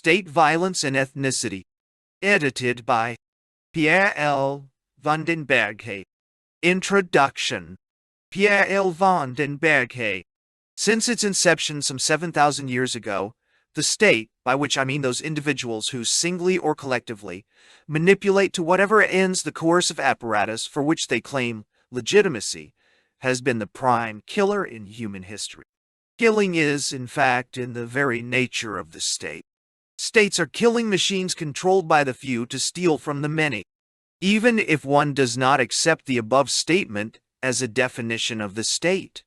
State, Violence and Ethnicity, edited by Pierre L. Berghe. Introduction. Pierre L. Berghe. Since its inception some 7,000 years ago, the state, by which I mean those individuals who singly or collectively manipulate to whatever ends the coercive apparatus for which they claim legitimacy, has been the prime killer in human history. Killing is, in fact, in the very nature of the state. States are killing machines controlled by the few to steal from the many. Even if one does not accept the above statement as a definition of the state,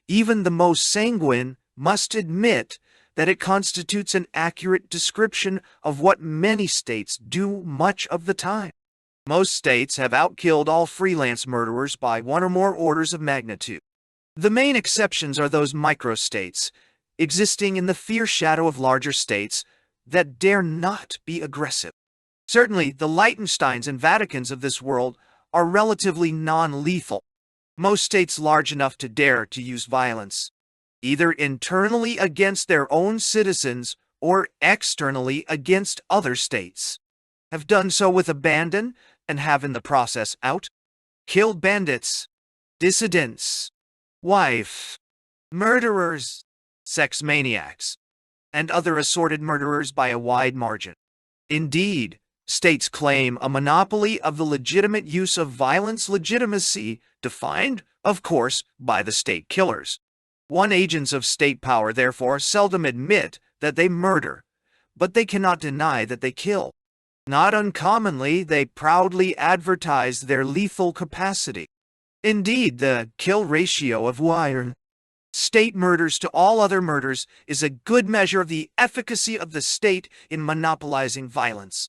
even the most sanguine must admit that it constitutes an accurate description of what many states do much of the time. Most states have outkilled all freelance murderers by one or more orders of magnitude. The main exceptions are those microstates, existing in the fierce shadow of larger states that dare not be aggressive. Certainly, the Liechtensteins and Vaticans of this world are relatively non-lethal. Most states large enough to dare to use violence, either internally against their own citizens or externally against other states, have done so with abandon and have in the process killed bandits, dissidents, wife, murderers, sex maniacs, and other assorted murderers by a wide margin. Indeed, states claim a monopoly of the legitimate use of violence, legitimacy defined, of course, by the state killers. Agents of state power, therefore, seldom admit that they murder, but they cannot deny that they kill. Not uncommonly, they proudly advertise their lethal capacity. Indeed, the kill ratio of state murders to all other murders is a good measure of the efficacy of the state in monopolizing violence.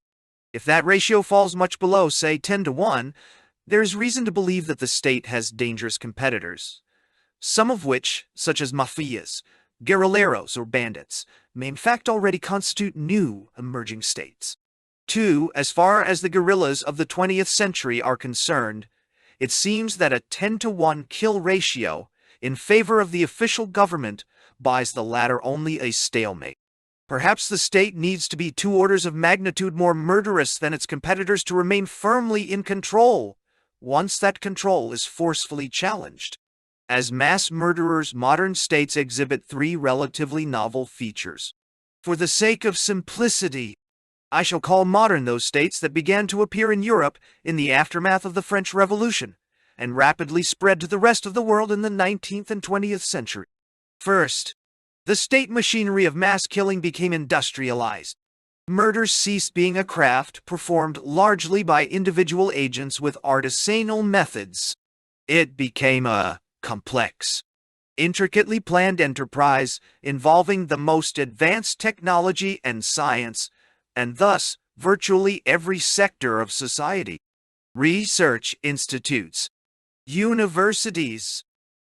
If that ratio falls much below, say, 10 to 1, there is reason to believe that the state has dangerous competitors, some of which, such as mafias, guerrilleros, or bandits, may in fact already constitute new emerging states. 2. As far as the guerrillas of the 20th century are concerned, it seems that a 10 to 1 kill ratio in favor of the official government buys the latter only a stalemate. Perhaps the state needs to be 2 orders of magnitude more murderous than its competitors to remain firmly in control, once that control is forcefully challenged. As mass murderers, modern states exhibit 3 relatively novel features. For the sake of simplicity, I shall call modern those states that began to appear in Europe in the aftermath of the French Revolution, and rapidly spread to the rest of the world in the 19th and 20th century. First, the state machinery of mass killing became industrialized. Murder ceased being a craft performed largely by individual agents with artisanal methods. It became a complex, intricately planned enterprise involving the most advanced technology and science, and thus virtually every sector of society. Research institutes, universities,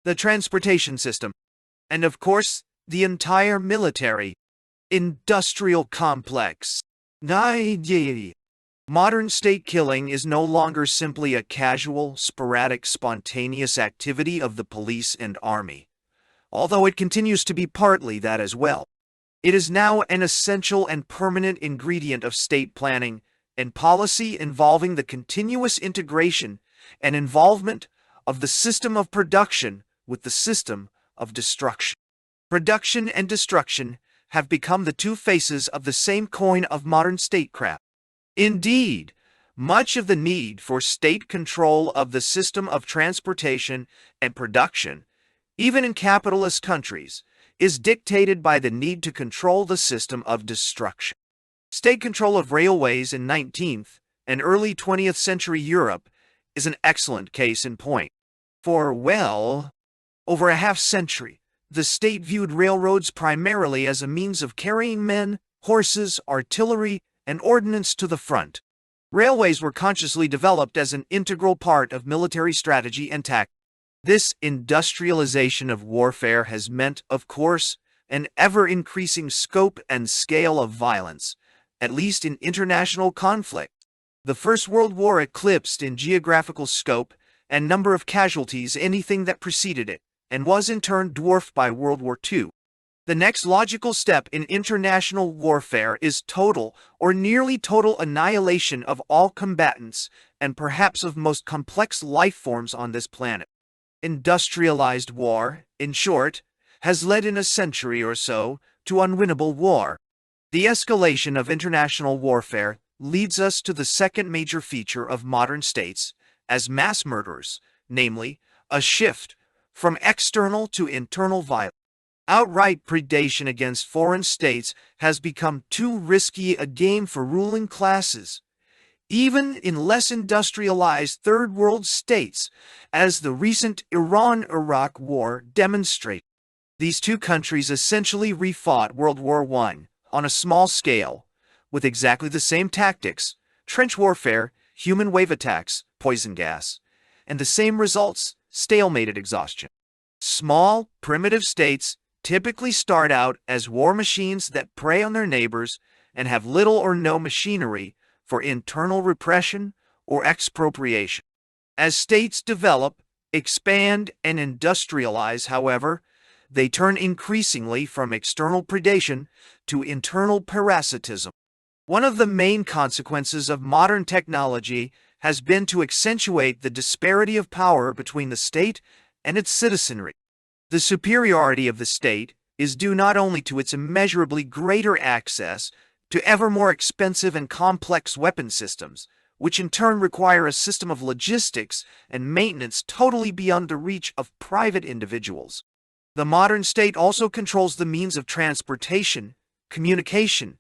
the transportation system, and of course, the entire military, industrial complex. Modern state killing is no longer simply a casual, sporadic, spontaneous activity of the police and army, although it continues to be partly that as well. It is now an essential and permanent ingredient of state planning and policy involving the continuous integration and involvement of the system of production with the system of destruction. Production and destruction have become the 2 faces of the same coin of modern statecraft. Indeed, much of the need for state control of the system of transportation and production, even in capitalist countries, is dictated by the need to control the system of destruction. State control of railways in 19th and early 20th century Europe is an excellent case in point. For, over a half-century, the state viewed railroads primarily as a means of carrying men, horses, artillery, and ordnance to the front. Railways were consciously developed as an integral part of military strategy and tactics. This industrialization of warfare has meant, of course, an ever-increasing scope and scale of violence, at least in international conflict. The First World War eclipsed in geographical scope and number of casualties anything that preceded it, and was in turn dwarfed by World War II. The next logical step in international warfare is total or nearly total annihilation of all combatants and perhaps of most complex life forms on this planet. Industrialized war, in short, has led in a century or so to unwinnable war. The escalation of international warfare leads us to the second major feature of modern states as mass murderers, namely, a shift from external to internal violence. Outright predation against foreign states has become too risky a game for ruling classes, even in less industrialized third world states, as the recent Iran-Iraq war demonstrated. These two countries essentially refought World War I on a small scale, with exactly the same tactics, trench warfare, human wave attacks, poison gas, and the same results, stalemated exhaustion. Small, primitive states typically start out as war machines that prey on their neighbors and have little or no machinery for internal repression or expropriation. As states develop, expand, and industrialize, however, they turn increasingly from external predation to internal parasitism. One of the main consequences of modern technology has been to accentuate the disparity of power between the state and its citizenry. The superiority of the state is due not only to its immeasurably greater access to ever more expensive and complex weapon systems, which in turn require a system of logistics and maintenance totally beyond the reach of private individuals. The modern state also controls the means of transportation, communication,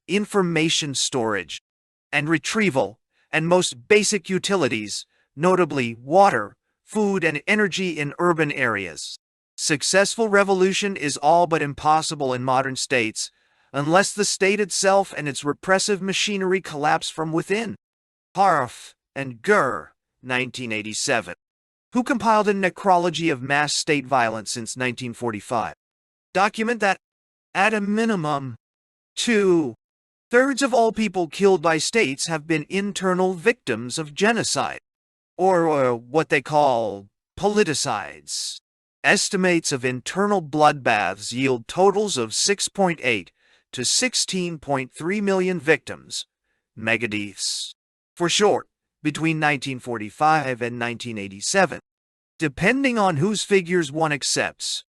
information storage, and retrieval, and most basic utilities, notably water, food, and energy in urban areas. Successful revolution is all but impossible in modern states, unless the state itself and its repressive machinery collapse from within. Harf and Gur, 1987. Who compiled a necrology of mass state violence since 1945? Document that, at a minimum, 2/3 of all people killed by states have been internal victims of genocide, or what they call politicides. Estimates of internal bloodbaths yield totals of 6.8 to 16.3 million victims, megadeaths, for short, between 1945 and 1987, depending on whose figures one accepts.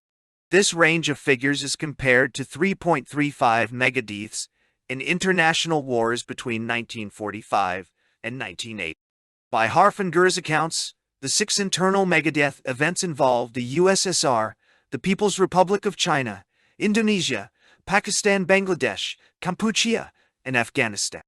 This range of figures is compared to 3.35 megadeaths in international wars between 1945 and 1980. By Harf and Gur's accounts, the 6 internal megadeath events involved the USSR, the People's Republic of China, Indonesia, Pakistan, Bangladesh, Kampuchea, and Afghanistan.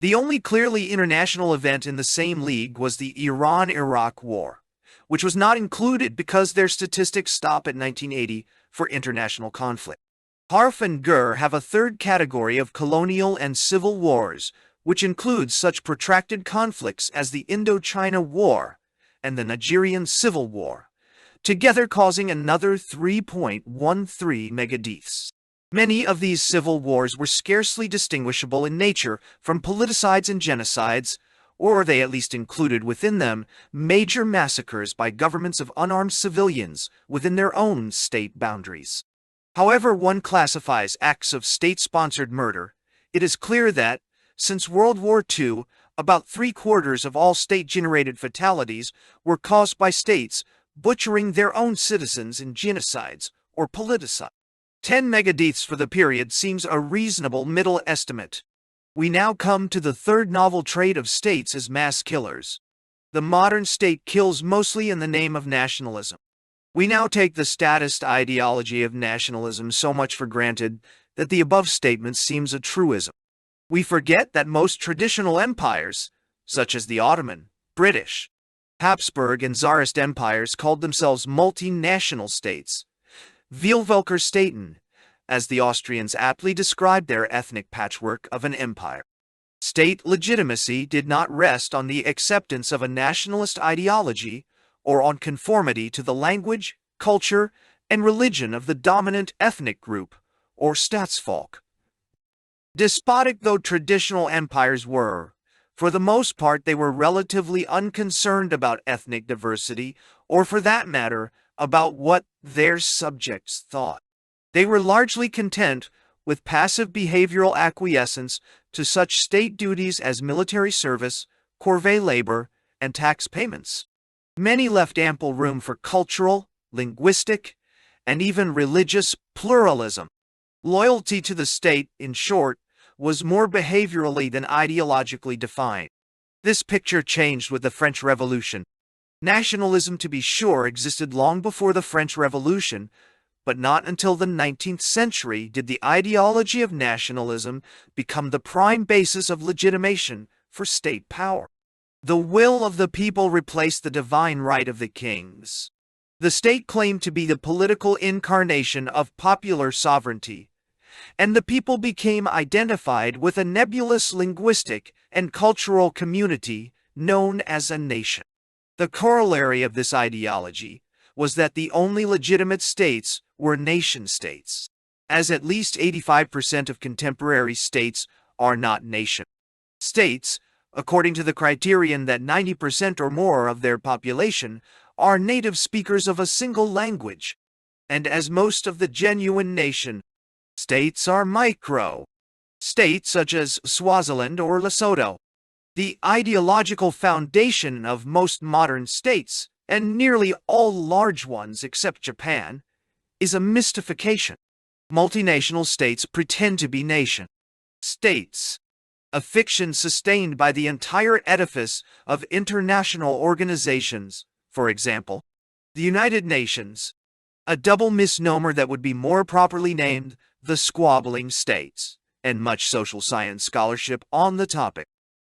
The only clearly international event in the same league was the Iran-Iraq War, which was not included because their statistics stop at 1980 for international conflict. Harf and Gur have a third category of colonial and civil wars, which includes such protracted conflicts as the Indochina War and the Nigerian Civil War, together causing another 3.13 megadeaths. Many of these civil wars were scarcely distinguishable in nature from politicides and genocides, or they at least included within them major massacres by governments of unarmed civilians within their own state boundaries. However one classifies acts of state-sponsored murder, it is clear that, since World War II, about 3/4 of all state-generated fatalities were caused by states butchering their own citizens in genocides or politicide. 10 megadeaths for the period seems a reasonable middle estimate. We now come to the third novel trait of states as mass killers. The modern state kills mostly in the name of nationalism. We now take the statist ideology of nationalism so much for granted that the above statement seems a truism. We forget that most traditional empires, such as the Ottoman, British, Habsburg, and Tsarist empires, called themselves multinational states. Vielvölkerstaaten, as the Austrians aptly described their ethnic patchwork of an empire. State legitimacy did not rest on the acceptance of a nationalist ideology or on conformity to the language, culture, and religion of the dominant ethnic group, or Staatsvolk. Despotic though traditional empires were, for the most part they were relatively unconcerned about ethnic diversity, or for that matter, about what their subjects thought. They were largely content with passive behavioral acquiescence to such state duties as military service, corvée labor, and tax payments. Many left ample room for cultural, linguistic, and even religious pluralism. Loyalty to the state, in short, was more behaviorally than ideologically defined. This picture changed with the French Revolution. Nationalism, to be sure, existed long before the French Revolution, but not until the 19th century did the ideology of nationalism become the prime basis of legitimation for state power. The will of the people replaced the divine right of the kings. The state claimed to be the political incarnation of popular sovereignty, and the people became identified with a nebulous linguistic and cultural community known as a nation. The corollary of this ideology was that the only legitimate states were nation-states, as at least 85% of contemporary states are not nation-states, according to the criterion that 90% or more of their population are native speakers of a single language, and as most of the genuine nation-states are micro-states such as Swaziland or Lesotho. The ideological foundation of most modern states, and nearly all large ones except Japan, is a mystification. Multinational states pretend to be nation-states, a fiction sustained by the entire edifice of international organizations, for example, the United Nations, a double misnomer that would be more properly named the squabbling states, and much social science scholarship on the topic.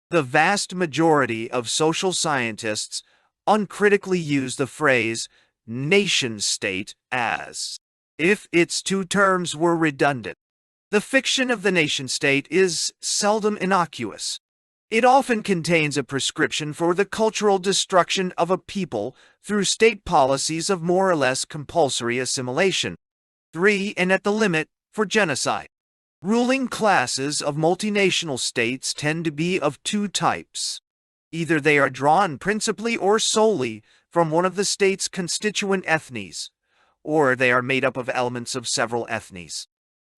The vast majority of social scientists uncritically use the phrase nation-state as if its two terms were redundant. The fiction of the nation-state is seldom innocuous. It often contains a prescription for the cultural destruction of a people through state policies of more or less compulsory assimilation. 3. And at the limit, for genocide. Ruling classes of multinational states tend to be of two types. Either they are drawn principally or solely from one of the state's constituent ethnies, or they are made up of elements of several ethnies.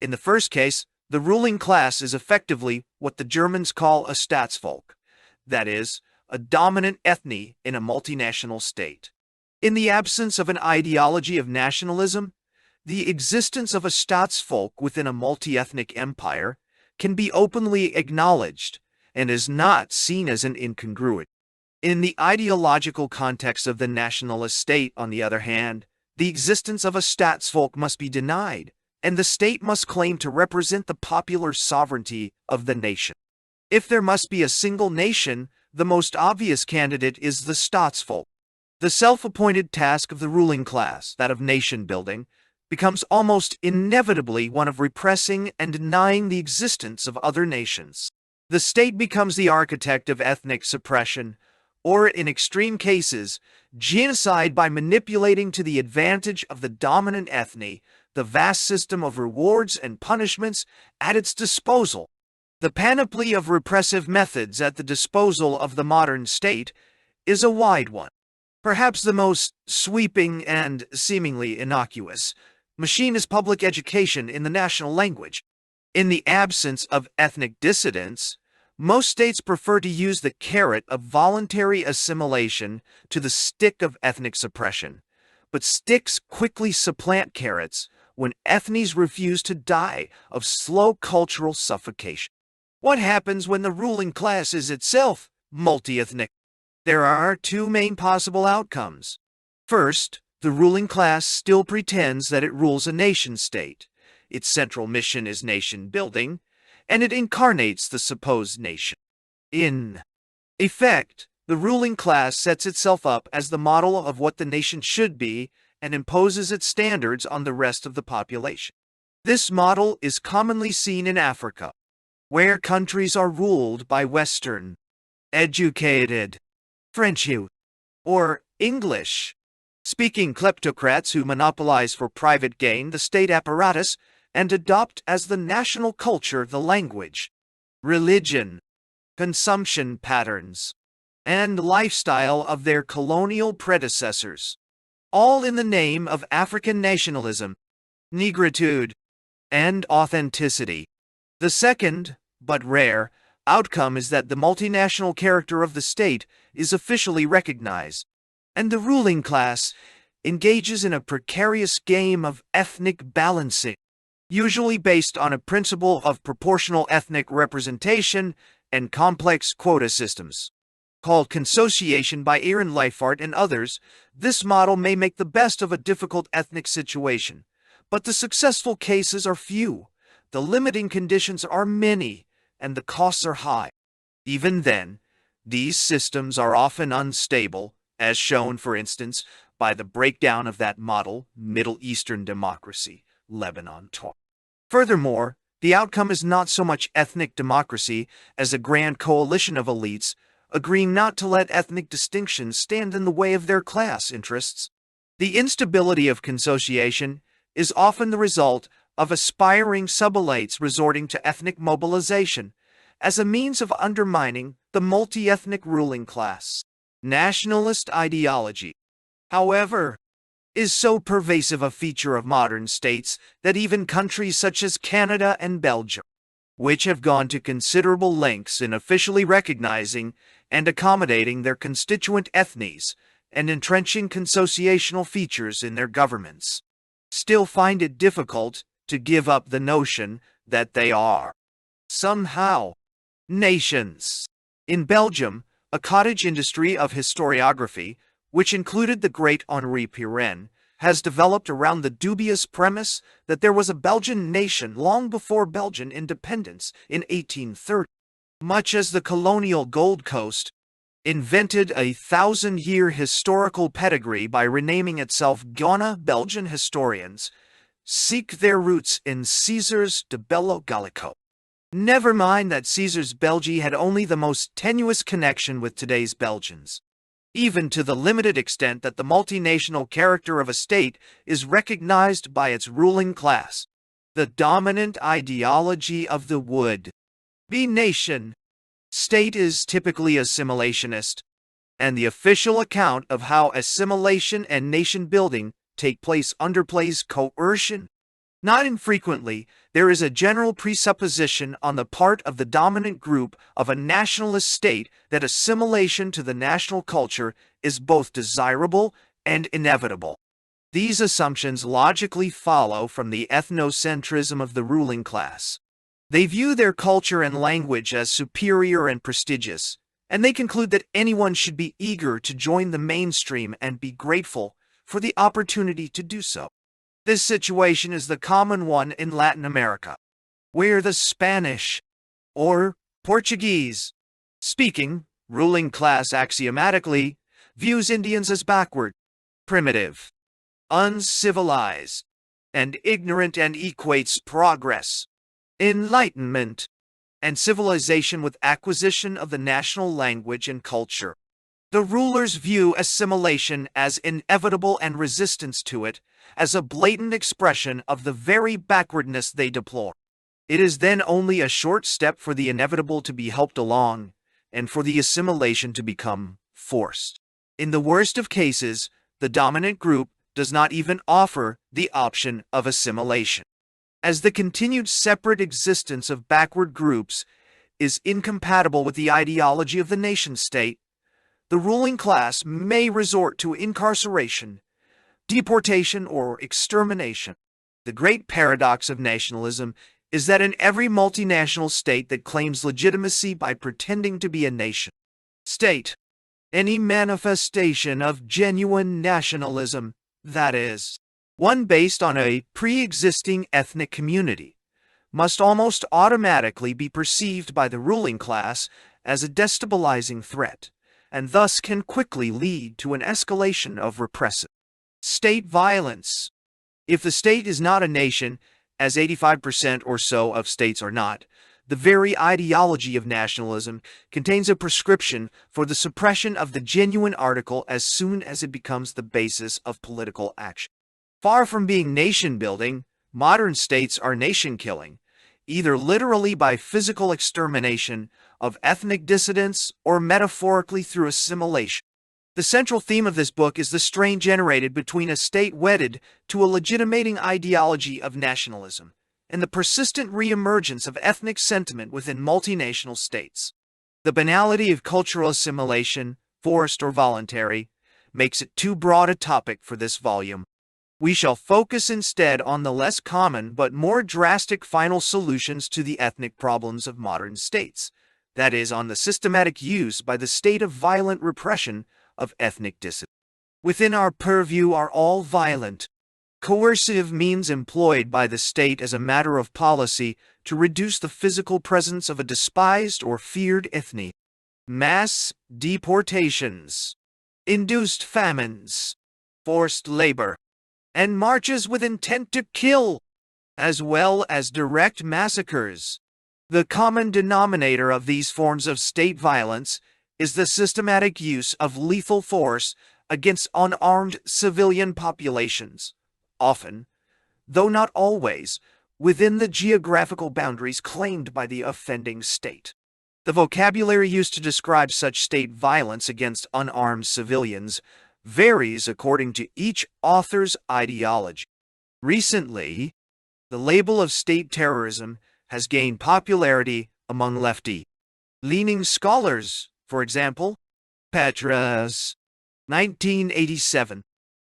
In the first case, the ruling class is effectively what the Germans call a Staatsvolk, that is, a dominant ethne in a multinational state. In the absence of an ideology of nationalism, the existence of a Staatsvolk within a multi-ethnic empire can be openly acknowledged and is not seen as an incongruity. In the ideological context of the nationalist state, on the other hand, the existence of a Staatsvolk must be denied, and the state must claim to represent the popular sovereignty of the nation. If there must be a single nation, the most obvious candidate is the Staatsvolk. The self-appointed task of the ruling class, that of nation-building, becomes almost inevitably one of repressing and denying the existence of other nations. The state becomes the architect of ethnic suppression, or in extreme cases, genocide, by manipulating to the advantage of the dominant ethne the vast system of rewards and punishments at its disposal. The panoply of repressive methods at the disposal of the modern state is a wide one. Perhaps the most sweeping and seemingly innocuous machine is public education in the national language. In the absence of ethnic dissidents, most states prefer to use the carrot of voluntary assimilation to the stick of ethnic suppression, but sticks quickly supplant carrots when ethnies refuse to die of slow cultural suffocation. What happens when the ruling class is itself multi-ethnic? There are two main possible outcomes. First, the ruling class still pretends that it rules a nation-state. Its central mission is nation-building, and it incarnates the supposed nation. In effect, the ruling class sets itself up as the model of what the nation should be and imposes its standards on the rest of the population. This model is commonly seen in Africa, where countries are ruled by Western, educated, French youth, or English-speaking kleptocrats who monopolize for private gain the state apparatus and adopt as the national culture the language, religion, consumption patterns, and lifestyle of their colonial predecessors, all in the name of African nationalism. negritude, and authenticity. The second, but rare, outcome is that the multinational character of the state is officially recognized, and the ruling class engages in a precarious game of ethnic balancing, usually based on a principle of proportional ethnic representation and complex quota systems. Called consociation by Aaron Leifert and others, this model may make the best of a difficult ethnic situation, but the successful cases are few, the limiting conditions are many, and the costs are high. Even then, these systems are often unstable, as shown, for instance, by the breakdown of that model, Middle Eastern democracy, Lebanon taught. Furthermore, the outcome is not so much ethnic democracy as a grand coalition of elites agreeing not to let ethnic distinctions stand in the way of their class interests. The instability of consociation is often the result of aspiring sub-elites resorting to ethnic mobilization as a means of undermining the multi-ethnic ruling class. Nationalist ideology, however, is so pervasive a feature of modern states that even countries such as Canada and Belgium, which have gone to considerable lengths in officially recognizing and accommodating their constituent ethnies and entrenching consociational features in their governments, still find it difficult to give up the notion that they are, somehow, nations. In Belgium, a cottage industry of historiography, which included the great Henri Pirenne, has developed around the dubious premise that there was a Belgian nation long before Belgian independence in 1830. Much as the colonial Gold Coast invented a 1,000-year historical pedigree by renaming itself Ghana, Belgian historians seek their roots in Caesar's de Bello Gallico. Never mind that Caesar's Belgium had only the most tenuous connection with today's Belgians, even to the limited extent that the multinational character of a state is recognized by its ruling class. The dominant ideology of the would-be nation state is typically assimilationist, and the official account of how assimilation and nation-building take place underplays coercion. Not infrequently, there is a general presupposition on the part of the dominant group of a nationalist state that assimilation to the national culture is both desirable and inevitable. These assumptions logically follow from the ethnocentrism of the ruling class. They view their culture and language as superior and prestigious, and they conclude that anyone should be eager to join the mainstream and be grateful for the opportunity to do so. This situation is the common one in Latin America, where the Spanish or Portuguese speaking ruling class axiomatically views Indians as backward, primitive, uncivilized, and ignorant, and equates progress, enlightenment, and civilization with acquisition of the national language and culture. The rulers view assimilation as inevitable and resistance to it as a blatant expression of the very backwardness they deplore. It is then only a short step for the inevitable to be helped along, and for the assimilation to become forced. In the worst of cases, the dominant group does not even offer the option of assimilation, as the continued separate existence of backward groups is incompatible with the ideology of the nation-state. The ruling class may resort to incarceration, deportation, or extermination. The great paradox of nationalism is that in every multinational state that claims legitimacy by pretending to be a nation-state, any manifestation of genuine nationalism, that is, one based on a pre-existing ethnic community, must almost automatically be perceived by the ruling class as a destabilizing threat, and thus can quickly lead to an escalation of repressive state violence. If the state is not a nation, as 85% or so of states are not, the very ideology of nationalism contains a prescription for the suppression of the genuine article as soon as it becomes the basis of political action. Far from being nation-building, modern states are nation-killing, either literally by physical extermination of ethnic dissidents or metaphorically through assimilation. The central theme of this book is the strain generated between a state wedded to a legitimating ideology of nationalism and the persistent reemergence of ethnic sentiment within multinational states. The banality of cultural assimilation, forced or voluntary, makes it too broad a topic for this volume. We shall focus instead on the less common but more drastic final solutions to the ethnic problems of modern states, that is, on the systematic use by the state of violent repression of ethnic dissidents. Within our purview are all violent, coercive means employed by the state as a matter of policy to reduce the physical presence of a despised or feared ethne. Mass deportations, induced famines, forced labor, and marches with intent to kill, as well as direct massacres. The common denominator of these forms of state violence is the systematic use of lethal force against unarmed civilian populations, often, though not always, within the geographical boundaries claimed by the offending state. The vocabulary used to describe such state violence against unarmed civilians varies according to each author's ideology. Recently, the label of state terrorism has gained popularity among lefty-leaning scholars, for example, Petra's 1987,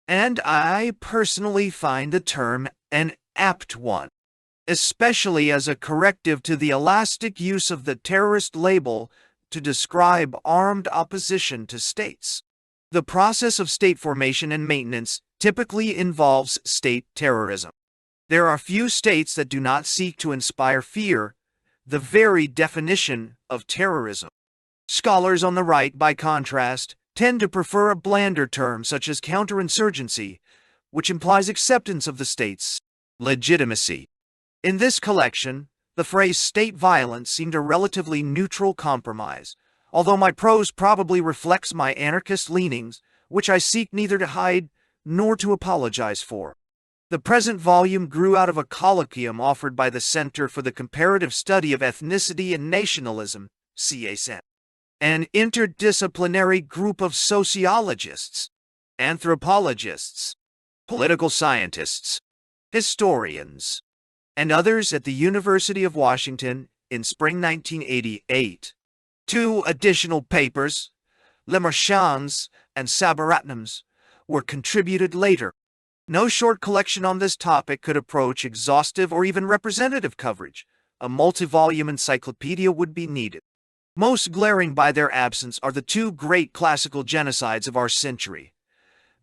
and I personally find the term an apt one, especially as a corrective to the elastic use of the terrorist label to describe armed opposition to states. The process of state formation and maintenance typically involves state terrorism. There are few states that do not seek to inspire fear, the very definition of terrorism. Scholars on the right, by contrast, tend to prefer a blander term such as counterinsurgency, which implies acceptance of the state's legitimacy. In this collection, the phrase state violence seemed a relatively neutral compromise, although my prose probably reflects my anarchist leanings, which I seek neither to hide nor to apologize for. The present volume grew out of a colloquium offered by the Center for the Comparative Study of Ethnicity and Nationalism, CASN, an interdisciplinary group of sociologists, anthropologists, political scientists, historians, and others at the University of Washington in spring 1988. 2 additional papers, Lemarchand's and Sabaratnam's, were contributed later. No short collection on this topic could approach exhaustive or even representative coverage. A multi-volume encyclopedia would be needed. Most glaring by their absence are the 2 great classical genocides of our century.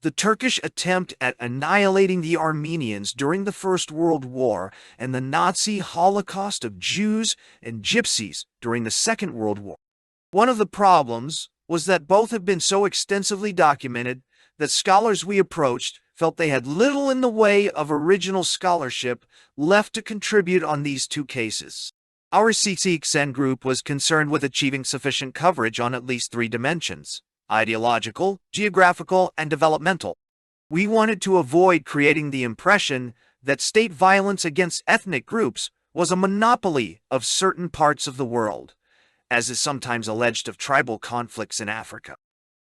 The Turkish attempt at annihilating the Armenians during the First World War and the Nazi Holocaust of Jews and Gypsies during the Second World War. One of the problems was that both have been so extensively documented that scholars we approached felt they had little in the way of original scholarship left to contribute on these 2 cases. Our CCXN group was concerned with achieving sufficient coverage on at least 3 dimensions: ideological, geographical, and developmental. We wanted to avoid creating the impression that state violence against ethnic groups was a monopoly of certain parts of the world, as is sometimes alleged of tribal conflicts in Africa,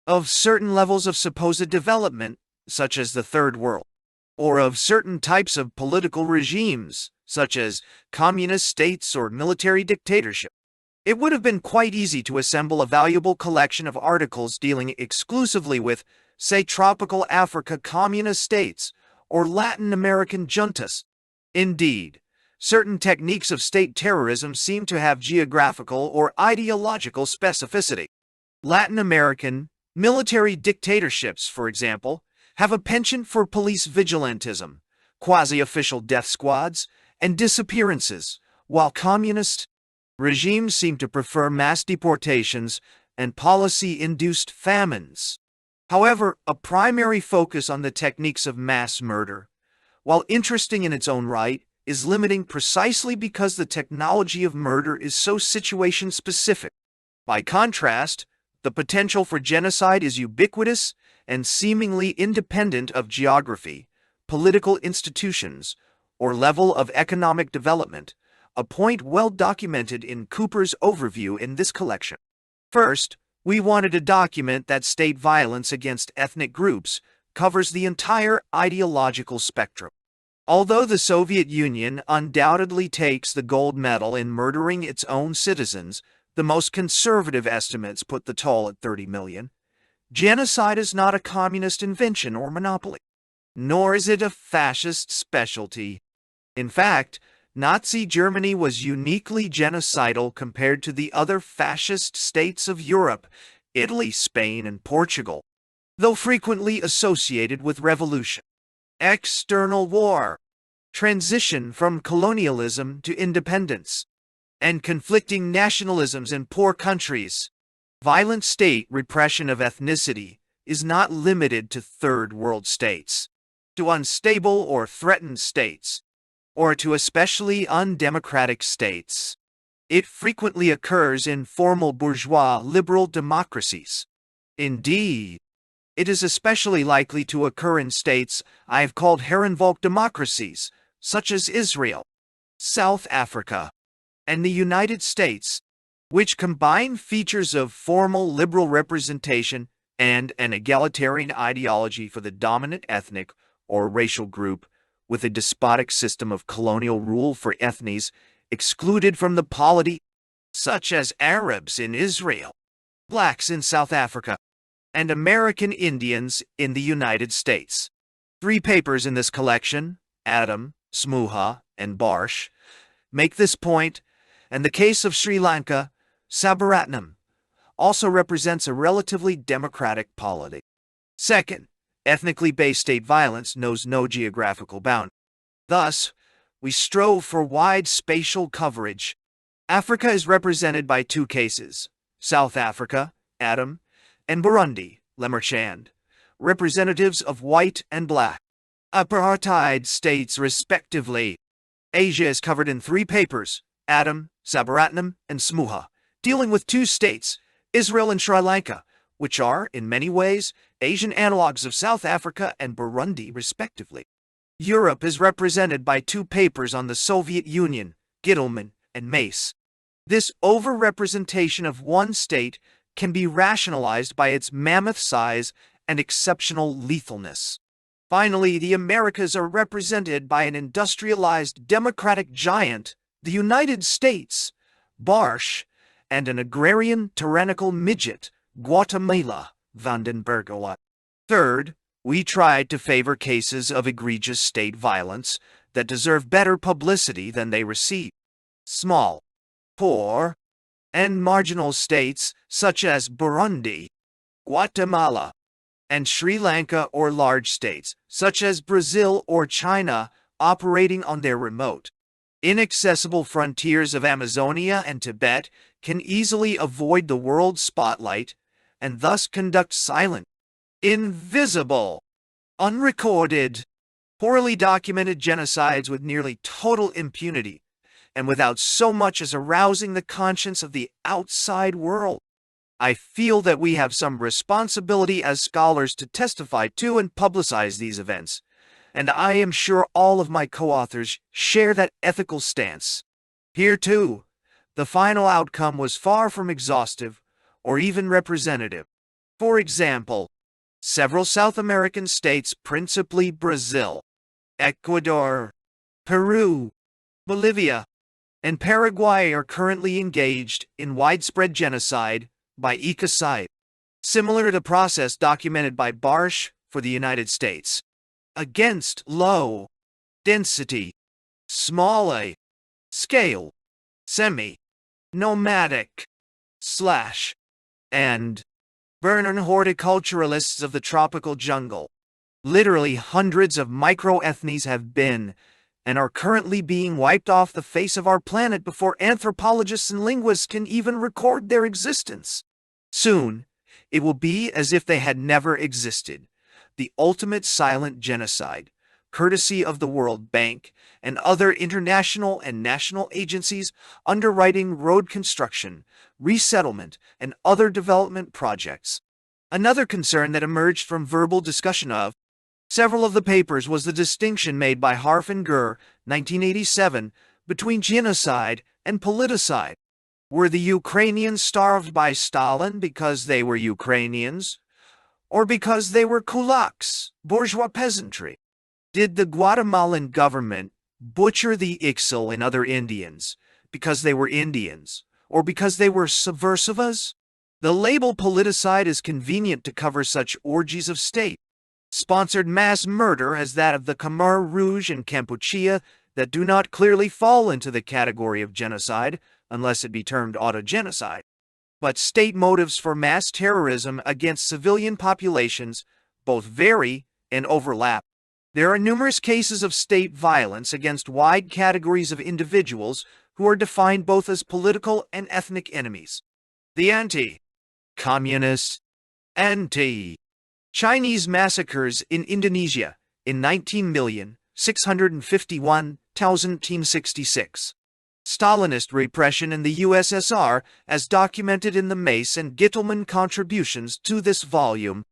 of certain levels of supposed development, such as the Third World, or of certain types of political regimes, such as communist states or military dictatorship. It would have been quite easy to assemble a valuable collection of articles dealing exclusively with, say, tropical Africa communist states or Latin American juntas. Indeed, certain techniques of state terrorism seem to have geographical or ideological specificity. Latin American military dictatorships, for example, have a penchant for police vigilantism, quasi-official death squads, and disappearances, while communist regimes seem to prefer mass deportations and policy-induced famines. However, a primary focus on the techniques of mass murder, while interesting in its own right, is limiting precisely because the technology of murder is so situation-specific. By contrast, the potential for genocide is ubiquitous and seemingly independent of geography, political institutions, or level of economic development, a point well documented in Cooper's overview in this collection. First, We wanted to document that state violence against ethnic groups covers the entire ideological spectrum. Although the Soviet Union undoubtedly takes the gold medal in murdering its own citizens, the most conservative estimates put the toll at 30 million. Genocide is not a communist invention or monopoly, nor is it a fascist specialty. In fact, Nazi Germany was uniquely genocidal compared to the other fascist states of Europe, Italy, Spain, and Portugal, though frequently associated with revolution, external war, transition from colonialism to independence, and conflicting nationalisms in poor countries. Violent state repression of ethnicity is not limited to third world states, to unstable or threatened states, or to especially undemocratic states. It frequently occurs in formal bourgeois liberal democracies. Indeed, it is especially likely to occur in states I have called Herrenvolk democracies, such as Israel, South Africa, and the United States, which combine features of formal liberal representation and an egalitarian ideology for the dominant ethnic or racial group, with a despotic system of colonial rule for ethnies excluded from the polity, such as Arabs in Israel, blacks in South Africa, and American Indians in the United States. 3 papers in this collection, Adam, Smuha, and Berghe, make this point, and the case of Sri Lanka, Sabaratnam, also represents a relatively democratic polity. Second, ethnically based state violence knows no geographical boundary. Thus, we strove for wide spatial coverage. Africa is represented by 2 cases, South Africa, Adam, and Burundi, Lemerchand, representatives of white and black apartheid states respectively. Asia is covered in 3 papers, Adam, Sabaratnam, and Smuha, dealing with 2 states, Israel and Sri Lanka, which are, in many ways, Asian analogues of South Africa and Burundi respectively. Europe is represented by 2 papers on the Soviet Union, Gittleman and Mace. This overrepresentation of one state can be rationalized by its mammoth size and exceptional lethalness. Finally, the Americas are represented by an industrialized democratic giant, the United States, Berghe, and an agrarian tyrannical midget, Guatemala, Berghe. Third, we tried to favor cases of egregious state violence that deserve better publicity than they receive. Small, poor, and marginal states such as Burundi, Guatemala, and Sri Lanka, or large states such as Brazil or China operating on their remote, inaccessible frontiers of Amazonia and Tibet can easily avoid the world spotlight and thus conduct silent, invisible, unrecorded, poorly documented genocides with nearly total impunity and without so much as arousing the conscience of the outside world. I feel that we have some responsibility as scholars to testify to and publicize these events, and I am sure all of my co-authors share that ethical stance. Here, too, the final outcome was far from exhaustive or even representative. For example, several South American states, principally Brazil, Ecuador, Peru, Bolivia, and Paraguay, are currently engaged in widespread genocide by ecocide, similar to the process documented by Berghe for the United States, against low-density, small-scale, semi-nomadic, and burner horticulturalists of the tropical jungle. Literally hundreds of micro-ethnies have been and are currently being wiped off the face of our planet before anthropologists and linguists can even record their existence. Soon, it will be as if they had never existed. The ultimate silent genocide, courtesy of the World Bank and other international and national agencies underwriting road construction, resettlement, and other development projects. Another concern that emerged from verbal discussion of several of the papers was the distinction made by Harf and Gur, 1987, between genocide and politicide. Were the Ukrainians starved by Stalin because they were Ukrainians, or because they were kulaks, bourgeois peasantry? Did the Guatemalan government butcher the Ixil and other Indians because they were Indians, or because they were subversivas? The label politicide is convenient to cover such orgies of state-sponsored mass murder as that of the Khmer Rouge and Kampuchea that do not clearly fall into the category of genocide, unless it be termed autogenocide. But state motives for mass terrorism against civilian populations both vary and overlap. There are numerous cases of state violence against wide categories of individuals who are defined both as political and ethnic enemies. The anti-communist, anti-Chinese massacres in Indonesia in 19,651,1966. Stalinist repression in the USSR as documented in the Mace and Gittelman contributions to this volume,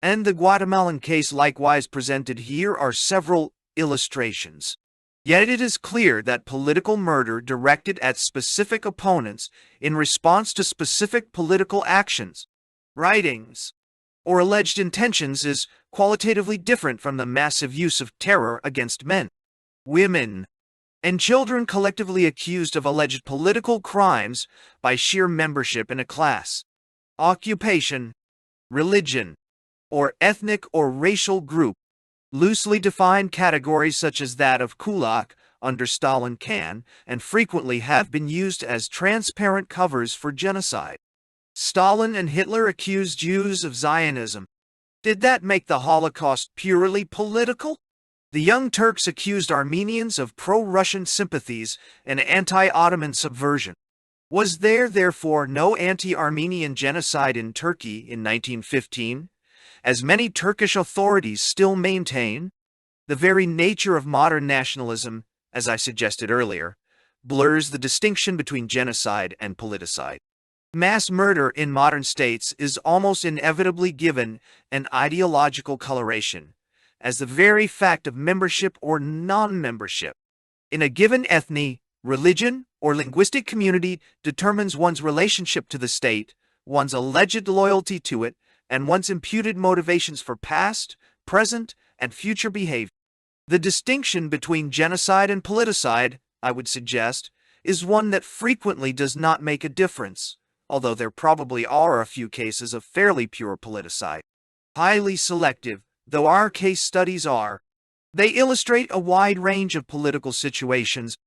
and the Guatemalan case likewise presented here are several illustrations. Yet it is clear that political murder directed at specific opponents in response to specific political actions, writings, or alleged intentions is qualitatively different from the massive use of terror against men, women, and children collectively accused of alleged political crimes by sheer membership in a class, occupation, religion, or ethnic or racial group. Loosely defined categories such as that of kulak under Stalin can and frequently have been used as transparent covers for genocide. Stalin and Hitler accused Jews of Zionism. Did that make the Holocaust purely political? The Young Turks accused Armenians of pro-Russian sympathies and anti-Ottoman subversion. Was there, therefore, no anti-Armenian genocide in Turkey in 1915, as many Turkish authorities still maintain? The very nature of modern nationalism, as I suggested earlier, blurs the distinction between genocide and politicide. Mass murder in modern states is almost inevitably given an ideological coloration, as the very fact of membership or non-membership in a given ethnic, religion, or linguistic community determines one's relationship to the state, one's alleged loyalty to it, and one's imputed motivations for past, present, and future behavior. The distinction between genocide and politicide, I would suggest, is one that frequently does not make a difference, although there probably are a few cases of fairly pure politicide. Highly selective, though our case studies are, they illustrate a wide range of political situations,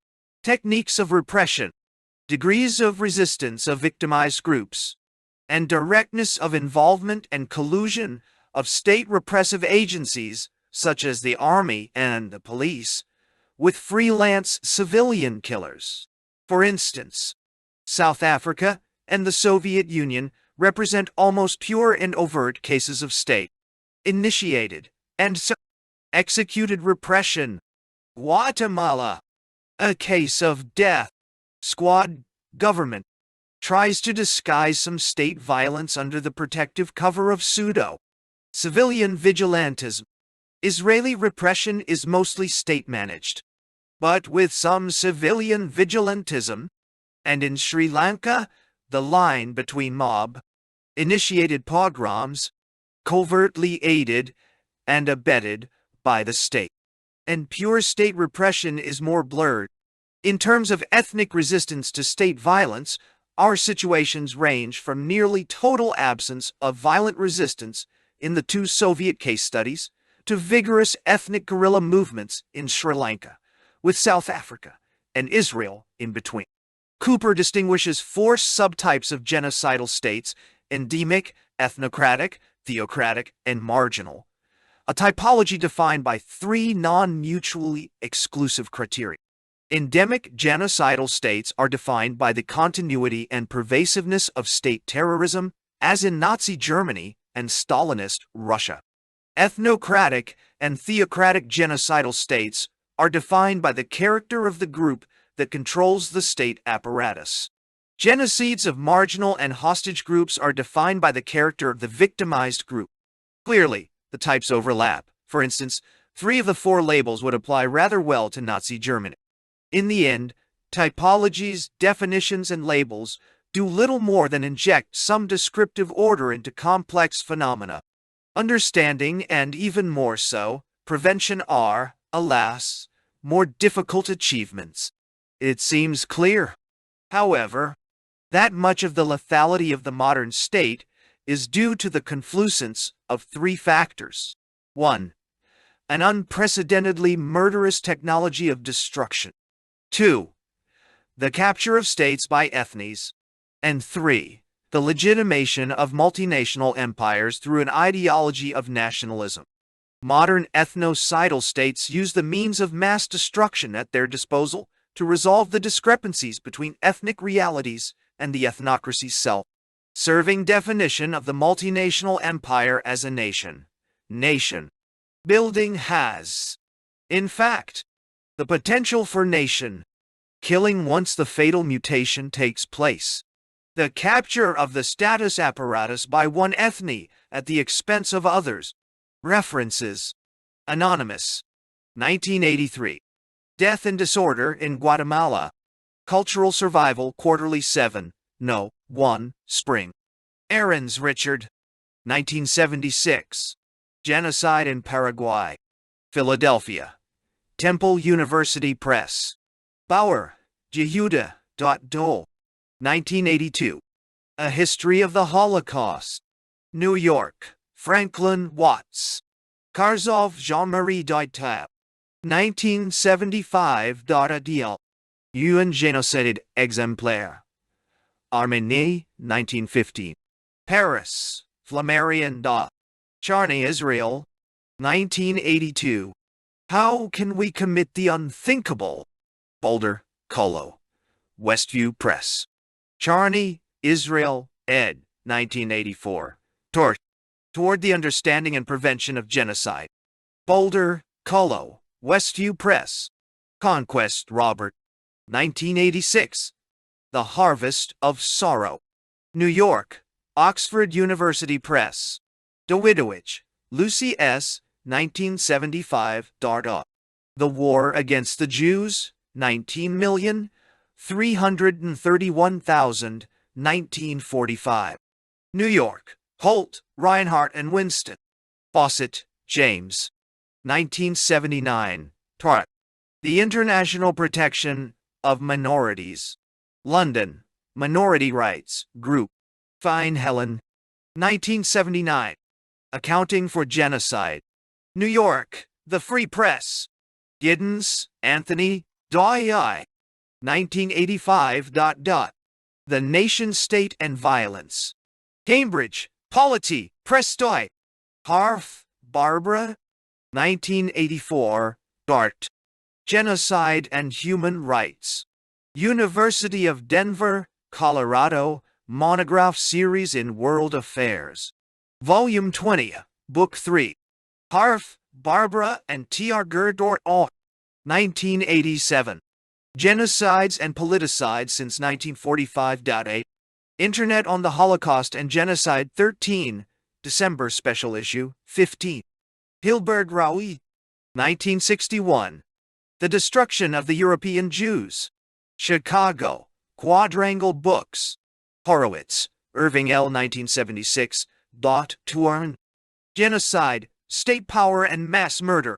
techniques of repression, degrees of resistance of victimized groups, and directness of involvement and collusion of state repressive agencies, such as the army and the police, with freelance civilian killers. For instance, South Africa and the Soviet Union represent almost pure and overt cases of state-initiated and executed repression. Guatemala, a case of death. Squad government tries to disguise some state violence under the protective cover of pseudo-civilian vigilantism. Israeli repression is mostly state-managed, but with some civilian vigilantism, and in Sri Lanka, the line between mob-initiated pogroms, covertly aided and abetted by the state, and pure state repression is more blurred. In terms of ethnic resistance to state violence, our situations range from nearly total absence of violent resistance in the two Soviet case studies to vigorous ethnic guerrilla movements in Sri Lanka, with South Africa and Israel in between. Cooper distinguishes four subtypes of genocidal states: endemic, ethnocratic, theocratic, and marginal, a typology defined by three non-mutually exclusive criteria. Endemic genocidal states are defined by the continuity and pervasiveness of state terrorism, as in Nazi Germany and Stalinist Russia. Ethnocratic and theocratic genocidal states are defined by the character of the group that controls the state apparatus. Genocides of marginal and hostage groups are defined by the character of the victimized group. Clearly, the types overlap. For instance, 3 of the 4 labels would apply rather well to Nazi Germany. In the end, typologies, definitions, and labels do little more than inject some descriptive order into complex phenomena. Understanding, and even more so, prevention are, alas, more difficult achievements. It seems clear, however, that much of the lethality of the modern state is due to the confluence of three factors. 1. An unprecedentedly murderous technology of destruction. 2. The capture of states by ethnies. And 3. The legitimation of multinational empires through an ideology of nationalism. Modern ethnocidal states use the means of mass destruction at their disposal to resolve the discrepancies between ethnic realities and the ethnocracy's self. Serving definition of the multinational empire as a nation. Nation building has, in fact, the potential for nation killing once the fatal mutation takes place. The capture of the status apparatus by one ethne at the expense of others. References. Anonymous. 1983. Death and Disorder in Guatemala. Cultural Survival, Quarterly 7, No. 1, Spring. Ahrens, Richard. 1976. Genocide in Paraguay. Philadelphia. Temple University Press. Bauer, Yehuda. Dole. 1982. A History of the Holocaust. New York. Franklin Watts. Karzov, Jean-Marie Dietab. 1975. Adil. Un génocide exemplaire. Arménie, 1915. Paris. Flammarion. Charney, Israel. 1982. How Can We Commit the Unthinkable? Boulder, Colo. Westview Press. Charney, Israel, ed. 1984. Toward the Understanding and Prevention of Genocide. Boulder, Colo. Westview Press. Conquest, Robert. 1986. The Harvest of Sorrow. New York. Oxford University Press. Dawidowich, Lucy S. 1975. The War Against the Jews. 19,331,000. 1945. New York. Holt, Reinhardt and Winston. Fawcett, James. 1979. The International Protection of Minorities. London. Minority Rights Group. Fine Helen. 1979. Accounting for Genocide. New York. The Free Press. Giddens, Anthony. 1985. The Nation State and Violence. Cambridge. Polity. Press. Harf, Barbara. 1984. Dart. Genocide and Human Rights. University of Denver, Colorado, Monograph Series in World Affairs. Volume 20, Book 3. Harf, Barbara, and T.R. Gerdort. 1987. Genocides and Politicides since 1945. Internet on the Holocaust and Genocide 13, December Special Issue, 15. Hilberg Raoui. 1961. The Destruction of the European Jews. Chicago, Quadrangle Books. Horowitz, Irving L. 1976. Tuarn. Genocide, State Power and Mass Murder.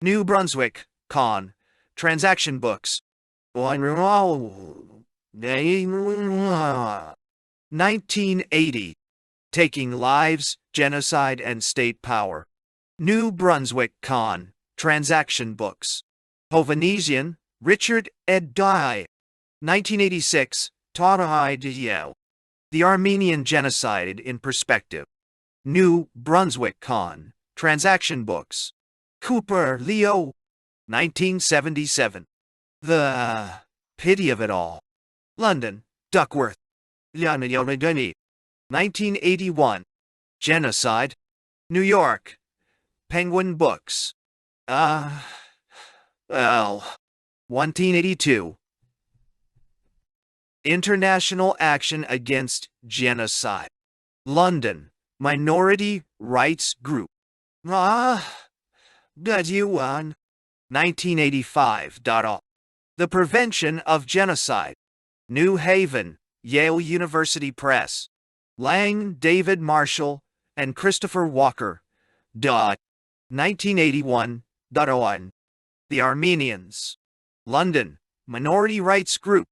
New Brunswick, Con. Transaction Books. 1980. Taking Lives, Genocide and State Power. New Brunswick, Con. Transaction Books. Hovannesian, Richard ed. 1986. The Armenian Genocide in Perspective. New Brunswick, Con. Transaction Books. Cooper, Leo. 1977. The Pity of It All. London, Duckworth. 1981. Genocide. New York. Penguin Books. 1982. International Action Against Genocide. London, Minority Rights Group. 1985. The Prevention of Genocide. New Haven, Yale University Press. Lang, David Marshall, and Christopher Walker. 1981. On. The Armenians. London, Minority Rights Group.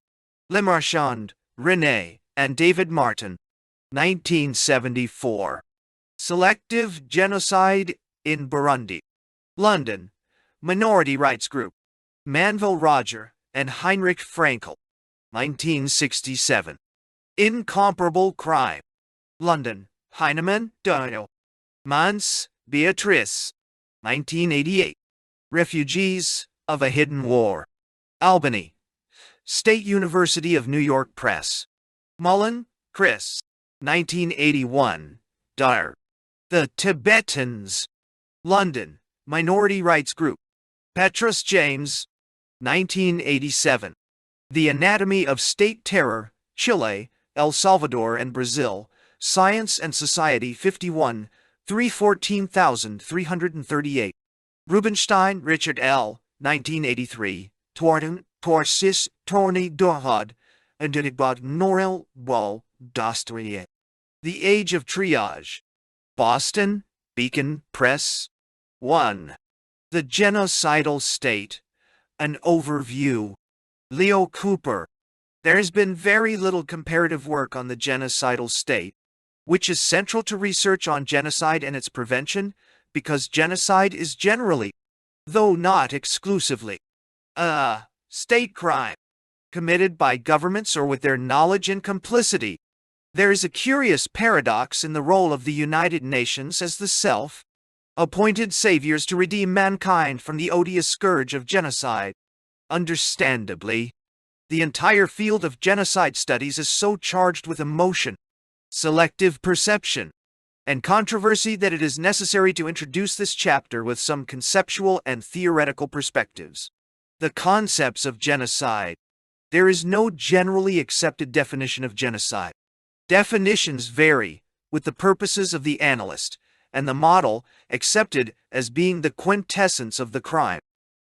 Le Marchand, René, and David Martin. 1974. Selective Genocide in Burundi. London, Minority Rights Group. Manville Roger and Heinrich Frankel. 1967. Incomparable Crime. London, Heinemann, Daniel. Mans, Beatrice. 1988. Refugees of a Hidden War. Albany, State University of New York Press. Mullen, Chris. 1981. The Tibetans. London, Minority Rights Group. Petrus James. 1987. The Anatomy of State Terror, Chile, El Salvador, and Brazil. Science and Society 51, 14338. Rubinstein, Richard L. 1983. Torsis, Tony Dohad, and Dinibad Norel Wall, Dostoye. The Age of Triage. Boston, Beacon Press. 1. The Genocidal State. An Overview. Leo Cooper. There has been very little comparative work on the genocidal state, which is central to research on genocide and its prevention, because genocide is generally, though not exclusively, a state crime committed by governments or with their knowledge and complicity. There is a curious paradox in the role of the United Nations as the self-appointed saviors to redeem mankind from the odious scourge of genocide. Understandably, the entire field of genocide studies is so charged with emotion, selective perception, and controversy that it is necessary to introduce this chapter with some conceptual and theoretical perspectives. The concepts of genocide. There is no generally accepted definition of genocide. Definitions vary with the purposes of the analyst and the model accepted as being the quintessence of the crime.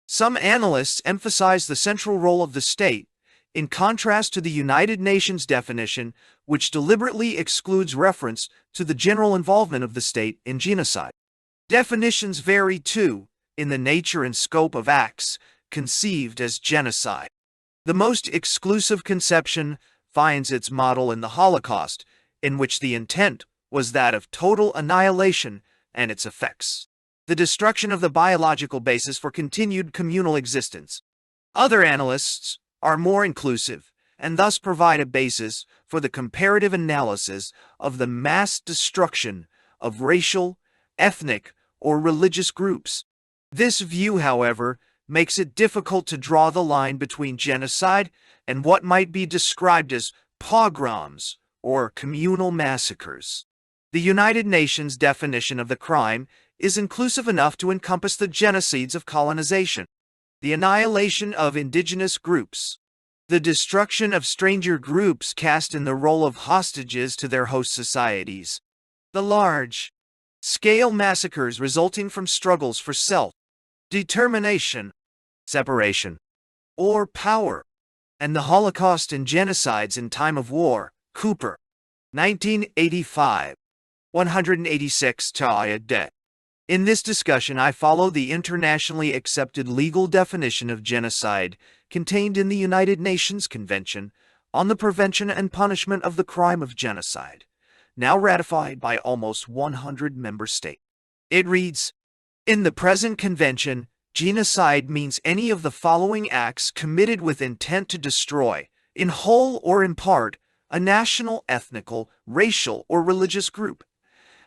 Some analysts emphasize the central role of the state, in contrast to the United Nations definition, which deliberately excludes reference to the general involvement of the state in genocide. Definitions vary, too, in the nature and scope of acts conceived as genocide. The most exclusive conception finds its model in the Holocaust, in which the intent was that of total annihilation and its effects, the destruction of the biological basis for continued communal existence. Other analysts are more inclusive and thus provide a basis for the comparative analysis of the mass destruction of racial, ethnic, or religious groups. This view, however, makes it difficult to draw the line between genocide and what might be described as pogroms or communal massacres. The United Nations definition of the crime is inclusive enough to encompass the genocides of colonization, the annihilation of indigenous groups, the destruction of stranger groups cast in the role of hostages to their host societies, the large-scale massacres resulting from struggles for self-determination, separation, or power, and the Holocaust and genocides in time of war. Cooper. 1985. 186 de. In this discussion, I follow the internationally accepted legal definition of genocide contained in the United Nations Convention on the Prevention and Punishment of the Crime of Genocide, now ratified by almost 100 member states. It reads, in the present convention, genocide means any of the following acts committed with intent to destroy, in whole or in part, a national, ethnical, racial, or religious group.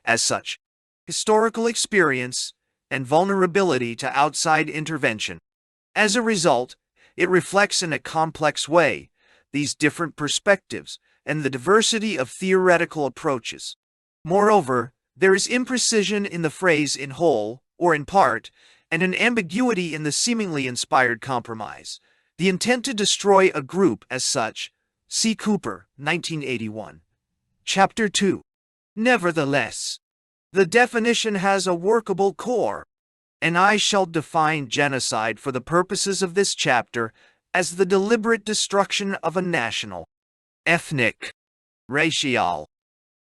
As such, historical experience, and vulnerability to outside intervention. As a result, it reflects in a complex way these different perspectives and the diversity of theoretical approaches. Moreover, there is imprecision in the phrase in whole or in part, and an ambiguity in the seemingly inspired compromise. The intent to destroy a group as such. C. Cooper, 1981. Chapter 2. Nevertheless, the definition has a workable core, and I shall define genocide for the purposes of this chapter as the deliberate destruction of a national, ethnic, racial,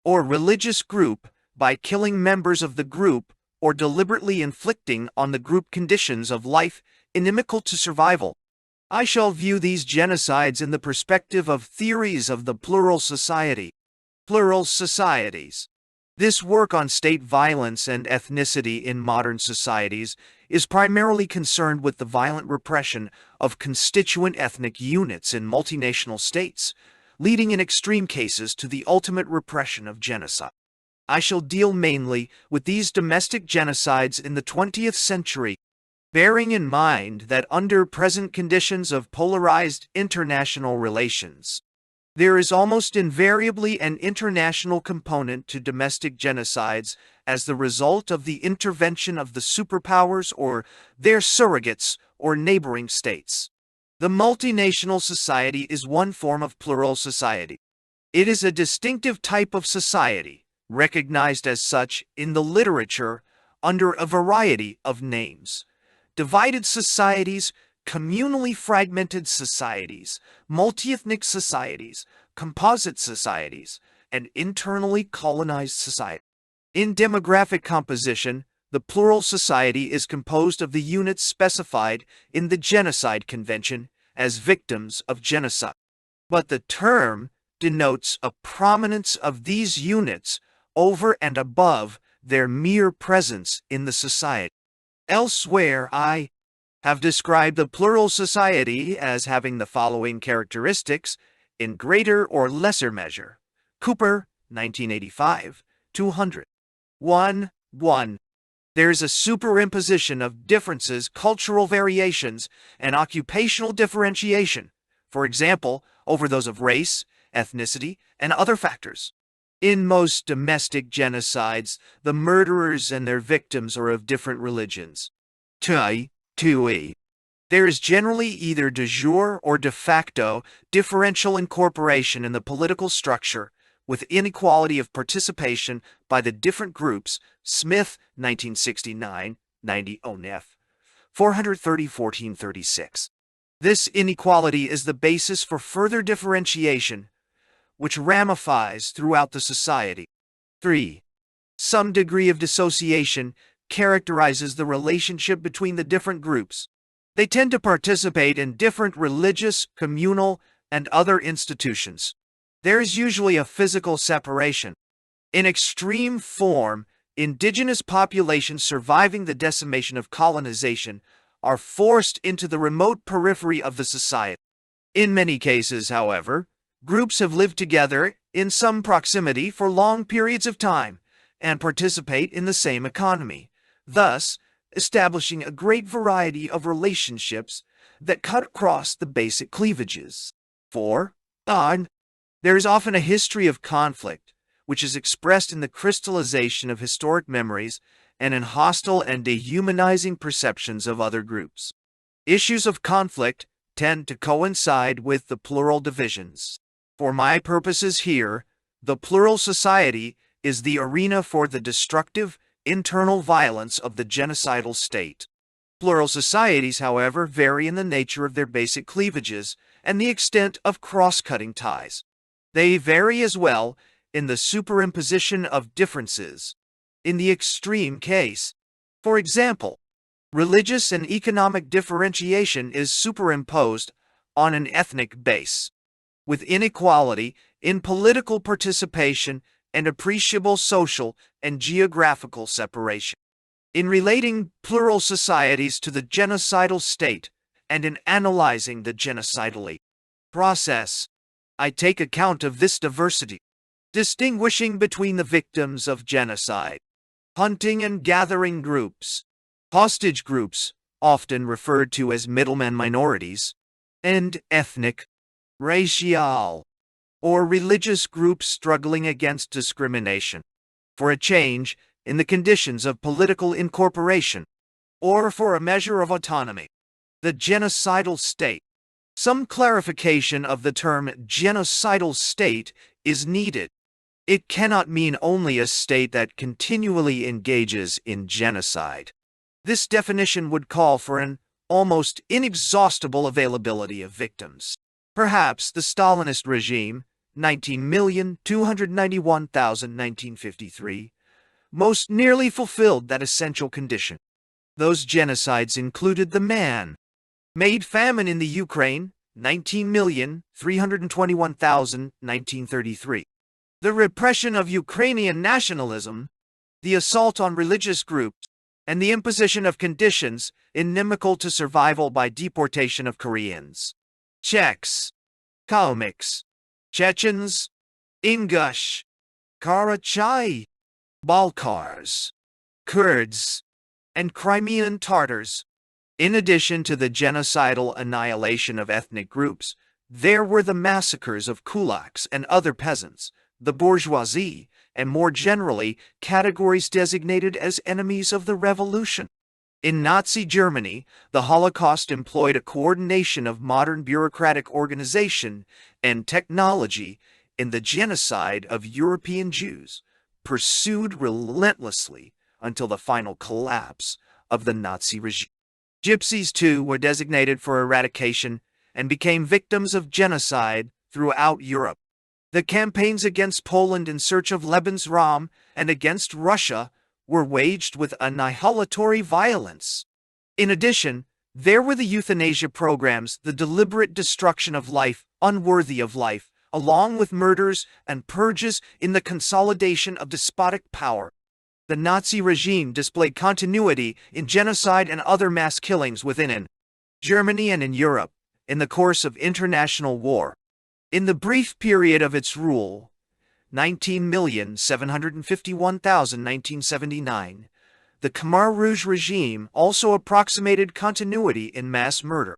or religious group by killing members of the group or deliberately inflicting on the group conditions of life inimical to survival. I shall view these genocides in the perspective of theories of the plural society. Plural societies. This work on state violence and ethnicity in modern societies is primarily concerned with the violent repression of constituent ethnic units in multinational states, leading in extreme cases to the ultimate repression of genocide. I shall deal mainly with these domestic genocides in the 20th century, bearing in mind that under present conditions of polarized international relations, there is almost invariably an international component to domestic genocides as the result of the intervention of the superpowers or their surrogates or neighboring states. The multinational society is one form of plural society. It is a distinctive type of society, recognized as such in the literature under a variety of names. Divided societies, communally fragmented societies, multi-ethnic societies, composite societies, and internally colonized society. In demographic composition, the plural society is composed of the units specified in the Genocide Convention as victims of genocide. But the term denotes a prominence of these units over and above their mere presence in the society. Elsewhere, I have described the plural society as having the following characteristics in greater or lesser measure. Cooper, 1985, 200. 1. There is a superimposition of differences, cultural variations, and occupational differentiation, for example, over those of race, ethnicity, and other factors. In most domestic genocides, the murderers and their victims are of different religions. 2. There is generally either de jure or de facto differential incorporation in the political structure, with inequality of participation by the different groups. Smith, 1969, 90 ONF, 430 1436. This inequality is the basis for further differentiation, which ramifies throughout the society. 3. Some degree of dissociation characterizes the relationship between the different groups. They tend to participate in different religious, communal, and other institutions. There is usually a physical separation. In extreme form, indigenous populations surviving the decimation of colonization are forced into the remote periphery of the society. In many cases, however, groups have lived together in some proximity for long periods of time and participate in the same economy, thus establishing a great variety of relationships that cut across the basic cleavages. 4. There is often a history of conflict, which is expressed in the crystallization of historic memories and in hostile and dehumanizing perceptions of other groups. Issues of conflict tend to coincide with the plural divisions. For my purposes here, the plural society is the arena for the destructive, internal violence of the genocidal state. Plural societies, however, vary in the nature of their basic cleavages and the extent of cross-cutting ties. They vary as well in the superimposition of differences. In the extreme case, for example, religious and economic differentiation is superimposed on an ethnic base, with inequality in political participation and appreciable social and geographical separation. In relating plural societies to the genocidal state and in analyzing the genocidal process, I take account of this diversity, distinguishing between the victims of genocide, hunting and gathering groups, hostage groups, often referred to as middlemen minorities, and ethnic, racial, or religious groups struggling against discrimination, for a change in the conditions of political incorporation, or for a measure of autonomy. The genocidal state. Some clarification of the term genocidal state is needed. It cannot mean only a state that continually engages in genocide. This definition would call for an almost inexhaustible availability of victims. Perhaps the Stalinist regime, 19,291,1953, most nearly fulfilled that essential condition. Those genocides included the man-made famine in the Ukraine, 19,321,1933, the repression of Ukrainian nationalism, the assault on religious groups, and the imposition of conditions inimical to survival by deportation of Koreans, Czechs, Kalmyks, Chechens, Ingush, Karachay, Balkars, Kurds, and Crimean Tatars. In addition to the genocidal annihilation of ethnic groups, there were the massacres of kulaks and other peasants, the bourgeoisie, and more generally, categories designated as enemies of the revolution. In Nazi Germany, the Holocaust employed a coordination of modern bureaucratic organization and technology in the genocide of European Jews, pursued relentlessly until the final collapse of the Nazi regime. Gypsies, too, were designated for eradication and became victims of genocide throughout Europe. The campaigns against Poland in search of Lebensraum and against Russia were waged with annihilatory violence. In addition, there were the euthanasia programs, the deliberate destruction of life unworthy of life, along with murders and purges in the consolidation of despotic power. The Nazi regime displayed continuity in genocide and other mass killings within Germany and in Europe in the course of international war. In the brief period of its rule, 19,751,1979, the Khmer Rouge regime also approximated continuity in mass murder.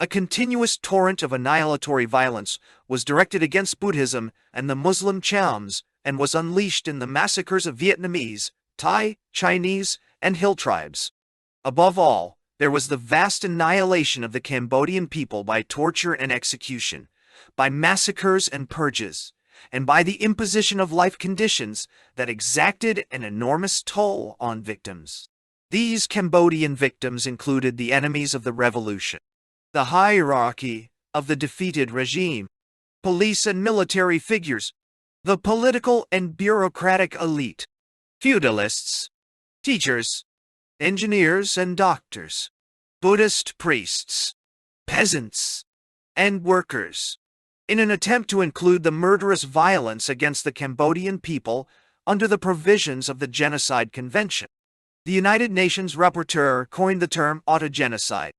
A continuous torrent of annihilatory violence was directed against Buddhism and the Muslim Chams and was unleashed in the massacres of Vietnamese, Thai, Chinese, and hill tribes. Above all, there was the vast annihilation of the Cambodian people by torture and execution, by massacres and purges, and by the imposition of life conditions that exacted an enormous toll on victims. These Cambodian victims included the enemies of the revolution, the hierarchy of the defeated regime, police and military figures, the political and bureaucratic elite, feudalists, teachers, engineers and doctors, Buddhist priests, peasants, and workers, in an attempt to include the murderous violence against the Cambodian people under the provisions of the Genocide Convention. The United Nations Rapporteur coined the term autogenocide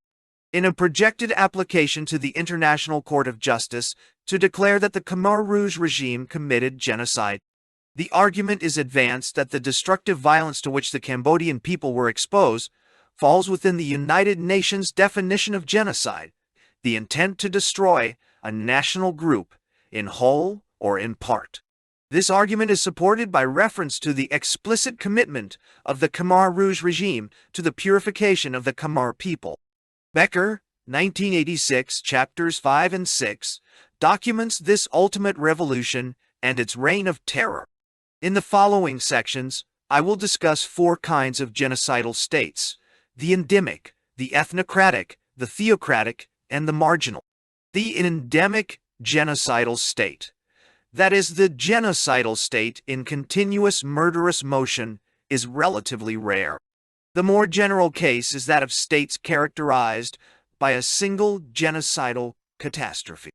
in a projected application to the International Court of Justice to declare that the Khmer Rouge regime committed genocide. The argument is advanced that the destructive violence to which the Cambodian people were exposed falls within the United Nations definition of genocide, the intent to destroy a national group in whole or in part. This argument is supported by reference to the explicit commitment of the Khmer Rouge regime to the purification of the Khmer people. Becker, 1986, chapters 5 and 6, documents this ultimate revolution and its reign of terror. In the following sections, I will discuss 4 kinds of genocidal states: the endemic, the ethnocratic, the theocratic, and the marginal. The endemic genocidal state, that is, the genocidal state in continuous murderous motion, is relatively rare. The more general case is that of states characterized by a single genocidal catastrophe.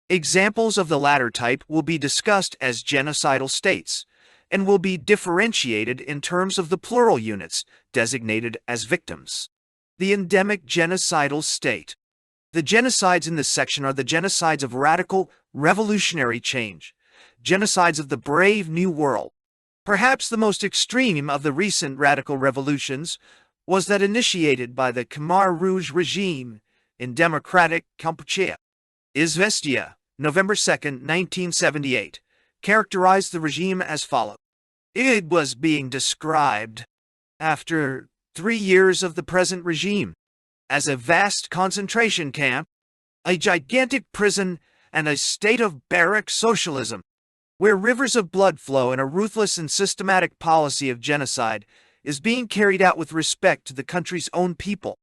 Examples of the latter type will be discussed as genocidal states, and will be differentiated in terms of the plural units designated as victims. The endemic genocidal state. The genocides in this section are the genocides of radical, revolutionary change, genocides of the brave new world. Perhaps the most extreme of the recent radical revolutions was that initiated by the Khmer Rouge regime in democratic Kampuchea. Izvestia, November 2, 1978, characterized the regime as follows. It was being described, after 3 years of the present regime, as a vast concentration camp, a gigantic prison, and a state of barrack socialism, where rivers of blood flow and a ruthless and systematic policy of genocide is being carried out with respect to the country's own people.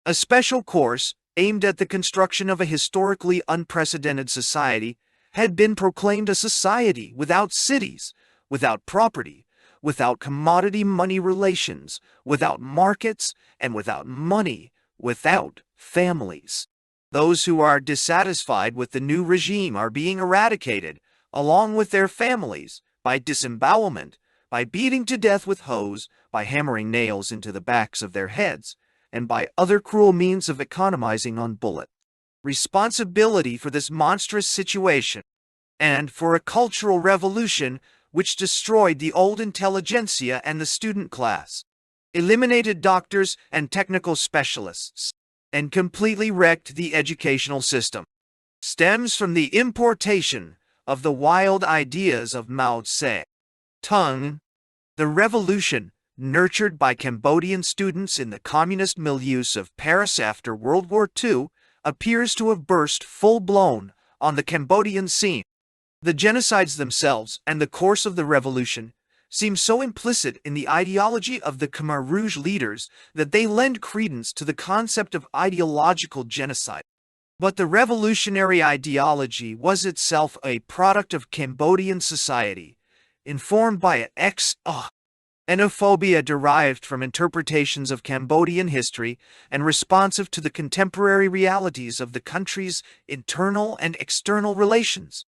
A special course aimed at the construction of a historically unprecedented society had been proclaimed a society without cities, without property, without commodity money relations, without markets, and without money, without families. Those who are dissatisfied with the new regime are being eradicated, along with their families, by disembowelment, by beating to death with hoes, by hammering nails into the backs of their heads, and by other cruel means of economizing on bullets. Responsibility for this monstrous situation, and for a cultural revolution which destroyed the old intelligentsia and the student class, eliminated doctors and technical specialists, and completely wrecked the educational system, stems from the importation of the wild ideas of Mao Tse-tung. The revolution, nurtured by Cambodian students in the communist milieus of Paris after World War II, appears to have burst full-blown on the Cambodian scene. The genocides themselves and the course of the revolution seem so implicit in the ideology of the Khmer Rouge leaders that they lend credence to the concept of ideological genocide. But the revolutionary ideology was itself a product of Cambodian society, informed by an xenophobia derived from interpretations of Cambodian history and responsive to the contemporary realities of the country's internal and external relations.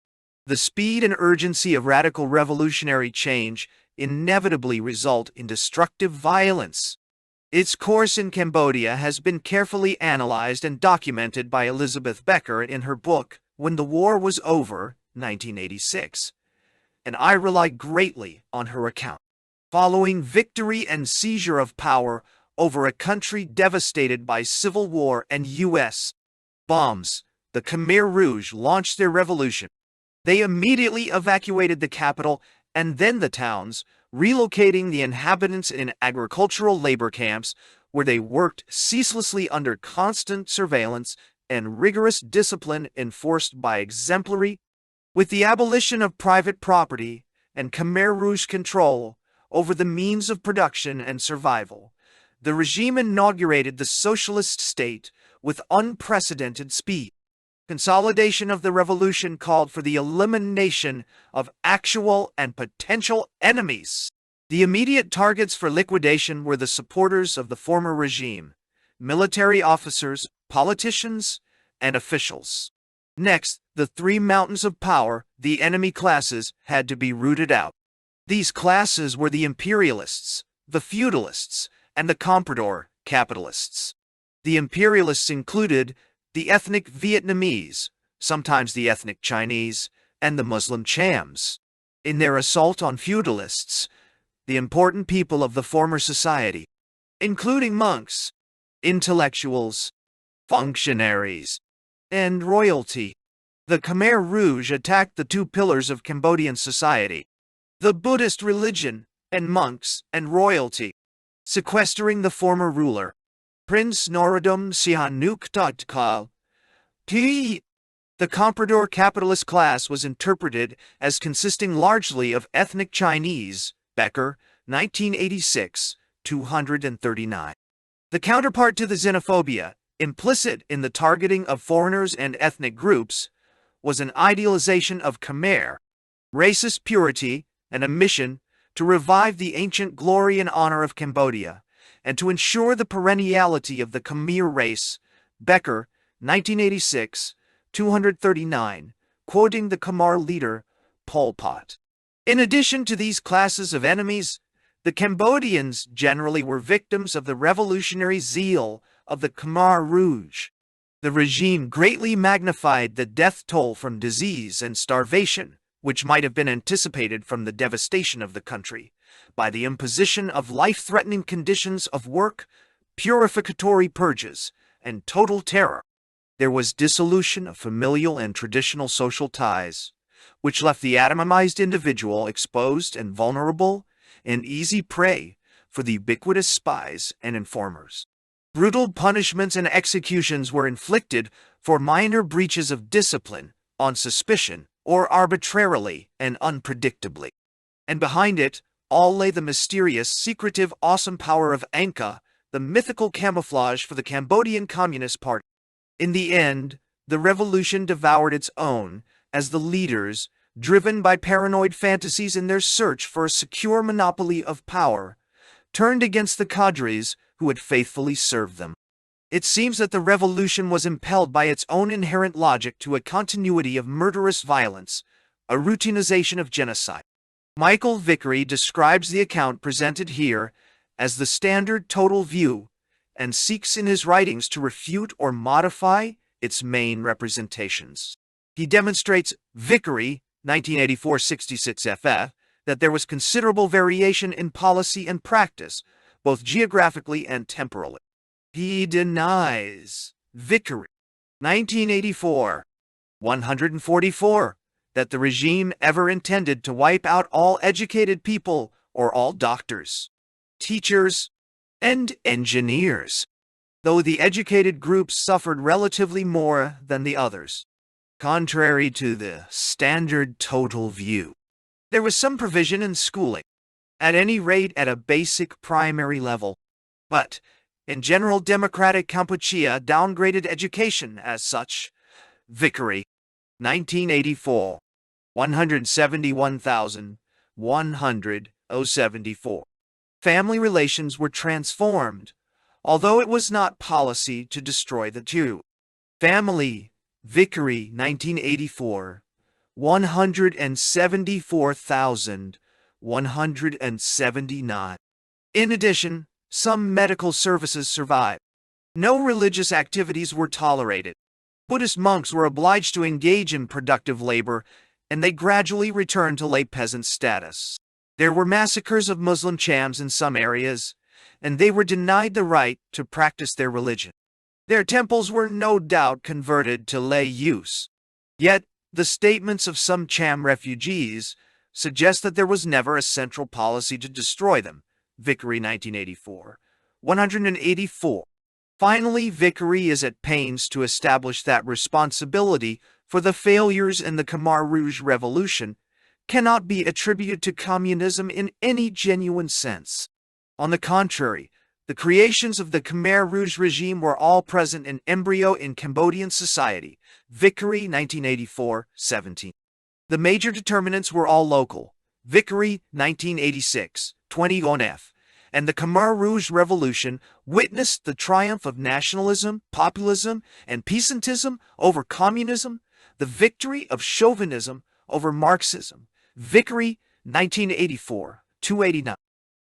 The speed and urgency of radical revolutionary change inevitably result in destructive violence. Its course in Cambodia has been carefully analyzed and documented by Elizabeth Becker in her book, When the War Was Over, 1986, and I rely greatly on her account. Following victory and seizure of power over a country devastated by civil war and U.S. bombs, the Khmer Rouge launched their revolution. They immediately evacuated the capital and then the towns, relocating the inhabitants in agricultural labor camps where they worked ceaselessly under constant surveillance and rigorous discipline enforced by exemplary. With the abolition of private property and Khmer Rouge control over the means of production and survival, the regime inaugurated the socialist state with unprecedented speed. Consolidation of the revolution called for the elimination of actual and potential enemies. The immediate targets for liquidation were the supporters of the former regime, military officers, politicians, and officials. Next, the three mountains of power, the enemy classes, had to be rooted out. These classes were the imperialists, the feudalists, and the comprador capitalists. The imperialists included the ethnic Vietnamese, sometimes the ethnic Chinese, and the Muslim Chams. In their assault on feudalists, the important people of the former society, including monks, intellectuals, functionaries, and royalty, the Khmer Rouge attacked the two pillars of Cambodian society, the Buddhist religion, and monks and royalty, sequestering the former ruler, Prince Norodom Sihanouk Totkal. The comprador capitalist class was interpreted as consisting largely of ethnic Chinese, Becker, 1986, 239. The counterpart to the xenophobia, implicit in the targeting of foreigners and ethnic groups, was an idealization of Khmer, racist purity, and a mission to revive the ancient glory and honor of Cambodia, and to ensure the perenniality of the Khmer race. Becker, 1986, 239, quoting the Khmer leader, Pol Pot. In addition to these classes of enemies, the Cambodians generally were victims of the revolutionary zeal of the Khmer Rouge. The regime greatly magnified the death toll from disease and starvation, which might have been anticipated from the devastation of the country, by the imposition of life-threatening conditions of work, purificatory purges, and total terror. There was dissolution of familial and traditional social ties, which left the atomized individual exposed and vulnerable, an easy prey for the ubiquitous spies and informers. Brutal punishments and executions were inflicted for minor breaches of discipline, on suspicion, or arbitrarily and unpredictably. And behind it all lay the mysterious, secretive, awesome power of Anka, the mythical camouflage for the Cambodian Communist Party. In the end, the revolution devoured its own, as the leaders, driven by paranoid fantasies in their search for a secure monopoly of power, turned against the cadres who had faithfully served them. It seems that the revolution was impelled by its own inherent logic to a continuity of murderous violence, a routinization of genocide. Michael Vickery describes the account presented here as the standard total view and seeks in his writings to refute or modify its main representations. He demonstrates, Vickery, 1984 66 ff, that there was considerable variation in policy and practice, both geographically and temporally. He denies, Vickery, 1984, 144, that the regime ever intended to wipe out all educated people or all doctors, teachers, and engineers, though the educated groups suffered relatively more than the others. Contrary to the standard total view, there was some provision in schooling, at any rate at a basic primary level, but in general democratic Kampuchea downgraded education as such. Vickery, 1984, 171,174. Family relations were transformed, although it was not policy to destroy the two. Family, Vickery, 1984, 174,179. In addition, some medical services survived. No religious activities were tolerated. Buddhist monks were obliged to engage in productive labor, and they gradually returned to lay peasant status. There were massacres of Muslim chams in some areas, and they were denied the right to practice their religion. Their temples were no doubt converted to lay use. Yet, the statements of some cham refugees suggest that there was never a central policy to destroy them. Vickery, 1984, 184. Finally, Vickery is at pains to establish that responsibility for the failures in the Khmer Rouge Revolution cannot be attributed to communism in any genuine sense. On the contrary, the creations of the Khmer Rouge regime were all present in embryo in Cambodian society. Vickery, 1984, 17. The major determinants were all local. Vickery, 1986, 21f. And the Khmer Rouge Revolution witnessed the triumph of nationalism, populism, and peasantism over communism, the victory of chauvinism over Marxism. Vickery, 1984, 289.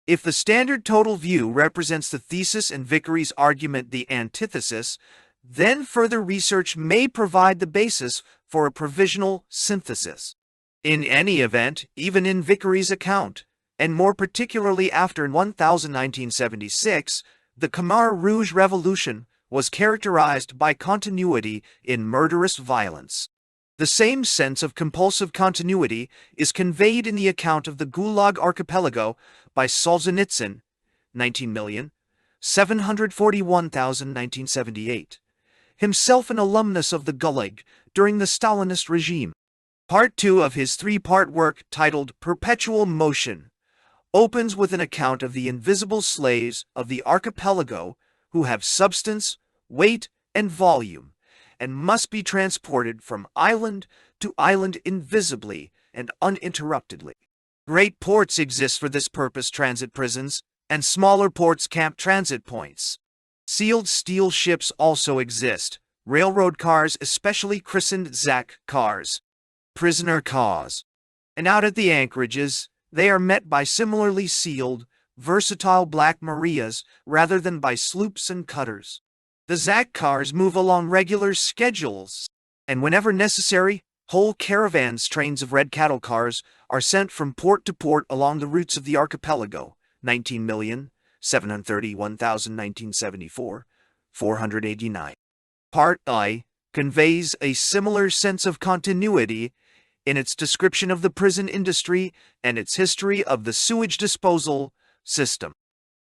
If the standard total view represents the thesis and Vickery's argument the antithesis, then further research may provide the basis for a provisional synthesis. In any event, even in Vickery's account, and more particularly after 1976, the Khmer Rouge Revolution was characterized by continuity in murderous violence. The same sense of compulsive continuity is conveyed in the account of the Gulag Archipelago by Solzhenitsyn, 19,741,1978, himself an alumnus of the Gulag during the Stalinist regime. Part 2 of his three-part work titled Perpetual Motion opens with an account of the invisible slaves of the archipelago who have substance, weight, and volume, and must be transported from island to island invisibly and uninterruptedly. Great ports exist for this purpose, transit prisons, and smaller ports, camp transit points. Sealed steel ships also exist, railroad cars, especially christened ZAC cars, prisoner cars. And out at the anchorages, they are met by similarly sealed, versatile Black Marias rather than by sloops and cutters. The ZAC cars move along regular schedules, and whenever necessary, whole caravans, trains of red cattle cars, are sent from port to port along the routes of the archipelago. 19,731,1974, 489. Part I conveys a similar sense of continuity in its description of the prison industry and its history of the sewage disposal system.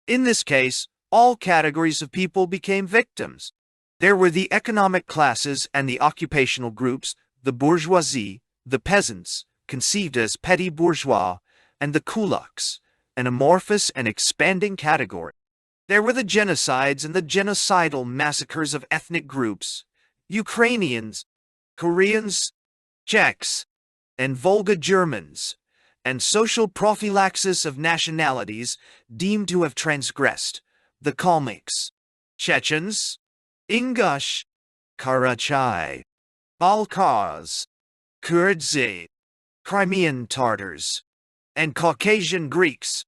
In this case, all categories of people became victims. There were the economic classes and the occupational groups, the bourgeoisie, the peasants, conceived as petty bourgeois, and the kulaks, an amorphous and expanding category. There were the genocides and the genocidal massacres of ethnic groups, Ukrainians, Koreans, Czechs, and Volga Germans, and social prophylaxis of nationalities deemed to have transgressed, the Kalmyks, Chechens, Ingush, Karachai, Balkars, Kurds, Crimean Tatars, and Caucasian Greeks.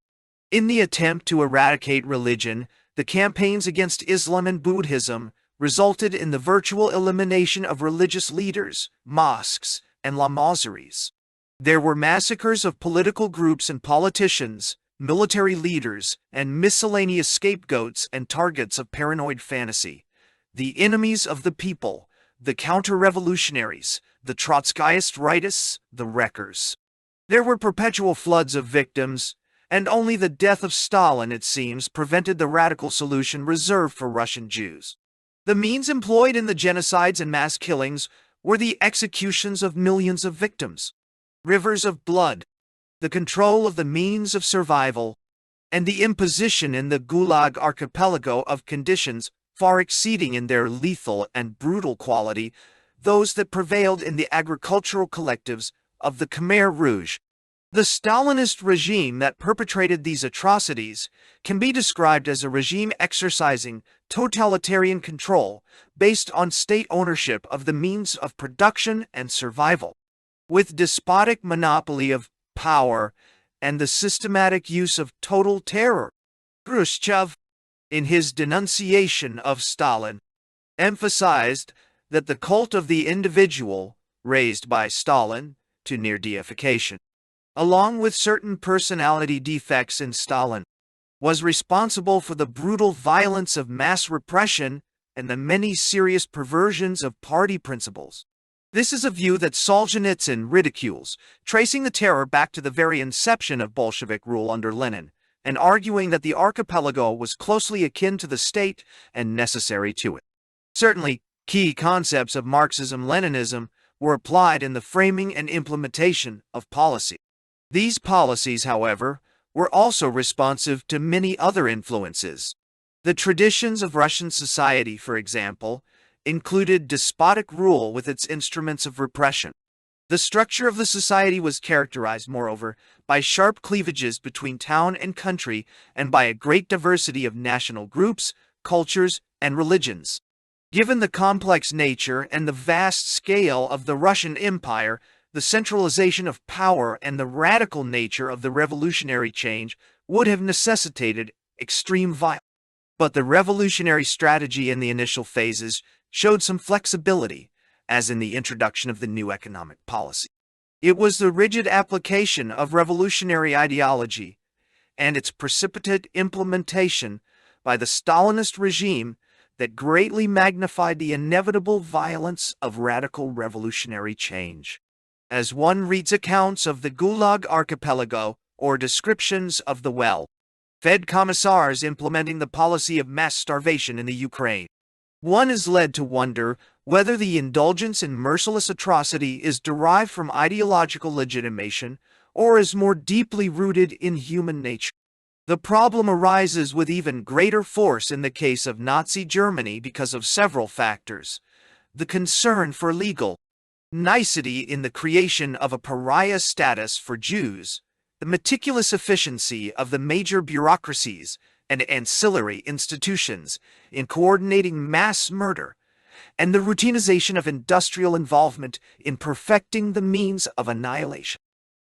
In the attempt to eradicate religion, the campaigns against Islam and Buddhism resulted in the virtual elimination of religious leaders, mosques, and lamaseries. There were massacres of political groups and politicians, military leaders, and miscellaneous scapegoats and targets of paranoid fantasy. The enemies of the people, the counter-revolutionaries, the Trotskyist rightists, the wreckers. There were perpetual floods of victims, and only the death of Stalin, it seems, prevented the radical solution reserved for Russian Jews. The means employed in the genocides and mass killings were the executions of millions of victims, rivers of blood, the control of the means of survival, and the imposition in the Gulag archipelago of conditions far exceeding in their lethal and brutal quality those that prevailed in the agricultural collectives of the Khmer Rouge. The Stalinist regime that perpetrated these atrocities can be described as a regime exercising totalitarian control based on state ownership of the means of production and survival, with despotic monopoly of power and the systematic use of total terror. Khrushchev, in his denunciation of Stalin, emphasized that the cult of the individual, raised by Stalin to near deification, along with certain personality defects in Stalin, was responsible for the brutal violence of mass repression and the many serious perversions of party principles. This is a view that Solzhenitsyn ridicules, tracing the terror back to the very inception of Bolshevik rule under Lenin, and arguing that the archipelago was closely akin to the state and necessary to it. Certainly, key concepts of Marxism-Leninism were applied in the framing and implementation of policy. These policies, however, were also responsive to many other influences. The traditions of Russian society, for example, included despotic rule with its instruments of repression. The structure of the society was characterized, moreover, by sharp cleavages between town and country and by a great diversity of national groups, cultures, and religions. Given the complex nature and the vast scale of the Russian Empire, the centralization of power and the radical nature of the revolutionary change would have necessitated extreme violence. But the revolutionary strategy in the initial phases showed some flexibility, as in the introduction of the new economic policy. It was the rigid application of revolutionary ideology and its precipitate implementation by the Stalinist regime that greatly magnified the inevitable violence of radical revolutionary change. As one reads accounts of the Gulag archipelago or descriptions of the well-fed commissars implementing the policy of mass starvation in the Ukraine, one is led to wonder whether the indulgence in merciless atrocity is derived from ideological legitimation or is more deeply rooted in human nature. The problem arises with even greater force in the case of Nazi Germany because of several factors: the concern for legal nicety in the creation of a pariah status for Jews, the meticulous efficiency of the major bureaucracies and ancillary institutions in coordinating mass murder, and the routinization of industrial involvement in perfecting the means of annihilation.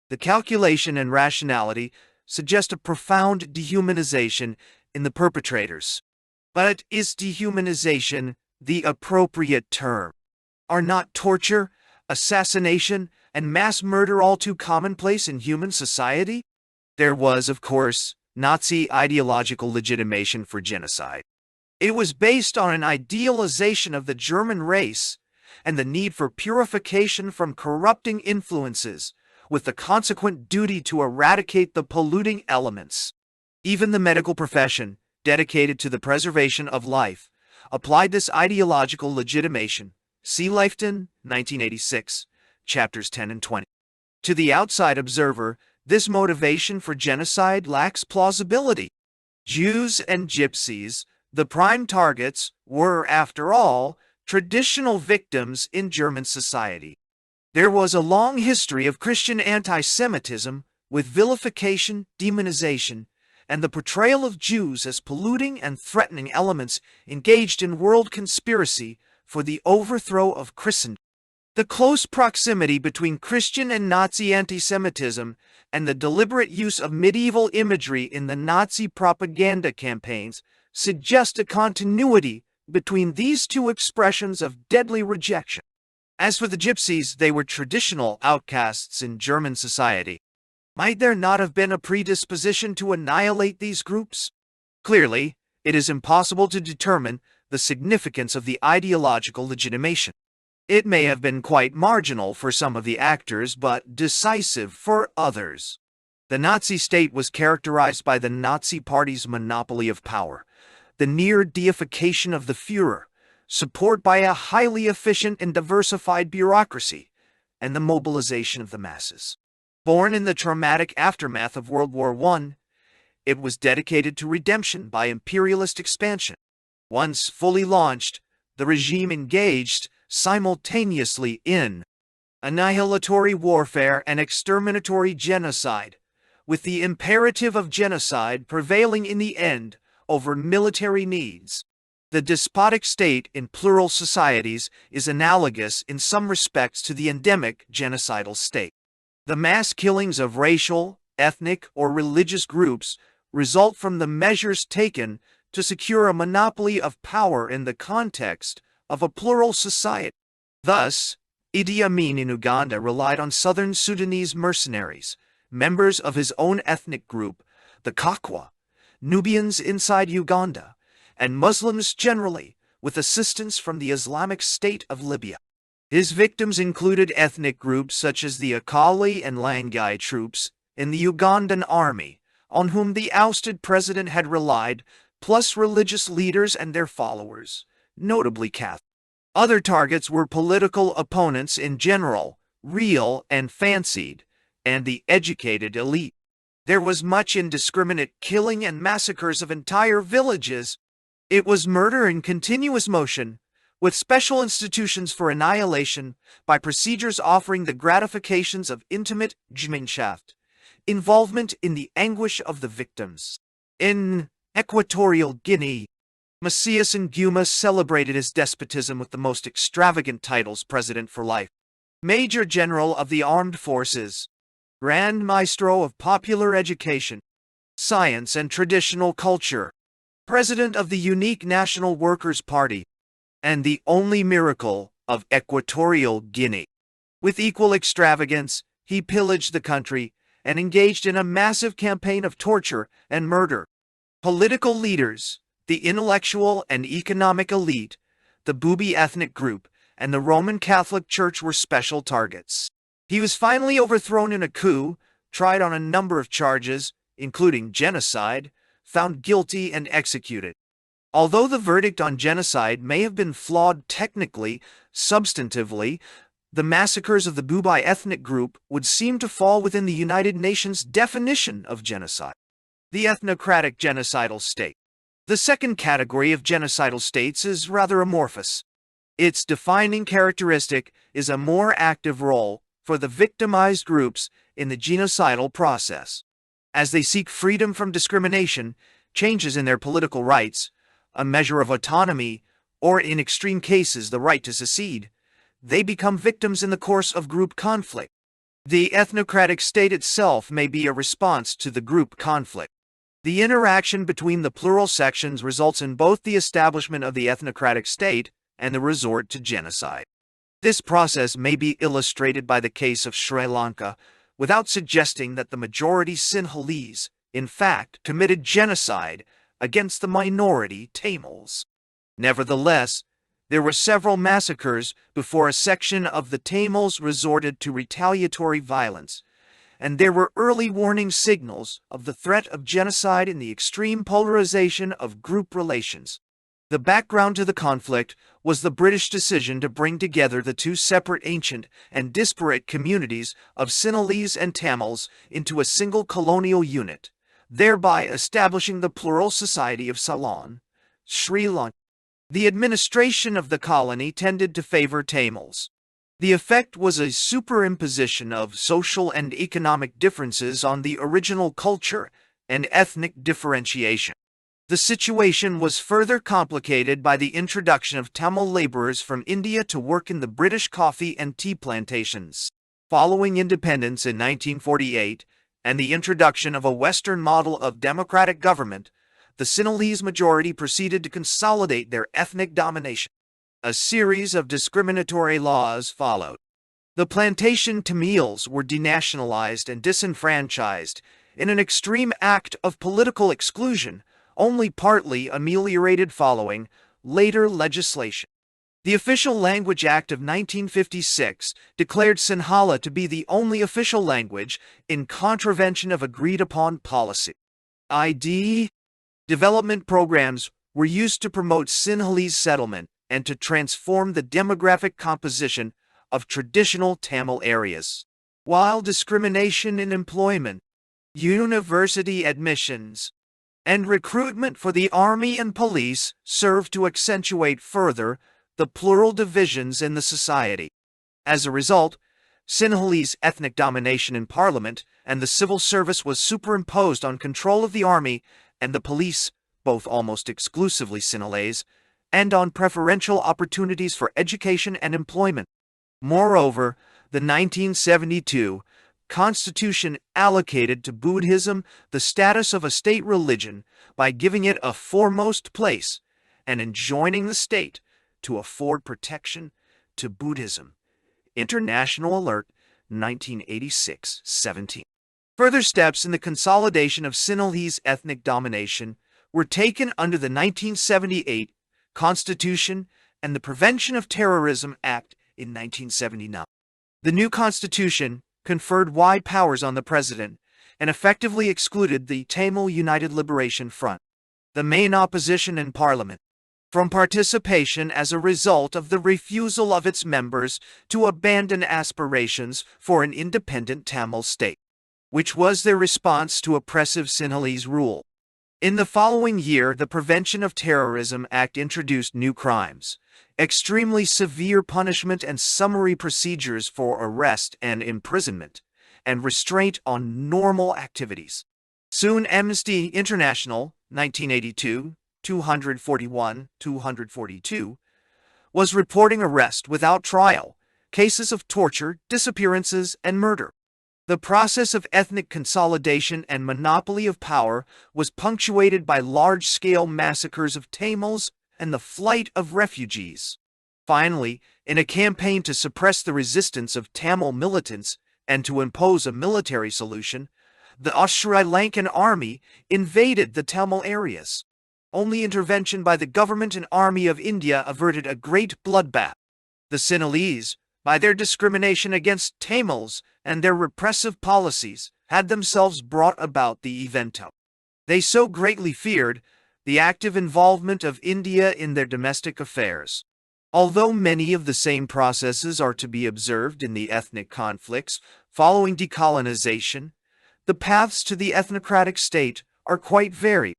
The calculation and rationality suggest a profound dehumanization in the perpetrators. But is dehumanization the appropriate term? Are not torture, assassination, and mass murder all too commonplace in human society? There was, of course, Nazi ideological legitimation for genocide. It was based on an idealization of the German race and the need for purification from corrupting influences, with the consequent duty to eradicate the polluting elements. Even the medical profession, dedicated to the preservation of life, applied this ideological legitimation. See Leifton, 1986, chapters 10 and 20. To the outside observer, this motivation for genocide lacks plausibility. Jews and Gypsies, the prime targets, were, after all, traditional victims in German society. There was a long history of Christian anti-Semitism, with vilification, demonization, and the portrayal of Jews as polluting and threatening elements engaged in world conspiracy for the overthrow of Christendom. The close proximity between Christian and Nazi anti-Semitism and the deliberate use of medieval imagery in the Nazi propaganda campaigns suggest a continuity between these two expressions of deadly rejection. As for the Gypsies, they were traditional outcasts in German society. Might there not have been a predisposition to annihilate these groups? Clearly, it is impossible to determine the significance of the ideological legitimation. It may have been quite marginal for some of the actors, but decisive for others. The Nazi state was characterized by the Nazi Party's monopoly of power, the near deification of the Führer, support by a highly efficient and diversified bureaucracy, and the mobilization of the masses. Born in the traumatic aftermath of World War I, it was dedicated to redemption by imperialist expansion. Once fully launched, the regime engaged simultaneously in annihilatory warfare and exterminatory genocide, with the imperative of genocide prevailing in the end over military needs. The despotic state in plural societies is analogous in some respects to the endemic genocidal state. The mass killings of racial, ethnic, or religious groups result from the measures taken to secure a monopoly of power in the context of a plural society. Thus, Idi Amin in Uganda relied on southern Sudanese mercenaries, members of his own ethnic group, the Kakwa, Nubians inside Uganda, and Muslims generally, with assistance from the Islamic State of Libya. His victims included ethnic groups such as the Akali and Lanka troops in the Ugandan army, on whom the ousted president had relied, plus religious leaders and their followers, notably Catholics. Other targets were political opponents in general, real and fancied, and the educated elite. There was much indiscriminate killing and massacres of entire villages. It was murder in continuous motion, with special institutions for annihilation by procedures offering the gratifications of intimate Gemeinschaft, involvement in the anguish of the victims. In Equatorial Guinea, Messias Nguma celebrated his despotism with the most extravagant titles: President for Life, Major General of the Armed Forces, Grand Maestro of Popular Education, Science and Traditional Culture, President of the Unique National Workers' Party, and the only miracle of Equatorial Guinea. With equal extravagance, he pillaged the country and engaged in a massive campaign of torture and murder. Political leaders, the intellectual and economic elite, the Bubi ethnic group, and the Roman Catholic Church were special targets. He was finally overthrown in a coup, tried on a number of charges, including genocide, found guilty and executed. Although the verdict on genocide may have been flawed technically, substantively, the massacres of the Bubi ethnic group would seem to fall within the United Nations definition of genocide. The ethnocratic genocidal state. The second category of genocidal states is rather amorphous. Its defining characteristic is a more active role for the victimized groups in the genocidal process. As they seek freedom from discrimination, changes in their political rights, a measure of autonomy, or in extreme cases the right to secede, they become victims in the course of group conflict. The ethnocratic state itself may be a response to the group conflict. The interaction between the plural sections results in both the establishment of the ethnocratic state and the resort to genocide. This process may be illustrated by the case of Sri Lanka, without suggesting that the majority Sinhalese, in fact, committed genocide against the minority Tamils. Nevertheless, there were several massacres before a section of the Tamils resorted to retaliatory violence, and there were early warning signals of the threat of genocide in the extreme polarization of group relations. The background to the conflict was the British decision to bring together the two separate ancient and disparate communities of Sinhalese and Tamils into a single colonial unit, thereby establishing the plural society of Ceylon, Sri Lanka. The administration of the colony tended to favor Tamils. The effect was a superimposition of social and economic differences on the original culture and ethnic differentiation. The situation was further complicated by the introduction of Tamil laborers from India to work in the British coffee and tea plantations. Following independence in 1948 and the introduction of a Western model of democratic government, the Sinhalese majority proceeded to consolidate their ethnic domination. A series of discriminatory laws followed. The plantation Tamils were denationalized and disenfranchised in an extreme act of political exclusion, only partly ameliorated following later legislation. The Official Language Act of 1956 declared Sinhala to be the only official language in contravention of agreed-upon policy. Development programs were used to promote Sinhalese settlement and to transform the demographic composition of traditional Tamil areas. While discrimination in employment, university admissions, and recruitment for the army and police served to accentuate further the plural divisions in the society. As a result, Sinhalese ethnic domination in parliament and the civil service was superimposed on control of the army and the police, both almost exclusively Sinhalese, and on preferential opportunities for education and employment. Moreover, the 1972 Constitution allocated to Buddhism the status of a state religion by giving it a foremost place and enjoining the state to afford protection to Buddhism. International Alert, 1986-17. Further steps in the consolidation of Sinhalese ethnic domination were taken under the 1978 Constitution and the Prevention of Terrorism Act in 1979. The new Constitution conferred wide powers on the President and effectively excluded the Tamil United Liberation Front, the main opposition in Parliament, from participation as a result of the refusal of its members to abandon aspirations for an independent Tamil state, which was their response to oppressive Sinhalese rule. In the following year, the Prevention of Terrorism Act introduced new crimes, extremely severe punishment and summary procedures for arrest and imprisonment, and restraint on normal activities. Soon Amnesty International, 1982, 241-242, was reporting arrest without trial, cases of torture, disappearances, and murder. The process of ethnic consolidation and monopoly of power was punctuated by large-scale massacres of Tamils and the flight of refugees. Finally, in a campaign to suppress the resistance of Tamil militants and to impose a military solution, the Sri Lankan army invaded the Tamil areas. Only intervention by the government and army of India averted a great bloodbath. The Sinhalese, by their discrimination against Tamils and their repressive policies, had themselves brought about the event. They so greatly feared the active involvement of India in their domestic affairs. Although many of the same processes are to be observed in the ethnic conflicts following decolonization, the paths to the ethnocratic state are quite varied.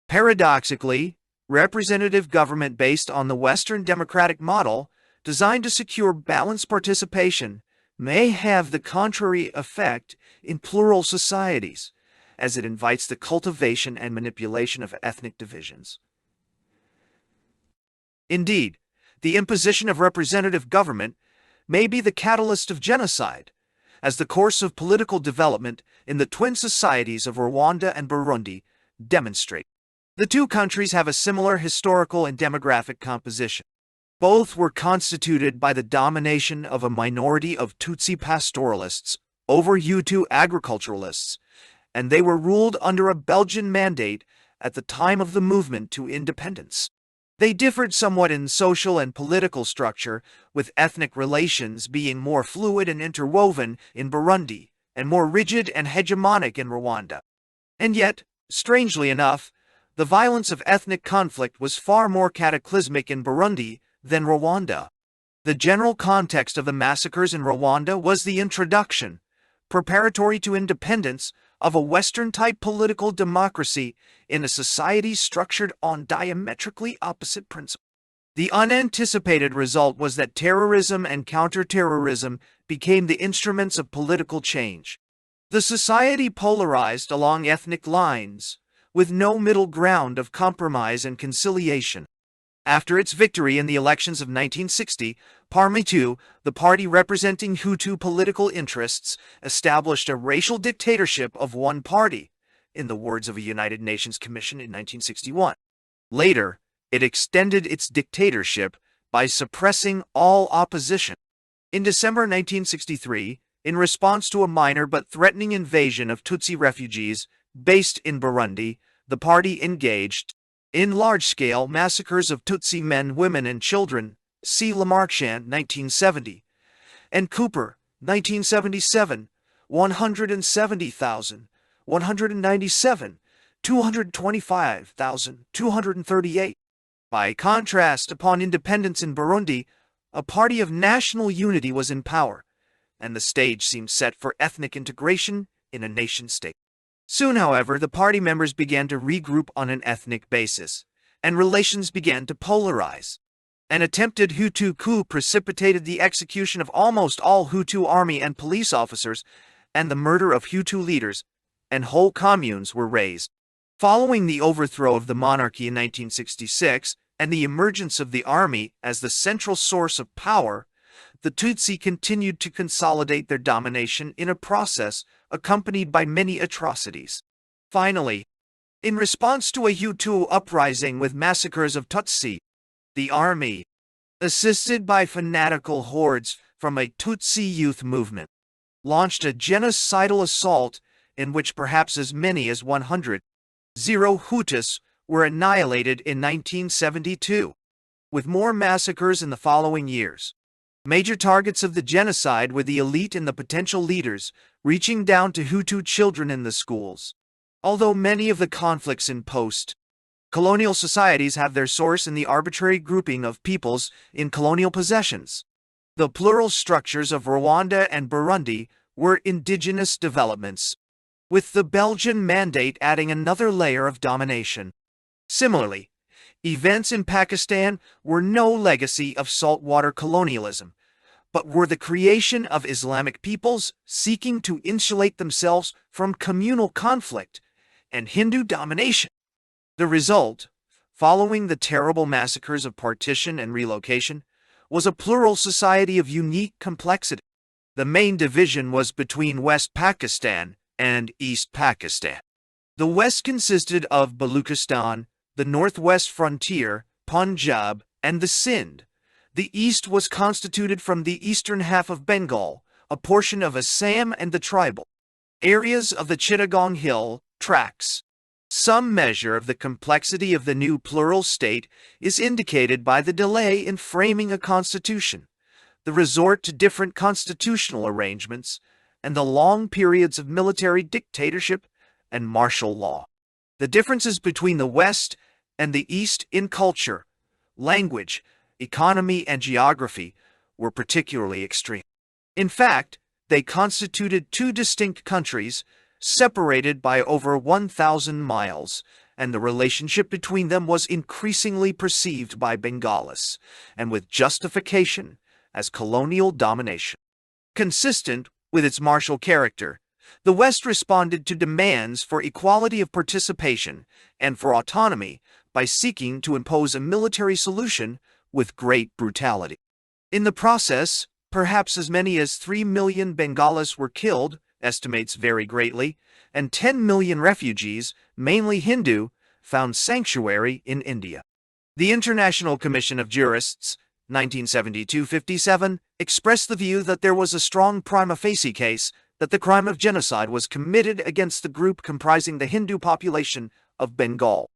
Paradoxically, representative government based on the Western democratic model, designed to secure balanced participation, may have the contrary effect in plural societies, as it invites the cultivation and manipulation of ethnic divisions. Indeed, the imposition of representative government may be the catalyst of genocide, as the course of political development in the twin societies of Rwanda and Burundi demonstrate. The two countries have a similar historical and demographic composition. Both were constituted by the domination of a minority of Tutsi pastoralists over Hutu agriculturalists, and they were ruled under a Belgian mandate at the time of the movement to independence. They differed somewhat in social and political structure, with ethnic relations being more fluid and interwoven in Burundi, and more rigid and hegemonic in Rwanda. And yet, strangely enough, the violence of ethnic conflict was far more cataclysmic in Burundi than Rwanda. The general context of the massacres in Rwanda was the introduction, preparatory to independence, of a Western-type political democracy in a society structured on diametrically opposite principles. The unanticipated result was that terrorism and counterterrorism became the instruments of political change. The society polarized along ethnic lines, with no middle ground of compromise and conciliation. After its victory in the elections of 1960, Parmitu, the party representing Hutu political interests, established a racial dictatorship of one party, in the words of a United Nations commission in 1961. Later, it extended its dictatorship by suppressing all opposition. In December 1963, in response to a minor but threatening invasion of Tutsi refugees based in Burundi, the party engaged in large-scale massacres of Tutsi men, women, and children, see Lamarchand, 1970, and Cooper, 1977, 170,000, 197, 225,238. By contrast, upon independence in Burundi, a party of national unity was in power, and the stage seemed set for ethnic integration in a nation-state. Soon, however, the party members began to regroup on an ethnic basis, and relations began to polarize. An attempted Hutu coup precipitated the execution of almost all Hutu army and police officers, and the murder of Hutu leaders, and whole communes were razed. Following the overthrow of the monarchy in 1966 and the emergence of the army as the central source of power, the Tutsi continued to consolidate their domination in a process accompanied by many atrocities. Finally, in response to a Hutu uprising with massacres of Tutsi, the army, assisted by fanatical hordes from a Tutsi youth movement, launched a genocidal assault in which perhaps as many as 100 Hutus were annihilated in 1972, with more massacres in the following years. Major targets of the genocide were the elite and the potential leaders, reaching down to Hutu children in the schools. Although many of the conflicts in post-colonial societies have their source in the arbitrary grouping of peoples in colonial possessions, the plural structures of Rwanda and Burundi were indigenous developments, with the Belgian Mandate adding another layer of domination. Similarly, events in Pakistan were no legacy of saltwater colonialism, but were the creation of Islamic peoples seeking to insulate themselves from communal conflict and Hindu domination. The result, following the terrible massacres of partition and relocation, was a plural society of unique complexity. The main division was between West Pakistan and East Pakistan. The West consisted of Baluchistan, the northwest frontier, Punjab, and the Sindh. The East was constituted from the eastern half of Bengal, a portion of Assam, and the tribal areas of the Chittagong Hill tracts. Some measure of the complexity of the new plural state is indicated by the delay in framing a constitution, the resort to different constitutional arrangements, and the long periods of military dictatorship and martial law. The differences between the West and the East in culture, language, economy, and geography were particularly extreme. In fact, they constituted two distinct countries, separated by over 1,000 miles, and the relationship between them was increasingly perceived by Bengalis, and with justification, as colonial domination. Consistent with its martial character, the West responded to demands for equality of participation and for autonomy by seeking to impose a military solution with great brutality. In the process, perhaps as many as 3 million Bengalis were killed, estimates vary greatly, and 10 million refugees, mainly Hindu, found sanctuary in India. The International Commission of Jurists, 1972-57, expressed the view that there was a strong prima facie case that the crime of genocide was committed against the group comprising the Hindu population of Bengal.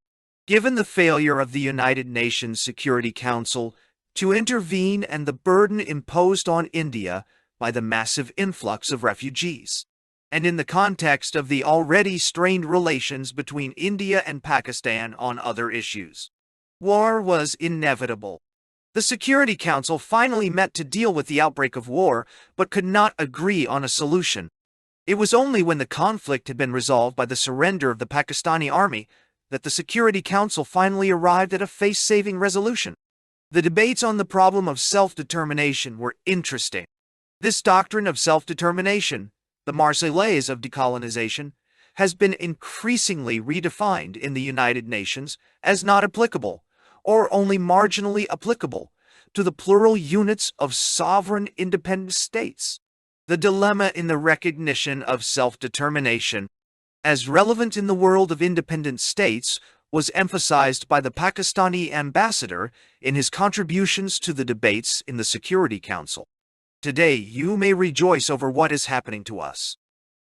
Given the failure of the United Nations Security Council to intervene and the burden imposed on India by the massive influx of refugees, and in the context of the already strained relations between India and Pakistan on other issues, war was inevitable. The Security Council finally met to deal with the outbreak of war, but could not agree on a solution. It was only when the conflict had been resolved by the surrender of the Pakistani army that the Security Council finally arrived at a face-saving resolution. The debates on the problem of self-determination were interesting. This doctrine of self-determination, the Marseillaise of decolonization, has been increasingly redefined in the United Nations as not applicable, or only marginally applicable, to the plural units of sovereign independent states. The dilemma in the recognition of self-determination as relevant in the world of independent states was emphasized by the Pakistani ambassador in his contributions to the debates in the Security Council. Today, you may rejoice over what is happening to us.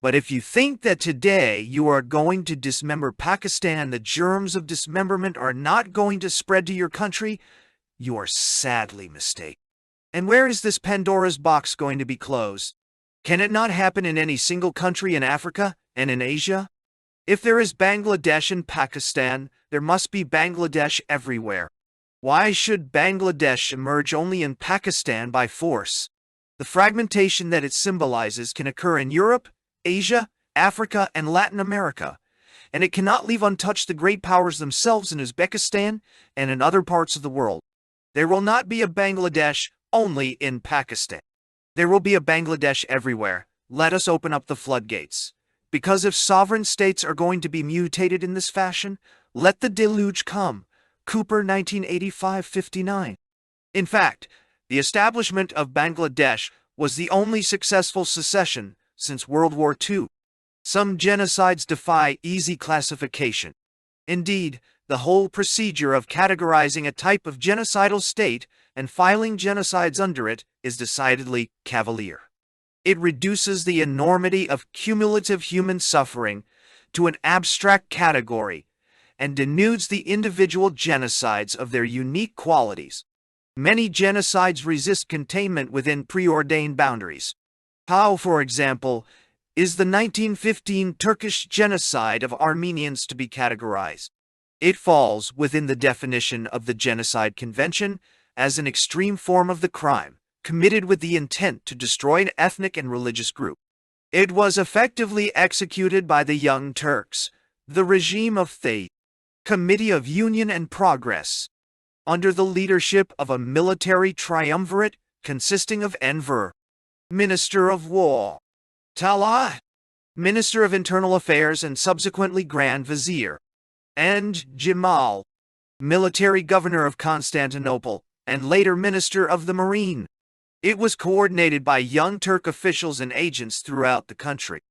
But if you think that today you are going to dismember Pakistan, the germs of dismemberment are not going to spread to your country, you are sadly mistaken. And where is this Pandora's box going to be closed? Can it not happen in any single country in Africa and in Asia? If there is Bangladesh in Pakistan, there must be Bangladesh everywhere. Why should Bangladesh emerge only in Pakistan by force? The fragmentation that it symbolizes can occur in Europe, Asia, Africa, and Latin America, and it cannot leave untouched the great powers themselves in Uzbekistan and in other parts of the world. There will not be a Bangladesh only in Pakistan. There will be a Bangladesh everywhere. Let us open up the floodgates. Because if sovereign states are going to be mutated in this fashion, let the deluge come. Cooper, 1985-59. In fact, the establishment of Bangladesh was the only successful secession since World War II. Some genocides defy easy classification. Indeed, the whole procedure of categorizing a type of genocidal state and filing genocides under it is decidedly cavalier. It reduces the enormity of cumulative human suffering to an abstract category and denudes the individual genocides of their unique qualities. Many genocides resist containment within preordained boundaries. How, for example, is the 1915 Turkish genocide of Armenians to be categorized? It falls within the definition of the Genocide Convention as an extreme form of the crime, committed with the intent to destroy an ethnic and religious group. It was effectively executed by the Young Turks, the regime of the Committee of Union and Progress, under the leadership of a military triumvirate consisting of Enver, Minister of War, Talat, Minister of Internal Affairs and subsequently Grand Vizier, and Jamal, military governor of Constantinople and later Minister of the Marine. It was coordinated by Young Turk officials and agents throughout the country.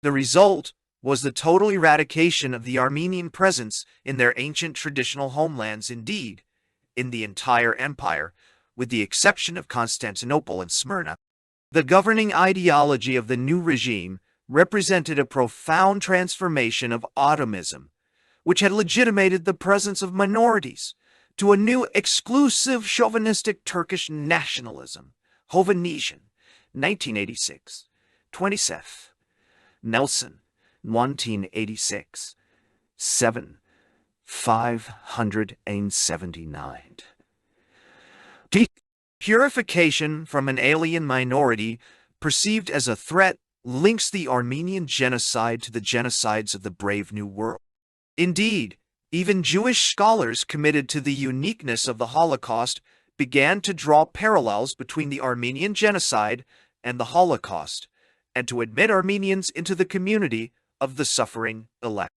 The result was the total eradication of the Armenian presence in their ancient traditional homelands, indeed, in the entire empire, with the exception of Constantinople and Smyrna. The governing ideology of the new regime represented a profound transformation of Ottomanism, which had legitimated the presence of minorities, to a new exclusive chauvinistic Turkish nationalism. Hovannesian, 1986, 27. Nelson, 1986, 7, 579. Purification from an alien minority perceived as a threat links the Armenian genocide to the genocides of the Brave New World. Indeed, even Jewish scholars committed to the uniqueness of the Holocaust began to draw parallels between the Armenian genocide and the Holocaust, and to admit Armenians into the community of the suffering elect.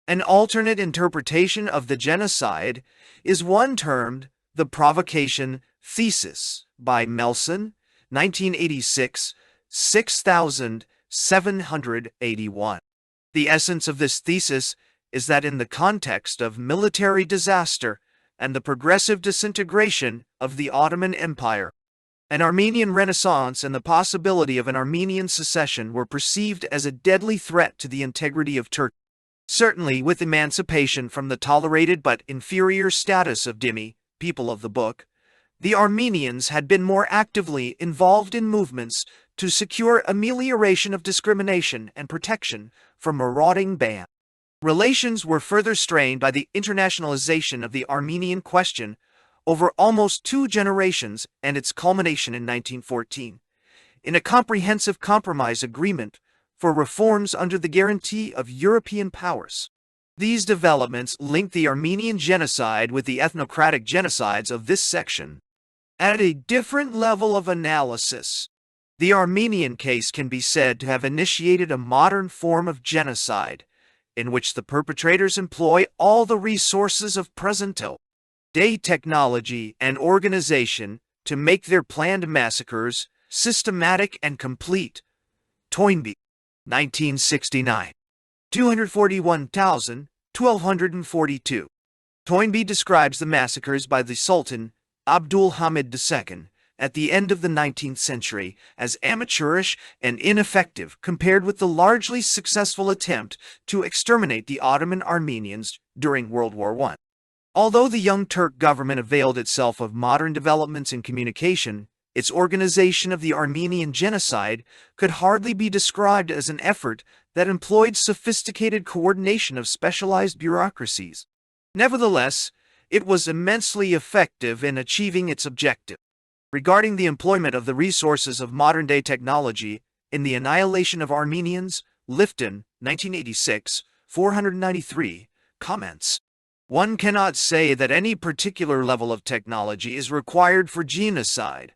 An alternate interpretation of the genocide is one termed the provocation thesis by Melson, 1986, 6781. The essence of this thesis is that in the context of military disaster and the progressive disintegration of the Ottoman Empire, an Armenian Renaissance and the possibility of an Armenian secession were perceived as a deadly threat to the integrity of Turkey. Certainly, with emancipation from the tolerated but inferior status of dhimmi, people of the book, the Armenians had been more actively involved in movements to secure amelioration of discrimination and protection from marauding bands. Relations were further strained by the internationalization of the Armenian question over almost 2 generations and its culmination in 1914, in a comprehensive compromise agreement for reforms under the guarantee of European powers. These developments link the Armenian genocide with the ethnocratic genocides of this section. At a different level of analysis, the Armenian case can be said to have initiated a modern form of genocide, in which the perpetrators employ all the resources of present-day technology and organization to make their planned massacres systematic and complete. Toynbee, 1969. 241,1242. Toynbee describes the massacres by the Sultan Abdul Hamid II at the end of the 19th century as amateurish and ineffective compared with the largely successful attempt to exterminate the Ottoman Armenians during World War I. Although the Young Turk government availed itself of modern developments in communication, its organization of the Armenian genocide could hardly be described as an effort that employed sophisticated coordination of specialized bureaucracies. Nevertheless, it was immensely effective in achieving its objective. Regarding the employment of the resources of modern-day technology in the annihilation of Armenians, Lifton, 1986, 493, comments, "One cannot say that any particular level of technology is required for genocide.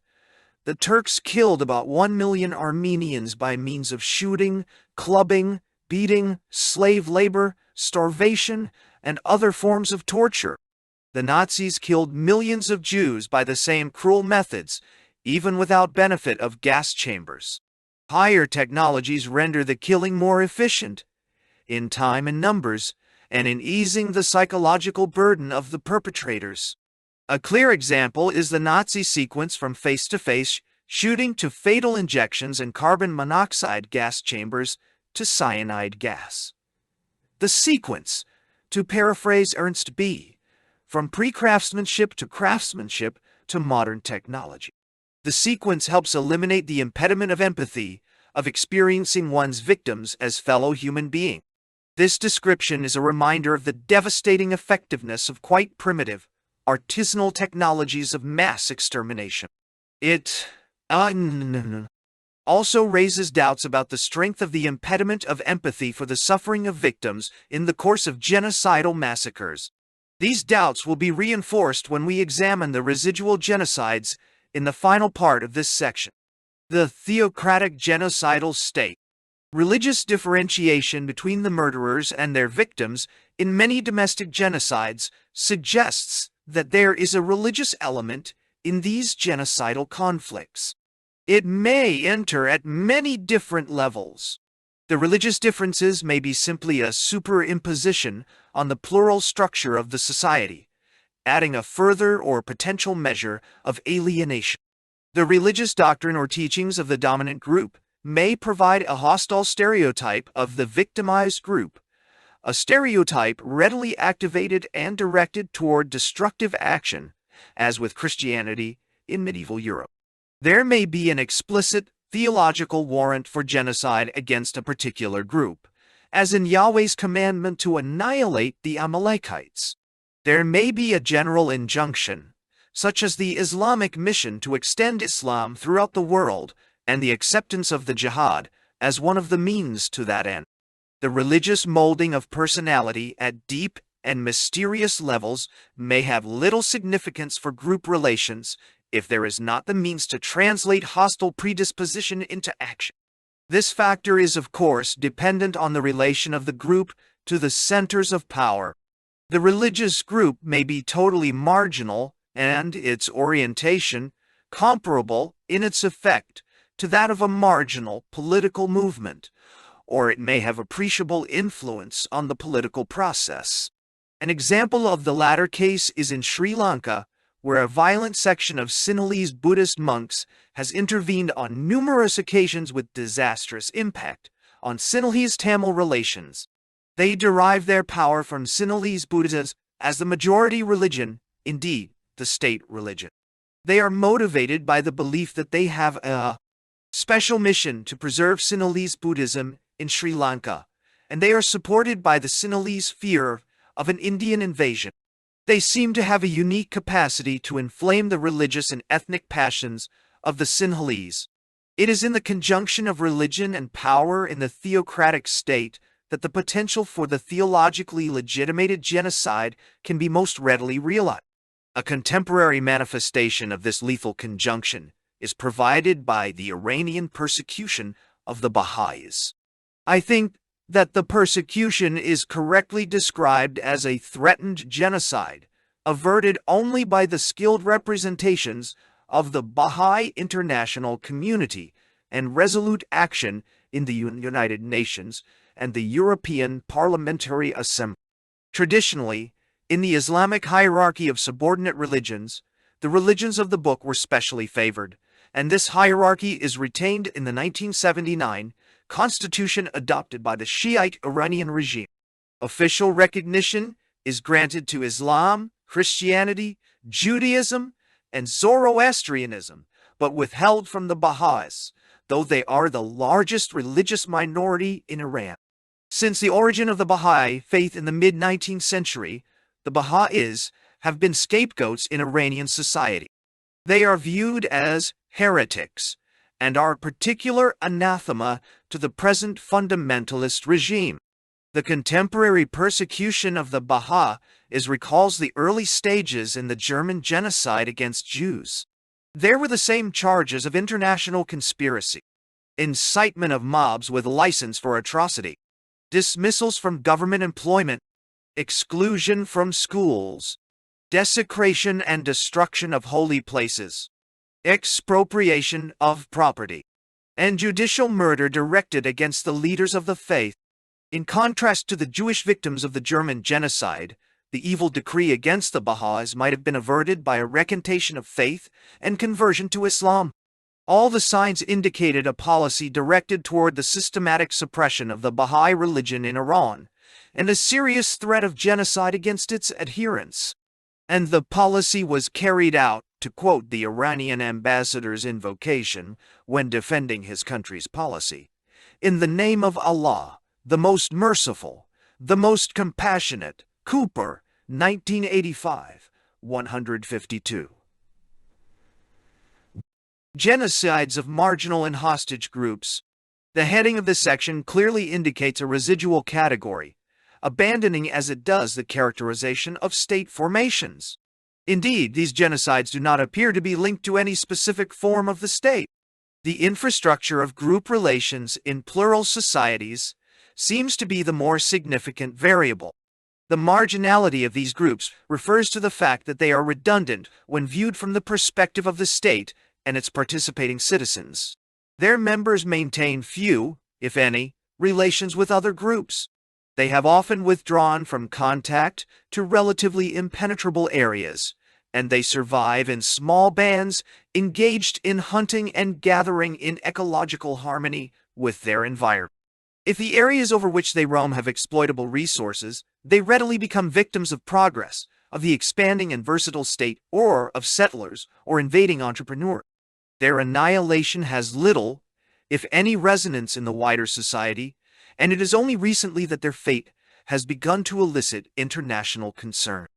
The Turks killed about 1 million Armenians by means of shooting, clubbing, beating, slave labor, starvation, and other forms of torture. The Nazis killed millions of Jews by the same cruel methods, even without benefit of gas chambers. Higher technologies render the killing more efficient, in time and numbers, and in easing the psychological burden of the perpetrators. A clear example is the Nazi sequence from face-to-face shooting to fatal injections and carbon monoxide gas chambers to cyanide gas. The sequence, to paraphrase Ernst B., from pre-craftsmanship to modern technology. The sequence helps eliminate the impediment of empathy, of experiencing one's victims as fellow human beings. This description is a reminder of the devastating effectiveness of quite primitive, artisanal technologies of mass extermination. It also raises doubts about the strength of the impediment of empathy for the suffering of victims in the course of genocidal massacres. These doubts will be reinforced when we examine the residual genocides in the final part of this section. The theocratic genocidal state. Religious differentiation between the murderers and their victims in many domestic genocides suggests that there is a religious element in these genocidal conflicts. It may enter at many different levels. The religious differences may be simply a superimposition on the plural structure of the society, adding a further or potential measure of alienation. The religious doctrine or teachings of the dominant group may provide a hostile stereotype of the victimized group, a stereotype readily activated and directed toward destructive action, as with Christianity in medieval Europe. There may be an explicit theological warrant for genocide against a particular group, as in Yahweh's commandment to annihilate the Amalekites. There may be a general injunction, such as the Islamic mission to extend Islam throughout the world and the acceptance of the jihad as one of the means to that end. The religious molding of personality at deep and mysterious levels may have little significance for group relations if there is not the means to translate hostile predisposition into action. This factor is, of course, dependent on the relation of the group to the centers of power. The religious group may be totally marginal and its orientation comparable in its effect to that of a marginal political movement, or it may have appreciable influence on the political process. An example of the latter case is in Sri Lanka, where a violent section of Sinhalese Buddhist monks has intervened on numerous occasions with disastrous impact on Sinhalese-Tamil relations. They derive their power from Sinhalese Buddhism as the majority religion, indeed, the state religion. They are motivated by the belief that they have a special mission to preserve Sinhalese Buddhism in Sri Lanka, and they are supported by the Sinhalese fear of an Indian invasion. They seem to have a unique capacity to inflame the religious and ethnic passions of the Sinhalese. It is in the conjunction of religion and power in the theocratic state that the potential for the theologically legitimated genocide can be most readily realized. A contemporary manifestation of this lethal conjunction is provided by the Iranian persecution of the Baha'is. I think that the persecution is correctly described as a threatened genocide, averted only by the skilled representations of the Baha'i international community and resolute action in the United Nations and the European Parliamentary Assembly. Traditionally, in the Islamic hierarchy of subordinate religions, the religions of the book were specially favored, and this hierarchy is retained in the 1979 constitution adopted by the Shiite Iranian regime. Official recognition is granted to Islam, Christianity, Judaism, and Zoroastrianism, but withheld from the Baha'is, though they are the largest religious minority in Iran. Since the origin of the Baha'i faith in the mid-19th century, the Baha'is have been scapegoats in Iranian society. They are viewed as heretics and are particular anathema to the present fundamentalist regime. The contemporary persecution of the Baha'i recalls the early stages in the German genocide against Jews. There were the same charges of international conspiracy, incitement of mobs with license for atrocity, dismissals from government employment, exclusion from schools, desecration and destruction of holy places, expropriation of property, and judicial murder directed against the leaders of the faith. In contrast to the Jewish victims of the German genocide, the evil decree against the Baha'is might have been averted by a recantation of faith and conversion to Islam. All the signs indicated a policy directed toward the systematic suppression of the Baha'i religion in Iran, and a serious threat of genocide against its adherents. And the policy was carried out, to quote the Iranian ambassador's invocation when defending his country's policy, "In the name of Allah, the most merciful, the most compassionate." Cooper, 1985, 152. Genocides of marginal and hostage groups. The heading of this section clearly indicates a residual category, abandoning as it does the characterization of state formations. Indeed, these genocides do not appear to be linked to any specific form of the state. The infrastructure of group relations in plural societies seems to be the more significant variable. The marginality of these groups refers to the fact that they are redundant when viewed from the perspective of the state and its participating citizens. Their members maintain few, if any, relations with other groups. They have often withdrawn from contact to relatively impenetrable areas, and they survive in small bands engaged in hunting and gathering in ecological harmony with their environment. If the areas over which they roam have exploitable resources, they readily become victims of progress, of the expanding and versatile state, or of settlers or invading entrepreneurs. Their annihilation has little, if any, resonance in the wider society, and it is only recently that their fate has begun to elicit international concern.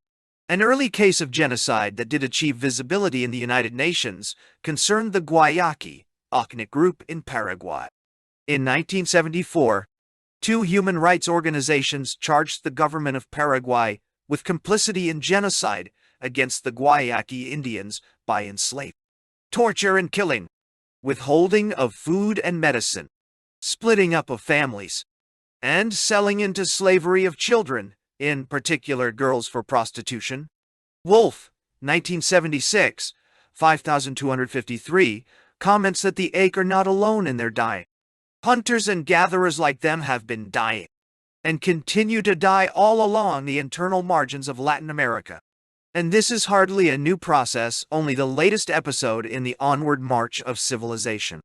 An early case of genocide that did achieve visibility in the United Nations concerned the Guayaki ethnic group in Paraguay. In 1974, two human rights organizations charged the government of Paraguay with complicity in genocide against the Guayaki Indians by enslavement, torture and killing, withholding of food and medicine, splitting up of families, and selling into slavery of children, in particular girls, for prostitution. Wolf, 1976, 5253, comments that the Ache are not alone in their dying. Hunters and gatherers like them have been dying, and continue to die all along the internal margins of Latin America. And this is hardly a new process, only the latest episode in the onward march of civilization.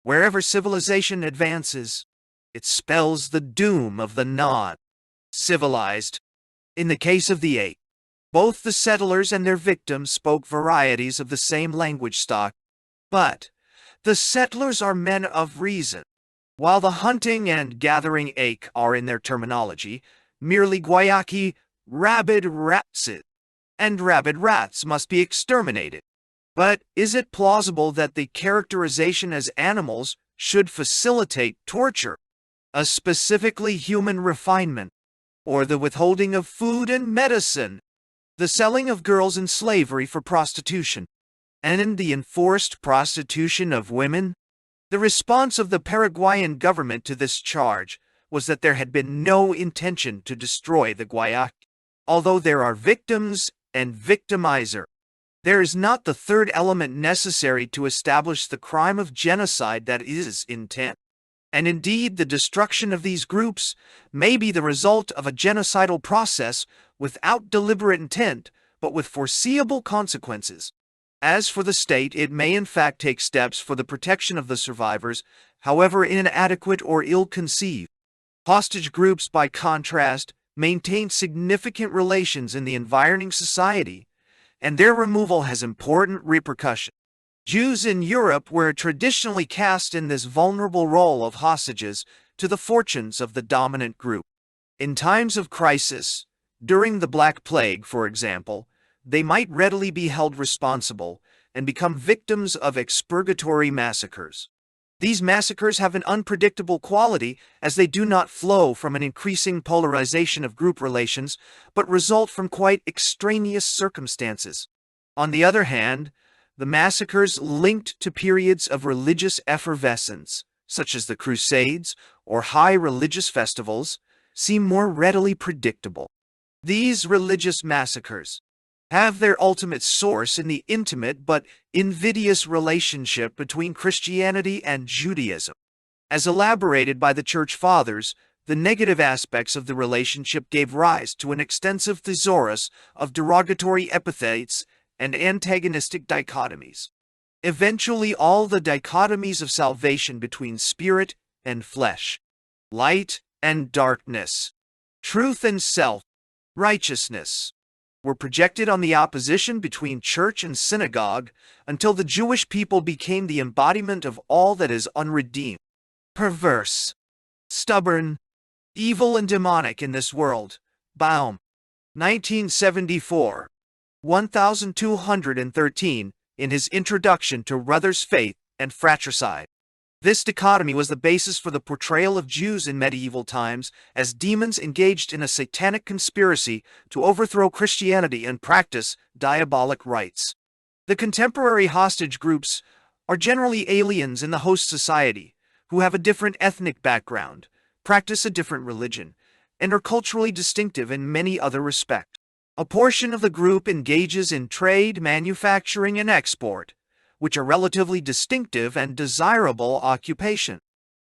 Wherever civilization advances, it spells the doom of the non-civilized. In the case of the Ache, both the settlers and their victims spoke varieties of the same language stock, but the settlers are men of reason, while the hunting and gathering Ache are, in their terminology, merely Guayaki rabid rats, and rabid rats must be exterminated. But is it plausible that the characterization as animals should facilitate torture? a specifically human refinement, or the withholding of food and medicine, the selling of girls in slavery for prostitution, and in the enforced prostitution of women. The response of the Paraguayan government to this charge was that there had been no intention to destroy the Guayaki. Although there are victims and victimizer, there is not the third element necessary to establish the crime of genocide, that is, intent. And indeed, the destruction of these groups may be the result of a genocidal process without deliberate intent, but with foreseeable consequences. As for the state, it may in fact take steps for the protection of the survivors, however inadequate or ill-conceived. Hostage groups, by contrast, maintain significant relations in the environing society, and their removal has important repercussions. Jews in Europe were traditionally cast in this vulnerable role of hostages to the fortunes of the dominant group. In times of crisis, during the Black Plague, for example, they might readily be held responsible and become victims of expurgatory massacres. These massacres have an unpredictable quality, as they do not flow from an increasing polarization of group relations, but result from quite extraneous circumstances. On the other hand, the massacres linked to periods of religious effervescence, such as the Crusades or high religious festivals, seem more readily predictable. These religious massacres have their ultimate source in the intimate but invidious relationship between Christianity and Judaism. As elaborated by the Church Fathers, the negative aspects of the relationship gave rise to an extensive thesaurus of derogatory epithets and antagonistic dichotomies. Eventually, all the dichotomies of salvation between spirit and flesh, light and darkness, truth and self, righteousness, were projected on the opposition between church and synagogue until the Jewish people became the embodiment of all that is unredeemed, perverse, stubborn, evil and demonic in this world. Baum, 1974, 1213, in his Introduction to Ruther's Faith and Fratricide. This dichotomy was the basis for the portrayal of Jews in medieval times as demons engaged in a satanic conspiracy to overthrow Christianity and practice diabolic rites. The contemporary hostage groups are generally aliens in the host society who have a different ethnic background, practice a different religion, and are culturally distinctive in many other respects. A portion of the group engages in trade, manufacturing, and export, which are relatively distinctive and desirable occupation.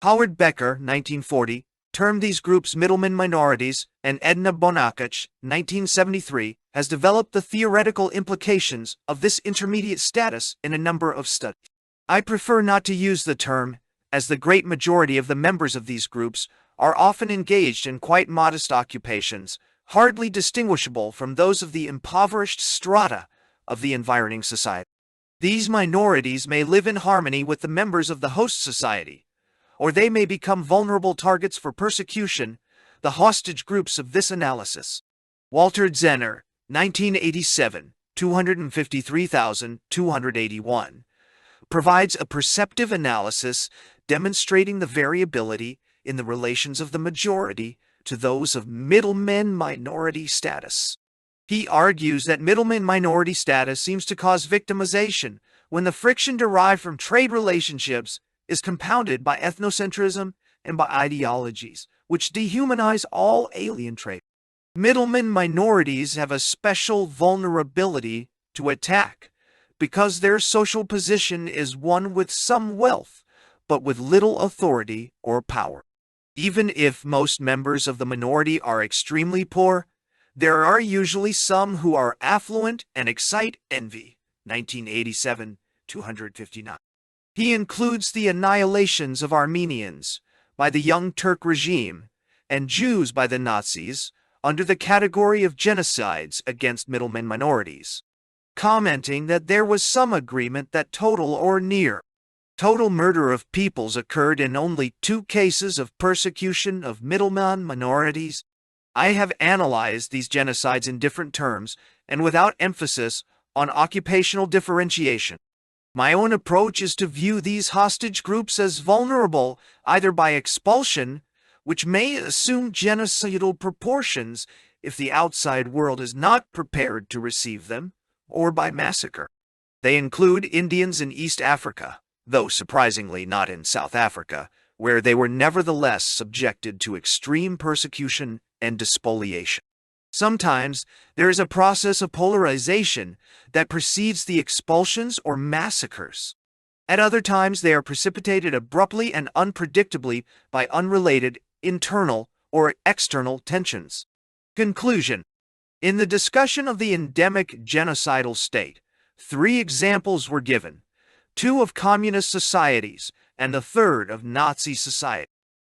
Howard Becker, 1940, termed these groups middlemen minorities, and Edna Bonakach, 1973, has developed the theoretical implications of this intermediate status in a number of studies. I prefer not to use the term, as the great majority of the members of these groups are often engaged in quite modest occupations, hardly distinguishable from those of the impoverished strata of the environing society. These minorities may live in harmony with the members of the host society, or they may become vulnerable targets for persecution, the hostage groups of this analysis. Walter Zenner, 1987, 253,281, provides a perceptive analysis demonstrating the variability in the relations of the majority to those of middlemen minority status. He argues that middleman minority status seems to cause victimization when the friction derived from trade relationships is compounded by ethnocentrism and by ideologies which dehumanize all alien traits. Middleman minorities have a special vulnerability to attack because their social position is one with some wealth, but with little authority or power. Even if most members of the minority are extremely poor, there are usually some who are affluent and excite envy. 1987, 259. He includes the annihilations of Armenians by the Young Turk regime and Jews by the Nazis under the category of genocides against middlemen minorities, commenting that there was some agreement that total or near total murder of peoples occurred in only 2 cases of persecution of middleman minorities. I have analyzed these genocides in different terms and without emphasis on occupational differentiation. My own approach is to view these hostage groups as vulnerable either by expulsion which may assume genocidal proportions if the outside world is not prepared to receive them, or by massacre. They include Indians in East Africa, though surprisingly not in South Africa, where they were nevertheless subjected to extreme persecution and despoliation. Sometimes there is a process of polarization that precedes the expulsions or massacres. At other times they are precipitated abruptly and unpredictably by unrelated internal or external tensions. Conclusion. In the discussion of the endemic genocidal state, 3 examples were given, 2 of communist societies and the 3rd of Nazi society.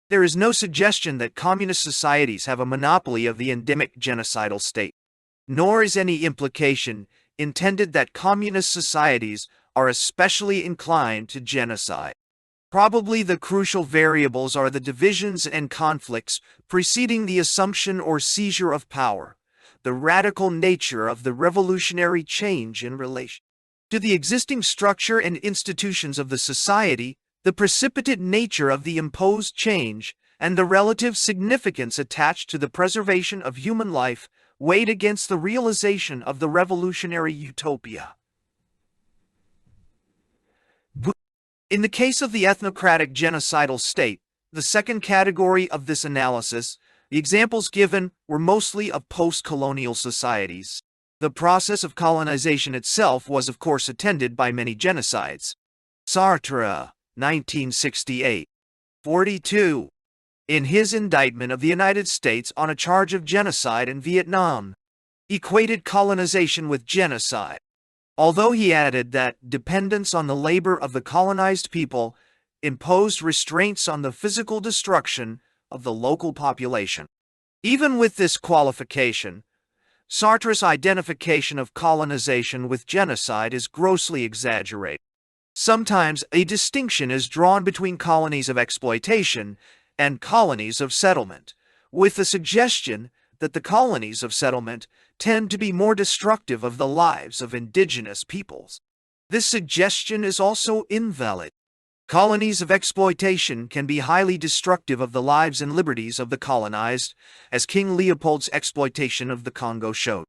There is no suggestion that communist societies have a monopoly of the endemic genocidal state, nor is any implication intended that communist societies are especially inclined to genocide. Probably the crucial variables are the divisions and conflicts preceding the assumption or seizure of power, the radical nature of the revolutionary change in relation to the existing structure and institutions of the society, the precipitate nature of the imposed change, and the relative significance attached to the preservation of human life weighed against the realization of the revolutionary utopia. In the case of the ethnocratic genocidal state, the second category of this analysis, the examples given were mostly of post-colonial societies. The process of colonization itself was of course attended by many genocides. Sartre, 1968. 42. In his indictment of the United States on a charge of genocide in Vietnam, equated colonization with genocide, although he added that dependence on the labor of the colonized people imposed restraints on the physical destruction of the local population. Even with this qualification, Sartre's identification of colonization with genocide is grossly exaggerated. Sometimes a distinction is drawn between colonies of exploitation and colonies of settlement, with the suggestion that the colonies of settlement tend to be more destructive of the lives of indigenous peoples. This suggestion is also invalid. Colonies of exploitation can be highly destructive of the lives and liberties of the colonized, as King Leopold's exploitation of the Congo showed.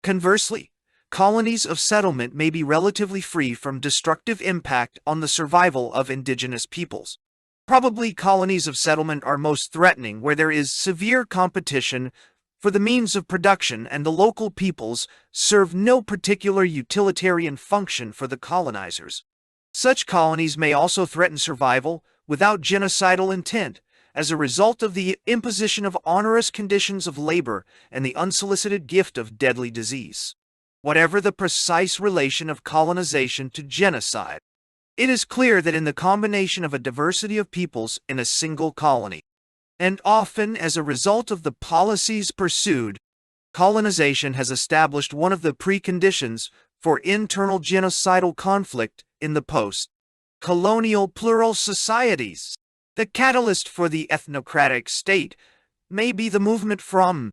Conversely, colonies of settlement may be relatively free from destructive impact on the survival of indigenous peoples. Probably colonies of settlement are most threatening where there is severe competition for the means of production and the local peoples serve no particular utilitarian function for the colonizers. Such colonies may also threaten survival without genocidal intent as a result of the imposition of onerous conditions of labor and the unsolicited gift of deadly disease. Whatever the precise relation of colonization to genocide, it is clear that in the combination of a diversity of peoples in a single colony, and often as a result of the policies pursued, colonization has established one of the preconditions for internal genocidal conflict in the post-colonial plural societies. The catalyst for the ethnocratic state may be the movement from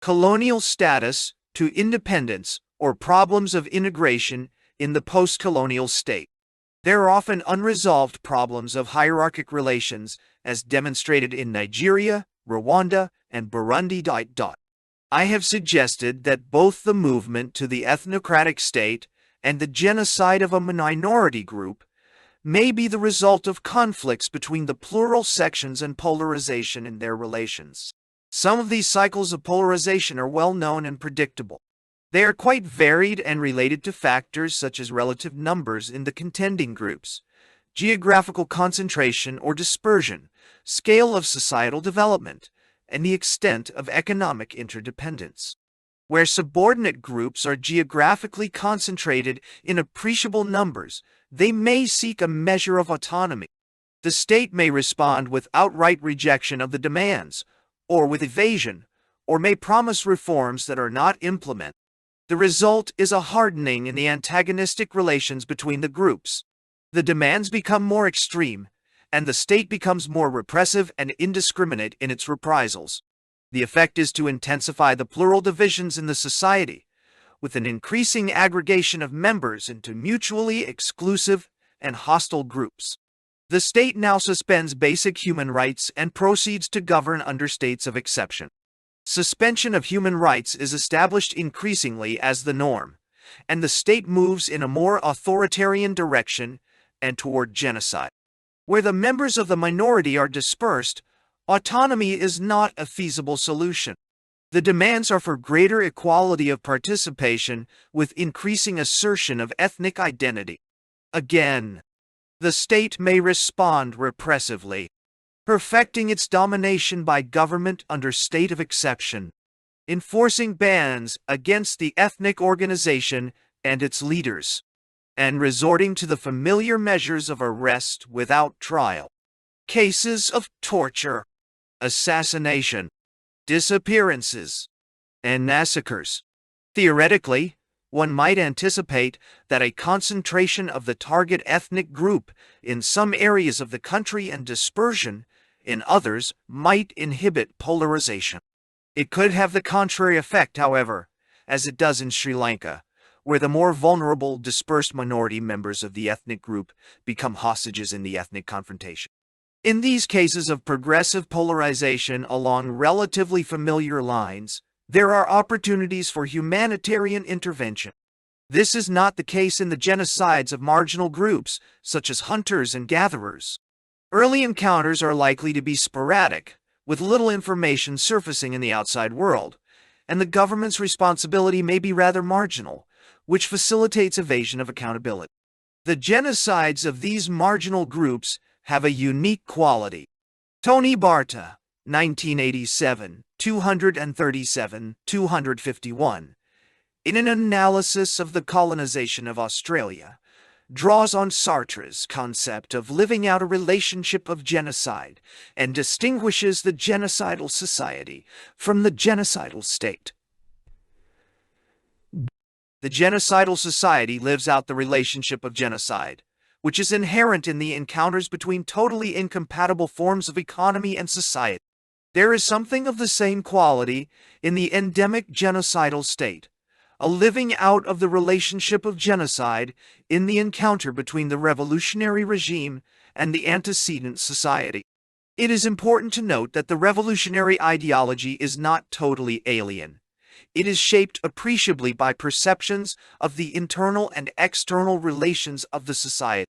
colonial status to independence or problems of integration in the post-colonial state. There are often unresolved problems of hierarchic relations as demonstrated in Nigeria, Rwanda, and Burundi. I have suggested that both the movement to the ethnocratic state and the genocide of a minority group may be the result of conflicts between the plural sections and polarization in their relations. Some of these cycles of polarization are well known and predictable. They are quite varied and related to factors such as relative numbers in the contending groups, geographical concentration or dispersion, scale of societal development, and the extent of economic interdependence. Where subordinate groups are geographically concentrated in appreciable numbers, they may seek a measure of autonomy. The state may respond with outright rejection of the demands, or with evasion, or may promise reforms that are not implemented. The result is a hardening in the antagonistic relations between the groups. The demands become more extreme, and the state becomes more repressive and indiscriminate in its reprisals. The effect is to intensify the plural divisions in the society, with an increasing aggregation of members into mutually exclusive and hostile groups. The state now suspends basic human rights and proceeds to govern under states of exception. Suspension of human rights is established increasingly as the norm, and the state moves in a more authoritarian direction and toward genocide. Where the members of the minority are dispersed, autonomy is not a feasible solution. The demands are for greater equality of participation with increasing assertion of ethnic identity. Again, the state may respond repressively, perfecting its domination by government under state of exception, enforcing bans against the ethnic organization and its leaders, and resorting to the familiar measures of arrest without trial. Cases of torture, assassination, disappearances, and massacres. Theoretically, one might anticipate that a concentration of the target ethnic group in some areas of the country and dispersion in others might inhibit polarization. It could have the contrary effect, however, as it does in Sri Lanka, where the more vulnerable dispersed minority members of the ethnic group become hostages in the ethnic confrontation. In these cases of progressive polarization along relatively familiar lines, there are opportunities for humanitarian intervention. This is not the case in the genocides of marginal groups, such as hunters and gatherers. Early encounters are likely to be sporadic, with little information surfacing in the outside world, and the government's responsibility may be rather marginal, which facilitates evasion of accountability. The genocides of these marginal groups have a unique quality. Tony Barta, 1987, 237-251, in an analysis of the colonization of Australia, draws on Sartre's concept of living out a relationship of genocide and distinguishes the genocidal society from the genocidal state. The genocidal society lives out the relationship of genocide, which is inherent in the encounters between totally incompatible forms of economy and society. There is something of the same quality in the endemic genocidal state, a living out of the relationship of genocide in the encounter between the revolutionary regime and the antecedent society. It is important to note that the revolutionary ideology is not totally alien. It is shaped appreciably by perceptions of the internal and external relations of the society.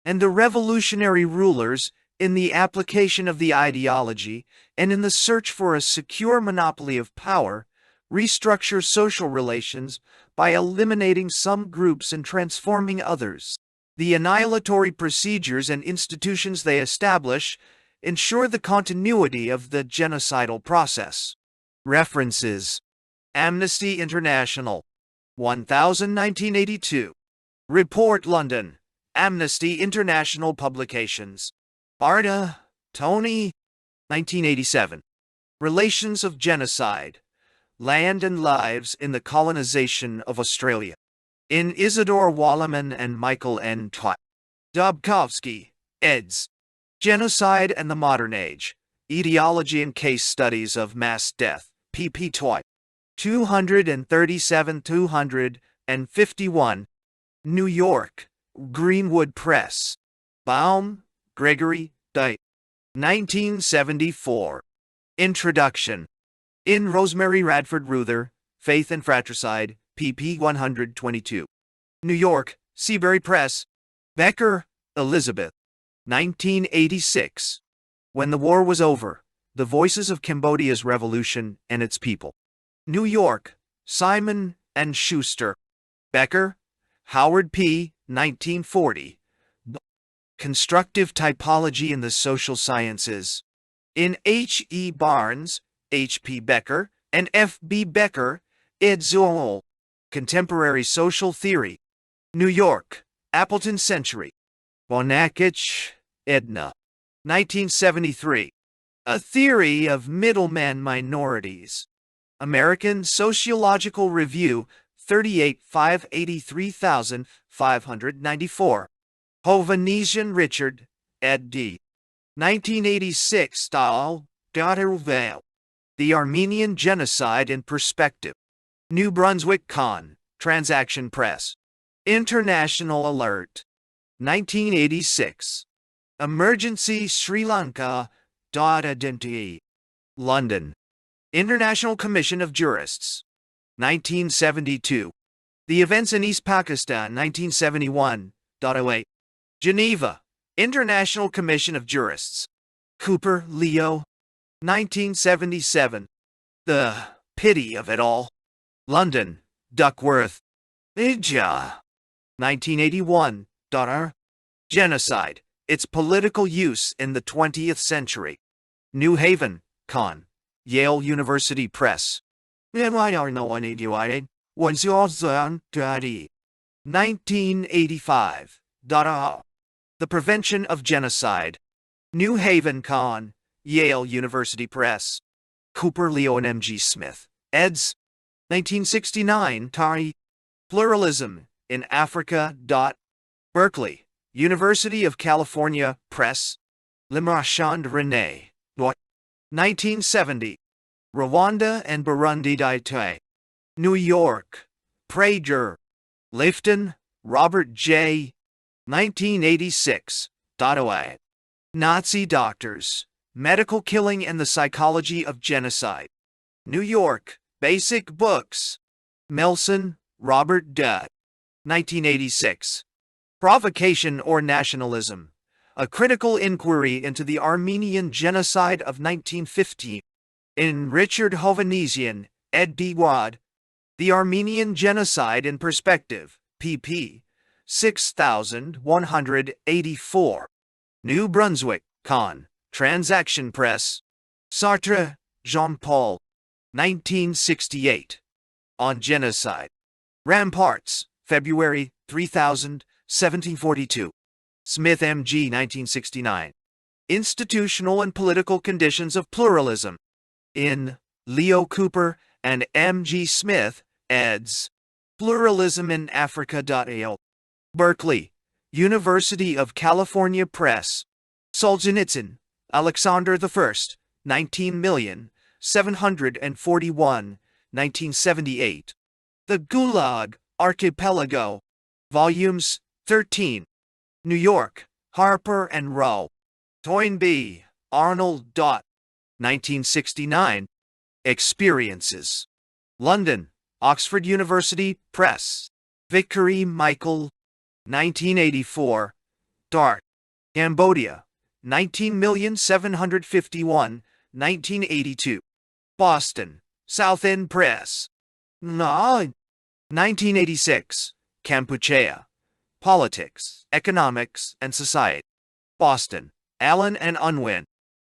And the revolutionary rulers, in the application of the ideology and in the search for a secure monopoly of power, restructure social relations by eliminating some groups and transforming others. The annihilatory procedures and institutions they establish ensure the continuity of the genocidal process. References: Amnesty International, 1982. Report London, Amnesty International Publications. Barta, Tony, 1987. Relations of Genocide, Land and Lives in the Colonization of Australia. In Isidore Walleman and Michael N. Dobkovsky, eds. Genocide and the Modern Age, Etiology and Case Studies of Mass Death, pp. 237-251, New York, Greenwood Press. Baum, Gregory, 1974. Introduction. In Rosemary Radford Ruther, Faith and Fratricide, pp. 122. New York, Seabury Press. Becker, Elizabeth. 1986. When the War Was Over, The Voices of Cambodia's Revolution and Its People. New York, Simon & Schuster. Becker, Howard P. 1940. Constructive Typology in the Social Sciences. In H. E. Barnes, H. P. Becker, and F. B. Becker, eds. Contemporary Social Theory. New York, Appleton Century. Bonakich, Edna. 1973. A Theory of Middleman Minorities. American Sociological Review, 38 594. Hovhannissian Richard, ed. D. 1986. Dahl, Vale. The Armenian Genocide in Perspective. New Brunswick Con, Transaction Press. International Alert. 1986. Emergency Sri Lanka. Identity. London. International Commission of Jurists. 1972. The Events in East Pakistan. 1971. 08. Geneva. International Commission of Jurists. Cooper, Leo. 1977. The Pity of It All. London. Duckworth. Ija. 1981. Genocide. Its political use in the 20th century. New Haven. Con. Yale University Press. 1985. The Prevention of Genocide. New Haven. Con. Yale University Press. Cooper, Leo, and M.G. Smith. eds. 1969. Tari. Pluralism in Africa. Berkeley. University of California Press. Lemarchand René. 1970. Rwanda and Burundi. New York. Prager. Lifton, Robert J. 1986. Nazi Doctors. Medical Killing and the Psychology of Genocide. New York. Basic Books. Melson, Robert D. 1986. Provocation or Nationalism. A Critical Inquiry into the Armenian Genocide of 1915. In Richard Hovannisian, ed. D. Wad. The Armenian Genocide in Perspective. pp. 6184. New Brunswick, Con. Transaction Press. Sartre, Jean-Paul. 1968. On Genocide. Ramparts, February 3000, 1742. Smith, M.G. 1969. Institutional and Political Conditions of Pluralism. In Leo Cooper and M.G. Smith, eds. Pluralism in Africa. A.L. Berkeley. University of California Press. Solzhenitsyn, Alexander I. 19,741,1978. 1978. The Gulag Archipelago. Volumes 13. New York. Harper and Row. Toynbee, Arnold. 1969. Experiences. London. Oxford University Press. Vickery, Michael. 1984. Dart. Cambodia. 19,751,1982. Boston. South End Press. 1986. Kampuchea. Politics, Economics, and Society. Boston. Allen and Unwin.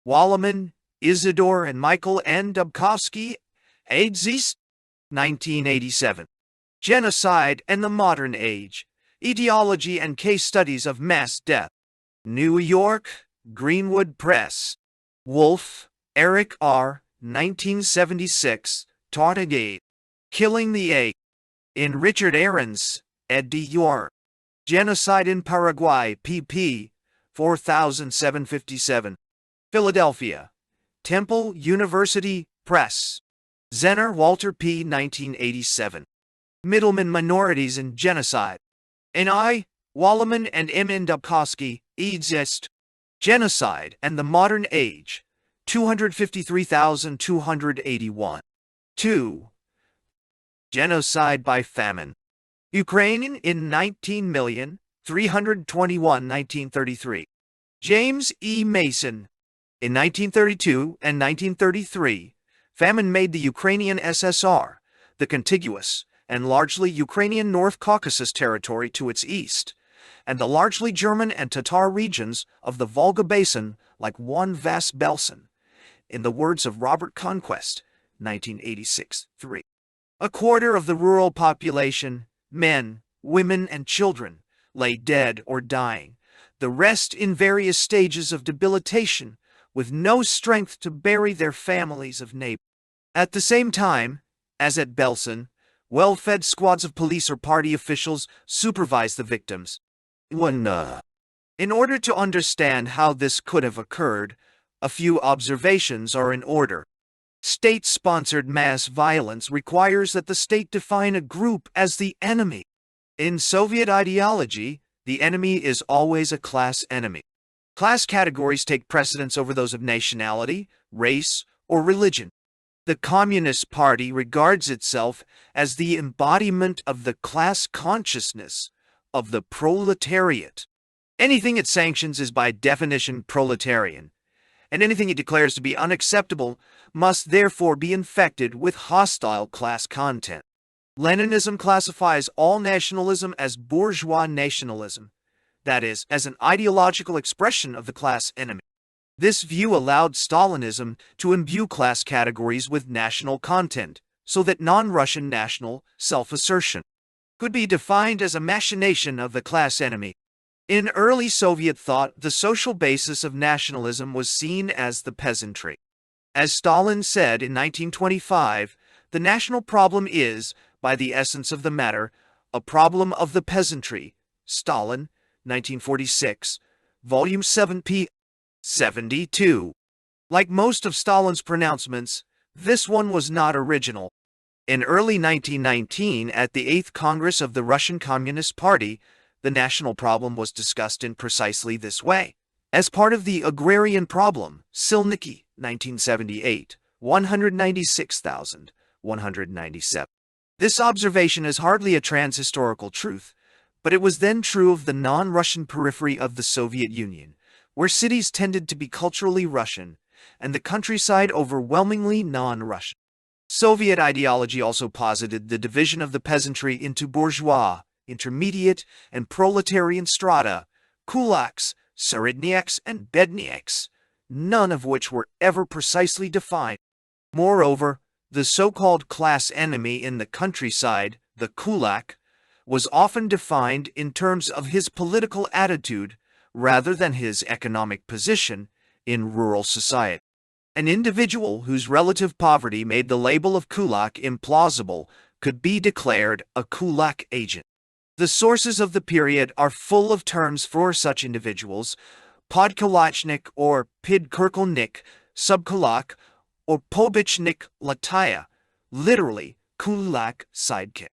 Walleman, Isidore and Michael N. Dubkowski, eds. 1987. Genocide and the Modern Age. Etiology and Case Studies of Mass Death. New York, Greenwood Press. Wolfe, Eric R. 1976. Tardigrade. Killing the Egg. In Richard Ahrens, ed. York. Genocide in Paraguay, pp. 4757. Philadelphia. Temple University Press. Zenner, Walter P. 1987. Middleman Minorities in Genocide. N.I. Walleman and M. N. Dubkowski, eds. Genocide and the Modern Age. 253,281. 2. Genocide by Famine. Ukraine in 19,321,1933. James E. Mason. In 1932 and 1933, famine made the Ukrainian SSR, the contiguous and largely Ukrainian North Caucasus territory to its east, and the largely German and Tatar regions of the Volga Basin like one vast Belsen, in the words of Robert Conquest, 1986-3. A quarter of the rural population, men, women, and children, lay dead or dying, the rest in various stages of debilitation, with no strength to bury their families of neighbors. At the same time, as at Belsen, well-fed squads of police or party officials supervised the victims. In order to understand how this could have occurred, a few observations are in order. State-sponsored mass violence requires that the state define a group as the enemy. In Soviet ideology, the enemy is always a class enemy. Class categories take precedence over those of nationality, race, or religion. The Communist Party regards itself as the embodiment of the class consciousness of the proletariat. Anything it sanctions is by definition proletarian, and anything it declares to be unacceptable must therefore be infected with hostile class content. Leninism classifies all nationalism as bourgeois nationalism, that is, as an ideological expression of the class enemy. This view allowed Stalinism to imbue class categories with national content, so that non-Russian national self-assertion could be defined as a machination of the class enemy. In early Soviet thought, the social basis of nationalism was seen as the peasantry. As Stalin said in 1925, the national problem is, by the essence of the matter, a problem of the peasantry. Stalin, 1946, Volume 7 p. 72. Like most of Stalin's pronouncements, this one was not original. In early 1919, at the 8th Congress of the Russian Communist Party, the national problem was discussed in precisely this way. As part of the agrarian problem, Silniki, 1978, 196,197. This observation is hardly a trans-historical truth, but it was then true of the non-Russian periphery of the Soviet Union, where cities tended to be culturally Russian, and the countryside overwhelmingly non-Russian. Soviet ideology also posited the division of the peasantry into bourgeois, intermediate, and proletarian strata, kulaks, serednyaks, and bednyaks, none of which were ever precisely defined. Moreover, the so-called class enemy in the countryside, the kulak, was often defined in terms of his political attitude rather than his economic position in rural society. An individual whose relative poverty made the label of kulak implausible could be declared a kulak agent. The sources of the period are full of terms for such individuals: podkulachnik or pidkurkelnik, subkulak, or pobichnik lataya, literally kulak sidekick.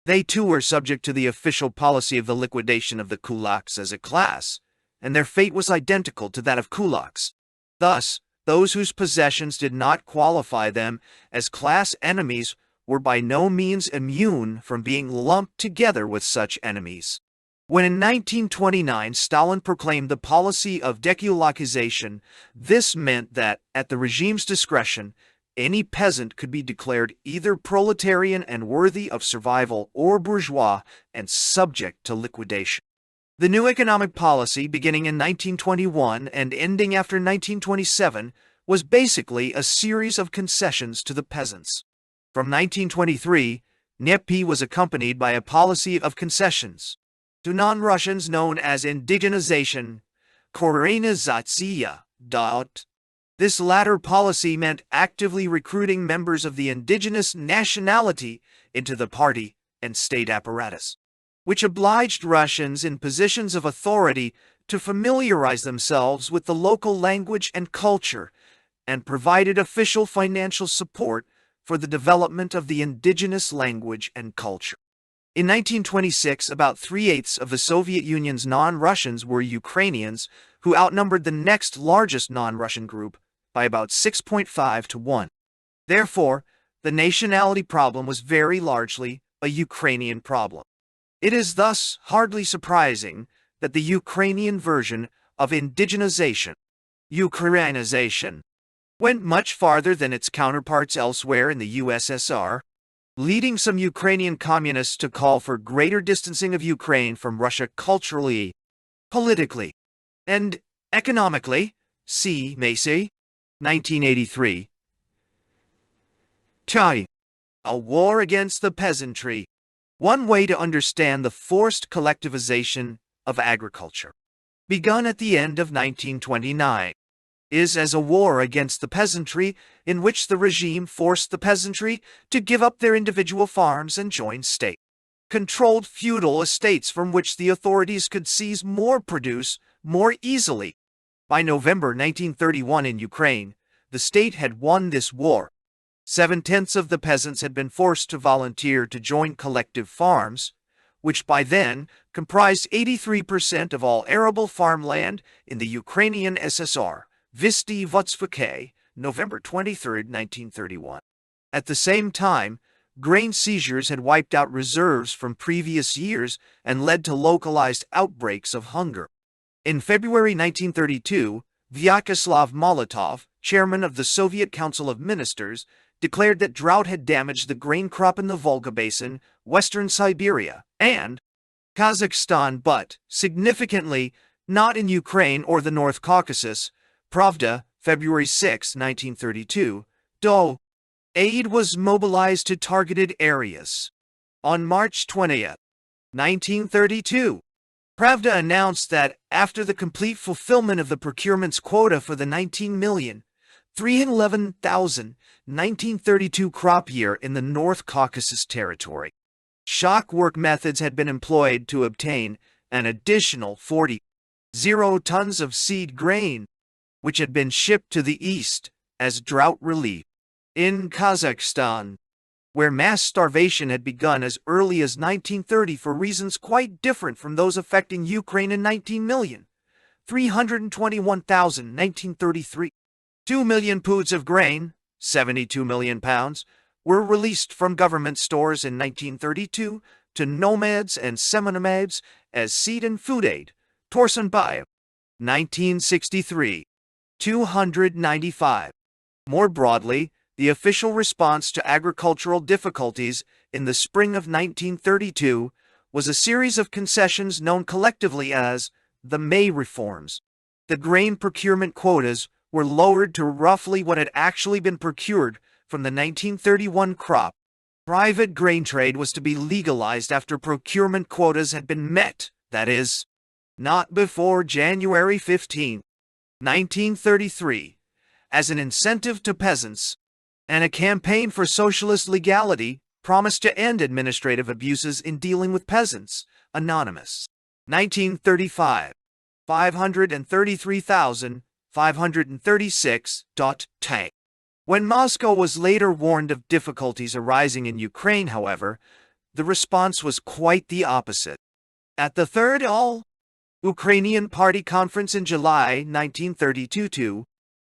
They too were subject to the official policy of the liquidation of the kulaks as a class, and their fate was identical to that of kulaks. Thus, those whose possessions did not qualify them as class enemies were by no means immune from being lumped together with such enemies. When in 1929 Stalin proclaimed the policy of dekulakization, this meant that, at the regime's discretion, any peasant could be declared either proletarian and worthy of survival or bourgeois and subject to liquidation. The new economic policy, beginning in 1921 and ending after 1927, was basically a series of concessions to the peasants. From 1923, NEPI was accompanied by a policy of concessions to non-Russians known as indigenization, korenizatsiya. This latter policy meant actively recruiting members of the indigenous nationality into the party and state apparatus, which obliged Russians in positions of authority to familiarize themselves with the local language and culture, and provided official financial support for the development of the indigenous language and culture. In 1926, about 3/8 of the Soviet Union's non-Russians were Ukrainians, who outnumbered the next largest non-Russian group by about 6.5 to 1. Therefore, the nationality problem was very largely a Ukrainian problem. It is thus hardly surprising that the Ukrainian version of indigenization, Ukrainization, went much farther than its counterparts elsewhere in the USSR, leading some Ukrainian communists to call for greater distancing of Ukraine from Russia culturally, politically, and economically. See Macy, 1983. Chai. A war against the peasantry. One way to understand the forced collectivization of agriculture, begun at the end of 1929, is as a war against the peasantry in which the regime forced the peasantry to give up their individual farms and join state-controlled feudal estates from which the authorities could seize more produce more easily. By November 1931 in Ukraine, the state had won this war. 7/10 of the peasants had been forced to volunteer to join collective farms, which by then comprised 83% of all arable farmland in the Ukrainian SSR, Visty Votsvake, November 23, 1931. At the same time, grain seizures had wiped out reserves from previous years and led to localized outbreaks of hunger. In February 1932, Vyacheslav Molotov, chairman of the Soviet Council of Ministers, declared that drought had damaged the grain crop in the Volga Basin, western Siberia, and Kazakhstan, but, significantly, not in Ukraine or the North Caucasus. Pravda, February 6, 1932, though aid was mobilized to targeted areas. On March 20, 1932, Pravda announced that after the complete fulfillment of the procurement's quota for the 19,311,1932 crop year in the North Caucasus Territory, shock work methods had been employed to obtain an additional 40 tons of seed grain, which had been shipped to the east as drought relief. In Kazakhstan, where mass starvation had begun as early as 1930 for reasons quite different from those affecting Ukraine in 19,321,1933. 2 million poods of grain, 72 million pounds, were released from government stores in 1932 to nomads and semi-nomads as seed and food aid. Torsen by 1963. 295. More broadly, the official response to agricultural difficulties in the spring of 1932 was a series of concessions known collectively as the May Reforms. The grain procurement quotas were lowered to roughly what had actually been procured from the 1931 crop. Private grain trade was to be legalized after procurement quotas had been met, that is, not before January 15, 1933, as an incentive to peasants, and a campaign for socialist legality promised to end administrative abuses in dealing with peasants. Anonymous. 1935. 533,536. When Moscow was later warned of difficulties arising in Ukraine, however, the response was quite the opposite. At the Third All-Ukrainian Party Conference in July 1932,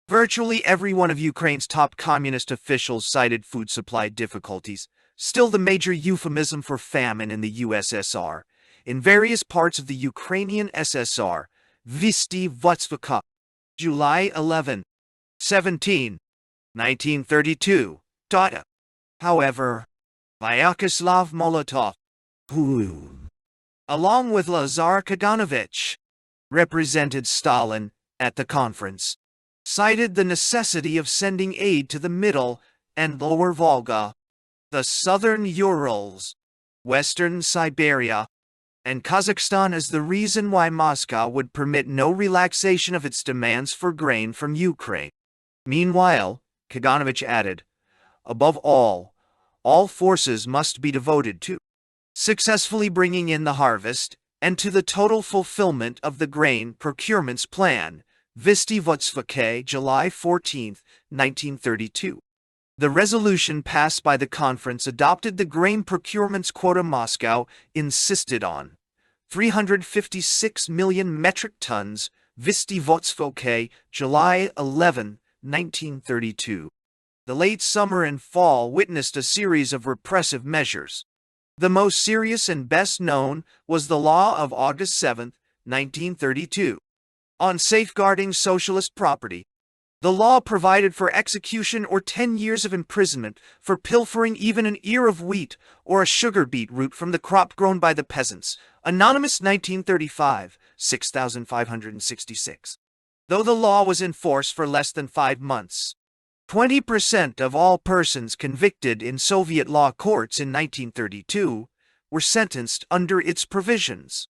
virtually every one of Ukraine's top communist officials cited food supply difficulties, still the major euphemism for famine in the USSR. In various parts of the Ukrainian SSR, Visty Votsvaka, July 11, 17, 1932. However, Vyacheslav Molotov, who, along with Lazar Kaganovich, represented Stalin at the conference, cited the necessity of sending aid to the Middle and Lower Volga, the Southern Urals, Western Siberia, and Kazakhstan as the reason why Moscow would permit no relaxation of its demands for grain from Ukraine. Meanwhile, Kaganovich added, above all forces must be devoted to successfully bringing in the harvest and to the total fulfillment of the grain procurement's plan. Visty Votsvake, July 14, 1932. The resolution passed by the conference adopted the grain procurement's quota. Moscow insisted on 356 million metric tons. Visty Votsvake, July 11, 1932. The late summer and fall witnessed a series of repressive measures. The most serious and best known was the law of August 7, 1932. On safeguarding socialist property. The law provided for execution or 10 years of imprisonment for pilfering even an ear of wheat or a sugar beet root from the crop grown by the peasants. Anonymous 1935, 6566. Though the law was in force for less than 5 months, 20% of all persons convicted in Soviet law courts in 1932 were sentenced under its provisions,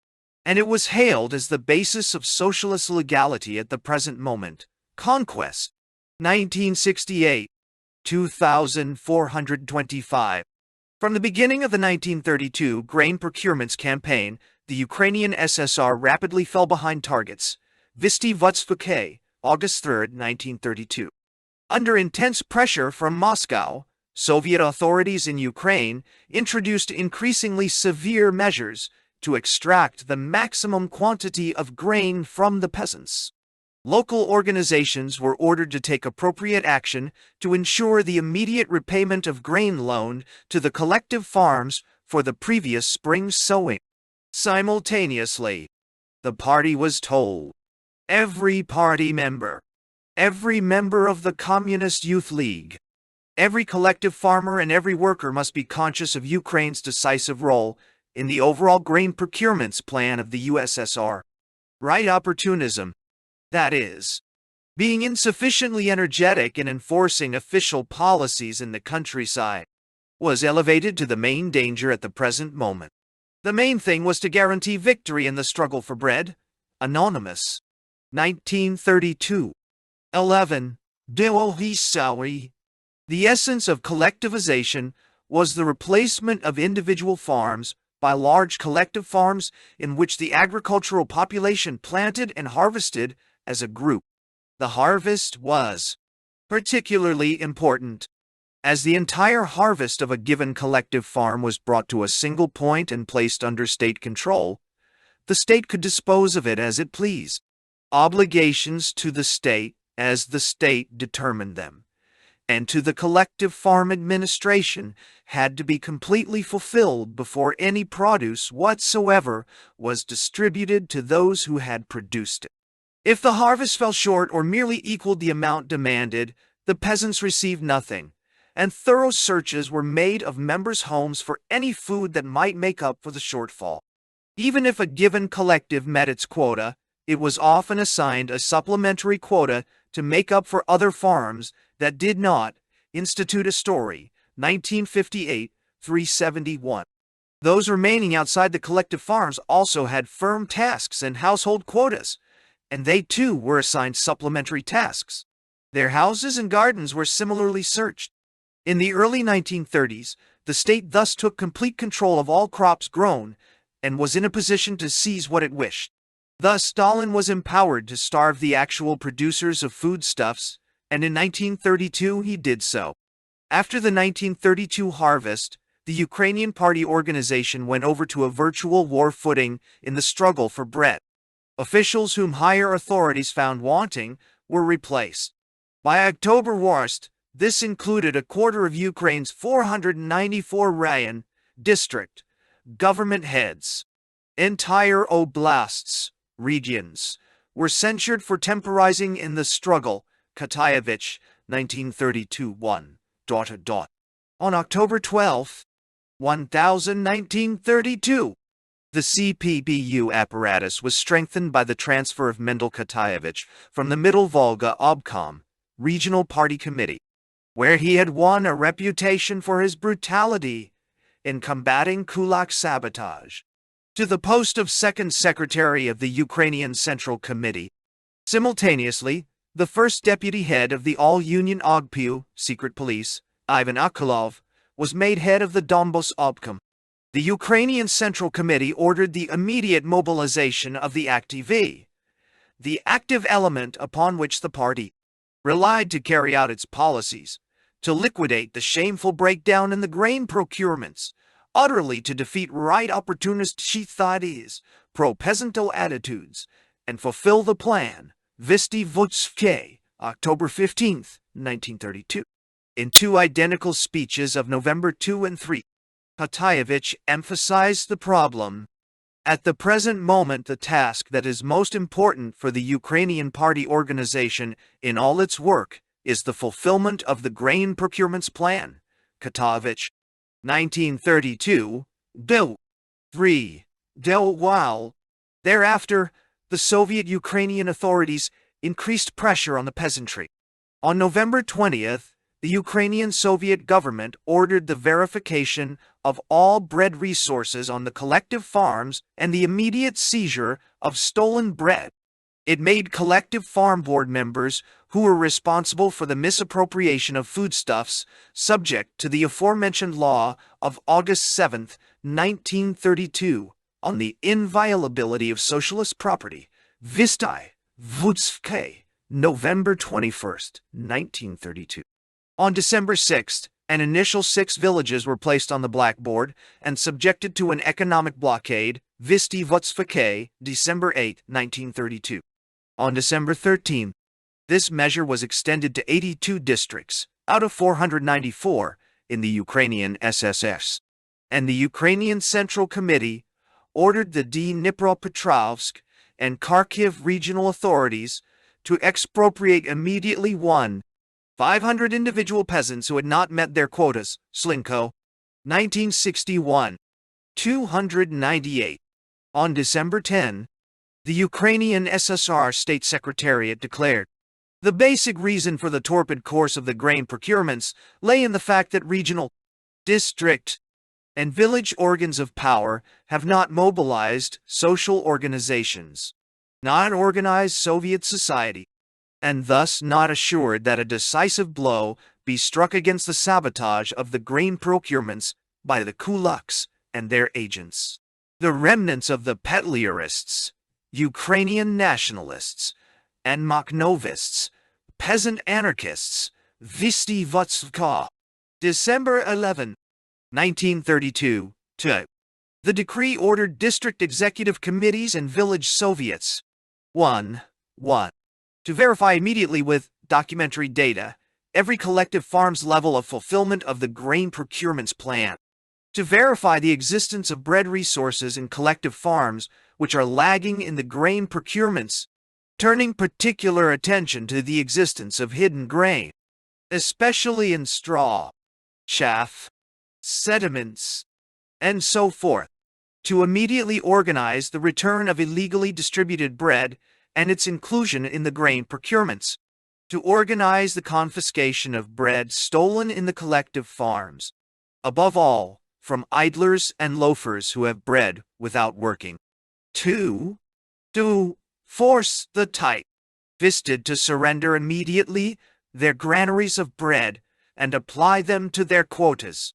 and it was hailed as the basis of socialist legality at the present moment. Conquest. 1968. 2425. From the beginning of the 1932 grain procurements campaign, the Ukrainian SSR rapidly fell behind targets. Visty Votsvake, August 3, 1932. Under intense pressure from Moscow, Soviet authorities in Ukraine introduced increasingly severe measures to extract the maximum quantity of grain from the peasants. Local organizations were ordered to take appropriate action to ensure the immediate repayment of grain loaned to the collective farms for the previous spring's sowing. Simultaneously, the party was told, every party member, every member of the Communist Youth League, every collective farmer and every worker must be conscious of Ukraine's decisive role in the overall grain procurements plan of the USSR. Right opportunism, that is, being insufficiently energetic in enforcing official policies in the countryside, was elevated to the main danger at the present moment. The main thing was to guarantee victory in the struggle for bread. Anonymous. 1932. 11. The essence of collectivization was the replacement of individual farms by large collective farms in which the agricultural population planted and harvested as a group. The harvest was particularly important, as the entire harvest of a given collective farm was brought to a single point and placed under state control. The state could dispose of it as it pleased. Obligations to the state, as the state determined them, and to the collective farm administration had to be completely fulfilled before any produce whatsoever was distributed to those who had produced it. If the harvest fell short or merely equaled the amount demanded, the peasants received nothing, and thorough searches were made of members' homes for any food that might make up for the shortfall. Even if a given collective met its quota, it was often assigned a supplementary quota to make up for other farms that did not. Institute a Story, 1958, 371. Those remaining outside the collective farms also had firm tasks and household quotas, and they too were assigned supplementary tasks. Their houses and gardens were similarly searched. In the early 1930s, the state thus took complete control of all crops grown and was in a position to seize what it wished. Thus, Stalin was empowered to starve the actual producers of foodstuffs, and in 1932 he did so. After the 1932 harvest, the Ukrainian party organization went over to a virtual war footing in the struggle for bread. Officials whom higher authorities found wanting were replaced. By October 1st, this included a quarter of Ukraine's 494 rayon district government heads. Entire oblasts, regions, were censured for temporizing in the struggle. Katayevich, 1932-1. On October 12, 1932, the CPBU apparatus was strengthened by the transfer of Mendel Katayevich from the Middle Volga Obkom, Regional Party Committee, where he had won a reputation for his brutality in combating kulak sabotage, to the post of Second Secretary of the Ukrainian Central Committee. Simultaneously, the first deputy head of the all-union OGPU, secret police, Ivan Akulov, was made head of the Donbas Obkom. The Ukrainian Central Committee ordered the immediate mobilization of the active, the active element upon which the party relied to carry out its policies, to liquidate the shameful breakdown in the grain procurements, utterly to defeat right opportunist sheathades, pro-peasantal attitudes, and fulfill the plan, Visti Votske, October 15, 1932. In two identical speeches of November 2 and 3, Katayevich emphasized the problem. At the present moment, the task that is most important for the Ukrainian party organization in all its work is the fulfillment of the grain procurements plan. Katayevich, 1932, 3. While thereafter, the Soviet Ukrainian authorities increased pressure on the peasantry. On November 20th, the Ukrainian Soviet government ordered the verification of all bread resources on the collective farms and the immediate seizure of stolen bread. It made collective farm board members who were responsible for the misappropriation of foodstuffs subject to the aforementioned law of August 7, 1932, on the inviolability of socialist property, Vistai Vutske, November 21, 1932. On December 6, An initial 6 villages were placed on the blackboard and subjected to an economic blockade, Visti December 8, 1932. On December 13, this measure was extended to 82 districts out of 494 in the Ukrainian SSS, and the Ukrainian Central Committee ordered the Dnipropetrovsk and Kharkiv regional authorities to expropriate immediately 500 individual peasants who had not met their quotas. Slinko, 1961. 298. On December 10, the Ukrainian SSR State Secretariat declared, "The basic reason for the torpid course of the grain procurements lay in the fact that regional, district, and village organs of power have not mobilized social organizations, not organized Soviet society, and thus not assured that a decisive blow be struck against the sabotage of the grain procurements by the kulaks and their agents. The remnants of the Petliarists, Ukrainian nationalists, and Makhnovists, peasant anarchists, Visti Votska." December 11, 1932, 2. The decree ordered district executive committees and village soviets 1. To verify immediately with documentary data every collective farm's level of fulfillment of the grain procurements plan. To verify the existence of bread resources in collective farms which are lagging in the grain procurements, turning particular attention to the existence of hidden grain, especially in straw, chaff, sediments, and so forth. To immediately organize the return of illegally distributed bread and its inclusion in the grain procurements. To organize the confiscation of bread stolen in the collective farms. Above all, from idlers and loafers who have bread without working. 2. To force the tight-fisted to surrender immediately their granaries of bread and apply them to their quotas.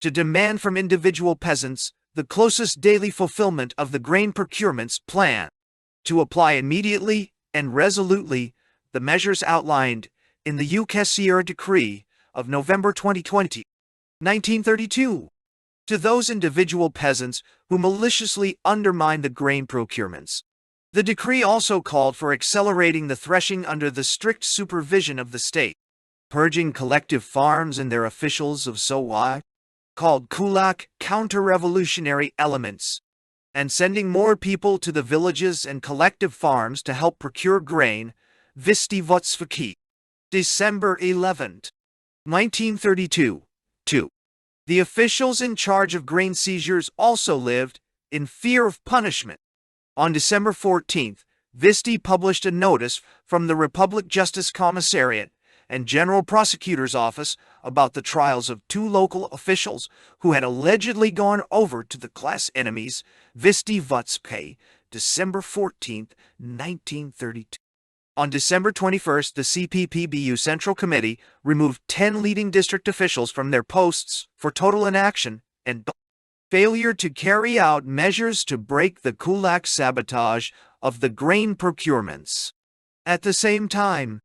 To demand from individual peasants the closest daily fulfillment of the grain procurements plan. To apply immediately and resolutely the measures outlined in the USSR Decree of November 2020, 1932, to those individual peasants who maliciously undermine the grain procurements. The decree also called for accelerating the threshing under the strict supervision of the state, purging collective farms and their officials of so-called kulak counter-revolutionary elements, and sending more people to the villages and collective farms to help procure grain. Visti Votsvaki. December 11, 1932. 2. The officials in charge of grain seizures also lived in fear of punishment. On December 14, Visti published a notice from the Republic Justice Commissariat and General Prosecutor's Office about the trials of 2 local officials who had allegedly gone over to the class enemies. Visti Votspay, December 14, 1932. On December 21, the CPPBU Central Committee removed 10 leading district officials from their posts for total inaction and failure to carry out measures to break the kulak sabotage of the grain procurements. At the same time,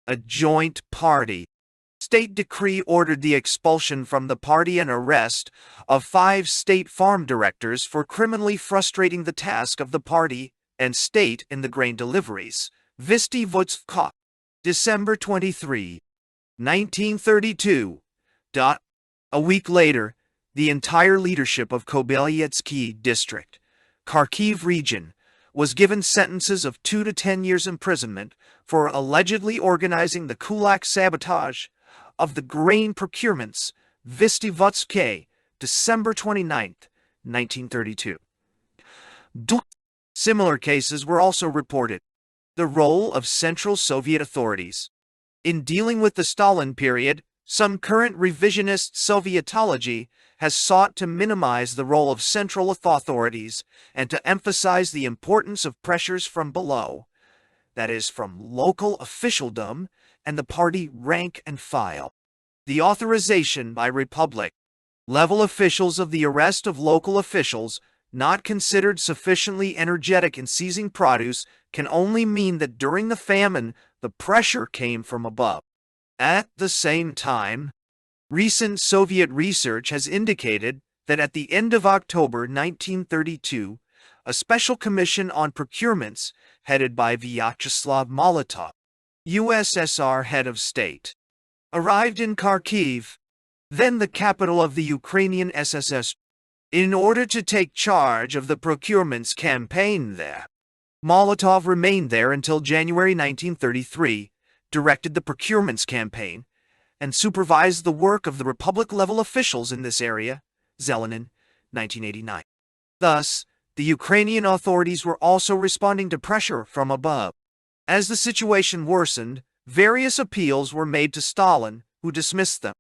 a joint party state decree ordered the expulsion from the party and arrest of 5 state farm directors for criminally frustrating the task of the party and state in the grain deliveries. Visti Votska. December 23, 1932. A week later, the entire leadership of Kobelyetsky district, Kharkiv region, was given sentences of 2 to 10 years imprisonment for allegedly organizing the kulak sabotage of the grain procurements. Visti Votske, December 29, 1932. Similar cases were also reported. The role of Central Soviet authorities. In dealing with the Stalin period, some current revisionist Sovietology has sought to minimize the role of central authorities and to emphasize the importance of pressures from below, that is, from local officialdom and the party rank and file. The authorization by Republic-level officials of the arrest of local officials not considered sufficiently energetic in seizing produce can only mean that during the famine the pressure came from above. At the same time, Recent Soviet research has indicated that at the end of October 1932, a special commission on procurements, headed by Vyacheslav Molotov, USSR head of state, arrived in Kharkiv, then the capital of the Ukrainian SSR, in order to take charge of the procurements campaign there. Molotov remained there until January 1933, directed the procurements campaign, and supervised the work of the Republic-level officials in this area, Zelenin, 1989. Thus, the Ukrainian authorities were also responding to pressure from above. As the situation worsened, various appeals were made to Stalin, who dismissed them.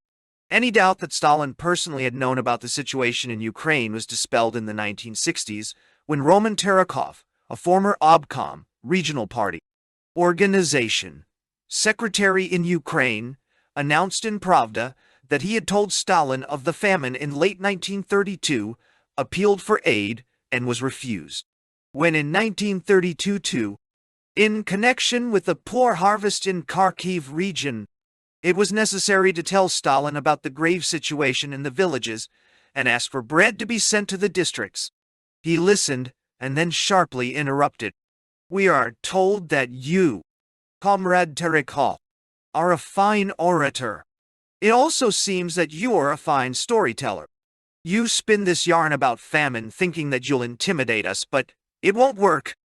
Any doubt that Stalin personally had known about the situation in Ukraine was dispelled in the 1960s when Roman Terekov, a former obkom, regional party organization, secretary in Ukraine, announced in Pravda that he had told Stalin of the famine in late 1932, appealed for aid, and was refused. When in 1932 too, in connection with the poor harvest in Kharkiv region, it was necessary to tell Stalin about the grave situation in the villages and ask for bread to be sent to the districts. He listened and then sharply interrupted. "We are told that you, Comrade Terekov, are a fine orator. It also seems that you're a fine storyteller. You spin this yarn about famine thinking that you'll intimidate us, but it won't work.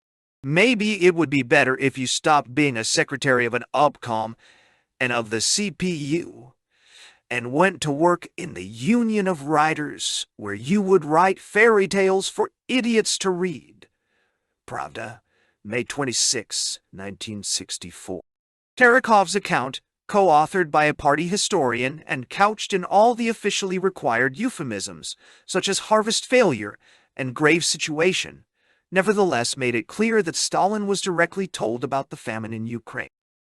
Maybe it would be better if you stopped being a secretary of an obkom and of the CPU, and went to work in the Union of Writers, where you would write fairy tales for idiots to read." Pravda, May 26, 1964. Terekov's account, co-authored by a party historian and couched in all the officially required euphemisms, such as harvest failure and grave situation, nevertheless made it clear that Stalin was directly told about the famine in Ukraine.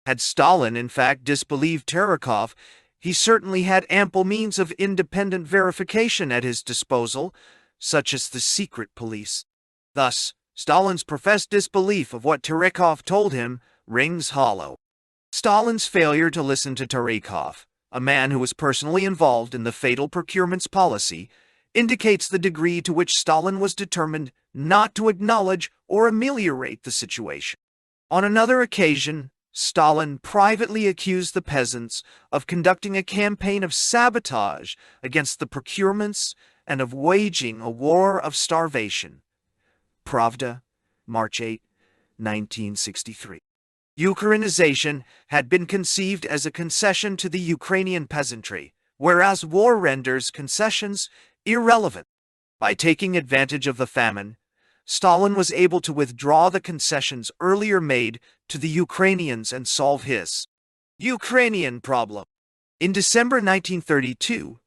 Had Stalin, in fact, disbelieved Terekov, he certainly had ample means of independent verification at his disposal, such as the secret police. Thus, Stalin's professed disbelief of what Terekov told him rings hollow. Stalin's failure to listen to Terekov, a man who was personally involved in the fatal procurements policy, indicates the degree to which Stalin was determined not to acknowledge or ameliorate the situation. On another occasion, Stalin privately accused the peasants of conducting a campaign of sabotage against the procurements and of waging a war of starvation. Pravda, March 8, 1963. Ukrainization had been conceived as a concession to the Ukrainian peasantry, whereas war renders concessions irrelevant. By taking advantage of the famine, Stalin was able to withdraw the concessions earlier made to the Ukrainians and solve his Ukrainian problem. In December 1932,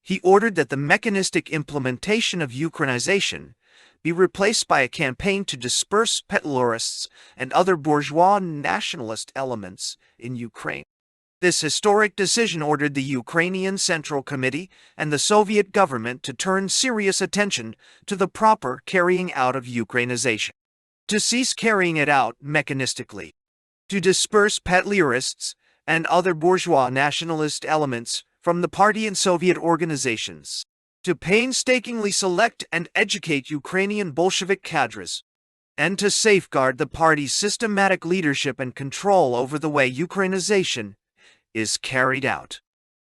he ordered that the mechanistic implementation of Ukrainization be replaced by a campaign to disperse petlurists and other bourgeois nationalist elements in Ukraine. This historic decision ordered the Ukrainian Central Committee and the Soviet government to turn serious attention to the proper carrying out of Ukrainization, to cease carrying it out mechanistically, to disperse petlurists and other bourgeois nationalist elements from the party and Soviet organizations, to painstakingly select and educate Ukrainian Bolshevik cadres, and to safeguard the party's systematic leadership and control over the way Ukrainization is carried out.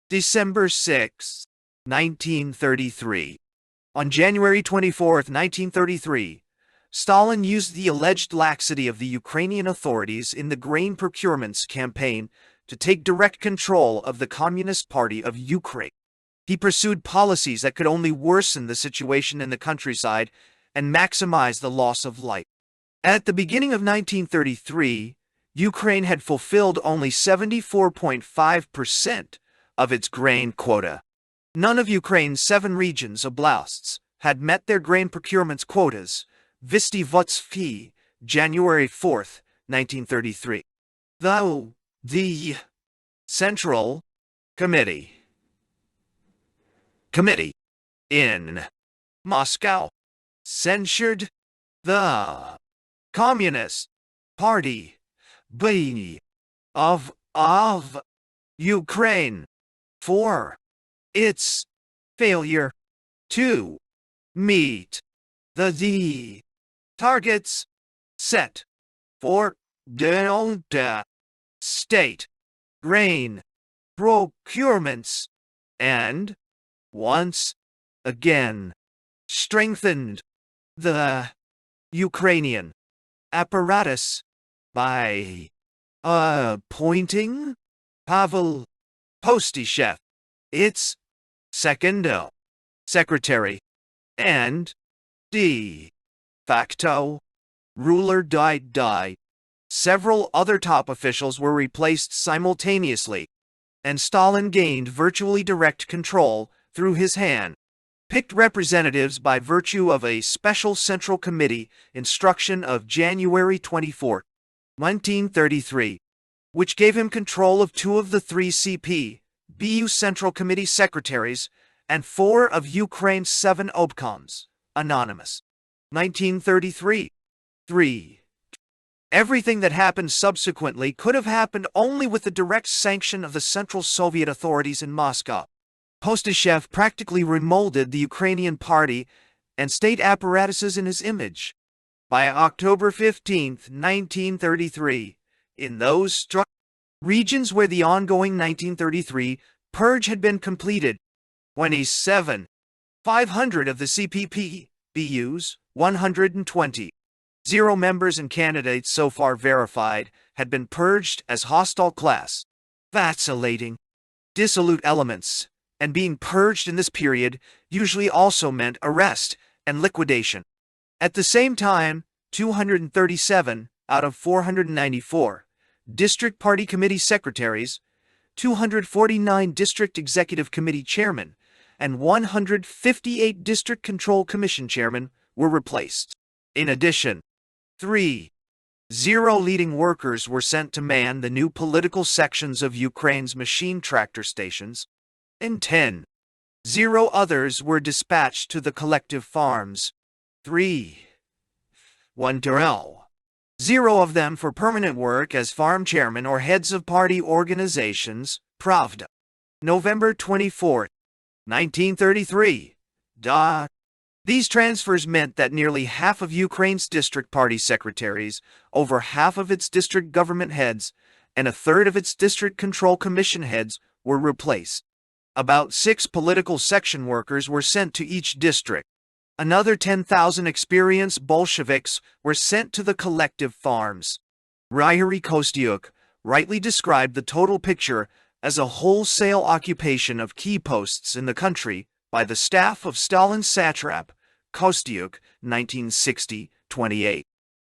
December 6, 1933. On January 24, 1933, Stalin used the alleged laxity of the Ukrainian authorities in the grain procurements campaign to take direct control of the Communist Party of Ukraine. He pursued policies that could only worsen the situation in the countryside and maximize the loss of life. At the beginning of 1933, Ukraine had fulfilled only 74.5% of its grain quota. None of Ukraine's 7 regions oblasts had met their grain procurements quotas. Visti Votsfi, January 4, 1933. Though the Central Committee in Moscow censured the Communist Party of Ukraine for its failure to meet the targets set for Delta state grain procurements, and once again strengthened the Ukrainian apparatus by appointing Pavel Postyshev its second secretary and de facto ruler. Several other top officials were replaced simultaneously, and Stalin gained virtually direct control through his hand-picked representatives by virtue of a special Central Committee instruction of January 24, 1933, which gave him control of 2 of the 3 CP/BU Central Committee secretaries and 4 of Ukraine's 7 obkoms. Anonymous. 1933. 3. Everything that happened subsequently could have happened only with the direct sanction of the Central Soviet authorities in Moscow. Postyshev practically remolded the Ukrainian party and state apparatuses in his image. By October 15, 1933, in those regions where the ongoing 1933 purge had been completed, 500 of the CPP/BU's 120 members and candidates so far verified had been purged as hostile class, vacillating, dissolute elements, and being purged in this period usually also meant arrest and liquidation. At the same time, 237 out of 494 district party committee secretaries, 249 district executive committee chairmen, and 158 district control commission chairmen were replaced. In addition, 3 leading workers were sent to man the new political sections of Ukraine's machine tractor stations, and 10 others were dispatched to the collective farms. 0 of them for permanent work as farm chairmen or heads of party organizations. Pravda. November 24, 1933. These transfers meant that nearly half of Ukraine's district party secretaries, over half of its district government heads, and a third of its district control commission heads were replaced. About 6 political section workers were sent to each district. Another 10,000 experienced Bolsheviks were sent to the collective farms. Ryhary Kostyuk rightly described the total picture as a wholesale occupation of key posts in the country by the staff of Stalin's satrap, Kostyuk, 1960-28.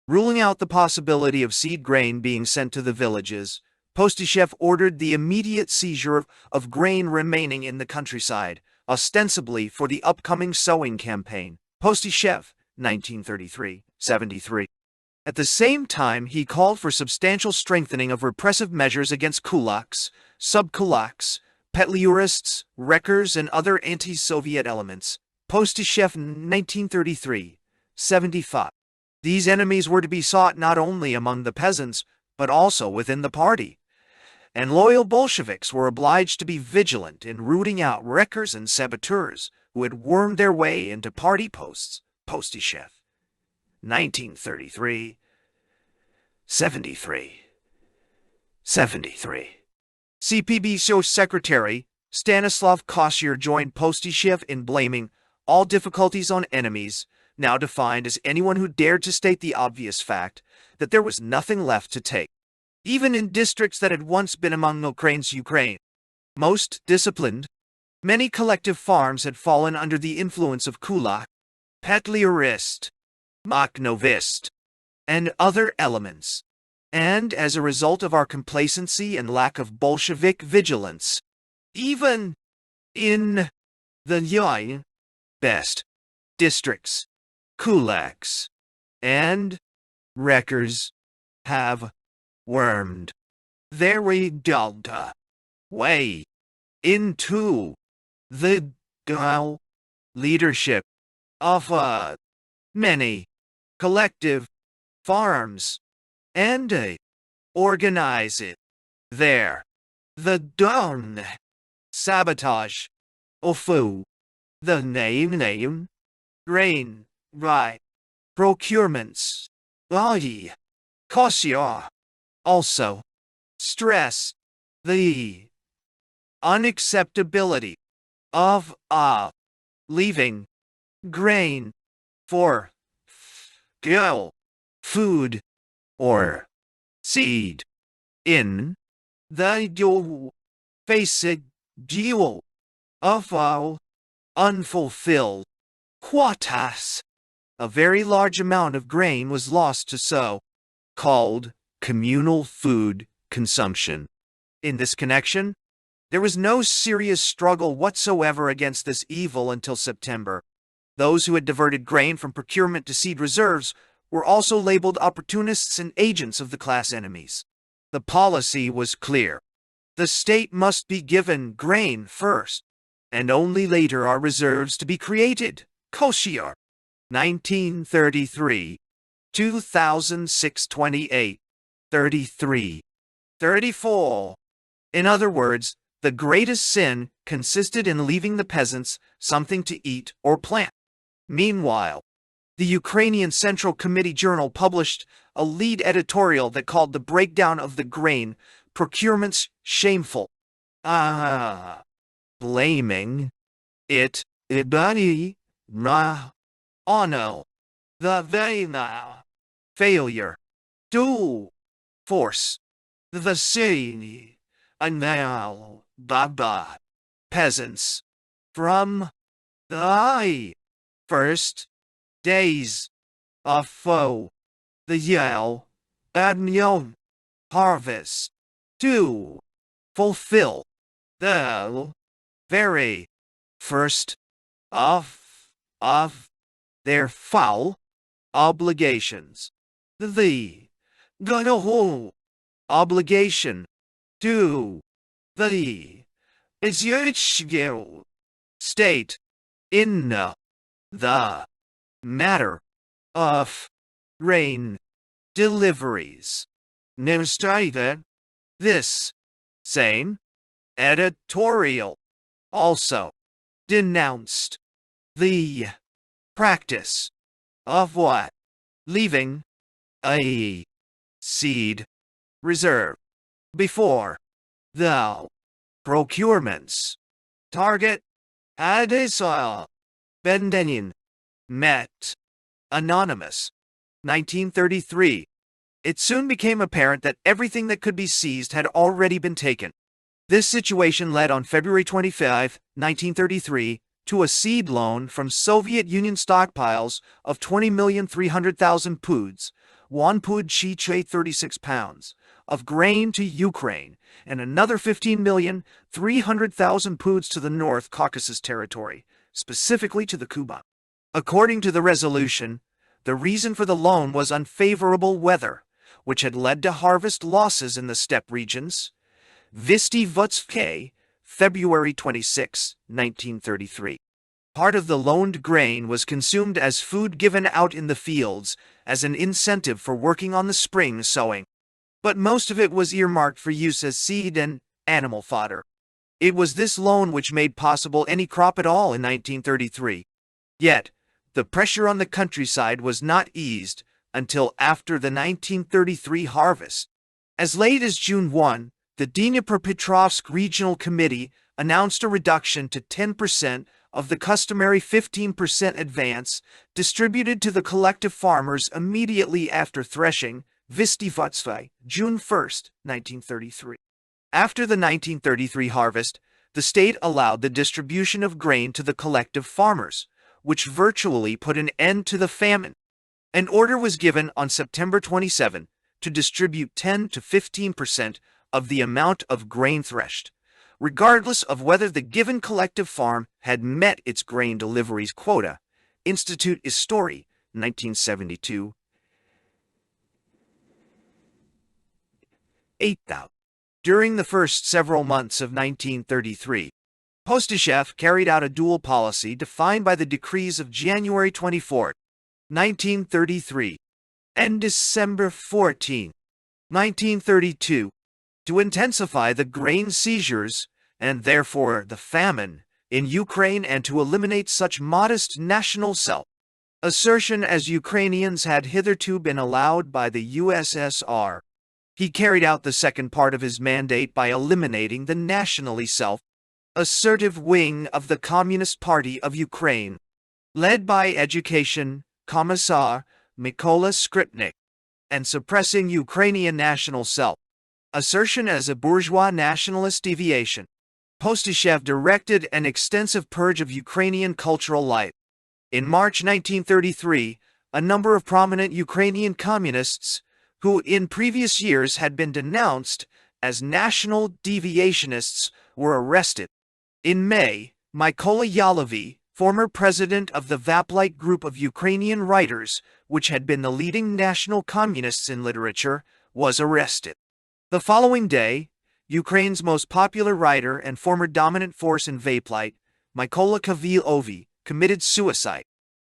Ruling out the possibility of seed grain being sent to the villages, Postyshev ordered the immediate seizure of grain remaining in the countryside, ostensibly for the upcoming sowing campaign. Postyshev, 1933-73. At the same time, he called for substantial strengthening of repressive measures against kulaks, subkulaks, petliurists, wreckers, and other anti-Soviet elements. Postyshev, 1933-75. These enemies were to be sought not only among the peasants, but also within the party, and loyal Bolsheviks were obliged to be vigilant in rooting out wreckers and saboteurs who had wormed their way into party posts. Postyshev, 1933-73. 73. CPB Secretary Stanislav Kosyer joined Postyshev in blaming all difficulties on enemies, now defined as anyone who dared to state the obvious fact that there was nothing left to take, even in districts that had once been among Ukraine's most disciplined. Many collective farms had fallen under the influence of kulak, petliurist, makhnovist, and other elements, and as a result of our complacency and lack of Bolshevik vigilance, even in the best districts, kulaks and wreckers have wormed their way into the leadership of many collective farms and organize it there. The sabotage, Ofu. The name, grain, rye, procurements, body, coercion. Also, stress, the unacceptability of leaving grain for fuel, food, or seed in the basic deal of our unfulfilled quotas. A very large amount of grain was lost to so-called communal food consumption. In this connection, there was no serious struggle whatsoever against this evil until September. Those who had diverted grain from procurement to seed reserves were also labeled opportunists and agents of the class enemies. The policy was clear. The state must be given grain first, and only later are reserves to be created. Coercion. 1933. 2006 28. 33. 34. In other words, the greatest sin consisted in leaving the peasants something to eat or plant. Meanwhile, the Ukrainian Central Committee Journal published a lead editorial that called the breakdown of the grain procurements shameful. Blaming it ibani na ono the vaina failure to force the city and now baba peasants from the first days of the yell and harvest to fulfill the very first of their foul obligations. The whole obligation to the Ethiopia state in the matter of grain deliveries. Stated this same editorial also denounced the practice of what? Leaving a seed reserve before the procurements target had been met. Anonymous. 1933. It soon became apparent that everything that could be seized had already been taken. This situation led on February 25, 1933, to a seed loan from Soviet Union stockpiles of 20,300,000 poods, 1 pud chi 36 pounds, of grain to Ukraine, and another 15,300,000 poods to the North Caucasus Territory, specifically to the Kuban. According to the resolution, the reason for the loan was unfavorable weather, which had led to harvest losses in the steppe regions. Visti Vutske, February 26, 1933. Part of the loaned grain was consumed as food given out in the fields as an incentive for working on the spring sowing, but most of it was earmarked for use as seed and animal fodder. It was this loan which made possible any crop at all in 1933. Yet, the pressure on the countryside was not eased until after the 1933 harvest. As late as June 1, the Dnipropetrovsk Regional Committee announced a reduction to 10% of the customary 15% advance distributed to the collective farmers immediately after threshing, Vistivotsvai, June 1, 1933. After the 1933 harvest, the state allowed the distribution of grain to the collective farmers, which virtually put an end to the famine. An order was given on September 27 to distribute 10 to 15% of the amount of grain threshed, regardless of whether the given collective farm had met its grain deliveries quota. Institute History, 1972. 8,000. During the first several months of 1933, Postyshev carried out a dual policy defined by the decrees of January 24, 1933, and December 14, 1932, to intensify the grain seizures and therefore the famine in Ukraine and to eliminate such modest national self-assertion as Ukrainians had hitherto been allowed by the USSR. He carried out the second part of his mandate by eliminating the nationally self-assertive wing of the Communist Party of Ukraine, led by Education Commissar Mykola Skripnik, and suppressing Ukrainian national self-assertion as a bourgeois nationalist deviation. Postyshev directed an extensive purge of Ukrainian cultural life. In March 1933, a number of prominent Ukrainian communists, who in previous years had been denounced as national deviationists, were arrested. In May, Mykola Yalovy, former president of the Vaplite group of Ukrainian writers, which had been the leading national communists in literature, was arrested. The following day, Ukraine's most popular writer and former dominant force in Vaplite, Mykola Kavilovy, committed suicide.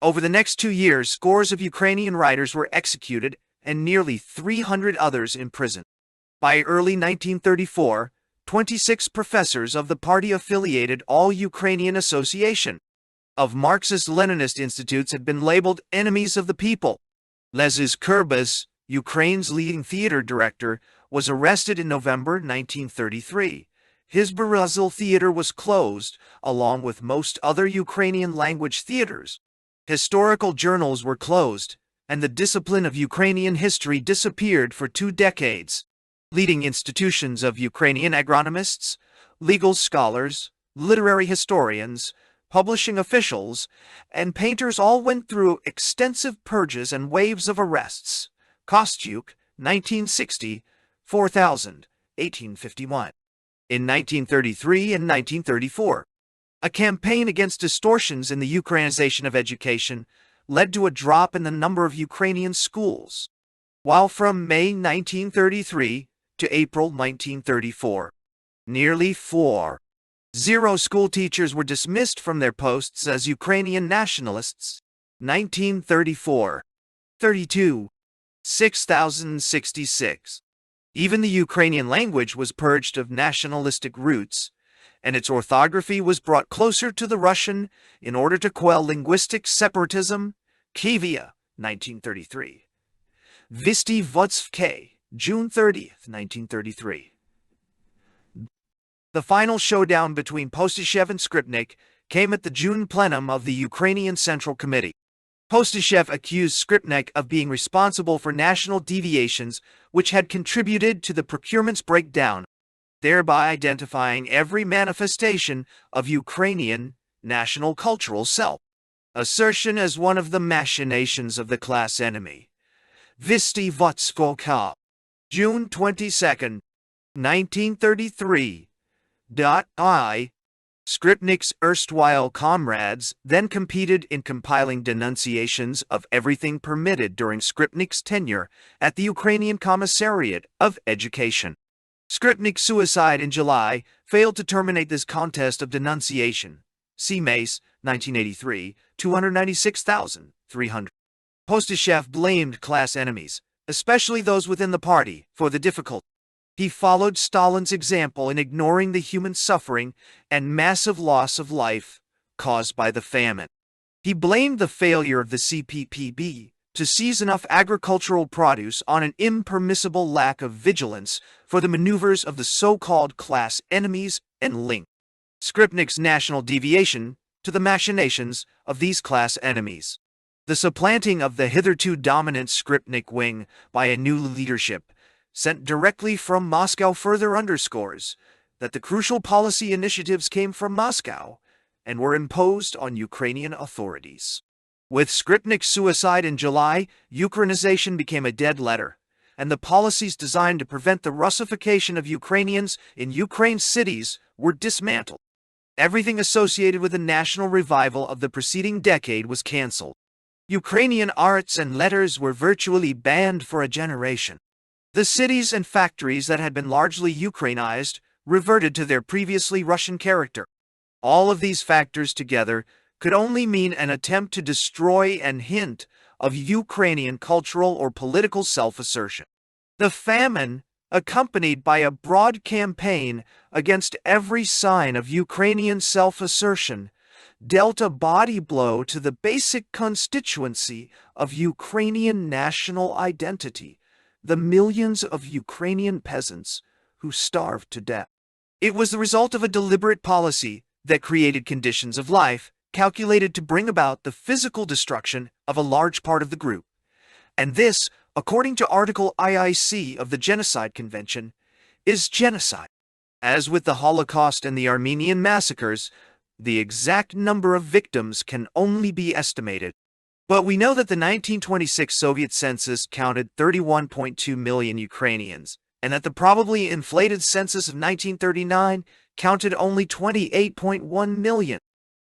Over the next 2 years, scores of Ukrainian writers were executed and nearly 300 others imprisoned. By early 1934, 26 professors of the party-affiliated All-Ukrainian Association of Marxist-Leninist institutes had been labeled enemies of the people. Lesys Kurbas, Ukraine's leading theater director, was arrested in November 1933. His Berghe theater was closed, along with most other Ukrainian-language theaters. Historical journals were closed, and the discipline of Ukrainian history disappeared for 2 decades. Leading institutions of Ukrainian agronomists, legal scholars, literary historians, publishing officials, and painters all went through extensive purges and waves of arrests. Kostyuk, 1960, 4000, 1851. In 1933 and 1934, a campaign against distortions in the Ukrainization of education led to a drop in the number of Ukrainian schools, while from May 1933 to April 1934, nearly 4,000 school teachers were dismissed from their posts as Ukrainian nationalists. 1934, 32, 6,066. Even the Ukrainian language was purged of nationalistic roots, and its orthography was brought closer to the Russian in order to quell linguistic separatism. Kiev, 1933. Visty Votsvke, June 30, 1933. The final showdown between Postyshev and Skripnik came at the June plenum of the Ukrainian Central Committee. Postyshev accused Skripnik of being responsible for national deviations which had contributed to the procurement's breakdown, thereby identifying every manifestation of Ukrainian national cultural self-assertion as one of the machinations of the class enemy. Visty Votskoka, June 22, 1933. Skripnik's erstwhile comrades then competed in compiling denunciations of everything permitted during Skripnik's tenure at the Ukrainian Commissariat of Education. Skripnik's suicide in July failed to terminate this contest of denunciation. See Mace, 1983, 296,300. Postyshev blamed class enemies, especially those within the party, for the difficulty. He followed Stalin's example in ignoring the human suffering and massive loss of life caused by the famine. He blamed the failure of the CPPB to seize enough agricultural produce on an impermissible lack of vigilance for the maneuvers of the so-called class enemies and linked Skripnik's national deviation to the machinations of these class enemies. The supplanting of the hitherto dominant Skripnik wing by a new leadership sent directly from Moscow further underscores that the crucial policy initiatives came from Moscow and were imposed on Ukrainian authorities. With Skripnik's suicide in July, Ukrainization became a dead letter, and the policies designed to prevent the Russification of Ukrainians in Ukraine's cities were dismantled. Everything associated with the national revival of the preceding decade was cancelled. Ukrainian arts and letters were virtually banned for a generation. The cities and factories that had been largely Ukrainized reverted to their previously Russian character. All of these factors together could only mean an attempt to destroy and hint of Ukrainian cultural or political self-assertion. The famine accompanied by a broad campaign against every sign of Ukrainian self-assertion, dealt a body blow to the basic constituency of Ukrainian national identity, the millions of Ukrainian peasants who starved to death. It was the result of a deliberate policy that created conditions of life calculated to bring about the physical destruction of a large part of the group. And this, according to Article IIC of the Genocide Convention, is genocide. As with the Holocaust and the Armenian massacres, the exact number of victims can only be estimated. But we know that the 1926 Soviet census counted 31.2 million Ukrainians, and that the probably inflated census of 1939 counted only 28.1 million.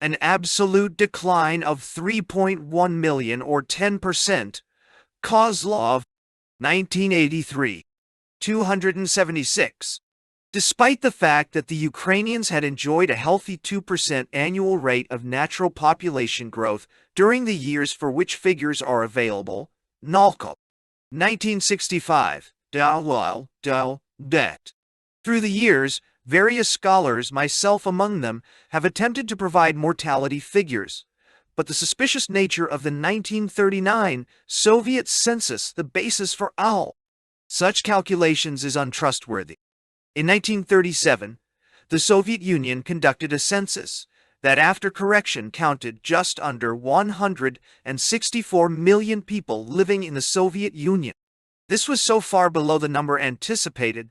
An absolute decline of 3.1 million or 10%. Kozlov, 1983. 276. Despite the fact that the Ukrainians had enjoyed a healthy 2% annual rate of natural population growth during the years for which figures are available, Nalko, 1965, Det. Through the years, various scholars, myself among them, have attempted to provide mortality figures, but the suspicious nature of the 1939 Soviet census, the basis for all such calculations, is untrustworthy. In 1937, the Soviet Union conducted a census that, after correction, counted just under 164 million people living in the Soviet Union. This was so far below the number anticipated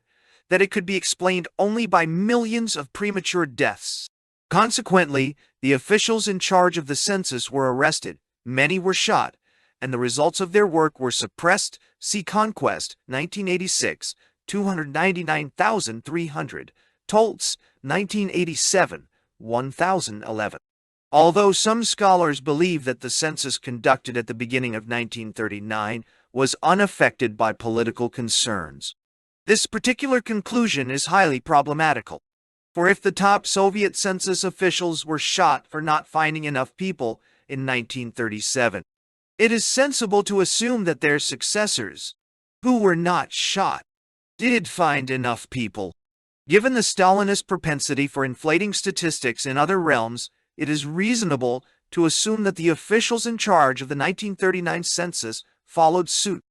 that it could be explained only by millions of premature deaths. Consequently, the officials in charge of the census were arrested, many were shot, and the results of their work were suppressed. See Conquest, 1986, 299,300, Toltz, 1987, 1011. Although some scholars believe that the census conducted at the beginning of 1939 was unaffected by political concerns, this particular conclusion is highly problematical. For if the top Soviet census officials were shot for not finding enough people in 1937, it is sensible to assume that their successors, who were not shot, did find enough people. Given the Stalinist propensity for inflating statistics in other realms, it is reasonable to assume that the officials in charge of the 1939 census followed suit.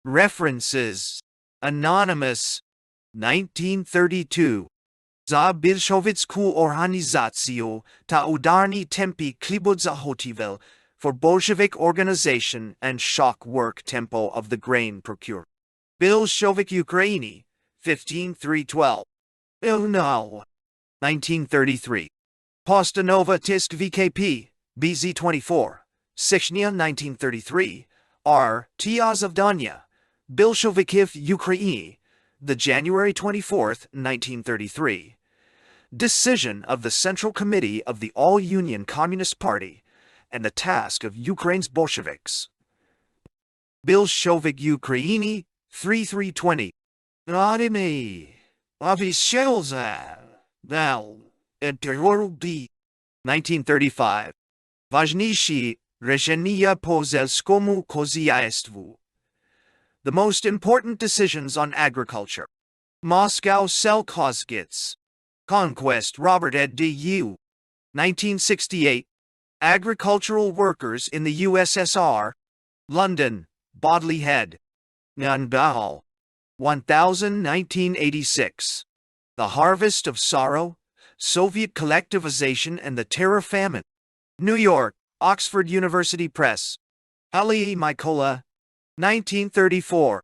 References: Anonymous, 1932. Za Bolshevicku organizaciju ta udarni tempi klibudzahotivel for Bolshevik organization and shock work tempo of the grain procure. Bolshevik Ukraini, 15-312. Ilno, 1933. Postanova Tisk VKP, BZ24. Sechnia, 1933. R. Tiazavdanya. Bolshevikov Ukraini, the January 24, 1933. Decision of the Central Committee of the All-Union Communist Party and the task of Ukraine's Bolsheviks. Bolshevik Ukraini, 3320. Radimi, Avishelza, Val, Eterorbi, 1935. Ważniejsze решения по сельскому хозяйству. The most important decisions on agriculture. Moscow Selkhozgits. Conquest Robert ed. Du. 1968. Agricultural Workers in the USSR. London, Bodley Head. Nandahal. 1986. The Harvest of Sorrow, Soviet Collectivization and the Terror Famine. New York, Oxford University Press. Ali Mykola, 1934.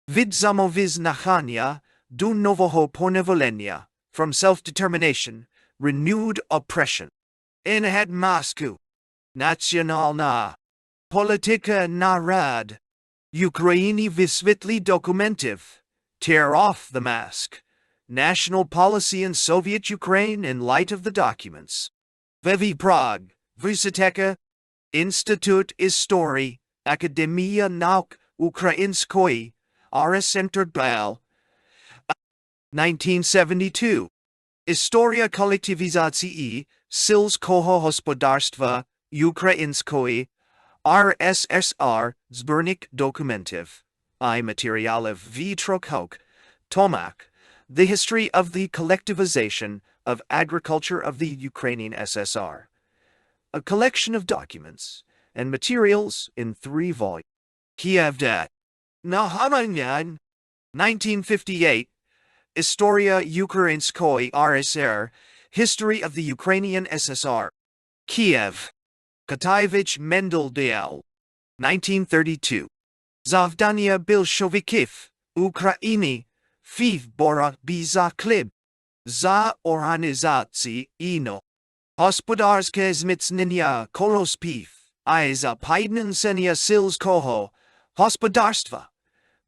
Vidzamoviznachania do novoho ponevolenia, from self-determination, renewed oppression. Inhed Moscow. Nationalna. Politika narad. Ukraini visvitli dokumentiv. Tear off the mask. National policy in Soviet Ukraine in light of the documents. Vevi Prague. Vysoteka. Institut Istorii. Akademia Nauk Ukrainskoi. RSNTRBAL. 1972. Historia kollektivizacji sylskiego gospodarstwa ukrainskoi. RSSR Zbornik dokumentów I materiałów wytwórczych Tomak, The History of the Collectivization of Agriculture of the Ukrainian SSR. A collection of documents and materials in 3 volumes. Kiev Dat. Nahamanyan, 1958, Istoria Ukrainskoi RSR, History of the Ukrainian SSR. Kiev. Kataevich Mendel Dl. 1932. Zavdania Bolshevikov, Ukraini, Fiv Bora Biza Klib. Za Organizacji Ino. Hospodarskie zmicnienia Korospiv, I za Piednensenia Sils Koho, Hospodarstva.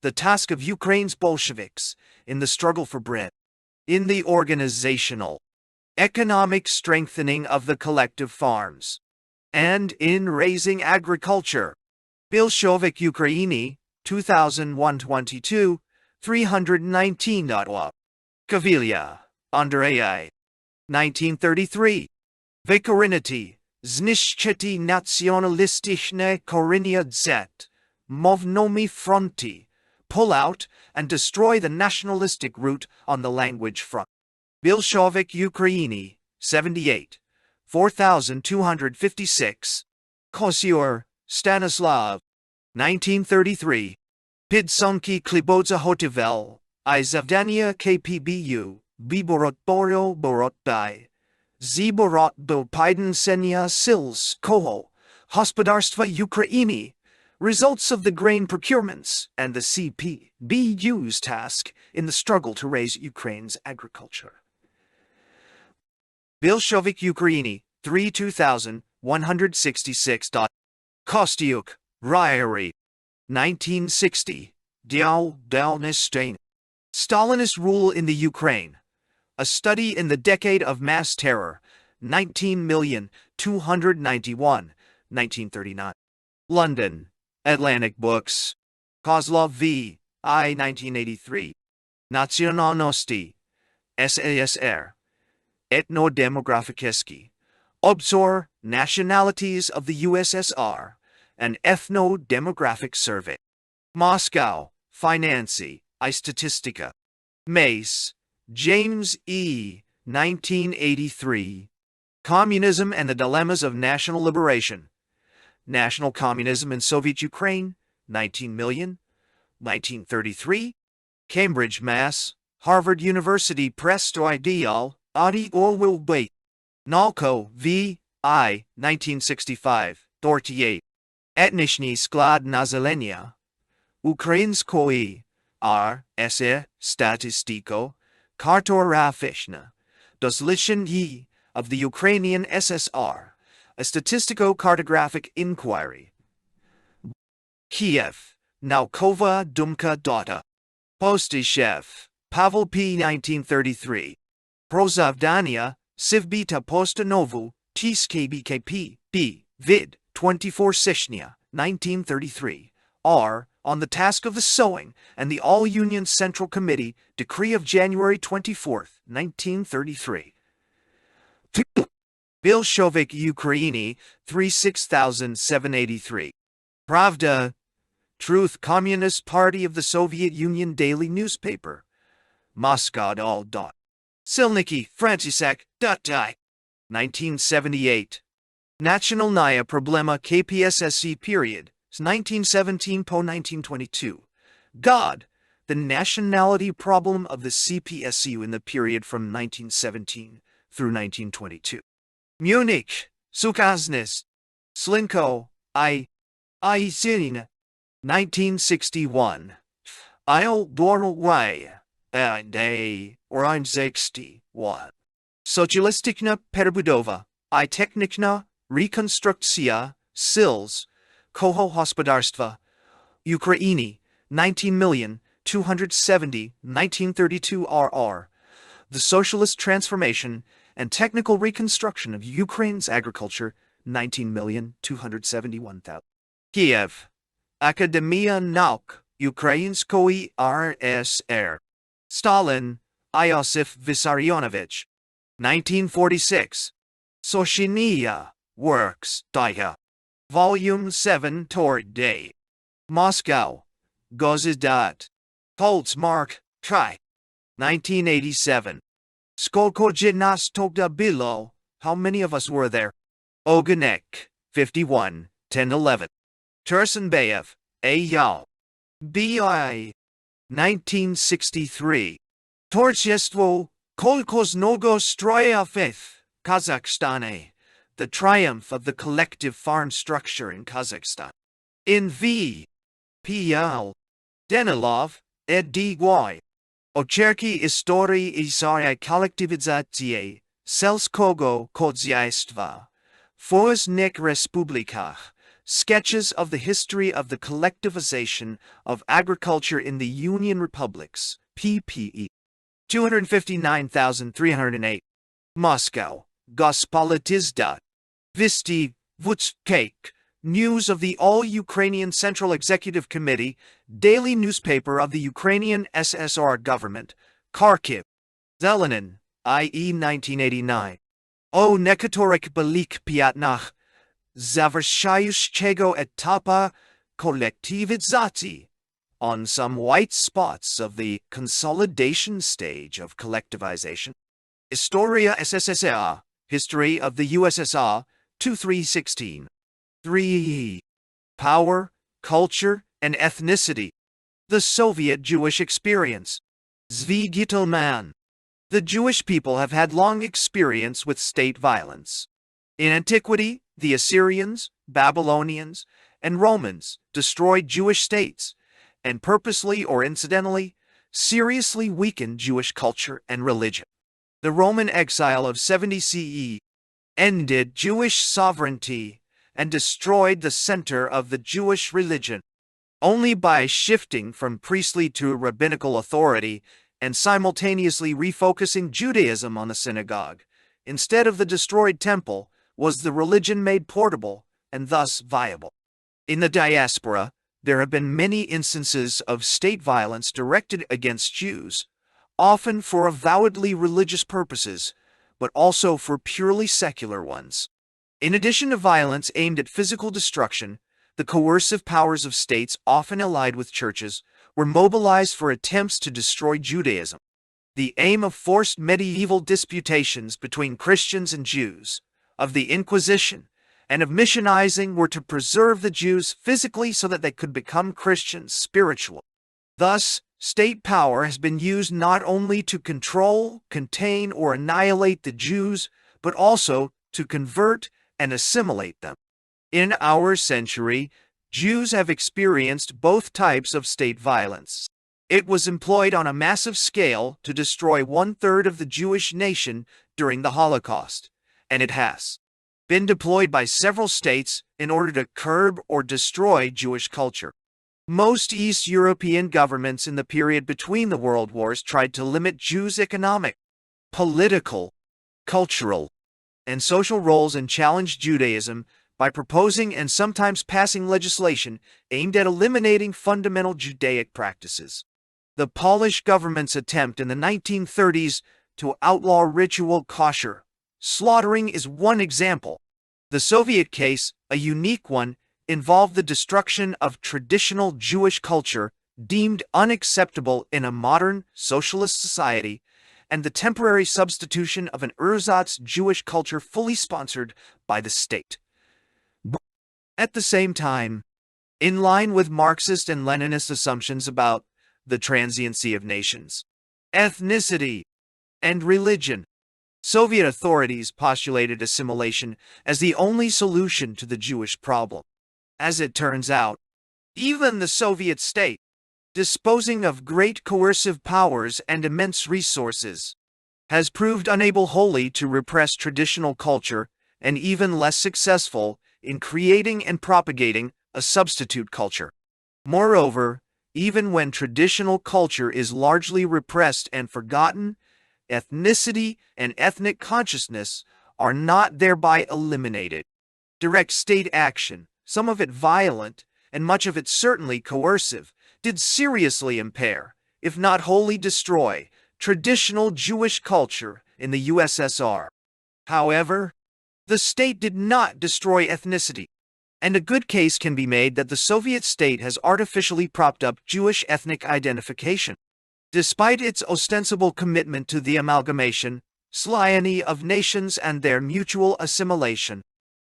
The task of Ukraine's Bolsheviks in the struggle for bread. In the organizational, economic strengthening of the collective farms. And in raising agriculture. Bolshevik Ukraini, 2001-22, 319.wa. Kavilia, Andrei. 1933. Vykorinity, Znishchety nationalistyczne Korynia Z, Movnomi Fronti, pull out and destroy the nationalistic root on the language front. Bolshevik Ukraini, 78, 4256. Kosior, Stanislav, 1933. Підсумки Klibodza Hotivel, I Zavdania KPBU, Biborot Boro Borotbai. Ziborot do Piednensenia Sils Koho, Hospodarstva Ukraini, results of the grain procurements and the CPBU's task in the struggle to raise Ukraine's agriculture. Bolshevik Ukraini, 32166. Kostyuk, Ryari, 1960. Dial Dalnestain. Stalinist rule in the Ukraine. A study in the decade of mass terror, 19,291, 1939. London, Atlantic Books. Kozlov v. I. 1983. Nationalnosti. SASR. Ethnodemographicheski. Obzor, Nationalities of the USSR. An Ethno-Demographic Survey. Moscow, Financy, I Statistica. Mace, James E. 1983. Communism and the Dilemmas of National Liberation. National Communism in Soviet Ukraine, 19,000,000, 1933. Cambridge, Mass. Harvard University Press to Ideal, Adi Orwell Bait. Nalko, V. I. 1965, 48. Etniczny Sklad Nazelenia. Ukrainskoi, R. S. Statistiko. Kartograficzne doslishenie of the Ukrainian SSR, a statistico-cartographic inquiry. Kiev, Naukova Dumka Data. Postishev, Pavel P. 1933. Prozavdania, Sivbita Postanovu, TSKBKP, B. Vid. 24 Sishnia, 1933. R. On the Task of the Sowing and the All-Union Central Committee, Decree of January 24, 1933. Bolshevik Ukraini, 36783. Pravda, Truth Communist Party of the Soviet Union Daily Newspaper. Moscow All. Silniki, Franciszek, Die. 1978. Nationalnaya Problema KPSSC period. 1917–1922. God, the nationality problem of the CPSU in the period from 1917 through 1922. Munich, Sukasnis, Slinko, I. Zin, 1961. I'll Dornoway, and A. 61. Socialisticna Perbudova, I Technikna, Rekonstrukcja, Sils, Koho Hospodarstva, Ukraini, 19,270, 1932 RR. The Socialist Transformation and Technical Reconstruction of Ukraine's Agriculture, 19,271,000. Kiev, Akademia Nauk, Ukrainskoi RSR. Stalin, Iosif Vissarionovich, 1946. Soshinia, Works, Daya. Volume 7 Toward Day. Moscow, Gozizdat. Holtzmark, Tri. 1987. Skolko Gymnastokta Bilo, how many of us were there? Oganek, 51, 1011. Tursunbayev, A. Yal. B.I. 1963. Torchestvo, Kolkoznogo Stroya Faith, Kazakhstan. The triumph of the collective farm structure in Kazakhstan. In V. P. L. Denilov, ed. D.Y. Ocherki Istorii Isaria Kolektivizacije, Selskogo Kodziaistva, Forznik Respublikach, Sketches of the History of the Collectivization of Agriculture in the Union Republics, pp. 259,308. Moscow, Gospolitizda. Visti, Vutskake, News of the All-Ukrainian Central Executive Committee, daily newspaper of the Ukrainian SSR government, Kharkiv. Zelenin, i.e. 1989. O Nekatorik Belik Piatnach, Zavrshayushchego etapa kolektivizacji, on some white spots of the consolidation stage of collectivization. Historia SSSR, History of the USSR, 2316. 3. Power, Culture, and Ethnicity. The Soviet Jewish Experience. Zvi Gitelman. The Jewish people have had long experience with state violence. In antiquity, the Assyrians, Babylonians, and Romans destroyed Jewish states, and purposely or incidentally, seriously weakened Jewish culture and religion. The Roman exile of 70 CE ended Jewish sovereignty and destroyed the center of the Jewish religion. Only by shifting from priestly to rabbinical authority and simultaneously refocusing Judaism on the synagogue, instead of the destroyed temple, was the religion made portable and thus viable. In the diaspora, there have been many instances of state violence directed against Jews, often for avowedly religious purposes, but also for purely secular ones. In addition to violence aimed at physical destruction, the coercive powers of states, often allied with churches, were mobilized for attempts to destroy Judaism. The aim of forced medieval disputations between Christians and Jews, of the Inquisition, and of missionizing were to preserve the Jews physically so that they could become Christians spiritually. Thus, state power has been used not only to control, contain, or annihilate the Jews, but also to convert and assimilate them. In our century, Jews have experienced both types of state violence. It was employed on a massive scale to destroy 1/3 of the Jewish nation during the Holocaust, and it has been deployed by several states in order to curb or destroy Jewish culture. Most East European governments in the period between the World Wars tried to limit Jews' economic, political, cultural, and social roles and challenged Judaism by proposing and sometimes passing legislation aimed at eliminating fundamental Judaic practices. The Polish government's attempt in the 1930s to outlaw ritual kosher slaughtering is one example. The Soviet case, a unique one, involved the destruction of traditional Jewish culture deemed unacceptable in a modern socialist society, and the temporary substitution of an ersatz Jewish culture fully sponsored by the state. At the same time, in line with Marxist and Leninist assumptions about the transiency of nations, ethnicity, and religion, Soviet authorities postulated assimilation as the only solution to the Jewish problem. As it turns out, even the Soviet state, disposing of great coercive powers and immense resources, has proved unable wholly to repress traditional culture and even less successful in creating and propagating a substitute culture. Moreover, even when traditional culture is largely repressed and forgotten, ethnicity and ethnic consciousness are not thereby eliminated. Direct state action, some of it violent, and much of it certainly coercive, did seriously impair, if not wholly destroy, traditional Jewish culture in the USSR. However, the state did not destroy ethnicity, and a good case can be made that the Soviet state has artificially propped up Jewish ethnic identification. Despite its ostensible commitment to the amalgamation, slyony of nations and their mutual assimilation,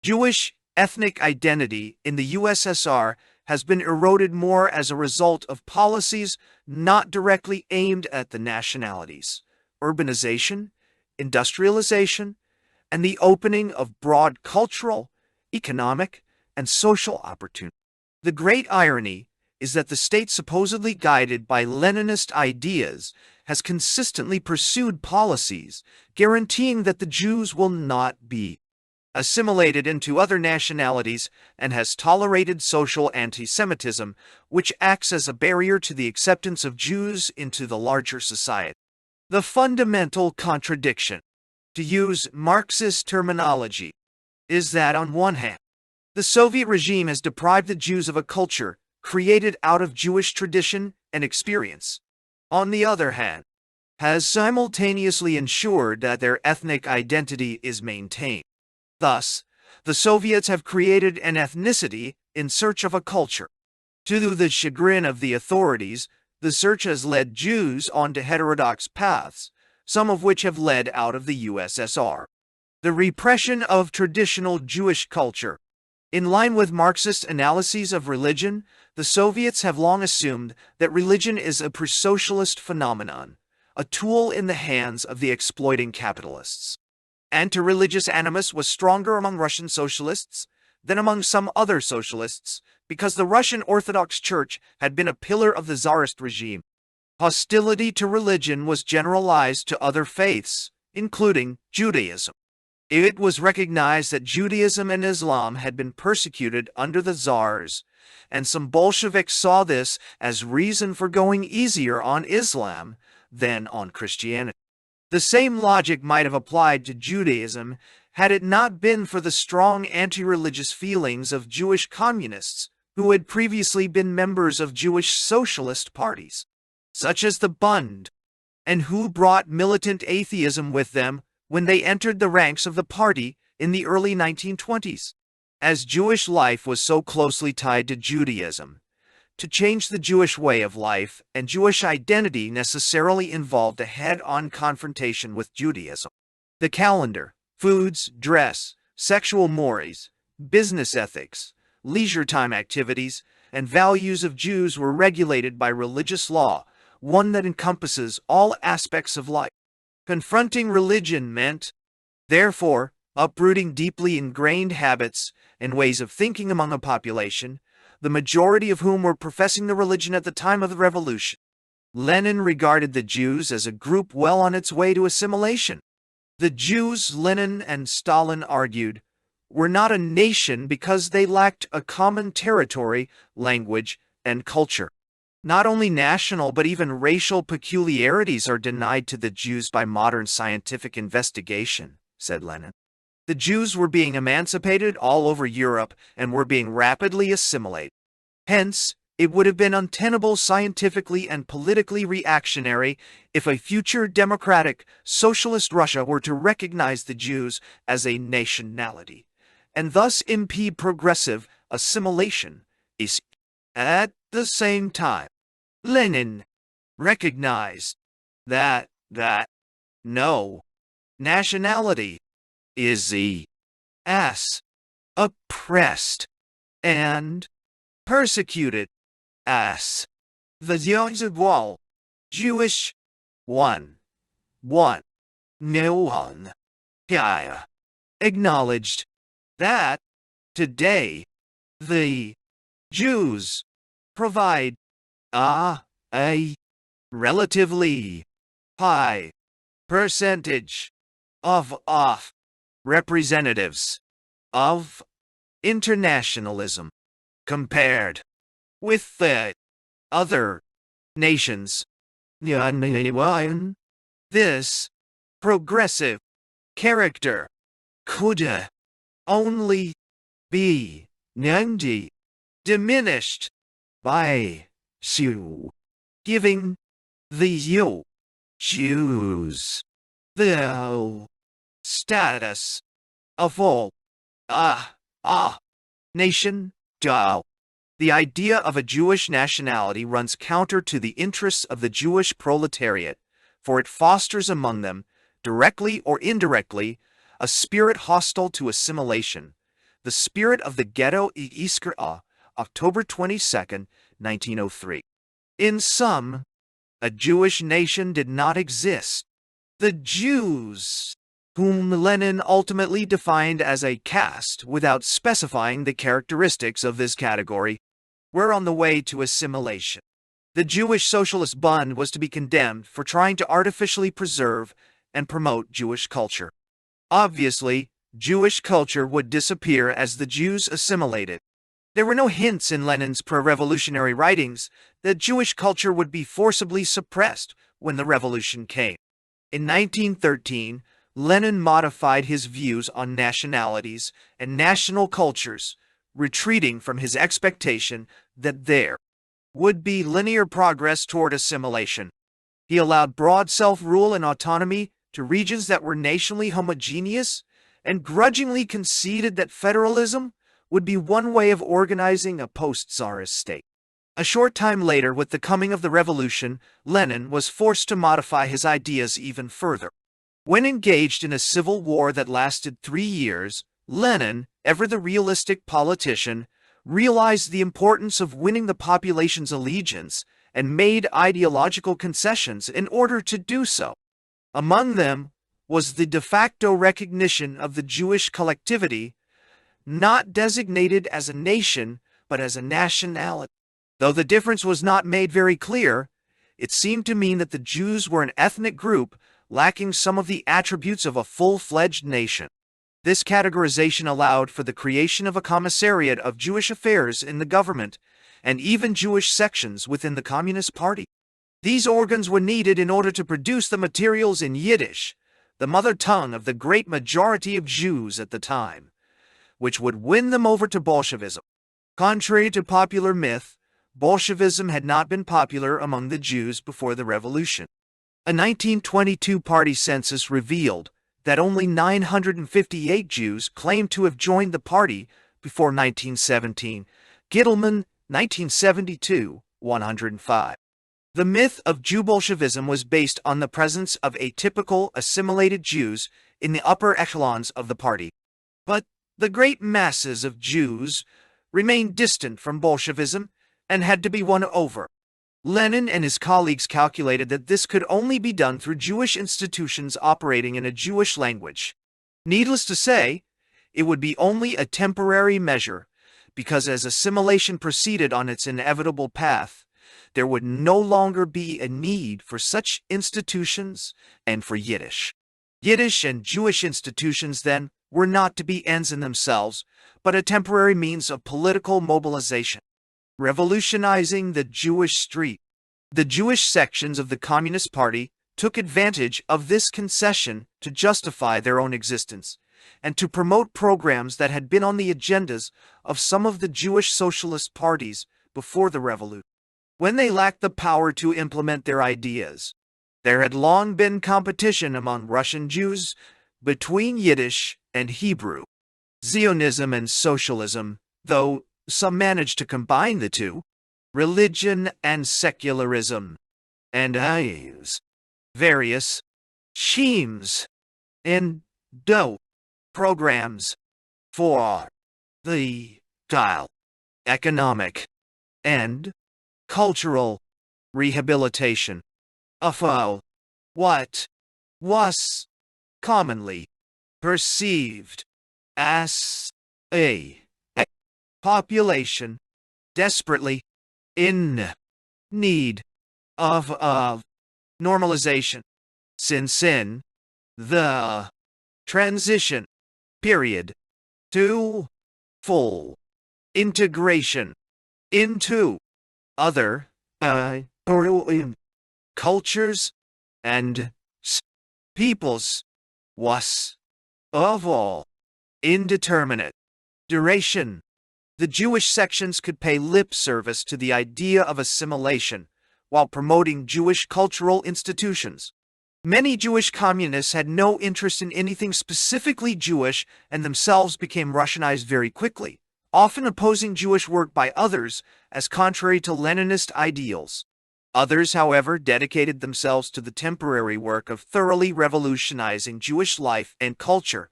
Jewish ethnic identity in the USSR has been eroded more as a result of policies not directly aimed at the nationalities, urbanization, industrialization, and the opening of broad cultural, economic, and social opportunities. The great irony is that the state supposedly guided by Leninist ideas has consistently pursued policies guaranteeing that the Jews will not be assimilated into other nationalities and has tolerated social anti-Semitism, which acts as a barrier to the acceptance of Jews into the larger society. The fundamental contradiction, to use Marxist terminology, is that on one hand, the Soviet regime has deprived the Jews of a culture created out of Jewish tradition and experience. On the other hand, has simultaneously ensured that their ethnic identity is maintained. Thus, the Soviets have created an ethnicity in search of a culture. To the chagrin of the authorities, the search has led Jews onto heterodox paths, some of which have led out of the USSR. The repression of traditional Jewish culture. In line with Marxist analyses of religion, the Soviets have long assumed that religion is a pro-socialist phenomenon, a tool in the hands of the exploiting capitalists. Anti-religious animus was stronger among Russian socialists than among some other socialists because the Russian Orthodox Church had been a pillar of the Tsarist regime. Hostility to religion was generalized to other faiths, including Judaism. It was recognized that Judaism and Islam had been persecuted under the Tsars, and some Bolsheviks saw this as reason for going easier on Islam than on Christianity. The same logic might have applied to Judaism had it not been for the strong anti-religious feelings of Jewish communists who had previously been members of Jewish socialist parties, such as the Bund, and who brought militant atheism with them when they entered the ranks of the party in the early 1920s. As Jewish life was so closely tied to Judaism, to change the Jewish way of life and Jewish identity necessarily involved a head-on confrontation with Judaism. The calendar, foods, dress, sexual mores, business ethics, leisure time activities, and values of Jews were regulated by religious law, one that encompasses all aspects of life. Confronting religion meant, therefore, uprooting deeply ingrained habits and ways of thinking among a population, the majority of whom were professing the religion at the time of the revolution. Lenin regarded the Jews as a group well on its way to assimilation. The Jews, Lenin and Stalin argued, were not a nation because they lacked a common territory, language, and culture. Not only national but even racial peculiarities are denied to the Jews by modern scientific investigation, said Lenin. The Jews were being emancipated all over Europe and were being rapidly assimilated. Hence, it would have been untenable scientifically and politically reactionary if a future democratic, socialist Russia were to recognize the Jews as a nationality, and thus impede progressive assimilation. At the same time, Lenin recognized that no nationality is the oppressed and persecuted as the Jewish one. No one here acknowledged that today the Jews provide a relatively high percentage of representatives of internationalism compared with the other nations. This progressive character could only be diminished by giving the Jews the status of all nation. The idea of a Jewish nationality runs counter to the interests of the Jewish proletariat, for it fosters among them, directly or indirectly, a spirit hostile to assimilation, the spirit of the ghetto Iskra, October 22, 1903. In sum, a Jewish nation did not exist. The Jews, whom Lenin ultimately defined as a caste without specifying the characteristics of this category, were on the way to assimilation. The Jewish Socialist Bund was to be condemned for trying to artificially preserve and promote Jewish culture. Obviously, Jewish culture would disappear as the Jews assimilated. There were no hints in Lenin's pro-revolutionary writings that Jewish culture would be forcibly suppressed when the revolution came. In 1913, Lenin modified his views on nationalities and national cultures, retreating from his expectation that there would be linear progress toward assimilation. He allowed broad self-rule and autonomy to regions that were nationally homogeneous and grudgingly conceded that federalism would be one way of organizing a post-Tsarist state. A short time later, with the coming of the revolution, Lenin was forced to modify his ideas even further. When engaged in a civil war that lasted 3 years, Lenin, ever the realistic politician, realized the importance of winning the population's allegiance and made ideological concessions in order to do so. Among them was the de facto recognition of the Jewish collectivity, not designated as a nation, but as a nationality. Though the difference was not made very clear, it seemed to mean that the Jews were an ethnic group lacking some of the attributes of a full-fledged nation. This categorization allowed for the creation of a commissariat of Jewish affairs in the government, and even Jewish sections within the Communist Party. These organs were needed in order to produce the materials in Yiddish, the mother tongue of the great majority of Jews at the time, which would win them over to Bolshevism. Contrary to popular myth, Bolshevism had not been popular among the Jews before the revolution. A 1922 party census revealed that only 958 Jews claimed to have joined the party before 1917. Gittleman, 1972, 105. The myth of Jew Bolshevism was based on the presence of atypical, assimilated Jews in the upper echelons of the party. But the great masses of Jews remained distant from Bolshevism and had to be won over. Lenin and his colleagues calculated that this could only be done through Jewish institutions operating in a Jewish language. Needless to say, it would be only a temporary measure, because as assimilation proceeded on its inevitable path, there would no longer be a need for such institutions and for Yiddish. Yiddish and Jewish institutions, then, were not to be ends in themselves, but a temporary means of political mobilization. Revolutionizing the Jewish street. The Jewish sections of the Communist Party took advantage of this concession to justify their own existence, and to promote programs that had been on the agendas of some of the Jewish socialist parties before the revolution. When they lacked the power to implement their ideas, there had long been competition among Russian Jews between Yiddish and Hebrew. Zionism and socialism, though some managed to combine the two, religion and secularism, and various schemes and programs for the economic and cultural rehabilitation of what was commonly perceived as a population desperately in need of normalization, since in the transition period to full integration into other cultures and peoples was of all indeterminate duration. The Jewish sections could pay lip service to the idea of assimilation while promoting Jewish cultural institutions. Many Jewish communists had no interest in anything specifically Jewish and themselves became Russianized very quickly, often opposing Jewish work by others as contrary to Leninist ideals. Others, however, dedicated themselves to the temporary work of thoroughly revolutionizing Jewish life and culture,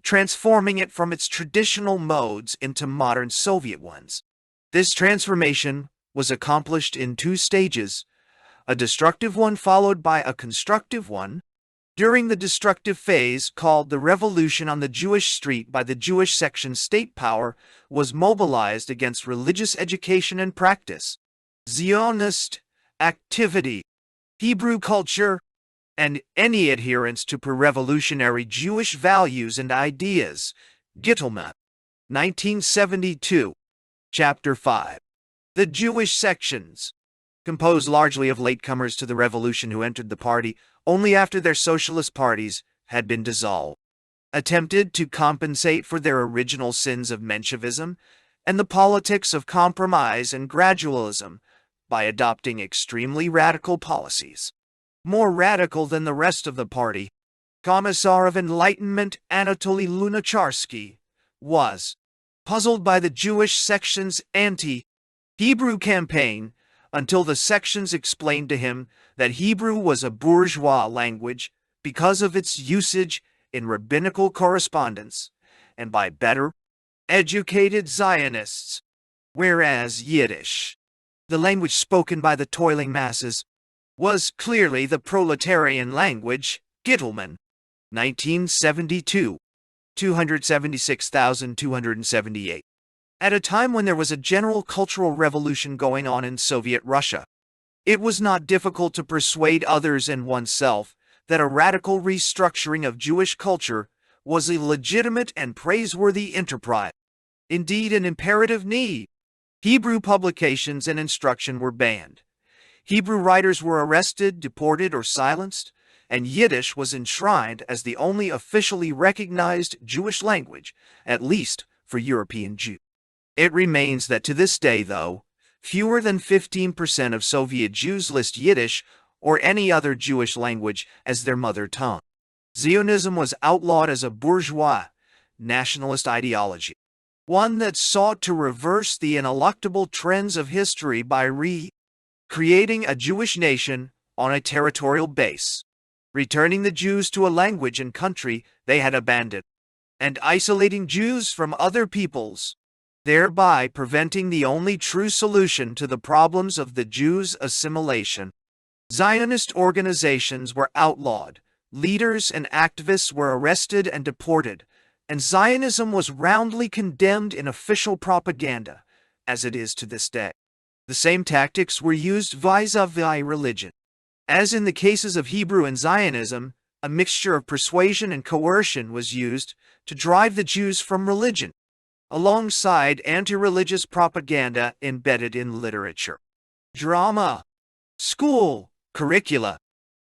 transforming it from its traditional modes into modern Soviet ones. This transformation was accomplished in two stages, a destructive one followed by a constructive one. During the destructive phase, called the Revolution on the Jewish Street by the Jewish section, state power was mobilized against religious education and practice, Zionist activity, Hebrew culture, and any adherence to pre-revolutionary Jewish values and ideas. Gittelman, 1972. Chapter 5. The Jewish sections, composed largely of latecomers to the revolution who entered the party only after their socialist parties had been dissolved, attempted to compensate for their original sins of Menshevism and the politics of compromise and gradualism by adopting extremely radical policies. More radical than the rest of the party, Commissar of Enlightenment Anatoly Lunacharsky was puzzled by the Jewish section's anti-Hebrew campaign until the sections explained to him that Hebrew was a bourgeois language because of its usage in rabbinical correspondence and by better educated Zionists, whereas Yiddish, the language spoken by the toiling masses, was clearly the proletarian language. Gittelman, 1972, 276,278. At a time when there was a general cultural revolution going on in Soviet Russia, it was not difficult to persuade others and oneself that a radical restructuring of Jewish culture was a legitimate and praiseworthy enterprise, indeed an imperative need. Hebrew publications and instruction were banned. Hebrew writers were arrested, deported, or silenced, and Yiddish was enshrined as the only officially recognized Jewish language, at least for European Jews. It remains that to this day, though, fewer than 15% of Soviet Jews list Yiddish or any other Jewish language as their mother tongue. Zionism was outlawed as a bourgeois, nationalist ideology, one that sought to reverse the ineluctable trends of history by creating a Jewish nation on a territorial base, returning the Jews to a language and country they had abandoned, and isolating Jews from other peoples, thereby preventing the only true solution to the problems of the Jews' assimilation. Zionist organizations were outlawed, leaders and activists were arrested and deported, and Zionism was roundly condemned in official propaganda, as it is to this day. The same tactics were used vis-a-vis religion. As in the cases of Hebrew and Zionism, a mixture of persuasion and coercion was used to drive the Jews from religion, alongside anti-religious propaganda embedded in literature, drama, school, curricula,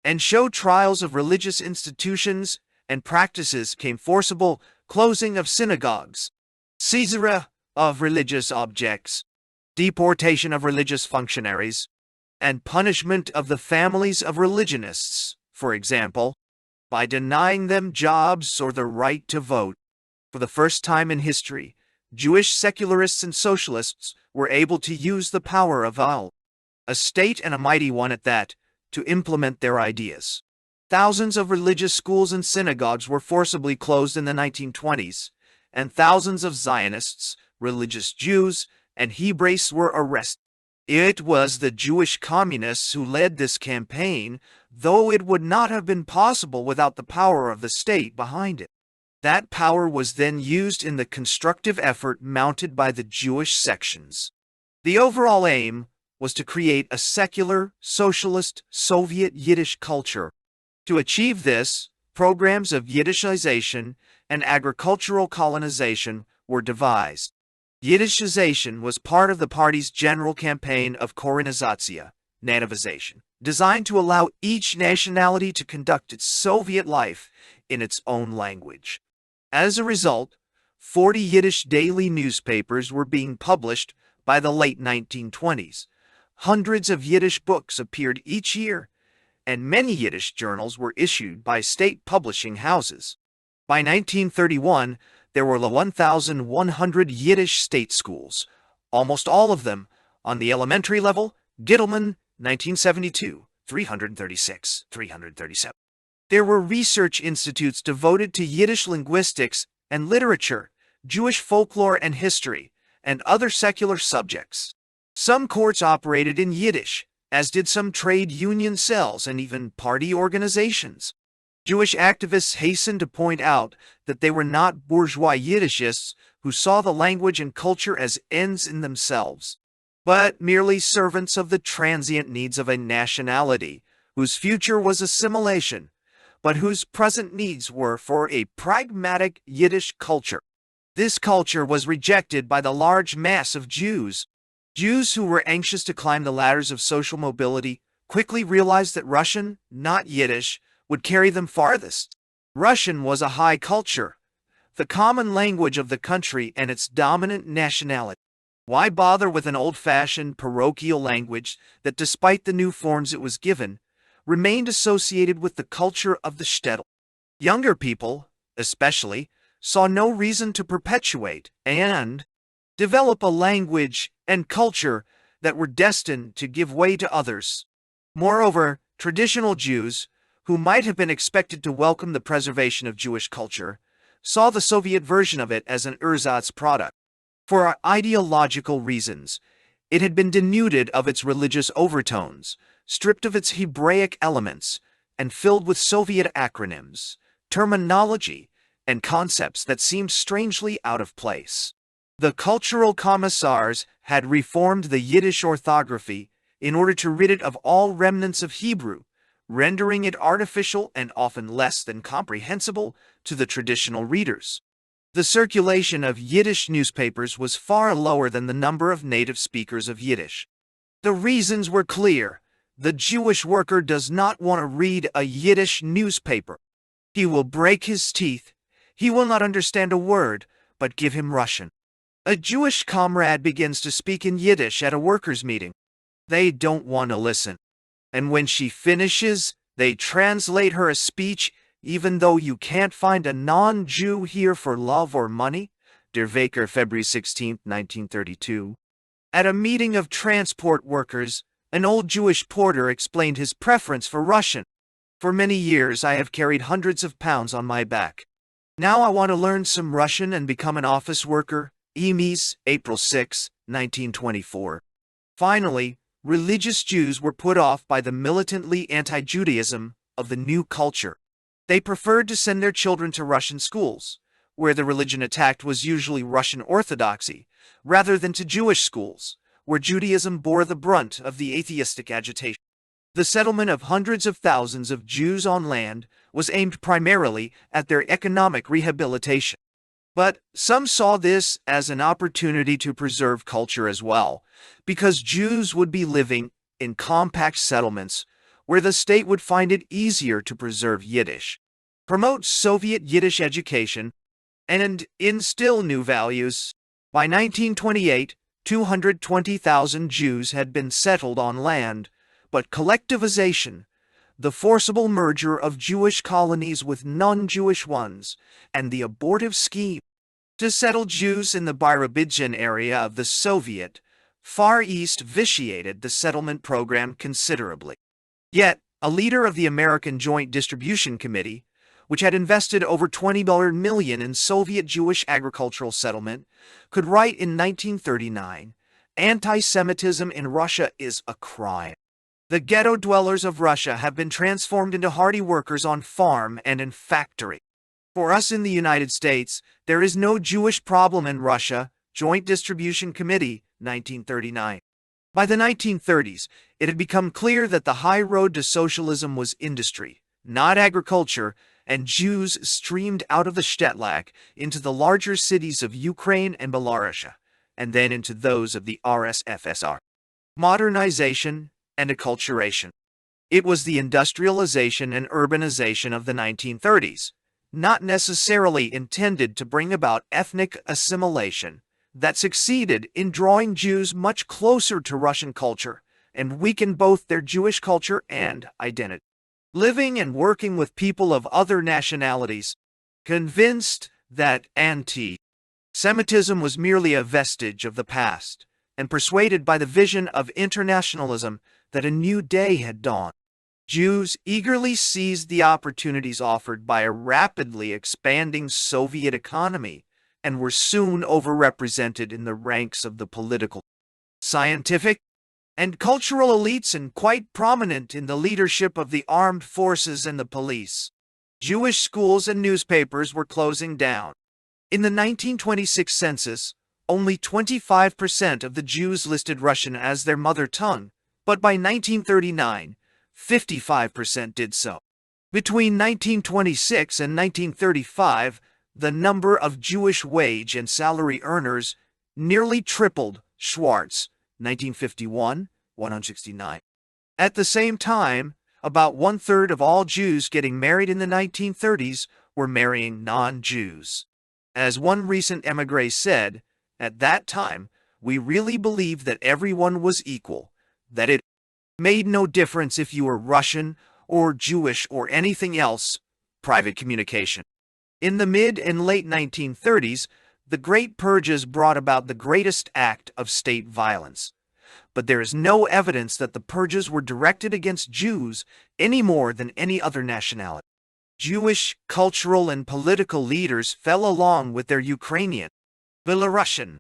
and show trials of religious institutions and practices came forcible closing of synagogues, seizure of religious objects, deportation of religious functionaries, and punishment of the families of religionists, for example, by denying them jobs or the right to vote. For the first time in history, Jewish secularists and socialists were able to use the power of a state, and a mighty one at that, to implement their ideas. Thousands of religious schools and synagogues were forcibly closed in the 1920s, and thousands of Zionists, religious Jews, and Hebrews were arrested. It was the Jewish communists who led this campaign, though it would not have been possible without the power of the state behind it. That power was then used in the constructive effort mounted by the Jewish sections. The overall aim was to create a secular, socialist, Soviet Yiddish culture. To achieve this, programs of Yiddishization and agricultural colonization were devised. Yiddishization was part of the party's general campaign of Korenizatsiya, nativization, designed to allow each nationality to conduct its Soviet life in its own language. As a result, 40 Yiddish daily newspapers were being published by the late 1920s. Hundreds of Yiddish books appeared each year, and many Yiddish journals were issued by state publishing houses. By 1931, there were 1,100 Yiddish state schools, almost all of them on the elementary level. Gittleman, 1972, 336, 337. There were research institutes devoted to Yiddish linguistics and literature, Jewish folklore and history, and other secular subjects. Some courts operated in Yiddish, as did some trade union cells and even party organizations. Jewish activists hastened to point out that they were not bourgeois Yiddishists who saw the language and culture as ends in themselves, but merely servants of the transient needs of a nationality whose future was assimilation, but whose present needs were for a pragmatic Yiddish culture. This culture was rejected by the large mass of Jews. Jews who were anxious to climb the ladders of social mobility quickly realized that Russian, not Yiddish, would carry them farthest. Russian was a high culture, the common language of the country and its dominant nationality. Why bother with an old-fashioned parochial language that, despite the new forms it was given, remained associated with the culture of the shtetl? Younger people, especially, saw no reason to perpetuate and develop a language and culture that were destined to give way to others. Moreover, traditional Jews, who might have been expected to welcome the preservation of Jewish culture, saw the Soviet version of it as an ersatz product. For ideological reasons, it had been denuded of its religious overtones, stripped of its Hebraic elements, and filled with Soviet acronyms, terminology, and concepts that seemed strangely out of place. The cultural commissars had reformed the Yiddish orthography in order to rid it of all remnants of Hebrew, rendering it artificial and often less than comprehensible to the traditional readers. The circulation of Yiddish newspapers was far lower than the number of native speakers of Yiddish. The reasons were clear. The Jewish worker does not want to read a Yiddish newspaper. He will break his teeth. He will not understand a word, but give him Russian. A Jewish comrade begins to speak in Yiddish at a workers' meeting. They don't want to listen. And when she finishes, they translate her a speech, even though you can't find a non-Jew here for love or money. Der Wecker, February 16, 1932. At a meeting of transport workers, an old Jewish porter explained his preference for Russian. For many years I have carried hundreds of pounds on my back. Now I want to learn some Russian and become an office worker. Emes, April 6, 1924. Finally, religious Jews were put off by the militantly anti-Judaism of the new culture. They preferred to send their children to Russian schools, where the religion attacked was usually Russian Orthodoxy, rather than to Jewish schools, where Judaism bore the brunt of the atheistic agitation. The settlement of hundreds of thousands of Jews on land was aimed primarily at their economic rehabilitation. But some saw this as an opportunity to preserve culture as well, because Jews would be living in compact settlements where the state would find it easier to preserve Yiddish, promote Soviet Yiddish education, and instill new values. By 1928, 220,000 Jews had been settled on land, but collectivization, the forcible merger of Jewish colonies with non-Jewish ones, and the abortive scheme to settle Jews in the Birobidzhan area of the Soviet Far East vitiated the settlement program considerably. Yet, a leader of the American Joint Distribution Committee, which had invested over $20 million in Soviet Jewish agricultural settlement, could write in 1939, "Anti-Semitism in Russia is a crime. The ghetto dwellers of Russia have been transformed into hardy workers on farm and in factory. For us in the United States, there is no Jewish problem in Russia." Joint Distribution Committee, 1939. By the 1930s, it had become clear that the high road to socialism was industry, not agriculture, and Jews streamed out of the shtetl into the larger cities of Ukraine and Belarus, and then into those of the RSFSR. Modernization and acculturation. It was the industrialization and urbanization of the 1930s, not necessarily intended to bring about ethnic assimilation, that succeeded in drawing Jews much closer to Russian culture and weakened both their Jewish culture and identity. Living and working with people of other nationalities, convinced that anti-Semitism was merely a vestige of the past, and persuaded by the vision of internationalism that a new day had dawned, Jews eagerly seized the opportunities offered by a rapidly expanding Soviet economy and were soon overrepresented in the ranks of the political, scientific, and cultural elites, and quite prominent in the leadership of the armed forces and the police. Jewish schools and newspapers were closing down. In the 1926 census, only 25% of the Jews listed Russian as their mother tongue, but by 1939, 55% did so. Between 1926 and 1935, the number of Jewish wage and salary earners nearly tripled. Schwartz, 1951, 169. At the same time, about one-third of all Jews getting married in the 1930s were marrying non-Jews. As one recent émigré said, at that time, we really believed that everyone was equal, that it made no difference if you were Russian or Jewish or anything else. Private communication. In the mid and late 1930s, the Great Purges brought about the greatest act of state violence. But there is no evidence that the purges were directed against Jews any more than any other nationality. Jewish cultural and political leaders fell along with their Ukrainian, Belarusian,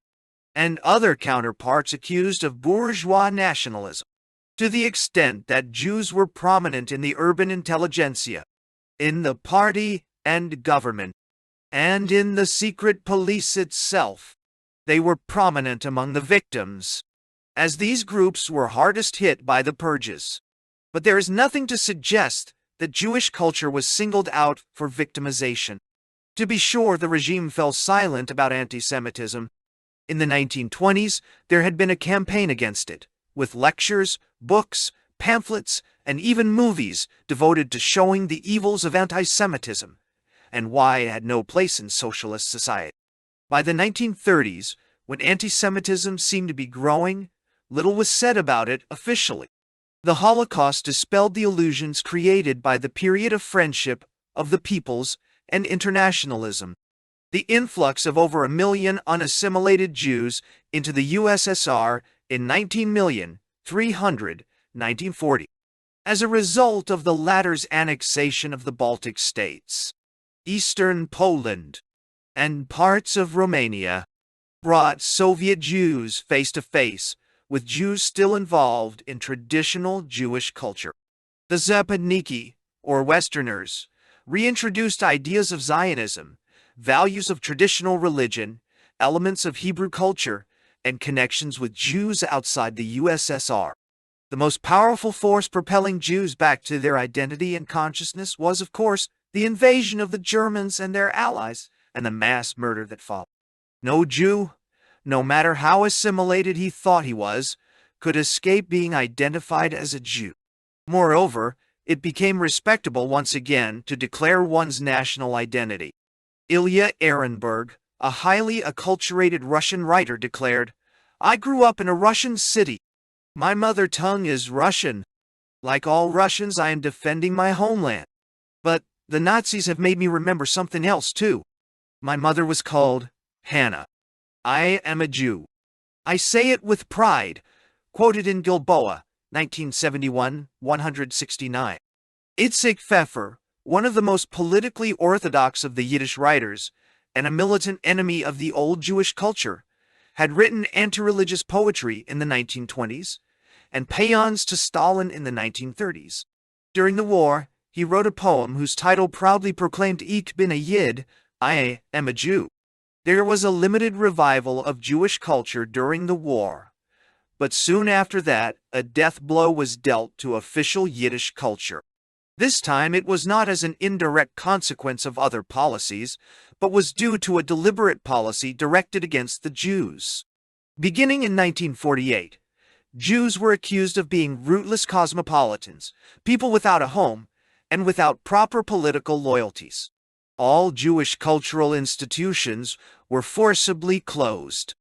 and other counterparts accused of bourgeois nationalism, to the extent that Jews were prominent in the urban intelligentsia, in the party and government, and in the secret police itself. They were prominent among the victims, as these groups were hardest hit by the purges. But there is nothing to suggest that Jewish culture was singled out for victimization. To be sure, the regime fell silent about anti-Semitism. In the 1920s, there had been a campaign against it, with lectures, books, pamphlets, and even movies devoted to showing the evils of anti-Semitism and why it had no place in socialist society. By the 1930s, when anti-Semitism seemed to be growing, little was said about it officially. The Holocaust dispelled the illusions created by the period of friendship of the peoples and internationalism. The influx of over 1 million unassimilated Jews into the USSR in 1940, as a result of the latter's annexation of the Baltic states, eastern Poland, and parts of Romania, brought Soviet Jews face to face with Jews still involved in traditional Jewish culture. The Zapadniki, or Westerners, reintroduced ideas of Zionism, values of traditional religion, elements of Hebrew culture, and connections with Jews outside the USSR. The most powerful force propelling Jews back to their identity and consciousness was, of course, the invasion of the Germans and their allies, and the mass murder that followed. No Jew, no matter how assimilated he thought he was, could escape being identified as a Jew. Moreover, it became respectable once again to declare one's national identity. Ilya Ehrenberg, a highly acculturated Russian writer, declared, "I grew up in a Russian city. My mother tongue is Russian. Like all Russians, I am defending my homeland. But the Nazis have made me remember something else, too. My mother was called Hannah. I am a Jew. I say it with pride," quoted in Gilboa, 1971, 169. Itzik Pfeffer, one of the most politically orthodox of the Yiddish writers, and a militant enemy of the old Jewish culture, had written anti-religious poetry in the 1920s and paeans to Stalin in the 1930s. During the war, he wrote a poem whose title proudly proclaimed Ich bin a Yid, I am a Jew. There was a limited revival of Jewish culture during the war, but soon after that, a death blow was dealt to official Yiddish culture. This time it was not as an indirect consequence of other policies, but was due to a deliberate policy directed against the Jews. Beginning in 1948, Jews were accused of being rootless cosmopolitans, people without a home, and without proper political loyalties. All Jewish cultural institutions were forcibly closed.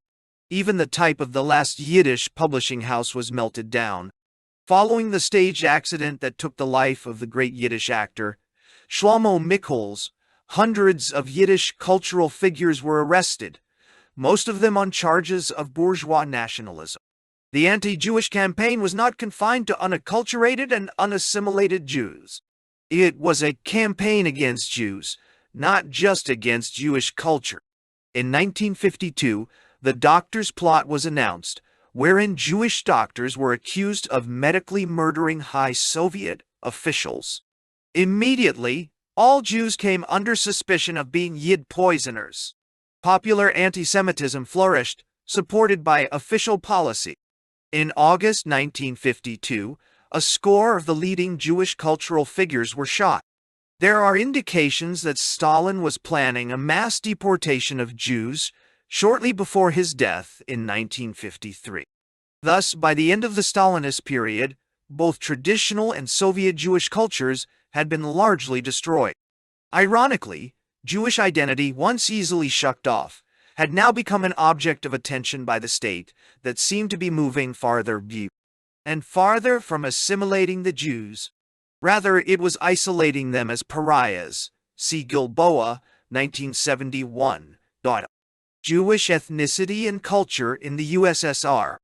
Even the type of the last Yiddish publishing house was melted down. Following the stage accident that took the life of the great Yiddish actor, Shlomo Michels, Hundreds of Yiddish cultural figures were arrested, most of them on charges of bourgeois nationalism. The anti-Jewish campaign was not confined to unacculturated and unassimilated Jews. It was a campaign against Jews, not just against Jewish culture. In 1952, the Doctors' Plot was announced, wherein Jewish doctors were accused of medically murdering high Soviet officials. Immediately, all Jews came under suspicion of being Yid poisoners. Popular anti-Semitism flourished, supported by official policy. In August 1952, a score of the leading Jewish cultural figures were shot. There are indications that Stalin was planning a mass deportation of Jews shortly before his death in 1953. Thus, by the end of the Stalinist period, both traditional and Soviet Jewish cultures had been largely destroyed. Ironically, Jewish identity, once easily shucked off, had now become an object of attention by the state that seemed to be moving farther and farther from assimilating the Jews. Rather, it was isolating them as pariahs. See Gilboa, 1971. Jewish ethnicity and culture in the USSR.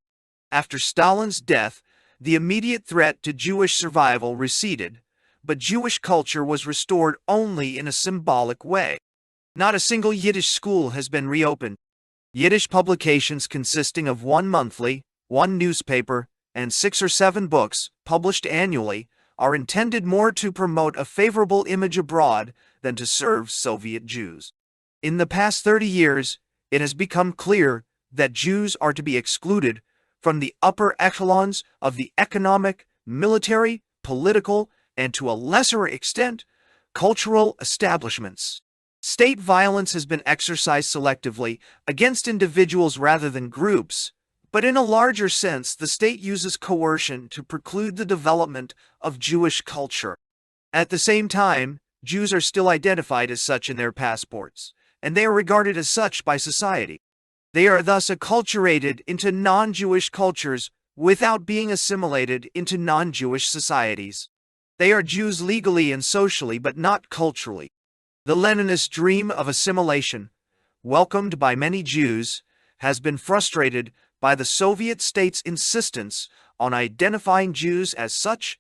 After Stalin's death, the immediate threat to Jewish survival receded, but Jewish culture was restored only in a symbolic way. Not a single Yiddish school has been reopened. Yiddish publications consisting of one monthly, one newspaper, and 6 or 7 books, published annually, are intended more to promote a favorable image abroad than to serve Soviet Jews. In the past 30 years, it has become clear that Jews are to be excluded from the upper echelons of the economic, military, political, and to a lesser extent, cultural establishments. State violence has been exercised selectively against individuals rather than groups, but in a larger sense, the state uses coercion to preclude the development of Jewish culture. At the same time, Jews are still identified as such in their passports, and they are regarded as such by society. They are thus acculturated into non-Jewish cultures without being assimilated into non-Jewish societies. They are Jews legally and socially, but not culturally. The Leninist dream of assimilation, welcomed by many Jews, has been frustrated by the Soviet state's insistence on identifying Jews as such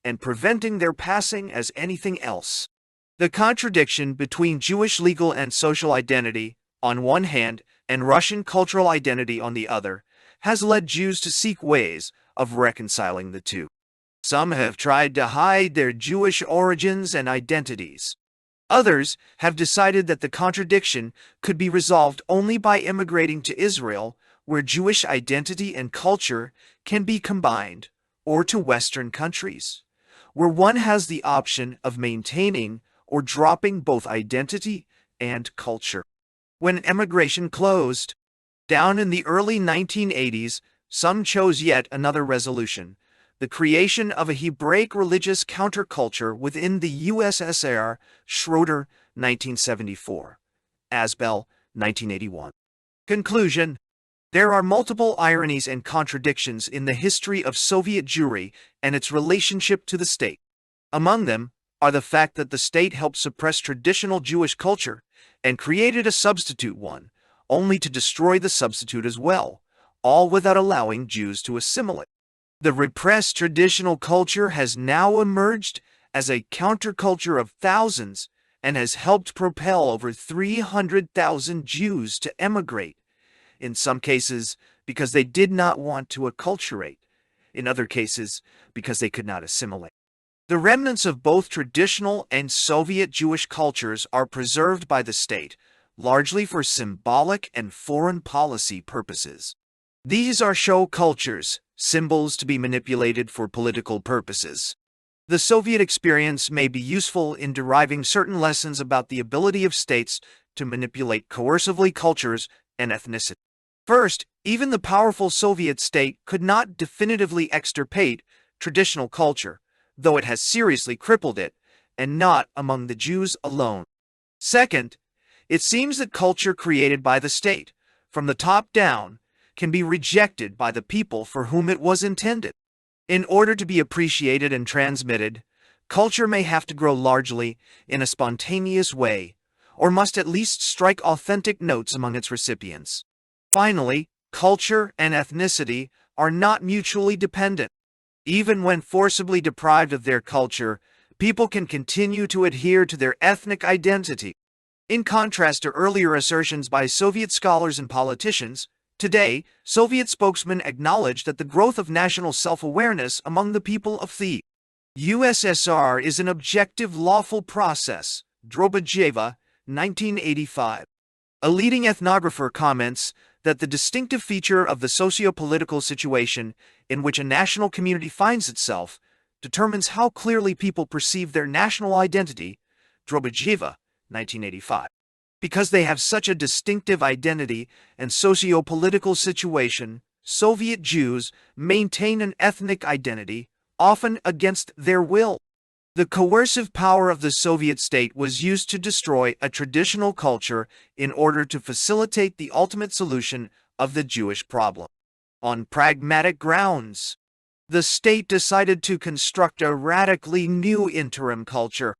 and preventing their passing as anything else. The contradiction between Jewish legal and social identity, on one hand, and Russian cultural identity on the other, has led Jews to seek ways of reconciling the two. Some have tried to hide their Jewish origins and identities. Others have decided that the contradiction could be resolved only by immigrating to Israel, where Jewish identity and culture can be combined, or to Western countries, where one has the option of maintaining or dropping both identity and culture. When emigration closed down in the early 1980s, some chose yet another resolution: the creation of a Hebraic religious counterculture within the USSR. Schroeder, 1974. Asbel, 1981. Conclusion: there are multiple ironies and contradictions in the history of Soviet Jewry and its relationship to the state. Among them are the fact that the state helped suppress traditional Jewish culture and created a substitute one, only to destroy the substitute as well, all without allowing Jews to assimilate. The repressed traditional culture has now emerged as a counterculture of thousands and has helped propel over 300,000 Jews to emigrate, in some cases because they did not want to acculturate, in other cases because they could not assimilate. The remnants of both traditional and Soviet Jewish cultures are preserved by the state, largely for symbolic and foreign policy purposes. These are show cultures, symbols to be manipulated for political purposes. The Soviet experience may be useful in deriving certain lessons about the ability of states to manipulate coercively cultures and ethnicity. First, even the powerful Soviet state could not definitively extirpate traditional culture, though it has seriously crippled it, and not among the Jews alone. Second, it seems that culture created by the state, from the top down, can be rejected by the people for whom it was intended. In order to be appreciated and transmitted, culture may have to grow largely in a spontaneous way, or must at least strike authentic notes among its recipients. Finally, culture and ethnicity are not mutually dependent. Even when forcibly deprived of their culture, people can continue to adhere to their ethnic identity. In contrast to earlier assertions by Soviet scholars and politicians, today, Soviet spokesmen acknowledge that the growth of national self-awareness among the people of the USSR is an objective lawful process. Berghe, 1985. A leading ethnographer comments that the distinctive feature of the socio-political situation in which a national community finds itself determines how clearly people perceive their national identity. Berghe, 1985. Because they have such a distinctive identity and socio-political situation, Soviet Jews maintain an ethnic identity, often against their will. The coercive power of the Soviet state was used to destroy a traditional culture in order to facilitate the ultimate solution of the Jewish problem. On pragmatic grounds, the state decided to construct a radically new interim culture,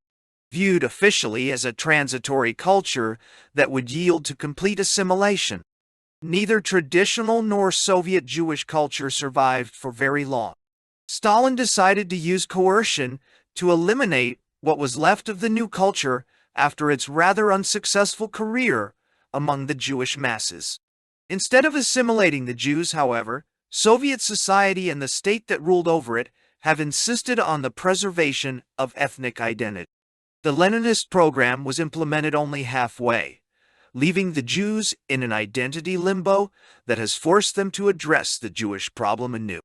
viewed officially as a transitory culture that would yield to complete assimilation. Neither traditional nor Soviet Jewish culture survived for very long. Stalin decided to use coercion to eliminate what was left of the new culture after its rather unsuccessful career among the Jewish masses. Instead of assimilating the Jews, however, Soviet society and the state that ruled over it have insisted on the preservation of ethnic identity. The Leninist program was implemented only halfway, leaving the Jews in an identity limbo that has forced them to address the Jewish problem anew.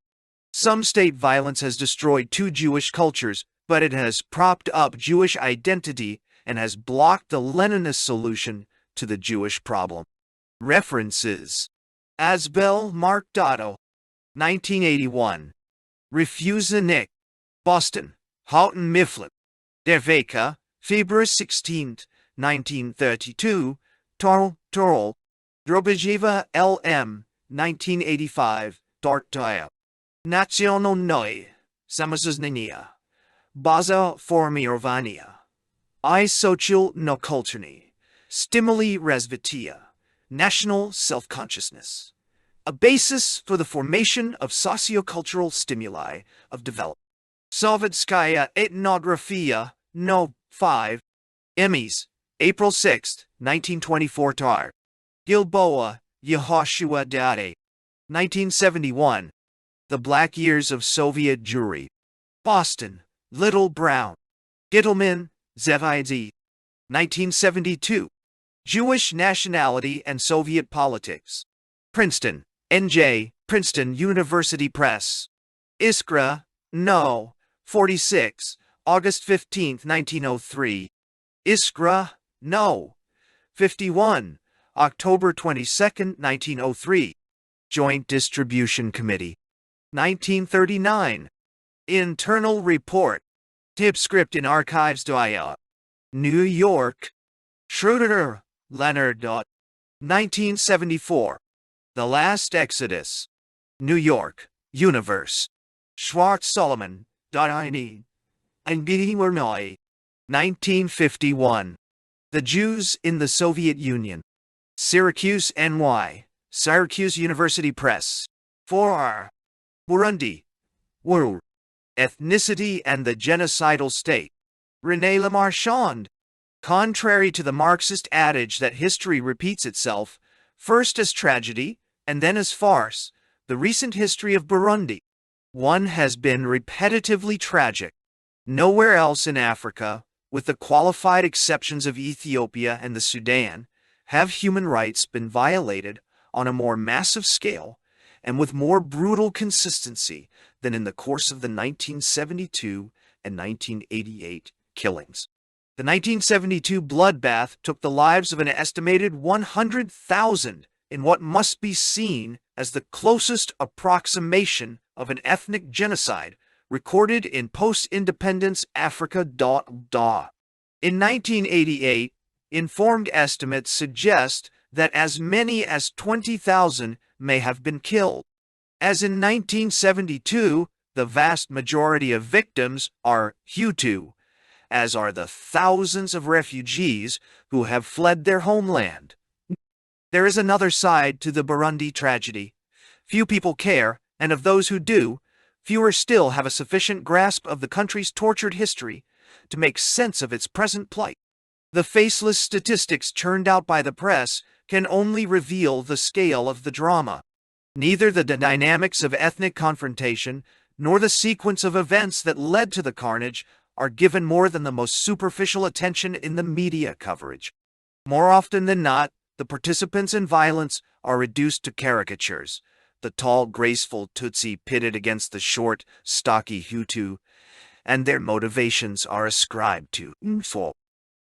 Some state violence has destroyed two Jewish cultures, but it has propped up Jewish identity and has blocked the Leninist solution to the Jewish problem. References: Asbel, Mark Dotto, 1981. Refusenik, Boston, Houghton Mifflin. Der Wecker, February 16, 1932, Torl, Drobijewa L.M., 1985, Dartaya. Nacionalnoye, Samozaznania. Baza formirvania. I social no kulturny. Stimuli razvitia. National self-consciousness. A basis for the formation of sociocultural stimuli of development. Sovetskaya etnografia, No. 5. Emmys, April 6, 1924. Tar. Gilboa, Yehoshua Dade. 1971. The Black Years of Soviet Jewry. Boston, Little Brown. Gittleman, Zevaidzi. 1972. Jewish Nationality and Soviet Politics. Princeton, N.J., Princeton University Press. Iskra, No. 46, August 15, 1903. Iskra, No. 51, October 22, 1903. Joint Distribution Committee. 1939. Internal Report. Tipscript in Archives. New York. Schroeder, Leonard. 1974. The Last Exodus. New York, Universe. Schwartz-Solomon, .ini. And Gihimernoi. 1951. The Jews in the Soviet Union. Syracuse, NY. Syracuse University Press. 4R. Burundi. World. Ethnicity and the Genocidal State. René Lemarchand. Contrary to the Marxist adage that history repeats itself, first as tragedy and then as farce, the recent history of Burundi, one has been repetitively tragic. Nowhere else in Africa, with the qualified exceptions of Ethiopia and the Sudan, have human rights been violated on a more massive scale and with more brutal consistency than in the course of the 1972 and 1988 killings. The 1972 bloodbath took the lives of an estimated 100,000 in what must be seen as the closest approximation of an ethnic genocide recorded in post-independence Africa. In 1988, informed estimates suggest that as many as 20,000 may have been killed. As in 1972, the vast majority of victims are Hutu, as are the thousands of refugees who have fled their homeland. There is another side to the Burundi tragedy. Few people care, and of those who do, fewer still have a sufficient grasp of the country's tortured history to make sense of its present plight. The faceless statistics churned out by the press can only reveal the scale of the drama. Neither the dynamics of ethnic confrontation nor the sequence of events that led to the carnage are given more than the most superficial attention in the media coverage. More often than not, the participants in violence are reduced to caricatures. The tall, graceful Tutsi pitted against the short, stocky Hutu, and their motivations are ascribed to info.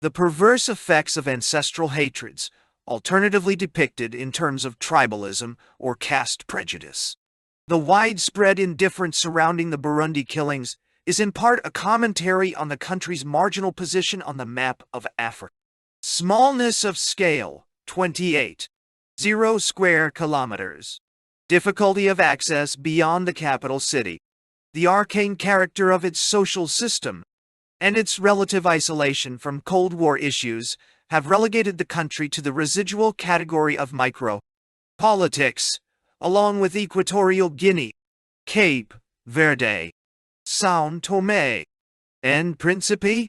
The perverse effects of ancestral hatreds, alternatively depicted in terms of tribalism or caste prejudice. The widespread indifference surrounding the Burundi killings is in part a commentary on the country's marginal position on the map of Africa. Smallness of scale, 28.0 square kilometers. Difficulty of access beyond the capital city. The arcane character of its social system and its relative isolation from Cold War issues have relegated the country to the residual category of micro-politics, along with Equatorial Guinea, Cape Verde, São Tomé, and Principe,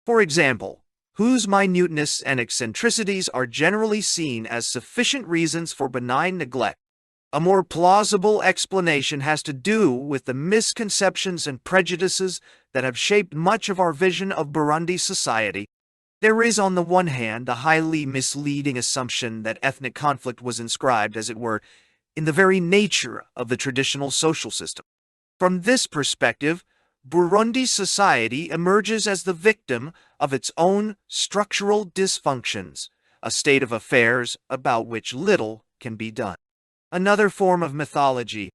for example, whose minuteness and eccentricities are generally seen as sufficient reasons for benign neglect. A more plausible explanation has to do with the misconceptions and prejudices that have shaped much of our vision of Burundi society. There is, on the one hand, the highly misleading assumption that ethnic conflict was inscribed, as it were, in the very nature of the traditional social system. From this perspective, Burundi's society emerges as the victim of its own structural dysfunctions, a state of affairs about which little can be done. Another form of mythology,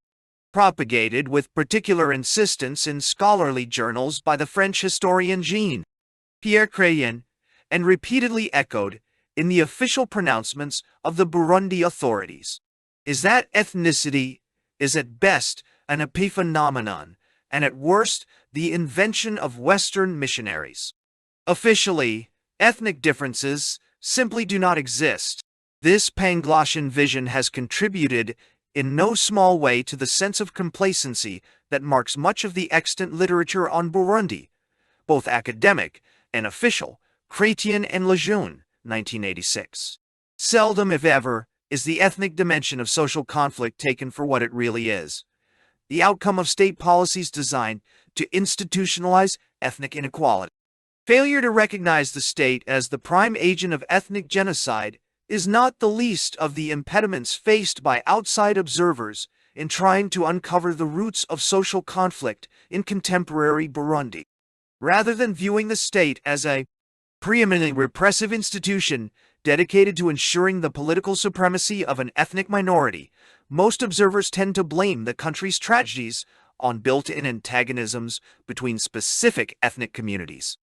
propagated with particular insistence in scholarly journals by the French historian Pierre L, and repeatedly echoed in the official pronouncements of the Burundi authorities, is that ethnicity is at best an epiphenomenon, and at worst the invention of Western missionaries. Officially, ethnic differences simply do not exist. This Panglossian vision has contributed in no small way to the sense of complacency that marks much of the extant literature on Burundi, both academic and official. Chrétien and Lejeune, 1986. Seldom, if ever, is the ethnic dimension of social conflict taken for what it really is: the outcome of state policies designed to institutionalize ethnic inequality. Failure to recognize the state as the prime agent of ethnic genocide is not the least of the impediments faced by outside observers in trying to uncover the roots of social conflict in contemporary Burundi. Rather than viewing the state as a preeminently repressive institution dedicated to ensuring the political supremacy of an ethnic minority, most observers tend to blame the country's tragedies on built-in antagonisms between specific ethnic communities.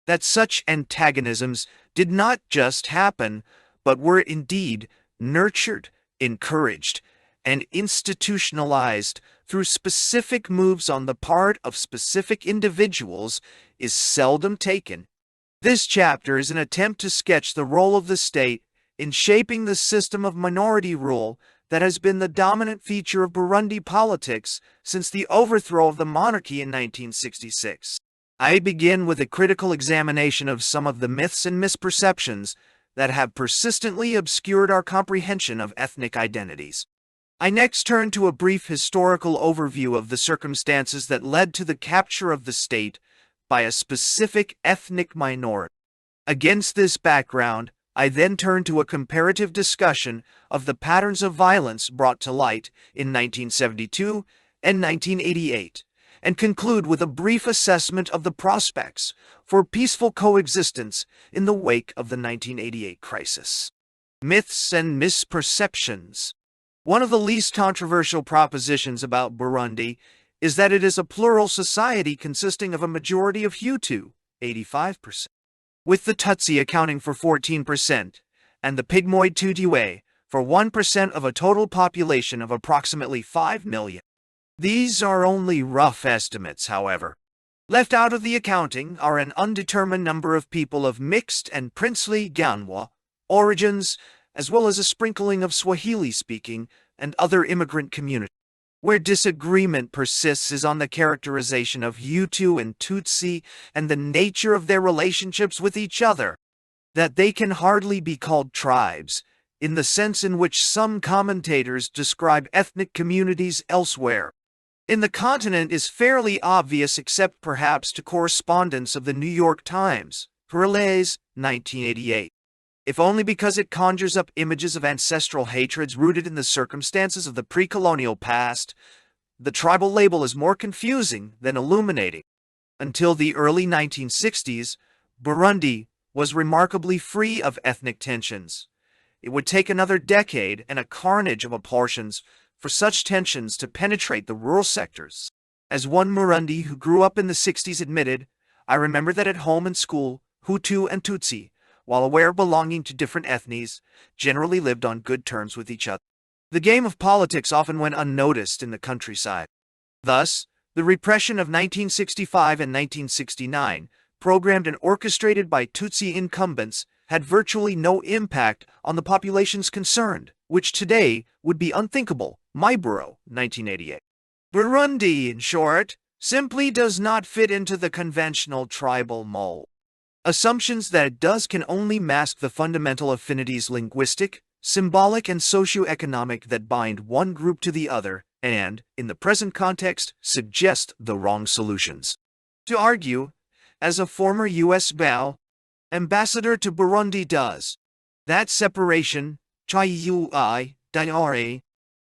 That such antagonisms did not just happen, but were indeed nurtured, encouraged, and institutionalized through specific moves on the part of specific individuals is seldom taken. This chapter is an attempt to sketch the role of the state in shaping the system of minority rule that has been the dominant feature of Burundi politics since the overthrow of the monarchy in 1966. I begin with a critical examination of some of the myths and misperceptions that have persistently obscured our comprehension of ethnic identities. I next turn to a brief historical overview of the circumstances that led to the capture of the state by a specific ethnic minority. Against this background, I then turn to a comparative discussion of the patterns of violence brought to light in 1972 and 1988, and conclude with a brief assessment of the prospects for peaceful coexistence in the wake of the 1988 crisis. Myths and misperceptions. One of the least controversial propositions about Burundi is that it is a plural society consisting of a majority of Hutu, 85%, with the Tutsi accounting for 14%, and the Pygmoid Tutsi for 1% of a total population of approximately 5 million. These are only rough estimates, however. Left out of the accounting are an undetermined number of people of mixed and princely Ganwa origins, as well as a sprinkling of Swahili-speaking and other immigrant communities. Where disagreement persists is on the characterization of Hutu and Tutsi and the nature of their relationships with each other. That they can hardly be called tribes, in the sense in which some commentators describe ethnic communities elsewhere. In the continent is fairly obvious except perhaps to correspondents of the New York Times, Perles, 1988. If only because it conjures up images of ancestral hatreds rooted in the circumstances of the pre-colonial past, the tribal label is more confusing than illuminating. Until the early 1960s, Burundi was remarkably free of ethnic tensions. It would take another decade and a carnage of apportions for such tensions to penetrate the rural sectors. As one Murundi who grew up in the 60s admitted, "I remember that at home and school, Hutu and Tutsi, while aware of belonging to different ethnies, generally lived on good terms with each other." The game of politics often went unnoticed in the countryside. Thus, the repression of 1965 and 1969, programmed and orchestrated by Tutsi incumbents, had virtually no impact on the populations concerned, which today would be unthinkable. Maiburo, 1988. Burundi, in short, simply does not fit into the conventional tribal mold. Assumptions that it does can only mask the fundamental affinities linguistic, symbolic, and socioeconomic that bind one group to the other and, in the present context, suggest the wrong solutions. To argue, as a former U.S. ambassador to Burundi does, that separation,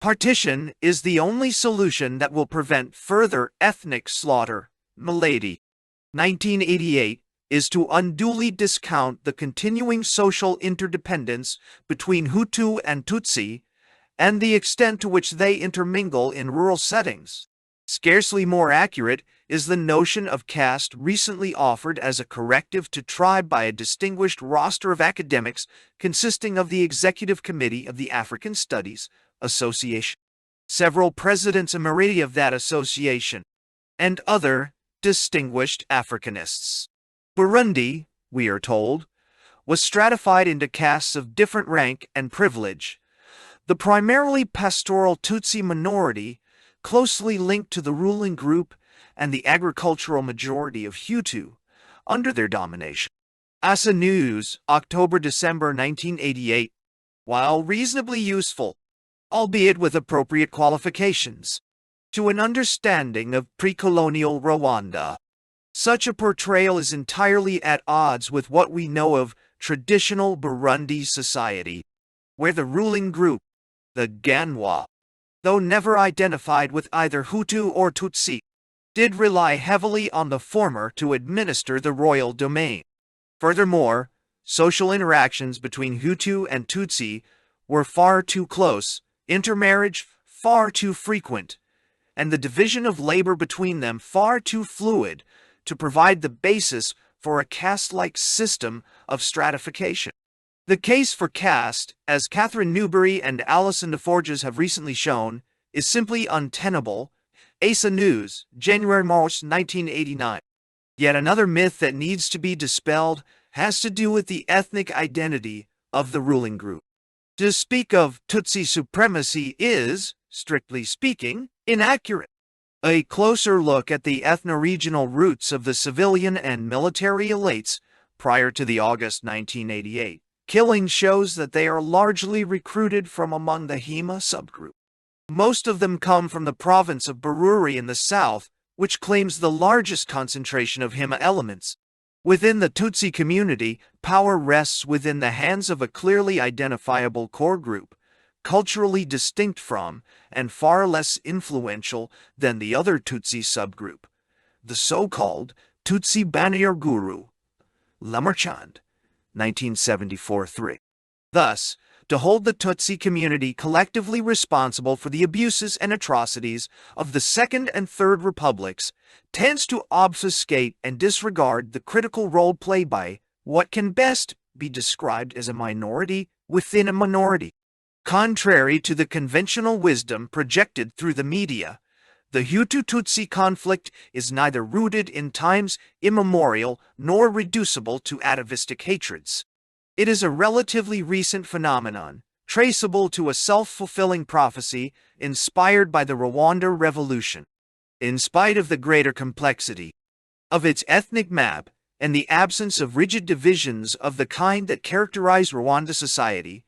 partition, is the only solution that will prevent further ethnic slaughter, Milady, 1988, is to unduly discount the continuing social interdependence between Hutu and Tutsi and the extent to which they intermingle in rural settings. Scarcely more accurate is the notion of caste recently offered as a corrective to tribe by a distinguished roster of academics consisting of the Executive Committee of the African Studies Association, several presidents emeriti of that association, and other distinguished Africanists. Burundi, we are told, was stratified into castes of different rank and privilege. The primarily pastoral Tutsi minority, closely linked to the ruling group, and the agricultural majority of Hutu, under their domination. Asa News, October-December 1988. While reasonably useful, albeit with appropriate qualifications, to an understanding of pre-colonial Rwanda, such a portrayal is entirely at odds with what we know of traditional Burundi society, where the ruling group, the Ganwa, though never identified with either Hutu or Tutsi, did rely heavily on the former to administer the royal domain. Furthermore, social interactions between Hutu and Tutsi were far too close, intermarriage far too frequent, and the division of labor between them far too fluid to provide the basis for a caste-like system of stratification. The case for caste, as Catherine Newberry and Alison DeForges have recently shown, is simply untenable. Asa News, January-March 1989. Yet another myth that needs to be dispelled has to do with the ethnic identity of the ruling group. To speak of Tutsi supremacy is, strictly speaking, inaccurate. A closer look at the ethno-regional roots of the civilian and military elites prior to the August 1988 killing shows that they are largely recruited from among the Hema subgroup. Most of them come from the province of Bururi in the south, which claims the largest concentration of Hema elements. Within the Tutsi community, power rests within the hands of a clearly identifiable core group, culturally distinct from and far less influential than the other Tutsi subgroup, the so-called Tutsi Baniyarguru, Lamarchand, 1974-3. Thus, to hold the Tutsi community collectively responsible for the abuses and atrocities of the Second and Third Republics tends to obfuscate and disregard the critical role played by what can best be described as a minority within a minority. Contrary to the conventional wisdom projected through the media, The Hutu-Tutsi conflict is neither rooted in times immemorial nor reducible to atavistic hatreds. It is a relatively recent phenomenon, traceable to a self-fulfilling prophecy inspired by the Rwanda Revolution. In spite of the greater complexity of its ethnic map and the absence of rigid divisions of the kind that characterize Rwanda society,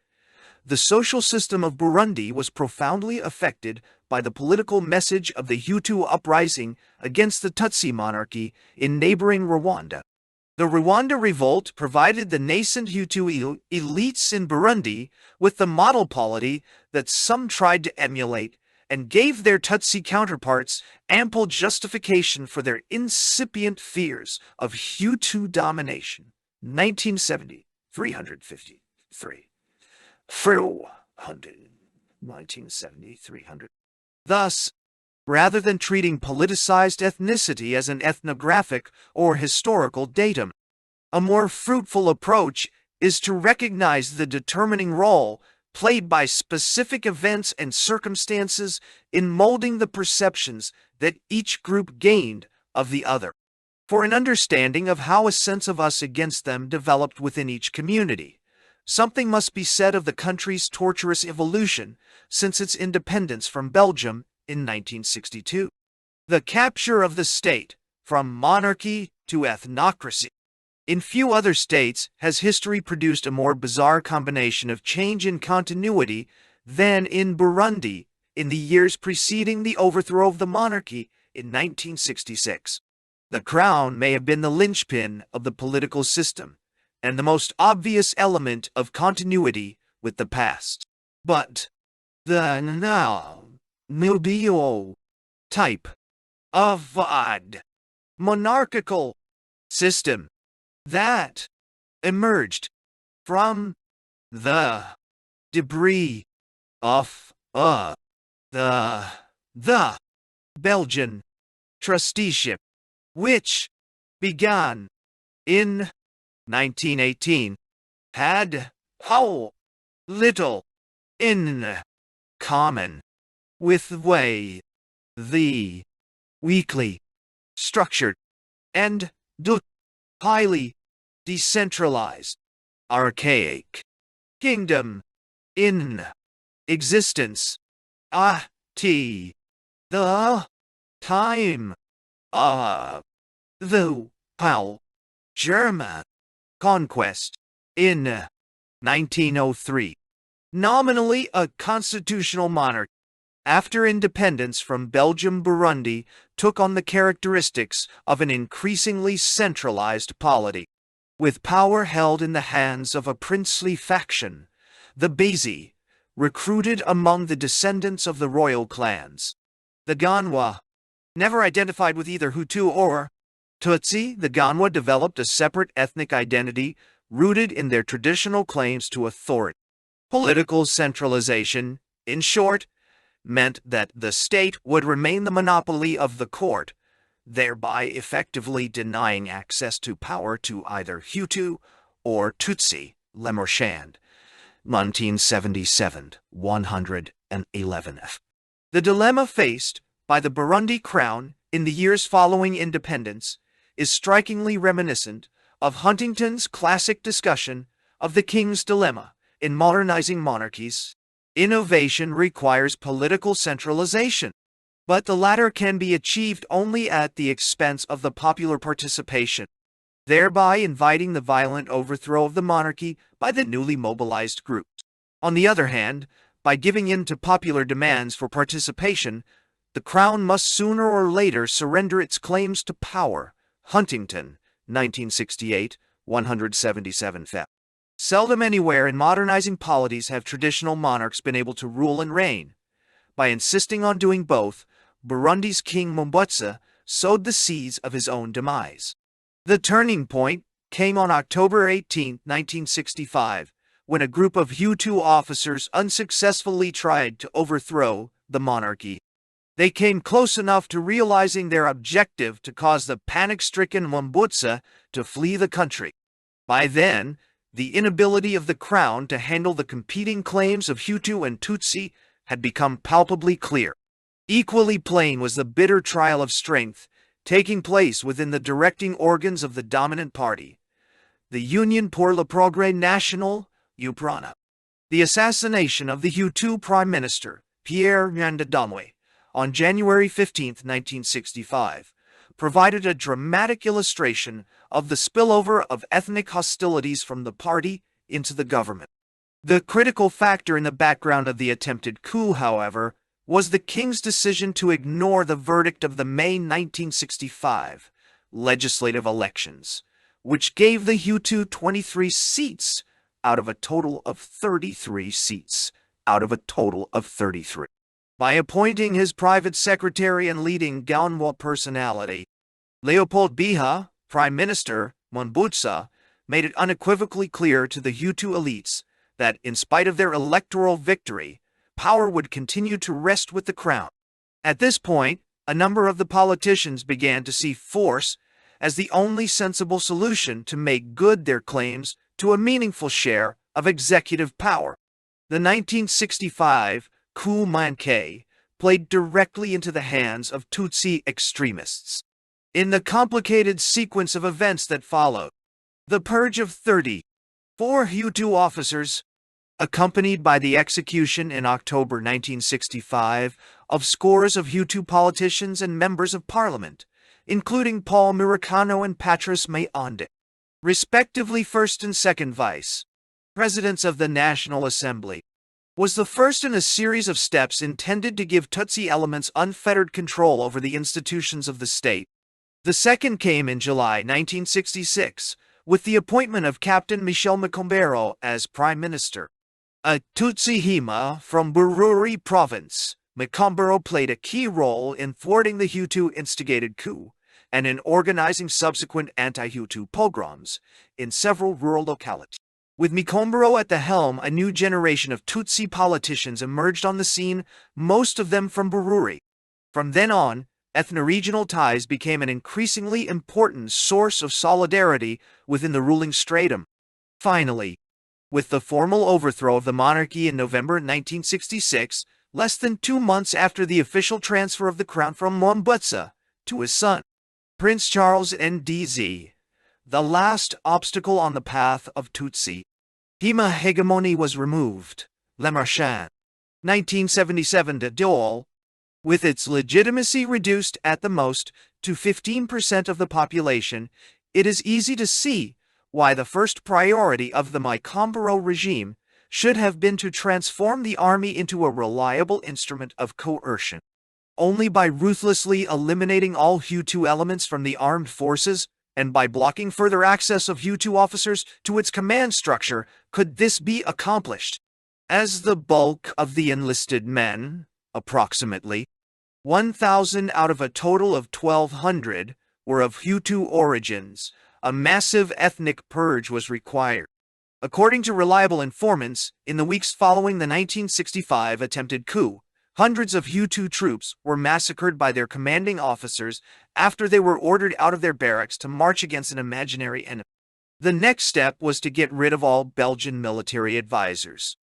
the social system of Burundi was profoundly affected by the political message of the Hutu uprising against the Tutsi monarchy in neighboring Rwanda. The Rwanda revolt provided the nascent Hutu elites in Burundi with the model polity that some tried to emulate, and gave their Tutsi counterparts ample justification for their incipient fears of Hutu domination. 1970, 353. 1970, 300. Thus, rather than treating politicized ethnicity as an ethnographic or historical datum, a more fruitful approach is to recognize the determining role played by specific events and circumstances in molding the perceptions that each group gained of the other, for an understanding of how a sense of us against them developed within each community. Something must be said of the country's tortuous evolution since its independence from Belgium in 1962. The capture of the state from monarchy to ethnocracy. In few other states has history produced a more bizarre combination of change and continuity than in Burundi in the years preceding the overthrow of the monarchy in 1966. The crown may have been the linchpin of the political system and the most obvious element of continuity with the past. But the now mobile type of monarchical system that emerged from the debris of the Belgian trusteeship, which began in 1918, had how little in common with the way the weakly structured and highly decentralized, archaic kingdom in existence at the time of the German conquest in 1903. Nominally a constitutional monarchy, after independence from Belgium, Burundi took on the characteristics of an increasingly centralized polity, with power held in the hands of a princely faction, the Bezi, recruited among the descendants of the royal clans. The Ganwa, never identified with either Hutu or Tutsi, the Ganwa developed a separate ethnic identity rooted in their traditional claims to authority. Political centralization, in short, meant that the state would remain the monopoly of the court, thereby effectively denying access to power to either Hutu or Tutsi. Lemarchand, 1977, 111f. The dilemma faced by the Burundi crown in the years following independence is strikingly reminiscent of Huntington's classic discussion of the king's dilemma in modernizing monarchies. Innovation requires political centralization, but the latter can be achieved only at the expense of the popular participation, thereby inviting the violent overthrow of the monarchy by the newly mobilized groups. On the other hand, by giving in to popular demands for participation, the crown must sooner or later surrender its claims to power. Huntington, 1968, 177 Feb. Seldom anywhere in modernizing polities have traditional monarchs been able to rule and reign. By insisting on doing both, Burundi's King Mombutsa sowed the seeds of his own demise. The turning point came on October 18, 1965, when a group of Hutu officers unsuccessfully tried to overthrow the monarchy. They came close enough to realizing their objective to cause the panic-stricken Mombutsa to flee the country. By then, the inability of the crown to handle the competing claims of Hutu and Tutsi had become palpably clear. Equally plain was the bitter trial of strength taking place within the directing organs of the dominant party, the Union pour le Progrès National, UPRONA. The assassination of the Hutu Prime Minister, Pierre L, on January 15, 1965, provided a dramatic illustration of the spillover of ethnic hostilities from the party into the government. The critical factor in the background of the attempted coup, however, was the king's decision to ignore the verdict of the May 1965 legislative elections, which gave the Hutu 23 seats out of a total of 33 seats out of a total of 33. By appointing his private secretary and leading Gaonwa personality, Leopold Biha, Prime Minister Mombutsa, made it unequivocally clear to the Hutu elites that, in spite of their electoral victory, power would continue to rest with the crown. At this point, a number of the politicians began to see force as the only sensible solution to make good their claims to a meaningful share of executive power. The 1965 coup manqué played directly into the hands of Tutsi extremists. In the complicated sequence of events that followed, the purge of 34 Hutu officers, accompanied by the execution in October 1965 of scores of Hutu politicians and members of parliament, including Paul Miracano and Patrice Mayonde, respectively first and second vice presidents of the National Assembly, was the first in a series of steps intended to give Tutsi elements unfettered control over the institutions of the state. The second came in July 1966, with the appointment of Captain Michel Micombero as Prime Minister. A Tutsi Hima from Bururi province, Micombero played a key role in thwarting the Hutu-instigated coup and in organizing subsequent anti-Hutu pogroms in several rural localities. With Micombero at the helm, a new generation of Tutsi politicians emerged on the scene, most of them from Bururi. From then on, ethno-regional ties became an increasingly important source of solidarity within the ruling stratum. Finally, with the formal overthrow of the monarchy in November 1966, less than 2 months after the official transfer of the crown from Mombutsa to his son, Prince Charles Ndz, the last obstacle on the path of Tutsi Hima hegemony was removed. Le Marchand, 1977 to Dole, with its legitimacy reduced at the most to 15% of the population, it is easy to see why the first priority of the Micombero regime should have been to transform the army into a reliable instrument of coercion. Only by ruthlessly eliminating all Hutu elements from the armed forces and by blocking further access of Hutu officers to its command structure could this be accomplished. As the bulk of the enlisted men, approximately 1,000 out of a total of 1,200, were of Hutu origins, a massive ethnic purge was required. According to reliable informants, in the weeks following the 1965 attempted coup, hundreds of Hutu troops were massacred by their commanding officers after they were ordered out of their barracks to march against an imaginary enemy. The next step was to get rid of all Belgian military advisors.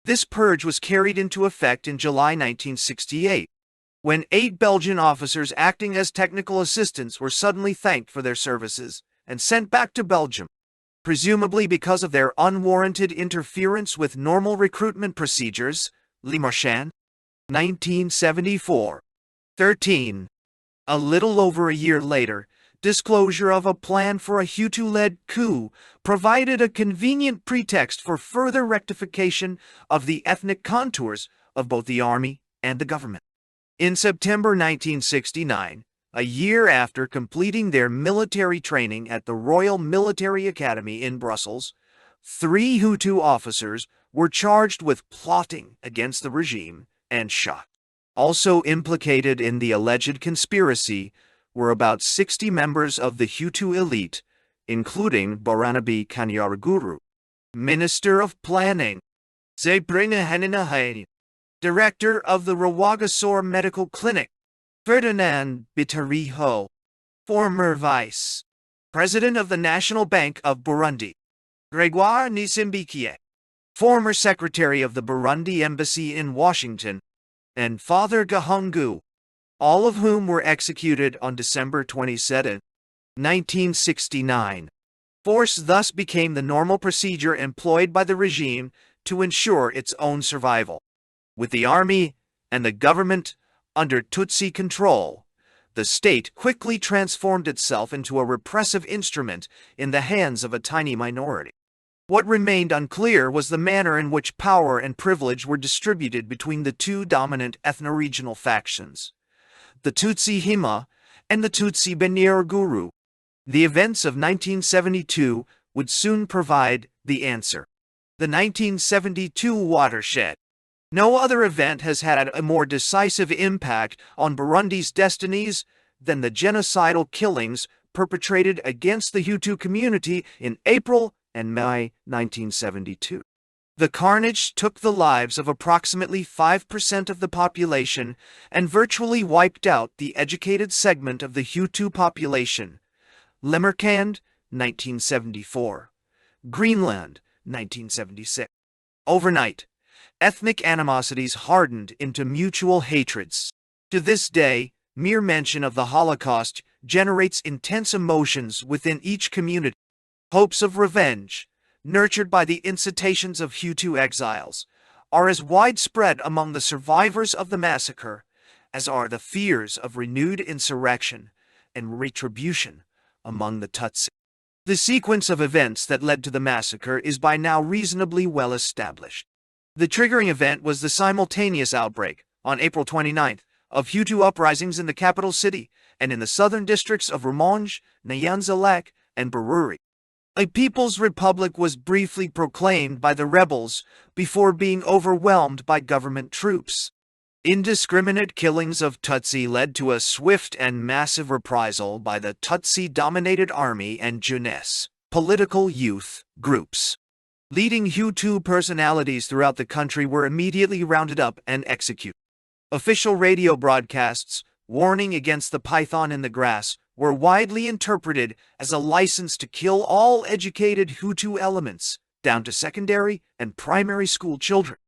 This purge was carried into effect in July 1968, when 8 Belgian officers acting as technical assistants were suddenly thanked for their services and sent back to Belgium, presumably because of their unwarranted interference with normal recruitment procedures. Le Marchand, 1974. 13. A little over a year later, disclosure of a plan for a Hutu-led coup provided a convenient pretext for further rectification of the ethnic contours of both the army and the government. In September 1969, a year after completing their military training at the Royal Military Academy in Brussels, 3 Hutu officers were charged with plotting against the regime and shot. Also implicated in the alleged conspiracy were about 60 members of the Hutu elite, including Baranaby Kanyaruguru, Minister of Planning, Zebrina Heninahain, Director of the Rwagasore Medical Clinic, Ferdinand Bitariho, former Vice President of the National Bank of Burundi, Gregoire Nisimbikie, former Secretary of the Burundi Embassy in Washington, and Father Gahungu, all of whom were executed on December 27, 1969. Force thus became the normal procedure employed by the regime to ensure its own survival. With the army and the government under Tutsi control, the state quickly transformed itself into a repressive instrument in the hands of a tiny minority. What remained unclear was the manner in which power and privilege were distributed between the two dominant ethno-regional factions, the Tutsi Hima and the Tutsi Benyeruguru. The events of 1972 would soon provide the answer. The 1972 watershed. No other event has had a more decisive impact on Burundi's destinies than the genocidal killings perpetrated against the Hutu community in April and May 1972. The carnage took the lives of approximately 5% of the population and virtually wiped out the educated segment of the Hutu population. Lemerkand, 1974. Greenland, 1976. Overnight, ethnic animosities hardened into mutual hatreds. To this day, mere mention of the Holocaust generates intense emotions within each community. Hopes of revenge, nurtured by the incitations of Hutu exiles, are as widespread among the survivors of the massacre as are the fears of renewed insurrection and retribution among the Tutsi. The sequence of events that led to the massacre is by now reasonably well established. The triggering event was the simultaneous outbreak, on April 29th, of Hutu uprisings in the capital city and in the southern districts of Rumonge, Nyanza-Lake, and Bururi. A People's Republic was briefly proclaimed by the rebels before being overwhelmed by government troops. Indiscriminate killings of Tutsi led to a swift and massive reprisal by the Tutsi-dominated army and jeunesse, political youth, groups. Leading Hutu personalities throughout the country were immediately rounded up and executed. Official radio broadcasts, warning against the python in the grass, were widely interpreted as a license to kill all educated Hutu elements, down to secondary and primary school children.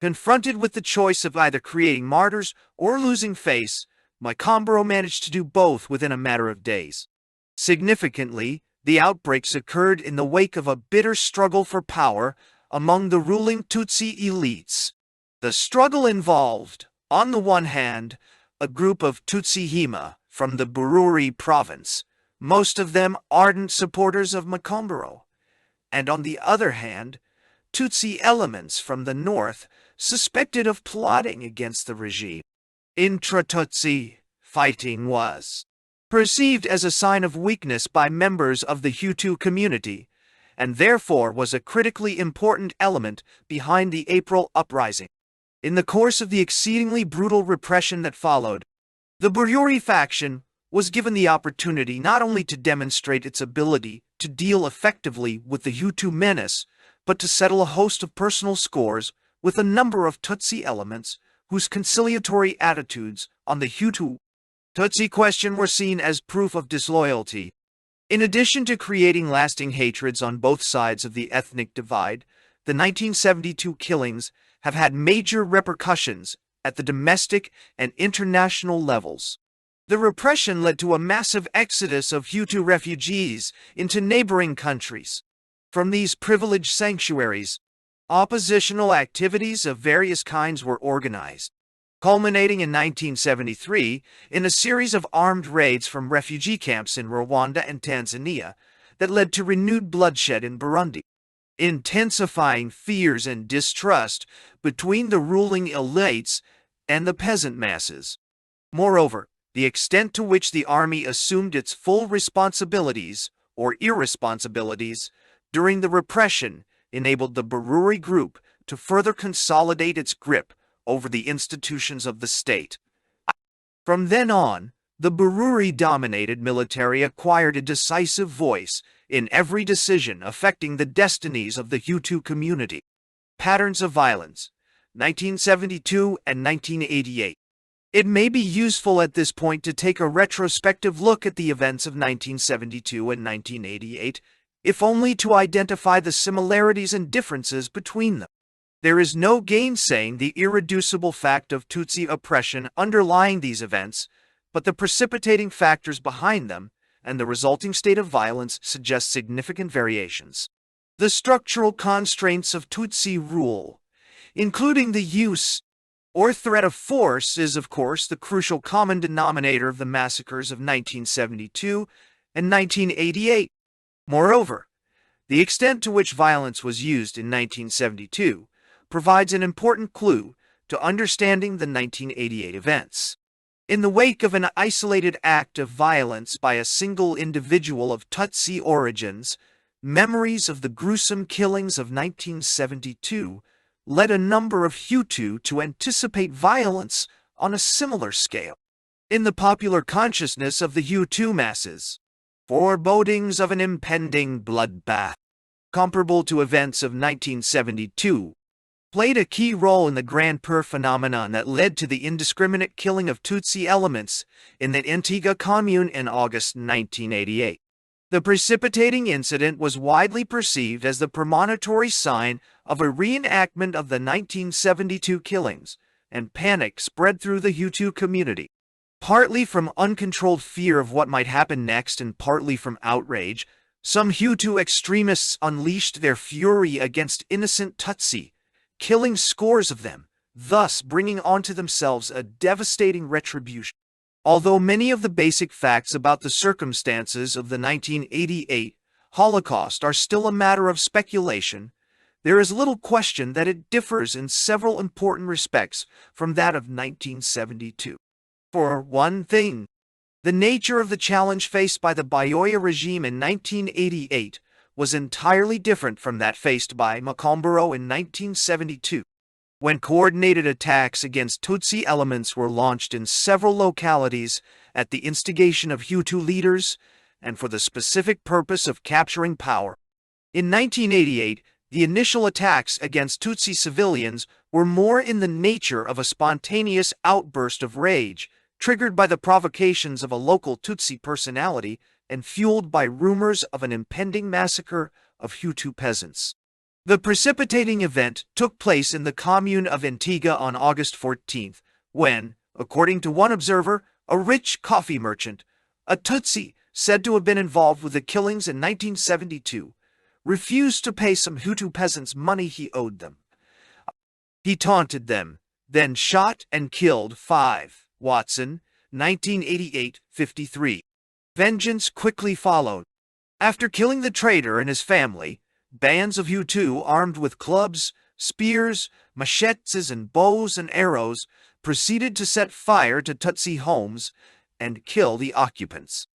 Confronted with the choice of either creating martyrs or losing face, Macombero managed to do both within a matter of days. Significantly, the outbreaks occurred in the wake of a bitter struggle for power among the ruling Tutsi elites. The struggle involved, on the one hand, a group of Tutsi Hima from the Bururi province, most of them ardent supporters of Macombero, and on the other hand, Tutsi elements from the north suspected of plotting against the regime. Intra-Tutsi fighting was perceived as a sign of weakness by members of the Hutu community, and therefore was a critically important element behind the April uprising. In the course of the exceedingly brutal repression that followed, the Bururi faction was given the opportunity not only to demonstrate its ability to deal effectively with the Hutu menace, but to settle a host of personal scores with a number of Tutsi elements whose conciliatory attitudes on the Hutu-Tutsi question were seen as proof of disloyalty. In addition to creating lasting hatreds on both sides of the ethnic divide, the 1972 killings have had major repercussions at the domestic and international levels. The repression led to a massive exodus of Hutu refugees into neighboring countries. From these privileged sanctuaries, oppositional activities of various kinds were organized, culminating in 1973 in a series of armed raids from refugee camps in Rwanda and Tanzania that led to renewed bloodshed in Burundi, intensifying fears and distrust between the ruling elites and the peasant masses. Moreover, the extent to which the army assumed its full responsibilities or irresponsibilities during the repression enabled the Bururi group to further consolidate its grip over the institutions of the state. From then on, the Bururi-dominated military acquired a decisive voice in every decision affecting the destinies of the Hutu community. Patterns of violence, 1972 and 1988. It may be useful at this point to take a retrospective look at the events of 1972 and 1988, if only to identify the similarities and differences between them. There is no gainsaying the irreducible fact of Tutsi oppression underlying these events, but the precipitating factors behind them and the resulting state of violence suggest significant variations. The structural constraints of Tutsi rule, including the use or threat of force, is of course the crucial common denominator of the massacres of 1972 and 1988. Moreover, the extent to which violence was used in 1972 provides an important clue to understanding the 1988 events. In the wake of an isolated act of violence by a single individual of Tutsi origins, memories of the gruesome killings of 1972 led a number of Hutu to anticipate violence on a similar scale. In the popular consciousness of the Hutu masses, forebodings of an impending bloodbath, comparable to events of 1972, played a key role in the Grand Peur phenomenon that led to the indiscriminate killing of Tutsi elements in the Antigua commune in August 1988. The precipitating incident was widely perceived as the premonitory sign of a reenactment of the 1972 killings, and panic spread through the Hutu community. Partly from uncontrolled fear of what might happen next and partly from outrage, some Hutu extremists unleashed their fury against innocent Tutsi, killing scores of them, thus bringing onto themselves a devastating retribution. Although many of the basic facts about the circumstances of the 1988 Holocaust are still a matter of speculation, there is little question that it differs in several important respects from that of 1972. For one thing, the nature of the challenge faced by the Buyoya regime in 1988 was entirely different from that faced by Macombero in 1972. When coordinated attacks against Tutsi elements were launched in several localities at the instigation of Hutu leaders and for the specific purpose of capturing power. In 1988, the initial attacks against Tutsi civilians were more in the nature of a spontaneous outburst of rage, triggered by the provocations of a local Tutsi personality and fueled by rumors of an impending massacre of Hutu peasants. The precipitating event took place in the commune of Antigua on August 14th, when, according to one observer, a rich coffee merchant, a Tutsi said to have been involved with the killings in 1972, refused to pay some Hutu peasants money he owed them. He taunted them, then shot and killed 5. Watson, 1988-53. Vengeance quickly followed. After killing the traitor and his family, bands of Hutu armed with clubs, spears, machetes, and bows and arrows proceeded to set fire to Tutsi homes and kill the occupants.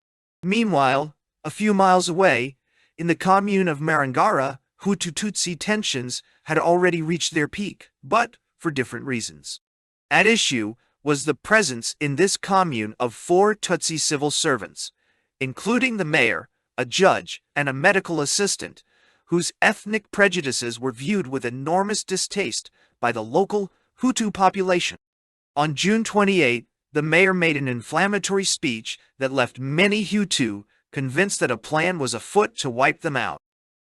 Meanwhile, a few miles away, in the commune of Marangara, Hutu-Tutsi tensions had already reached their peak, but for different reasons. At issue was the presence in this commune of 4 Tutsi civil servants, including the mayor, a judge, and a medical assistant, whose ethnic prejudices were viewed with enormous distaste by the local Hutu population. On June 28, the mayor made an inflammatory speech that left many Hutu convinced that a plan was afoot to wipe them out.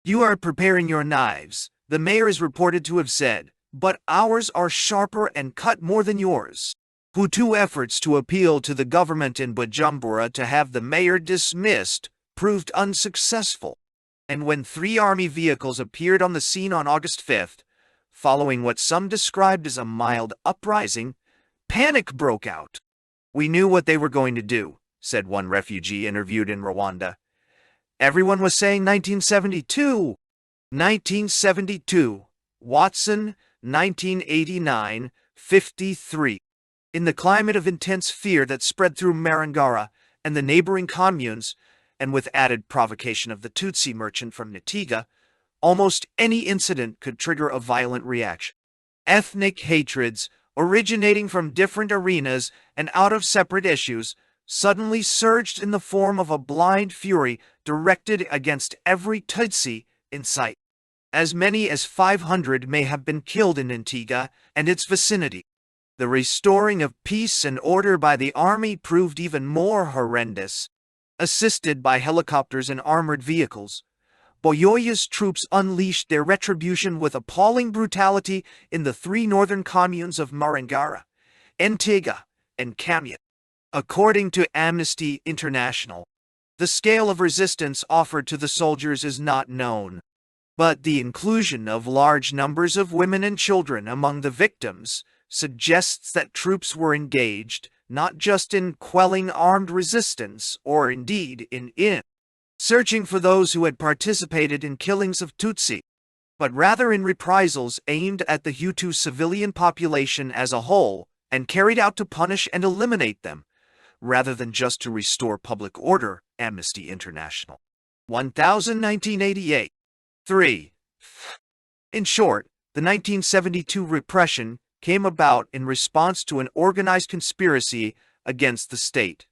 "You are preparing your knives," the mayor is reported to have said, "but ours are sharper and cut more than yours." Hutu efforts to appeal to the government in Bujumbura to have the mayor dismissed proved unsuccessful, and when 3 army vehicles appeared on the scene on August 5th, following what some described as a mild uprising, panic broke out. "We knew what they were going to do," said one refugee interviewed in Rwanda. "Everyone was saying 1972. 1972. Watson, 1989-53. In the climate of intense fear that spread through Marangara and the neighboring communes, and with added provocation of the Tutsi merchant from Antigua, almost any incident could trigger a violent reaction. Ethnic hatreds, originating from different arenas and out of separate issues, suddenly surged in the form of a blind fury directed against every Tutsi in sight. As many as 500 may have been killed in Antigua and its vicinity. The restoring of peace and order by the army proved even more horrendous. Assisted by helicopters and armored vehicles, Buyoya's troops unleashed their retribution with appalling brutality in the 3 northern communes of Marangara, Antigua, and Kamia. According to Amnesty International, the scale of resistance offered to the soldiers is not known, but the inclusion of large numbers of women and children among the victims suggests that troops were engaged not just in quelling armed resistance or indeed in searching for those who had participated in killings of Tutsi, but rather in reprisals aimed at the Hutu civilian population as a whole and carried out to punish and eliminate them, rather than just to restore public order. Amnesty International. 1988. 3. In short, the 1972 repression came about in response to an organized conspiracy against the state.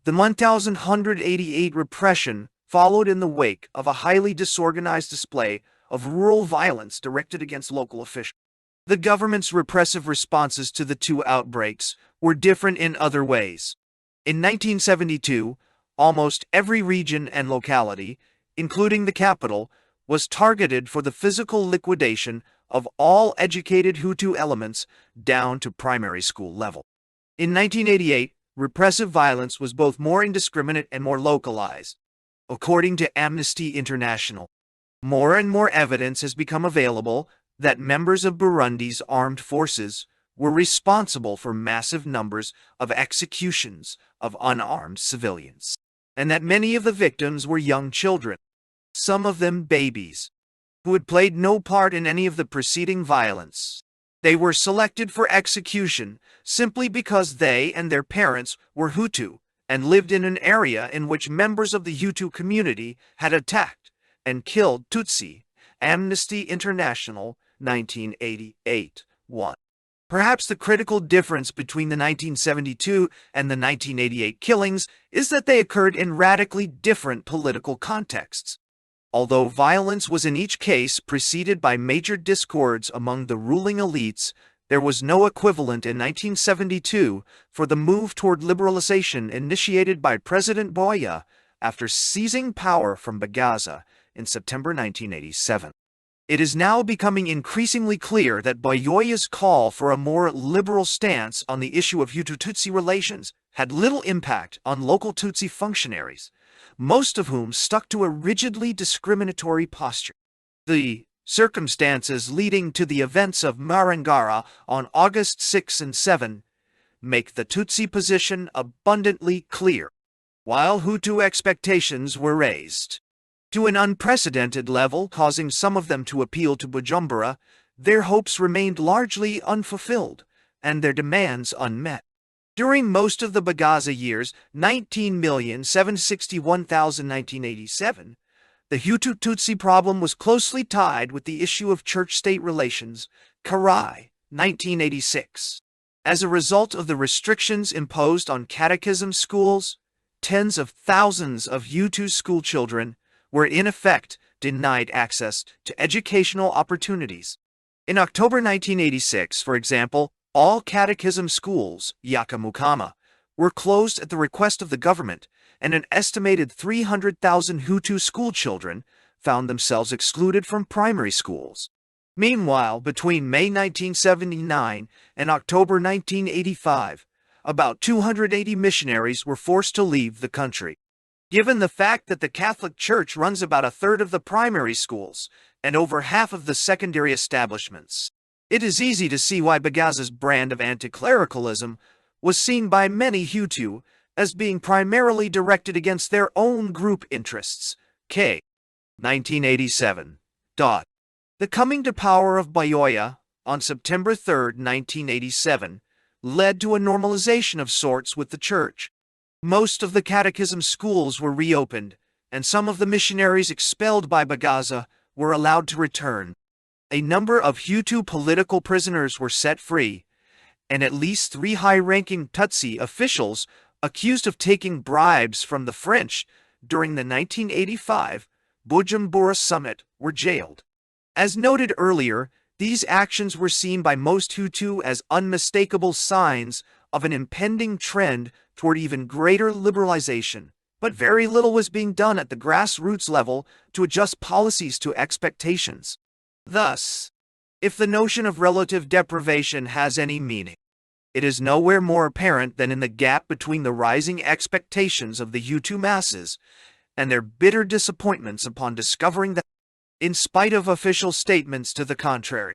The 1188 repression followed in the wake of a highly disorganized display of rural violence directed against local officials. The government's repressive responses to the two outbreaks were different in other ways. In 1972, almost every region and locality, including the capital, was targeted for the physical liquidation of all educated Hutu elements down to primary school level. In 1988, repressive violence was both more indiscriminate and more localized. According to Amnesty International, more and more evidence has become available that members of Burundi's armed forces were responsible for massive numbers of executions of unarmed civilians, and that many of the victims were young children, some of them babies, who had played no part in any of the preceding violence. They were selected for execution simply because they and their parents were Hutu and lived in an area in which members of the Hutu community had attacked and killed Tutsi. Amnesty International, 1988. 1. Perhaps the critical difference between the 1972 and the 1988 killings is that they occurred in radically different political contexts. Although violence was in each case preceded by major discords among the ruling elites, there was no equivalent in 1972 for the move toward liberalization initiated by President Berghe after seizing power from Bagaza in September 1987. It is now becoming increasingly clear that Berghe's call for a more liberal stance on the issue of Hutu-Tutsi relations had little impact on local Tutsi functionaries, most of whom stuck to a rigidly discriminatory posture. The circumstances leading to the events of Marangara on August 6 and 7 make the Tutsi position abundantly clear, while Hutu expectations were raised to an unprecedented level, causing some of them to appeal to Bujumbura. Their hopes remained largely unfulfilled and their demands unmet. During most of the Bagaza years, 19,761,1987, the Hutu-Tutsi problem was closely tied with the issue of church-state relations, Karai, 1986. As a result of the restrictions imposed on catechism schools, tens of thousands of Hutu schoolchildren were in effect denied access to educational opportunities. In October 1986, for example, all catechism schools, Yakamukama, were closed at the request of the government, and an estimated 300,000 Hutu schoolchildren found themselves excluded from primary schools. Meanwhile, between May 1979 and October 1985, about 280 missionaries were forced to leave the country. Given the fact that the Catholic Church runs about a third of the primary schools and over half of the secondary establishments, it is easy to see why Bagaza's brand of anti-clericalism was seen by many Hutu as being primarily directed against their own group interests. 1987. The coming to power of Berghe on September 3, 1987, led to a normalization of sorts with the Church. Most of the catechism schools were reopened, and some of the missionaries expelled by Bagaza were allowed to return. A number of Hutu political prisoners were set free, and at least 3 high-ranking Tutsi officials accused of taking bribes from the French during the 1985 Bujumbura summit were jailed. As noted earlier, these actions were seen by most Hutu as unmistakable signs of an impending trend toward even greater liberalization, but very little was being done at the grassroots level to adjust policies to expectations. Thus, if the notion of relative deprivation has any meaning, it is nowhere more apparent than in the gap between the rising expectations of the Hutu masses and their bitter disappointments upon discovering that, in spite of official statements to the contrary,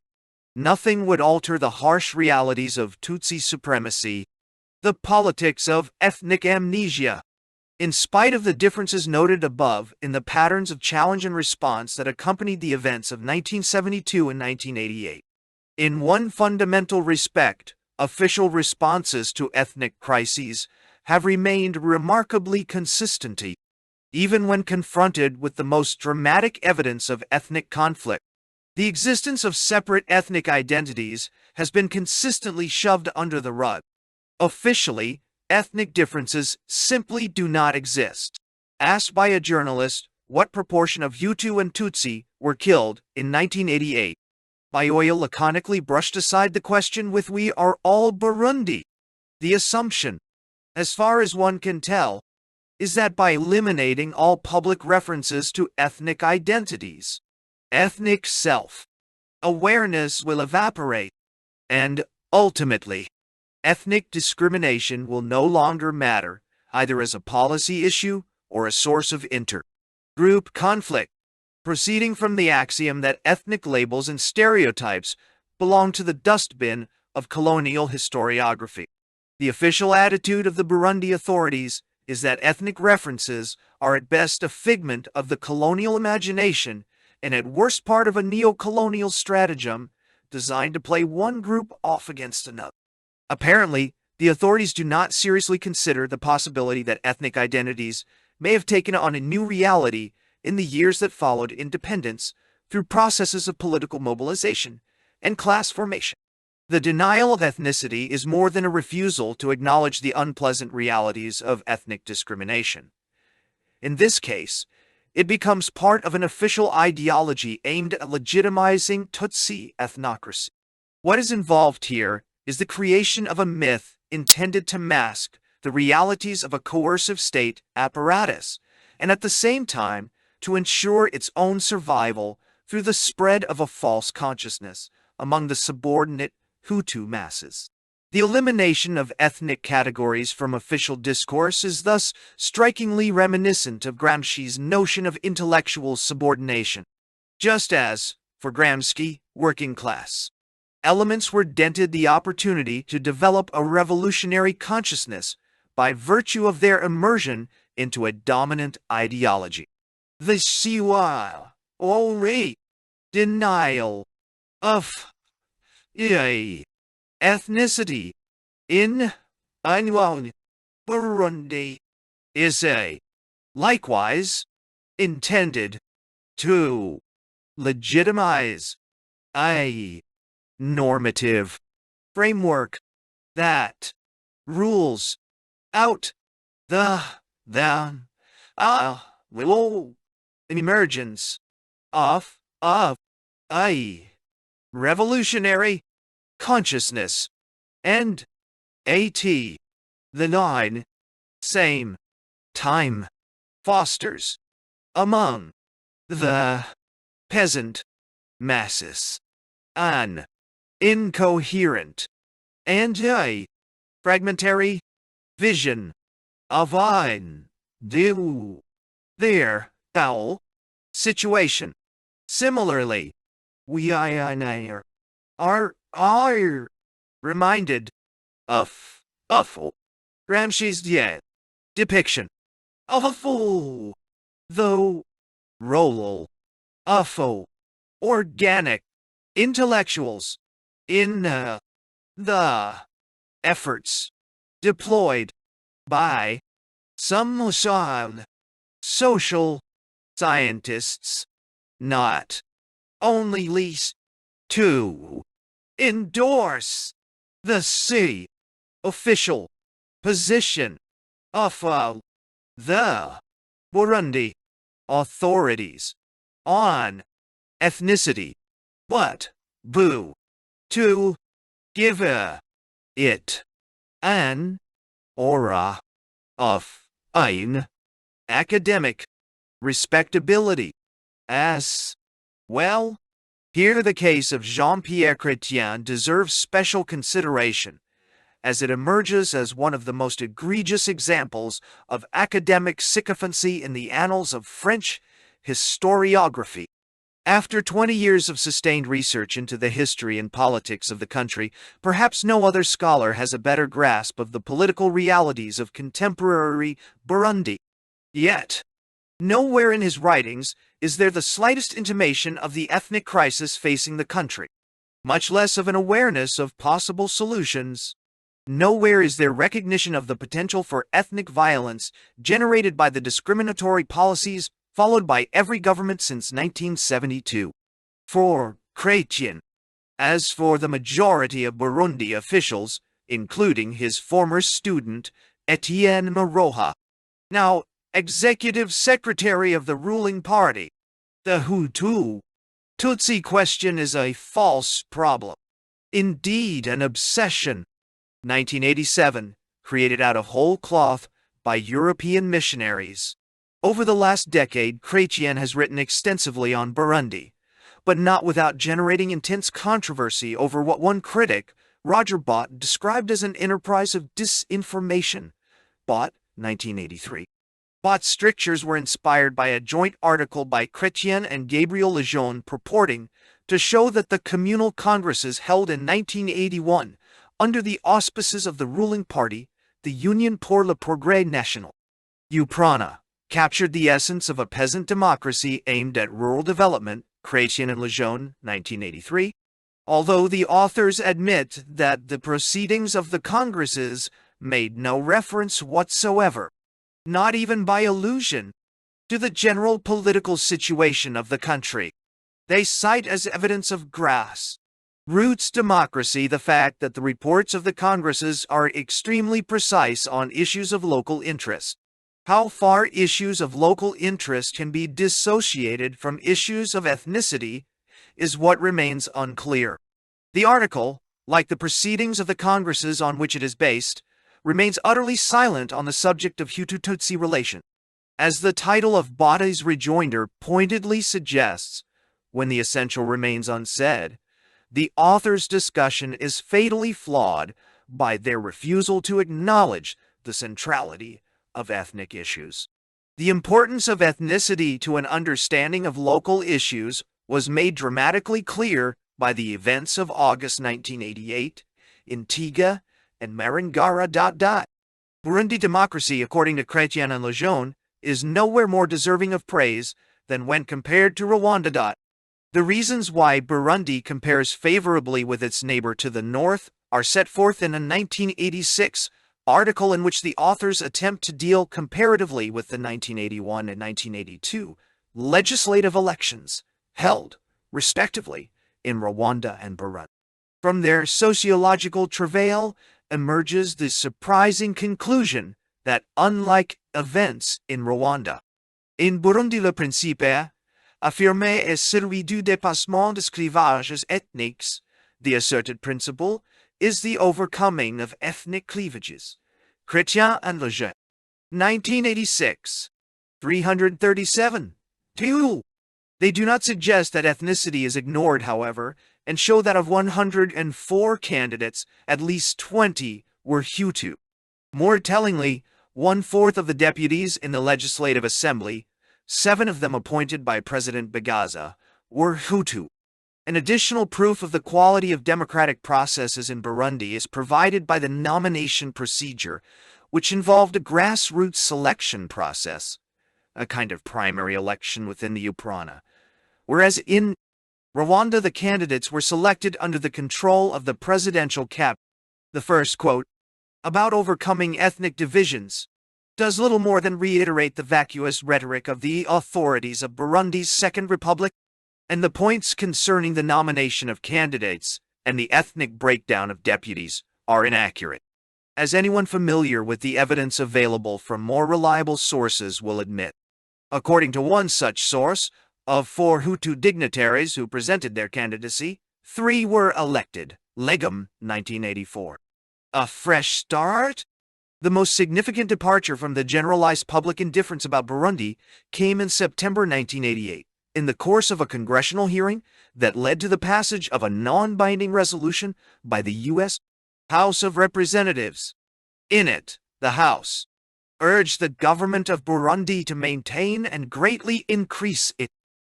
nothing would alter the harsh realities of Tutsi supremacy, the politics of ethnic amnesia. In spite of the differences noted above in the patterns of challenge and response that accompanied the events of 1972 and 1988, in one fundamental respect, official responses to ethnic crises have remained remarkably consistent, even when confronted with the most dramatic evidence of ethnic conflict. The existence of separate ethnic identities has been consistently shoved under the rug. Officially, ethnic differences simply do not exist. Asked by a journalist what proportion of Hutu and Tutsi were killed in 1988, Biyoya laconically brushed aside the question with "We are all Burundi." The assumption, as far as one can tell, is that by eliminating all public references to ethnic identities, ethnic self-awareness will evaporate, and, ultimately, ethnic discrimination will no longer matter, either as a policy issue or a source of inter-group conflict. Proceeding from the axiom that ethnic labels and stereotypes belong to the dustbin of colonial historiography, the official attitude of the Burundi authorities is that ethnic references are at best a figment of the colonial imagination and at worst part of a neo-colonial stratagem designed to play one group off against another. Apparently, the authorities do not seriously consider the possibility that ethnic identities may have taken on a new reality in the years that followed independence through processes of political mobilization and class formation. The denial of ethnicity is more than a refusal to acknowledge the unpleasant realities of ethnic discrimination. In this case, it becomes part of an official ideology aimed at legitimizing Tutsi ethnocracy. What is involved here is the creation of a myth intended to mask the realities of a coercive state apparatus, and at the same time to ensure its own survival through the spread of a false consciousness among the subordinate Hutu masses. The elimination of ethnic categories from official discourse is thus strikingly reminiscent of Gramsci's notion of intellectual subordination. Just as, for Gramsci, working class elements were dented the opportunity to develop a revolutionary consciousness by virtue of their immersion into a dominant ideology. The denial of ethnicity in Burundi is likewise intended to legitimize a normative framework that rules out the emergence of a revolutionary consciousness and the same time fosters among the peasant masses an incoherent and fragmentary vision of their situation. Similarly, we are reminded of Gramsci's depiction of a fool, though role of organic intellectuals in the efforts deployed by some social scientists, not only least to endorse the official position of the Burundi authorities on ethnicity, but to give it an aura of academic respectability as well. Here the case of Jean-Pierre Chrétien deserves special consideration, as it emerges as one of the most egregious examples of academic sycophancy in the annals of French historiography. After 20 years of sustained research into the history and politics of the country, perhaps no other scholar has a better grasp of the political realities of contemporary Burundi. Yet, nowhere in his writings is there the slightest intimation of the ethnic crisis facing the country, much less of an awareness of possible solutions. Nowhere is there recognition of the potential for ethnic violence generated by the discriminatory policies followed by every government since 1972. For Chrétien, as for the majority of Burundi officials, including his former student, Etienne Maroha, now executive secretary of the ruling party, the Hutu-Tutsi question is a false problem, indeed an obsession. 1987, created out of whole cloth by European missionaries. Over the last decade, Chrétien has written extensively on Burundi, but not without generating intense controversy over what one critic, Roger Bott, described as an enterprise of disinformation. Bott, 1983. Bott's strictures were inspired by a joint article by Chrétien and Gabriel Lejeune purporting to show that the communal congresses held in 1981 under the auspices of the ruling party, the Union pour le Progrès National, UPRONA, captured the essence of a peasant democracy aimed at rural development, Chrétien and Lejeune, 1983, although the authors admit that the proceedings of the congresses made no reference whatsoever, not even by allusion, to the general political situation of the country. They cite as evidence of grassroots democracy the fact that the reports of the congresses are extremely precise on issues of local interest. How far issues of local interest can be dissociated from issues of ethnicity is what remains unclear. The article, like the proceedings of the congresses on which it is based, remains utterly silent on the subject of Hutu-Tutsi relations. As the title of Bott's rejoinder pointedly suggests, when the essential remains unsaid, the author's discussion is fatally flawed by their refusal to acknowledge the centrality of ethnic issues. The importance of ethnicity to an understanding of local issues was made dramatically clear by the events of August 1988 in Tiga and Marangara. Burundi democracy, according to Chrétien and Lejeune, is nowhere more deserving of praise than when compared to Rwanda. The reasons why Burundi compares favorably with its neighbor to the north are set forth in a 1986 article in which the authors attempt to deal comparatively with the 1981 and 1982 legislative elections held, respectively, in Rwanda and Burundi. From their sociological travail emerges the surprising conclusion that, unlike events in Rwanda, in Burundi le principe affirmé est celui du dépassement des clivages ethniques, the asserted principle is the overcoming of ethnic cleavages. Chrétien and Lejeune, 1986, 337, 2. They do not suggest that ethnicity is ignored, however, and show that of 104 candidates, at least 20 were Hutu. More tellingly, 1/4 of the deputies in the Legislative Assembly, 7 of them appointed by President Berghe, were Hutu. An additional proof of the quality of democratic processes in Burundi is provided by the nomination procedure, which involved a grassroots selection process, a kind of primary election within the UPRONA, whereas in Rwanda the candidates were selected under the control of the presidential cabinet. The first quote, about overcoming ethnic divisions, does little more than reiterate the vacuous rhetoric of the authorities of Burundi's Second Republic, and the points concerning the nomination of candidates and the ethnic breakdown of deputies are inaccurate, as anyone familiar with the evidence available from more reliable sources will admit. According to one such source, of 4 Hutu dignitaries who presented their candidacy, 3 were elected. Legum, 1984. A fresh start? The most significant departure from the generalized public indifference about Burundi came in September 1988, in the course of a congressional hearing that led to the passage of a non-binding resolution by the U.S. House of Representatives. In it, the House urged the government of Burundi to maintain and greatly increase its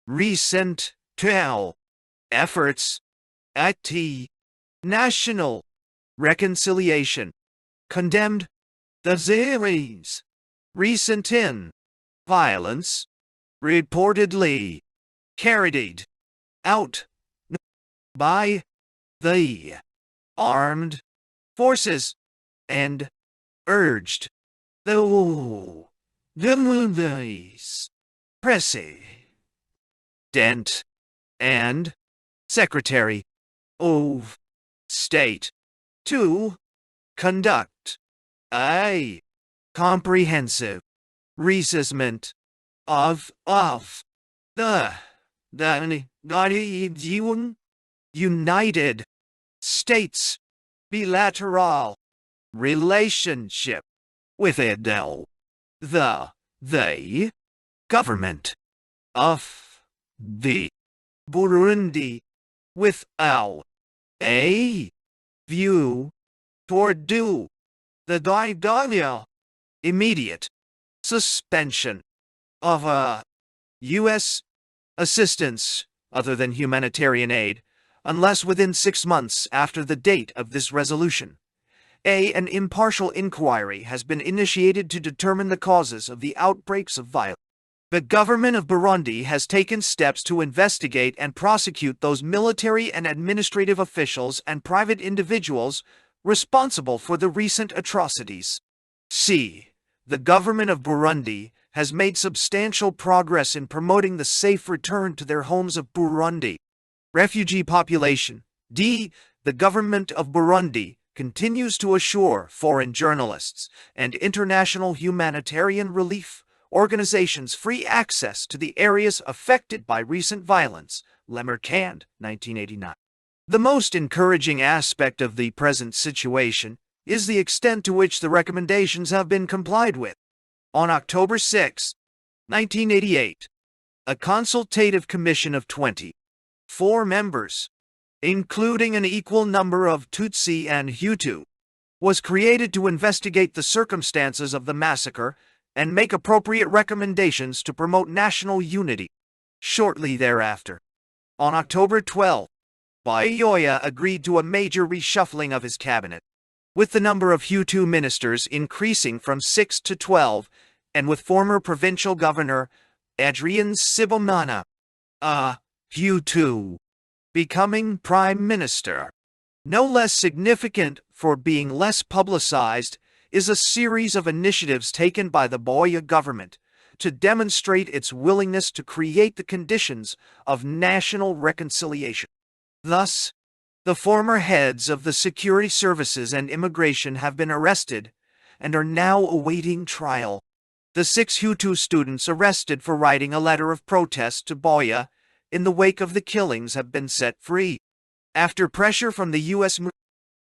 recent efforts at national reconciliation, condemned the series recent violence reportedly carried out by the armed forces, and urged the Vice President and Secretary of State to conduct a comprehensive reassessment of the United States bilateral relationship with the government of the Burundi without a view toward the immediate suspension of U.S. assistance other than humanitarian aid, unless within 6 months after the date of this resolution, an impartial inquiry has been initiated to determine the causes of the outbreaks of violence. The government of Burundi has taken steps to investigate and prosecute those military and administrative officials and private individuals responsible for the recent atrocities. The government of Burundi has made substantial progress in promoting the safe return to their homes of Burundi. Refugee population. The government of Burundi continues to assure foreign journalists and international humanitarian relief organizations free access to the areas affected by recent violence. Lemercand, 1989. The most encouraging aspect of the present situation is the extent to which the recommendations have been complied with. On October 6, 1988, a consultative commission of 24 members, including an equal number of Tutsi and Hutu, was created to investigate the circumstances of the massacre and make appropriate recommendations to promote national unity. Shortly thereafter, on October 12, Buyoya agreed to a major reshuffling of his cabinet, with the number of Hutu ministers increasing from 6 to 12, and with former provincial governor Adrien Sibomana, Hutu, becoming prime minister. No less significant for being less publicized is a series of initiatives taken by the Buyoya government to demonstrate its willingness to create the conditions of national reconciliation. Thus, the former heads of the security services and immigration have been arrested and are now awaiting trial. The 6 Hutu students arrested for writing a letter of protest to Buyoya in the wake of the killings have been set free. After pressure from the U.S.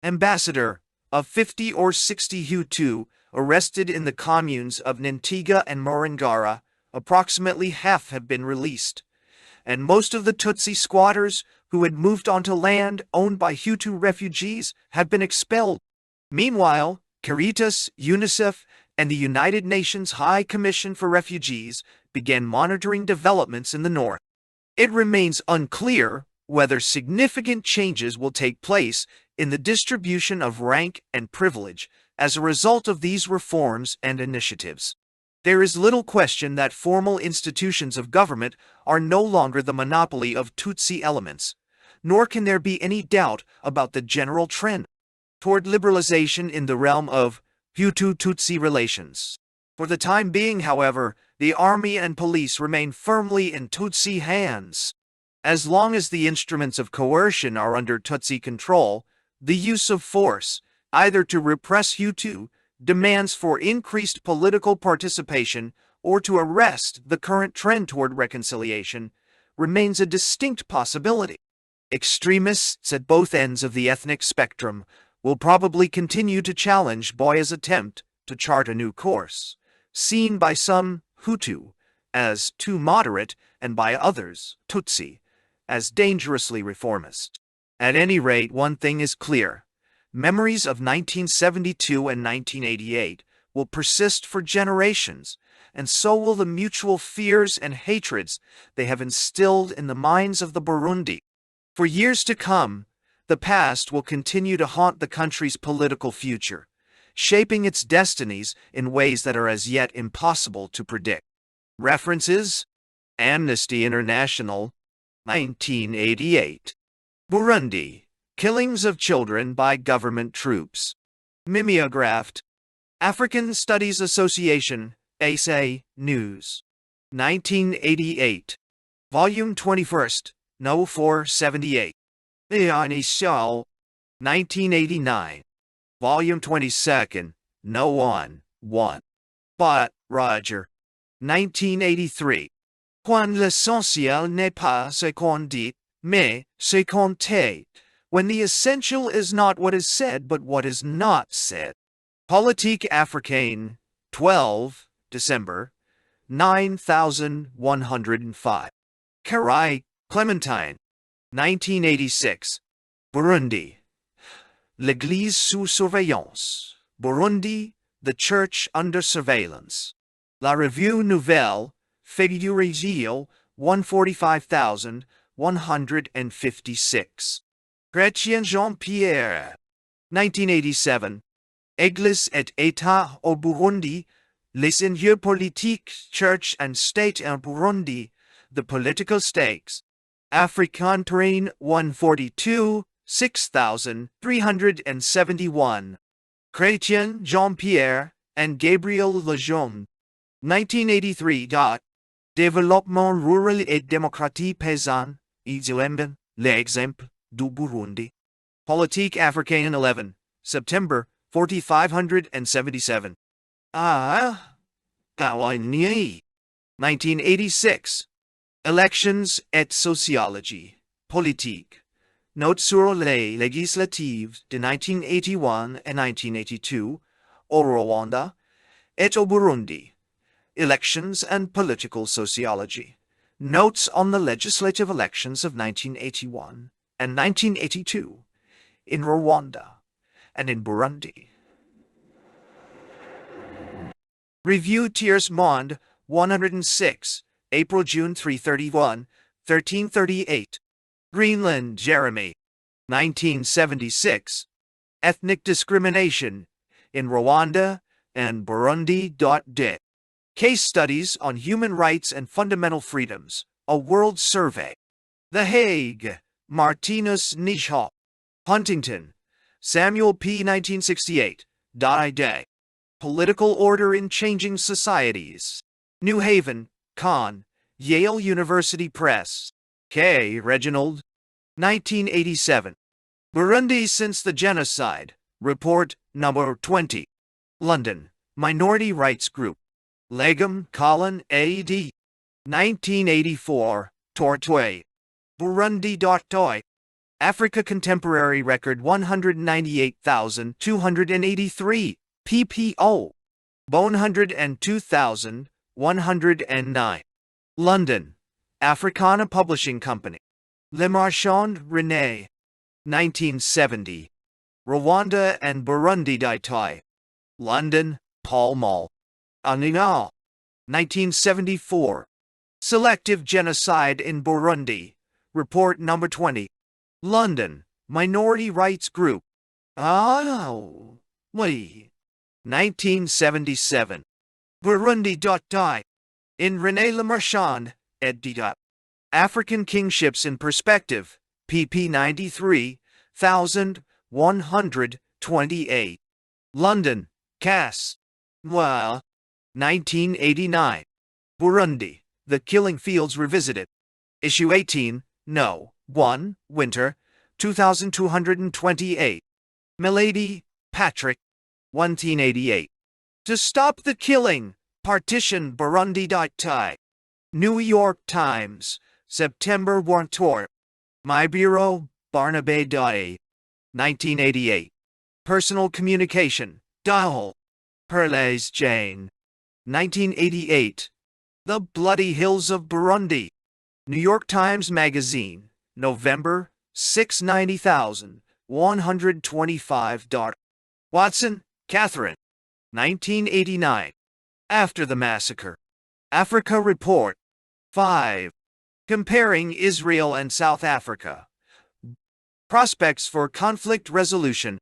ambassador, of 50 or 60 Hutu arrested in the communes of Nintiga and Morangara, approximately half have been released, and most of the Tutsi squatters who had moved onto land owned by Hutu refugees had been expelled. Meanwhile, Caritas, UNICEF, and the United Nations High Commission for Refugees began monitoring developments in the north. It remains unclear whether significant changes will take place in the distribution of rank and privilege as a result of these reforms and initiatives. There is little question that formal institutions of government are no longer the monopoly of Tutsi elements, nor can there be any doubt about the general trend toward liberalization in the realm of Hutu-Tutsi relations. For the time being, however, the army and police remain firmly in Tutsi hands. As long as the instruments of coercion are under Tutsi control, the use of force, either to repress Hutu, demands for increased political participation, or to arrest the current trend toward reconciliation, remains a distinct possibility. Extremists at both ends of the ethnic spectrum will probably continue to challenge Buyoya's attempt to chart a new course, seen by some Hutu as too moderate and by others, Tutsi, as dangerously reformist. At any rate, one thing is clear. Memories of 1972 and 1988 will persist for generations, and so will the mutual fears and hatreds they have instilled in the minds of the Burundi. For years to come, the past will continue to haunt the country's political future, shaping its destinies in ways that are as yet impossible to predict. References: Amnesty International, 1988. Burundi: Killings of Children by Government Troops. Mimeographed. African Studies Association, ASA, News. 1988. Volume 21st, No. 478. Initial. 1989. Volume 22nd, No. 1. But, Roger. 1983. Quand l'essentiel n'est pas ce qu'on dit, mais ce qu'on tait. When the essential is not what is said, but what is not said. Politique Africaine, 12 December, 9105. Carai, Clementine, 1986. Burundi. L'Église sous surveillance. Burundi, the Church under surveillance. La Revue Nouvelle, Février 145,156. Chrétien Jean-Pierre, 1987. Église et État au Burundi, les enjeux politiques, Church and State in Burundi, the political stakes. African Terrain 142, 6371. Chrétien Jean-Pierre and Gabriel Lejeune, 1983. Développement rural et démocratique paysan, l'exemple du Burundi. Politique Africaine 11, September 4577. Gawani. 1986. Elections et sociologie politique. Notes sur les législatives de 1981 and 1982 au Rwanda et au Burundi. Elections and political sociology. Notes on the legislative elections of 1981 and 1982 in Rwanda and in Burundi. Revue Tiers Monde, 106, April-June 331, 1338. Greenland, Jeremy, 1976. Ethnic Discrimination in Rwanda and Burundi. De. Case Studies on Human Rights and Fundamental Freedoms, a World Survey. The Hague, Martinus Nijhoff. Huntington, Samuel P. 1968. Day. Political Order in Changing Societies. New Haven, Con, Yale University Press. K. Reginald, 1987. Burundi Since the Genocide, Report No. 20. London, Minority Rights Group. Legum, Colin A.D. 1984, Tortoy. Burundi. Africa Contemporary Record 198,283, PPO. 102,109. London, Africana Publishing Company. Le Marchand, René. 1970. Rwanda and Burundi. London, Pall Mall. Aninal. 1974. Selective Genocide in Burundi. Report No. 20. London, Minority Rights Group. 1977. Burundi. In René Le Marchand, ed. African Kingships in Perspective, pp. 93,128. London, Cass. 1989. Burundi, The Killing Fields Revisited. Issue 18, No. 1, Winter, 2228. Milady, Patrick. 1988. To Stop the Killing, Partition Burundi. New York Times, September 1. My Bureau, Barnaby. 1988. Personal Communication, Dial. Perles Jane. 1988. The Bloody Hills of Burundi. New York Times Magazine, November 6, 90,000. 125. Watson, Catherine. 1989. After the Massacre. Africa Report. 5. Comparing Israel and South Africa. Prospects for conflict resolution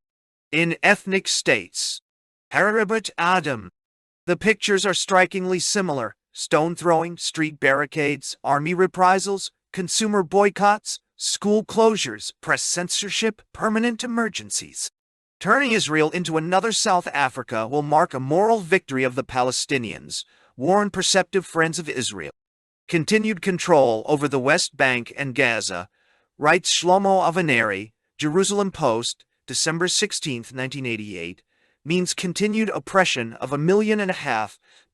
in ethnic states. Harabut Adam. The pictures are strikingly similar: stone throwing, street barricades, army reprisals, consumer boycotts, school closures, press censorship, permanent emergencies. Turning Israel into another South Africa will mark a moral victory of the Palestinians, warn perceptive friends of Israel. Continued control over the West Bank and Gaza, writes Shlomo Avineri, Jerusalem Post, December 16, 1988, means continued oppression of 1.5 million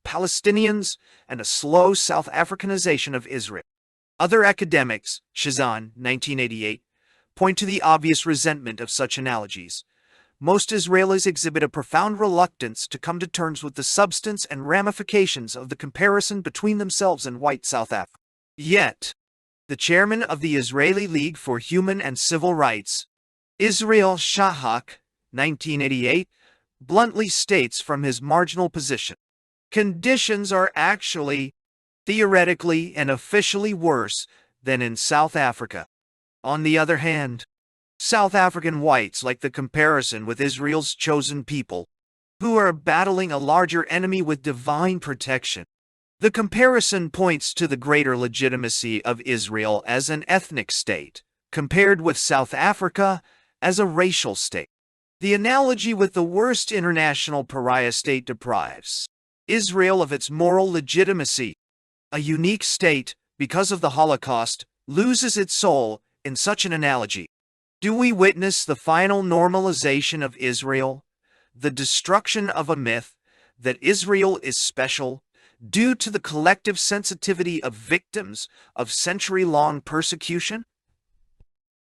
Palestinians and a slow South Africanization of Israel. Other academics, Shazan, 1988, point to the obvious resentment of such analogies. Most Israelis exhibit a profound reluctance to come to terms with the substance and ramifications of the comparison between themselves and white South Africa. Yet, the chairman of the Israeli League for Human and Civil Rights, Israel Shahak, 1988, bluntly states from his marginal position, conditions are actually, theoretically and officially worse than in South Africa. On the other hand, South African whites like the comparison with Israel's chosen people, who are battling a larger enemy with divine protection. The comparison points to the greater legitimacy of Israel as an ethnic state, compared with South Africa as a racial state. The analogy with the worst international pariah state deprives Israel of its moral legitimacy. A unique state, because of the Holocaust, loses its soul in such an analogy. Do we witness the final normalization of Israel, the destruction of a myth that Israel is special due to the collective sensitivity of victims of century-long persecution?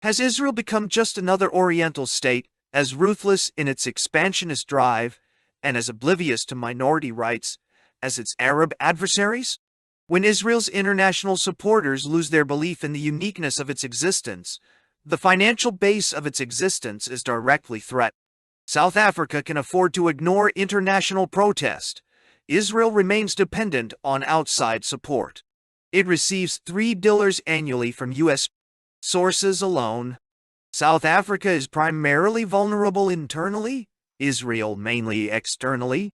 Has Israel become just another Oriental state, as ruthless in its expansionist drive and as oblivious to minority rights as its Arab adversaries? When Israel's international supporters lose their belief in the uniqueness of its existence, the financial base of its existence is directly threatened. South Africa can afford to ignore international protest. Israel remains dependent on outside support. It receives $3 annually from U.S. sources alone. South Africa is primarily vulnerable internally, Israel mainly externally.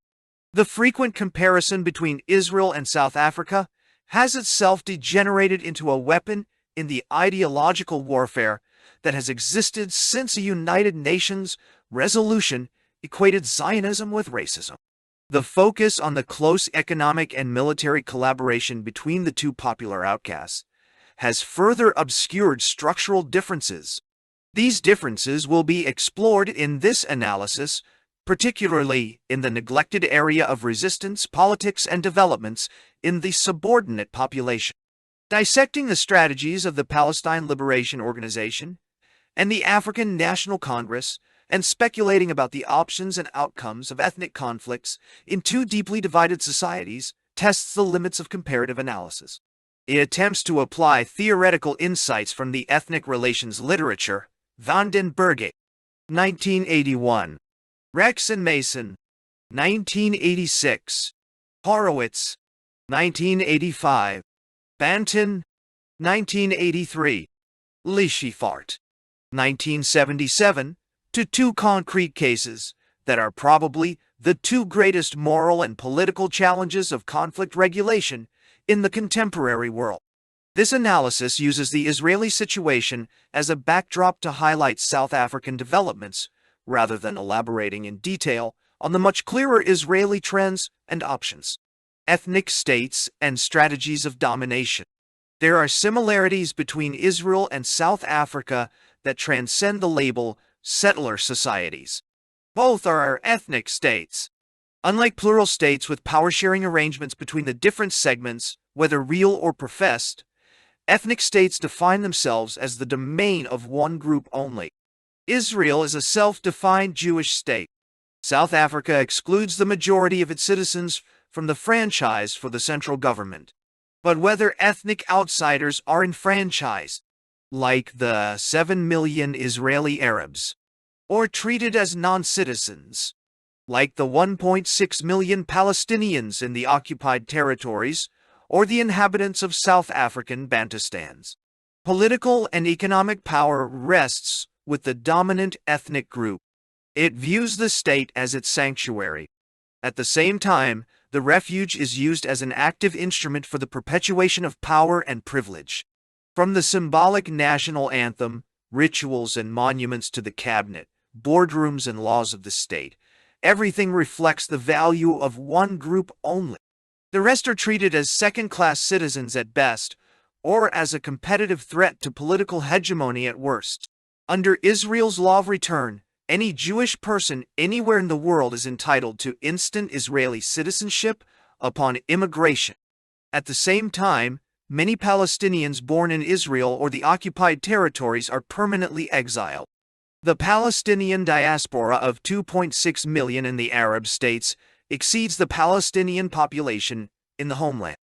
The frequent comparison between Israel and South Africa has itself degenerated into a weapon in the ideological warfare that has existed since a United Nations resolution equated Zionism with racism. The focus on the close economic and military collaboration between the two popular outcasts has further obscured structural differences. These differences will be explored in this analysis, particularly in the neglected area of resistance, politics, and developments in the subordinate population. Dissecting the strategies of the Palestine Liberation Organization and the African National Congress, and speculating about the options and outcomes of ethnic conflicts in two deeply divided societies tests the limits of comparative analysis. It attempts to apply theoretical insights from the ethnic relations literature, van den Berghe, 1981, Rex and Mason, 1986, Horowitz, 1985, Banton, 1983, Lichifart, 1977, to two concrete cases that are probably the two greatest moral and political challenges of conflict regulation in the contemporary world. This analysis uses the Israeli situation as a backdrop to highlight South African developments, rather than elaborating in detail on the much clearer Israeli trends and options. Ethnic states and strategies of domination. There are similarities between Israel and South Africa that transcend the label settler societies. Both are ethnic states. Unlike plural states with power-sharing arrangements between the different segments, whether real or professed, ethnic states define themselves as the domain of one group only. Israel is a self-defined Jewish state. South Africa excludes the majority of its citizens from the franchise for the central government. But whether ethnic outsiders are enfranchised, like the 7 million Israeli Arabs, or treated as non-citizens, like the 1.6 million Palestinians in the occupied territories or the inhabitants of South African Bantustans. Political and economic power rests with the dominant ethnic group. It views the state as its sanctuary. At the same time, the refuge is used as an active instrument for the perpetuation of power and privilege. From the symbolic national anthem, rituals and monuments to the cabinet, boardrooms and laws of the state, everything reflects the value of one group only. The rest are treated as second-class citizens at best, or as a competitive threat to political hegemony at worst. Under Israel's law of return, any Jewish person anywhere in the world is entitled to instant Israeli citizenship upon immigration. At the same time, many Palestinians born in Israel or the occupied territories are permanently exiled. The Palestinian diaspora of 2.6 million in the Arab states exceeds the Palestinian population in the homeland.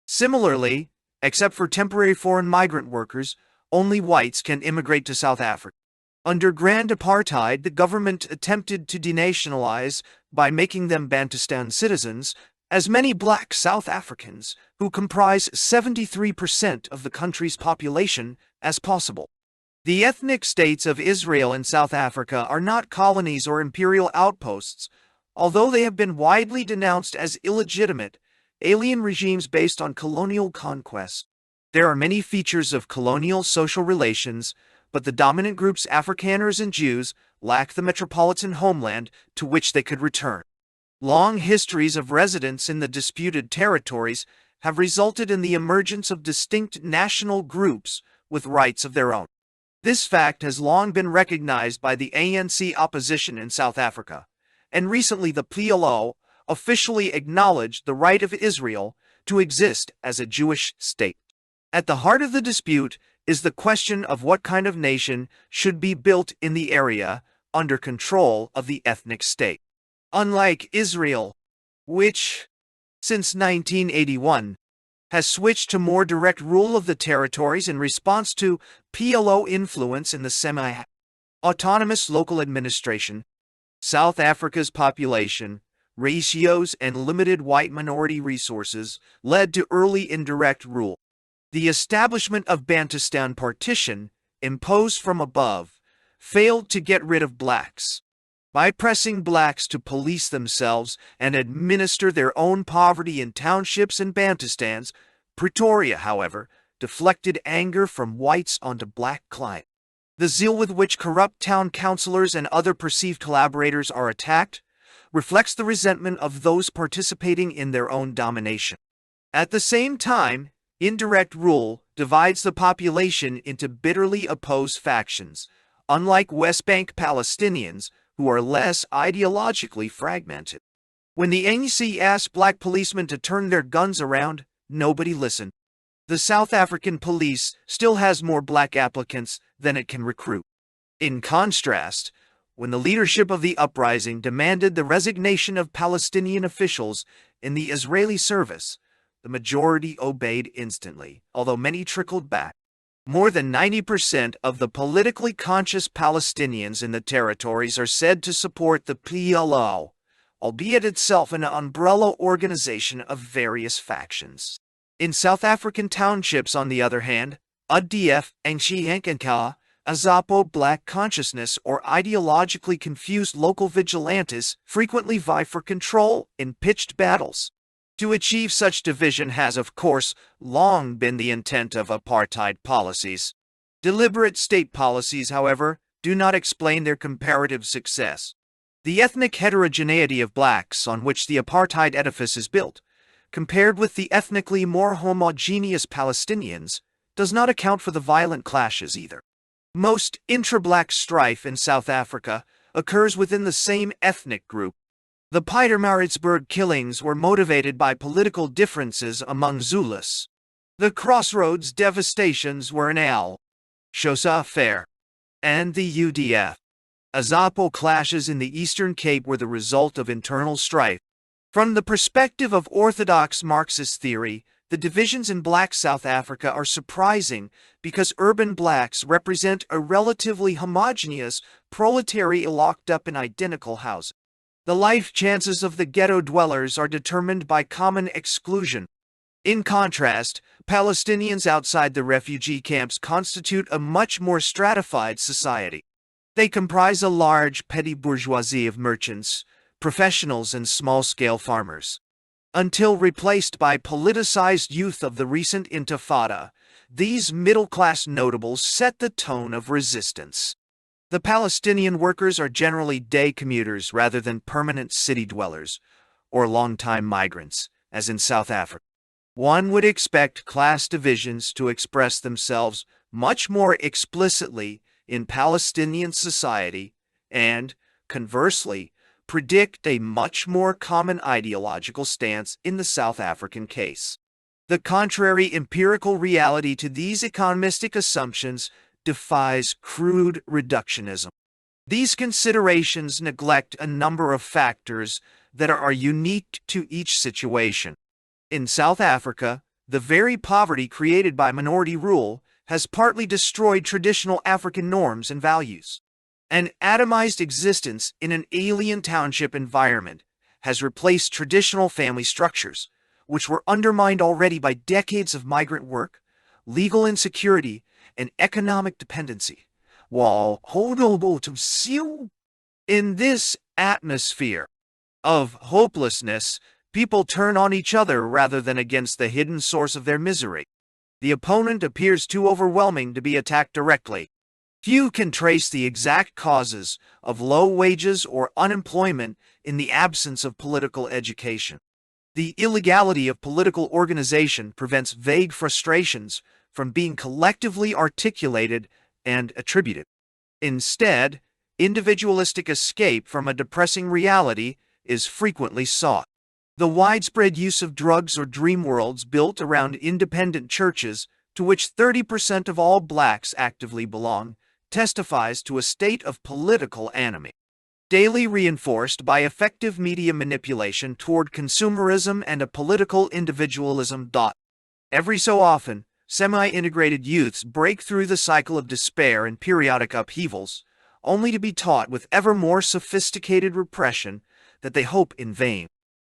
Similarly, except for temporary foreign migrant workers, only whites can immigrate to South Africa. Under Grand Apartheid, the government attempted to denationalize by making them Bantustan citizens as many black South Africans, who comprise 73% of the country's population, as possible. The ethnic states of Israel and South Africa are not colonies or imperial outposts, although they have been widely denounced as illegitimate, alien regimes based on colonial conquest. There are many features of colonial social relations, but the dominant groups, Afrikaners and Jews, lack the metropolitan homeland to which they could return. Long histories of residence in the disputed territories have resulted in the emergence of distinct national groups with rights of their own. This fact has long been recognized by the ANC opposition in South Africa, and recently the PLO officially acknowledged the right of Israel to exist as a Jewish state. At the heart of the dispute is the question of what kind of nation should be built in the area under control of the ethnic state. Unlike Israel, which, since 1981, has switched to more direct rule of the territories in response to PLO influence in the semi-autonomous local administration, South Africa's population, ratios, and limited white minority resources led to early indirect rule. The establishment of Bantustan partition, imposed from above, failed to get rid of blacks. By pressing blacks to police themselves and administer their own poverty in townships and Bantustans, Pretoria, however, deflected anger from whites onto black clients. The zeal with which corrupt town councillors and other perceived collaborators are attacked reflects the resentment of those participating in their own domination. At the same time, indirect rule divides the population into bitterly opposed factions, unlike West Bank Palestinians, who are less ideologically fragmented. When the ANC asked black policemen to turn their guns around, nobody listened. The South African police still has more black applicants than it can recruit. In contrast, when the leadership of the uprising demanded the resignation of Palestinian officials in the Israeli service, the majority obeyed instantly, although many trickled back. More than 90% of the politically conscious Palestinians in the territories are said to support the PLO, albeit itself an umbrella organization of various factions. In South African townships, on the other hand, UDF and Xiankanka, Azapo black consciousness or ideologically confused local vigilantes frequently vie for control in pitched battles. To achieve such division has, of course, long been the intent of apartheid policies. Deliberate state policies, however, do not explain their comparative success. The ethnic heterogeneity of blacks on which the apartheid edifice is built, compared with the ethnically more homogeneous Palestinians, does not account for the violent clashes either. Most intra-black strife in South Africa occurs within the same ethnic group. The Pietermaritzburg killings were motivated by political differences among Zulus. The Crossroads devastations were an Al-Shosa affair. And the UDF. Azapo clashes in the Eastern Cape were the result of internal strife. From the perspective of orthodox Marxist theory, The divisions in Black South Africa are surprising because urban blacks represent a relatively homogeneous proletariat locked up in identical housing. The life chances of the ghetto dwellers are determined by common exclusion. In contrast, Palestinians outside the refugee camps constitute a much more stratified society. They comprise a large petty bourgeoisie of merchants, professionals, and small-scale farmers. Until replaced by politicized youth of the recent Intifada, these middle-class notables set the tone of resistance. The Palestinian workers are generally day commuters rather than permanent city dwellers, or long-time migrants, as in South Africa. One would expect class divisions to express themselves much more explicitly in Palestinian society and, conversely, predict a much more common ideological stance in the South African case. The contrary empirical reality to these economistic assumptions defies crude reductionism. These considerations neglect a number of factors that are unique to each situation. In South Africa, the very poverty created by minority rule has partly destroyed traditional African norms and values. An atomized existence in an alien township environment has replaced traditional family structures, which were undermined already by decades of migrant work, legal insecurity, and economic dependency. In this atmosphere of hopelessness, people turn on each other rather than against the hidden source of their misery. The opponent appears too overwhelming to be attacked directly. Few can trace the exact causes of low wages or unemployment in the absence of political education. The illegality of political organization prevents vague frustrations from being collectively articulated and attributed. Instead, individualistic escape from a depressing reality is frequently sought. The widespread use of drugs or dream worlds built around independent churches, to which 30% of all blacks actively belong, testifies to a state of political anomie, daily reinforced by effective media manipulation toward consumerism and a political individualism. Every so often, semi-integrated youths break through the cycle of despair and periodic upheavals, only to be taught with ever more sophisticated repression that they hope in vain.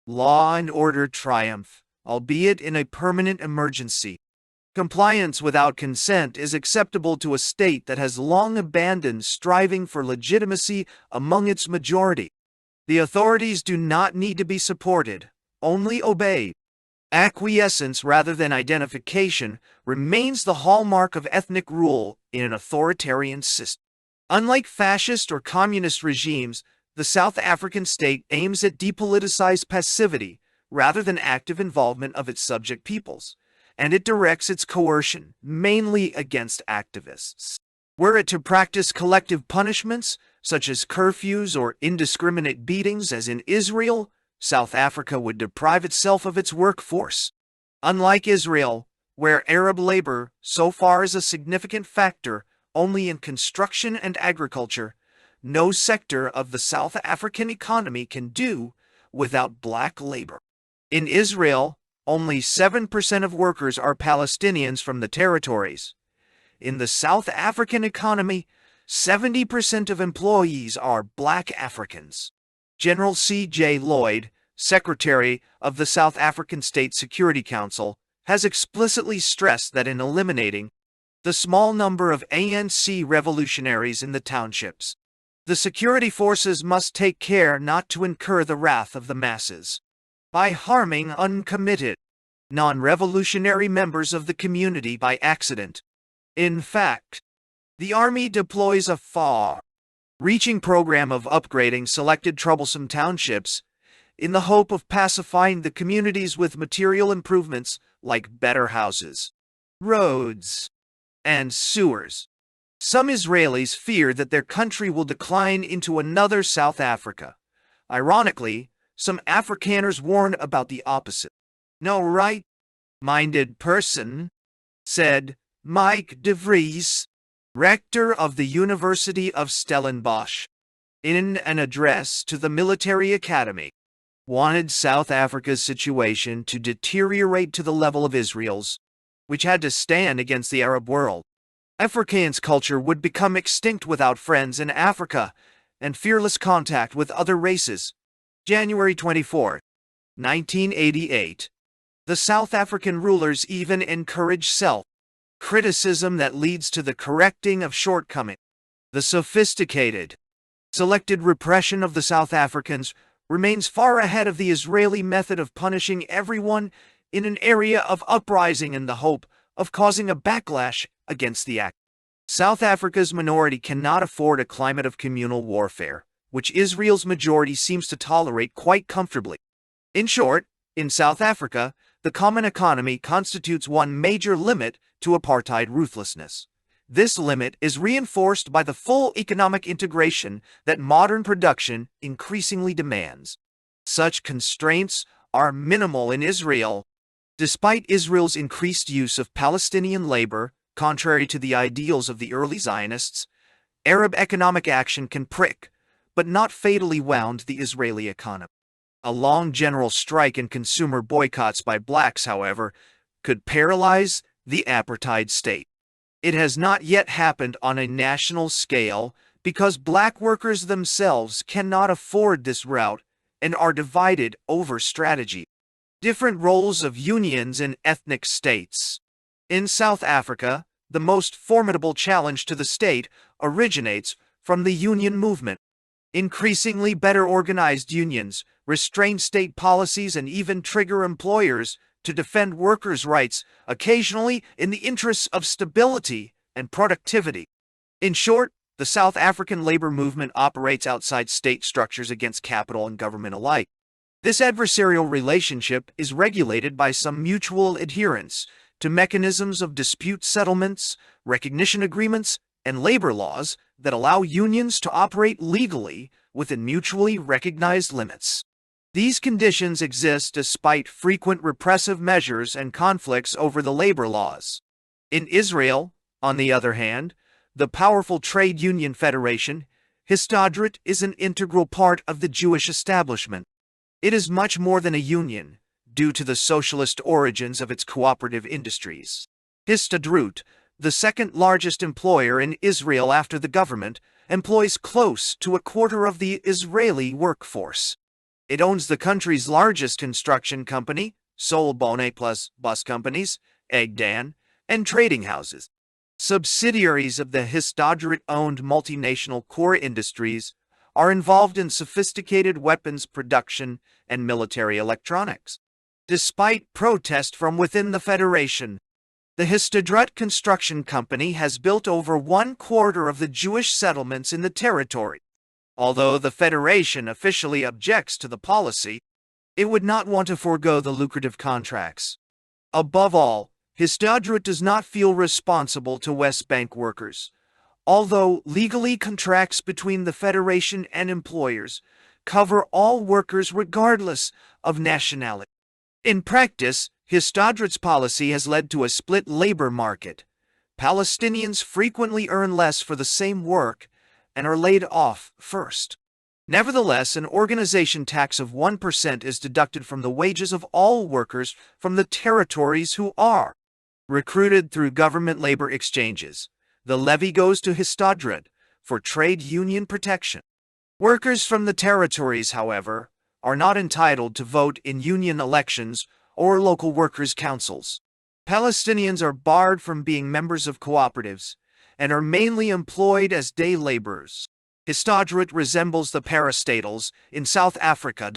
Law and order triumph, albeit in a permanent emergency. Compliance without consent is acceptable to a state that has long abandoned striving for legitimacy among its majority. The authorities do not need to be supported, only obeyed. Acquiescence rather than identification remains the hallmark of ethnic rule in an authoritarian system. Unlike fascist or communist regimes, the South African state aims at depoliticized passivity rather than active involvement of its subject peoples, and it directs its coercion mainly against activists. Were it to practice collective punishments, such as curfews or indiscriminate beatings as in Israel, South Africa would deprive itself of its workforce. Unlike Israel, where Arab labor so far is a significant factor only in construction and agriculture, no sector of the South African economy can do without black labor. In Israel, only 7% of workers are Palestinians from the territories. In the South African economy, 70% of employees are black Africans. General C.J. Lloyd, Secretary of the South African State Security Council, has explicitly stressed that in eliminating the small number of ANC revolutionaries in the townships, the security forces must take care not to incur the wrath of the masses by harming uncommitted, non-revolutionary members of the community by accident. In fact, the Army deploys a far-reaching program of upgrading selected troublesome townships in the hope of pacifying the communities with material improvements like better houses, roads, and sewers. Some Israelis fear that their country will decline into another South Africa. Ironically, some Afrikaners warn about the opposite. No right-minded person, said Mike de Vries, rector of the University of Stellenbosch, in an address to the military academy. wanted South Africa's situation to deteriorate to the level of Israel's, which had to stand against the Arab world. Afrikaans culture would become extinct without friends in Africa and fearless contact with other races. January 24, 1988. The South African rulers even encourage self-criticism that leads to the correcting of shortcomings. The sophisticated, selected repression of the South Africans remains far ahead of the Israeli method of punishing everyone in an area of uprising in the hope of causing a backlash against the act. South Africa's minority cannot afford a climate of communal warfare, which Israel's majority seems to tolerate quite comfortably. In short, in South Africa, the common economy constitutes one major limit to apartheid ruthlessness. This limit is reinforced by the full economic integration that modern production increasingly demands. Such constraints are minimal in Israel. Despite Israel's increased use of Palestinian labor, contrary to the ideals of the early Zionists, Arab economic action can prick, but not fatally wound the Israeli economy. A long general strike and consumer boycotts by blacks, however, could paralyze the apartheid state. It has not yet happened on a national scale because black workers themselves cannot afford this route and are divided over strategy. Different roles of unions in ethnic states. In South Africa, the most formidable challenge to the state originates from the union movement. Increasingly better organized unions restrain state policies and even trigger employers to defend workers' rights, occasionally in the interests of stability and productivity. In short, the South African labor movement operates outside state structures against capital and government alike. This adversarial relationship is regulated by some mutual adherence to mechanisms of dispute settlements, recognition agreements, and labor laws that allow unions to operate legally within mutually recognized limits. These conditions exist despite frequent repressive measures and conflicts over the labor laws. In Israel, on the other hand, the powerful trade union federation, Histadrut, is an integral part of the Jewish establishment. It is much more than a union, due to the socialist origins of its cooperative industries. Histadrut, the second largest employer in Israel after the government, employs close to a quarter of the Israeli workforce. It owns the country's largest construction company, Solbone plus bus companies, Egdan, and trading houses. Subsidiaries of the Histadrut-owned multinational core industries are involved in sophisticated weapons production and military electronics. Despite protest from within the federation, the Histadrut Construction Company has built over 1/4 of the Jewish settlements in the territory. Although the Federation officially objects to the policy, it would not want to forego the lucrative contracts. Above all, Histadrut does not feel responsible to West Bank workers, although legally contracts between the Federation and employers cover all workers regardless of nationality. In practice, Histadrut's policy has led to a split labor market. Palestinians frequently earn less for the same work and are laid off first. Nevertheless, an organization tax of 1% is deducted from the wages of all workers from the territories who are recruited through government labor exchanges. The levy goes to Histadrut for trade union protection. Workers from the territories, however, are not entitled to vote in union elections or local workers' councils. Palestinians are barred from being members of cooperatives and are mainly employed as day laborers. Histadrut resembles the parastatals in South Africa.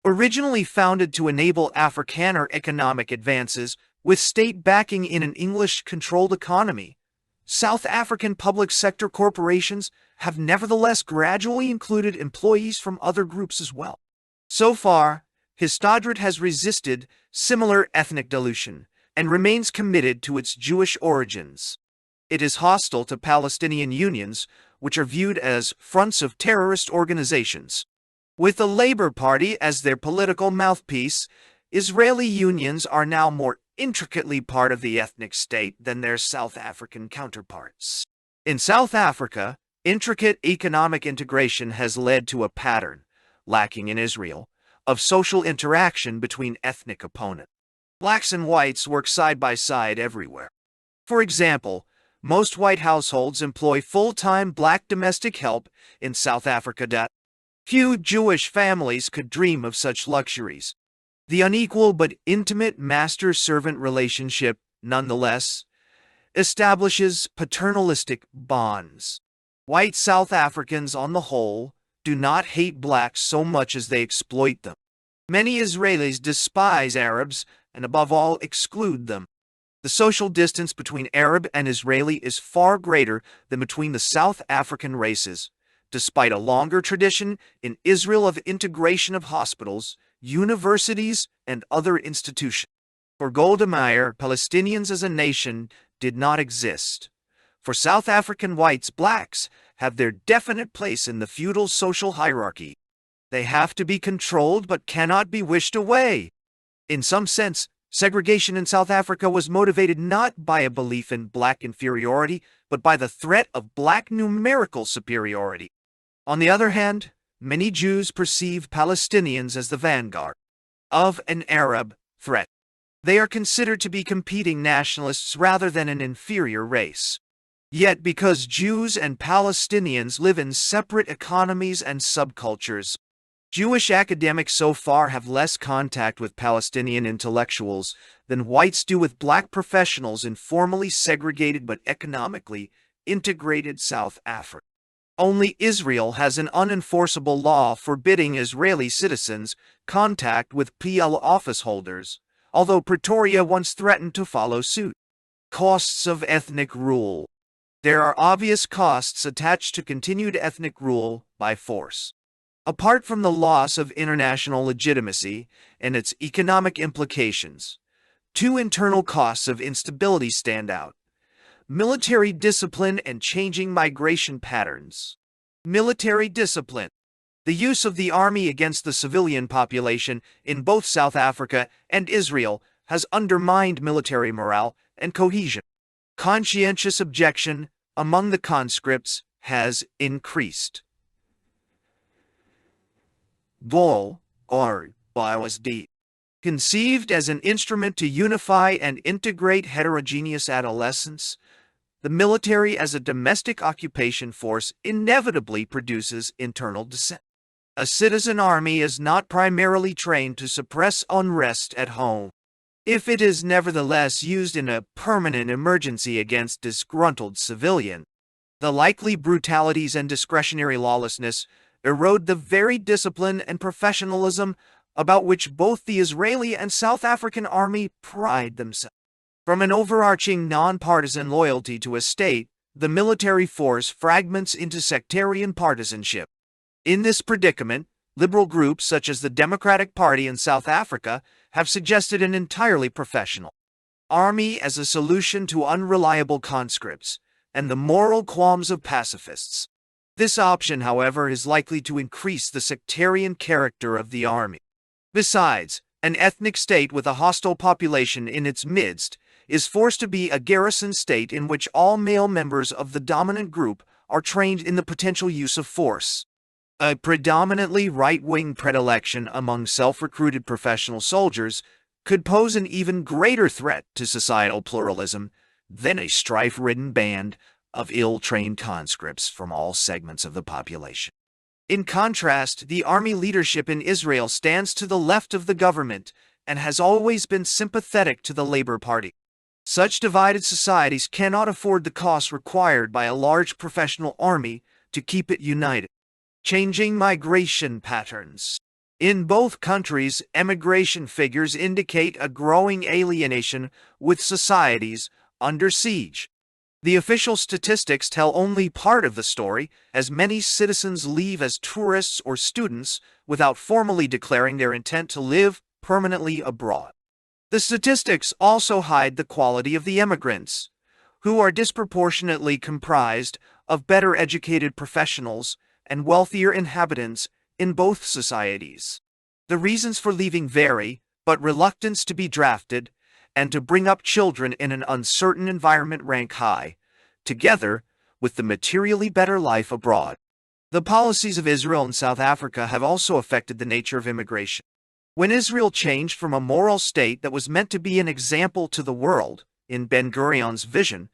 Originally founded to enable Afrikaner economic advances with state backing in an English-controlled economy, South African public sector corporations have nevertheless gradually included employees from other groups as well. So far, Histadrut has resisted similar ethnic dilution and remains committed to its Jewish origins. It is hostile to Palestinian unions, which are viewed as fronts of terrorist organizations. With the Labour Party as their political mouthpiece, Israeli unions are now more intricately part of the ethnic state than their South African counterparts. In South Africa, intricate economic integration has led to a pattern, lacking in Israel, of social interaction between ethnic opponents. Blacks and whites work side by side everywhere. For example, most white households employ full-time black domestic help in South Africa. Few Jewish families could dream of such luxuries. The unequal but intimate master-servant relationship, nonetheless, establishes paternalistic bonds. White South Africans, on the whole, do not hate blacks so much as they exploit them. Many Israelis despise Arabs and, above all, exclude them. The social distance between Arab and Israeli is far greater than between the South African races, despite a longer tradition in Israel of integration of hospitals, universities, and other institutions. For Golda Meir, Palestinians as a nation did not exist. For South African whites, blacks have their definite place in the feudal social hierarchy. They have to be controlled but cannot be wished away. In some sense, segregation in South Africa was motivated not by a belief in black inferiority, but by the threat of black numerical superiority. On the other hand, many Jews perceive Palestinians as the vanguard of an Arab threat. They are considered to be competing nationalists rather than an inferior race. Yet, because Jews and Palestinians live in separate economies and subcultures, Jewish academics so far have less contact with Palestinian intellectuals than whites do with black professionals in formally segregated but economically integrated South Africa. Only Israel has an unenforceable law forbidding Israeli citizens contact with PL office holders, although Pretoria once threatened to follow suit. Costs of ethnic rule. There are obvious costs attached to continued ethnic rule by force. Apart from the loss of international legitimacy and its economic implications, two internal costs of instability stand out: military discipline and changing migration patterns. Military discipline. The use of the army against the civilian population in both South Africa and Israel has undermined military morale and cohesion. Conscientious objection among the conscripts has increased. Vol. or BIOSD. Conceived as an instrument to unify and integrate heterogeneous adolescents, the military as a domestic occupation force inevitably produces internal dissent. A citizen army is not primarily trained to suppress unrest at home. If it is nevertheless used in a permanent emergency against disgruntled civilians, the likely brutalities and discretionary lawlessness erode the very discipline and professionalism about which both the Israeli and South African army pride themselves. From an overarching nonpartisan loyalty to a state, the military force fragments into sectarian partisanship. In this predicament, liberal groups such as the Democratic Party in South Africa have suggested an entirely professional army as a solution to unreliable conscripts and the moral qualms of pacifists. This option, however, is likely to increase the sectarian character of the army. Besides, an ethnic state with a hostile population in its midst is forced to be a garrison state in which all male members of the dominant group are trained in the potential use of force. A predominantly right-wing predilection among self-recruited professional soldiers could pose an even greater threat to societal pluralism than a strife-ridden band of ill-trained conscripts from all segments of the population. In contrast, the army leadership in Israel stands to the left of the government and has always been sympathetic to the Labor Party. Such divided societies cannot afford the costs required by a large professional army to keep it united. Changing migration patterns. In both countries, emigration figures indicate a growing alienation with societies under siege. The official statistics tell only part of the story, as many citizens leave as tourists or students without formally declaring their intent to live permanently abroad. The statistics also hide the quality of the emigrants, who are disproportionately comprised of better educated professionals and wealthier inhabitants in both societies. The reasons for leaving vary, but reluctance to be drafted and to bring up children in an uncertain environment rank high, together with the materially better life abroad. The policies of Israel and South Africa have also affected the nature of immigration. When Israel changed from a moral state that was meant to be an example to the world, in Ben-Gurion's vision,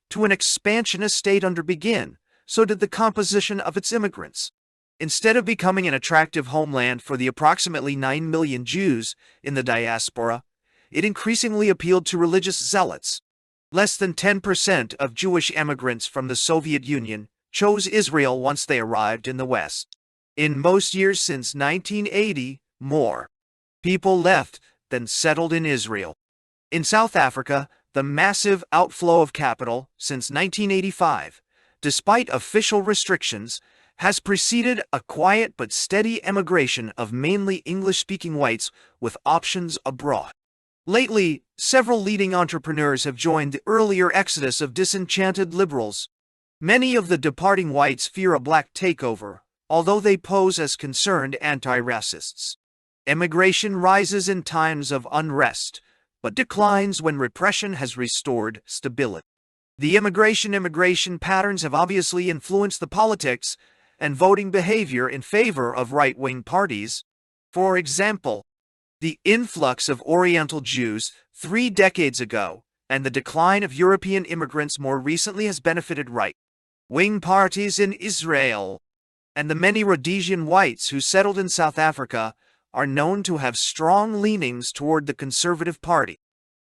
to an expansionist state under Begin, so did the composition of its immigrants. Instead of becoming an attractive homeland for the approximately 9 million Jews in the diaspora, it increasingly appealed to religious zealots. Less than 10% of Jewish immigrants from the Soviet Union chose Israel once they arrived in the West. In most years since 1980, more people left than settled in Israel. In South Africa, the massive outflow of capital since 1985, despite official restrictions, has preceded a quiet but steady emigration of mainly English-speaking whites with options abroad. Lately, several leading entrepreneurs have joined the earlier exodus of disenchanted liberals. Many of the departing whites fear a black takeover, although they pose as concerned anti-racists. Immigration rises in times of unrest, but declines when repression has restored stability. The immigration patterns have obviously influenced the politics and voting behavior in favor of right-wing parties. For example, the influx of Oriental Jews 3 decades ago and the decline of European immigrants more recently has benefited right-wing parties in Israel, and the many Rhodesian whites who settled in South Africa are known to have strong leanings toward the Conservative Party.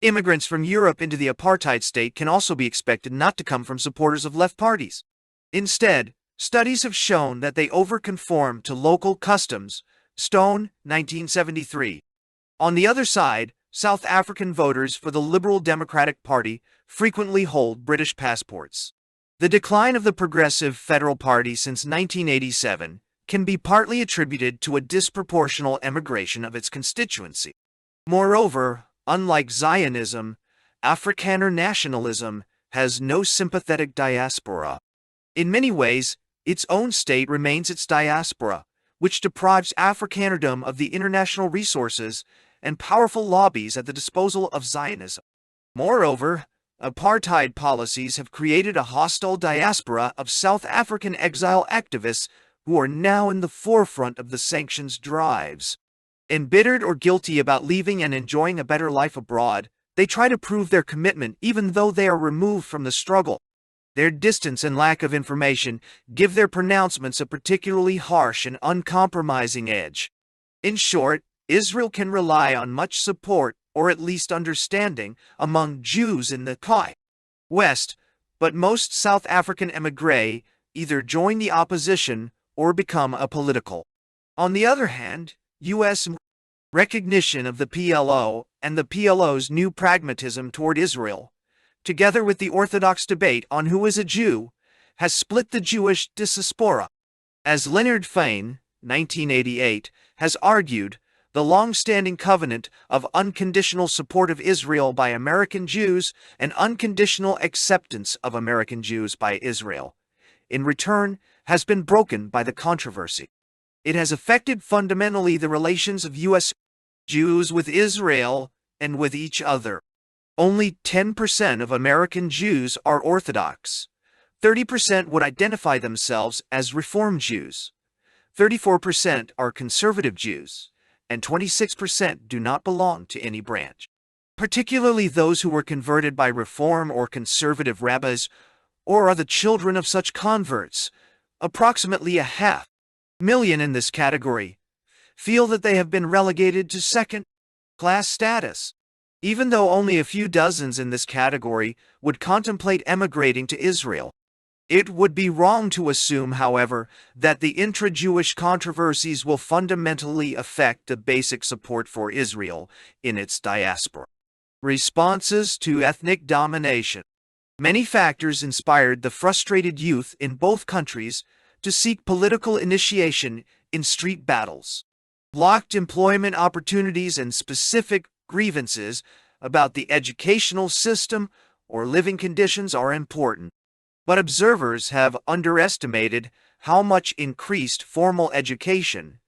Immigrants from Europe into the apartheid state can also be expected not to come from supporters of left parties. Instead, studies have shown that they overconform to local customs. Stone, 1973. On the other side, South African voters for the Liberal Democratic Party frequently hold British passports. The decline of the Progressive Federal Party since 1987 can be partly attributed to a disproportional emigration of its constituency. Moreover, unlike Zionism, Afrikaner nationalism has no sympathetic diaspora. In many ways, its own state remains its diaspora, which deprives Afrikanerdom of the international resources and powerful lobbies at the disposal of Zionism. Moreover, apartheid policies have created a hostile diaspora of South African exile activists who are now in the forefront of the sanctions drives. Embittered or guilty about leaving and enjoying a better life abroad, they try to prove their commitment even though they are removed from the struggle. Their distance and lack of information give their pronouncements a particularly harsh and uncompromising edge. In short, Israel can rely on much support, or at least understanding, among Jews in the West, but most South African émigrés either join the opposition or become apolitical. On the other hand, U.S. recognition of the PLO and the PLO's new pragmatism toward Israel, together with the orthodox debate on who is a Jew, has split the Jewish diaspora. As Leonard Fein, 1988, has argued, the long-standing covenant of unconditional support of Israel by American Jews and unconditional acceptance of American Jews by Israel, in return, has been broken by the controversy. It has affected fundamentally the relations of U.S. Jews with Israel and with each other. Only 10% of American Jews are Orthodox. 30% would identify themselves as Reform Jews. 34% are Conservative Jews, and 26% do not belong to any branch. Particularly those who were converted by Reform or Conservative rabbis, or are the children of such converts, approximately 500,000 in this category, feel that they have been relegated to second-class status. Even though only a few dozens in this category would contemplate emigrating to Israel. It would be wrong to assume, however, that the intra-Jewish controversies will fundamentally affect the basic support for Israel in its diaspora. Responses to ethnic domination. Many factors inspired the frustrated youth in both countries to seek political initiation in street battles. Blocked employment opportunities and specific grievances about the educational system or living conditions are important. But observers have underestimated how much increased formal education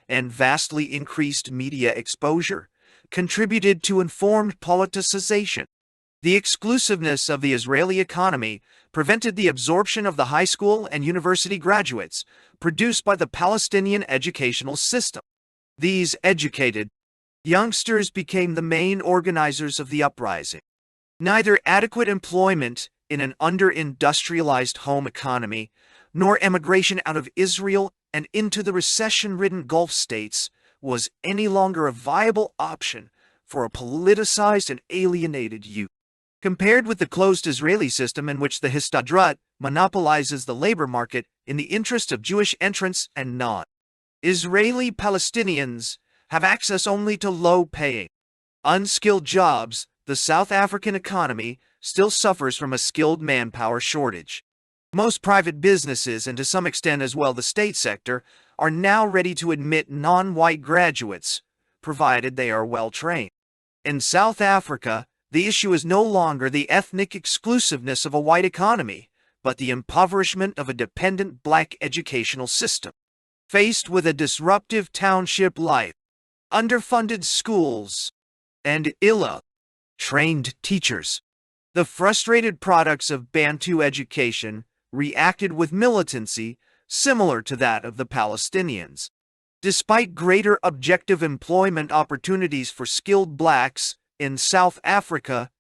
and vastly increased media exposure contributed to informed politicization. The exclusiveness of the Israeli economy prevented the absorption of the high school and university graduates produced by the Palestinian educational system. These educated Youngsters became the main organizers of the uprising. Neither adequate employment in an under-industrialized home economy, nor emigration out of Israel and into the recession-ridden Gulf states was any longer a viable option for a politicized and alienated youth. Compared with the closed Israeli system in which the Histadrut monopolizes the labor market in the interest of Jewish entrants and non-Israeli Palestinians have access only to low-paying, unskilled jobs, the South African economy still suffers from a skilled manpower shortage. Most private businesses, and to some extent as well the state sector, are now ready to admit non-white graduates, provided they are well-trained. In South Africa, the issue is no longer the ethnic exclusiveness of a white economy, but the impoverishment of a dependent black educational system. Faced with a disruptive township life, underfunded schools, and ill-trained teachers, the frustrated products of Bantu education reacted with militancy similar to that of the Palestinians. Despite greater objective employment opportunities for skilled blacks in South Africa,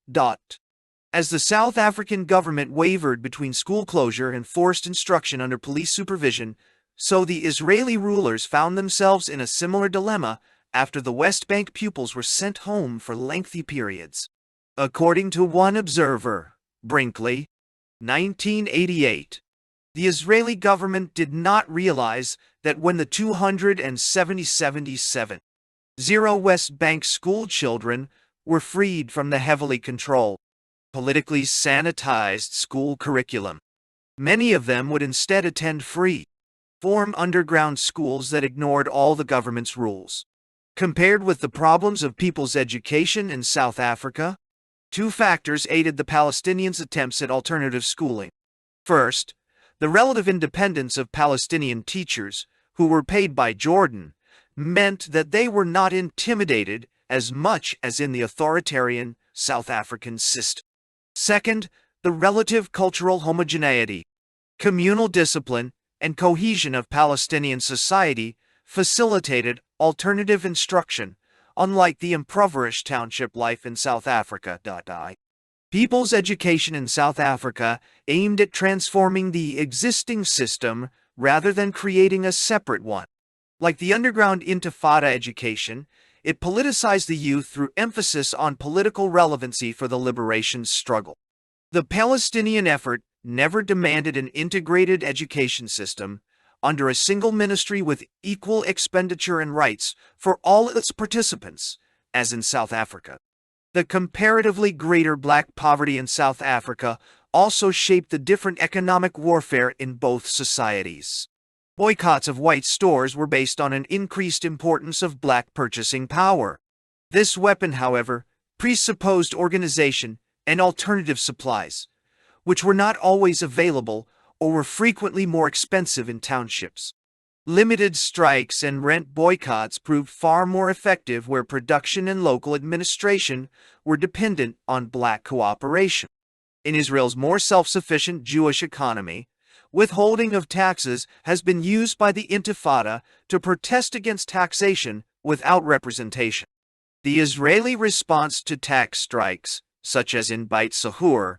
as the South African government wavered between school closure and forced instruction under police supervision, so the Israeli rulers found themselves in a similar dilemma after the West Bank pupils were sent home for lengthy periods. According to one observer, Brinkley, 1988, the Israeli government did not realize that when the 277 West Bank school children were freed from the heavily controlled, politically sanitized school curriculum, many of them would instead attend free-form underground schools that ignored all the government's rules. Compared with the problems of people's education in South Africa, two factors aided the Palestinians' attempts at alternative schooling. First, the relative independence of Palestinian teachers, who were paid by Jordan, meant that they were not intimidated as much as in the authoritarian South African system. Second, the relative cultural homogeneity, communal discipline, and cohesion of Palestinian society facilitated alternative instruction, unlike the impoverished township life in South Africa. People's education in South Africa aimed at transforming the existing system rather than creating a separate one. Like the underground Intifada education, it politicized the youth through emphasis on political relevancy for the liberation struggle. The Palestinian effort never demanded an integrated education system under a single ministry with equal expenditure and rights for all its participants, as in South Africa. The comparatively greater black poverty in South Africa also shaped the different economic warfare in both societies. Boycotts of white stores were based on an increased importance of black purchasing power. This weapon, however, presupposed organization and alternative supplies, which were not always available or were frequently more expensive in townships. Limited strikes and rent boycotts proved far more effective where production and local administration were dependent on black cooperation. In Israel's more self-sufficient Jewish economy, withholding of taxes has been used by the Intifada to protest against taxation without representation. The Israeli response to tax strikes, such as in Beit Sahur,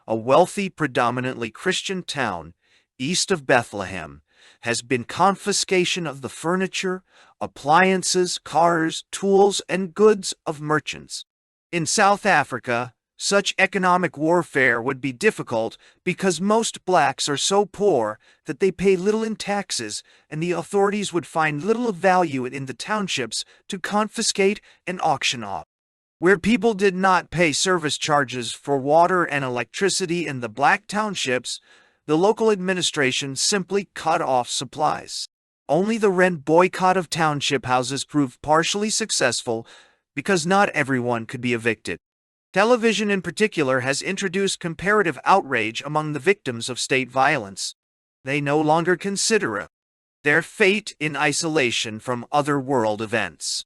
a wealthy, predominantly Christian town east of Bethlehem, has been confiscation of the furniture, appliances, cars, tools, and goods of merchants. In South Africa, such economic warfare would be difficult because most blacks are so poor that they pay little in taxes, and the authorities would find little of value in the townships to confiscate and auction off. Where people did not pay service charges for water and electricity in the black townships, the local administration simply cut off supplies. Only the rent boycott of township houses proved partially successful because not everyone could be evicted. Television in particular has introduced comparative outrage among the victims of state violence. They no longer consider their fate in isolation from other world events.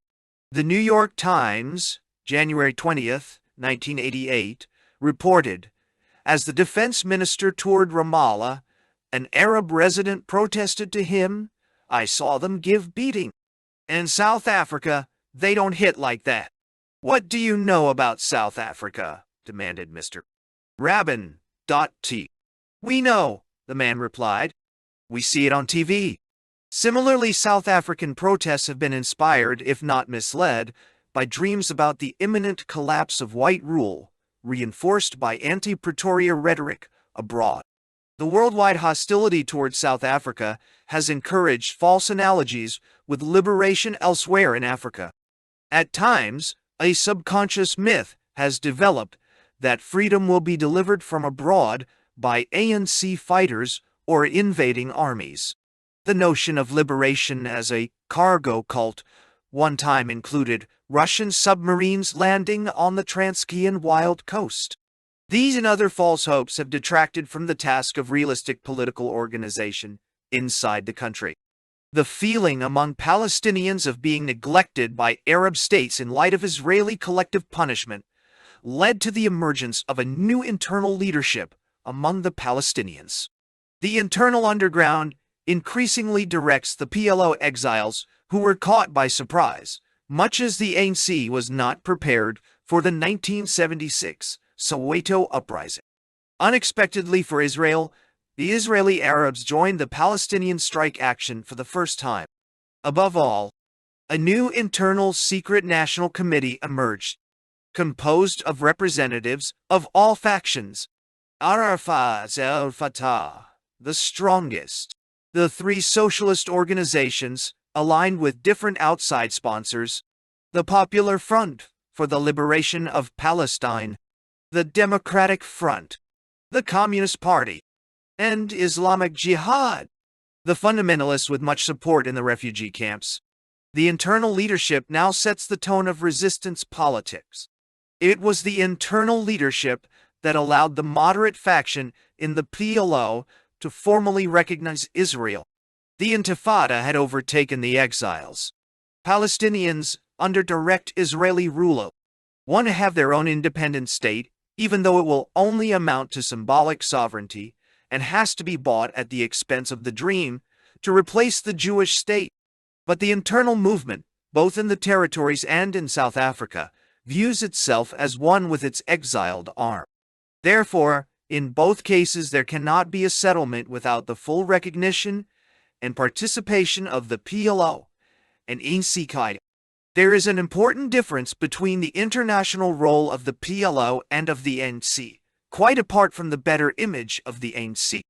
The New York Times, January 20th, 1988, reported, as the defense minister toured Ramallah, an Arab resident protested to him, "I saw them give beating." In South Africa, They don't hit like that. What do you know about South Africa? Demanded Mr. Rabin. T. We know, the man replied. We see it on TV. Similarly, South African protests have been inspired, if not misled, by dreams about the imminent collapse of white rule, reinforced by anti-Pretoria rhetoric abroad. The worldwide hostility towards South Africa has encouraged false analogies with liberation elsewhere in Africa. At times, a subconscious myth has developed that freedom will be delivered from abroad by ANC fighters or invading armies. The notion of liberation as a cargo cult one time included Russian submarines landing on the Transkeian wild coast. These and other false hopes have detracted from the task of realistic political organization inside the country. The feeling among Palestinians of being neglected by Arab states in light of Israeli collective punishment led to the emergence of a new internal leadership among the Palestinians. The internal underground increasingly directs the PLO exiles who were caught by surprise, much as the ANC was not prepared for the 1976 Soweto uprising. Unexpectedly for Israel, the Israeli Arabs joined the Palestinian strike action for the first time. Above all, a new internal secret national committee emerged, composed of representatives of all factions. Arafat el-Fatah, the strongest. The three socialist organizations, aligned with different outside sponsors, the Popular Front for the Liberation of Palestine, the Democratic Front, the Communist Party, and Islamic Jihad, the fundamentalists with much support in the refugee camps. The internal leadership now sets the tone of resistance politics. It was the internal leadership that allowed the moderate faction in the PLO to formally recognize Israel. The Intifada had overtaken the exiles. Palestinians, under direct Israeli rule, want to have their own independent state, even though it will only amount to symbolic sovereignty and has to be bought at the expense of the dream to replace the Jewish state. But the internal movement, both in the territories and in South Africa, views itself as one with its exiled arm. Therefore, in both cases there cannot be a settlement without the full recognition and participation of the PLO and ANC. There is an important difference between the international role of the PLO and of the ANC, quite apart from the better image of the ANC.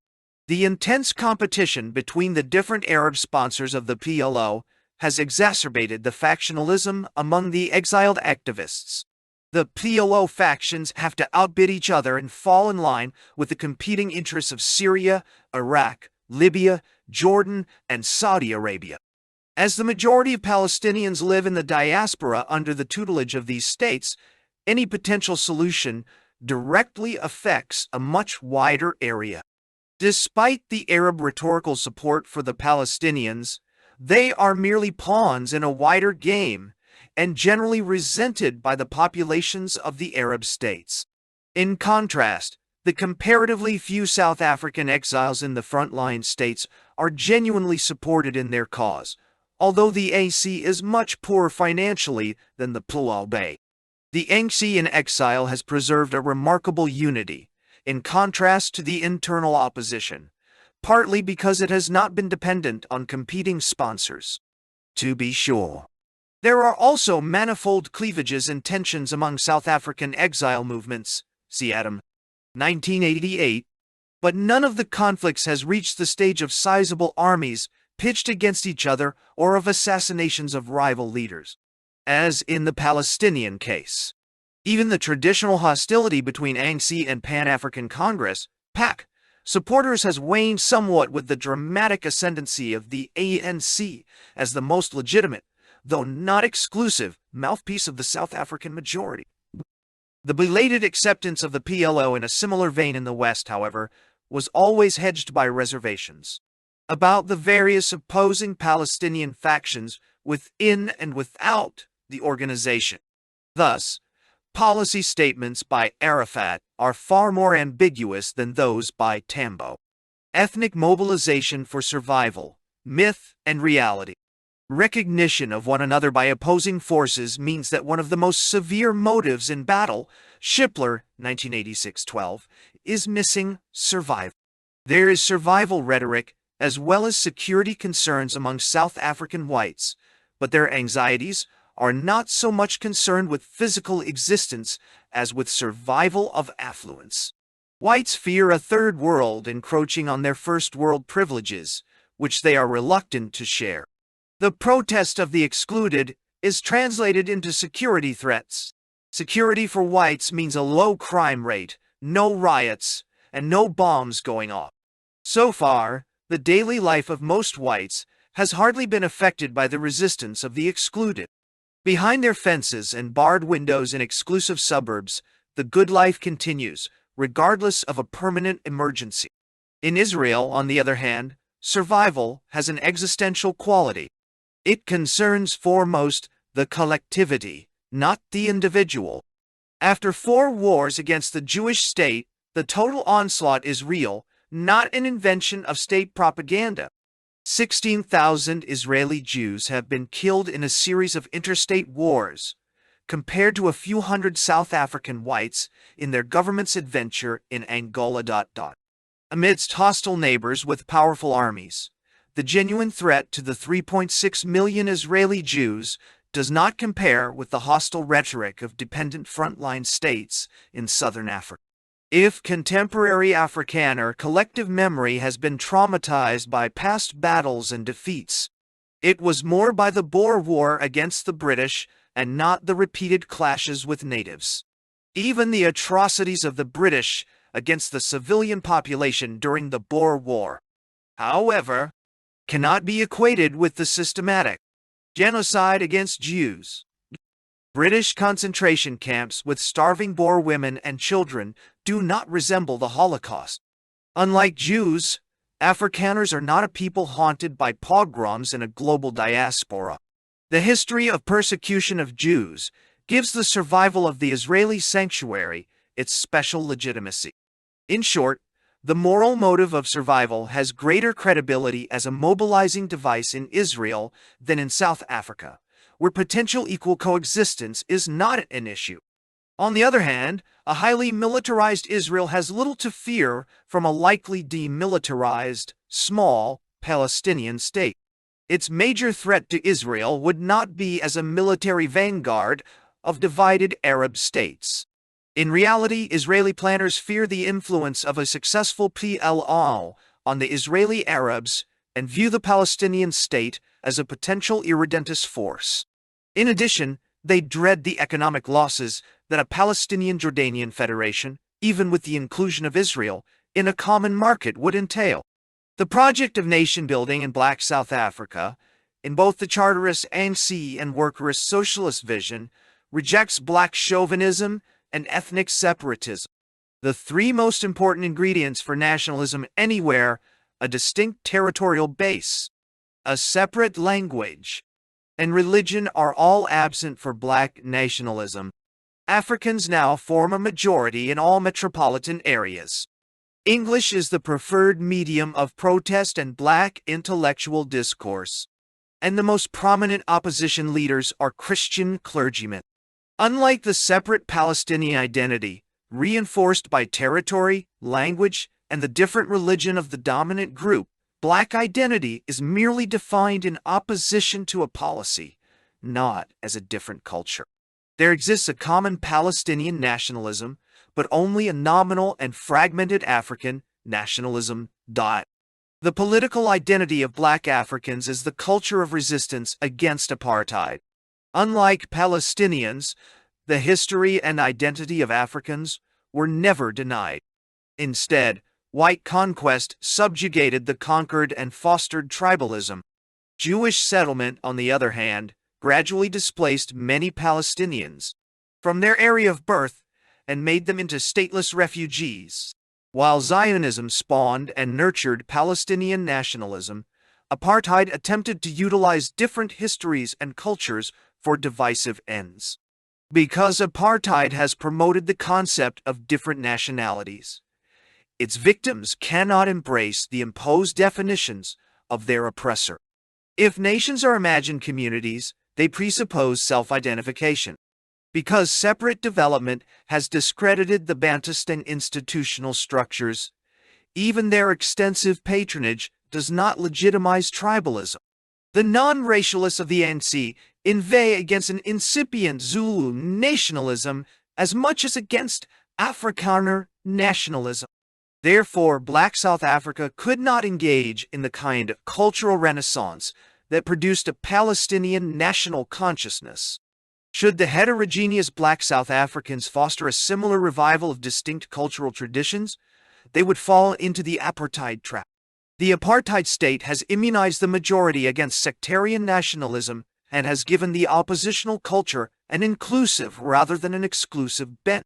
The intense competition between the different Arab sponsors of the PLO has exacerbated the factionalism among the exiled activists. The PLO factions have to outbid each other and fall in line with the competing interests of Syria, Iraq, Libya, Jordan, and Saudi Arabia. As the majority of Palestinians live in the diaspora under the tutelage of these states, any potential solution directly affects a much wider area. Despite the Arab rhetorical support for the Palestinians, they are merely pawns in a wider game and generally resented by the populations of the Arab states. In contrast, the comparatively few South African exiles in the frontline states are genuinely supported in their cause, although the ANC is much poorer financially than the PLO. The ANC in exile has preserved a remarkable unity, in contrast to the internal opposition, partly because it has not been dependent on competing sponsors. To be sure, there are also manifold cleavages and tensions among South African exile movements, see Adam, 1988, but none of the conflicts has reached the stage of sizable armies pitched against each other or of assassinations of rival leaders, as in the Palestinian case. Even the traditional hostility between ANC and Pan-African Congress, PAC, supporters has waned somewhat with the dramatic ascendancy of the ANC as the most legitimate, though not exclusive, mouthpiece of the South African majority. The belated acceptance of the PLO in a similar vein in the West, however, was always hedged by reservations about the various opposing Palestinian factions within and without the organization. Thus, policy statements by Arafat are far more ambiguous than those by Tambo. Ethnic mobilization for survival, myth and reality. Recognition of one another by opposing forces means that one of the most severe motives in battle, Shipler, 1986-12, is missing: survival. There is survival rhetoric as well as security concerns among South African whites, but their anxieties are not so much concerned with physical existence as with survival of affluence. Whites fear a third world encroaching on their first world privileges, which they are reluctant to share. The protest of the excluded is translated into security threats. Security for whites means a low crime rate, no riots, and no bombs going off. So far, the daily life of most whites has hardly been affected by the resistance of the excluded. Behind their fences and barred windows in exclusive suburbs, the good life continues, regardless of a permanent emergency. In Israel, on the other hand, survival has an existential quality. It concerns foremost the collectivity, not the individual. After 4 wars against the Jewish state, the total onslaught is real, not an invention of state propaganda. 16,000 Israeli Jews have been killed in a series of interstate wars, compared to a few hundred South African whites in their government's adventure in Angola. Amidst hostile neighbors with powerful armies, the genuine threat to the 3.6 million Israeli Jews does not compare with the hostile rhetoric of dependent frontline states in southern Africa. If contemporary Afrikaner collective memory has been traumatized by past battles and defeats, it was more by the Boer War against the British and not the repeated clashes with natives. Even the atrocities of the British against the civilian population during the Boer War, however, cannot be equated with the systematic genocide against Jews. British concentration camps with starving Boer women and children do not resemble the Holocaust. Unlike Jews, Afrikaners are not a people haunted by pogroms in a global diaspora. The history of persecution of Jews gives the survival of the Israeli sanctuary its special legitimacy. In short, the moral motive of survival has greater credibility as a mobilizing device in Israel than in South Africa, where potential equal coexistence is not an issue. On the other hand, a highly militarized Israel has little to fear from a likely demilitarized, small, Palestinian state. Its major threat to Israel would not be as a military vanguard of divided Arab states. In reality, Israeli planners fear the influence of a successful PLO on the Israeli Arabs and view the Palestinian state as a potential irredentist force. In addition, they dread the economic losses that a Palestinian-Jordanian federation, even with the inclusion of Israel, in a common market would entail. The project of nation-building in Black South Africa, in both the Charterist ANC and workerist socialist vision, rejects Black chauvinism and ethnic separatism, the 3 most important ingredients for nationalism anywhere: a distinct territorial base, a separate language, and religion are all absent for Black nationalism. Africans now form a majority in all metropolitan areas. English is the preferred medium of protest and Black intellectual discourse, and the most prominent opposition leaders are Christian clergymen. Unlike the separate Palestinian identity, reinforced by territory, language, and the different religion of the dominant group, Black identity is merely defined in opposition to a policy, not as a different culture. There exists a common Palestinian nationalism, but only a nominal and fragmented African nationalism. The political identity of Black Africans is the culture of resistance against apartheid. Unlike Palestinians, the history and identity of Africans were never denied. Instead, white conquest subjugated the conquered and fostered tribalism. Jewish settlement, on the other hand, gradually displaced many Palestinians from their area of birth and made them into stateless refugees. While Zionism spawned and nurtured Palestinian nationalism, apartheid attempted to utilize different histories and cultures for divisive ends. Because apartheid has promoted the concept of different nationalities, its victims cannot embrace the imposed definitions of their oppressor. If nations are imagined communities, they presuppose self-identification. Because separate development has discredited the Bantustan institutional structures, even their extensive patronage does not legitimize tribalism. The non-racialists of the ANC inveigh against an incipient Zulu nationalism as much as against Afrikaner nationalism. Therefore, Black South Africa could not engage in the kind of cultural renaissance that produced a Palestinian national consciousness. Should the heterogeneous Black South Africans foster a similar revival of distinct cultural traditions, they would fall into the apartheid trap. The apartheid state has immunized the majority against sectarian nationalism and has given the oppositional culture an inclusive rather than an exclusive bent.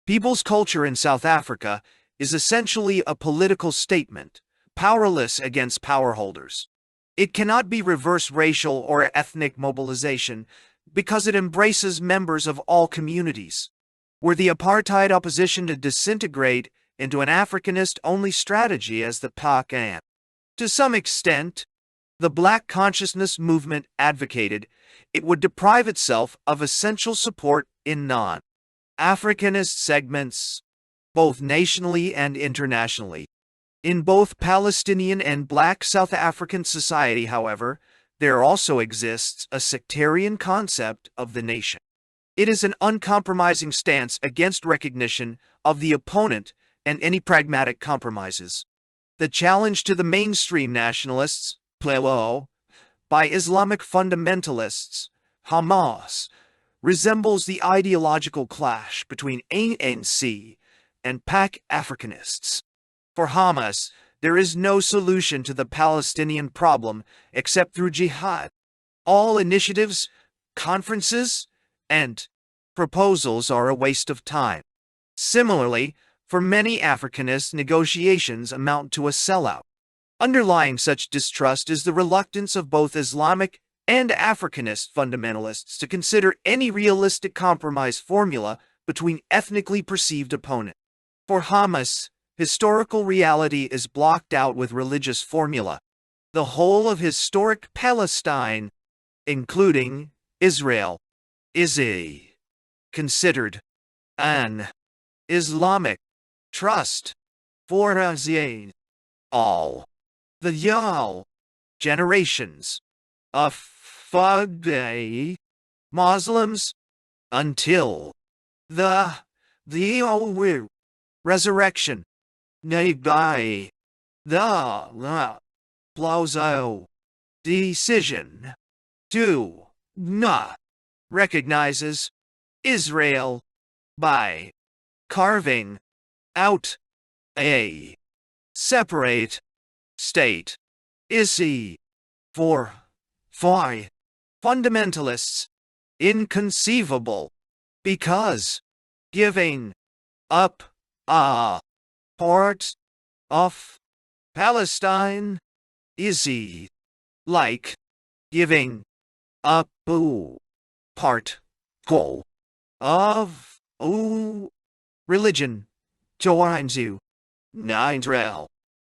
People's culture in South Africa is essentially a political statement, powerless against power holders. It cannot be reverse racial or ethnic mobilization because it embraces members of all communities. Were the apartheid opposition to disintegrate into an Africanist-only strategy as the PAC and, to some extent, the Black consciousness movement advocated, it would deprive itself of essential support in non-Africanist segments, both nationally and internationally. In both Palestinian and Black South African society, however, there also exists a sectarian concept of the nation. It is an uncompromising stance against recognition of the opponent and any pragmatic compromises. The challenge to the mainstream nationalists, PLO, by Islamic fundamentalists, Hamas, resembles the ideological clash between ANC and PAC Africanists. For Hamas, there is no solution to the Palestinian problem except through jihad. All initiatives, conferences, and proposals are a waste of time. Similarly, for many Africanists, negotiations amount to a sellout. Underlying such distrust is the reluctance of both Islamic and Africanist fundamentalists to consider any realistic compromise formula between ethnically perceived opponents. For Hamas, historical reality is blocked out with religious formula. The whole of historic Palestine, including Israel, is considered an Islamic trust for all the generations of Muslims until the resurrection. By the Plazo decision to not recognizes Israel by carving out a separate state is for fundamentalists inconceivable because giving up a part of Palestine is like giving up part of religion joins you. Israel.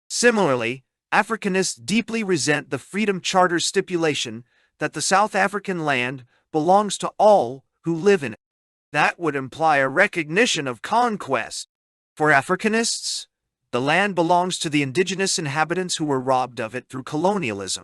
Similarly, Africanists deeply resent the Freedom Charter stipulation that the South African land belongs to all who live in it. That would imply a recognition of conquest. For Africanists, the land belongs to the indigenous inhabitants who were robbed of it through colonialism.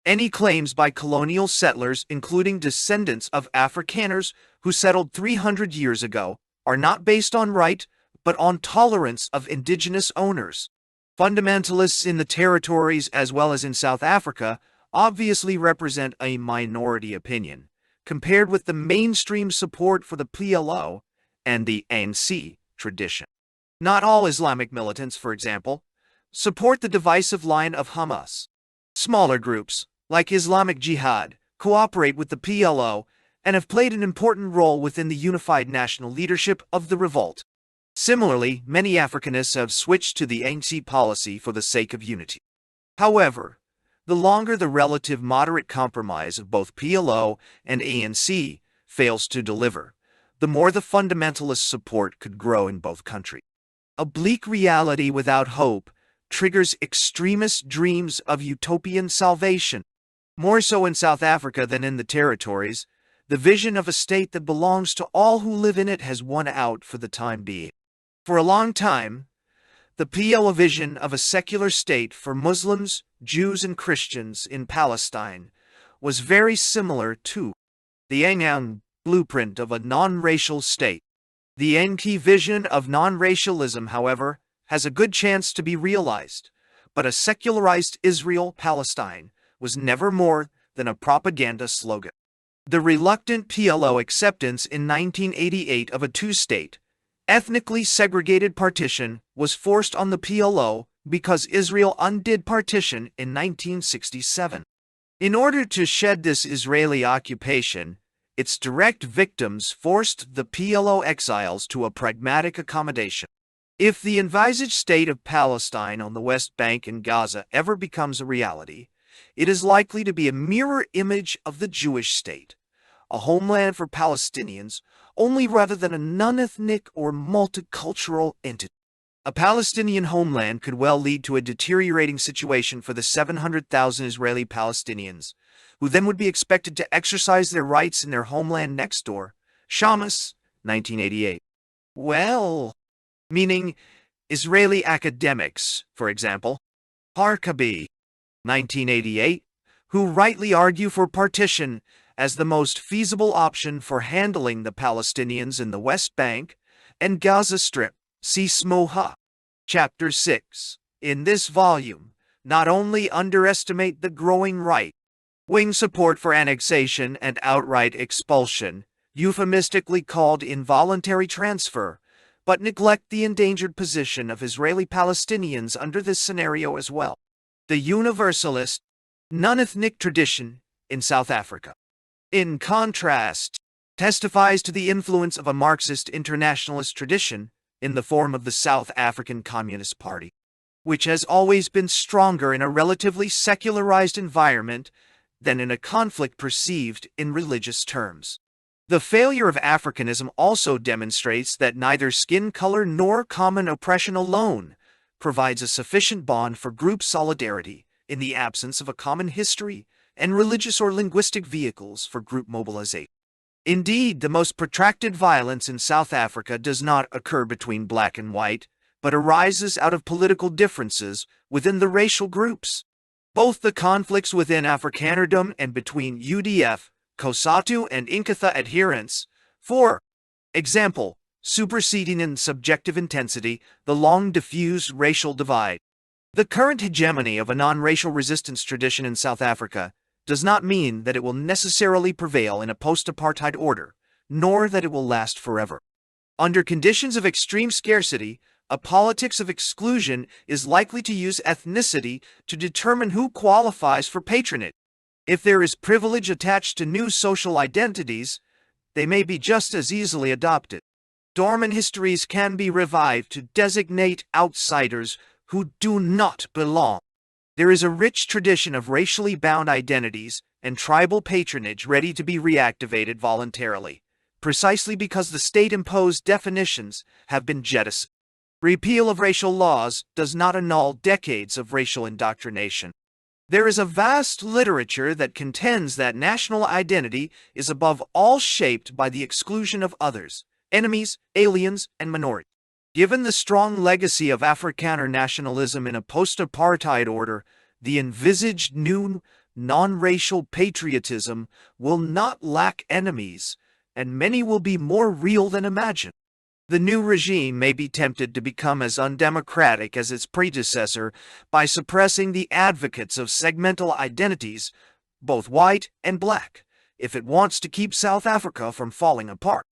Any claims by colonial settlers, including descendants of Afrikaners who settled 300 years ago, are not based on right, but on tolerance of indigenous owners. Fundamentalists in the territories as well as in South Africa obviously represent a minority opinion, compared with the mainstream support for the PLO and the ANC tradition. Not all Islamic militants, for example, support the divisive line of Hamas. Smaller groups, like Islamic Jihad, cooperate with the PLO and have played an important role within the unified national leadership of the revolt. Similarly, many Africanists have switched to the ANC policy for the sake of unity. However, the longer the relative moderate compromise of both PLO and ANC fails to deliver, the more the fundamentalist support could grow in both countries. A bleak reality without hope triggers extremist dreams of utopian salvation. More so in South Africa than in the territories, the vision of a state that belongs to all who live in it has won out for the time being. For a long time, the PLO vision of a secular state for Muslims, Jews, and Christians in Palestine was very similar to the Anyan blueprint of a non-racial state. The Enki vision of non-racialism, however, has a good chance to be realized, but a secularized Israel-Palestine was never more than a propaganda slogan. The reluctant PLO acceptance in 1988 of a two-state, ethnically segregated partition was forced on the PLO because Israel undid partition in 1967. In order to shed this Israeli occupation, its direct victims forced the PLO exiles to a pragmatic accommodation. If the envisaged state of Palestine on the West Bank and Gaza ever becomes a reality, it is likely to be a mirror image of the Jewish state, a homeland for Palestinians, only rather than a non-ethnic or multicultural entity. A Palestinian homeland could well lead to a deteriorating situation for the 700,000 Israeli Palestinians, who then would be expected to exercise their rights in their homeland next door. Shamus, 1988. Well, meaning Israeli academics, for example, Harkabi, 1988, who rightly argue for partition as the most feasible option for handling the Palestinians in the West Bank and Gaza Strip. See Smoha, Chapter 6. In this volume, not only underestimate the growing right-wing support for annexation and outright expulsion, euphemistically called involuntary transfer, but neglect the endangered position of Israeli Palestinians under this scenario as well. The universalist, non-ethnic tradition in South Africa, in contrast, testifies to the influence of a Marxist internationalist tradition in the form of the South African Communist Party, which has always been stronger in a relatively secularized environment than in a conflict perceived in religious terms. The failure of Africanism also demonstrates that neither skin color nor common oppression alone provides a sufficient bond for group solidarity in the absence of a common history and religious or linguistic vehicles for group mobilization. Indeed, the most protracted violence in South Africa does not occur between black and white, but arises out of political differences within the racial groups. Both the conflicts within Afrikanerdom and between UDF, COSATU, and Inkatha adherents, for example, superseding in subjective intensity the long diffused racial divide. The current hegemony of a non-racial resistance tradition in South Africa does not mean that it will necessarily prevail in a post-apartheid order, nor that it will last forever. Under conditions of extreme scarcity, a politics of exclusion is likely to use ethnicity to determine who qualifies for patronage. If there is privilege attached to new social identities, they may be just as easily adopted. Dormant histories can be revived to designate outsiders who do not belong. There is a rich tradition of racially bound identities and tribal patronage ready to be reactivated voluntarily, precisely because the state-imposed definitions have been jettisoned. Repeal of racial laws does not annul decades of racial indoctrination. There is a vast literature that contends that national identity is above all shaped by the exclusion of others, enemies, aliens, and minorities. Given the strong legacy of Afrikaner nationalism in a post-apartheid order, the envisaged new non-racial patriotism will not lack enemies, and many will be more real than imagined. The new regime may be tempted to become as undemocratic as its predecessor by suppressing the advocates of segmental identities, both white and black, if it wants to keep South Africa from falling apart.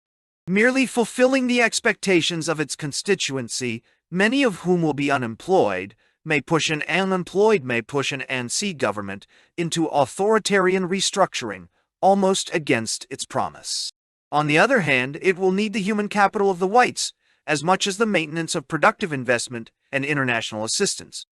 Merely fulfilling the expectations of its constituency, many of whom will be unemployed, may push an ANC government into authoritarian restructuring, almost against its promise. On the other hand, it will need the human capital of the whites, as much as the maintenance of productive investment and international assistance.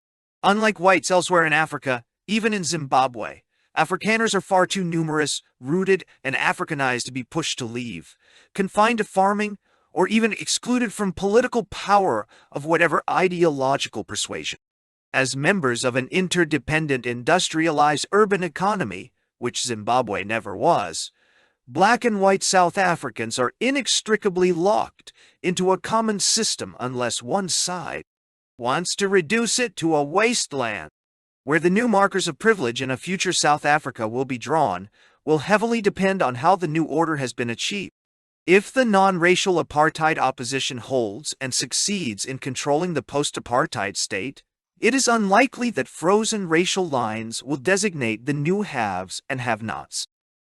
Unlike whites elsewhere in Africa, even in Zimbabwe, Afrikaners are far too numerous, rooted, and Africanized to be pushed to leave, confined to farming, or even excluded from political power of whatever ideological persuasion. As members of an interdependent industrialized urban economy, which Zimbabwe never was, Black and white South Africans are inextricably locked into a common system unless one side wants to reduce it to a wasteland. Where the new markers of privilege in a future South Africa will be drawn will heavily depend on how the new order has been achieved. If the non-racial apartheid opposition holds and succeeds in controlling the post-apartheid state, it is unlikely that frozen racial lines will designate the new haves and have-nots.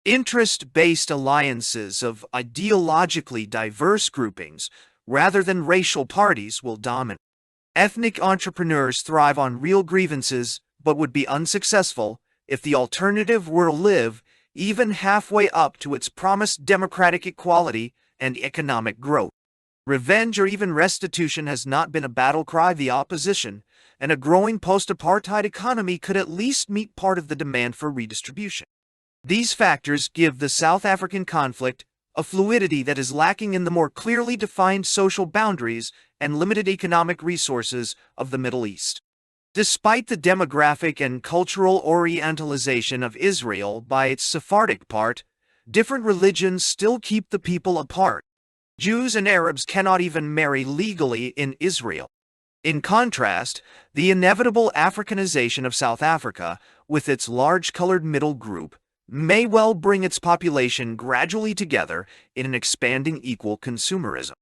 Interest-based alliances of ideologically diverse groupings rather than racial parties will dominate. Ethnic entrepreneurs thrive on real grievances but would be unsuccessful if the alternative were to live even halfway up to its promised democratic equality and economic growth. Revenge or even restitution has not been a battle cry of the opposition, and a growing post-apartheid economy could at least meet part of the demand for redistribution. These factors give the South African conflict a fluidity that is lacking in the more clearly defined social boundaries and limited economic resources of the Middle East. Despite the demographic and cultural orientalization of Israel by its Sephardic part, different religions still keep the people apart. Jews and Arabs cannot even marry legally in Israel. In contrast, the inevitable Africanization of South Africa, with its large colored middle group, may well bring its population gradually together in an expanding equal consumerism.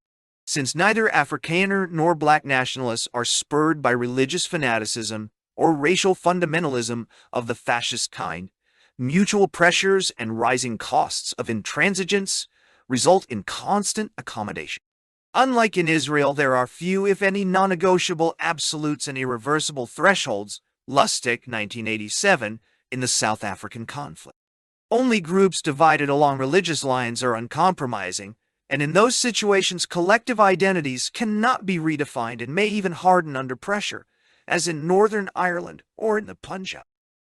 Since neither Afrikaner nor Black nationalists are spurred by religious fanaticism or racial fundamentalism of the fascist kind, mutual pressures and rising costs of intransigence result in constant accommodation. Unlike in Israel, there are few, if any, non-negotiable absolutes and irreversible thresholds, Lustig, 1987, in the South African conflict. Only groups divided along religious lines are uncompromising, and in those situations collective identities cannot be redefined and may even harden under pressure, as in Northern Ireland or in the Punjab.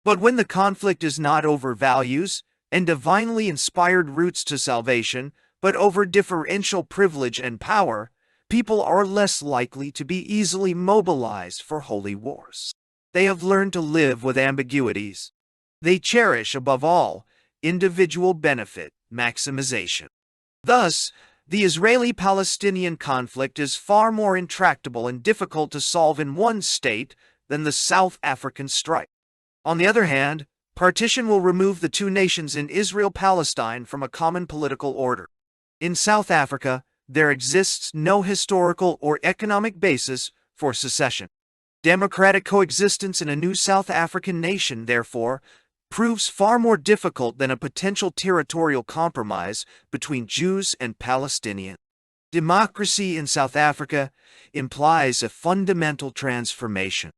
But when the conflict is not over values and divinely inspired routes to salvation, but over differential privilege and power, people are less likely to be easily mobilized for holy wars. They have learned to live with ambiguities. They cherish, above all, individual benefit maximization. Thus, the Israeli-Palestinian conflict is far more intractable and difficult to solve in one state than the South African strife. On the other hand, partition will remove the two nations in Israel-Palestine from a common political order. In South Africa, there exists no historical or economic basis for secession. Democratic coexistence in a new South African nation, therefore, proves far more difficult than a potential territorial compromise between Jews and Palestinians. Democracy in South Africa implies a fundamental transformation.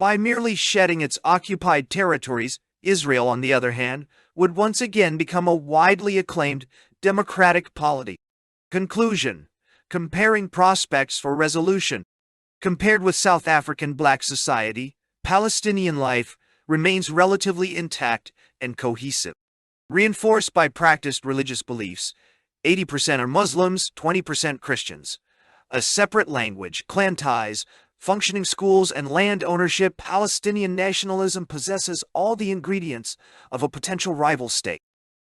By merely shedding its occupied territories, Israel, on the other hand, would once again become a widely acclaimed democratic polity. Conclusion: comparing prospects for resolution. Compared with South African Black society, Palestinian life remains relatively intact and cohesive. Reinforced by practiced religious beliefs, 80% are Muslims, 20% Christians. A separate language, clan ties, functioning schools, and land ownership, Palestinian nationalism possesses all the ingredients of a potential rival state.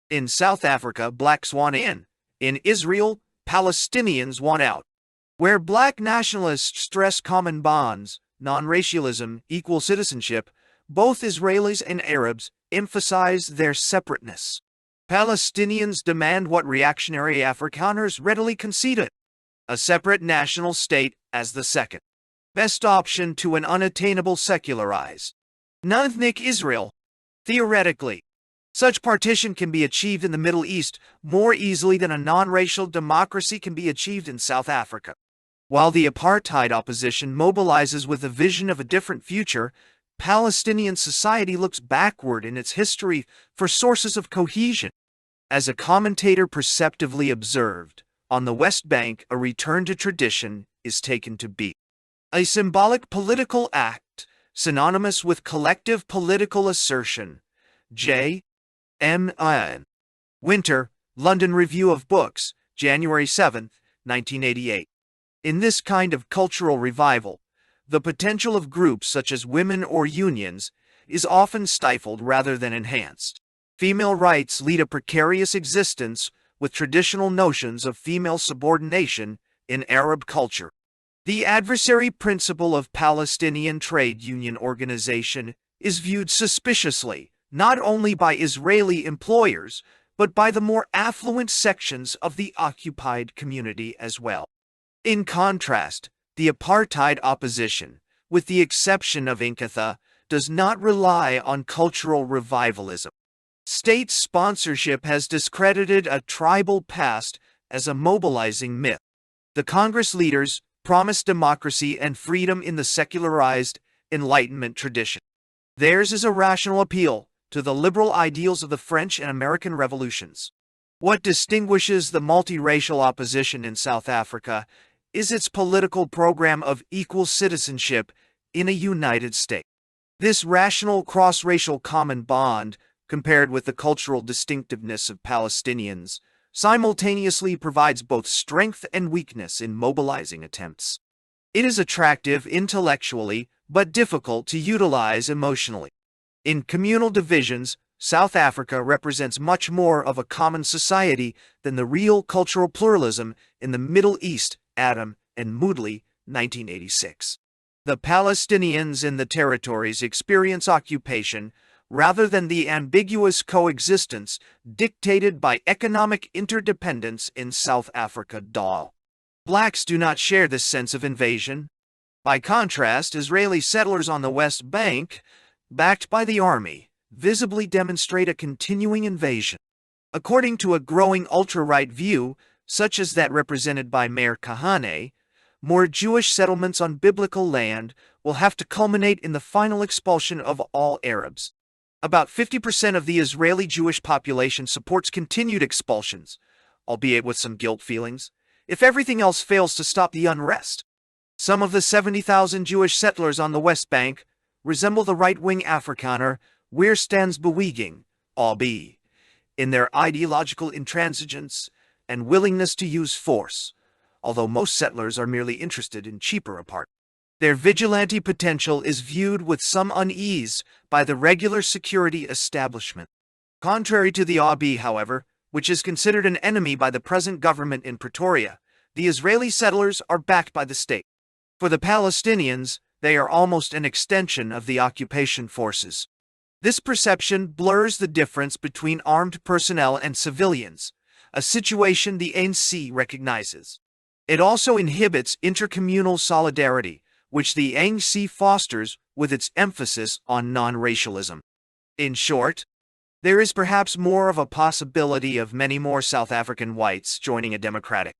In South Africa, blacks want in. In Israel, Palestinians want out. Where Black nationalists stress common bonds, non-racialism, equal citizenship, both Israelis and Arabs emphasize their separateness. Palestinians demand what reactionary Afrikaners readily conceded: a separate national state as the second best option to an unattainable secularized, non-ethnic Israel. Theoretically, such partition can be achieved in the Middle East more easily than a non-racial democracy can be achieved in South Africa. While the apartheid opposition mobilizes with a vision of a different future, Palestinian society looks backward in its history for sources of cohesion. As a commentator perceptively observed, on the West Bank a return to tradition is taken to be a symbolic political act, synonymous with collective political assertion. J. M. N. Winter, London Review of Books, January 7, 1988. In this kind of cultural revival, the potential of groups such as women or unions is often stifled rather than enhanced. Female rights lead a precarious existence with traditional notions of female subordination in Arab culture. The adversary principle of Palestinian Trade Union Organization is viewed suspiciously, not only by Israeli employers, but by the more affluent sections of the occupied community as well. In contrast, the apartheid opposition, with the exception of Inkatha, does not rely on cultural revivalism. State sponsorship has discredited a tribal past as a mobilizing myth. The Congress leaders promised democracy and freedom in the secularized Enlightenment tradition. Theirs is a rational appeal to the liberal ideals of the French and American revolutions. What distinguishes the multiracial opposition in South Africa is its political program of equal citizenship in a united state. This rational cross-racial common bond, compared with the cultural distinctiveness of Palestinians, simultaneously provides both strength and weakness in mobilizing attempts. It is attractive intellectually, but difficult to utilize emotionally. In communal divisions, South Africa represents much more of a common society than the real cultural pluralism in the Middle East, Adam and Moodley, 1986. The Palestinians in the territories experience occupation rather than the ambiguous coexistence dictated by economic interdependence in South Africa. Blacks do not share this sense of invasion. By contrast, Israeli settlers on the West Bank, backed by the army, visibly demonstrate a continuing invasion. According to a growing ultra-right view, such as that represented by Mayor Kahane, more Jewish settlements on biblical land will have to culminate in the final expulsion of all Arabs. About 50% of the Israeli Jewish population supports continued expulsions, albeit with some guilt feelings, if everything else fails to stop the unrest. Some of the 70,000 Jewish settlers on the West Bank resemble the right-wing Afrikaner Weerstandsbeweging, AB, in their ideological intransigence and willingness to use force, although most settlers are merely interested in cheaper apartments. Their vigilante potential is viewed with some unease by the regular security establishment. Contrary to the AB, however, which is considered an enemy by the present government in Pretoria, the Israeli settlers are backed by the state. For the Palestinians, they are almost an extension of the occupation forces. This perception blurs the difference between armed personnel and civilians, a situation the ANC recognizes. It also inhibits intercommunal solidarity, which the ANC fosters with its emphasis on non-racialism. In short, there is perhaps more of a possibility of many more South African whites joining a democratic,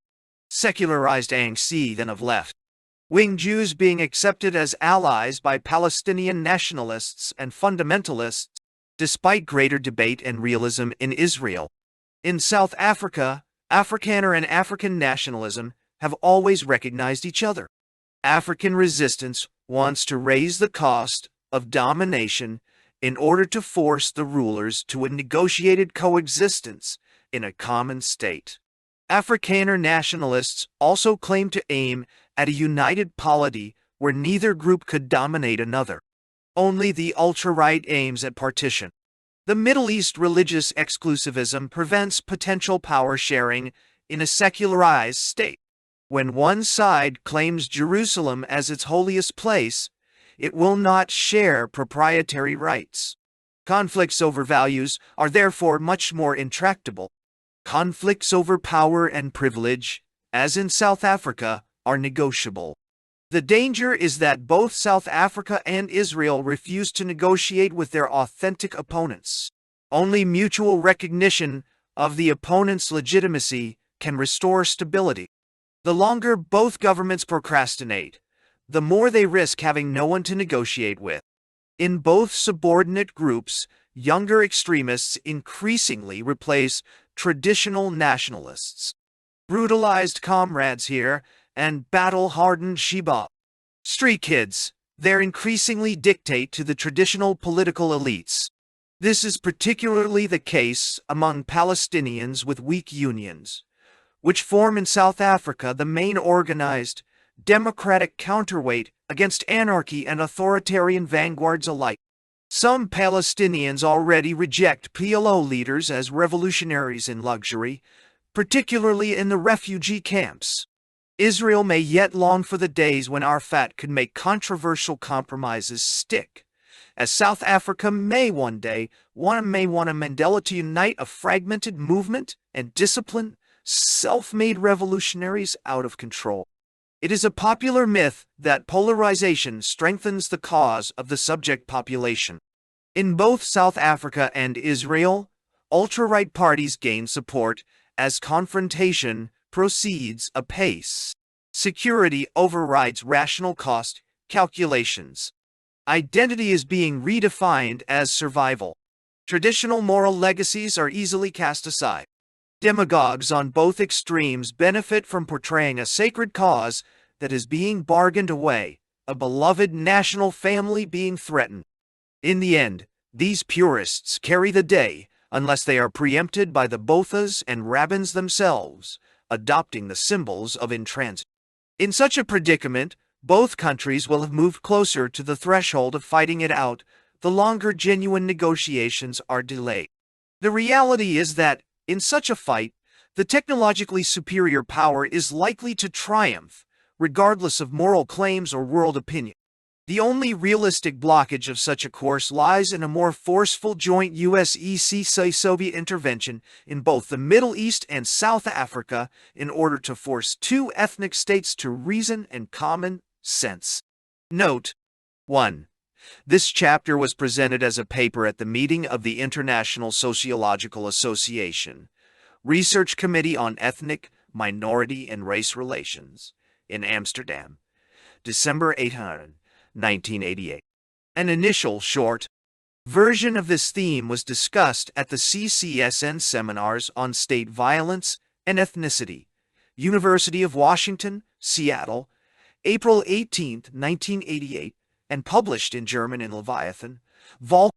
secularized ANC than of left-wing Jews being accepted as allies by Palestinian nationalists and fundamentalists, despite greater debate and realism in Israel. In South Africa, Afrikaner and African nationalism have always recognized each other. African resistance wants to raise the cost of domination in order to force the rulers to a negotiated coexistence in a common state. Afrikaner nationalists also claim to aim at a united polity where neither group could dominate another. Only the ultra-right aims at partition. The Middle East religious exclusivism prevents potential power sharing in a secularized state. When one side claims Jerusalem as its holiest place, it will not share proprietary rights. Conflicts over values are therefore much more intractable. Conflicts over power and privilege, as in South Africa, are negotiable. The danger is that both South Africa and Israel refuse to negotiate with their authentic opponents. Only mutual recognition of the opponent's legitimacy can restore stability. The longer both governments procrastinate, the more they risk having no one to negotiate with. In both subordinate groups, younger extremists increasingly replace traditional nationalists. Brutalized comrades here and battle-hardened Sheba. Street kids, they increasingly dictate to the traditional political elites. This is particularly the case among Palestinians with weak unions, which form in South Africa the main organized, democratic counterweight against anarchy and authoritarian vanguards alike. Some Palestinians already reject PLO leaders as revolutionaries in luxury, particularly in the refugee camps. Israel may yet long for the days when Arafat could make controversial compromises stick, as South Africa may one day want Mandela to unite a fragmented movement and discipline self-made revolutionaries out of control. It is a popular myth that polarization strengthens the cause of the subject population. In both South Africa and Israel, ultra-right parties gain support as confrontation proceeds apace. Security overrides rational cost calculations. Identity is being redefined as survival. Traditional moral legacies are easily cast aside. Demagogues on both extremes benefit from portraying a sacred cause that is being bargained away, a beloved national family being threatened. In the end, these purists carry the day unless they are preempted by the Bothas and Rabbins themselves, adopting the symbols of intransigence. In such a predicament, both countries will have moved closer to the threshold of fighting it out the longer genuine negotiations are delayed. The reality is that, in such a fight, the technologically superior power is likely to triumph, regardless of moral claims or world opinion. The only realistic blockage of such a course lies in a more forceful joint US-EC-Soviet intervention in both the Middle East and South Africa in order to force two ethnic states to reason and common sense. Note 1. This chapter was presented as a paper at the meeting of the International Sociological Association, Research Committee on Ethnic, Minority, and Race Relations, in Amsterdam, December 8, 1988. An initial short version of this theme was discussed at the CCSN seminars on state violence and ethnicity, University of Washington, Seattle, April 18, 1988, and published in German in Leviathan, Vol.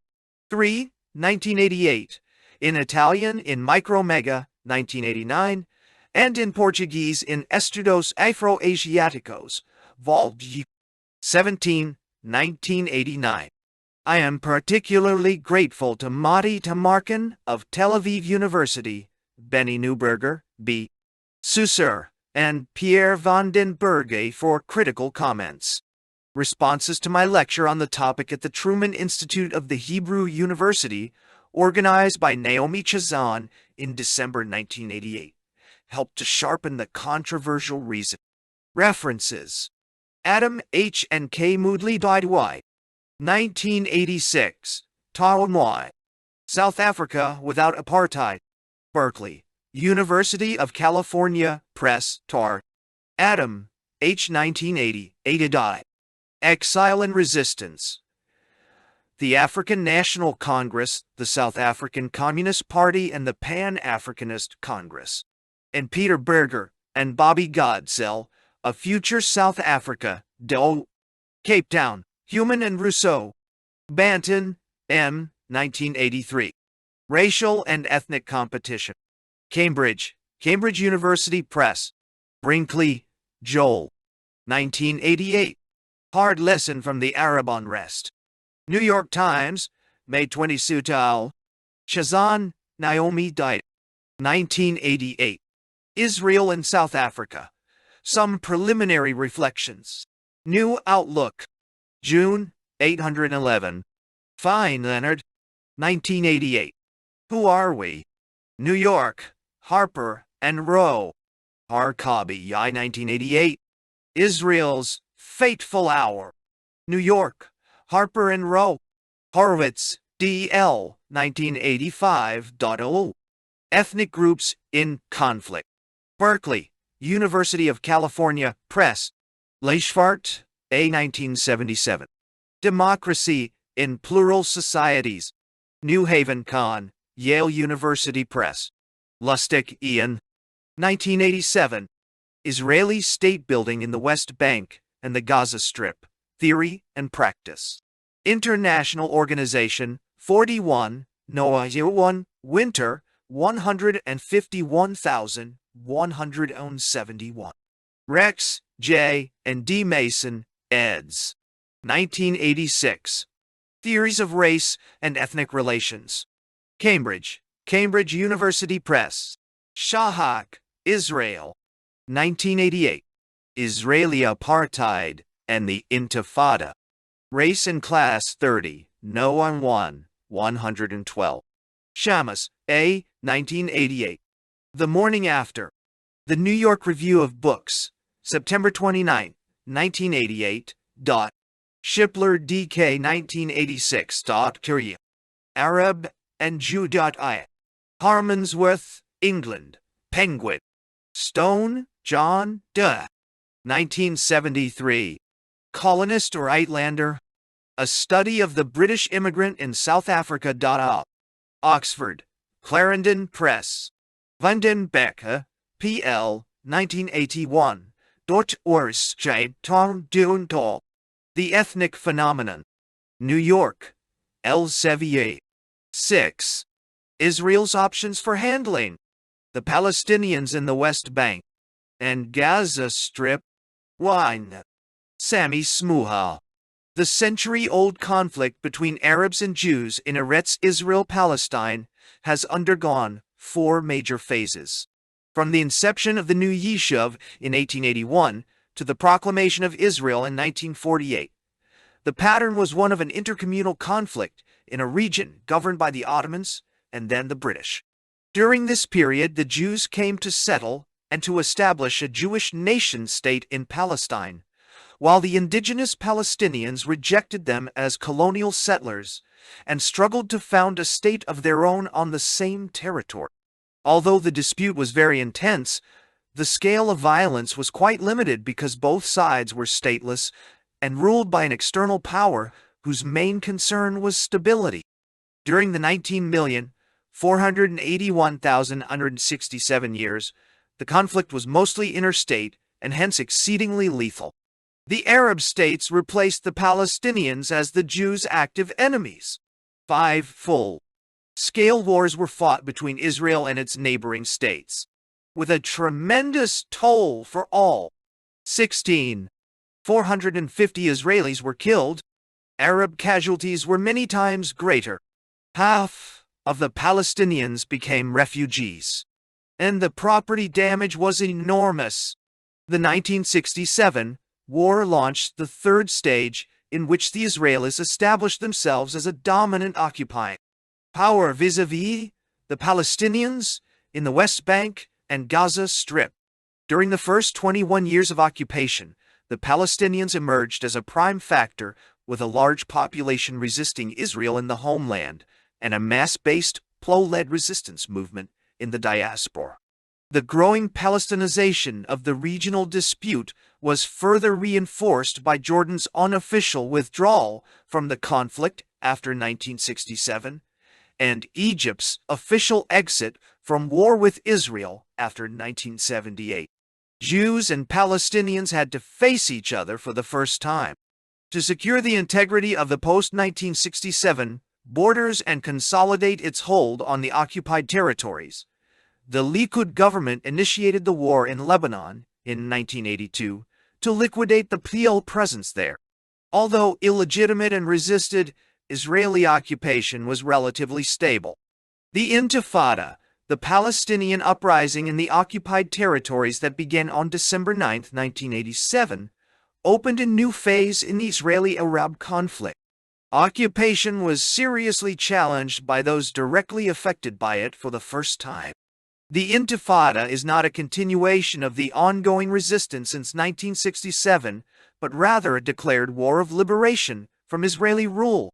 3, 1988, in Italian in Micromega, 1989, and in Portuguese in Estudos Afro-Asiáticos, Vol. 17, 1989. I am particularly grateful to Mati Tamarkin of Tel Aviv University, Benny Neuberger, B. Susser, and Pierre van den Berghe for critical comments. Responses to my lecture on the topic at the Truman Institute of the Hebrew University, organized by Naomi Chazan in December 1988, helped to sharpen the controversial reason. References: Adam H. and K. Moodley died Y. 1986. Taonwai. South Africa Without Apartheid. Berkeley, University of California Press, Tar. Adam H. 1980. Adidai. Exile and Resistance. The African National Congress, the South African Communist Party, and the Pan-Africanist Congress. And Peter Berghe and Bobby Godsell, A Future South Africa, Cape Town, Human and Rousseau. Banton, M. 1983. Racial and Ethnic Competition. Cambridge, Cambridge University Press. Brinkley, Joel. 1988. Hard Lesson from the Arab Unrest. New York Times, May 22. Chazan, Naomi died. 1988. Israel and South Africa. Some Preliminary Reflections. New Outlook. June, 811. Fine, Leonard. 1988. Who Are We? New York, Harper and Row. Harkabi, 1988. Israel's Fateful Hour. New York, Harper and Row. Horowitz, D.L., 1985. Ethnic Groups in Conflict. Berkeley, University of California Press. Leichhardt, A. 1977. Democracy in Plural Societies. New Haven Con, Yale University Press. Lustig, Ian. 1987. Israeli State Building in the West Bank and the Gaza Strip, Theory and Practice. International Organization, 41, Noah 1, Winter, 151,171. Rex, J., and D. Mason, eds. 1986. Theories of Race and Ethnic Relations. Cambridge University Press. Shahak, Israel. 1988. Israeli Apartheid and the Intifada. Race and Class 30, No. 112. Shamus, A. 1988. The Morning After. The New York Review of Books, September 29, 1988. Shipler, D.K. 1986. Korea. Arab and Jew.I. Harmonsworth, England. Penguin. Stone, John, 1973. Colonist or Uitlander? A Study of the British Immigrant in South Africa. Oxford, Clarendon Press. Van den Berghe, P.L. 1981. Oorschap Tom Duntol. The Ethnic Phenomenon. New York, Elsevier. 6. Israel's Options for Handling the Palestinians in the West Bank and Gaza Strip. 1. Sami Smuha. The century-old conflict between Arabs and Jews in Eretz Israel-Palestine has undergone 4 major phases. From the inception of the new Yishuv in 1881 to the proclamation of Israel in 1948, the pattern was one of an intercommunal conflict in a region governed by the Ottomans and then the British. During this period, the Jews came to settle and to establish a Jewish nation-state in Palestine, while the indigenous Palestinians rejected them as colonial settlers and struggled to found a state of their own on the same territory. Although the dispute was very intense, the scale of violence was quite limited because both sides were stateless and ruled by an external power whose main concern was stability. During the 19,481,167 years, the conflict was mostly interstate and hence exceedingly lethal. The Arab states replaced the Palestinians as the Jews' active enemies. 5 full-scale wars were fought between Israel and its neighboring states, with a tremendous toll for all. 16. 450 Israelis were killed. Arab casualties were many times greater. Half of the Palestinians became refugees, and the property damage was enormous. The 1967 war launched the third stage in which the Israelis established themselves as a dominant occupying power vis-a-vis the Palestinians in the West Bank and Gaza Strip. During the first 21 years of occupation, the Palestinians emerged as a prime factor with a large population resisting Israel in the homeland and a mass-based, PLO-led resistance movement in the diaspora. The growing Palestinization of the regional dispute was further reinforced by Jordan's unofficial withdrawal from the conflict after 1967 and Egypt's official exit from war with Israel after 1978. Jews and Palestinians had to face each other for the first time. To secure the integrity of the post-1967 borders and consolidate its hold on the occupied territories, the Likud government initiated the war in Lebanon in 1982 to liquidate the PLO presence there. Although illegitimate and resisted, Israeli occupation was relatively stable. The Intifada, the Palestinian uprising in the occupied territories that began on December 9, 1987, opened a new phase in the Israeli-Arab conflict. Occupation was seriously challenged by those directly affected by it for the first time. The Intifada is not a continuation of the ongoing resistance since 1967, but rather a declared war of liberation from Israeli rule.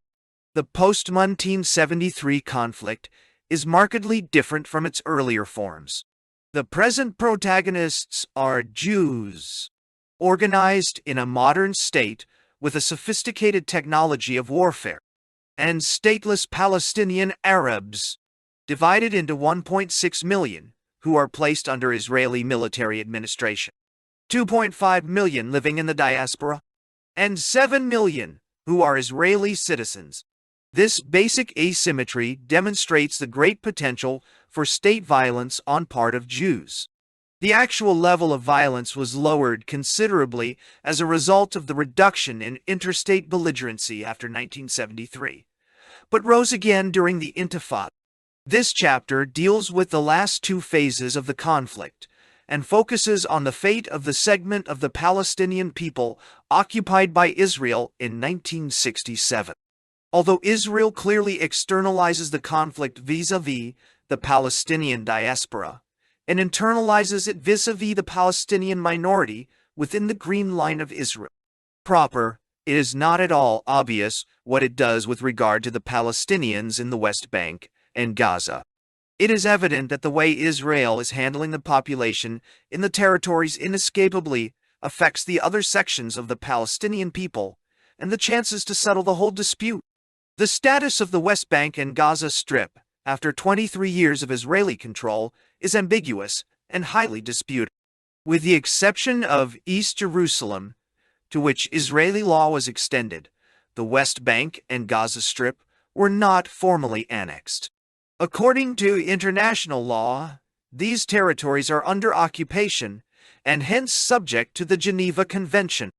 The post-1973 conflict is markedly different from its earlier forms. The present protagonists are Jews, organized in a modern state with a sophisticated technology of warfare, and stateless Palestinian Arabs, divided into 1.6 million, who are placed under Israeli military administration, 2.5 million living in the diaspora, and 7 million who are Israeli citizens. This basic asymmetry demonstrates the great potential for state violence on part of Jews. The actual level of violence was lowered considerably as a result of the reduction in interstate belligerency after 1973, but rose again during the Intifada. This chapter deals with the last two phases of the conflict and focuses on the fate of the segment of the Palestinian people occupied by Israel in 1967. Although Israel clearly externalizes the conflict vis-à-vis the Palestinian diaspora, and internalizes it vis-à-vis the Palestinian minority within the Green Line of Israel proper, it is not at all obvious what it does with regard to the Palestinians in the West Bank and Gaza. It is evident that the way Israel is handling the population in the territories inescapably affects the other sections of the Palestinian people and the chances to settle the whole dispute. The status of the West Bank and Gaza Strip, after 23 years of Israeli control, is ambiguous and highly disputed. With the exception of East Jerusalem, to which Israeli law was extended, the West Bank and Gaza Strip were not formally annexed. According to international law, these territories are under occupation and hence subject to the Geneva Convention.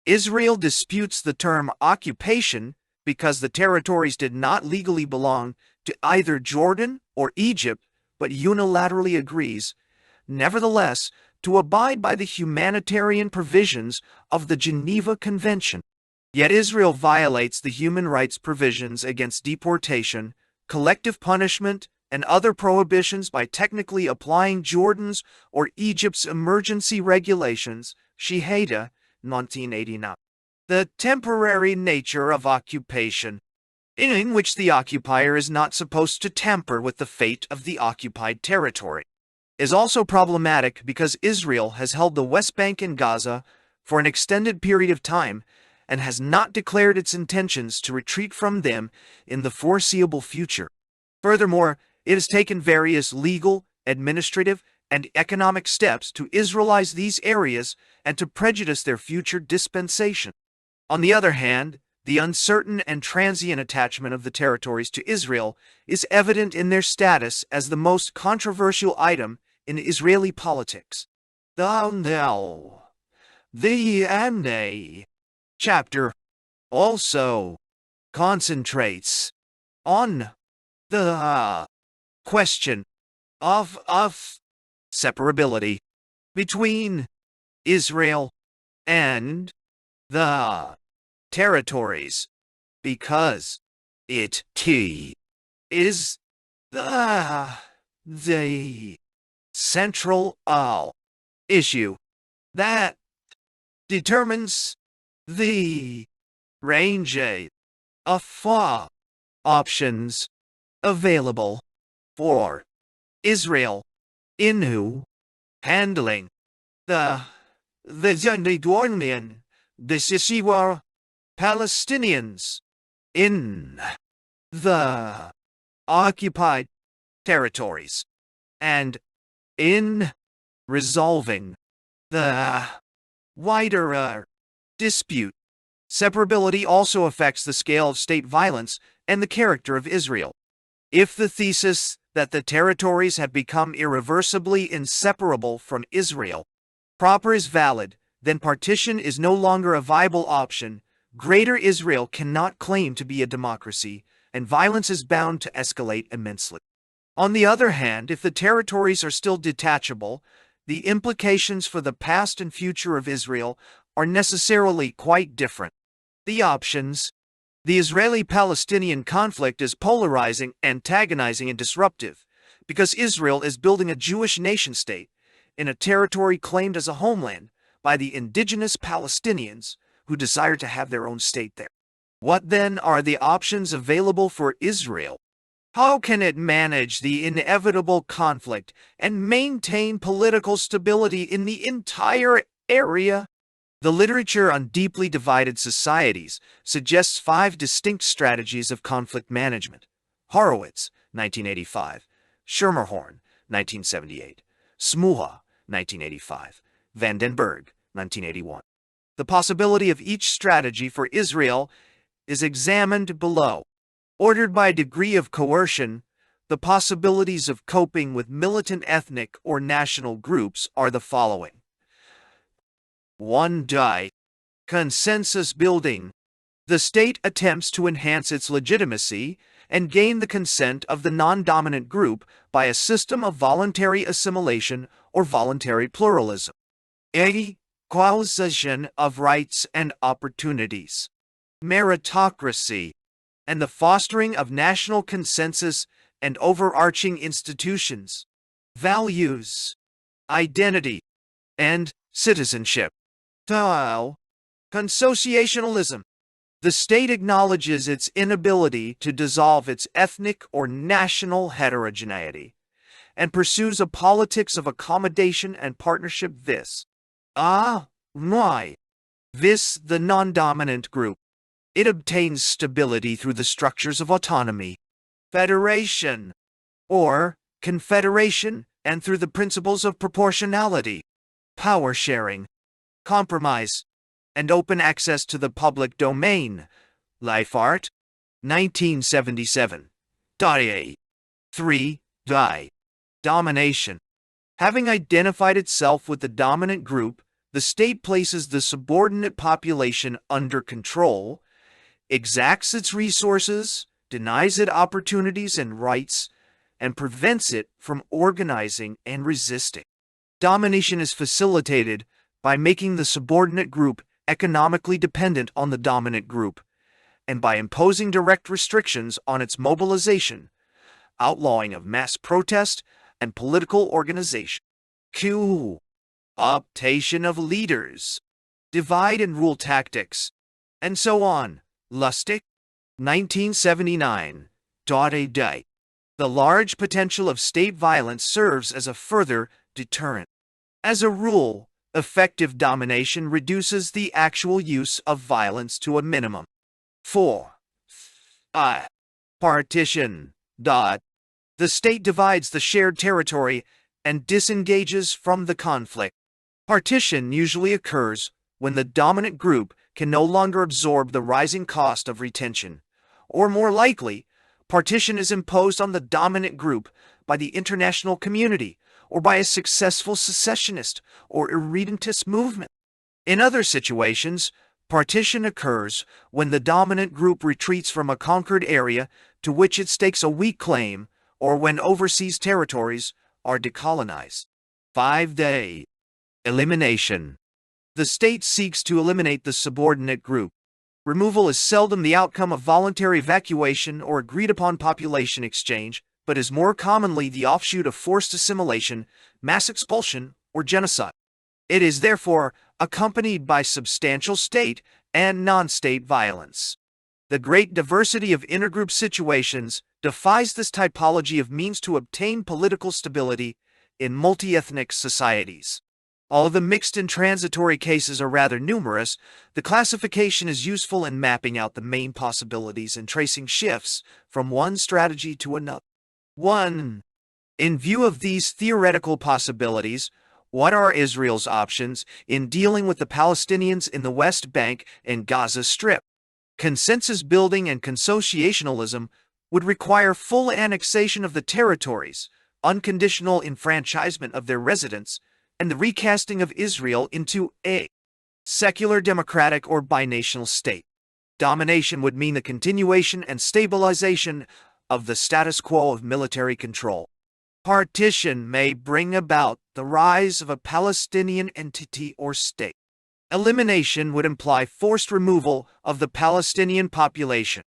Israel disputes the term occupation because the territories did not legally belong to either Jordan or Egypt, but unilaterally agrees, nevertheless, to abide by the humanitarian provisions of the Geneva Convention. Yet Israel violates the human rights provisions against deportation, collective punishment, and other prohibitions by technically applying Jordan's or Egypt's emergency regulations, Shahada, 1989. The temporary nature of occupation, in which the occupier is not supposed to tamper with the fate of the occupied territory, is also problematic because Israel has held the West Bank and Gaza for an extended period of time and has not declared its intentions to retreat from them in the foreseeable future. Furthermore, it has taken various legal, administrative, and economic steps to Israelize these areas and to prejudice their future dispensation. On the other hand, the uncertain and transient attachment of the territories to Israel is evident in their status as the most controversial item in Israeli politics. The chapter also concentrates on the question of separability between Israel and the territories, because it is the central issue that determines the range of options available for Israel in handling the Palestinians in the occupied territories, and in resolving the wider dispute. Separability also affects the scale of state violence and the character of Israel. If the thesis that the territories have become irreversibly inseparable from Israel proper is valid, then partition is no longer a viable option. Greater Israel cannot claim to be a democracy, and violence is bound to escalate immensely. On the other hand, if the territories are still detachable, the implications for the past and future of Israel are necessarily quite different. The options. The Israeli-Palestinian conflict is polarizing, antagonizing, and disruptive because Israel is building a Jewish nation-state in a territory claimed as a homeland by the indigenous Palestinians who desire to have their own state there. What then are the options available for Israel? How can it manage the inevitable conflict and maintain political stability in the entire area? The literature on deeply divided societies suggests 5 distinct strategies of conflict management. Horowitz, 1985, Schermerhorn, 1978, Smuha, 1985, Vandenberg, 1981. The possibility of each strategy for Israel is examined below. Ordered by degree of coercion, The possibilities of coping with militant ethnic or national groups are the following. 1. Consensus building. The state attempts to enhance its legitimacy and gain the consent of the non-dominant group by a system of voluntary assimilation or voluntary pluralism. Equalization of rights and opportunities. Meritocracy, and the fostering of national consensus and overarching institutions, values, identity, and citizenship. Consociationalism. The state acknowledges its inability to dissolve its ethnic or national heterogeneity and pursues a politics of accommodation and partnership vis the non-dominant group. It obtains stability through the structures of autonomy, federation, or confederation, and through the principles of proportionality, power sharing, compromise, and open access to the public domain. Life Art, 1977. 3. Domination. Having identified itself with the dominant group, the state places the subordinate population under control, exacts its resources, denies it opportunities and rights, and prevents it from organizing and resisting. Domination is facilitated by making the subordinate group economically dependent on the dominant group, and by imposing direct restrictions on its mobilization, outlawing of mass protest, and political organization. Optation of leaders, divide and rule tactics, and so on. Lustig, 1979. The large potential of state violence serves as a further deterrent. As a rule, effective domination reduces the actual use of violence to a minimum. 4. Partition. The state divides the shared territory and disengages from the conflict. Partition usually occurs when the dominant group can no longer absorb the rising cost of retention, or more likely, partition is imposed on the dominant group by the international community or by a successful secessionist or irredentist movement. In other situations, partition occurs when the dominant group retreats from a conquered area to which it stakes a weak claim, or when overseas territories are decolonized. 5. Elimination. The state seeks to eliminate the subordinate group. Removal is seldom the outcome of voluntary evacuation or agreed-upon population exchange, but is more commonly the offshoot of forced assimilation, mass expulsion, or genocide. It is therefore accompanied by substantial state and non-state violence. The great diversity of intergroup situations defies this typology of means to obtain political stability in multi-ethnic societies. Although the mixed and transitory cases are rather numerous, the classification is useful in mapping out the main possibilities and tracing shifts from one strategy to another. 1. In view of these theoretical possibilities, what are Israel's options in dealing with the Palestinians in the West Bank and Gaza Strip? Consensus building and consociationalism would require full annexation of the territories, unconditional enfranchisement of their residents, and the recasting of Israel into a secular democratic or binational state. Domination would mean the continuation and stabilization of the status quo of military control. Partition may bring about the rise of a Palestinian entity or state. Elimination would imply forced removal of the Palestinian population.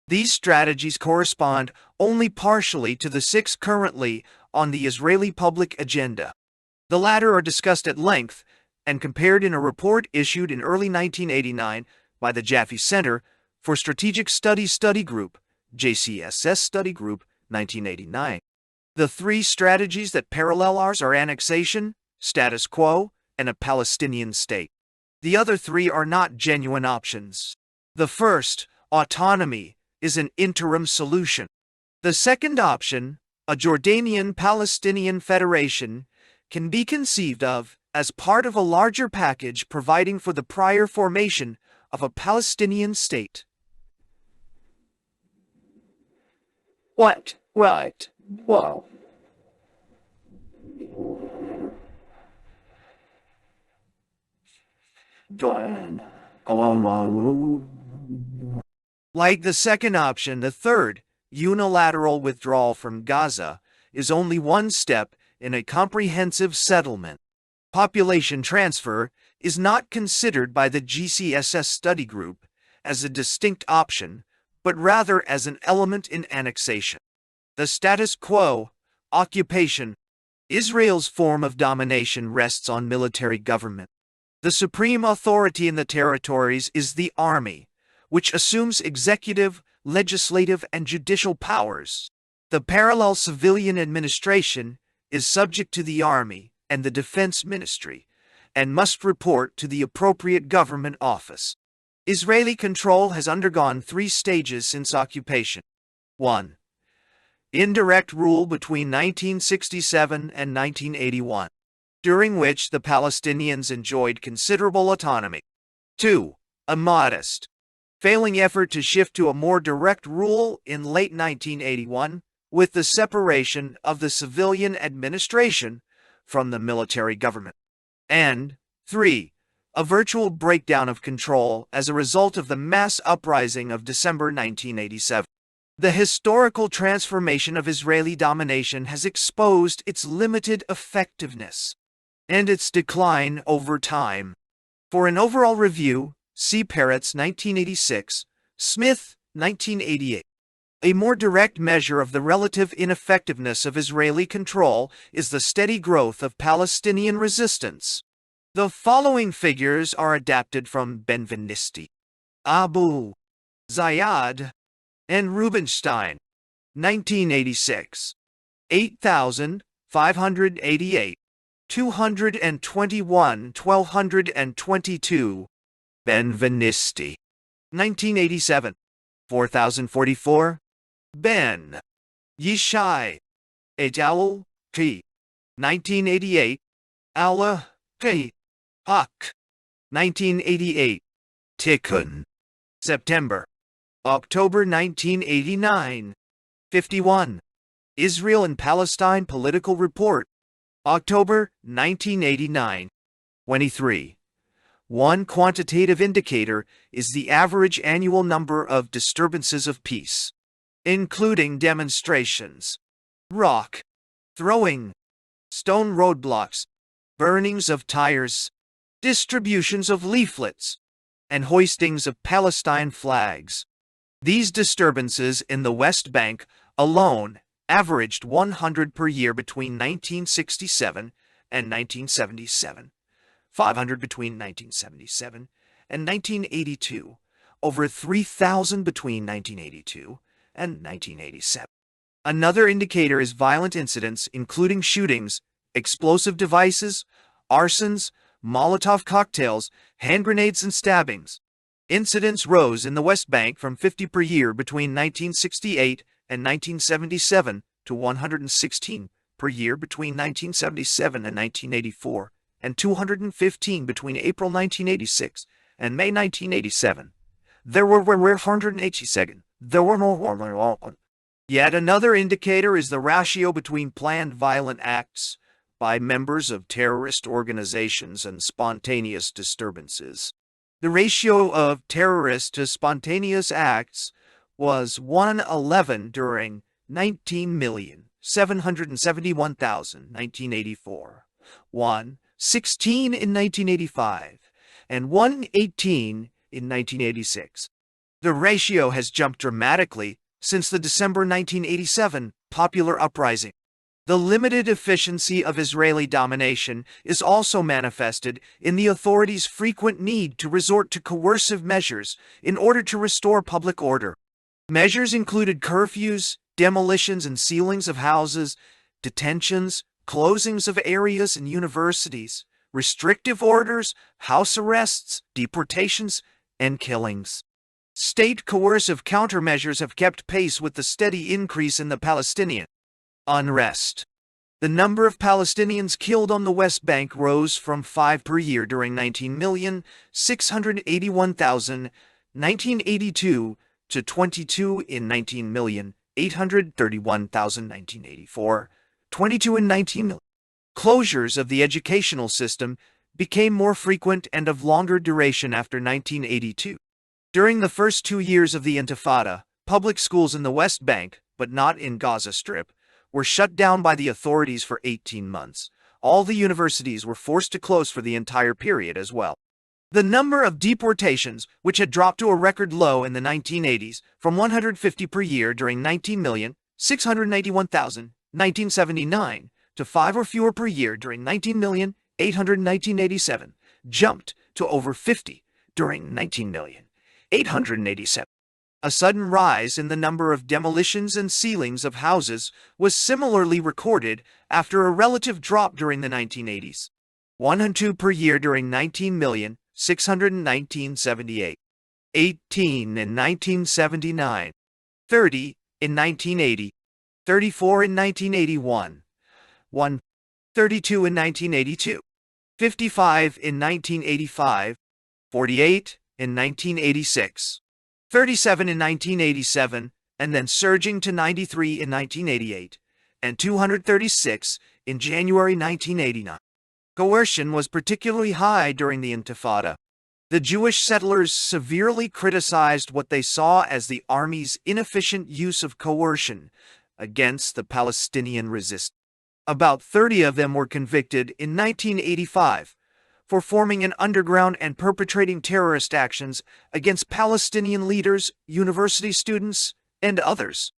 These strategies correspond only partially to the 6 currently on the Israeli public agenda. The latter are discussed at length and compared in a report issued in early 1989 by the Jaffe Center for Strategic Studies Study Group, JCSS Study Group, 1989. The 3 strategies that parallel ours are annexation, status quo, and a Palestinian state. The other 3 are not genuine options. The first, autonomy, is an interim solution. The second option, a Jordanian-Palestinian federation, can be conceived of as part of a larger package providing for the prior formation of a Palestinian state. What Wow. Like the second option, the third, unilateral withdrawal from Gaza, is only one step in a comprehensive settlement. Population transfer is not considered by the GCSS study group as a distinct option, but rather as an element in annexation. The status quo, occupation, Israel's form of domination rests on military government. The supreme authority in the territories is the army, which assumes executive, legislative, and judicial powers. The parallel civilian administration is subject to the army and the defense ministry, and must report to the appropriate government office. Israeli control has undergone 3 stages since occupation. 1. Indirect rule between 1967 and 1981, during which the Palestinians enjoyed considerable autonomy. 2. A modest, failing effort to shift to a more direct rule in late 1981 with the separation of the civilian administration from the military government. And 3. A virtual breakdown of control as a result of the mass uprising of December 1987. The historical transformation of Israeli domination has exposed its limited effectiveness and its decline over time. For an overall review, see Peretz 1986, Smith 1988. A more direct measure of the relative ineffectiveness of Israeli control is the steady growth of Palestinian resistance. The following figures are adapted from Benvenisti, Abu Zayad, and Rubinstein. 1986. 8,588. 221 1,222. Benvenisti. 1987. 4,044. Ben Yishai. Ejal P. 1988. Allah P. Haq. 1988. Tikkun. September. October 1989. 51. Israel and Palestine Political Report. October 1989. 23. One quantitative indicator is the average annual number of disturbances of peace, including demonstrations, rock throwing, stone roadblocks, burnings of tires, distributions of leaflets, and hoistings of Palestine flags. These disturbances in the West Bank alone averaged 100 per year between 1967 and 1977, 500 between 1977 and 1982, over 3,000 between 1982 and 1987. Another indicator is violent incidents, including shootings, explosive devices, arsons, Molotov cocktails, hand grenades, and stabbings. Incidents rose in the West Bank from 50 per year between 1968 and 1977 to 116 per year between 1977 and 1984, and 215 between April 1986 and May 1987. There were 487. There were no. Yet another indicator is the ratio between planned violent acts by members of terrorist organizations and spontaneous disturbances. The ratio of terrorist to spontaneous acts was 1:11 during 19,771,000 1984, 1:16 in 1985, and 1:18 in 1986. The ratio has jumped dramatically since the December 1987 popular uprising. The limited efficiency of Israeli domination is also manifested in the authorities' frequent need to resort to coercive measures in order to restore public order. Measures included curfews, demolitions and sealings of houses, detentions, closings of areas and universities, restrictive orders, house arrests, deportations, and killings. State coercive countermeasures have kept pace with the steady increase in the Palestinian unrest. The number of Palestinians killed on the West Bank rose from 5 per year during 19,681,000 1982 to 22 in 19,900,000 831,000 1984, 22 in 19 million. Closures of the educational system became more frequent and of longer duration after 1982. During the first 2 years of the Intifada, public schools in the West Bank, but not in Gaza Strip, were shut down by the authorities for 18 months. All the universities were forced to close for the entire period as well. The number of deportations, which had dropped to a record low in the 1980s, from 150 per year during 19,681,000, 1979, to 5 or fewer per year during 19,800,1987, jumped to over 50 during 19,887. A sudden rise in the number of demolitions and sealings of houses was similarly recorded after a relative drop during the 1980s. 102 per year during 19,619,78, 18 in 1979, 30 in 1980, 34 in 1981, 32 in 1982, 55 in 1985, 48 in 1986, 37 in 1987, and then surging to 93 in 1988, and 236 in January 1989. Coercion was particularly high during the Intifada. The Jewish settlers severely criticized what they saw as the army's inefficient use of coercion against the Palestinian resistance. About 30 of them were convicted in 1985 for forming an underground and perpetrating terrorist actions against Palestinian leaders, university students, and others.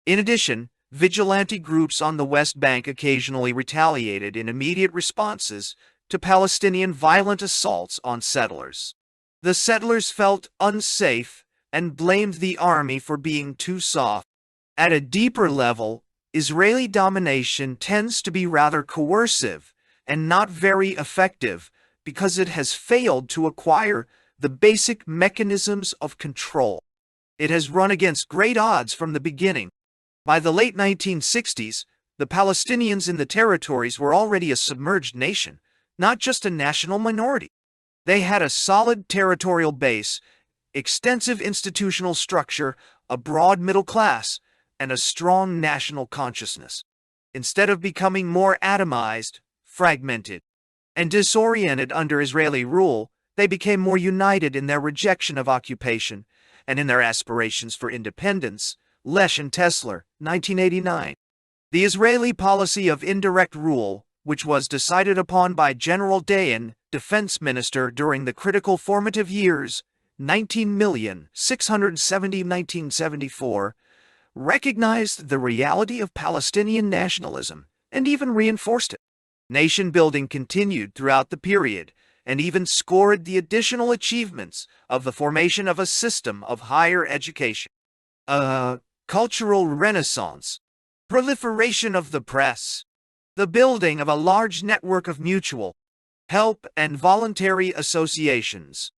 In addition, vigilante groups on the West Bank occasionally retaliated in immediate responses to Palestinian violent assaults on settlers. The settlers felt unsafe and blamed the army for being too soft. At a deeper level, Israeli domination tends to be rather coercive and not very effective because it has failed to acquire the basic mechanisms of control. It has run against great odds from the beginning. By the late 1960s, the Palestinians in the territories were already a submerged nation, not just a national minority. They had a solid territorial base, extensive institutional structure, a broad middle class, and a strong national consciousness. Instead of becoming more atomized, fragmented, and disoriented under Israeli rule, they became more united in their rejection of occupation and in their aspirations for independence. Lesh and Tesler, 1989. The Israeli policy of indirect rule, which was decided upon by General Dayan, defense minister during the critical formative years, 19,670–1974, recognized the reality of Palestinian nationalism and even reinforced it. Nation building continued throughout the period and even scored the additional achievements of the formation of a system of higher education. Cultural renaissance, proliferation of the press, the building of a large network of mutual help and voluntary associations,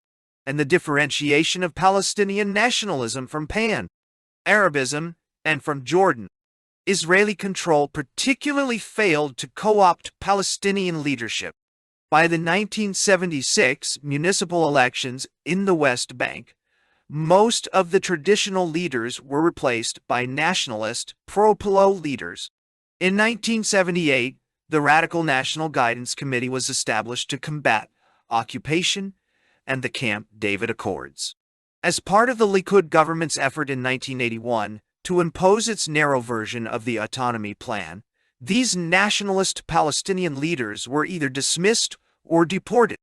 and the differentiation of Palestinian nationalism from Pan-Arabism and from Jordan. Israeli control particularly failed to co-opt Palestinian leadership. By the 1976 municipal elections in the West Bank, most of the traditional leaders were replaced by nationalist, pro-PLO leaders. In 1978, the Radical National Guidance Committee was established to combat occupation and the Camp David Accords. As part of the Likud government's effort in 1981 to impose its narrow version of the autonomy plan, these nationalist Palestinian leaders were either dismissed or deported.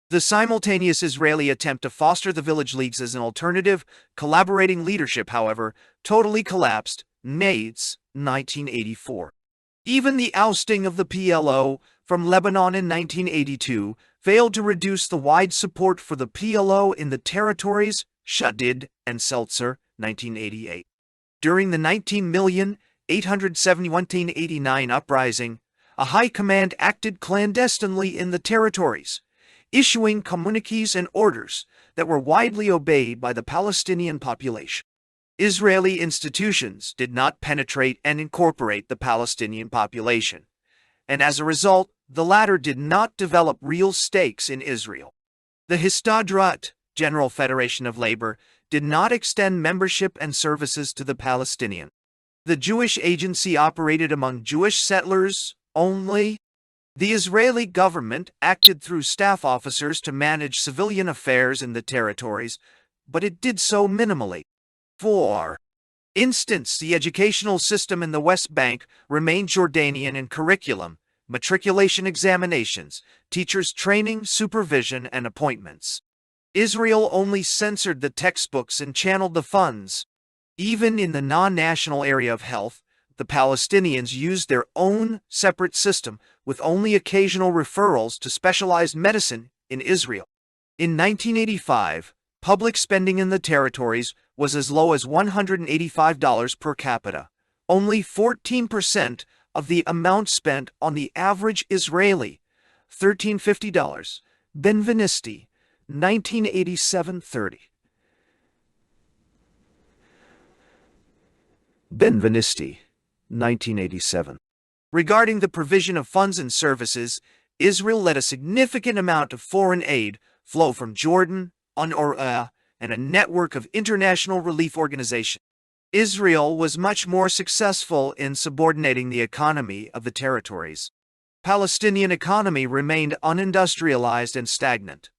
The simultaneous Israeli attempt to foster the village leagues as an alternative, collaborating leadership, however, totally collapsed. Nates, 1984. Even the ousting of the PLO from Lebanon in 1982 failed to reduce the wide support for the PLO in the territories. Shadid and Seltzer, 1988. During the 19,871–89 uprising, a high command acted clandestinely in the territories, issuing communiques and orders that were widely obeyed by the Palestinian population. Israeli institutions did not penetrate and incorporate the Palestinian population, and as a result, the latter did not develop real stakes in Israel. The Histadrut, General Federation of Labor, did not extend membership and services to the Palestinian The Jewish agency operated among Jewish settlers only. The Israeli government acted through staff officers to manage civilian affairs in the territories, but it did so minimally. For instance, the educational system in the West Bank remained Jordanian in curriculum, matriculation examinations, teachers' training, supervision, and appointments. Israel only censored the textbooks and channeled the funds. Even in the non-national area of health, the Palestinians used their own separate system with only occasional referrals to specialized medicine in Israel. In 1985, public spending in the territories was as low as $185 per capita, only 14% of the amount spent on the average Israeli, $1,350. Benvenisti, 1987-30. Benvenisti, 1987. Regarding the provision of funds and services, Israel let a significant amount of foreign aid flow from Jordan, UNRWA, and a network of international relief organizations. Israel was much more successful in subordinating the economy of the territories. Palestinian economy remained unindustrialized and stagnant.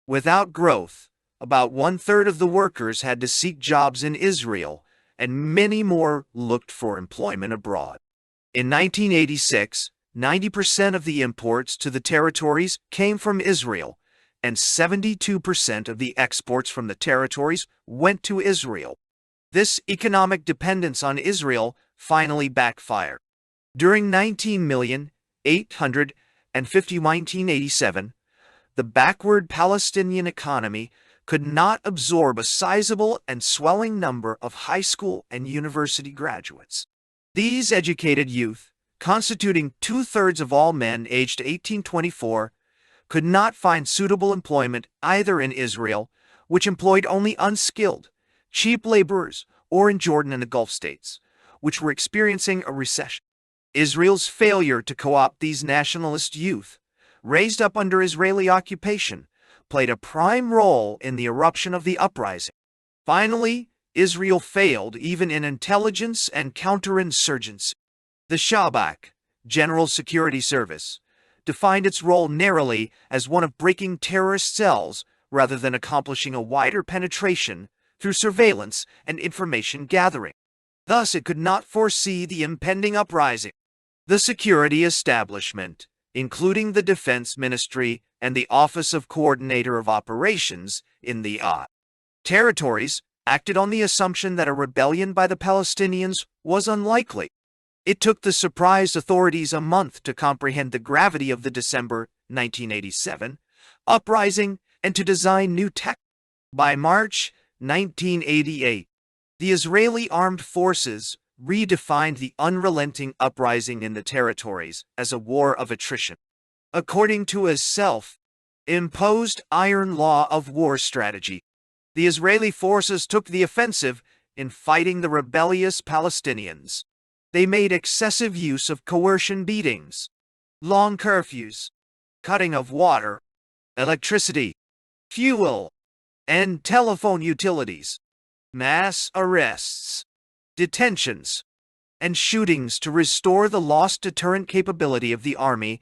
Without growth, about one-third of the workers had to seek jobs in Israel, and many more looked for employment abroad. In 1986, 90% of the imports to the territories came from Israel, and 72% of the exports from the territories went to Israel. This economic dependence on Israel finally backfired. During 1987, the backward Palestinian economy could not absorb a sizable and swelling number of high school and university graduates. These educated youth, constituting two-thirds of all men aged 18-24, could not find suitable employment either in Israel, which employed only unskilled, cheap laborers, or in Jordan and the Gulf states, which were experiencing a recession. Israel's failure to co-opt these nationalist youth, raised up under Israeli occupation, played a prime role in the eruption of the uprising. Finally, Israel failed even in intelligence and counterinsurgency. The Shabak, General Security Service, defined its role narrowly as one of breaking terrorist cells rather than accomplishing a wider penetration through surveillance and information gathering. Thus, it could not foresee the impending uprising. The security establishment, including the Defense Ministry and the Office of Coordinator of Operations in the territories, acted on the assumption that a rebellion by the Palestinians was unlikely. It took the surprised authorities a month to comprehend the gravity of the December 1987 uprising and to design new tactics. By March 1988, the Israeli armed forces redefined the unrelenting uprising in the territories as a war of attrition. According to a self-imposed iron law of war strategy, the Israeli forces took the offensive in fighting the rebellious Palestinians. They made excessive use of coercion beatings, long curfews, cutting of water, electricity, fuel, and telephone utilities, mass arrests, detentions, and shootings to restore the lost deterrent capability of the army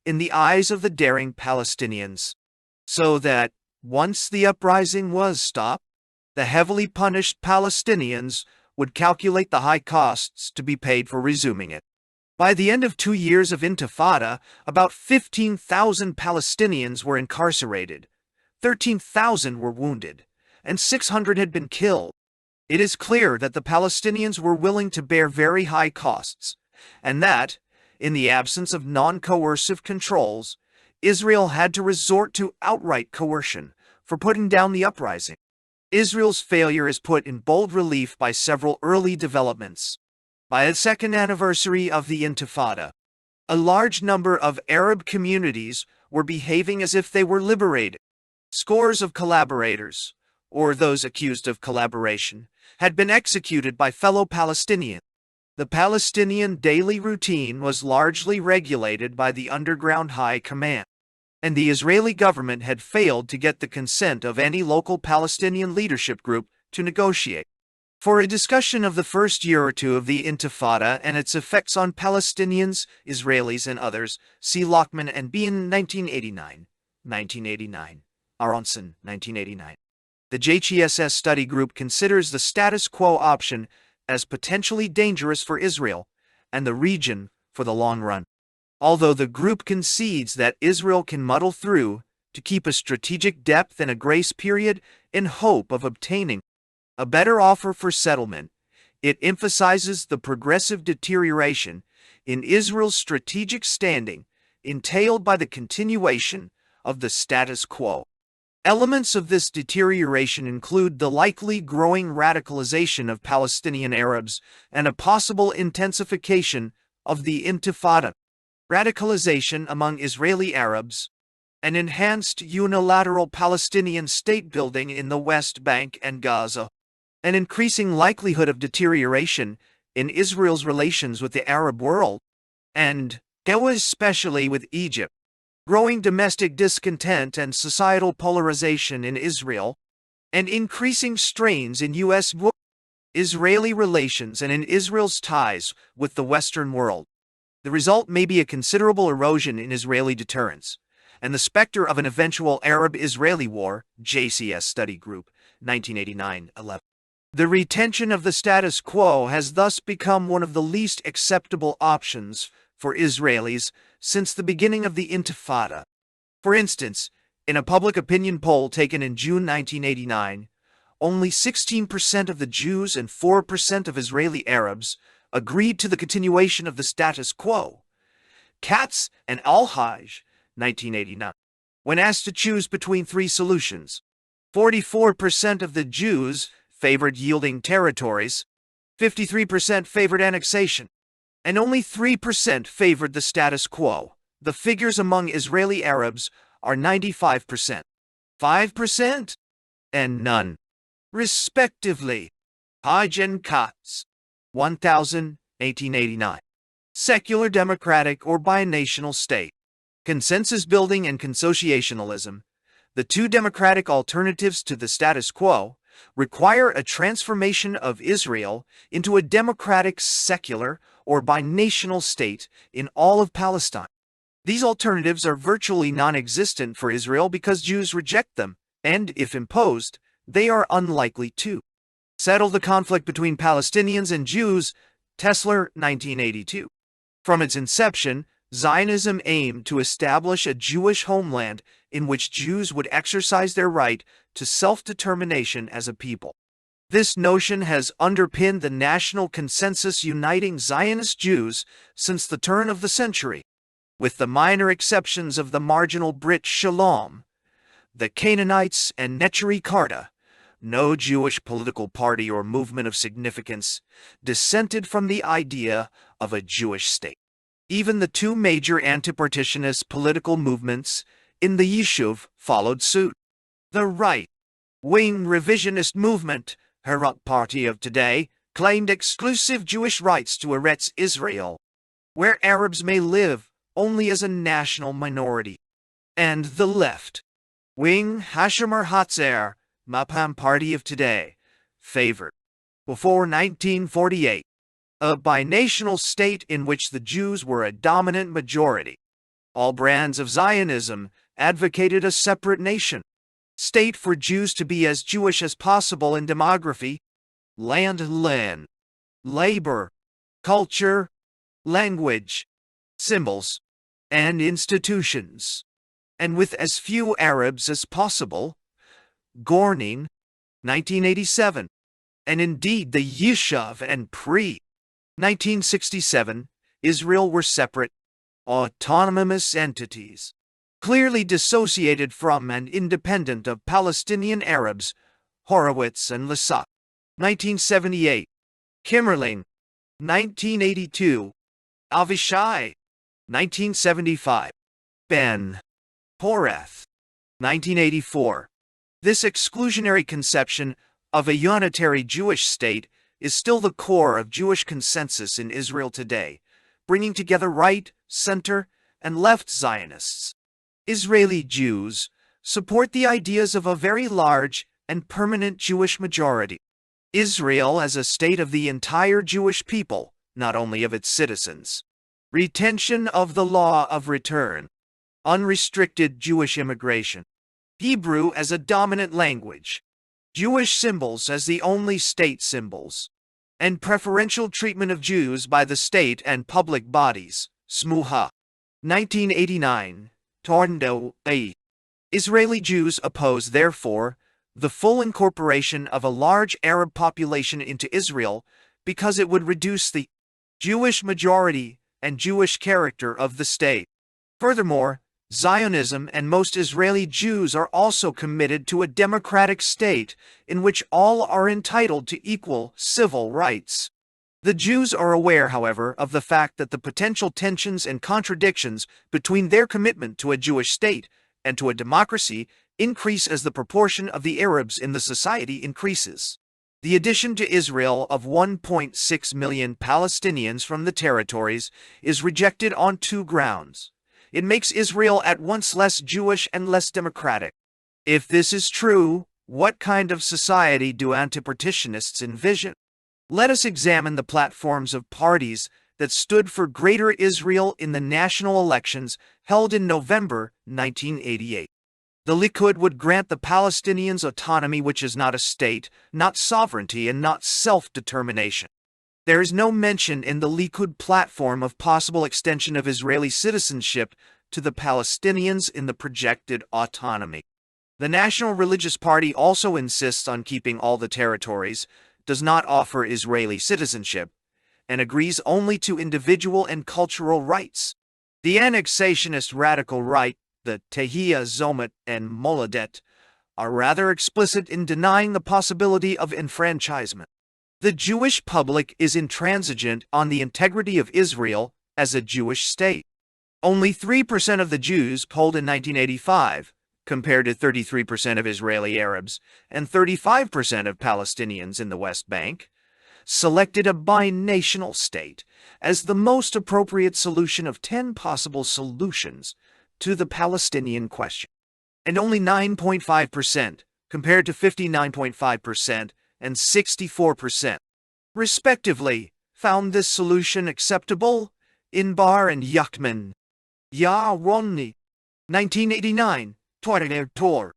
in the eyes of the daring Palestinians, so that, once the uprising was stopped, the heavily punished Palestinians would calculate the high costs to be paid for resuming it. By the end of 2 years of Intifada, about 15,000 Palestinians were incarcerated, 13,000 were wounded, and 600 had been killed. It is clear that the Palestinians were willing to bear very high costs, and that, in the absence of non-coercive controls, Israel had to resort to outright coercion for putting down the uprising. Israel's failure is put in bold relief by several early developments. By the second anniversary of the Intifada, a large number of Arab communities were behaving as if they were liberated. Scores of collaborators, or those accused of collaboration, had been executed by fellow Palestinians. The Palestinian daily routine was largely regulated by the underground high command, and the Israeli government had failed to get the consent of any local Palestinian leadership group to negotiate. For a discussion of the first year or two of the Intifada and its effects on Palestinians, Israelis, and others, see Lockman and Bean, 1989. 1989. Aronson, 1989. The JHSS study group considers the status quo option as potentially dangerous for Israel and the region for the long run. Although the group concedes that Israel can muddle through to keep a strategic depth and a grace period in hope of obtaining a better offer for settlement, it emphasizes the progressive deterioration in Israel's strategic standing entailed by the continuation of the status quo. Elements of this deterioration include the likely growing radicalization of Palestinian Arabs and a possible intensification of the Intifada, radicalization among Israeli Arabs, an enhanced unilateral Palestinian state building in the West Bank and Gaza, an increasing likelihood of deterioration in Israel's relations with the Arab world, and, especially with Egypt, growing domestic discontent and societal polarization in Israel, and increasing strains in U.S.-Israeli relations and in Israel's ties with the Western world. The result may be a considerable erosion in Israeli deterrence, and the specter of an eventual Arab-Israeli war, JCS Study Group, 1989-11. The retention of the status quo has thus become one of the least acceptable options for Israelis since the beginning of the Intifada. For instance, in a public opinion poll taken in June 1989, only 16% of the Jews and 4% of Israeli Arabs agreed to the continuation of the status quo. Katz and Al-Haj, 1989. When asked to choose between three solutions, 44% of the Jews favored yielding territories, 53% favored annexation, and only 3% favored the status quo. The figures among Israeli Arabs are 95%, 5%, and none, respectively. Haj and Katz, 1889. Secular democratic or binational state. Consensus building and consociationalism, the two democratic alternatives to the status quo, require a transformation of Israel into a democratic, secular, or binational state in all of Palestine. These alternatives are virtually non-existent for Israel because Jews reject them, and, if imposed, they are unlikely to settle the conflict between Palestinians and Jews. Tesler, 1982. From its inception, Zionism aimed to establish a Jewish homeland in which Jews would exercise their right to self-determination as a people. This notion has underpinned the national consensus uniting Zionist Jews since the turn of the century, with the minor exceptions of the marginal Brit Shalom, the Canaanites, and Neturei Karta. No Jewish political party or movement of significance dissented from the idea of a Jewish state. Even the two major anti-partitionist political movements in the Yishuv followed suit. The right-wing revisionist movement, Herut Party of today, claimed exclusive Jewish rights to Eretz Israel, where Arabs may live only as a national minority. And the left-wing Hashomer Hatzair, Mapam Party of today, favored, before 1948, a binational state in which the Jews were a dominant majority. All brands of Zionism advocated a separate nation state for Jews to be as Jewish as possible in demography, land, labor, culture, language, symbols, and institutions, and with as few Arabs as possible. Gorning, 1987, and indeed the Yishuv and pre-1967 Israel were separate, autonomous entities, clearly dissociated from and independent of Palestinian Arabs. Horowitz and Lassak, 1978, Kimmerling, 1982, Avishai, 1975, Ben Porath, 1984. This exclusionary conception of a unitary Jewish state is still the core of Jewish consensus in Israel today, bringing together right, center, and left Zionists. Israeli Jews support the ideas of a very large and permanent Jewish majority, Israel as a state of the entire Jewish people, not only of its citizens. Retention of the law of return. Unrestricted Jewish immigration. Hebrew as a dominant language. Jewish symbols as the only state symbols. And preferential treatment of Jews by the state and public bodies. Smuha. 1989. Torndo A. Israeli Jews oppose, therefore, the full incorporation of a large Arab population into Israel because it would reduce the Jewish majority and Jewish character of the state. Furthermore, Zionism and most Israeli Jews are also committed to a democratic state in which all are entitled to equal civil rights. The Jews are aware, however, of the fact that the potential tensions and contradictions between their commitment to a Jewish state and to a democracy increase as the proportion of the Arabs in the society increases. The addition to Israel of 1.6 million Palestinians from the territories is rejected on two grounds. It makes Israel at once less Jewish and less democratic. If this is true, what kind of society do anti-partitionists envision? Let us examine the platforms of parties that stood for Greater Israel in the national elections held in November 1988. The Likud would grant the Palestinians autonomy, which is not a state, not sovereignty, and not self-determination. There is no mention in the Likud platform of possible extension of Israeli citizenship to the Palestinians in the projected autonomy. The National Religious Party also insists on keeping all the territories, does not offer Israeli citizenship, and agrees only to individual and cultural rights. The annexationist radical right, the Tehiyah Zomot and Moladet, are rather explicit in denying the possibility of enfranchisement. The Jewish public is intransigent on the integrity of Israel as a Jewish state. Only 3% of the Jews polled in 1985, compared to 33% of Israeli Arabs and 35% of Palestinians in the West Bank, selected a binational state as the most appropriate solution of 10 possible solutions to the Palestinian question. And only 9.5%, compared to 59.5% and 64%, respectively, found this solution acceptable. Inbar and Yuckman. Ya Romney. 1989. Tor.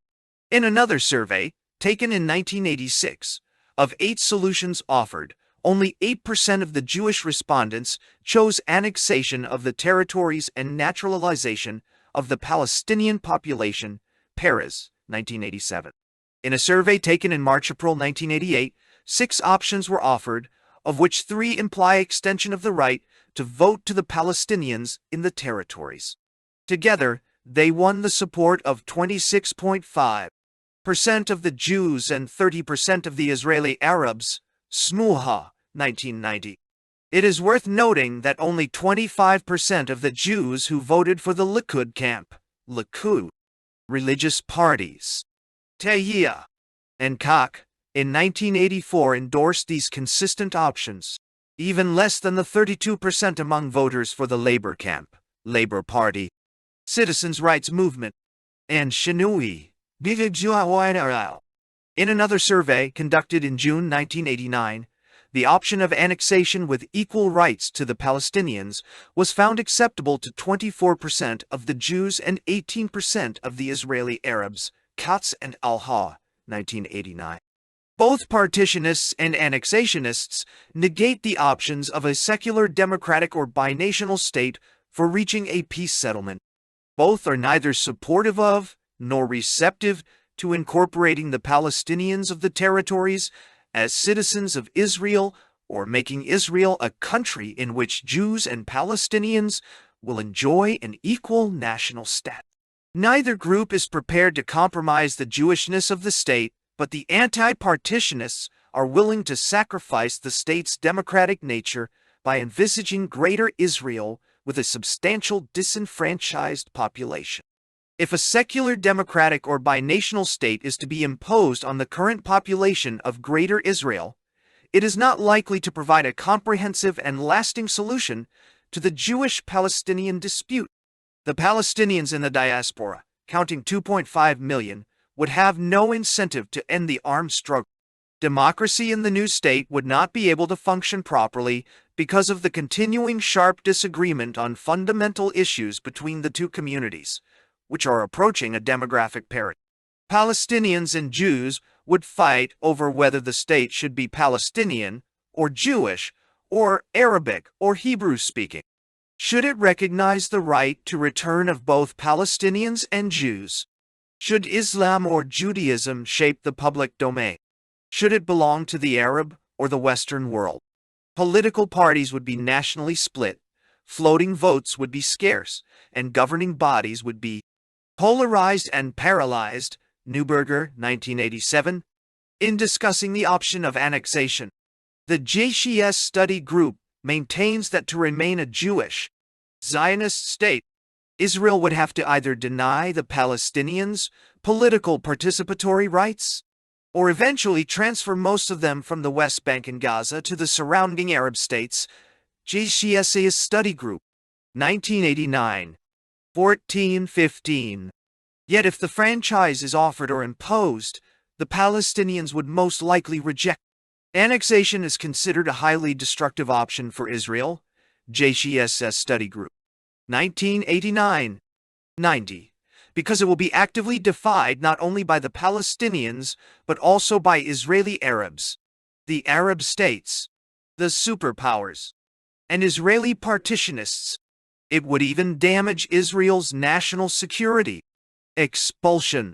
In another survey, taken in 1986, of 8 solutions offered, only 8% of the Jewish respondents chose annexation of the territories and naturalization of the Palestinian population. Paris, 1987. In a survey taken in March-April 1988, 6 options were offered, of which 3 imply extension of the right to vote to the Palestinians in the territories. Together, they won the support of 26.5% of the Jews and 30% of the Israeli Arabs. Smuha, 1990. It is worth noting that only 25% of the Jews who voted for the Likud camp, Likud, religious parties, Tehiyah, and Kach, in 1984 endorsed these consistent options, even less than the 32% among voters for the Labor camp, Labor Party, Citizens' Rights Movement, and Shinui. In another survey conducted in June 1989, the option of annexation with equal rights to the Palestinians was found acceptable to 24% of the Jews and 18% of the Israeli Arabs. Katz and Al-Ha, 1989. Both partitionists and annexationists negate the options of a secular democratic or binational state for reaching a peace settlement. Both are neither supportive of nor receptive to incorporating the Palestinians of the territories as citizens of Israel or making Israel a country in which Jews and Palestinians will enjoy an equal national status. Neither group is prepared to compromise the Jewishness of the state, but the anti-partitionists are willing to sacrifice the state's democratic nature by envisaging Greater Israel with a substantial disenfranchised population. If a secular democratic or binational state is to be imposed on the current population of Greater Israel, it is not likely to provide a comprehensive and lasting solution to the Jewish-Palestinian dispute. The Palestinians in the diaspora, counting 2.5 million, would have no incentive to end the armed struggle. Democracy in the new state would not be able to function properly because of the continuing sharp disagreement on fundamental issues between the two communities, which are approaching a demographic parity. Palestinians and Jews would fight over whether the state should be Palestinian or Jewish or Arabic or Hebrew-speaking. Should it recognize the right to return of both Palestinians and Jews? Should Islam or Judaism shape the public domain? Should it belong to the Arab or the Western world? Political parties would be nationally split, floating votes would be scarce, and governing bodies would be polarized and paralyzed. Neuberger, 1987. In discussing the option of annexation, the JCS study group maintains that to remain a Jewish, Zionist state, Israel would have to either deny the Palestinians political participatory rights, or eventually transfer most of them from the West Bank and Gaza to the surrounding Arab states. JCS's study group, 1989, 14-15. Yet if the franchise is offered or imposed, the Palestinians would most likely reject. Annexation is considered a highly destructive option for Israel. JCSS study group, 1989, 90. Because it will be actively defied not only by the Palestinians, but also by Israeli Arabs, the Arab states, the superpowers, and Israeli partitionists. It would even damage Israel's national security. Expulsion.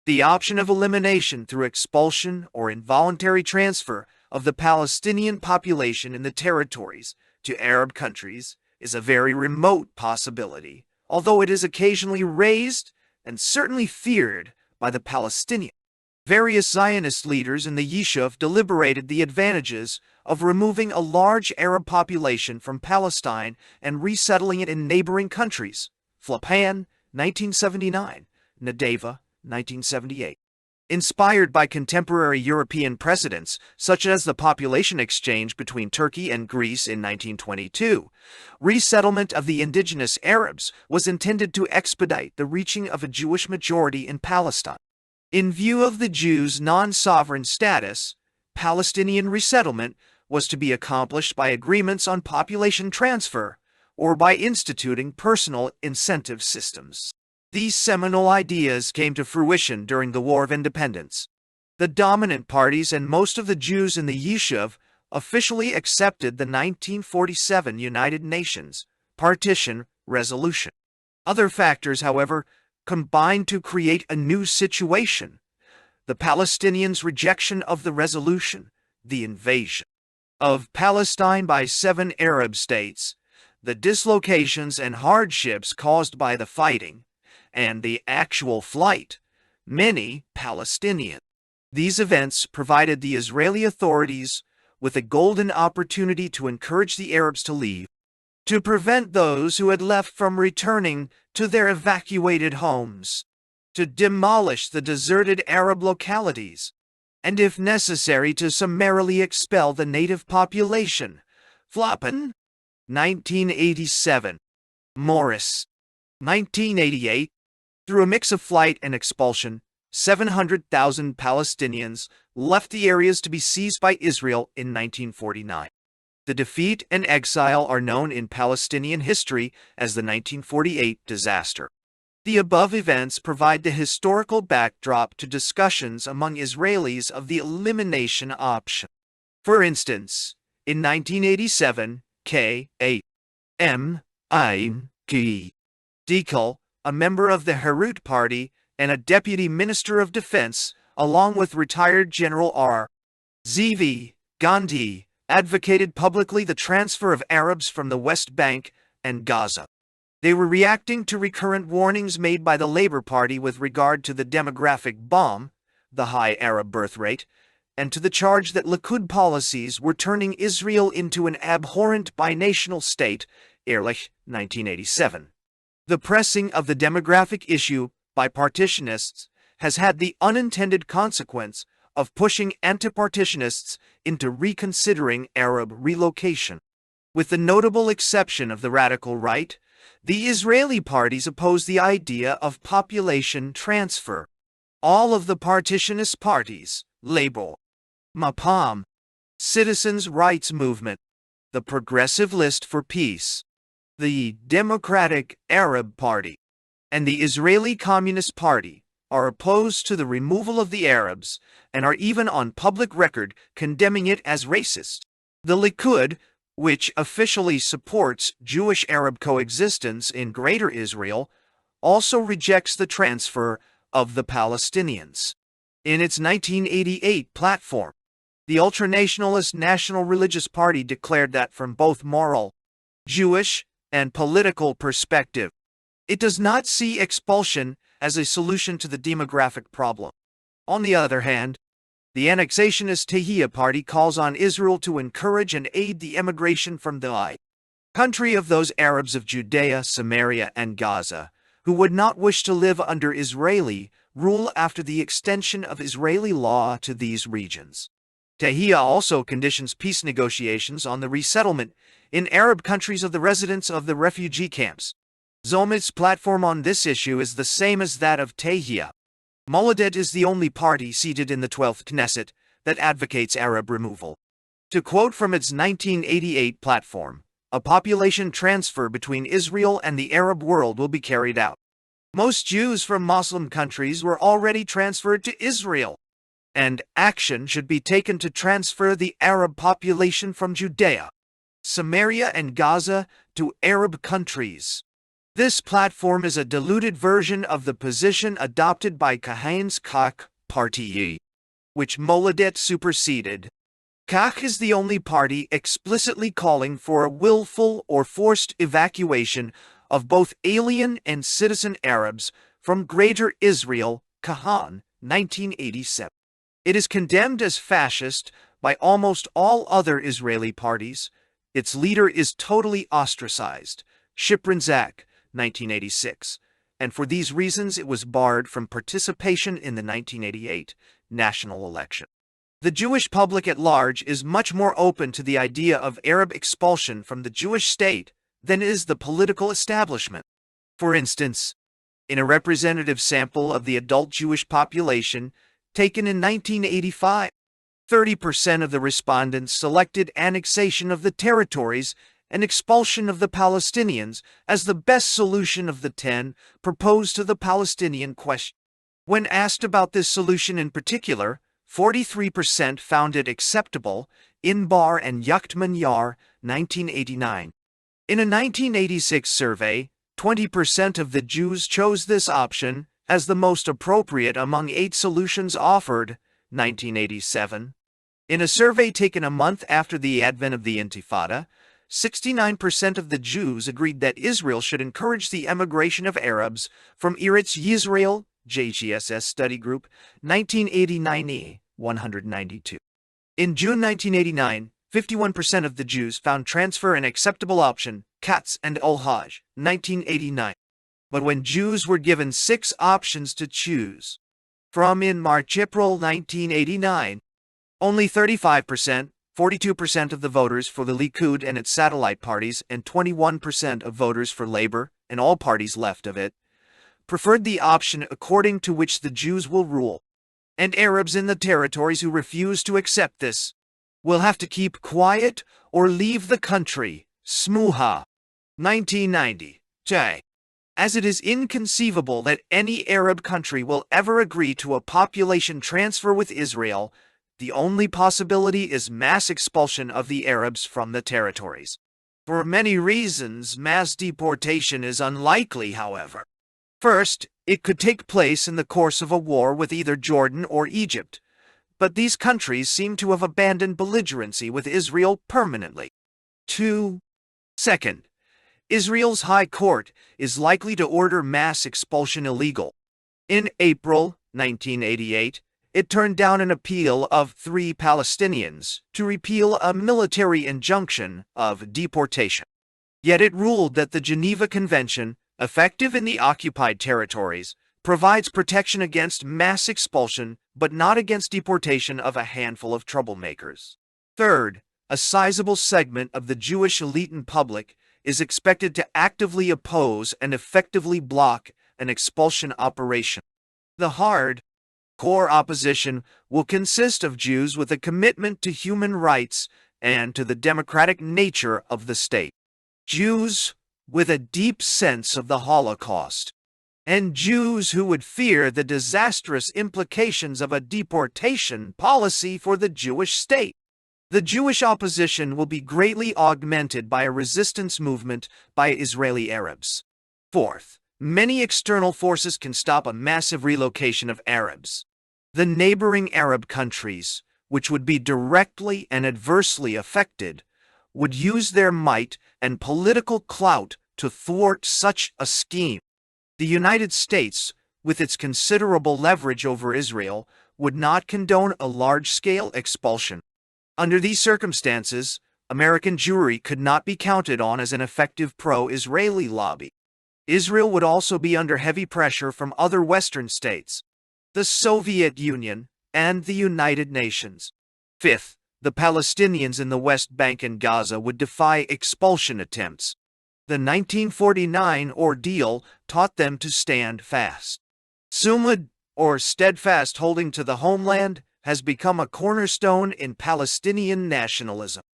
The option of elimination through expulsion or involuntary transfer of the Palestinian population in the territories to Arab countries is a very remote possibility, although it is occasionally raised and certainly feared by the Palestinians. Various Zionist leaders in the Yishuv deliberated the advantages of removing a large Arab population from Palestine and resettling it in neighboring countries. Flapan, 1979, Nadeva, 1978. Inspired by contemporary European precedents, such as the population exchange between Turkey and Greece in 1922, resettlement of the indigenous Arabs was intended to expedite the reaching of a Jewish majority in Palestine. In view of the Jews' non-sovereign status, Palestinian resettlement was to be accomplished by agreements on population transfer or by instituting personal incentive systems. These seminal ideas came to fruition during the War of Independence. The dominant parties and most of the Jews in the Yishuv officially accepted the 1947 United Nations Partition Resolution. Other factors, however, combined to create a new situation: the Palestinians' rejection of the resolution, the invasion of Palestine by 7 Arab states, the dislocations and hardships caused by the fighting, and the actual flight, many Palestinians. These events provided the Israeli authorities with a golden opportunity to encourage the Arabs to leave, to prevent those who had left from returning to their evacuated homes, to demolish the deserted Arab localities, and if necessary to summarily expel the native population. Flapan, 1987. Morris, 1988. Through a mix of flight and expulsion, 700,000 Palestinians left the areas to be seized by Israel in 1949. The defeat and exile are known in Palestinian history as the 1948 disaster. The above events provide the historical backdrop to discussions among Israelis of the elimination option. For instance, in 1987, K.A. M. I.G. Dekal, a member of the Herut Party and a deputy minister of defense, along with retired General R. Z.V. Gandhi, advocated publicly the transfer of Arabs from the West Bank and Gaza. They were reacting to recurrent warnings made by the Labour Party with regard to the demographic bomb, the high Arab birth rate, and to the charge that Likud policies were turning Israel into an abhorrent binational state. Ehrlich, 1987. The pressing of the demographic issue by partitionists has had the unintended consequence of pushing anti-partitionists into reconsidering Arab relocation. With the notable exception of the radical right, the Israeli parties oppose the idea of population transfer. All of the partitionist parties, Labour, MAPAM, Citizens' Rights Movement, the Progressive List for Peace, the Democratic Arab Party, and the Israeli Communist Party are opposed to the removal of the Arabs and are even on public record condemning it as racist. The Likud, which officially supports Jewish-Arab coexistence in Greater Israel, also rejects the transfer of the Palestinians. In its 1988 platform, the ultranationalist National Religious Party declared that from both moral, Jewish, and political perspective, it does not see expulsion as a solution to the demographic problem. On the other hand, the annexationist Tahrir Party calls on Israel to encourage and aid the emigration from the country of those Arabs of Judea, Samaria, and Gaza who would not wish to live under Israeli rule after the extension of Israeli law to these regions. Tahrir also conditions peace negotiations on the resettlement in Arab countries of the residents of the refugee camps. Zomid's platform on this issue is the same as that of Tahrir. Moladed is the only party seated in the 12th Knesset that advocates Arab removal. To quote from its 1988 platform, a population transfer between Israel and the Arab world will be carried out. Most Jews from Muslim countries were already transferred to Israel, and action should be taken to transfer the Arab population from Judea, Samaria, and Gaza to Arab countries. This platform is a diluted version of the position adopted by Kahan's Kach Party, which Moladed superseded. Kach is the only party explicitly calling for a willful or forced evacuation of both alien and citizen Arabs from Greater Israel, Kahan, 1987. It is condemned as fascist by almost all other Israeli parties. Its leader is totally ostracized, Shiprin Zak, 1986, and for these reasons it was barred from participation in the 1988 national election. The Jewish public at large is much more open to the idea of Arab expulsion from the Jewish state than is the political establishment. For instance, in a representative sample of the adult Jewish population taken in 1985, 30% of the respondents selected annexation of the territories and expulsion of the Palestinians as the best solution of the 10 proposed to the Palestinian question. When asked about this solution in particular, 43% found it acceptable, Inbar and Yuchtman Yar, 1989. In a 1986 survey, 20% of the Jews chose this option as the most appropriate among 8 solutions offered, 1987. In a survey taken a month after the advent of the Intifada, 69% of the Jews agreed that Israel should encourage the emigration of Arabs from Eretz Yisrael, JGSS Study Group, 1989e, 192. In June 1989, 51% of the Jews found transfer an acceptable option, Katz and Al-Hajj, 1989. But when Jews were given 6 options to choose from in March-April 1989, only 35%, 42% of the voters for the Likud and its satellite parties, and 21% of voters for Labor, and all parties left of it, preferred the option according to which the Jews will rule, and Arabs in the territories who refuse to accept this will have to keep quiet or leave the country. Smuha, 1990. J. As it is inconceivable that any Arab country will ever agree to a population transfer with Israel, the only possibility is mass expulsion of the Arabs from the territories. For many reasons, mass deportation is unlikely, however. First, it could take place in the course of a war with either Jordan or Egypt, but these countries seem to have abandoned belligerency with Israel permanently. 2. Second, Israel's High Court is likely to order mass expulsion illegal. In April 1988, it turned down an appeal of 3 Palestinians to repeal a military injunction of deportation. Yet it ruled that the Geneva Convention, effective in the occupied territories, provides protection against mass expulsion but not against deportation of a handful of troublemakers. Third, a sizable segment of the Jewish elite and public is expected to actively oppose and effectively block an expulsion operation. The hard Core opposition will consist of Jews with a commitment to human rights and to the democratic nature of the state, Jews with a deep sense of the Holocaust, and Jews who would fear the disastrous implications of a deportation policy for the Jewish state. The Jewish opposition will be greatly augmented by a resistance movement by Israeli Arabs. Fourth, many external forces can stop a massive relocation of Arabs. The neighboring Arab countries, which would be directly and adversely affected, would use their might and political clout to thwart such a scheme. The United States, with its considerable leverage over Israel, would not condone a large-scale expulsion. Under these circumstances, American Jewry could not be counted on as an effective pro-Israeli lobby. Israel would also be under heavy pressure from other Western states, the Soviet Union, and the United Nations. Fifth, the Palestinians in the West Bank and Gaza would defy expulsion attempts. The 1949 ordeal taught them to stand fast. Sumud, or steadfast holding to the homeland, has become a cornerstone in Palestinian nationalism.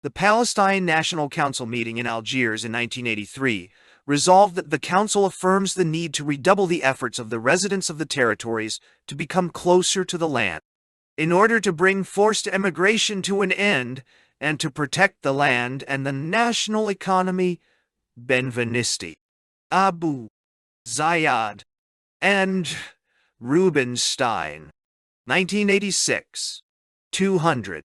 The Palestine National Council meeting in Algiers in 1983 resolved that the Council affirms the need to redouble the efforts of the residents of the territories to become closer to the land, in order to bring forced emigration to an end and to protect the land and the national economy. Benvenisti, Abu Zayed, and Rubinstein. 1986. 200.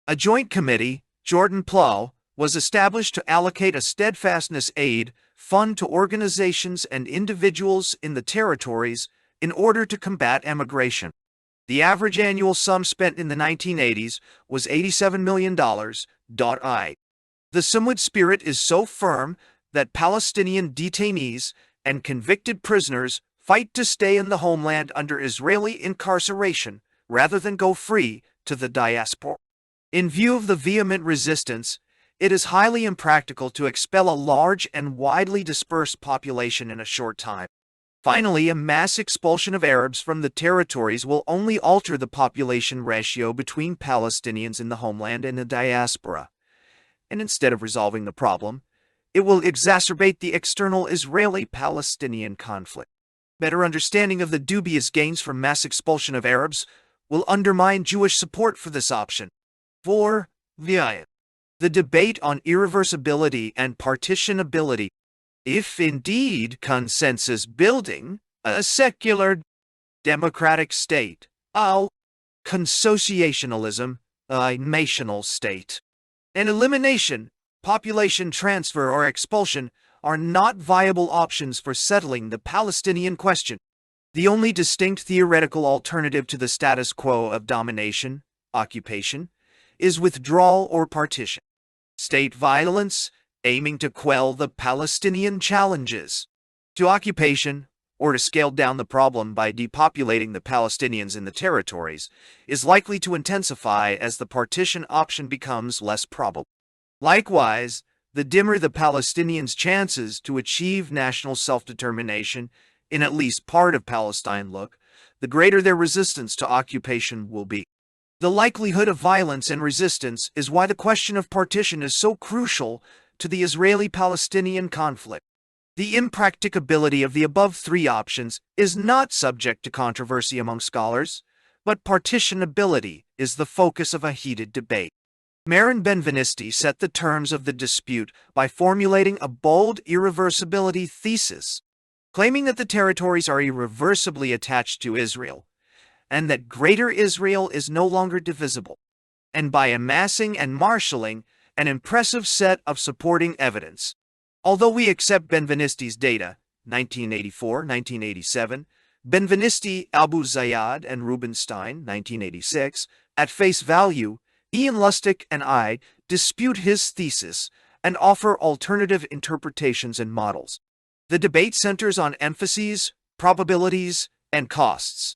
A joint committee, Jordan Plough, was established to allocate a steadfastness aid fund to organizations and individuals in the territories in order to combat emigration. The average annual sum spent in the 1980s was $87 million. The Sumud spirit is so firm that Palestinian detainees and convicted prisoners fight to stay in the homeland under Israeli incarceration rather than go free to the diaspora. In view of the vehement resistance, it is highly impractical to expel a large and widely dispersed population in a short time. Finally, a mass expulsion of Arabs from the territories will only alter the population ratio between Palestinians in the homeland and the diaspora, and instead of resolving the problem, it will exacerbate the external Israeli-Palestinian conflict. Better understanding of the dubious gains from mass expulsion of Arabs will undermine Jewish support for this option. 4. The debate on irreversibility and partitionability. If indeed consensus building, a secular democratic state, consociationalism, a national state, and elimination, population transfer or expulsion are not viable options for settling the Palestinian question. The only distinct theoretical alternative to the status quo of domination, occupation, is withdrawal or partition. State violence, aiming to quell the Palestinian challenges to occupation or to scale down the problem by depopulating the Palestinians in the territories, is likely to intensify as the partition option becomes less probable. Likewise, the dimmer the Palestinians' chances to achieve national self-determination in at least part of Palestine look, the greater their resistance to occupation will be. The likelihood of violence and resistance is why the question of partition is so crucial to the Israeli-Palestinian conflict. The impracticability of the above three options is not subject to controversy among scholars, but partitionability is the focus of a heated debate. Marin Benvenisti set the terms of the dispute by formulating a bold irreversibility thesis, claiming that the territories are irreversibly attached to Israel, and that Greater Israel is no longer divisible, and by amassing and marshalling an impressive set of supporting evidence. Although we accept Benvenisti's data, 1984-1987, Benvenisti, Abu Zayed, and Rubinstein, 1986, at face value, Ian Lustig and I dispute his thesis and offer alternative interpretations and models. The debate centers on emphases, probabilities, and costs.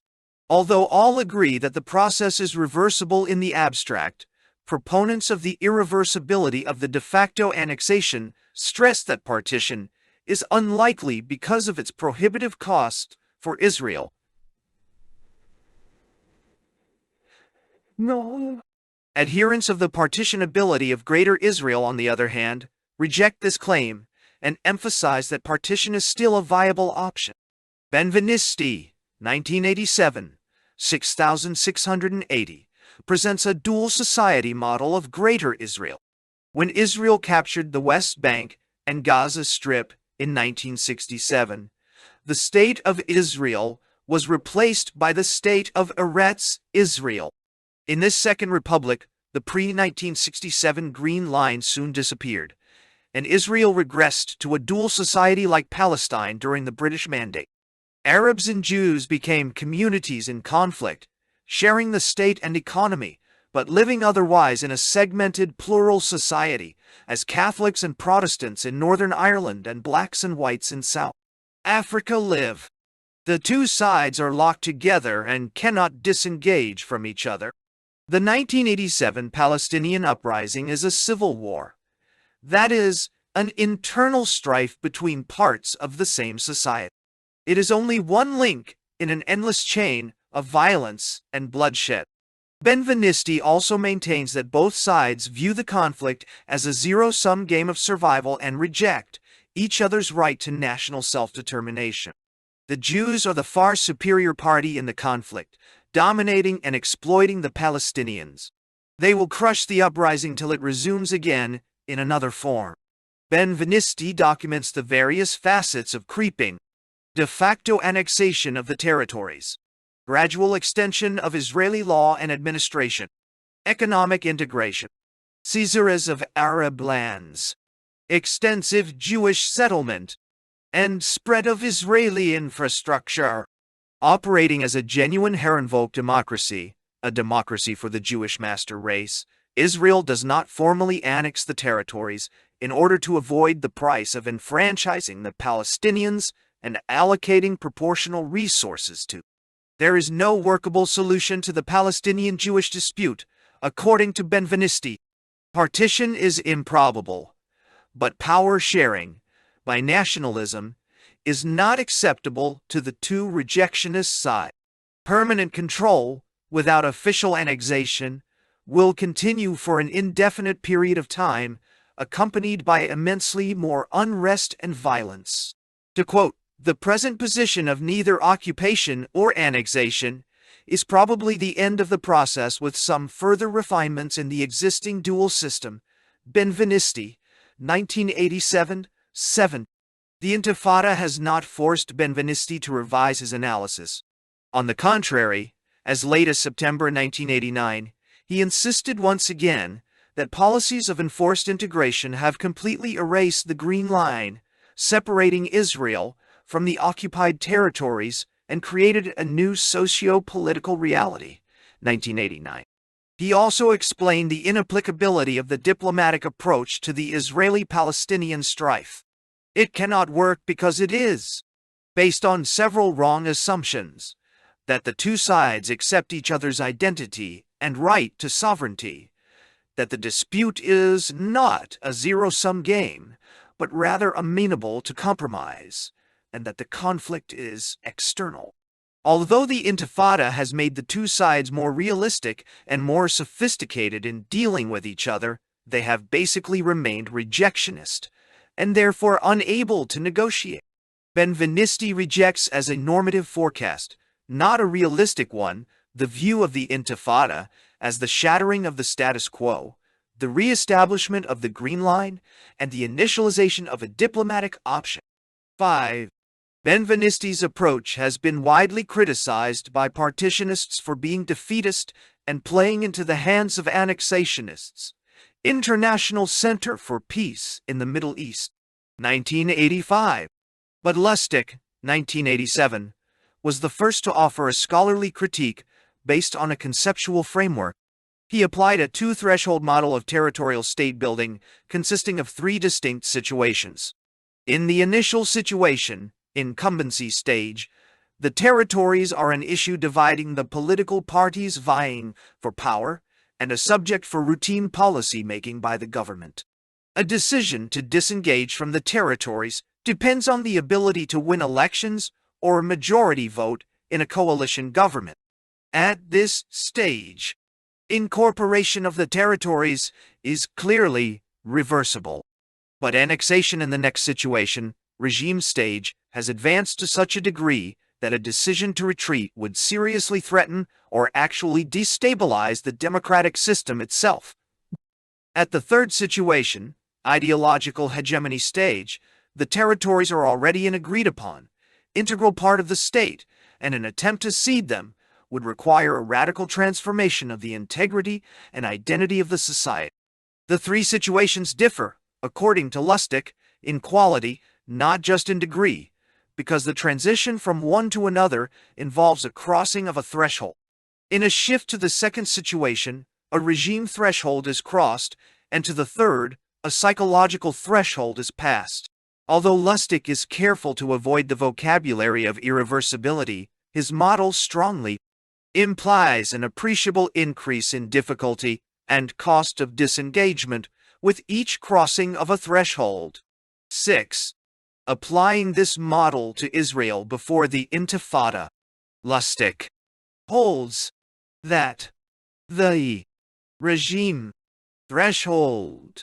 Although all agree that the process is reversible in the abstract, proponents of the irreversibility of the de facto annexation stress that partition is unlikely because of its prohibitive cost for Israel. No. Adherents of the partitionability of Greater Israel, on the other hand, reject this claim and emphasize that partition is still a viable option. Benvenisti, 1987, 6680, presents a dual society model of Greater Israel. When Israel captured the West Bank and Gaza Strip in 1967, the State of Israel was replaced by the State of Eretz Israel. In this Second Republic, the pre-1967 Green Line soon disappeared, and Israel regressed to a dual society like Palestine during the British Mandate. Arabs and Jews became communities in conflict, sharing the state and economy, but living otherwise in a segmented plural society, as Catholics and Protestants in Northern Ireland and blacks and whites in South Africa live. The two sides are locked together and cannot disengage from each other. The 1987 Palestinian uprising is a civil war. That is, an internal strife between parts of the same society. It is only one link in an endless chain of violence and bloodshed. Benvenisti also maintains that both sides view the conflict as a zero-sum game of survival and reject each other's right to national self-determination. The Jews are the far superior party in the conflict, dominating and exploiting the Palestinians. They will crush the uprising till it resumes again in another form. Benvenisti documents the various facets of creeping de facto annexation of the territories, gradual extension of Israeli law and administration, economic integration, seizures of Arab lands, extensive Jewish settlement, and spread of Israeli infrastructure. Operating as a genuine Herrenvolk democracy, a democracy for the Jewish master race, Israel does not formally annex the territories in order to avoid the price of enfranchising the Palestinians and allocating proportional resources to. There is no workable solution to the Palestinian-Jewish dispute, according to Benvenisti. Partition is improbable, but power sharing, by nationalism, is not acceptable to the two rejectionist sides. Permanent control, without official annexation, will continue for an indefinite period of time, accompanied by immensely more unrest and violence. To quote, "The present position of neither occupation or annexation is probably the end of the process with some further refinements in the existing dual system." Benvenisti, 1987-7. The Intifada has not forced Benvenisti to revise his analysis. On the contrary, as late as September 1989, he insisted once again that policies of enforced integration have completely erased the Green Line, separating Israel from the occupied territories and created a new socio-political reality. 1989. He also explained the inapplicability of the diplomatic approach to the Israeli-Palestinian strife. It cannot work because it is based on several wrong assumptions, that the two sides accept each other's identity and right to sovereignty, that the dispute is not a zero-sum game, but rather amenable to compromise, and that the conflict is external. Although the Intifada has made the two sides more realistic and more sophisticated in dealing with each other, they have basically remained rejectionist, and therefore unable to negotiate. Benvenisti rejects as a normative forecast, not a realistic one, the view of the Intifada as the shattering of the status quo, the re-establishment of the Green Line, and the initialization of a diplomatic option. 5. Benvenisti's approach has been widely criticized by partitionists for being defeatist and playing into the hands of annexationists. International Center for Peace in the Middle East, 1985. But Lustig, 1987, was the first to offer a scholarly critique based on a conceptual framework. He applied a two-threshold model of territorial state building consisting of three distinct situations. In the initial situation, incumbency stage, the territories are an issue dividing the political parties vying for power and a subject for routine policy making by the government. A decision to disengage from the territories depends on the ability to win elections or a majority vote in a coalition government. At this stage, Incorporation of the territories is clearly reversible. But annexation in the next situation, regime stage, has advanced to such a degree that a decision to retreat would seriously threaten or actually destabilize the democratic system itself. At the third situation, ideological hegemony stage, the territories are already an agreed-upon, integral part of the state, and an attempt to cede them would require a radical transformation of the integrity and identity of the society. The three situations differ, according to Lustig, in quality, not just in degree, because the transition from one to another involves a crossing of a threshold. In a shift to the second situation, a regime threshold is crossed, and to the third, a psychological threshold is passed. Although Lustig is careful to avoid the vocabulary of irreversibility, his model strongly implies an appreciable increase in difficulty and cost of disengagement with each crossing of a threshold. 6. Applying this model to Israel before the Intifada, Lustig holds that the regime threshold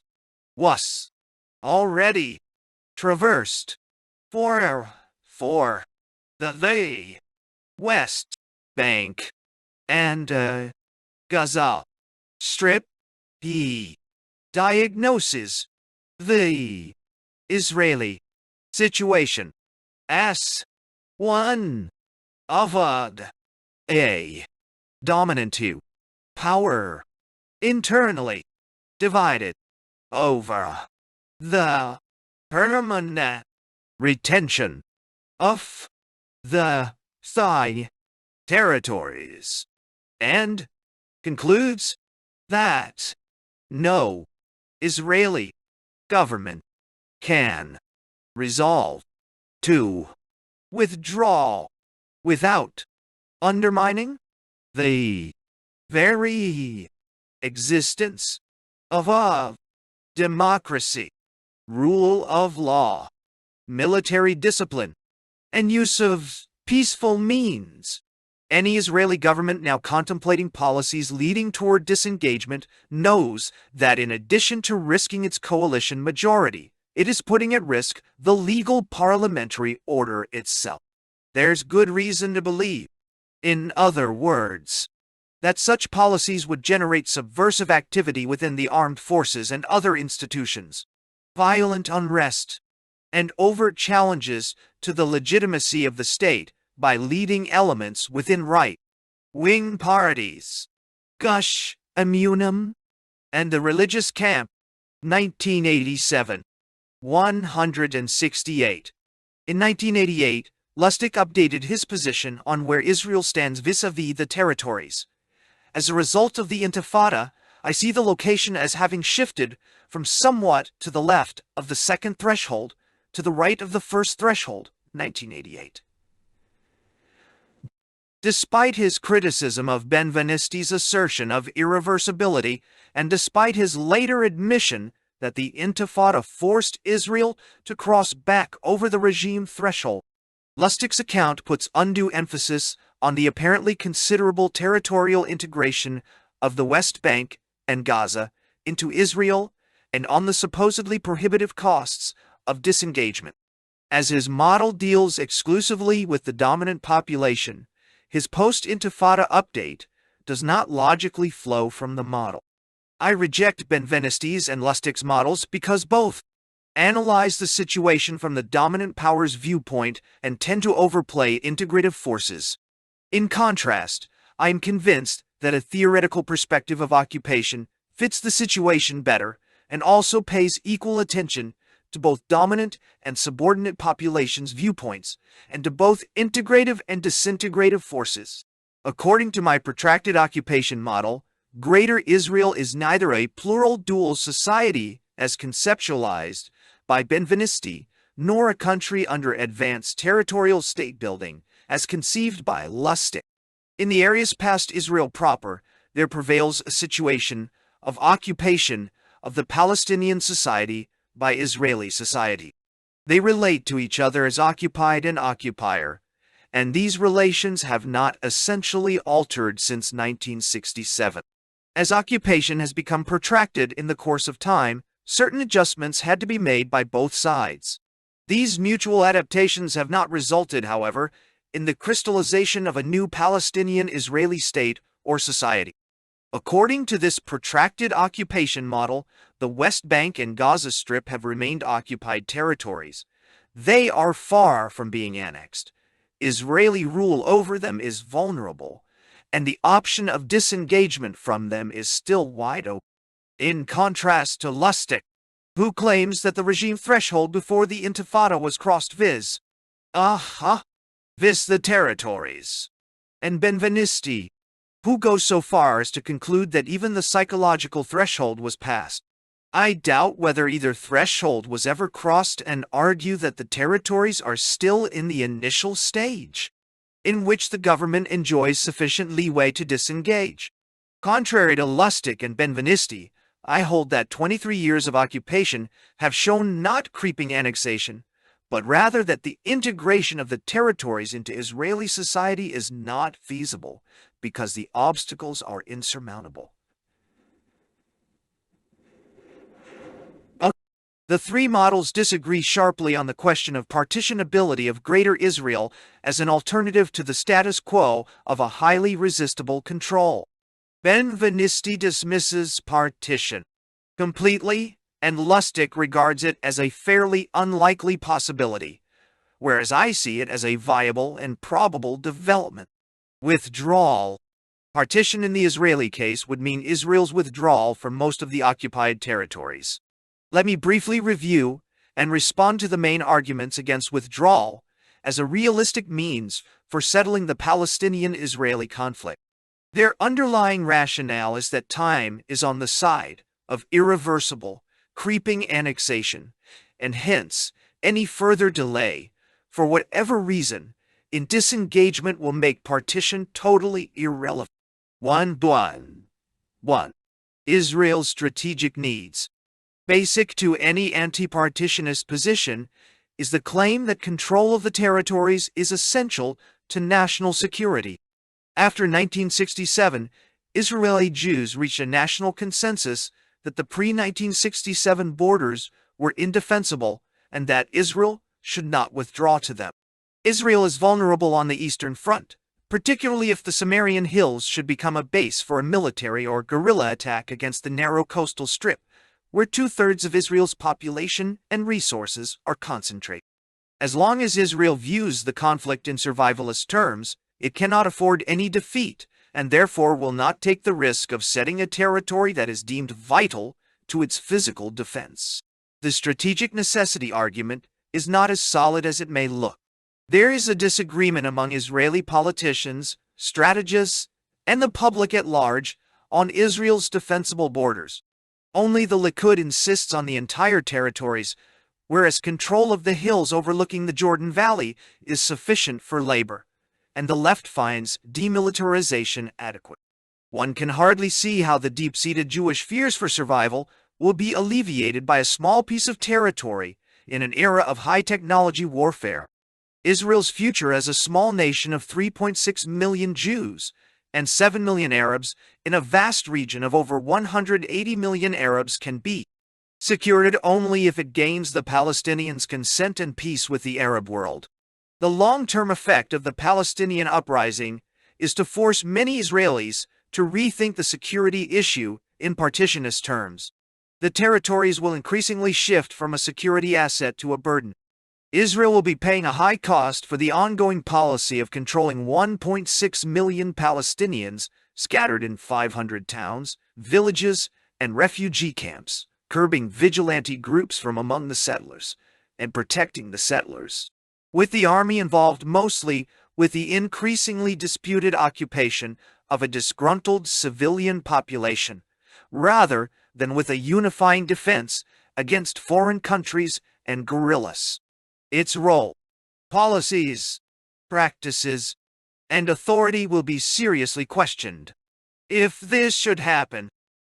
was already traversed for the West Bank and Gaza Strip. He diagnoses the Israeli situation as one of a dominant power internally divided over the permanent retention of the Thai territories, and concludes that no Israeli government can resolve to withdraw without undermining the very existence of a democracy, rule of law, military discipline, and use of peaceful means. Any Israeli government now contemplating policies leading toward disengagement knows that in addition to risking its coalition majority, it is putting at risk the legal parliamentary order itself. There's good reason to believe, in other words, that such policies would generate subversive activity within the armed forces and other institutions, violent unrest, and overt challenges to the legitimacy of the state by leading elements within right-wing parties. Gush Immunum and the Religious Camp, 1987. 168. In 1988, Lustig updated his position on where Israel stands vis-à-vis the territories. As a result of the Intifada, I see the location as having shifted from somewhat to the left of the second threshold to the right of the first threshold, 1988. Despite his criticism of Benveniste's assertion of irreversibility, and despite his later admission that the Intifada forced Israel to cross back over the regime threshold, Lustig's account puts undue emphasis on the apparently considerable territorial integration of the West Bank and Gaza into Israel and on the supposedly prohibitive costs of disengagement. As his model deals exclusively with the dominant population, his post-Intifada update does not logically flow from the model. I reject Benveniste's and Lustig's models because both analyze the situation from the dominant power's viewpoint and tend to overplay integrative forces. In contrast, I am convinced that a theoretical perspective of occupation fits the situation better and also pays equal attention to both dominant and subordinate populations' viewpoints, and to both integrative and disintegrative forces. According to my protracted occupation model, Greater Israel is neither a plural dual society as conceptualized by Benveniste, nor a country under advanced territorial state building as conceived by Lustig. In the areas past Israel proper, there prevails a situation of occupation of the Palestinian society by Israeli society. They relate to each other as occupied and occupier, and these relations have not essentially altered since 1967. As occupation has become protracted in the course of time, certain adjustments had to be made by both sides. These mutual adaptations have not resulted, however, in the crystallization of a new Palestinian-Israeli state or society. According to this protracted occupation model, the West Bank and Gaza Strip have remained occupied territories. They are far from being annexed. Israeli rule over them is vulnerable, and the option of disengagement from them is still wide open. In contrast to Lustig, who claims that the regime threshold before the Intifada was crossed vis the territories, and Benvenisti, who goes so far as to conclude that even the psychological threshold was passed. I doubt whether either threshold was ever crossed and argue that the territories are still in the initial stage, in which the government enjoys sufficient leeway to disengage. Contrary to Lustig and Benvenisti, I hold that 23 years of occupation have shown not creeping annexation, but rather that the integration of the territories into Israeli society is not feasible because the obstacles are insurmountable. The three models disagree sharply on the question of partitionability of Greater Israel as an alternative to the status quo of a highly resistible control. Benvenisti dismisses partition completely, and Lustig regards it as a fairly unlikely possibility, whereas I see it as a viable and probable development. Withdrawal. Partition in the Israeli case would mean Israel's withdrawal from most of the occupied territories. Let me briefly review and respond to the main arguments against withdrawal as a realistic means for settling the Palestinian-Israeli conflict. Their underlying rationale is that time is on the side of irreversible, creeping annexation, and hence any further delay, for whatever reason, in disengagement will make partition totally irrelevant. 1. Israel's strategic needs. Basic to any anti-partitionist position is the claim that control of the territories is essential to national security. After 1967, Israeli Jews reached a national consensus that the pre-1967 borders were indefensible and that Israel should not withdraw to them. Israel is vulnerable on the Eastern Front, particularly if the Sumerian Hills should become a base for a military or guerrilla attack against the narrow coastal strip, where 2/3 of Israel's population and resources are concentrated. As long as Israel views the conflict in survivalist terms, it cannot afford any defeat, and therefore will not take the risk of setting a territory that is deemed vital to its physical defense. The strategic necessity argument is not as solid as it may look. There is a disagreement among Israeli politicians, strategists, and the public at large on Israel's defensible borders. Only the Likud insists on the entire territories, whereas control of the hills overlooking the Jordan Valley is sufficient for labor, and the left finds demilitarization adequate. One can hardly see how the deep-seated Jewish fears for survival will be alleviated by a small piece of territory in an era of high-technology warfare. Israel's future as a small nation of 3.6 million Jews and 7 million Arabs in a vast region of over 180 million Arabs can be secured only if it gains the Palestinians' consent and peace with the Arab world. The long-term effect of the Palestinian uprising is to force many Israelis to rethink the security issue in partitionist terms. The territories will increasingly shift from a security asset to a burden. Israel will be paying a high cost for the ongoing policy of controlling 1.6 million Palestinians scattered in 500 towns, villages, and refugee camps, curbing vigilante groups from among the settlers, and protecting the settlers, with the army involved mostly with the increasingly disputed occupation of a disgruntled civilian population, rather than with a unifying defense against foreign countries and guerrillas. Its role, policies, practices, and authority will be seriously questioned. If this should happen,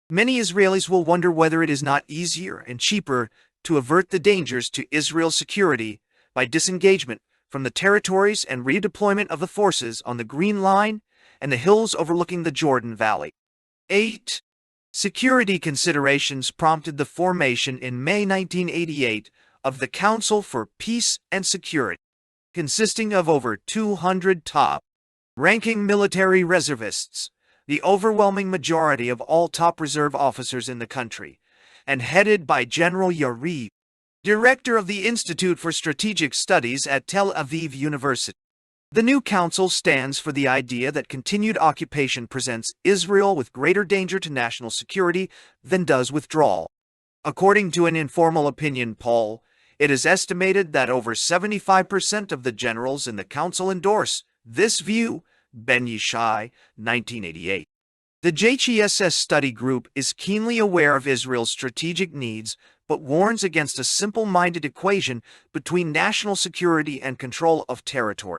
many Israelis will wonder whether it is not easier and cheaper to avert the dangers to Israel's security by disengagement from the territories and redeployment of the forces on the Green Line and the hills overlooking the Jordan Valley. 8. Security considerations prompted the formation in May 1988 of the Council for Peace and Security, consisting of over 200 top-ranking military reservists, the overwhelming majority of all top reserve officers in the country, and headed by General Yari, director of the Institute for Strategic Studies at Tel Aviv University. The new council stands for the idea that continued occupation presents Israel with greater danger to national security than does withdrawal. According to an informal opinion poll, it is estimated that over 75% of the generals in the council endorse this view. Ben Yishai, 1988. The JCSS study group is keenly aware of Israel's strategic needs, but warns against a simple-minded equation between national security and control of territory.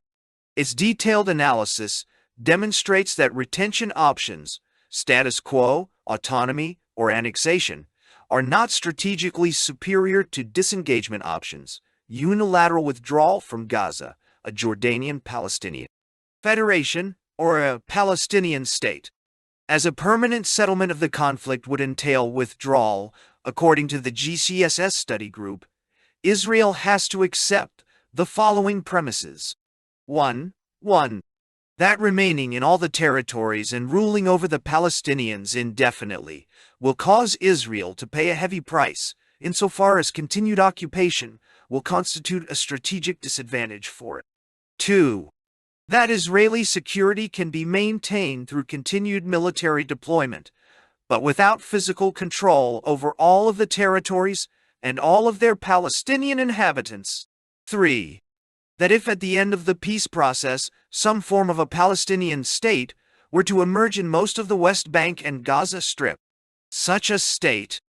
Its detailed analysis demonstrates that retention options, status quo, autonomy, or annexation, are not strategically superior to disengagement options, unilateral withdrawal from Gaza, a Jordanian-Palestinian federation, or a Palestinian state. As a permanent settlement of the conflict would entail withdrawal, according to the JCSS study group, Israel has to accept the following premises. 1. That remaining in all the territories and ruling over the Palestinians indefinitely will cause Israel to pay a heavy price, insofar as continued occupation will constitute a strategic disadvantage for it. 2. That Israeli security can be maintained through continued military deployment, but without physical control over all of the territories and all of their Palestinian inhabitants. 3. That if at the end of the peace process some form of a Palestinian state were to emerge in most of the West Bank and Gaza Strip, such a state,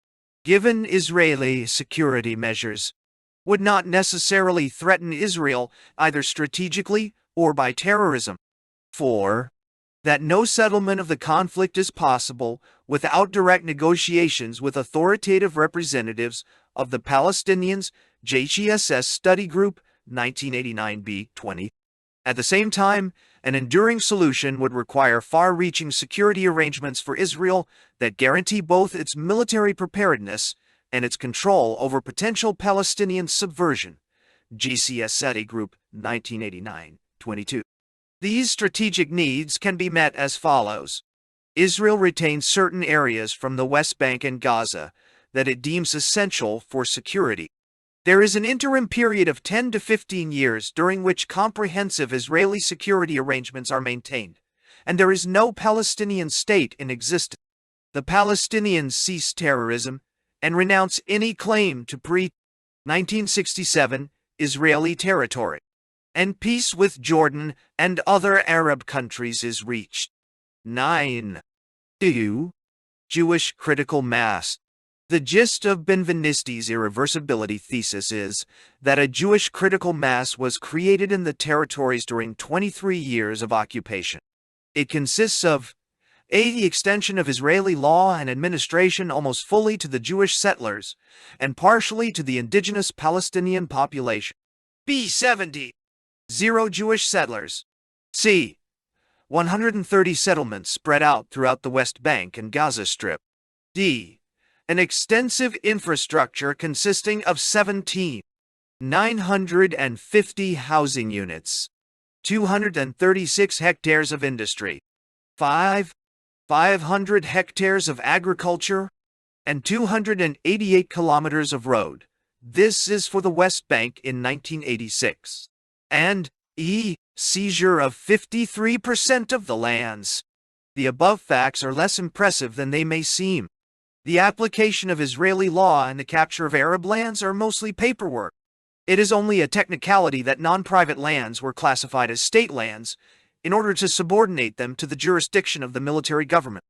given Israeli security measures, would not necessarily threaten Israel either strategically or by terrorism. 4. That no settlement of the conflict is possible without direct negotiations with authoritative representatives of the Palestinians, JCSS Study Group, 1989b 20. At the same time, an enduring solution would require far-reaching security arrangements for Israel that guarantee both its military preparedness and its control over potential Palestinian subversion. JCSS Study Group, 1989-22. These strategic needs can be met as follows. Israel retains certain areas from the West Bank and Gaza that it deems essential for security. There is an interim period of 10 to 15 years during which comprehensive Israeli security arrangements are maintained, and there is no Palestinian state in existence. The Palestinians cease terrorism and renounce any claim to pre-1967 Israeli territory, and peace with Jordan and other Arab countries is reached. 9. 2. Jewish critical mass. The gist of Benvenisti's irreversibility thesis is that a Jewish critical mass was created in the territories during 23 years of occupation. It consists of A. The extension of Israeli law and administration almost fully to the Jewish settlers and partially to the indigenous Palestinian population. B. 70. 0 Jewish settlers. C. 130 settlements spread out throughout the West Bank and Gaza Strip. D. An extensive infrastructure consisting of 17,950 housing units, 236 hectares of industry, 500 hectares of agriculture, and 288 kilometers of road. This is for the West Bank in 1986. And E. Seizure of 53% of the lands. The above facts are less impressive than they may seem. The application of Israeli law and the capture of Arab lands are mostly paperwork. It is only a technicality that non-private lands were classified as state lands in order to subordinate them to the jurisdiction of the military government.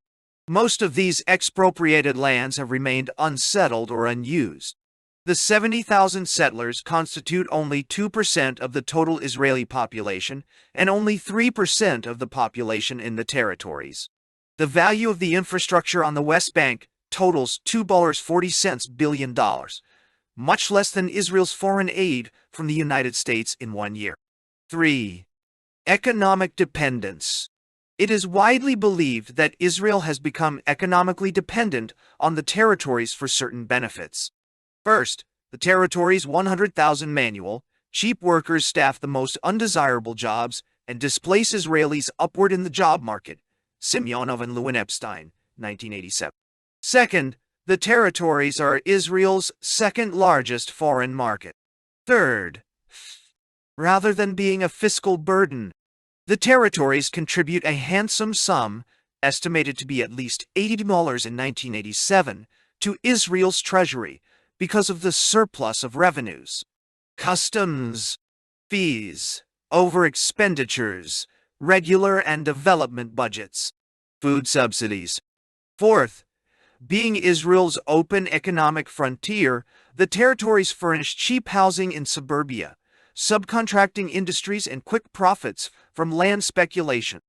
Most of these expropriated lands have remained unsettled or unused. The 70,000 settlers constitute only 2% of the total Israeli population and only 3% of the population in the territories. The value of the infrastructure on the West Bank totals $2.40 billion, much less than Israel's foreign aid from the United States in 1 year. 3. Economic dependence. It is widely believed that Israel has become economically dependent on the territories for certain benefits. First, the territory's 100,000 manual, cheap workers staff the most undesirable jobs and displace Israelis upward in the job market. Semyonov and Lewin Epstein, 1987. Second, the territories are Israel's second largest foreign market. Third, rather than being a fiscal burden, the territories contribute a handsome sum, estimated to be at least $80 in 1987, to Israel's treasury because of the surplus of revenues. Customs, fees, over-expenditures, regular and development budgets, food subsidies. Fourth, being Israel's open economic frontier, the territories furnish cheap housing in suburbia, subcontracting industries and quick profits from land speculation.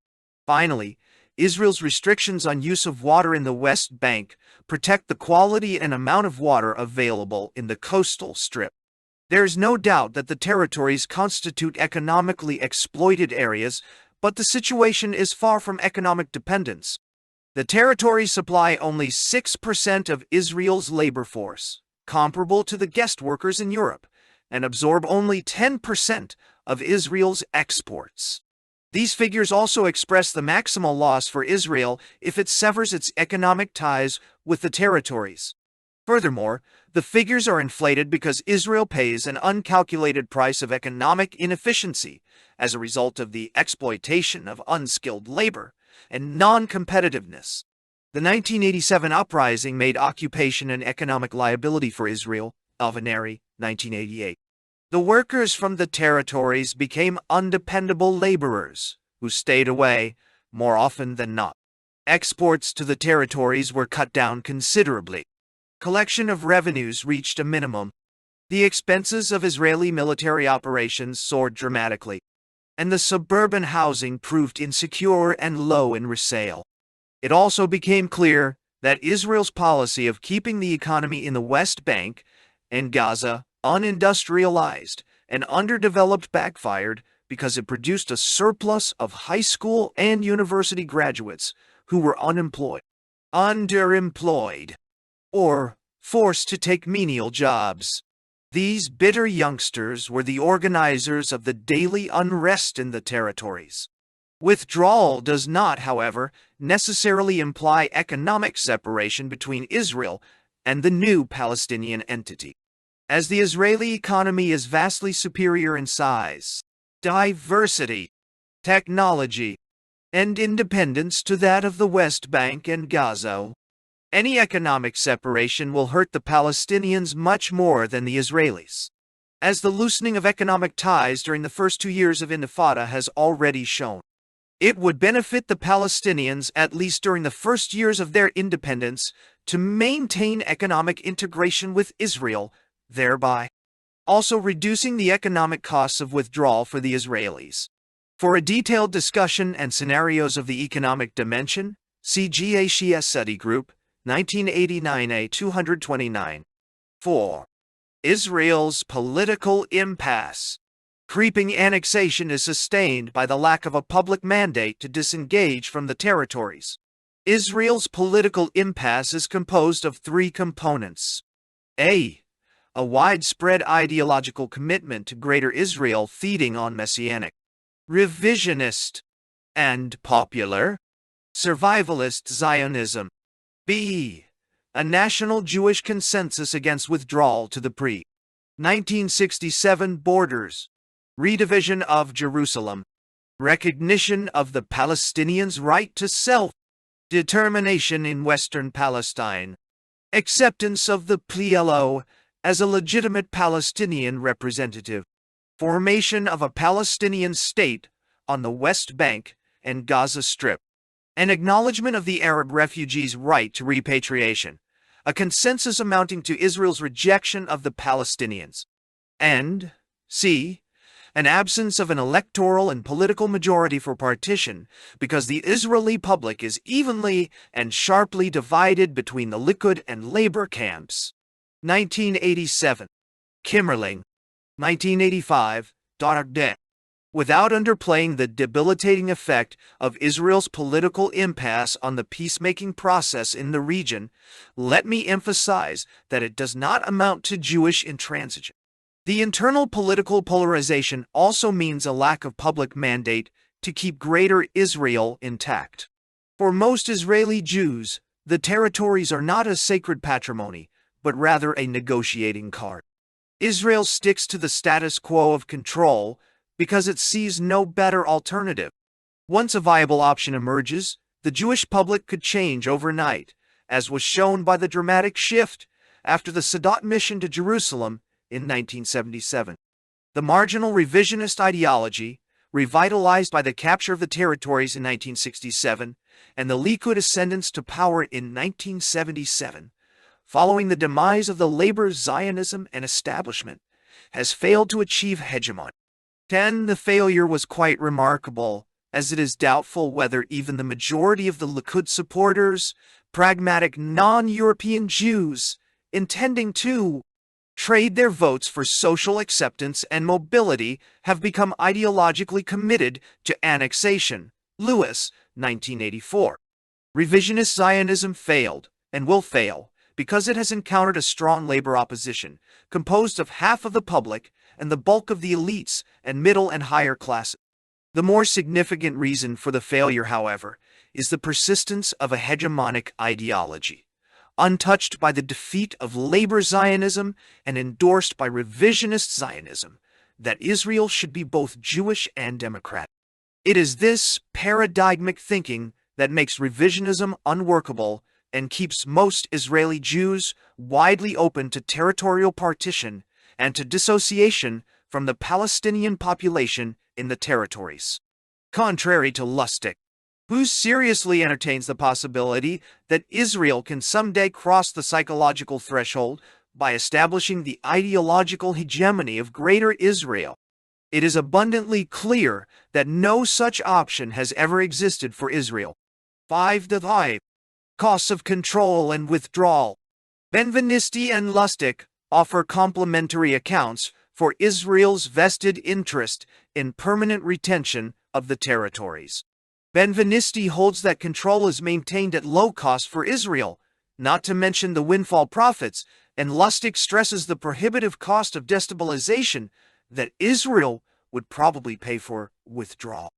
Finally, Israel's restrictions on use of water in the West Bank protect the quality and amount of water available in the coastal strip. There is no doubt that the territories constitute economically exploited areas, but the situation is far from economic dependence. The territories supply only 6% of Israel's labor force, comparable to the guest workers in Europe, and absorb only 10% of Israel's exports. These figures also express the maximal loss for Israel if it severs its economic ties with the territories. Furthermore, the figures are inflated because Israel pays an uncalculated price of economic inefficiency as a result of the exploitation of unskilled labor and non-competitiveness. The 1987 uprising made occupation an economic liability for Israel. Alvaneri, 1988. The workers from the territories became undependable laborers who stayed away more often than not. Exports to the territories were cut down considerably. Collection of revenues reached a minimum. The expenses of Israeli military operations soared dramatically, and the suburban housing proved insecure and low in resale. It also became clear that Israel's policy of keeping the economy in the West Bank and Gaza unindustrialized and underdeveloped backfired because it produced a surplus of high school and university graduates who were unemployed, underemployed, or forced to take menial jobs. These bitter youngsters were the organizers of the daily unrest in the territories. Withdrawal does not, however, necessarily imply economic separation between Israel and the new Palestinian entity. As the Israeli economy is vastly superior in size, diversity, technology, and independence to that of the West Bank and Gaza, any economic separation will hurt the Palestinians much more than the Israelis, as the loosening of economic ties during the first 2 years of Intifada has already shown. It would benefit the Palestinians, at least during the first years of their independence, to maintain economic integration with Israel, thereby also reducing the economic costs of withdrawal for the Israelis. For a detailed discussion and scenarios of the economic dimension, see GACS Study Group, 1989A 229. 4. Israel's political impasse. Creeping annexation is sustained by the lack of a public mandate to disengage from the territories. Israel's political impasse is composed of 3 components. A widespread ideological commitment to Greater Israel feeding on messianic, revisionist, and popular, survivalist Zionism. B. A national Jewish consensus against withdrawal to the pre-1967 borders, redivision of Jerusalem, recognition of the Palestinians' right to self-determination in Western Palestine, acceptance of the PLO as a legitimate Palestinian representative, formation of a Palestinian state on the West Bank and Gaza Strip, an acknowledgement of the Arab refugees' right to repatriation, a consensus amounting to Israel's rejection of the Palestinians, and C. An absence of an electoral and political majority for partition because the Israeli public is evenly and sharply divided between the Likud and Labor camps. 1987. Kimmerling. 1985. Darde. Without underplaying the debilitating effect of Israel's political impasse on the peacemaking process in the region, let me emphasize that it does not amount to Jewish intransigence. The internal political polarization also means a lack of public mandate to keep Greater Israel intact. For most Israeli Jews, the territories are not a sacred patrimony, but rather a negotiating card. Israel sticks to the status quo of control because it sees no better alternative. Once a viable option emerges, the Jewish public could change overnight, as was shown by the dramatic shift after the Sadat mission to Jerusalem in 1977. The marginal revisionist ideology, revitalized by the capture of the territories in 1967 and the Likud ascendance to power in 1977, following the demise of the labor Zionism and establishment, has failed to achieve hegemony. The failure was quite remarkable, as it is doubtful whether even the majority of the Likud supporters, pragmatic non-European Jews, intending to trade their votes for social acceptance and mobility, have become ideologically committed to annexation. Lewis, 1984. Revisionist Zionism failed, and will fail, because it has encountered a strong labor opposition, composed of half of the public and the bulk of the elites and middle and higher classes. The more significant reason for the failure, however, is the persistence of a hegemonic ideology, untouched by the defeat of labor Zionism and endorsed by revisionist Zionism, that Israel should be both Jewish and democratic. It is this paradigmatic thinking that makes revisionism unworkable and keeps most Israeli Jews widely open to territorial partition and to dissociation from the Palestinian population in the territories. Contrary to Lustig, who seriously entertains the possibility that Israel can someday cross the psychological threshold by establishing the ideological hegemony of Greater Israel, it is abundantly clear that no such option has ever existed for Israel. 5. The costs of control and withdrawal. Benvenisti and Lustig offer complementary accounts for Israel's vested interest in permanent retention of the territories. Benvenisti holds that control is maintained at low cost for Israel, not to mention the windfall profits, and Lustig stresses the prohibitive cost of destabilization that Israel would probably pay for withdrawal.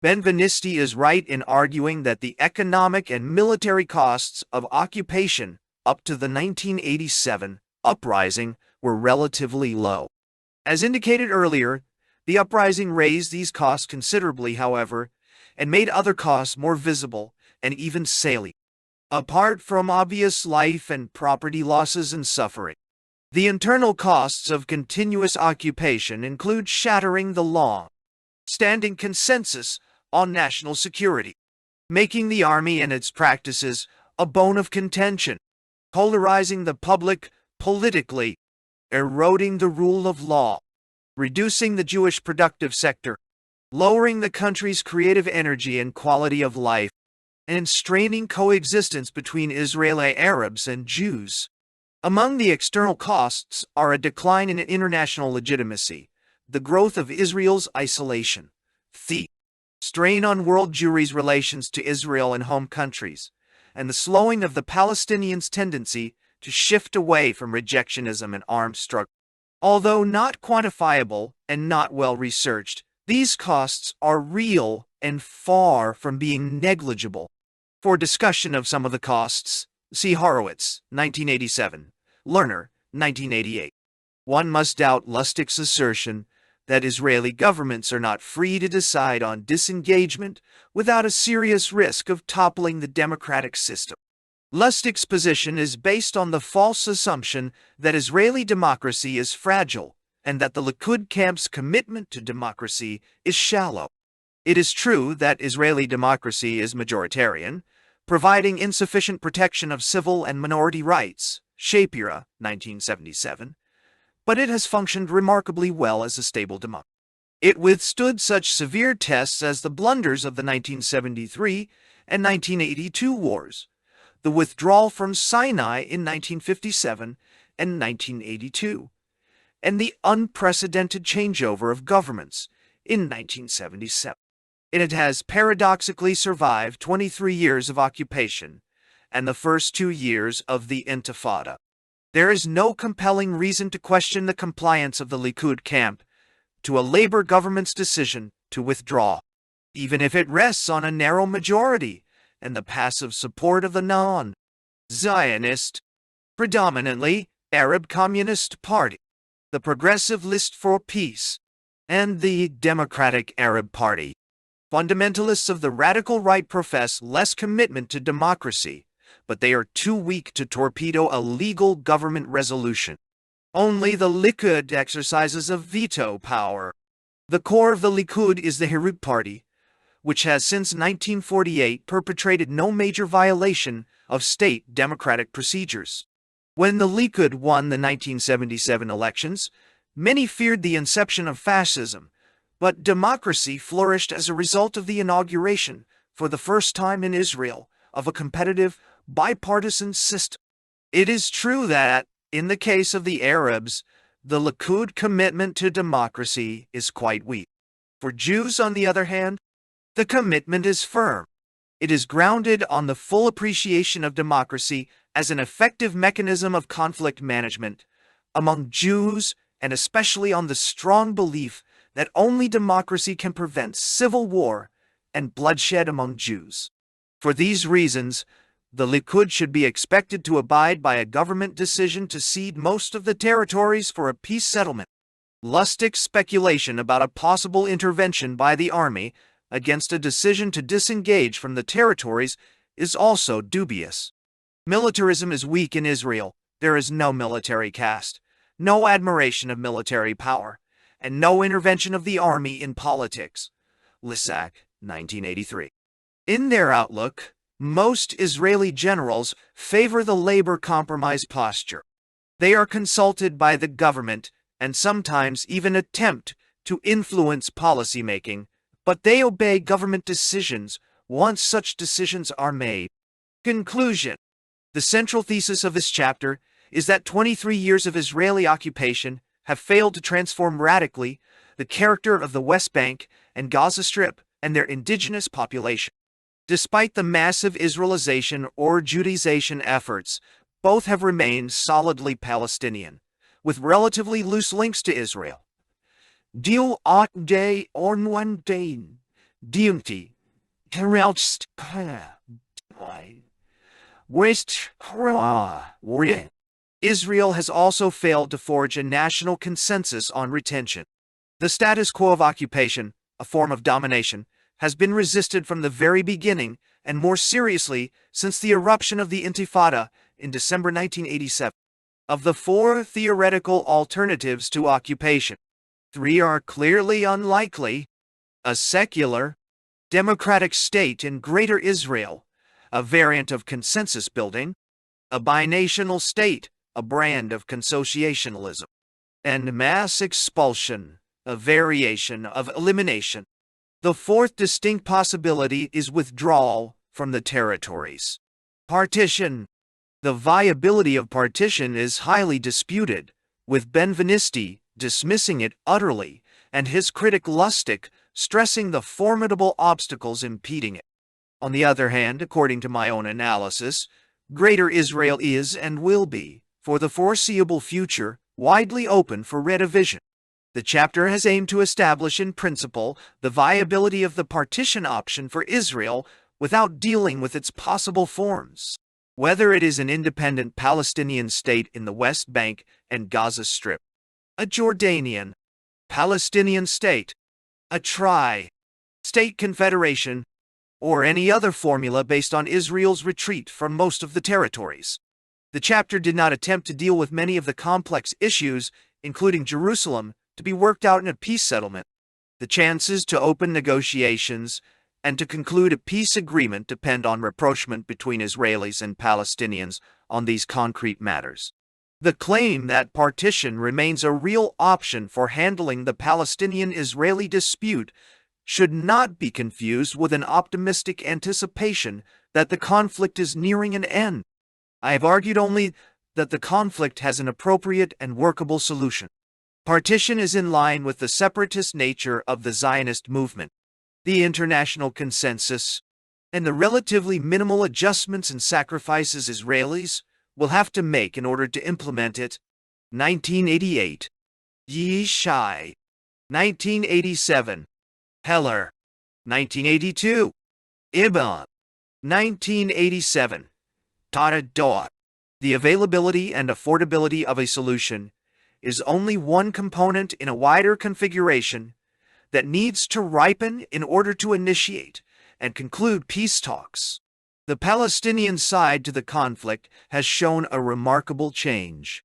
Benvenisti is right in arguing that the economic and military costs of occupation up to the 1987 uprising were relatively low. As indicated earlier, the uprising raised these costs considerably, however, and made other costs more visible and even salient. Apart from obvious life and property losses and suffering, the internal costs of continuous occupation include shattering the long-standing consensus on national security, making the army and its practices a bone of contention, polarizing the public politically, eroding the rule of law, reducing the Jewish productive sector, lowering the country's creative energy and quality of life, and straining coexistence between Israeli Arabs and Jews. Among the external costs are a decline in international legitimacy, the growth of Israel's isolation, the strain on world Jewry's relations to Israel and home countries, and the slowing of the Palestinians' tendency to shift away from rejectionism and armed struggle. Although not quantifiable and not well researched, these costs are real and far from being negligible. For discussion of some of the costs, see Horowitz, 1987, Lerner, 1988. One must doubt Lustig's assertion that Israeli governments are not free to decide on disengagement without a serious risk of toppling the democratic system. Lustig's position is based on the false assumption that Israeli democracy is fragile and that the Likud camp's commitment to democracy is shallow. It is true that Israeli democracy is majoritarian, providing insufficient protection of civil and minority rights, Shapira, 1977, but it has functioned remarkably well as a stable democracy. It withstood such severe tests as the blunders of the 1973 and 1982 wars, the withdrawal from Sinai in 1957 and 1982, and the unprecedented changeover of governments in 1977. It has paradoxically survived 23 years of occupation and the first 2 years of the Intifada. There is no compelling reason to question the compliance of the Likud camp to a Labour government's decision to withdraw, even if it rests on a narrow majority and the passive support of the non-Zionist, predominantly Arab Communist Party, the Progressive List for Peace, and the Democratic Arab Party. Fundamentalists of the radical right profess less commitment to democracy, but they are too weak to torpedo a legal government resolution. Only the Likud exercises a veto power. The core of the Likud is the Herut Party, which has since 1948 perpetrated no major violation of state democratic procedures. When the Likud won the 1977 elections, many feared the inception of fascism, but democracy flourished as a result of the inauguration, for the first time in Israel, of a competitive, bipartisan system. It is true that, in the case of the Arabs, the Likud commitment to democracy is quite weak. For Jews, on the other hand, the commitment is firm. It is grounded on the full appreciation of democracy as an effective mechanism of conflict management among Jews, and especially on the strong belief that only democracy can prevent civil war and bloodshed among Jews. For these reasons, the Likud should be expected to abide by a government decision to cede most of the territories for a peace settlement. Lustig speculation about a possible intervention by the army against a decision to disengage from the territories is also dubious. Militarism is weak in Israel. There is no military caste, no admiration of military power, and no intervention of the army in politics. Lustig, 1983. In their outlook, most Israeli generals favor the labor compromise posture. They are consulted by the government and sometimes even attempt to influence policymaking, but they obey government decisions once such decisions are made. Conclusion. The central thesis of this chapter is that 23 years of Israeli occupation have failed to transform radically the character of the West Bank and Gaza Strip and their indigenous population. Despite the massive Israelization or Judaization efforts, both have remained solidly Palestinian, with relatively loose links to Israel. Deel at day onwandain, diunti, herelst West. Israel has also failed to forge a national consensus on retention. The status quo of occupation, a form of domination, has been resisted from the very beginning, and more seriously since the eruption of the Intifada in December 1987. Of the 4 theoretical alternatives to occupation, 3 are clearly unlikely: a secular, democratic state in Greater Israel, a variant of consensus building; a binational state, a brand of consociationalism; and mass expulsion, a variation of elimination. The 4th distinct possibility is withdrawal from the territories. Partition. The viability of partition is highly disputed, with Benvenisti dismissing it utterly and his critic Lustig stressing the formidable obstacles impeding it. On the other hand, according to my own analysis, Greater Israel is and will be, for the foreseeable future, widely open for redivision. The chapter has aimed to establish in principle the viability of the partition option for Israel without dealing with its possible forms. Whether it is an independent Palestinian state in the West Bank and Gaza Strip, a Jordanian, Palestinian state, a tri-state confederation, or any other formula based on Israel's retreat from most of the territories. The chapter did not attempt to deal with many of the complex issues, including Jerusalem, to be worked out in a peace settlement. The chances to open negotiations and to conclude a peace agreement depend on rapprochement between Israelis and Palestinians on these concrete matters. The claim that partition remains a real option for handling the Palestinian-Israeli dispute should not be confused with an optimistic anticipation that the conflict is nearing an end. I have argued only that the conflict has an appropriate and workable solution. Partition is in line with the separatist nature of the Zionist movement, the international consensus, and the relatively minimal adjustments and sacrifices Israelis will have to make in order to implement it. 1988. Yishai. 1987. Heller. 1982. Ibn. 1987. Tata. The availability and affordability of a solution is only one component in a wider configuration that needs to ripen in order to initiate and conclude peace talks. The Palestinian side to the conflict has shown a remarkable change.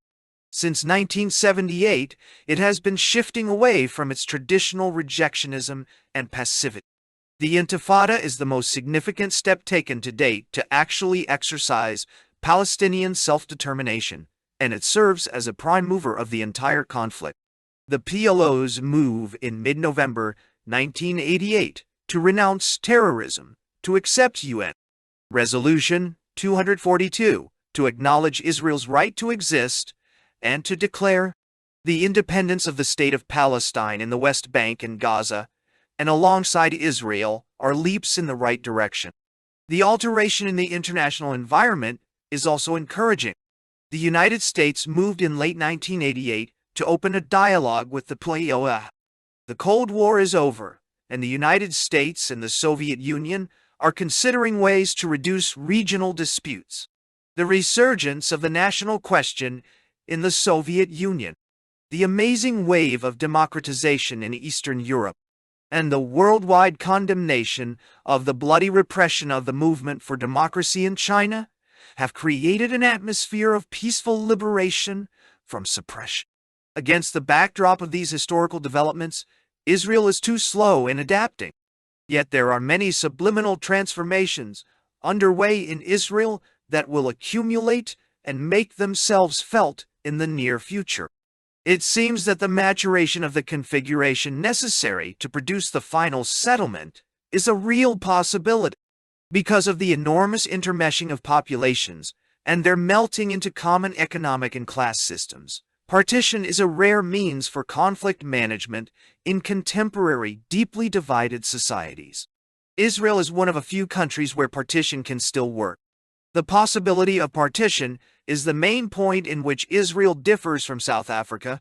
Since 1978, it has been shifting away from its traditional rejectionism and passivity. The Intifada is the most significant step taken to date to actually exercise Palestinian self-determination, and it serves as a prime mover of the entire conflict. The PLO's move in mid-November 1988 to renounce terrorism, to accept UN Resolution 242, to acknowledge Israel's right to exist, and to declare the independence of the State of Palestine in the West Bank and Gaza, and alongside Israel, are leaps in the right direction. The alteration in the international environment is also encouraging. The United States moved in late 1988 to open a dialogue with the PLO. The Cold War is over, and the United States and the Soviet Union are considering ways to reduce regional disputes. The resurgence of the national question in the Soviet Union, the amazing wave of democratization in Eastern Europe, and the worldwide condemnation of the bloody repression of the movement for democracy in China have created an atmosphere of peaceful liberation from suppression. Against the backdrop of these historical developments, Israel is too slow in adapting. Yet there are many subliminal transformations underway in Israel that will accumulate and make themselves felt in the near future. It seems that the maturation of the configuration necessary to produce the final settlement is a real possibility. Because of the enormous intermeshing of populations and their melting into common economic and class systems, partition is a rare means for conflict management in contemporary, deeply divided societies. Israel is one of a few countries where partition can still work. The possibility of partition is the main point in which Israel differs from South Africa.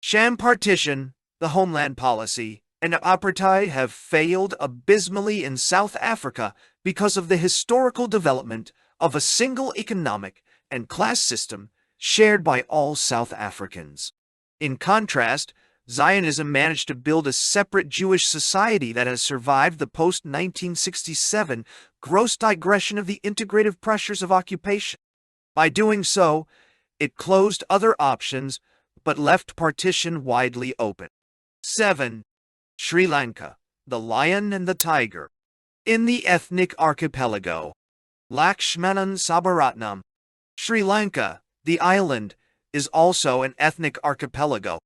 Sham partition, the homeland policy, and apartheid have failed abysmally in South Africa because of the historical development of a single economic and class system shared by all South Africans. In contrast, Zionism managed to build a separate Jewish society that has survived the post-1967 gross digression of the integrative pressures of occupation. By doing so, it closed other options but left partition widely open. 7. Sri Lanka, the lion and the tiger. In the ethnic archipelago, Lakshmanan Sabaratnam, Sri Lanka, the island, is also an ethnic archipelago.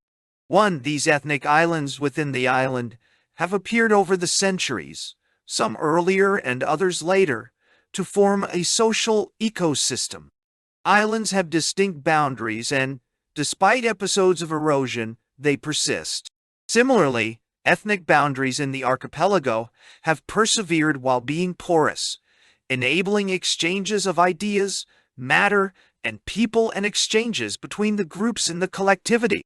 These ethnic islands within the island have appeared over the centuries, some earlier and others later, to form a social ecosystem. Islands have distinct boundaries and, despite episodes of erosion, they persist. Similarly, ethnic boundaries in the archipelago have persevered while being porous, enabling exchanges of ideas, matter, and people and exchanges between the groups in the collectivity.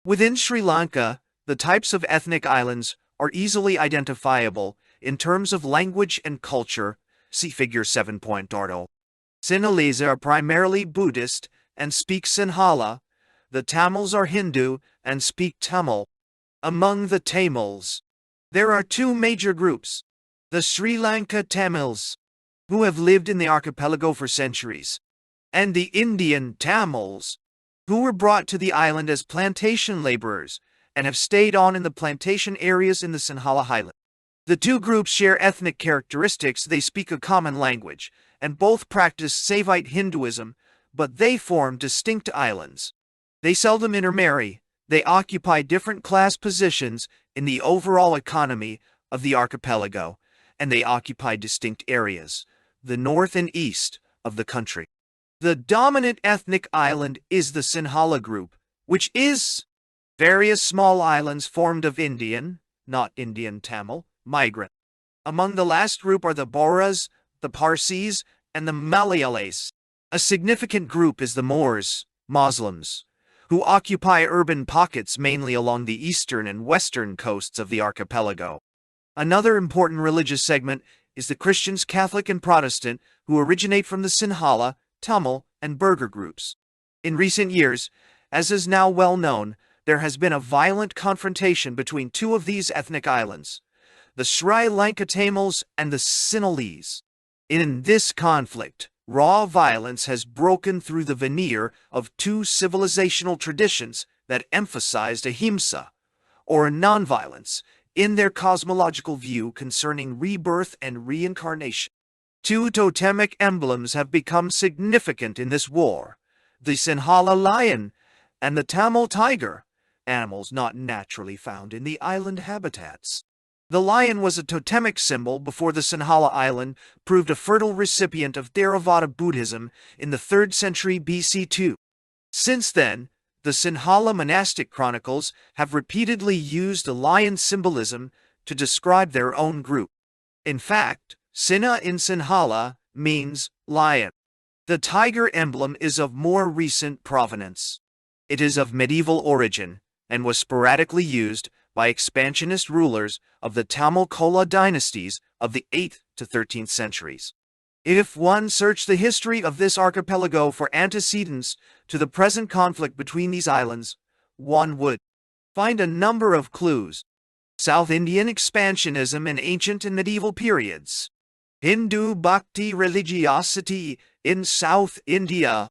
Within Sri Lanka, the types of ethnic islands are easily identifiable in terms of language and culture, see Figure 7.0. Sinhalese are primarily Buddhist and speak Sinhala. The Tamils are Hindu and speak Tamil. Among the Tamils, there are two major groups: the Sri Lanka Tamils, who have lived in the archipelago for centuries, and the Indian Tamils, who were brought to the island as plantation laborers and have stayed on in the plantation areas in the Sinhala Highland. The two groups share ethnic characteristics. They speak a common language, and both practice Saivite Hinduism, but they form distinct islands. They seldom intermarry. They occupy different class positions in the overall economy of the archipelago, and they occupy distinct areas, the north and east of the country. The dominant ethnic island is the Sinhala group, which is Various small islands formed of Indian, not Indian Tamil, migrant. Among the last group are the Boras, the Parsis, and the Malayalis. A significant group is the Moors, Muslims, who occupy urban pockets mainly along the eastern and western coasts of the archipelago. Another important religious segment is the Christians, Catholic and Protestant, who originate from the Sinhala, Tamil, and Berghe groups. In recent years, as is now well known, there has been a violent confrontation between two of these ethnic islands, the Sri Lanka Tamils and the Sinhalese. In this conflict, raw violence has broken through the veneer of two civilizational traditions that emphasized ahimsa, or nonviolence, in their cosmological view concerning rebirth and reincarnation. Two totemic emblems have become significant in this war: the Sinhala lion and the Tamil tiger, animals not naturally found in the island habitats. The lion was a totemic symbol before the Sinhala island proved a fertile recipient of Theravada Buddhism in the 3rd century BC. Since then, the Sinhala monastic chronicles have repeatedly used the lion symbolism to describe their own group. In fact, Sinha in Sinhala means lion. The tiger emblem is of more recent provenance. It is of medieval origin and was sporadically used by expansionist rulers of the Tamil Chola dynasties of the 8th to 13th centuries. If one searched the history of this archipelago for antecedents to the present conflict between these islands, one would find a number of clues. South Indian expansionism in ancient and medieval periods, Hindu bhakti religiosity in South India,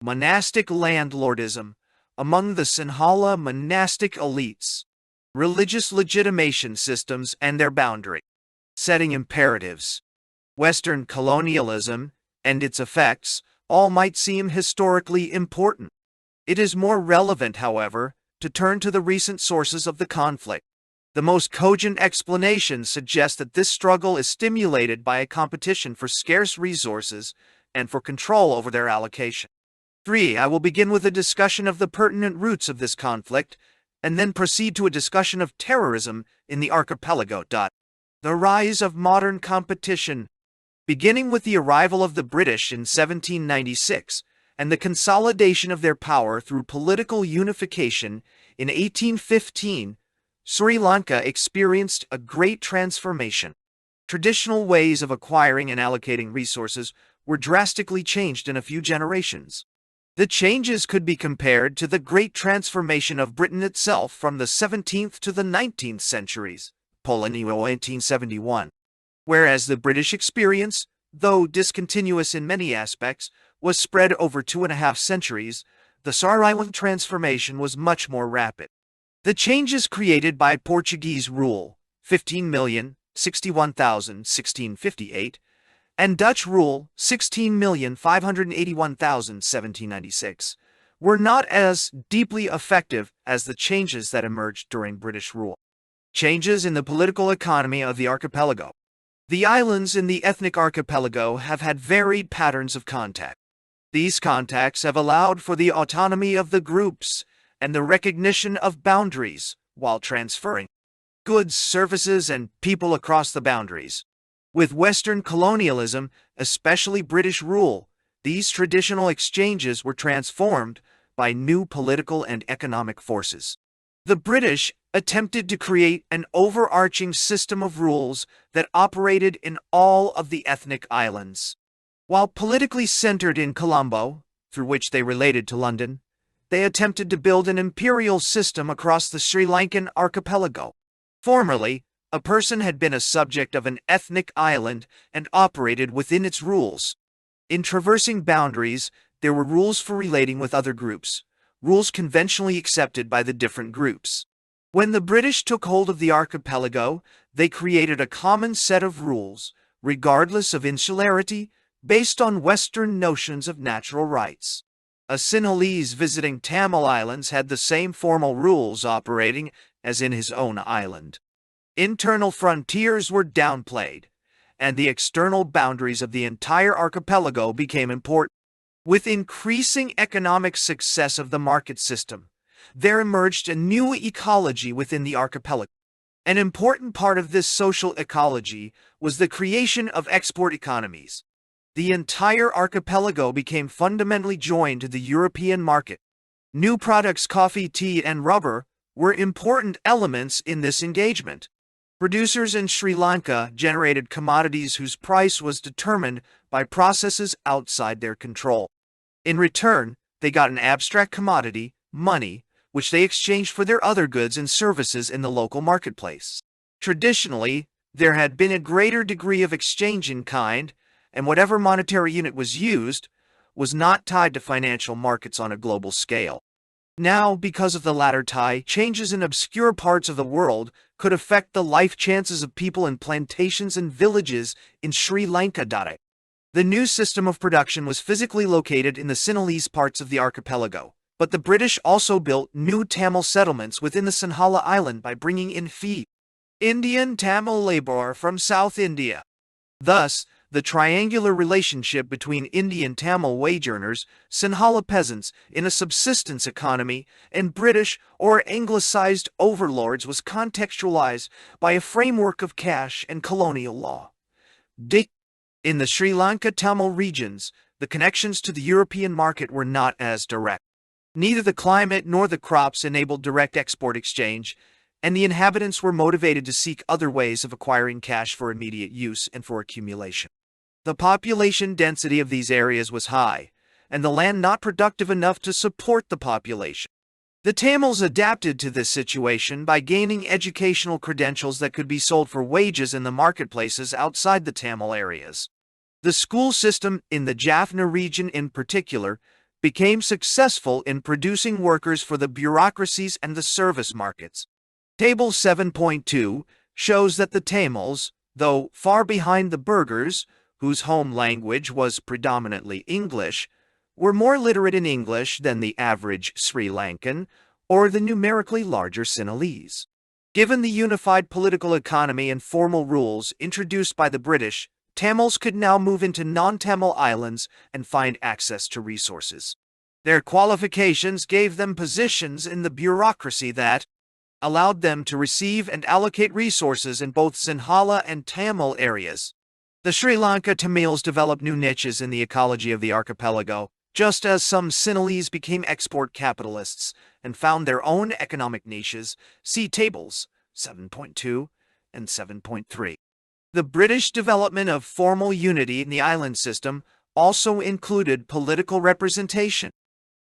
monastic landlordism among the Sinhala monastic elites, religious legitimation systems and their boundary setting imperatives, Western colonialism and its effects all might seem historically important. It is more relevant, however, to turn to the recent sources of the conflict. The most cogent explanations suggest that this struggle is stimulated by a competition for scarce resources and for control over their allocation. 3. I will begin with a discussion of the pertinent roots of this conflict, and then proceed to a discussion of terrorism in the archipelago. The rise of modern competition. Beginning with the arrival of the British in 1796 and the consolidation of their power through political unification in 1815, Sri Lanka experienced a great transformation. Traditional ways of acquiring and allocating resources were drastically changed in a few generations. The changes could be compared to the great transformation of Britain itself from the 17th to the 19th centuries, Polonio 1871. Whereas the British experience, though discontinuous in many aspects, was spread over 2.5 centuries, the Sri Lankan transformation was much more rapid. The changes created by Portuguese rule, 15,061,1658, and Dutch rule, 16,581,1796, were not as deeply effective as the changes that emerged during British rule. Changes in the political economy of the archipelago. The islands in the ethnic archipelago have had varied patterns of contact. These contacts have allowed for the autonomy of the groups and the recognition of boundaries while transferring goods, services, and people across the boundaries. With Western colonialism, especially British rule, these traditional exchanges were transformed by new political and economic forces. The British attempted to create an overarching system of rules that operated in all of the ethnic islands. While politically centered in Colombo, through which they related to London, they attempted to build an imperial system across the Sri Lankan archipelago. Formerly, a person had been a subject of an ethnic island and operated within its rules. In traversing boundaries, there were rules for relating with other groups, rules conventionally accepted by the different groups. When the British took hold of the archipelago, they created a common set of rules, regardless of insularity, based on Western notions of natural rights. A Sinhalese visiting Tamil Islands had the same formal rules operating as in his own island. Internal frontiers were downplayed, and the external boundaries of the entire archipelago became important. With increasing economic success of the market system, there emerged a new ecology within the archipelago. An important part of this social ecology was the creation of export economies. The entire archipelago became fundamentally joined to the European market. New products, coffee, tea, and rubber, were important elements in this engagement. Producers in Sri Lanka generated commodities whose price was determined by processes outside their control. In return, they got an abstract commodity, money, which they exchanged for their other goods and services in the local marketplace. Traditionally, there had been a greater degree of exchange in kind, and whatever monetary unit was used was not tied to financial markets on a global scale. Now, because of the latter tie, changes in obscure parts of the world could affect the life chances of people in plantations and villages in Sri Lanka. The new system of production was physically located in the Sinhalese parts of the archipelago, but the British also built new Tamil settlements within the Sinhala island by bringing in Indian Tamil labor from South India. Thus, the triangular relationship between Indian Tamil wage earners, Sinhala peasants in a subsistence economy, and British or anglicized overlords was contextualized by a framework of cash and colonial law. In the Sri Lanka Tamil regions, the connections to the European market were not as direct. Neither the climate nor the crops enabled direct export exchange, and the inhabitants were motivated to seek other ways of acquiring cash for immediate use and for accumulation. The population density of these areas was high, and the land not productive enough to support the population. The Tamils adapted to this situation by gaining educational credentials that could be sold for wages in the marketplaces outside the Tamil areas. The school system in the Jaffna region in particular became successful in producing workers for the bureaucracies and the service markets. Table 7.2 shows that the Tamils, though far behind the Berghers, whose home language was predominantly English, were more literate in English than the average Sri Lankan or the numerically larger Sinhalese. Given the unified political economy and formal rules introduced by the British, Tamils could now move into non-Tamil islands and find access to resources. Their qualifications gave them positions in the bureaucracy that allowed them to receive and allocate resources in both Sinhala and Tamil areas. The Sri Lanka Tamils developed new niches in the ecology of the archipelago, just as some Sinhalese became export capitalists and found their own economic niches. See tables 7.2 and 7.3. The British development of formal unity in the island system also included political representation.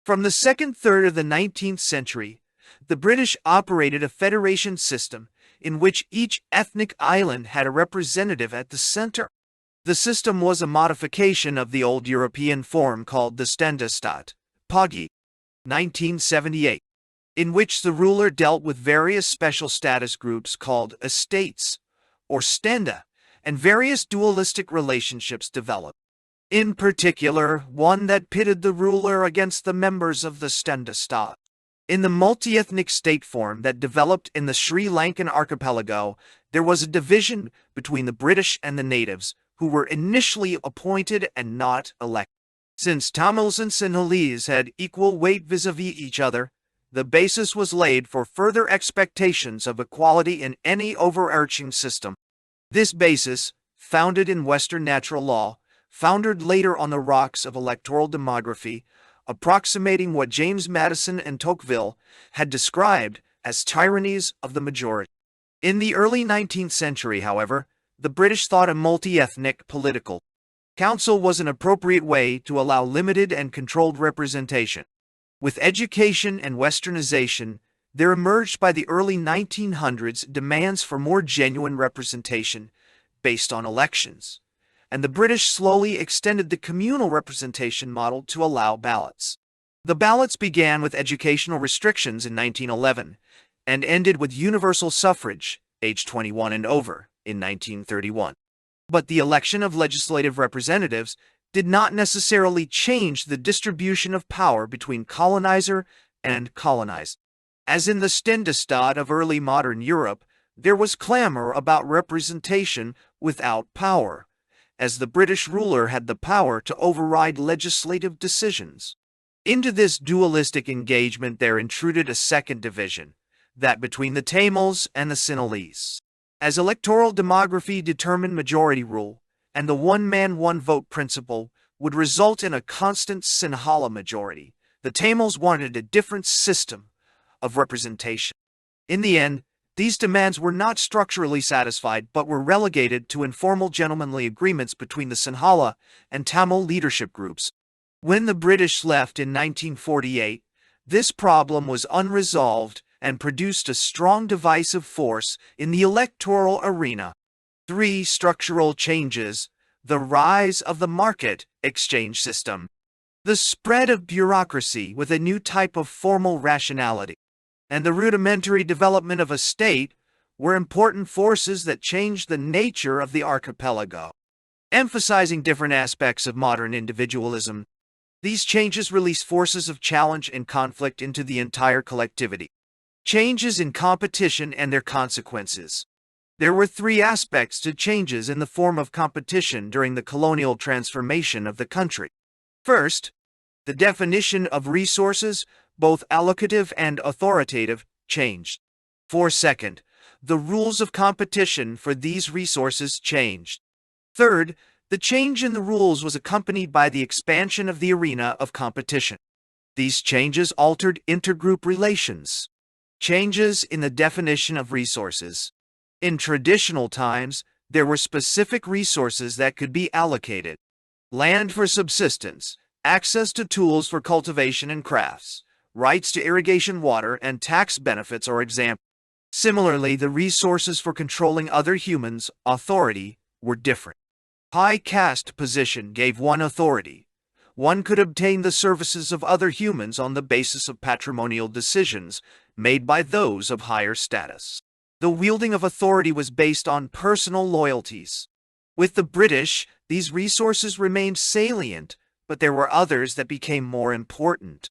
From the second third of the 19th century, the British operated a federation system in which each ethnic island had a representative at the center. The system was a modification of the old European form called the Ständestaat, Berghe, 1978, in which the ruler dealt with various special status groups called estates, or stände, and various dualistic relationships developed. In particular, one that pitted the ruler against the members of the Ständestaat. In the multi-ethnic state form that developed in the Sri Lankan archipelago, there was a division between the British and the natives, who were initially appointed and not elected. Since Tamils and Sinhalese had equal weight vis-a-vis each other, the basis was laid for further expectations of equality in any overarching system. This basis, founded in Western natural law, foundered later on the rocks of electoral demography, approximating what James Madison and Tocqueville had described as tyrannies of the majority. In the early 19th century, however, the British thought a multi-ethnic political council was an appropriate way to allow limited and controlled representation. With education and westernization, there emerged by the early 1900s demands for more genuine representation based on elections, and the British slowly extended the communal representation model to allow ballots. The ballots began with educational restrictions in 1911 and ended with universal suffrage, age 21 and over, in 1931. But the election of legislative representatives did not necessarily change the distribution of power between colonizer and colonized. As in the Ständestaat of early modern Europe, there was clamor about representation without power, as the British ruler had the power to override legislative decisions. Into this dualistic engagement there intruded a second division, that between the Tamils and the Sinhalese. As electoral demography determined majority rule, and the one-man, one-vote principle would result in a constant Sinhala majority, the Tamils wanted a different system of representation. In the end, these demands were not structurally satisfied but were relegated to informal gentlemanly agreements between the Sinhala and Tamil leadership groups. When the British left in 1948, this problem was unresolved and produced a strong divisive force in the electoral arena. 3. Structural changes: the rise of the market exchange system, the spread of bureaucracy with a new type of formal rationality, and the rudimentary development of a state were important forces that changed the nature of the archipelago. Emphasizing different aspects of modern individualism, these changes release forces of challenge and conflict into the entire collectivity. Changes in competition and their consequences. There were 3 aspects to changes in the form of competition during the colonial transformation of the country. First, the definition of resources, both allocative and authoritative, changed. Second, the rules of competition for these resources changed. Third, the change in the rules was accompanied by the expansion of the arena of competition. These changes altered intergroup relations. Changes in the definition of resources. In traditional times, there were specific resources that could be allocated. Land for subsistence, access to tools for cultivation and crafts, rights to irrigation water, and tax benefits are examples. Similarly, the resources for controlling other humans, authority, were different. High caste position gave one authority. One could obtain the services of other humans on the basis of patrimonial decisions made by those of higher status. The wielding of authority was based on personal loyalties. With the British, these resources remained salient, but there were others that became more important.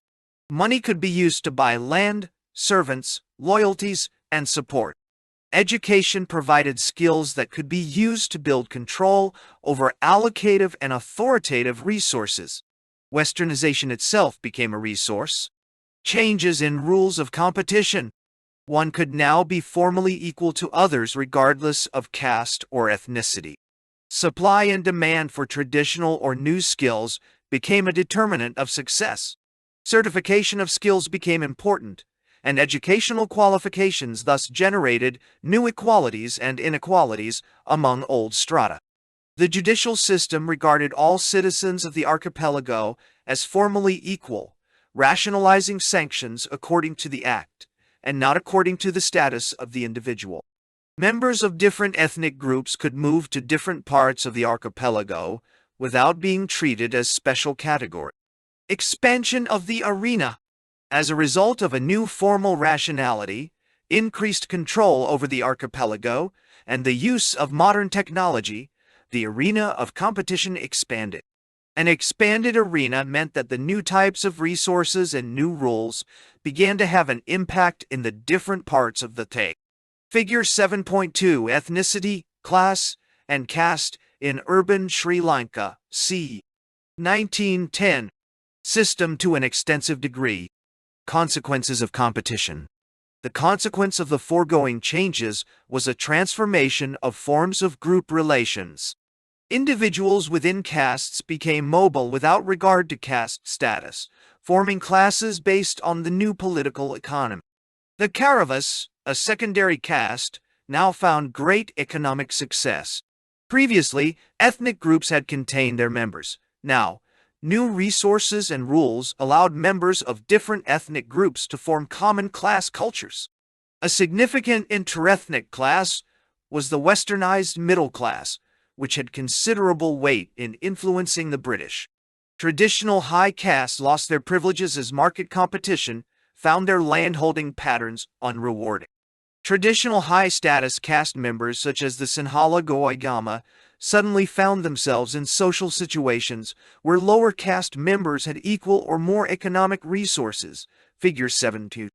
Money could be used to buy land, servants, loyalties, and support. Education provided skills that could be used to build control over allocative and authoritative resources. Westernization itself became a resource. Changes in rules of competition. One could now be formally equal to others regardless of caste or ethnicity. Supply and demand for traditional or new skills became a determinant of success. Certification of skills became important, and educational qualifications thus generated new equalities and inequalities among old strata. The judicial system regarded all citizens of the archipelago as formally equal, rationalizing sanctions according to the act, and not according to the status of the individual. Members of different ethnic groups could move to different parts of the archipelago without being treated as special categories. Expansion of the arena. As a result of a new formal rationality, increased control over the archipelago, and the use of modern technology, the arena of competition expanded. An expanded arena meant that the new types of resources and new rules began to have an impact in the different parts of the state. Figure 7.2 Ethnicity, Class, and Caste in Urban Sri Lanka, c. 1910. System to an extensive degree. Consequences of competition. The consequence of the foregoing changes was a transformation of forms of group relations. Individuals within castes became mobile without regard to caste status, forming classes based on the new political economy. The Karavas, a secondary caste, now found great economic success. Previously, ethnic groups had contained their members. Now, new resources and rules allowed members of different ethnic groups to form common class cultures. A significant interethnic class was the westernized middle class, which had considerable weight in influencing the British. Traditional high castes lost their privileges as market competition found their landholding patterns unrewarding. Traditional high-status caste members such as the Sinhala Goigama suddenly found themselves in social situations where lower caste members had equal or more economic resources, figure 7.2.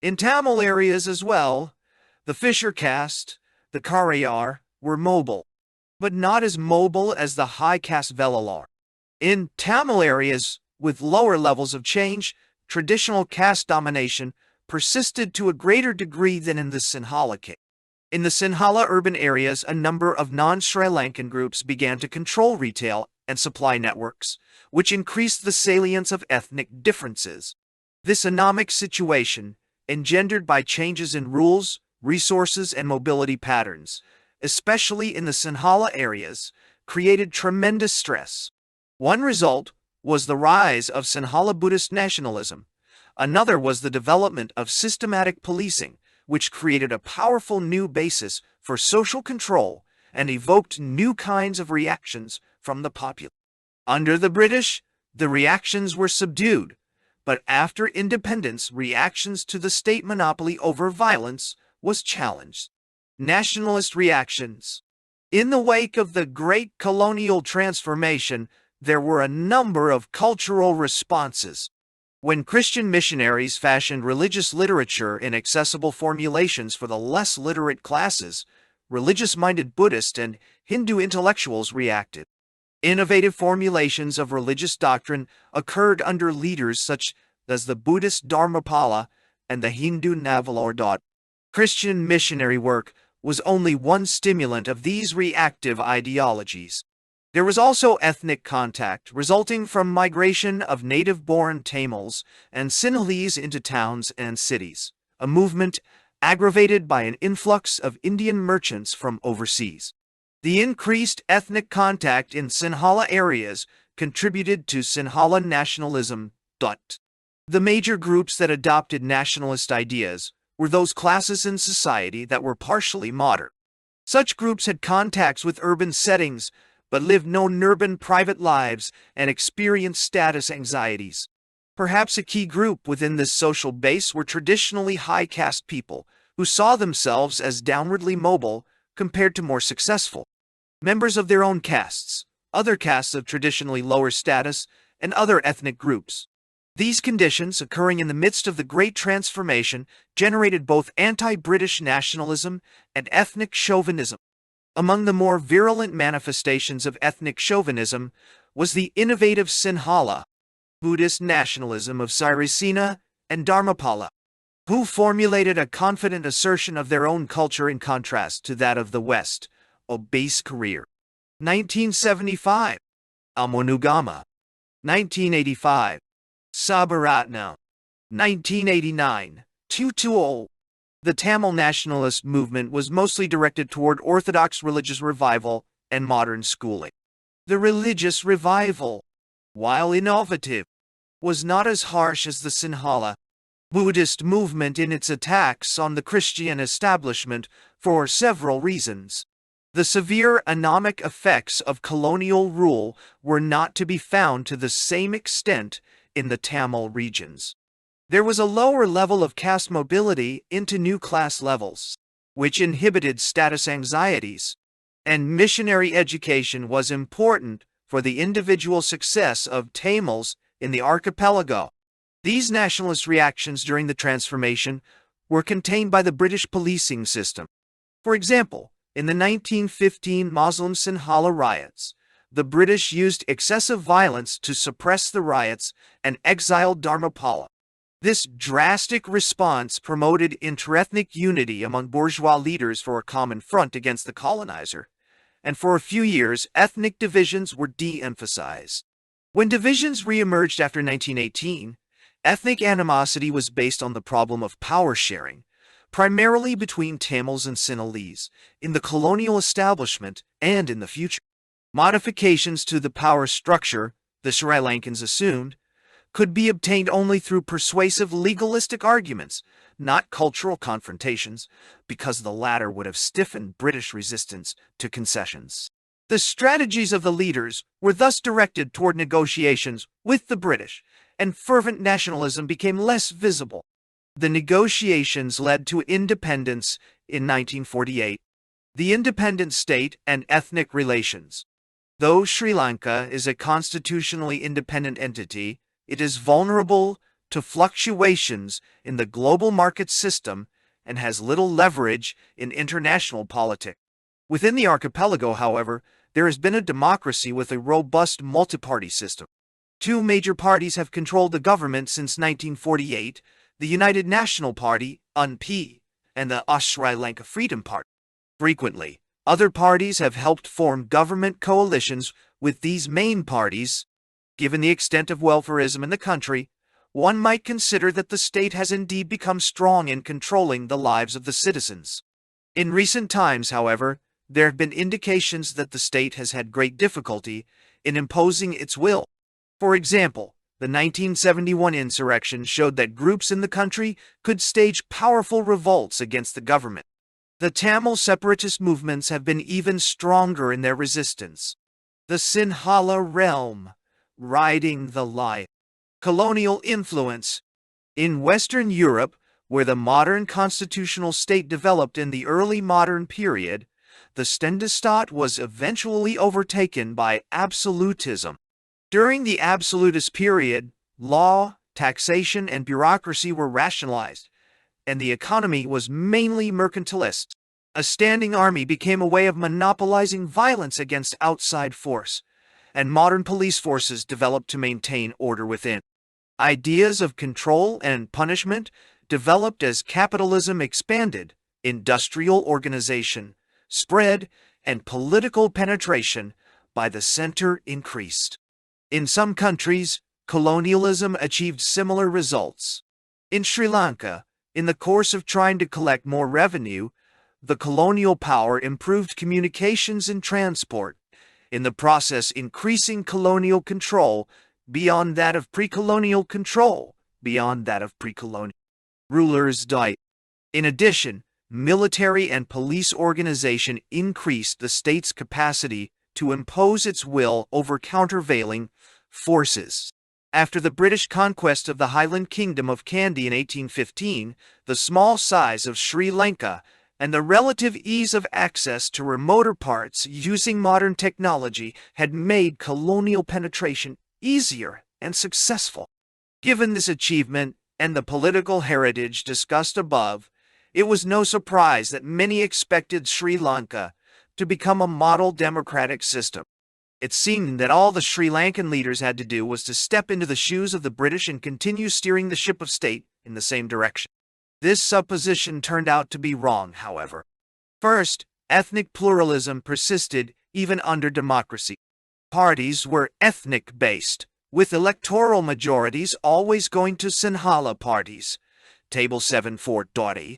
In Tamil areas as well, the fisher caste, the Karayar, were mobile, but not as mobile as the high caste Velalar. In Tamil areas, with lower levels of change, traditional caste domination persisted to a greater degree than in the Sinhala case. In the Sinhala urban areas, a number of non-Sri Lankan groups began to control retail and supply networks, which increased the salience of ethnic differences. This anomic situation, engendered by changes in rules, resources, and mobility patterns, especially in the Sinhala areas, created tremendous stress. One result was the rise of Sinhala Buddhist nationalism. Another was the development of systematic policing, which created a powerful new basis for social control and evoked new kinds of reactions from the populace. Under the British, the reactions were subdued, but after independence, reactions to the state monopoly over violence was challenged. Nationalist reactions. In the wake of the Great Colonial Transformation, there were a number of cultural responses. When Christian missionaries fashioned religious literature in accessible formulations for the less literate classes, religious-minded Buddhist and Hindu intellectuals reacted. Innovative formulations of religious doctrine occurred under leaders such as the Buddhist Dharmapala and the Hindu Navalkar. Christian missionary work was only one stimulant of these reactive ideologies. There was also ethnic contact resulting from migration of native-born Tamils and Sinhalese into towns and cities, a movement aggravated by an influx of Indian merchants from overseas. The increased ethnic contact in Sinhala areas contributed to Sinhala nationalism. The major groups that adopted nationalist ideas were those classes in society that were partially modern. Such groups had contacts with urban settings, but lived non-urban private lives and experienced status anxieties. Perhaps a key group within this social base were traditionally high-caste people who saw themselves as downwardly mobile compared to more successful members of their own castes, other castes of traditionally lower status, and other ethnic groups. These conditions, occurring in the midst of the Great Transformation, generated both anti-British nationalism and ethnic chauvinism. Among the more virulent manifestations of ethnic chauvinism was the innovative Sinhala Buddhist nationalism of Sirisena and Dharmapala, who formulated a confident assertion of their own culture in contrast to that of the West. Base career. 1975. Almonugama. 1985. Sabaratna. 1989. Tutuol. The Tamil nationalist movement was mostly directed toward orthodox religious revival and modern schooling. The religious revival, while innovative, was not as harsh as the Sinhala Buddhist movement in its attacks on the Christian establishment for several reasons. The severe anomic effects of colonial rule were not to be found to the same extent in the Tamil regions. There was a lower level of caste mobility into new class levels, which inhibited status anxieties, and missionary education was important for the individual success of Tamils in the archipelago. These nationalist reactions during the transformation were contained by the British policing system. For example, in the 1915 Muslim Sinhala riots, the British used excessive violence to suppress the riots and exiled Dharmapala. This drastic response promoted interethnic unity among bourgeois leaders for a common front against the colonizer, and for a few years ethnic divisions were de-emphasized. When divisions re-emerged after 1918, ethnic animosity was based on the problem of power sharing, primarily between Tamils and Sinhalese, in the colonial establishment and in the future. Modifications to the power structure, the Sri Lankans assumed, could be obtained only through persuasive legalistic arguments, not cultural confrontations, because the latter would have stiffened British resistance to concessions. The strategies of the leaders were thus directed toward negotiations with the British, and fervent nationalism became less visible. The negotiations led to independence in 1948. The independent state and ethnic relations. Though Sri Lanka is a constitutionally independent entity, it is vulnerable to fluctuations in the global market system and has little leverage in international politics. Within the archipelago, however, there has been a democracy with a robust multi-party system. Two major parties have controlled the government since 1948, the United National Party, UNP, and the Sri Lanka Freedom Party. Frequently, other parties have helped form government coalitions with these main parties. Given the extent of welfarism in the country, one might consider that the state has indeed become strong in controlling the lives of the citizens. In recent times, however, there have been indications that the state has had great difficulty in imposing its will. For example, the 1971 insurrection showed that groups in the country could stage powerful revolts against the government. The Tamil separatist movements have been even stronger in their resistance. The Sinhala realm, riding the line. Colonial influence. In Western Europe, where the modern constitutional state developed in the early modern period, the Ständestaat was eventually overtaken by absolutism. During the absolutist period, law, taxation, and bureaucracy were rationalized, and the economy was mainly mercantilist. A standing army became a way of monopolizing violence against outside force, and modern police forces developed to maintain order within. Ideas of control and punishment developed as capitalism expanded, industrial organization spread, and political penetration by the center increased. In some countries, colonialism achieved similar results. In Sri Lanka, in the course of trying to collect more revenue, the colonial power improved communications and transport, in the process increasing colonial control beyond that of pre-colonial control, beyond that of pre-colonial rulers' diet. In addition, military and police organization increased the state's capacity to impose its will over countervailing forces. After the British conquest of the Highland Kingdom of Kandy in 1815, the small size of Sri Lanka and the relative ease of access to remoter parts using modern technology had made colonial penetration easier and successful. Given this achievement and the political heritage discussed above, it was no surprise that many expected Sri Lanka to become a model democratic system. It seemed that all the Sri Lankan leaders had to do was to step into the shoes of the British and continue steering the ship of state in the same direction. This supposition turned out to be wrong, however. First, ethnic pluralism persisted even under democracy. Parties were ethnic-based, with electoral majorities always going to Sinhala parties. Table 7.4.8.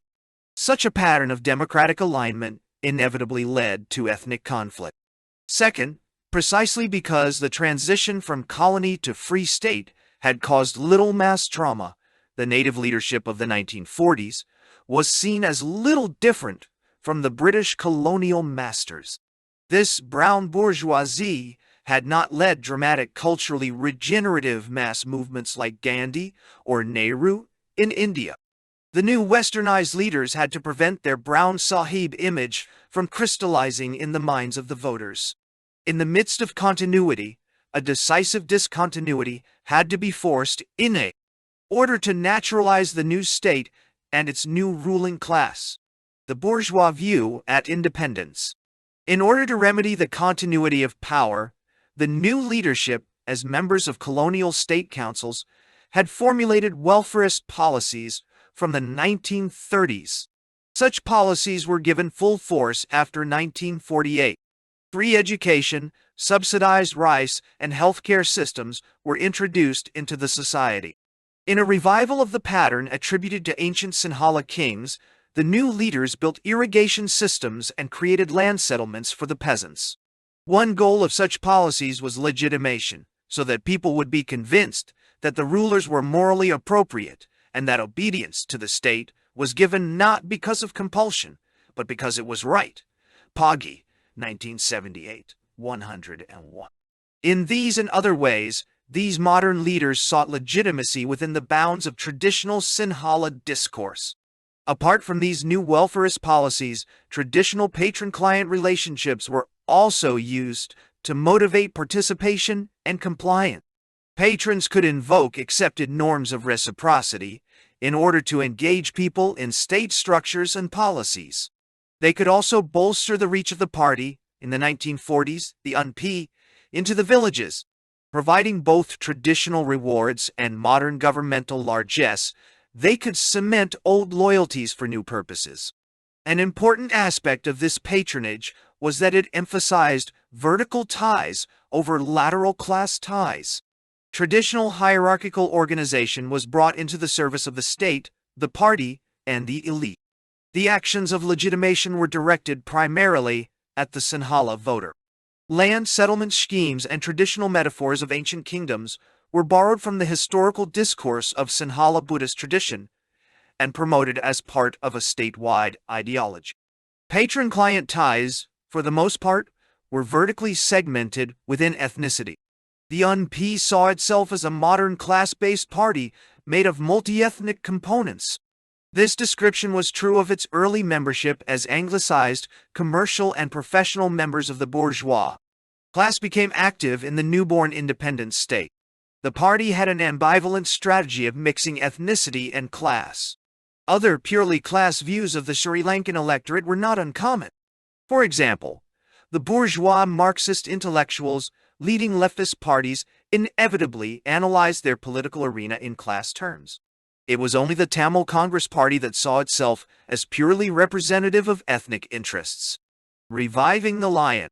Such a pattern of democratic alignment inevitably led to ethnic conflict. Second, precisely because the transition from colony to free state had caused little mass trauma, the native leadership of the 1940s was seen as little different from the British colonial masters. This brown bourgeoisie had not led dramatic culturally regenerative mass movements like Gandhi or Nehru in India. The new westernized leaders had to prevent their brown sahib image from crystallizing in the minds of the voters. In the midst of continuity, a decisive discontinuity had to be forced in order to naturalize the new state and its new ruling class. The bourgeois view at independence. In order to remedy the continuity of power, the new leadership, as members of colonial state councils, had formulated welfarist policies from the 1930s. Such policies were given full force after 1948. Free education, subsidized rice, and healthcare systems were introduced into the society. In a revival of the pattern attributed to ancient Sinhala kings, the new leaders built irrigation systems and created land settlements for the peasants. One goal of such policies was legitimation, so that people would be convinced that the rulers were morally appropriate and that obedience to the state was given not because of compulsion, but because it was right. Berghe, 1978, 101. In these and other ways, these modern leaders sought legitimacy within the bounds of traditional Sinhala discourse. Apart from these new welfarist policies, traditional patron-client relationships were also used to motivate participation and compliance. Patrons could invoke accepted norms of reciprocity in order to engage people in state structures and policies. They could also bolster the reach of the party, in the 1940s, the UNP, into the villages, Providing both traditional rewards and modern governmental largesse, they could cement old loyalties for new purposes. An important aspect of this patronage was that it emphasized vertical ties over lateral class ties. Traditional hierarchical organization was brought into the service of the state, the party, and the elite. The actions of legitimation were directed primarily at the Sinhala voter. Land settlement schemes and traditional metaphors of ancient kingdoms were borrowed from the historical discourse of Sinhala Buddhist tradition and promoted as part of a statewide ideology. Patron-client ties, for the most part, were vertically segmented within ethnicity. The UNP saw itself as a modern class-based party made of multi-ethnic components. This description was true of its early membership as anglicized, commercial and professional members of the bourgeois. Class became active in the newborn independent state. The party had an ambivalent strategy of mixing ethnicity and class. Other purely class views of the Sri Lankan electorate were not uncommon. For example, the bourgeois Marxist intellectuals leading leftist parties inevitably analyzed their political arena in class terms. It was only the Tamil Congress Party that saw itself as purely representative of ethnic interests. Reviving the lion.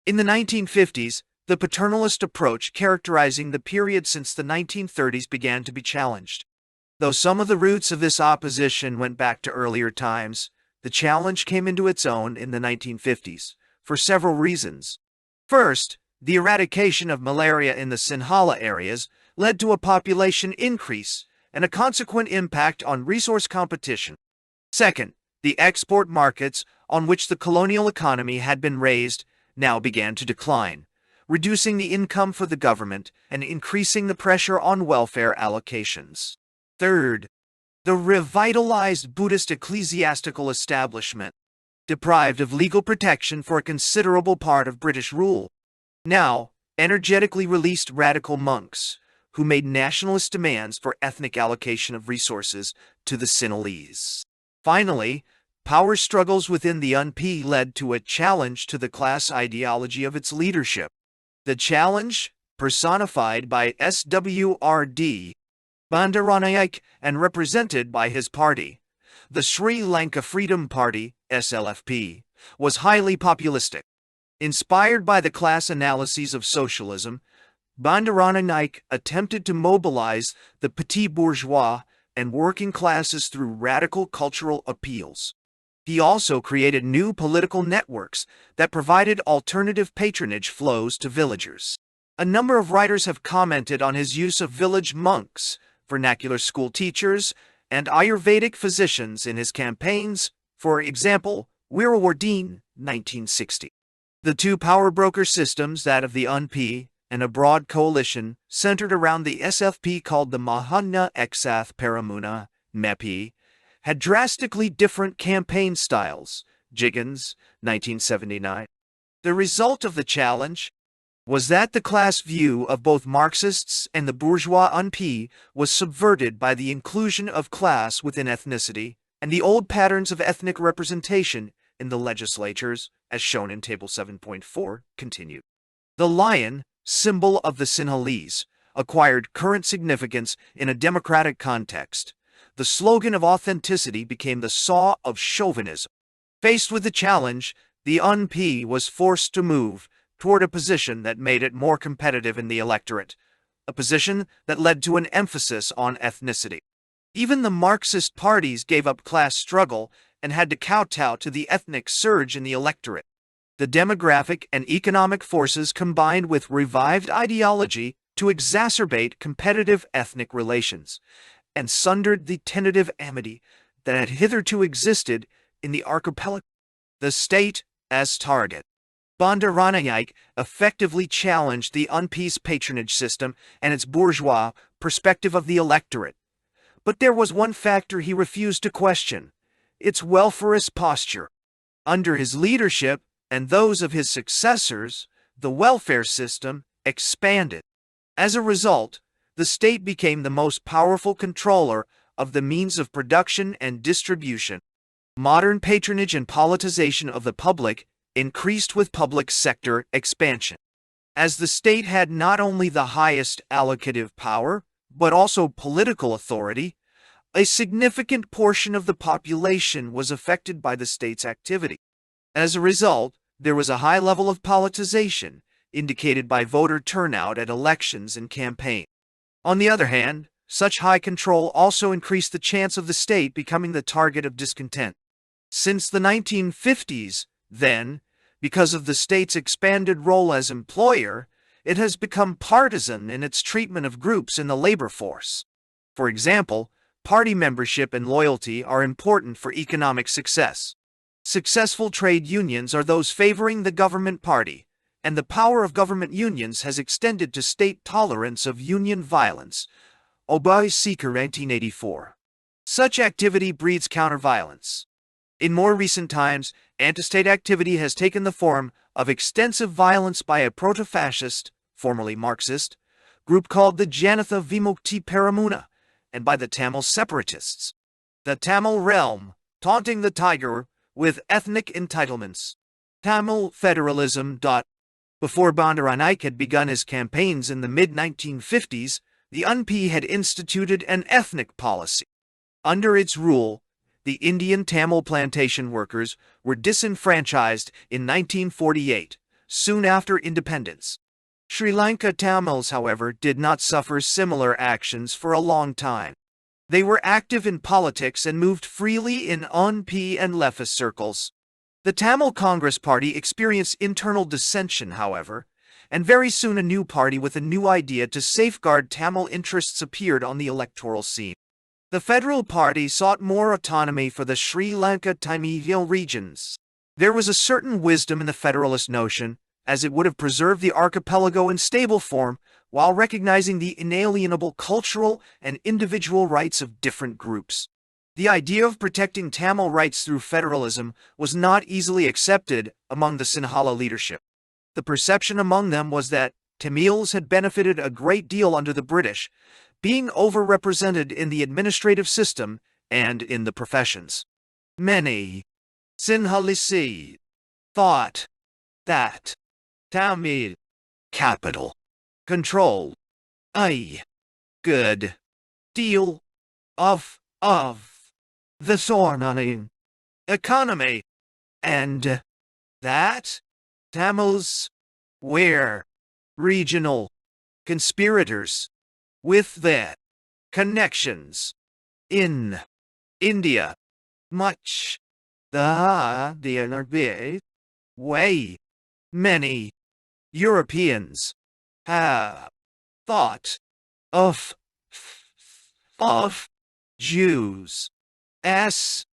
In the 1950s, the paternalist approach characterizing the period since the 1930s began to be challenged. Though some of the roots of this opposition went back to earlier times, the challenge came into its own in the 1950s, for several reasons. First, the eradication of malaria in the Sinhala areas led to a population increase and a consequent impact on resource competition. Second, the export markets on which the colonial economy had been raised now began to decline, reducing the income for the government and increasing the pressure on welfare allocations. Third, the revitalized Buddhist ecclesiastical establishment, deprived of legal protection for a considerable part of British rule, now energetically released radical monks who made nationalist demands for ethnic allocation of resources to the Sinhalese. Finally, power struggles within the UNP led to a challenge to the class ideology of its leadership. The challenge, personified by SWRD, Bandaranaike, and represented by his party, the Sri Lanka Freedom Party, SLFP, was highly populistic. Inspired by the class analyses of socialism, Bandaranaike attempted to mobilize the petit bourgeois and working classes through radical cultural appeals. He also created new political networks that provided alternative patronage flows to villagers. A number of writers have commented on his use of village monks, vernacular school teachers, and Ayurvedic physicians in his campaigns, for example, Weerewardene, 1960. The two power broker systems, that of the UNP and a broad coalition centered around the SFP called the Mahana Eksath Paramuna, MEPI, had drastically different campaign styles. Jiggins, 1979. The result of the challenge was that the class view of both Marxists and the bourgeois UNP was subverted by the inclusion of class within ethnicity and the old patterns of ethnic representation in the legislatures, as shown in Table 7.4, continued. The lion, symbol of the Sinhalese, acquired current significance in a democratic context. The slogan of authenticity became the saw of chauvinism. Faced with the challenge, the UNP was forced to move toward a position that made it more competitive in the electorate, a position that led to an emphasis on ethnicity. Even the Marxist parties gave up class struggle and had to kowtow to the ethnic surge in the electorate. The demographic and economic forces combined with revived ideology to exacerbate competitive ethnic relations, and sundered the tentative amity that had hitherto existed in the archipelago. The state as target. Bandaranaike effectively challenged the UNP's patronage system and its bourgeois perspective of the electorate. But there was one factor he refused to question: its welfarist posture. Under his leadership, and those of his successors, the welfare system expanded. As a result, the state became the most powerful controller of the means of production and distribution. Modern patronage and politicization of the public increased with public sector expansion. as the state had not only the highest allocative power, but also political authority. A significant portion of the population was affected by the state's activity. As a result, there was a high level of politicization, indicated by voter turnout at elections and campaigns. On the other hand, such high control also increased the chance of the state becoming the target of discontent. Since the 1950s, then, because of the state's expanded role as employer, it has become partisan in its treatment of groups in the labor force. For example, party membership and loyalty are important for economic success. Successful trade unions are those favoring the government party, and the power of government unions has extended to state tolerance of union violence. Obai Seeker 1984. Such activity breeds counter-violence. In more recent times, anti-state activity has taken the form of extensive violence by a proto-fascist, formerly Marxist, group called the Janatha Vimukti Peramuna, and by the Tamil separatists. The Tamil realm, taunting the tiger with ethnic entitlements. Tamil federalism. Before Bandaranaike had begun his campaigns in the mid-1950s, the UNP had instituted an ethnic policy. Under its rule, the Indian Tamil plantation workers were disenfranchised in 1948, soon after independence. Sri Lanka Tamils, however, did not suffer similar actions for a long time. They were active in politics and moved freely in UNP and leftist circles. The Tamil Congress Party experienced internal dissension, however, and very soon a new party with a new idea to safeguard Tamil interests appeared on the electoral scene. The Federal Party sought more autonomy for the Sri Lanka Tamil regions. There was a certain wisdom in the federalist notion, as it would have preserved the archipelago in stable form while recognizing the inalienable cultural and individual rights of different groups. The idea of protecting Tamil rights through federalism was not easily accepted among the Sinhala leadership. The perception among them was that Tamils had benefited a great deal under the British, being overrepresented in the administrative system and in the professions. Many Sinhalese thought that Tamil capital controlled a good deal of the surrounding economy, and that Tamils were regional conspirators with their connections in India, much the way many Europeans have thought of Jews as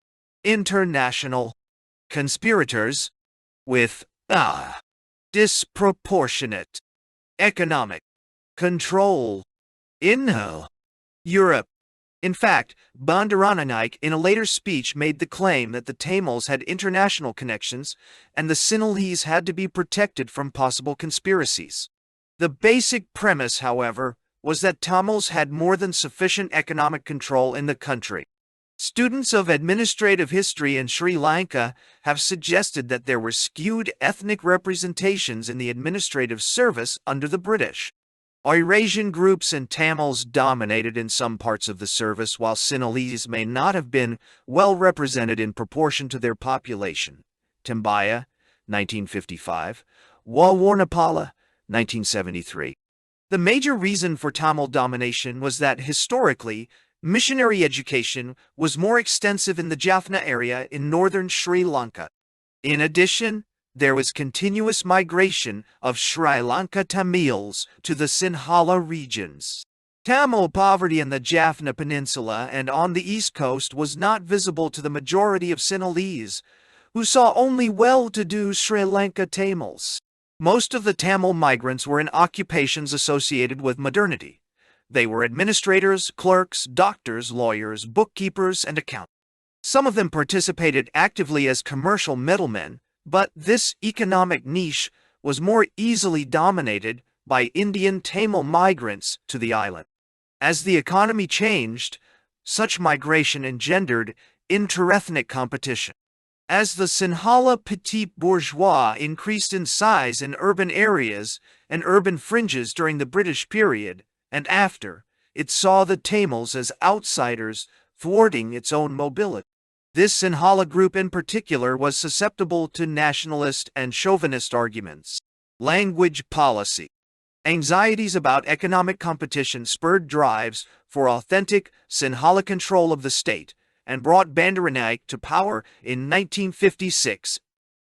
international conspirators with disproportionate economic control in Europe. In fact, Bandaranaike in a later speech made the claim that the Tamils had international connections and the Sinhalese had to be protected from possible conspiracies. The basic premise, however, was that Tamils had more than sufficient economic control in the country. Students of administrative history in Sri Lanka have suggested that there were skewed ethnic representations in the administrative service under the British. Eurasian groups and Tamils dominated in some parts of the service, while Sinhalese may not have been well represented in proportion to their population. Timbaya, 1955, Warnapala, 1973. The major reason for Tamil domination was that, historically, missionary education was more extensive in the Jaffna area in northern Sri Lanka. In addition, there was continuous migration of Sri Lanka Tamils to the Sinhala regions. Tamil poverty in the Jaffna Peninsula and on the east coast was not visible to the majority of Sinhalese, who saw only well-to-do Sri Lanka Tamils. Most of the Tamil migrants were in occupations associated with modernity. They were administrators, clerks, doctors, lawyers, bookkeepers, and accountants. Some of them participated actively as commercial middlemen, but this economic niche was more easily dominated by Indian Tamil migrants to the island. As the economy changed, such migration engendered interethnic competition. As the Sinhala petit bourgeois increased in size in urban areas and urban fringes during the British period and after, it saw the Tamils as outsiders, thwarting its own mobility. This Sinhala group in particular was susceptible to nationalist and chauvinist arguments. Language policy. Anxieties about economic competition spurred drives for authentic Sinhala control of the state and brought Bandaranaike to power in 1956.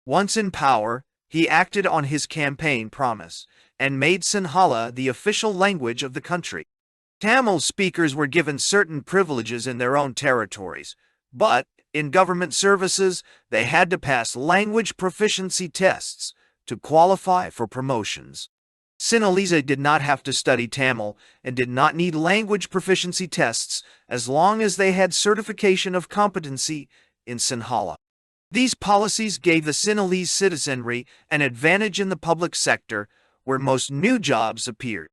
Once in power, he acted on his campaign promise and made Sinhala the official language of the country. Tamil speakers were given certain privileges in their own territories, but in government services, they had to pass language proficiency tests to qualify for promotions. Sinhalese did not have to study Tamil and did not need language proficiency tests as long as they had certification of competency in Sinhala. These policies gave the Sinhalese citizenry an advantage in the public sector where most new jobs appeared.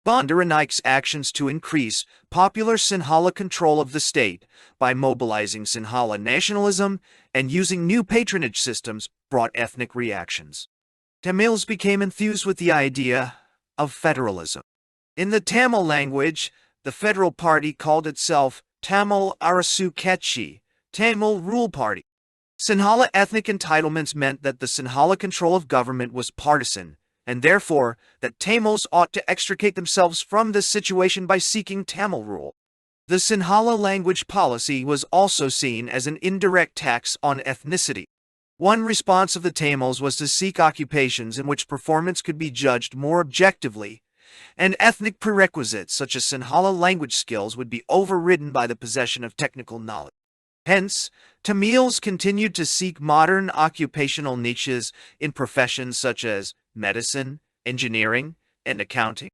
Bandaranaike's actions to increase popular Sinhala control of the state by mobilizing Sinhala nationalism and using new patronage systems brought ethnic reactions. Tamils became enthused with the idea of federalism. In the Tamil language, the federal party called itself Tamil Arasu Katchi, Tamil Rule Party. Sinhala ethnic entitlements meant that the Sinhala control of government was partisan, and therefore that Tamils ought to extricate themselves from this situation by seeking Tamil rule. The Sinhala language policy was also seen as an indirect tax on ethnicity. One response of the Tamils was to seek occupations in which performance could be judged more objectively, and ethnic prerequisites such as Sinhala language skills would be overridden by the possession of technical knowledge. Hence, Tamils continued to seek modern occupational niches in professions such as medicine, engineering, and accounting.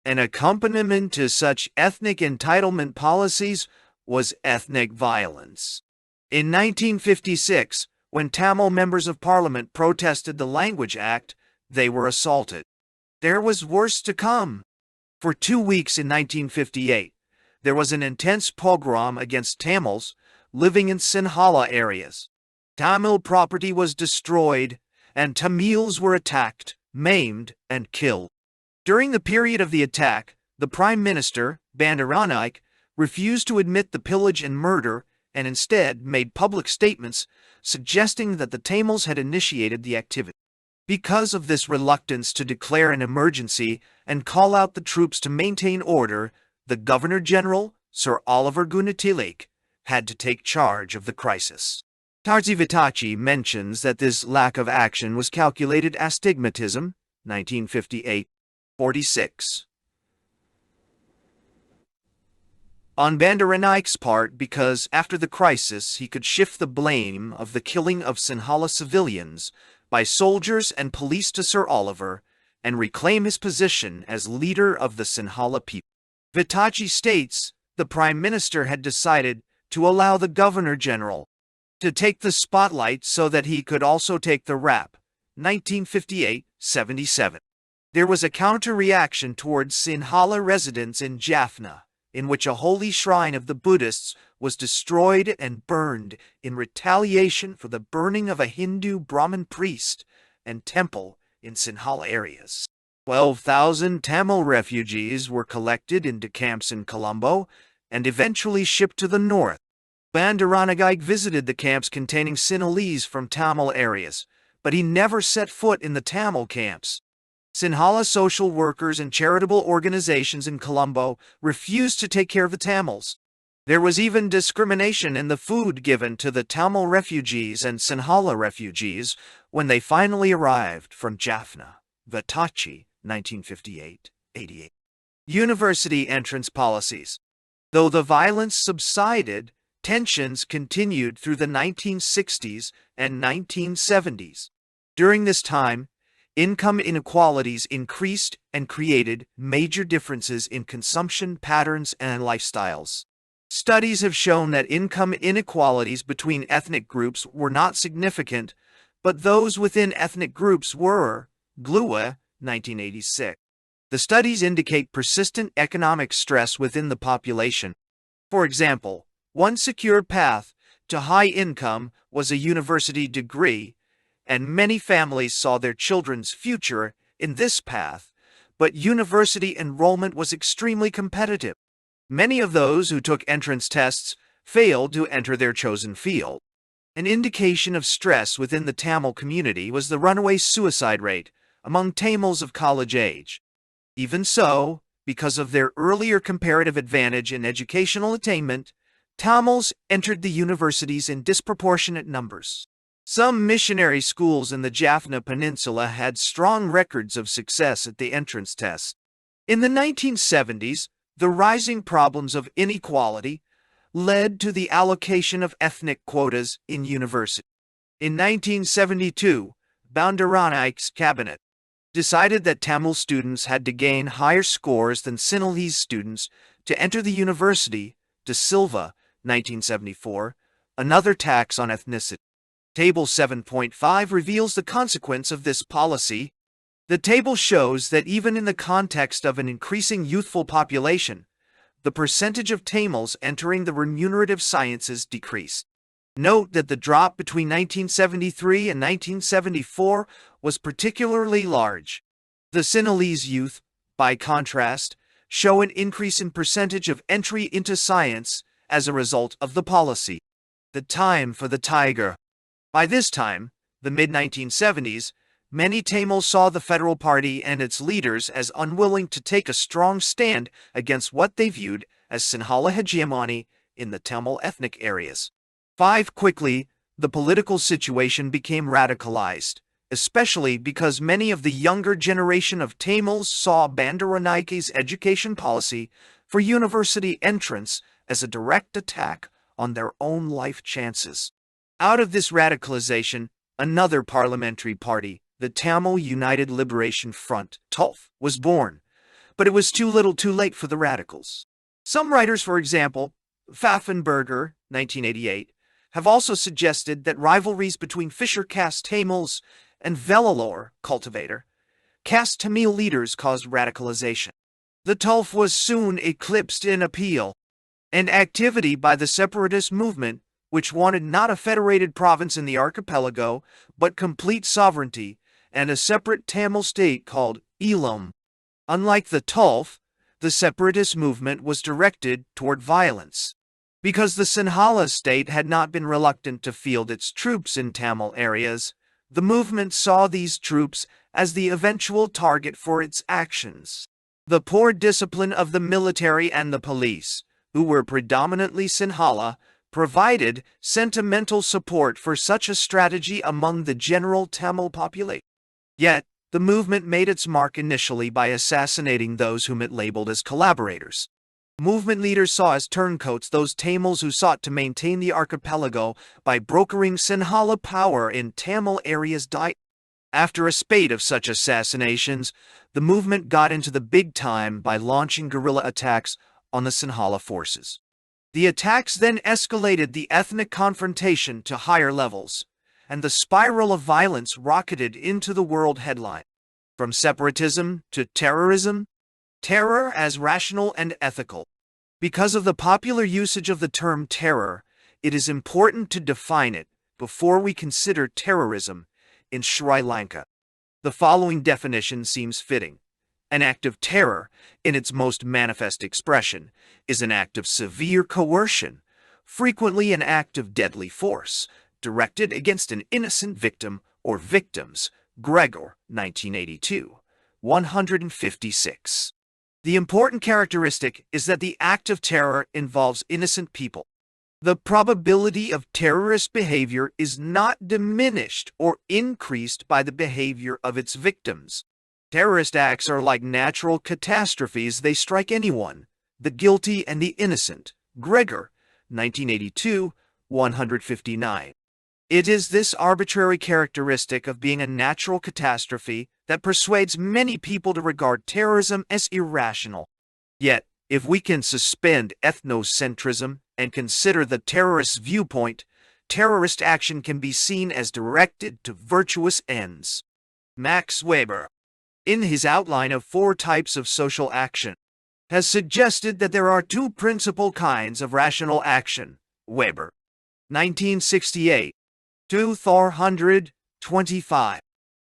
An accompaniment to such ethnic entitlement policies was ethnic violence. In 1956, when Tamil members of parliament protested the Language Act, they were assaulted. There was worse to come. For 2 weeks in 1958, there was an intense pogrom against Tamils living in Sinhala areas. Tamil property was destroyed, and Tamils were attacked, maimed, and killed. During the period of the attack, the Prime Minister, Bandaranaike, refused to admit the pillage and murder and instead made public statements suggesting that the Tamils had initiated the activity. Because of this reluctance to declare an emergency and call out the troops to maintain order, the Governor-General, Sir Oliver Gunatilake, had to take charge of the crisis. Tarzi Vitachi mentions that this lack of action was calculated astigmatism, 1958-46. On Bandaranaike's part because after the crisis he could shift the blame of the killing of Sinhala civilians by soldiers and police to Sir Oliver and reclaim his position as leader of the Sinhala people. Vitachi states the Prime Minister had decided to allow the Governor-General to take the spotlight so that he could also take the rap, 1958-77. There was a counter-reaction towards Sinhala residents in Jaffna, in which a holy shrine of the Buddhists was destroyed and burned in retaliation for the burning of a Hindu Brahmin priest and temple in Sinhala areas. 12,000 Tamil refugees were collected into camps in Colombo and eventually shipped to the north. Bandaranaike visited the camps containing Sinhalese from Tamil areas, but he never set foot in the Tamil camps. Sinhala social workers and charitable organizations in Colombo refused to take care of the Tamils. There was even discrimination in the food given to the Tamil refugees and Sinhala refugees when they finally arrived from Jaffna. Vitachi, 1958-88. University entrance policies. Though the violence subsided, tensions continued through the 1960s and 1970s. During this time, income inequalities increased and created major differences in consumption patterns and lifestyles. Studies have shown that income inequalities between ethnic groups were not significant, but those within ethnic groups were. Glua, 1986. The studies indicate persistent economic stress within the population. For example, one secure path to high income was a university degree, and many families saw their children's future in this path, but university enrollment was extremely competitive. Many of those who took entrance tests failed to enter their chosen field. An indication of stress within the Tamil community was the runaway suicide rate among Tamils of college age. Even so, because of their earlier comparative advantage in educational attainment, Tamils entered the universities in disproportionate numbers. Some missionary schools in the Jaffna Peninsula had strong records of success at the entrance test. In the 1970s, the rising problems of inequality led to the allocation of ethnic quotas in universities. In 1972, Bandaranaike's cabinet decided that Tamil students had to gain higher scores than Sinhalese students to enter the university. De Silva, 1974, another tax on ethnicity. Table 7.5 reveals the consequence of this policy. The table shows that even in the context of an increasing youthful population, the percentage of Tamils entering the remunerative sciences decreased. Note that the drop between 1973 and 1974 was particularly large. The Sinhalese youth, by contrast, show an increase in percentage of entry into science as a result of the policy. The time for the tiger. By this time, the mid-1970s, many Tamils saw the federal party and its leaders as unwilling to take a strong stand against what they viewed as Sinhala hegemony in the Tamil ethnic areas. Quickly, the political situation became radicalized, especially because many of the younger generation of Tamils saw Bandaranaike's education policy for university entrance as a direct attack on their own life chances. Out of this radicalization, another parliamentary party, the Tamil United Liberation Front, TULF, was born, but it was too little too late for the radicals. Some writers, for example, Berghe, 1988, have also suggested that rivalries between Fisher caste Tamils and Vellore cultivator caste Tamil leaders caused radicalization. The TULF was soon eclipsed in appeal and activity by the separatist movement, which wanted not a federated province in the archipelago, but complete sovereignty and a separate Tamil state called Elam. Unlike the TULF, the separatist movement was directed toward violence. Because the Sinhala state had not been reluctant to field its troops in Tamil areas, the movement saw these troops as the eventual target for its actions. The poor discipline of the military and the police, who were predominantly Sinhala, provided sentimental support for such a strategy among the general Tamil population. Yet, the movement made its mark initially by assassinating those whom it labeled as collaborators. Movement leaders saw as turncoats those Tamils who sought to maintain the archipelago by brokering Sinhala power in Tamil areas. After a spate of such assassinations, the movement got into the big time by launching guerrilla attacks on the Sinhala forces. The attacks then escalated the ethnic confrontation to higher levels, and the spiral of violence rocketed into the world headline. From separatism to terrorism, terror as rational and ethical. Because of the popular usage of the term terror, it is important to define it before we consider terrorism in Sri Lanka. The following definition seems fitting. An act of terror, in its most manifest expression, is an act of severe coercion, frequently an act of deadly force, directed against an innocent victim or victims. Gregor, 1982, 156. The important characteristic is that the act of terror involves innocent people. The probability of terrorist behavior is not diminished or increased by the behavior of its victims. Terrorist acts are like natural catastrophes. They strike anyone, the guilty and the innocent. Gregor, 1982, 159. It is this arbitrary characteristic of being a natural catastrophe that persuades many people to regard terrorism as irrational. Yet, if we can suspend ethnocentrism and consider the terrorist's viewpoint, terrorist action can be seen as directed to virtuous ends. Max Weber, in his outline of 4 types of social action, has suggested that there are 2 principal kinds of rational action. Weber 1968 to 425.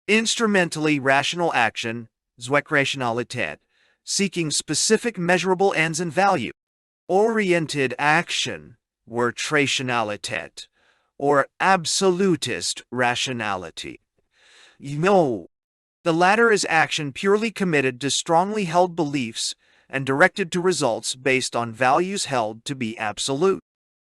Instrumentally rational action, zweckrationalität, seeking specific measurable ends and value. Oriented action, wertrationalität, or absolutist rationality. No. The latter is action purely committed to strongly held beliefs and directed to results based on values held to be absolute.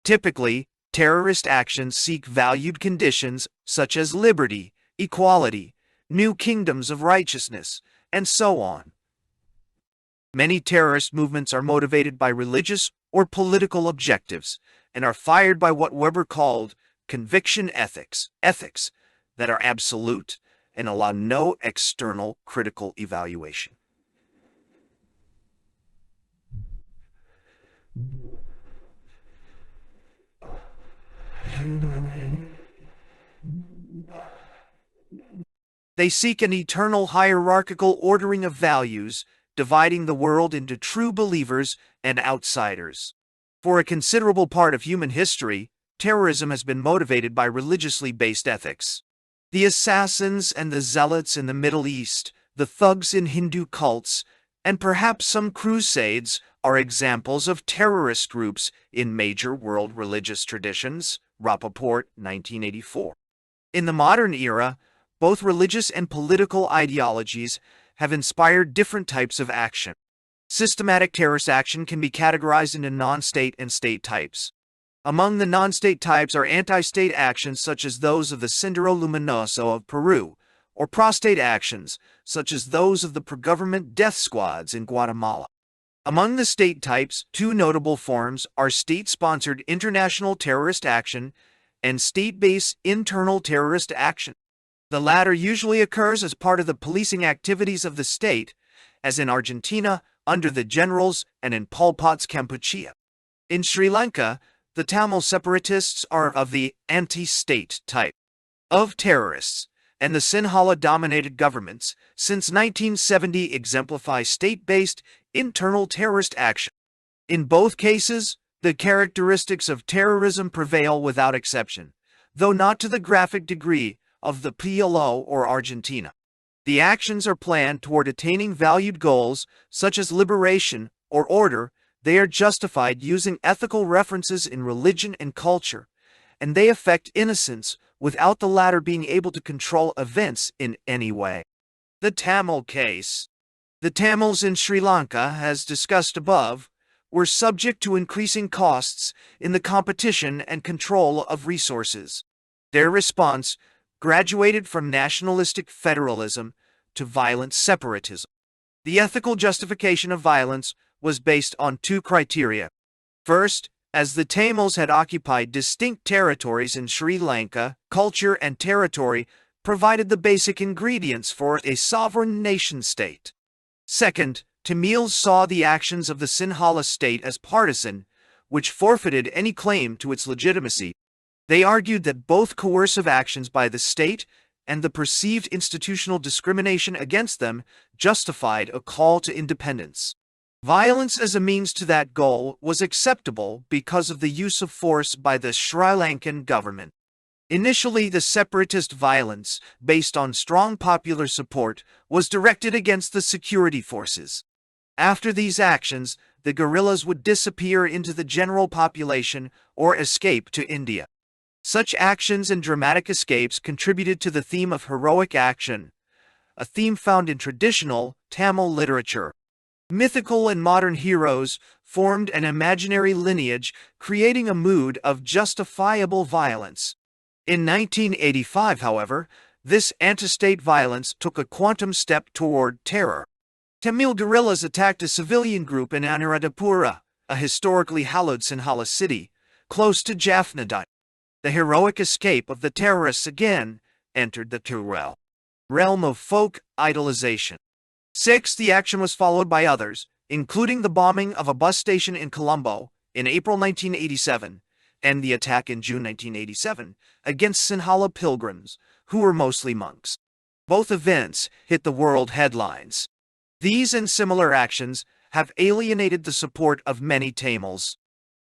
Typically, terrorist actions seek valued conditions such as liberty, equality, new kingdoms of righteousness, and so on. Many terrorist movements are motivated by religious or political objectives and are fired by what Weber called conviction ethics, ethics that are absolute and allow no external critical evaluation. They seek an eternal hierarchical ordering of values, dividing the world into true believers and outsiders. For a considerable part of human history, terrorism has been motivated by religiously based ethics. The assassins and the zealots in the Middle East, the thugs in Hindu cults, and perhaps some crusades are examples of terrorist groups in major world religious traditions. Rappaport, 1984. In the modern era, both religious and political ideologies have inspired different types of action. Systematic terrorist action can be categorized into non-state and state types. Among the non-state types are anti-state actions such as those of the Sendero Luminoso of Peru, or pro-state actions such as those of the pro-government death squads in Guatemala. Among the state types, two notable forms are state-sponsored international terrorist action and state-based internal terrorist action. The latter usually occurs as part of the policing activities of the state, as in Argentina under the generals and in Pol Pot's Kampuchea. In Sri Lanka, the Tamil separatists are of the anti-state type of terrorists, and the Sinhala-dominated governments since 1970 exemplify state-based internal terrorist action. In both cases, the characteristics of terrorism prevail without exception, though not to the graphic degree of the PLO or Argentina. The actions are planned toward attaining valued goals such as liberation or order. They are justified using ethical references in religion and culture, and they affect innocence without the latter being able to control events in any way. The Tamil case. The Tamils in Sri Lanka, as discussed above, were subject to increasing costs in the competition and control of resources. Their response graduated from nationalistic federalism to violent separatism. The ethical justification of violence was based on two criteria. First, as the Tamils had occupied distinct territories in Sri Lanka, culture and territory provided the basic ingredients for a sovereign nation-state. Second, Tamils saw the actions of the Sinhala state as partisan, which forfeited any claim to its legitimacy. They argued that both coercive actions by the state and the perceived institutional discrimination against them justified a call to independence. Violence as a means to that goal was acceptable because of the use of force by the Sri Lankan government. Initially, the separatist violence, based on strong popular support, was directed against the security forces. After these actions, the guerrillas would disappear into the general population or escape to India. Such actions and dramatic escapes contributed to the theme of heroic action, a theme found in traditional Tamil literature. Mythical and modern heroes formed an imaginary lineage, creating a mood of justifiable violence. In 1985, however, this anti-state violence took a quantum step toward terror. Tamil guerrillas attacked a civilian group in Anuradhapura, a historically hallowed Sinhala city, close to Jaffna. The heroic escape of the terrorists again entered the realm of folk idolization. Sixth, the action was followed by others, including the bombing of a bus station in Colombo in April 1987 and the attack in June 1987 against Sinhala pilgrims, who were mostly monks. Both events hit the world headlines. These and similar actions have alienated the support of many Tamils.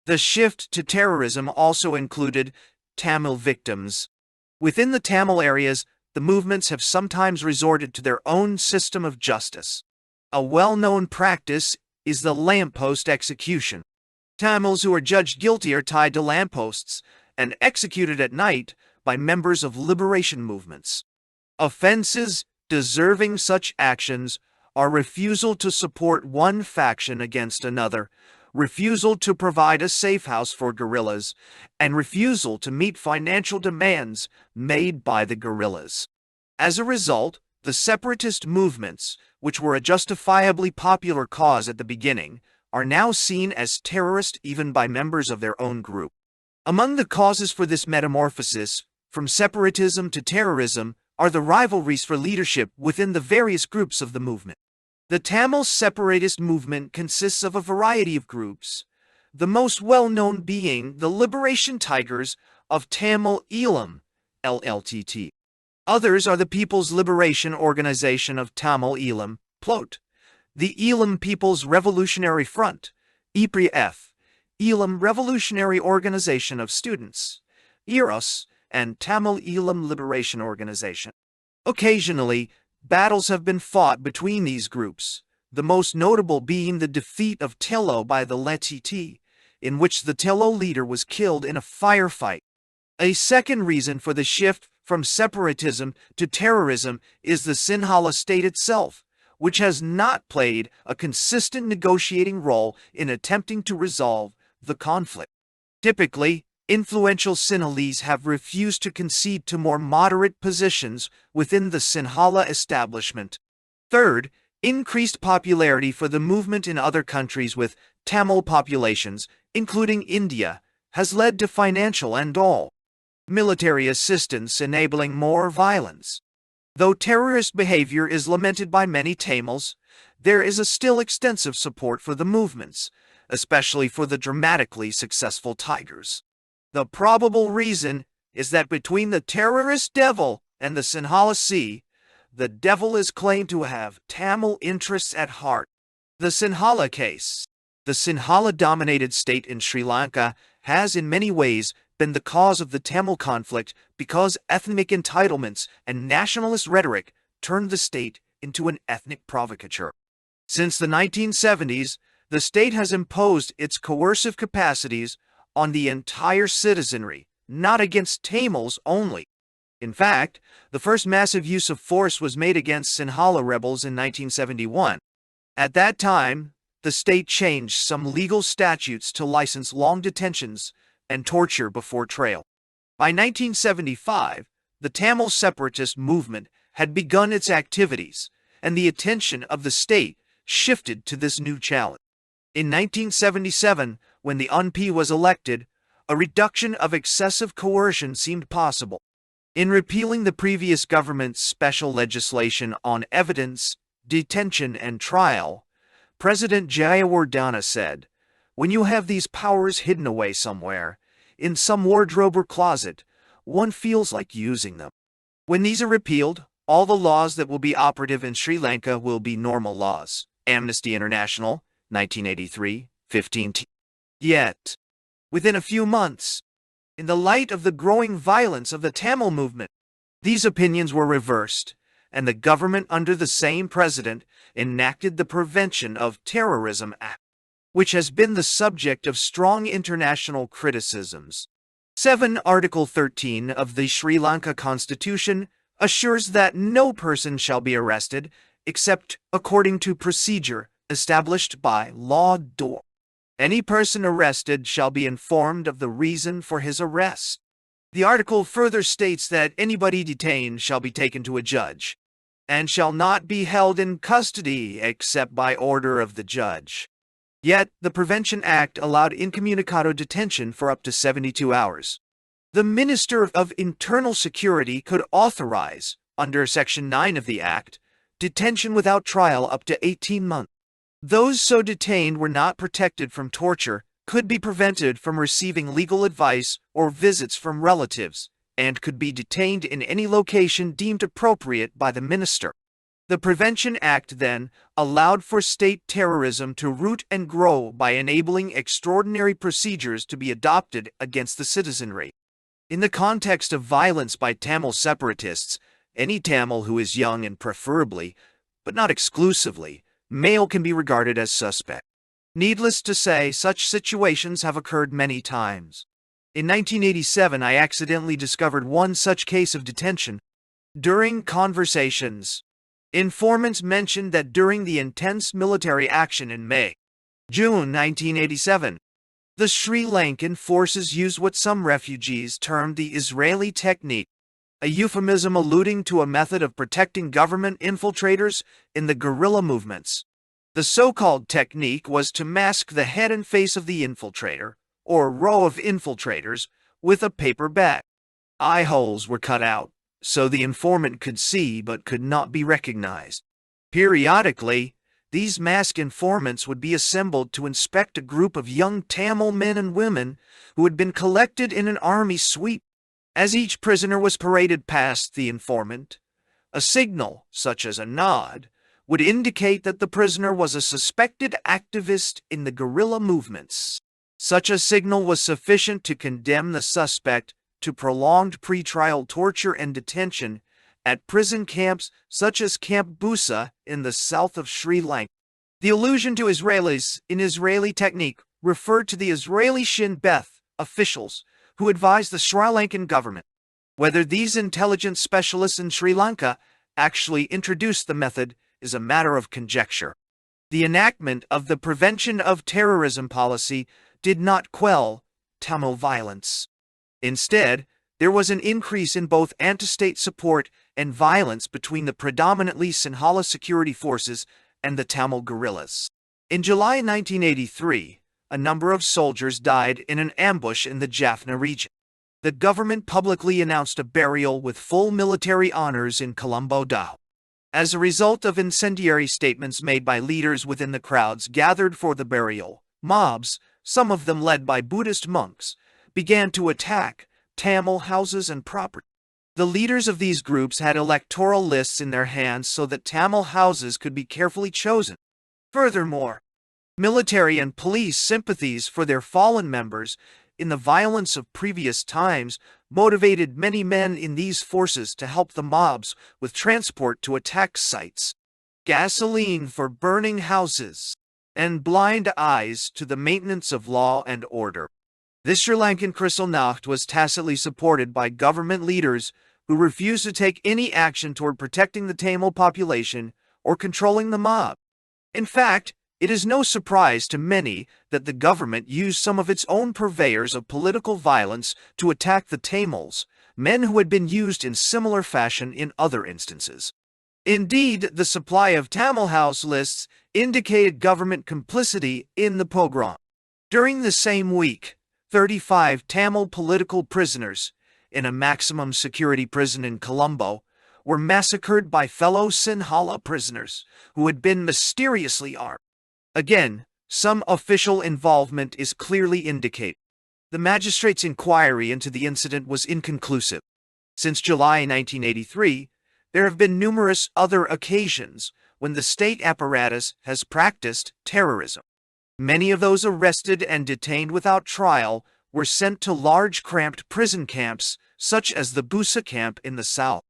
The shift to terrorism also included Tamil victims. Within the Tamil areas, the movements have sometimes resorted to their own system of justice. A well-known practice is the lamppost execution. Tamils who are judged guilty are tied to lampposts and executed at night by members of liberation movements. Offenses deserving such actions are refusal to support one faction against another, refusal to provide a safe house for guerrillas, and refusal to meet financial demands made by the guerrillas. As a result, the separatist movements, which were a justifiably popular cause at the beginning, are now seen as terrorist even by members of their own group. Among the causes for this metamorphosis, from separatism to terrorism, are the rivalries for leadership within the various groups of the movement. The Tamil separatist movement consists of a variety of groups, the most well-known being the Liberation Tigers of Tamil Eelam, LLTT. Others are the People's Liberation Organization of Tamil Eelam, PLOT, the Eelam People's Revolutionary Front, EPRF, Eelam Revolutionary Organization of Students, EROS, and Tamil Eelam Liberation Organization. Occasionally, battles have been fought between these groups, the most notable being the defeat of Tillo by the LTT, in which the Tillo leader was killed in a firefight. A second reason for the shift from separatism to terrorism is the Sinhala state itself, which has not played a consistent negotiating role in attempting to resolve the conflict. Typically, influential Sinhalese have refused to concede to more moderate positions within the Sinhala establishment. Third, increased popularity for the movement in other countries with Tamil populations, including India, has led to financial and military assistance enabling more violence. Though terrorist behavior is lamented by many Tamils, there is still extensive support for the movements, especially for the dramatically successful Tigers. The probable reason is that between the terrorist devil and the Sinhala Sea, the devil is claimed to have Tamil interests at heart. The Sinhala case. The Sinhala-dominated state in Sri Lanka has in many ways been the cause of the Tamil conflict because ethnic entitlements and nationalist rhetoric turned the state into an ethnic provocateur. Since the 1970s, the state has imposed its coercive capacities on the entire citizenry, not against Tamils only. In fact, the first massive use of force was made against Sinhala rebels in 1971. At that time, the state changed some legal statutes to license long detentions and torture before trial. By 1975, the Tamil separatist movement had begun its activities, and the attention of the state shifted to this new challenge. In 1977, when the UNP was elected, a reduction of excessive coercion seemed possible. In repealing the previous government's special legislation on evidence, detention, and trial, President Jayawardena said, "When you have these powers hidden away somewhere, in some wardrobe or closet, one feels like using them. When these are repealed, all the laws that will be operative in Sri Lanka will be normal laws." Amnesty International, 1983, 15. Yet, within a few months, in the light of the growing violence of the Tamil movement, these opinions were reversed, and the government under the same president enacted the Prevention of Terrorism Act, which has been the subject of strong international criticisms. 7. Article 13 of the Sri Lanka Constitution assures that no person shall be arrested except according to procedure established by law. Any person arrested shall be informed of the reason for his arrest. The article further states that anybody detained shall be taken to a judge, and shall not be held in custody except by order of the judge. Yet, the Prevention Act allowed incommunicado detention for up to 72 hours. The Minister of Internal Security could authorize, under Section 9 of the Act, detention without trial up to 18 months. Those so detained were not protected from torture, could be prevented from receiving legal advice or visits from relatives, and could be detained in any location deemed appropriate by the minister. The Prevention Act, then, allowed for state terrorism to root and grow by enabling extraordinary procedures to be adopted against the citizenry. In the context of violence by Tamil separatists, any Tamil who is young and preferably, but not exclusively, male can be regarded as suspect. Needless to say, such situations have occurred many times. In 1987, I accidentally discovered one such case of detention. During conversations, informants mentioned that during the intense military action in June 1987, the Sri Lankan forces used what some refugees termed the Israeli technique, a euphemism alluding to a method of protecting government infiltrators in the guerrilla movements. The so-called technique was to mask the head and face of the infiltrator, or row of infiltrators, with a paper bag. Eye holes were cut out, so the informant could see but could not be recognized. Periodically, these masked informants would be assembled to inspect a group of young Tamil men and women who had been collected in an army sweep. As each prisoner was paraded past the informant, a signal, such as a nod, would indicate that the prisoner was a suspected activist in the guerrilla movements. Such a signal was sufficient to condemn the suspect to prolonged pretrial torture and detention at prison camps such as Camp Busa in the south of Sri Lanka. The allusion to Israelis in Israeli technique referred to the Israeli Shin Bet officials who advised the Sri Lankan government. Whether these intelligence specialists in Sri Lanka actually introduced the method is a matter of conjecture. The enactment of the Prevention of Terrorism policy did not quell Tamil violence. Instead, there was an increase in both anti-state support and violence between the predominantly Sinhala security forces and the Tamil guerrillas. In July 1983, a number of soldiers died in an ambush in the Jaffna region. The government publicly announced a burial with full military honors in Colombo Dao. As a result of incendiary statements made by leaders within the crowds gathered for the burial, mobs, some of them led by Buddhist monks, began to attack Tamil houses and property. The leaders of these groups had electoral lists in their hands so that Tamil houses could be carefully chosen. Furthermore, military and police sympathies for their fallen members in the violence of previous times motivated many men in these forces to help the mobs with transport to attack sites, gasoline for burning houses, and blind eyes to the maintenance of law and order. This Sri Lankan Kristallnacht was tacitly supported by government leaders who refused to take any action toward protecting the Tamil population or controlling the mob. In fact, it is no surprise to many that the government used some of its own purveyors of political violence to attack the Tamils, men who had been used in similar fashion in other instances. Indeed, the supply of Tamil house lists indicated government complicity in the pogrom. During the same week, 35 Tamil political prisoners in a maximum security prison in Colombo were massacred by fellow Sinhala prisoners who had been mysteriously armed. Again, some official involvement is clearly indicated. The magistrate's inquiry into the incident was inconclusive. Since July 1983, there have been numerous other occasions when the state apparatus has practiced terrorism. Many of those arrested and detained without trial were sent to large cramped prison camps, such as the Busa camp in the south.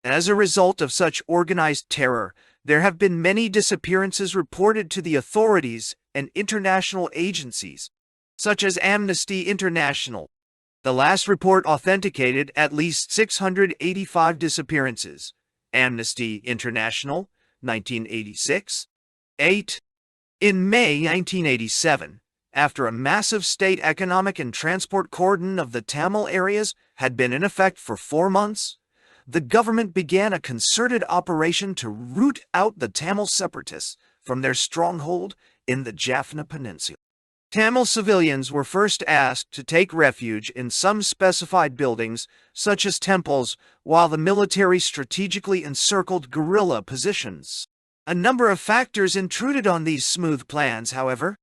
As a result of such organized terror, there have been many disappearances reported to the authorities and international agencies, such as Amnesty International. The last report authenticated at least 685 disappearances. Amnesty International, 1986. 8. In May 1987, after a massive state economic and transport cordon of the Tamil areas had been in effect for 4 months, the government began a concerted operation to root out the Tamil separatists from their stronghold in the Jaffna Peninsula. Tamil civilians were first asked to take refuge in some specified buildings, such as temples, while the military strategically encircled guerrilla positions. A number of factors intruded on these smooth plans, however.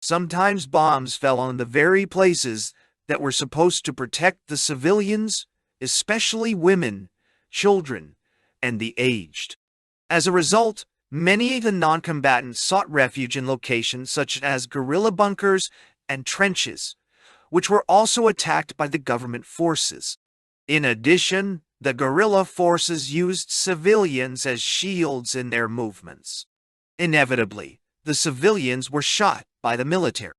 Sometimes bombs fell on the very places that were supposed to protect the civilians, especially women, children, and the aged. As a result, many of the non-combatants sought refuge in locations such as guerrilla bunkers and trenches, which were also attacked by the government forces. In addition, the guerrilla forces used civilians as shields in their movements. Inevitably, the civilians were shot by the military.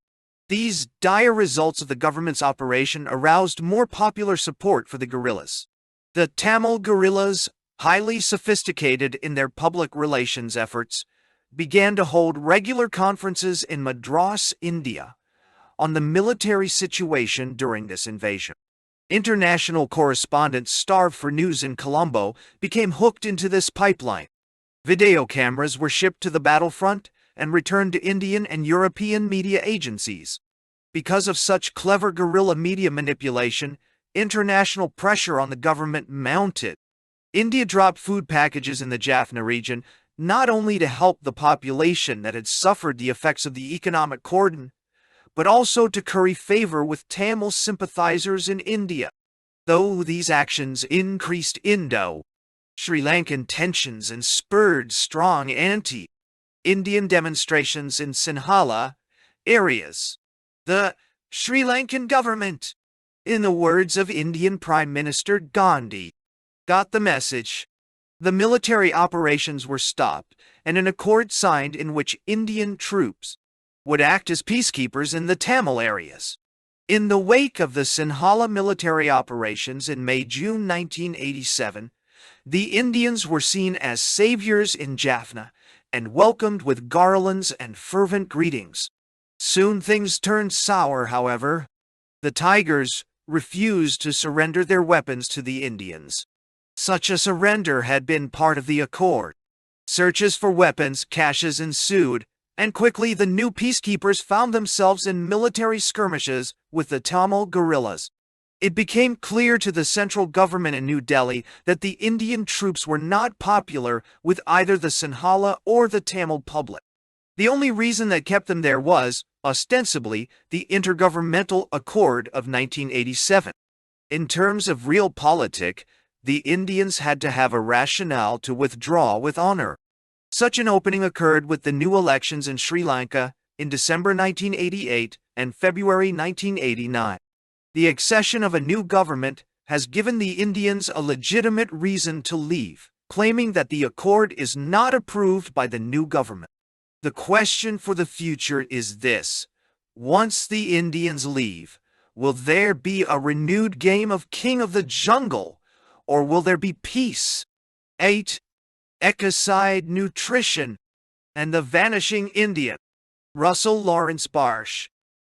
These dire results of the government's operation aroused more popular support for the guerrillas. The Tamil guerrillas, highly sophisticated in their public relations efforts, began to hold regular conferences in Madras, India, on the military situation during this invasion. International correspondents starved for news in Colombo became hooked into this pipeline. Video cameras were shipped to the battlefront and returned to Indian and European media agencies. Because of such clever guerrilla media manipulation, international pressure on the government mounted. India dropped food packages in the Jaffna region, not only to help the population that had suffered the effects of the economic cordon, but also to curry favor with Tamil sympathizers in India. Though these actions increased Indo-Sri Lankan tensions and spurred strong anti-Indian demonstrations in Sinhala areas, the Sri Lankan government, in the words of Indian Prime Minister Gandhi, got the message. The military operations were stopped and an accord signed in which Indian troops would act as peacekeepers in the Tamil areas. In the wake of the Sinhala military operations in May-June 1987, the Indians were seen as saviors in Jaffna and welcomed with garlands and fervent greetings. Soon things turned sour, however. The Tigers refused to surrender their weapons to the Indians. Such a surrender had been part of the accord. Searches for weapons caches ensued, and quickly the new peacekeepers found themselves in military skirmishes with the Tamil guerrillas. It became clear to the central government in New Delhi that the Indian troops were not popular with either the Sinhala or the Tamil public. The only reason that kept them there was, ostensibly, the Intergovernmental Accord of 1987. In terms of realpolitik, the Indians had to have a rationale to withdraw with honor. Such an opening occurred with the new elections in Sri Lanka in December 1988 and February 1989. The accession of a new government has given the Indians a legitimate reason to leave, claiming that the accord is not approved by the new government. The question for the future is this: once the Indians leave, will there be a renewed game of King of the Jungle, or will there be peace? 8. Ecocide nutrition and the vanishing Indian. Russell Lawrence Barsh.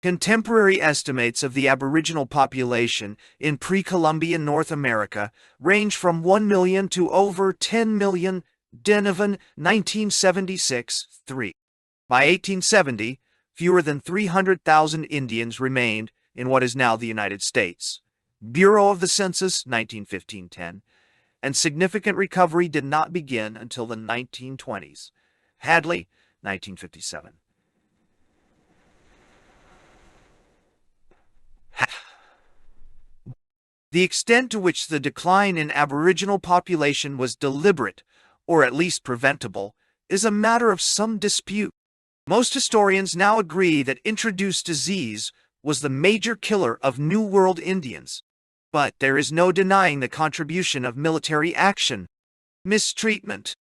Contemporary estimates of the Aboriginal population in pre-Columbian North America range from 1 million to over 10 million. Denovan, 1976, 3. By 1870, fewer than 300,000 Indians remained in what is now the United States. Bureau of the Census, 1915-10, and significant recovery did not begin until the 1920s. Hadley, 1957. The extent to which the decline in Aboriginal population was deliberate, or at least preventable, is a matter of some dispute. Most historians now agree that introduced disease was the major killer of New World Indians. But there is no denying the contribution of military action, mistreatment,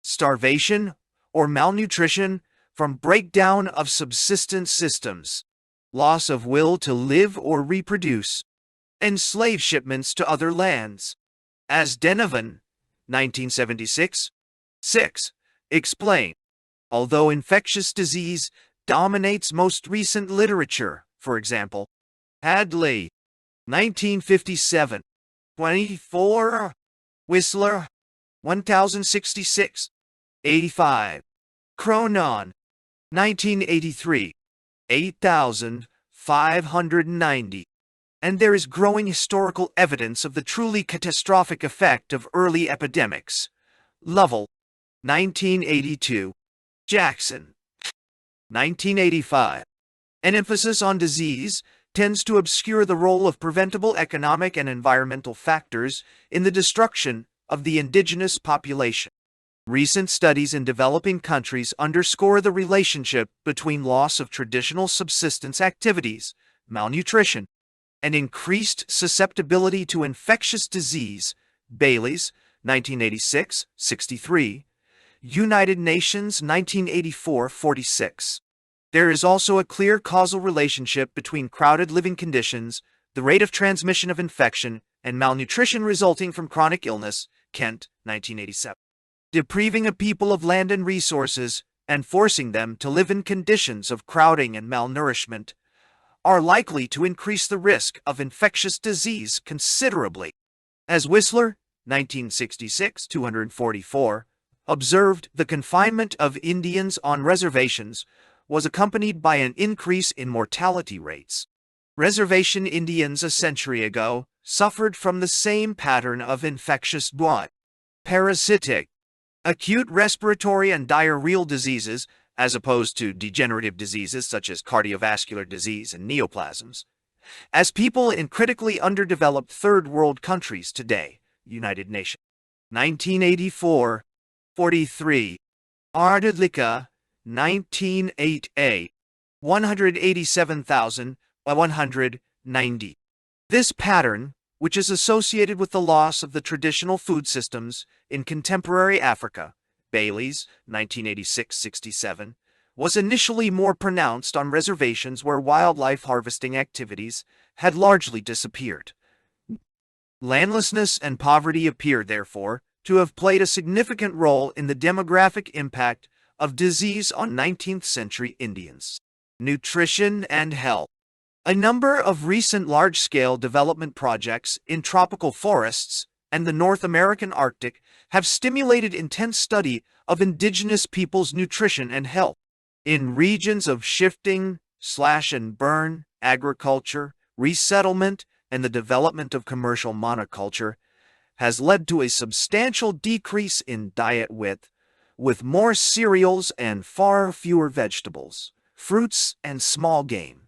starvation, or malnutrition from breakdown of subsistence systems, loss of will to live or reproduce, and slave shipments to other lands. As Denovan, 1976, 6, explained, although infectious disease dominates most recent literature, for example, Hadley, 1957, 24, Whistler, 1066, 85, Cronon, 1983, 8,590, and there is growing historical evidence of the truly catastrophic effect of early epidemics. Lovell, 1982, Jackson, 1985. An emphasis on disease tends to obscure the role of preventable economic and environmental factors in the destruction of the indigenous population. Recent studies in developing countries underscore the relationship between loss of traditional subsistence activities, malnutrition, and increased susceptibility to infectious disease, Bailey's, 1986-63, United Nations, 1984-46. There is also a clear causal relationship between crowded living conditions, the rate of transmission of infection, and malnutrition resulting from chronic illness, Kent, 1987. Depriving a people of land and resources, and forcing them to live in conditions of crowding and malnourishment, are likely to increase the risk of infectious disease considerably. As Whistler, 1966-244, observed, the confinement of Indians on reservations was accompanied by an increase in mortality rates. Reservation Indians a century ago suffered from the same pattern of infectious parasitic, acute respiratory and diarrheal diseases, as opposed to degenerative diseases such as cardiovascular disease and neoplasms, as people in critically underdeveloped third world countries today. United Nations. 1984, 43. Ardadlika, 1988, 187,190. This pattern, which is associated with the loss of the traditional food systems in contemporary Africa, Bailey's, 1986-67, was initially more pronounced on reservations where wildlife harvesting activities had largely disappeared. Landlessness and poverty appear, therefore, to have played a significant role in the demographic impact of disease on 19th century Indians. Nutrition and health. A number of recent large-scale development projects in tropical forests and the North American Arctic have stimulated intense study of indigenous peoples' nutrition and health. In regions of shifting, slash-and-burn agriculture, resettlement, and the development of commercial monoculture has led to a substantial decrease in diet with more cereals and far fewer vegetables, fruits, and small game.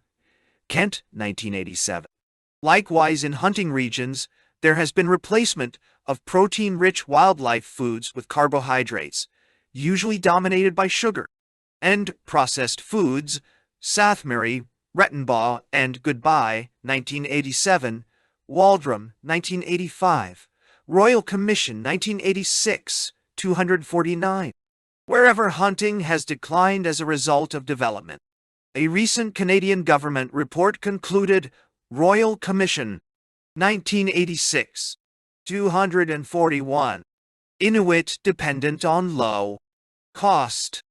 Kent, 1987. Likewise, in hunting regions, there has been replacement of protein-rich wildlife foods with carbohydrates, usually dominated by sugar, and processed foods, Sathmary, Rettenbaugh, and Goodbye, 1987, Waldron, 1985, Royal Commission, 1986, 249. Wherever hunting has declined as a result of development. A recent Canadian government report concluded, Royal Commission, 1986, 241. Inuit dependent on low cost.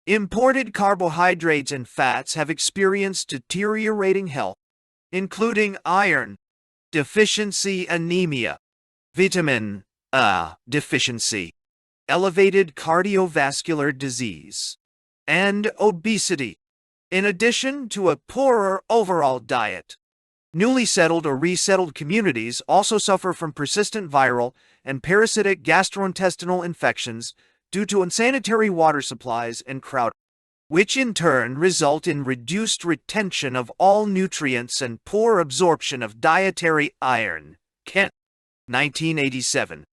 Imported carbohydrates and fats have experienced deteriorating health, including iron deficiency, anemia, vitamin A deficiency, elevated cardiovascular disease, and obesity, in addition to a poorer overall diet. Newly settled or resettled communities also suffer from persistent viral and parasitic gastrointestinal infections due to unsanitary water supplies and crowding, which in turn result in reduced retention of all nutrients and poor absorption of dietary iron. Kent, 1987.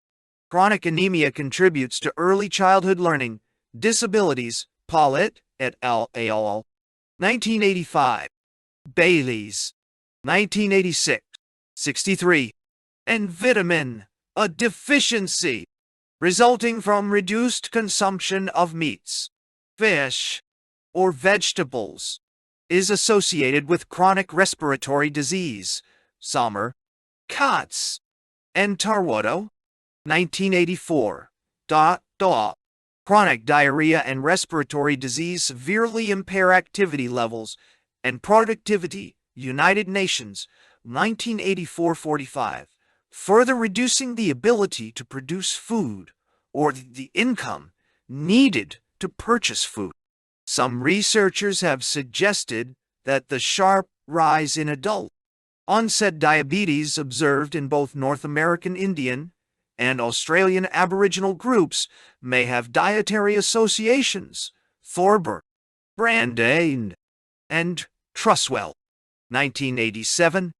Chronic anemia contributes to early childhood learning disabilities. Pollitt et al. 1985. Bailey's, 1986, 63. And vitamin A deficiency, resulting from reduced consumption of meats, fish, or vegetables, is associated with chronic respiratory disease. Sommer, Katz, and Tarwato, 1984. Chronic diarrhea and respiratory disease severely impair activity levels and productivity. United Nations, 1984-45. Further reducing the ability to produce food or the income needed to purchase food. Some researchers have suggested that the sharp rise in adult-onset diabetes observed in both North American Indian and Australian Aboriginal groups may have dietary associations. Thorber, Brandane, and Truswell, 1987.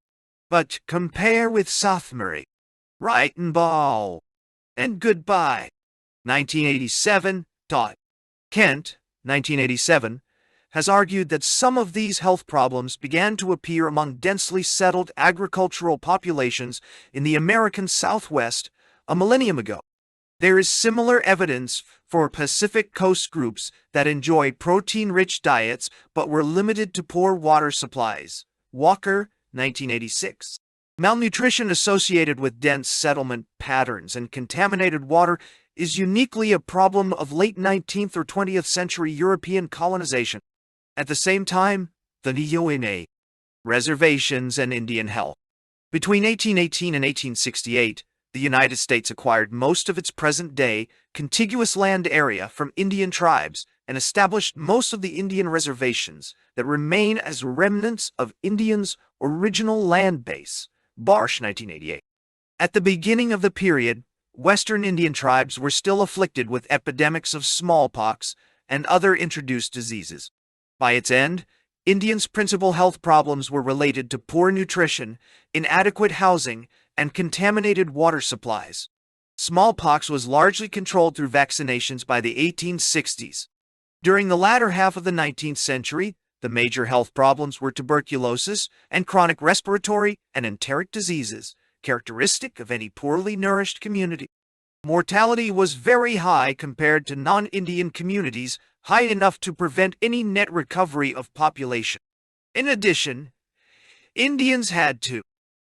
But compare with Sathmary, Reitenbaugh, and Goodbye, 1987. Kent, 1987, has argued that some of these health problems began to appear among densely settled agricultural populations in the American Southwest a millennium ago. There is similar evidence for Pacific Coast groups that enjoyed protein-rich diets but were limited to poor water supplies. Walker, 1986. Malnutrition associated with dense settlement patterns and contaminated water is uniquely a problem of late 19th or 20th century European colonization. At the same time, the Niyoene, reservations and Indian health. Between 1818 and 1868, the United States acquired most of its present-day contiguous land area from Indian tribes and established most of the Indian reservations that remain as remnants of Indians' original land base. Barsh, 1988. At the beginning of the period, Western Indian tribes were still afflicted with epidemics of smallpox and other introduced diseases. By its end, Indians' principal health problems were related to poor nutrition, inadequate housing, and contaminated water supplies. Smallpox was largely controlled through vaccinations by the 1860s. During the latter half of the 19th century, the major health problems were tuberculosis and chronic respiratory and enteric diseases, characteristic of any poorly nourished community. Mortality was very high compared to non-Indian communities, high enough to prevent any net recovery of population. In addition, Indians had to.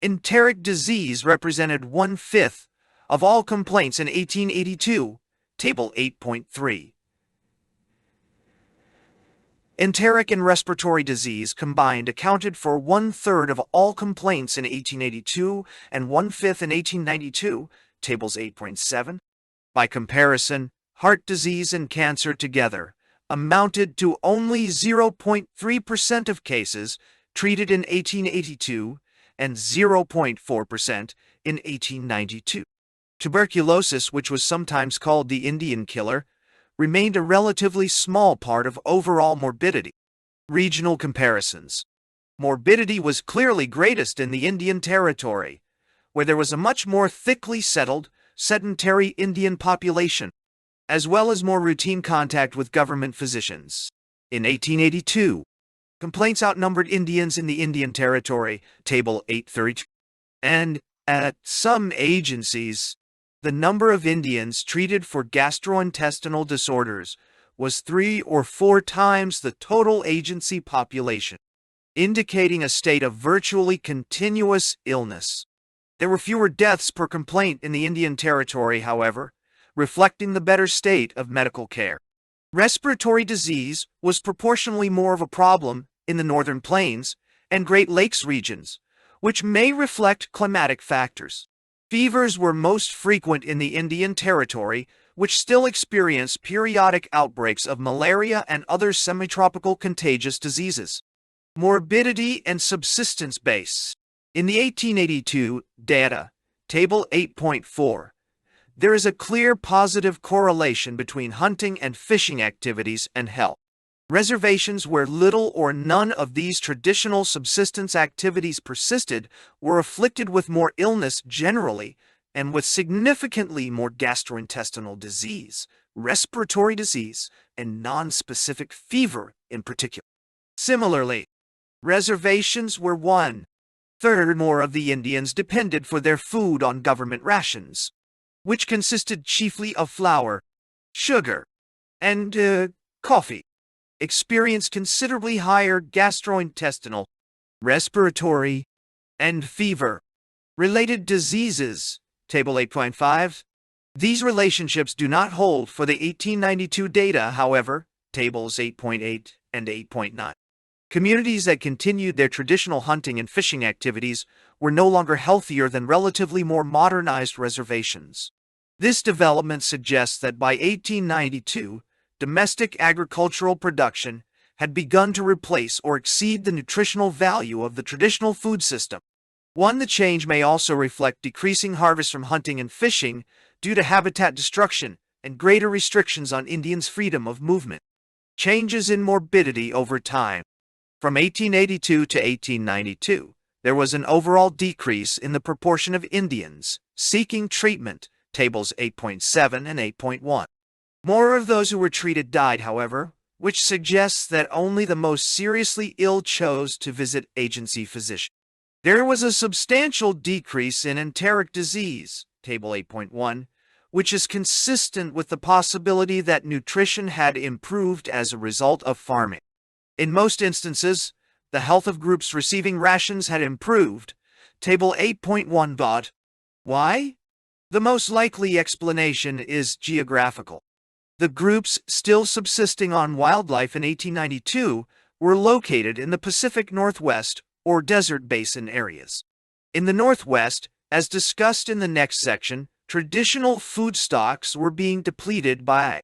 Enteric disease represented 1/5 of all complaints in 1882, Table 8.3. Enteric and respiratory disease combined accounted for 1/3 of all complaints in 1882 and 1/5 in 1892, Tables 8.7. By comparison, heart disease and cancer together amounted to only 0.3% of cases treated in 1882 and 0.4% in 1892. Tuberculosis, which was sometimes called the Indian killer, remained a relatively small part of overall morbidity. Regional comparisons. Morbidity was clearly greatest in the Indian Territory, where there was a much more thickly settled, sedentary Indian population, as well as more routine contact with government physicians. In 1882, complaints outnumbered Indians in the Indian Territory, Table 832. And at some agencies, the number of Indians treated for gastrointestinal disorders was 3 or 4 times the total agency population, indicating a state of virtually continuous illness. There were fewer deaths per complaint in the Indian Territory, however, reflecting the better state of medical care. Respiratory disease was proportionally more of a problem in the Northern Plains and Great Lakes regions, which may reflect climatic factors. Fevers were most frequent in the Indian Territory, which still experienced periodic outbreaks of malaria and other semi-tropical contagious diseases. Morbidity and subsistence base. In the 1882 data, Table 8.4, there is a clear positive correlation between hunting and fishing activities and health. Reservations where little or none of these traditional subsistence activities persisted were afflicted with more illness generally and with significantly more gastrointestinal disease, respiratory disease, and nonspecific fever in particular. Similarly, reservations where 1/3 more of the Indians depended for their food on government rations, which consisted chiefly of flour, sugar, and coffee, experienced considerably higher gastrointestinal, respiratory, and fever-related diseases, Table 8.5. These relationships do not hold for the 1892 data, however, Tables 8.8 and 8.9. Communities that continued their traditional hunting and fishing activities were no longer healthier than relatively more modernized reservations. This development suggests that by 1892, domestic agricultural production had begun to replace or exceed the nutritional value of the traditional food system. The change may also reflect decreasing harvests from hunting and fishing due to habitat destruction and greater restrictions on Indians' freedom of movement. Changes in morbidity over time. From 1882 to 1892, there was an overall decrease in the proportion of Indians seeking treatment, Tables 8.7 and 8.1. More of those who were treated died, however, which suggests that only the most seriously ill chose to visit agency physicians. There was a substantial decrease in enteric disease, Table 8.1, which is consistent with the possibility that nutrition had improved as a result of farming. In most instances, the health of groups receiving rations had improved, Table 8.1. But why? The most likely explanation is geographical. The groups still subsisting on wildlife in 1892 were located in the Pacific Northwest or desert basin areas. In the Northwest, as discussed in the next section, traditional food stocks were being depleted by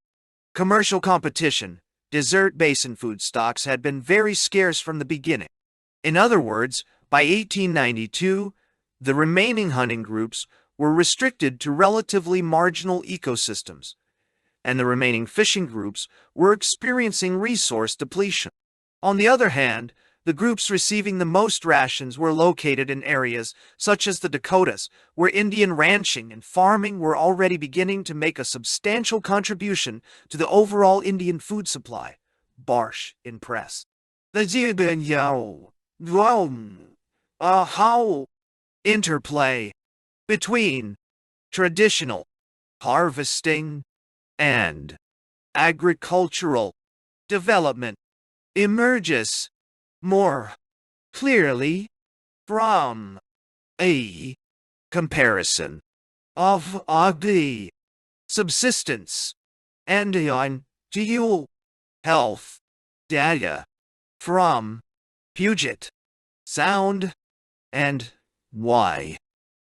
commercial competition. Desert basin food stocks had been very scarce from the beginning. In other words, by 1892, the remaining hunting groups were restricted to relatively marginal ecosystems, and the remaining fishing groups were experiencing resource depletion. On the other hand, the groups receiving the most rations were located in areas such as the Dakotas, where Indian ranching and farming were already beginning to make a substantial contribution to the overall Indian food supply. Barsh in press. The interplay between traditional harvesting and agricultural development emerges more clearly from a comparison of the subsistence and individual health data from Puget Sound and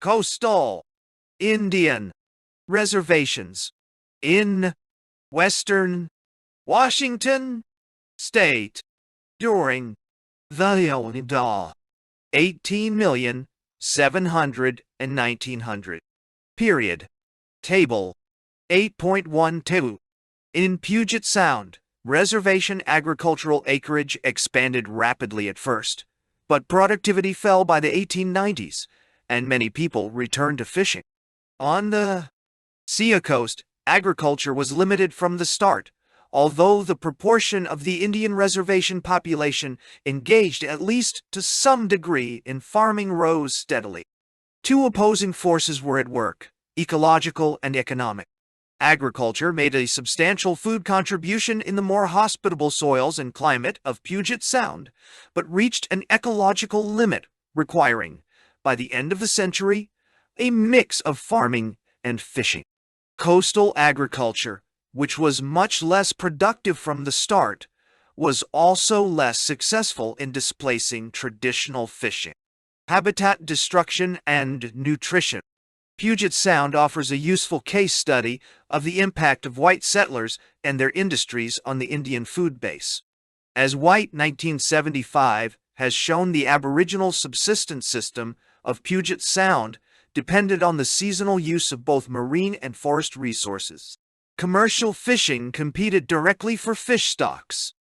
coastal Indian reservations in western Washington state during the 18,700,1900 period. Table 8.12. In Puget Sound, reservation agricultural acreage expanded rapidly at first, but productivity fell by the 1890s, and many people returned to fishing. On the seacoast, agriculture was limited from the start, although the proportion of the Indian reservation population engaged at least to some degree in farming rose steadily. Two opposing forces were at work, ecological and economic. Agriculture made a substantial food contribution in the more hospitable soils and climate of Puget Sound, but reached an ecological limit, requiring, by the end of the century, a mix of farming and fishing. Coastal agriculture, which was much less productive from the start, was also less successful in displacing traditional fishing. Habitat destruction and nutrition. Puget Sound offers a useful case study of the impact of white settlers and their industries on the Indian food base. As White 1975 has shown, the Aboriginal subsistence system of Puget Sound depended on the seasonal use of both marine and forest resources. Commercial fishing competed directly for fish stocks.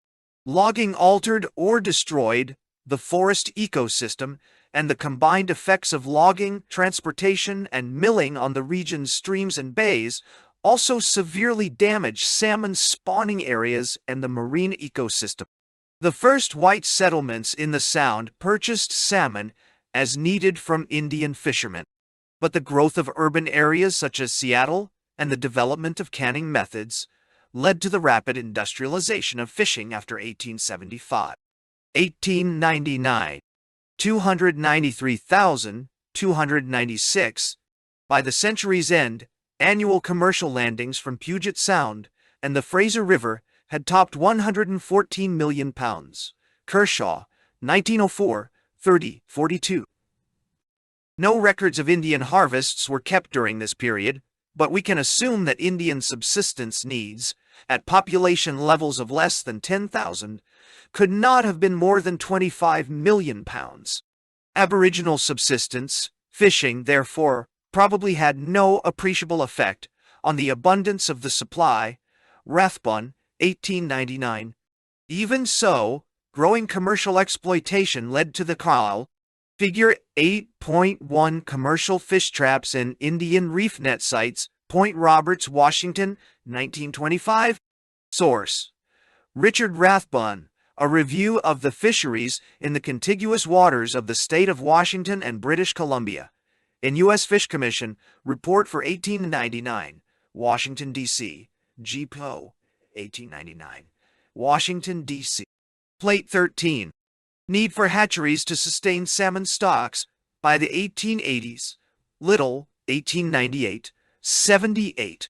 Logging altered or destroyed the forest ecosystem, and the combined effects of logging, transportation, and milling on the region's streams and bays also severely damaged salmon spawning areas and the marine ecosystem. The first white settlements in the Sound purchased salmon as needed from Indian fishermen, but the growth of urban areas such as Seattle and the development of canning methods led to the rapid industrialization of fishing after 1875. 1899, 293,296. By the century's end, annual commercial landings from Puget Sound and the Fraser River had topped 114 million pounds. Kershaw, 1904, 30-42. No records of Indian harvests were kept during this period, but we can assume that Indian subsistence needs, at population levels of less than 10,000, could not have been more than 25 million pounds. Aboriginal subsistence, fishing, therefore, probably had no appreciable effect on the abundance of the supply. Rathbun, 1899. Even so, growing commercial exploitation led to the call. Figure 8.1 Commercial fish traps in Indian reef net sites, Point Roberts, Washington, 1925. Source: Richard Rathbun, A Review of the Fisheries in the Contiguous Waters of the State of Washington and British Columbia. In U.S. Fish Commission, Report for 1899, Washington, D.C., GPO, 1899, Washington, D.C. Plate 13. Need for hatcheries to sustain salmon stocks by the 1880s. Little, 1898, 78.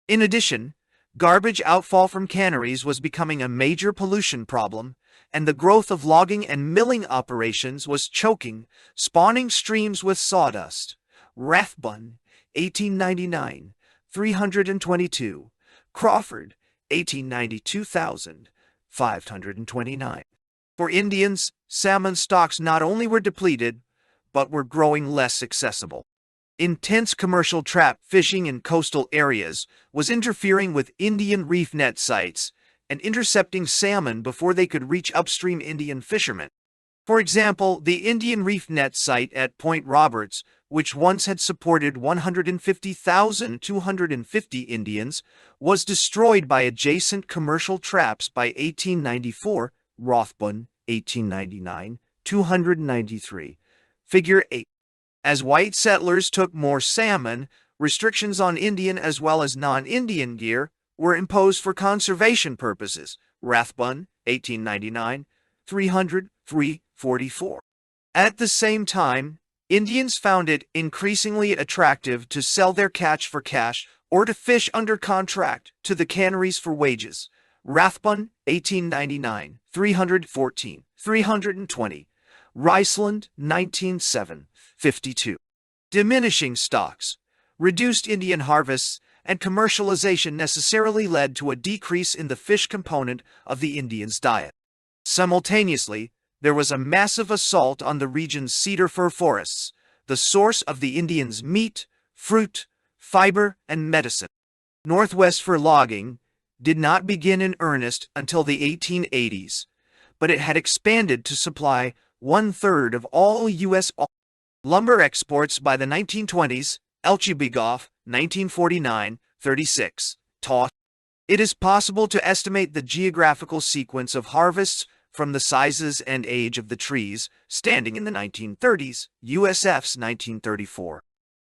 In addition, garbage outfall from canneries was becoming a major pollution problem, and the growth of logging and milling operations was choking, spawning streams with sawdust. Rathbun, 1899, 322. Crawford, 1892,529. For Indians, salmon stocks not only were depleted, but were growing less accessible. Intense commercial trap fishing in coastal areas was interfering with Indian reef net sites and intercepting salmon before they could reach upstream Indian fishermen. For example, the Indian reef net site at Point Roberts, which once had supported 150,250 Indians, was destroyed by adjacent commercial traps by 1894, Rathbun, 1899, 293. Figure 8. As white settlers took more salmon, restrictions on Indian as well as non-Indian gear were imposed for conservation purposes. Rathbun, 1899, 300-344. At the same time, Indians found it increasingly attractive to sell their catch for cash or to fish under contract to the canneries for wages. Rathbun, 1899, 314, 320. Riceland, 1907, 52. Diminishing stocks, reduced Indian harvests, and commercialization necessarily led to a decrease in the fish component of the Indians' diet. Simultaneously, there was a massive assault on the region's cedar fir forests, the source of the Indians' meat, fruit, fiber, and medicine. Northwest fir logging did not begin in earnest until the 1880s, but it had expanded to supply one-third of all U.S. lumber exports by the 1920s. Elchibigoff, 1949, 36, taught. It is possible to estimate the geographical sequence of harvests from the sizes and age of the trees standing in the 1930s, USF's 1934.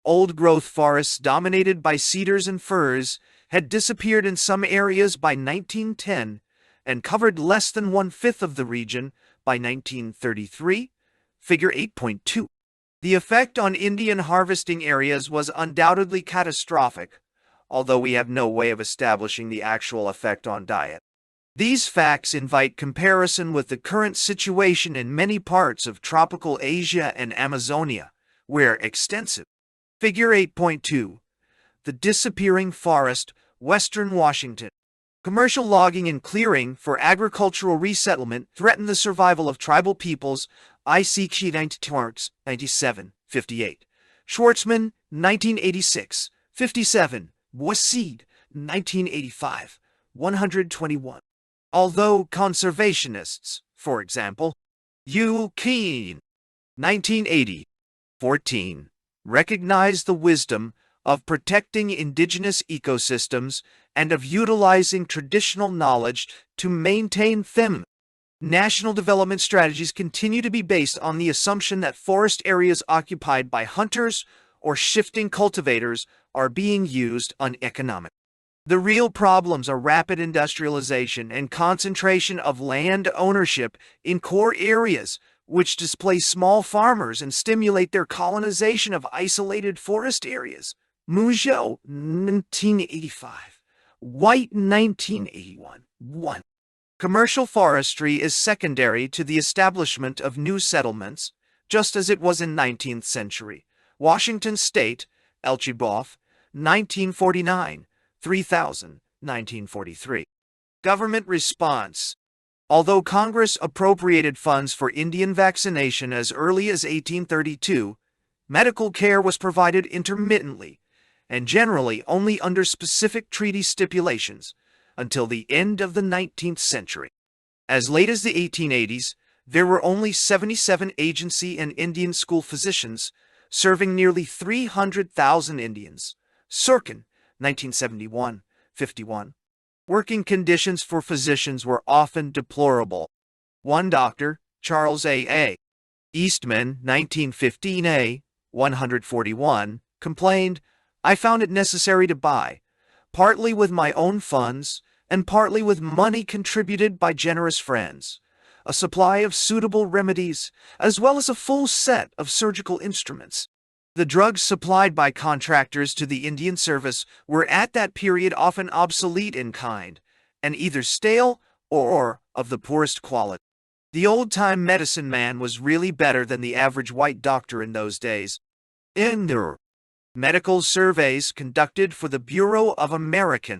Old-growth forests dominated by cedars and firs had disappeared in some areas by 1910 and covered less than one-fifth of the region by 1933, figure 8.2. The effect on Indian harvesting areas was undoubtedly catastrophic, although we have no way of establishing the actual effect on diet. These facts invite comparison with the current situation in many parts of tropical Asia and Amazonia, where extensive. Figure 8.2. The disappearing forest, Western Washington. Commercial logging and clearing for agricultural resettlement threaten the survival of tribal peoples. ICQ 97, 58. Schwartzman, 1986, 57. Boisseed, 1985, 121. Although conservationists, for example, U. Keene, 1980, 14, recognize the wisdom of protecting indigenous ecosystems and of utilizing traditional knowledge to maintain them. National development strategies continue to be based on the assumption that forest areas occupied by hunters or shifting cultivators are being used uneconomically. The real problems are rapid industrialization and concentration of land ownership in core areas, which displace small farmers and stimulate their colonization of isolated forest areas. Mujo, 1985. White, 1981. 1. Commercial forestry is secondary to the establishment of new settlements, just as it was in 19th century. Washington State, Elchiboff, 1949, 3000, 1943. Government response. Although Congress appropriated funds for Indian vaccination as early as 1832, medical care was provided intermittently, and generally only under specific treaty stipulations, until the end of the 19th century. As late as the 1880s, there were only 77 agency and Indian school physicians serving nearly 300,000 Indians. Sorkin, 1971, 51. Working conditions for physicians were often deplorable. One doctor, Charles A. Eastman, 1915 141, complained, "I found it necessary to buy, partly with my own funds and partly with money contributed by generous friends, a supply of suitable remedies as well as a full set of surgical instruments." The drugs supplied by contractors to the Indian service were at that period often obsolete in kind, and either stale or of the poorest quality. The old-time medicine man was really better than the average white doctor in those days. In their medical surveys conducted for the Bureau of American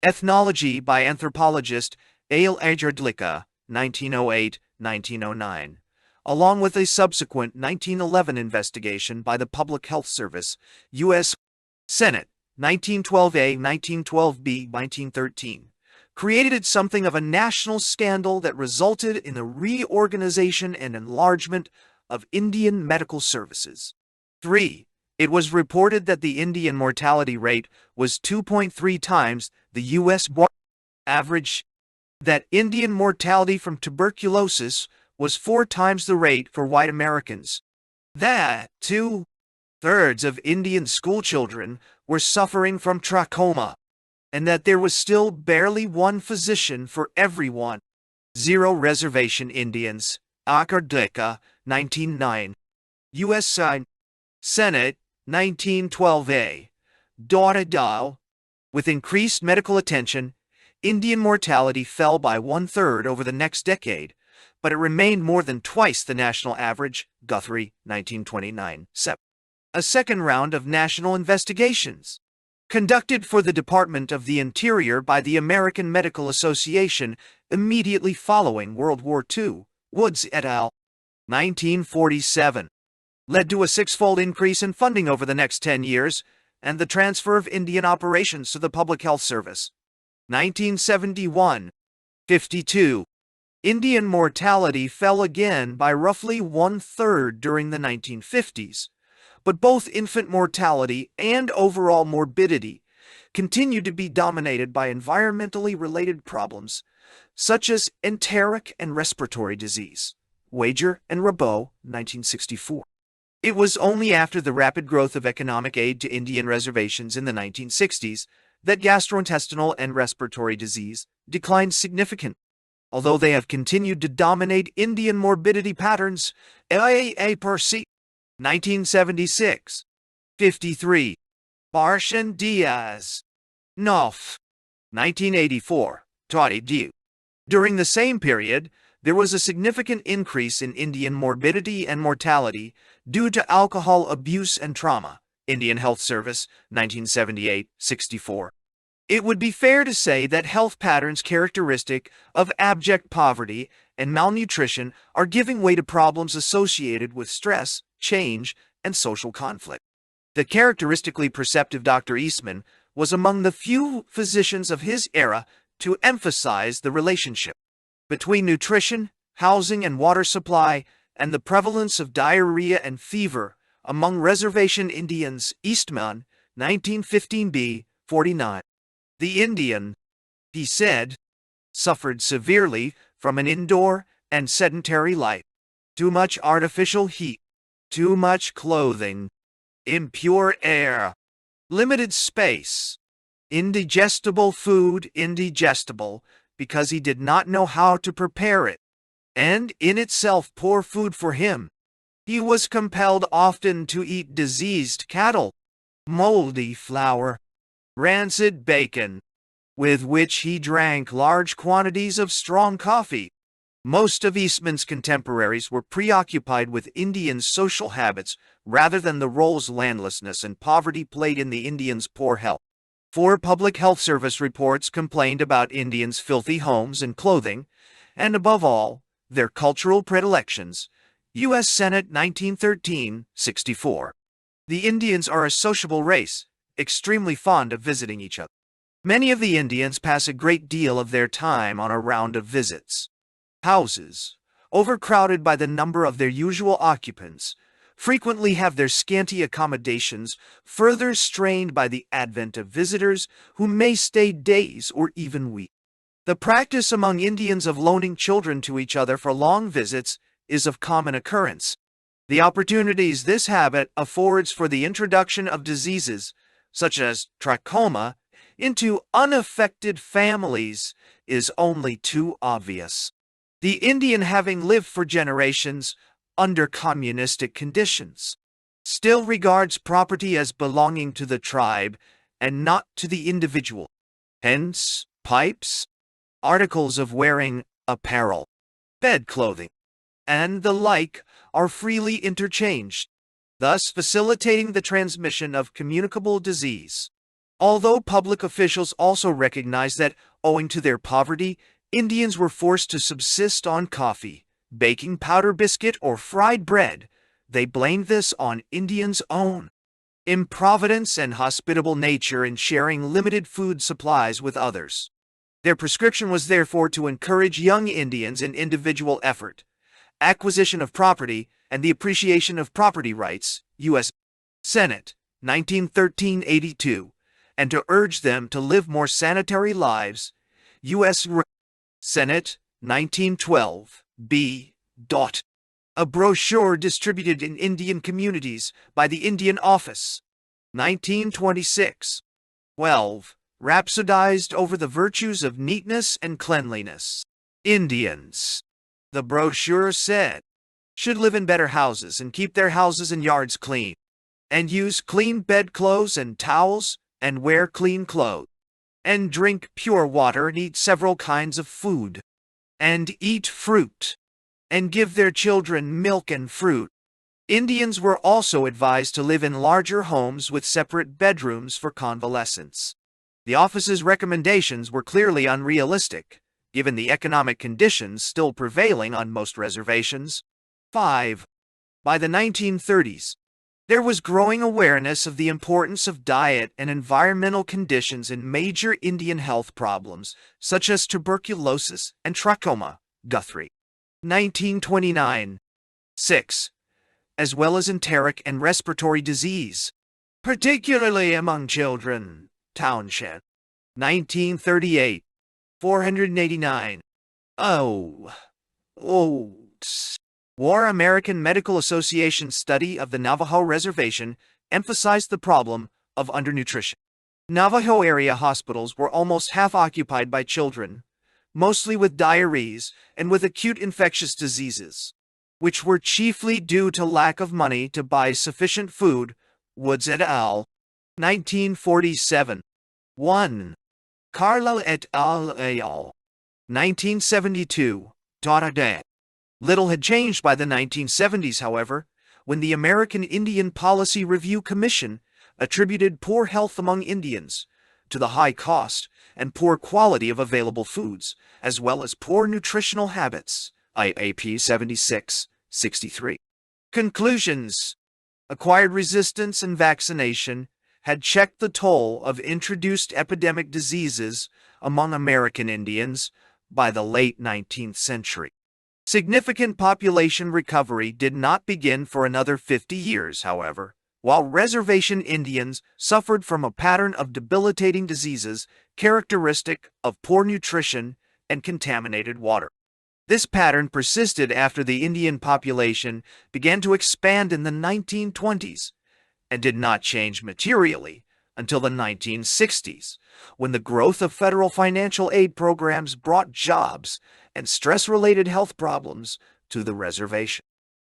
Ethnology by anthropologist Pierre L. 1908-1909, along with a subsequent 1911 investigation by the Public Health Service, U.S. Senate, 1912A, 1912B, 1913, created something of a national scandal that resulted in the reorganization and enlargement of Indian medical services. 3. It was reported that the Indian mortality rate was 2.3 times the U.S. average, that Indian mortality from tuberculosis was 4 times the rate for white Americans, that 2/3 of Indian schoolchildren were suffering from trachoma, and that there was still barely one physician for everyone. 0 Reservation Indians, Akardeka, 1909. U.S. Senate, 1912A. Dial. With increased medical attention, Indian mortality fell by 1/3 over the next decade, but it remained more than twice the national average. Guthrie, 1929. A second round of national investigations, conducted for the Department of the Interior by the American Medical Association immediately following World War II, Woods et al., 1947, led to a 6-fold increase in funding over the next 10 years and the transfer of Indian operations to the Public Health Service. 1971, 52. Indian mortality fell again by roughly 1/3 during the 1950s, but both infant mortality and overall morbidity continued to be dominated by environmentally related problems such as enteric and respiratory disease. Wager and Rabot, 1964. It was only after the rapid growth of economic aid to Indian reservations in the 1960s that gastrointestinal and respiratory disease declined significantly. Although they have continued to dominate Indian morbidity patterns, A. per c. 1976. 53. Barshan Diaz. Knopf. 1984. Toddy. During the same period, there was a significant increase in Indian morbidity and mortality due to alcohol abuse and trauma. Indian Health Service, 1978-64. It would be fair to say that health patterns characteristic of abject poverty and malnutrition are giving way to problems associated with stress, change, and social conflict. The characteristically perceptive Dr. Eastman was among the few physicians of his era to emphasize the relationship between nutrition, housing and water supply, and the prevalence of diarrhea and fever among reservation Indians. Eastman, 1915b, 49. The Indian, he said, suffered severely from an indoor and sedentary life, too much artificial heat, too much clothing, impure air, limited space, indigestible food, indigestible because he did not know how to prepare it, and in itself poor food for him. He was compelled often to eat diseased cattle, moldy flour, rancid bacon, with which he drank large quantities of strong coffee. Most of Eastman's contemporaries were preoccupied with Indians' social habits rather than the roles landlessness and poverty played in the Indians' poor health. 4 Public Health Service reports complained about Indians' filthy homes and clothing, and above all, their cultural predilections. U.S. Senate 1913-64. The Indians are a sociable race, extremely fond of visiting each other. Many of the Indians pass a great deal of their time on a round of visits. Houses, overcrowded by the number of their usual occupants, frequently have their scanty accommodations further strained by the advent of visitors who may stay days or even weeks. The practice among Indians of loaning children to each other for long visits is of common occurrence. The opportunities this habit affords for the introduction of diseases, such as trachoma, into unaffected families is only too obvious. The Indian, having lived for generations under communistic conditions, still regards property as belonging to the tribe and not to the individual. Hence, pipes, articles of wearing, apparel, bed clothing, and the like are freely interchanged, thus facilitating the transmission of communicable disease. Although public officials also recognize that, owing to their poverty, Indians were forced to subsist on coffee, baking powder biscuit, or fried bread, they blamed this on Indians' own improvidence and hospitable nature in sharing limited food supplies with others. Their prescription was therefore to encourage young Indians in individual effort, acquisition of property, and the appreciation of property rights, U.S. Senate, 1913-82, and to urge them to live more sanitary lives, U.S. Senate, 1912, B. A brochure distributed in Indian communities by the Indian Office, 1926. 12. Rhapsodized over the virtues of neatness and cleanliness. Indians, the brochure said, should live in better houses and keep their houses and yards clean, and use clean bedclothes and towels, and wear clean clothes, and drink pure water, and eat several kinds of food, and eat fruit, and give their children milk and fruit. Indians were also advised to live in larger homes with separate bedrooms for convalescents. The office's recommendations were clearly unrealistic, given the economic conditions still prevailing on most reservations. 5. By the 1930s, there was growing awareness of the importance of diet and environmental conditions in major Indian health problems, such as tuberculosis and trachoma, Guthrie. 1929. 6. As well as enteric and respiratory disease, particularly among children, Townshend. 1938. 489. War American Medical Association study of the Navajo Reservation emphasized the problem of undernutrition. Navajo area hospitals were almost half occupied by children, mostly with diarrheas and with acute infectious diseases, which were chiefly due to lack of money to buy sufficient food. Woods et al. 1947. 1. Carlo et al. 1972. Little had changed by the 1970s, however, when the American Indian Policy Review Commission attributed poor health among Indians to the high cost and poor quality of available foods, as well as poor nutritional habits. IAP 76-63. Conclusions. Acquired resistance and vaccination had checked the toll of introduced epidemic diseases among American Indians by the late 19th century. Significant population recovery did not begin for another 50 years, however, while reservation Indians suffered from a pattern of debilitating diseases characteristic of poor nutrition and contaminated water. This pattern persisted after the Indian population began to expand in the 1920s and did not change materially until the 1960s, when the growth of federal financial aid programs brought jobs and stress-related health problems to the reservation.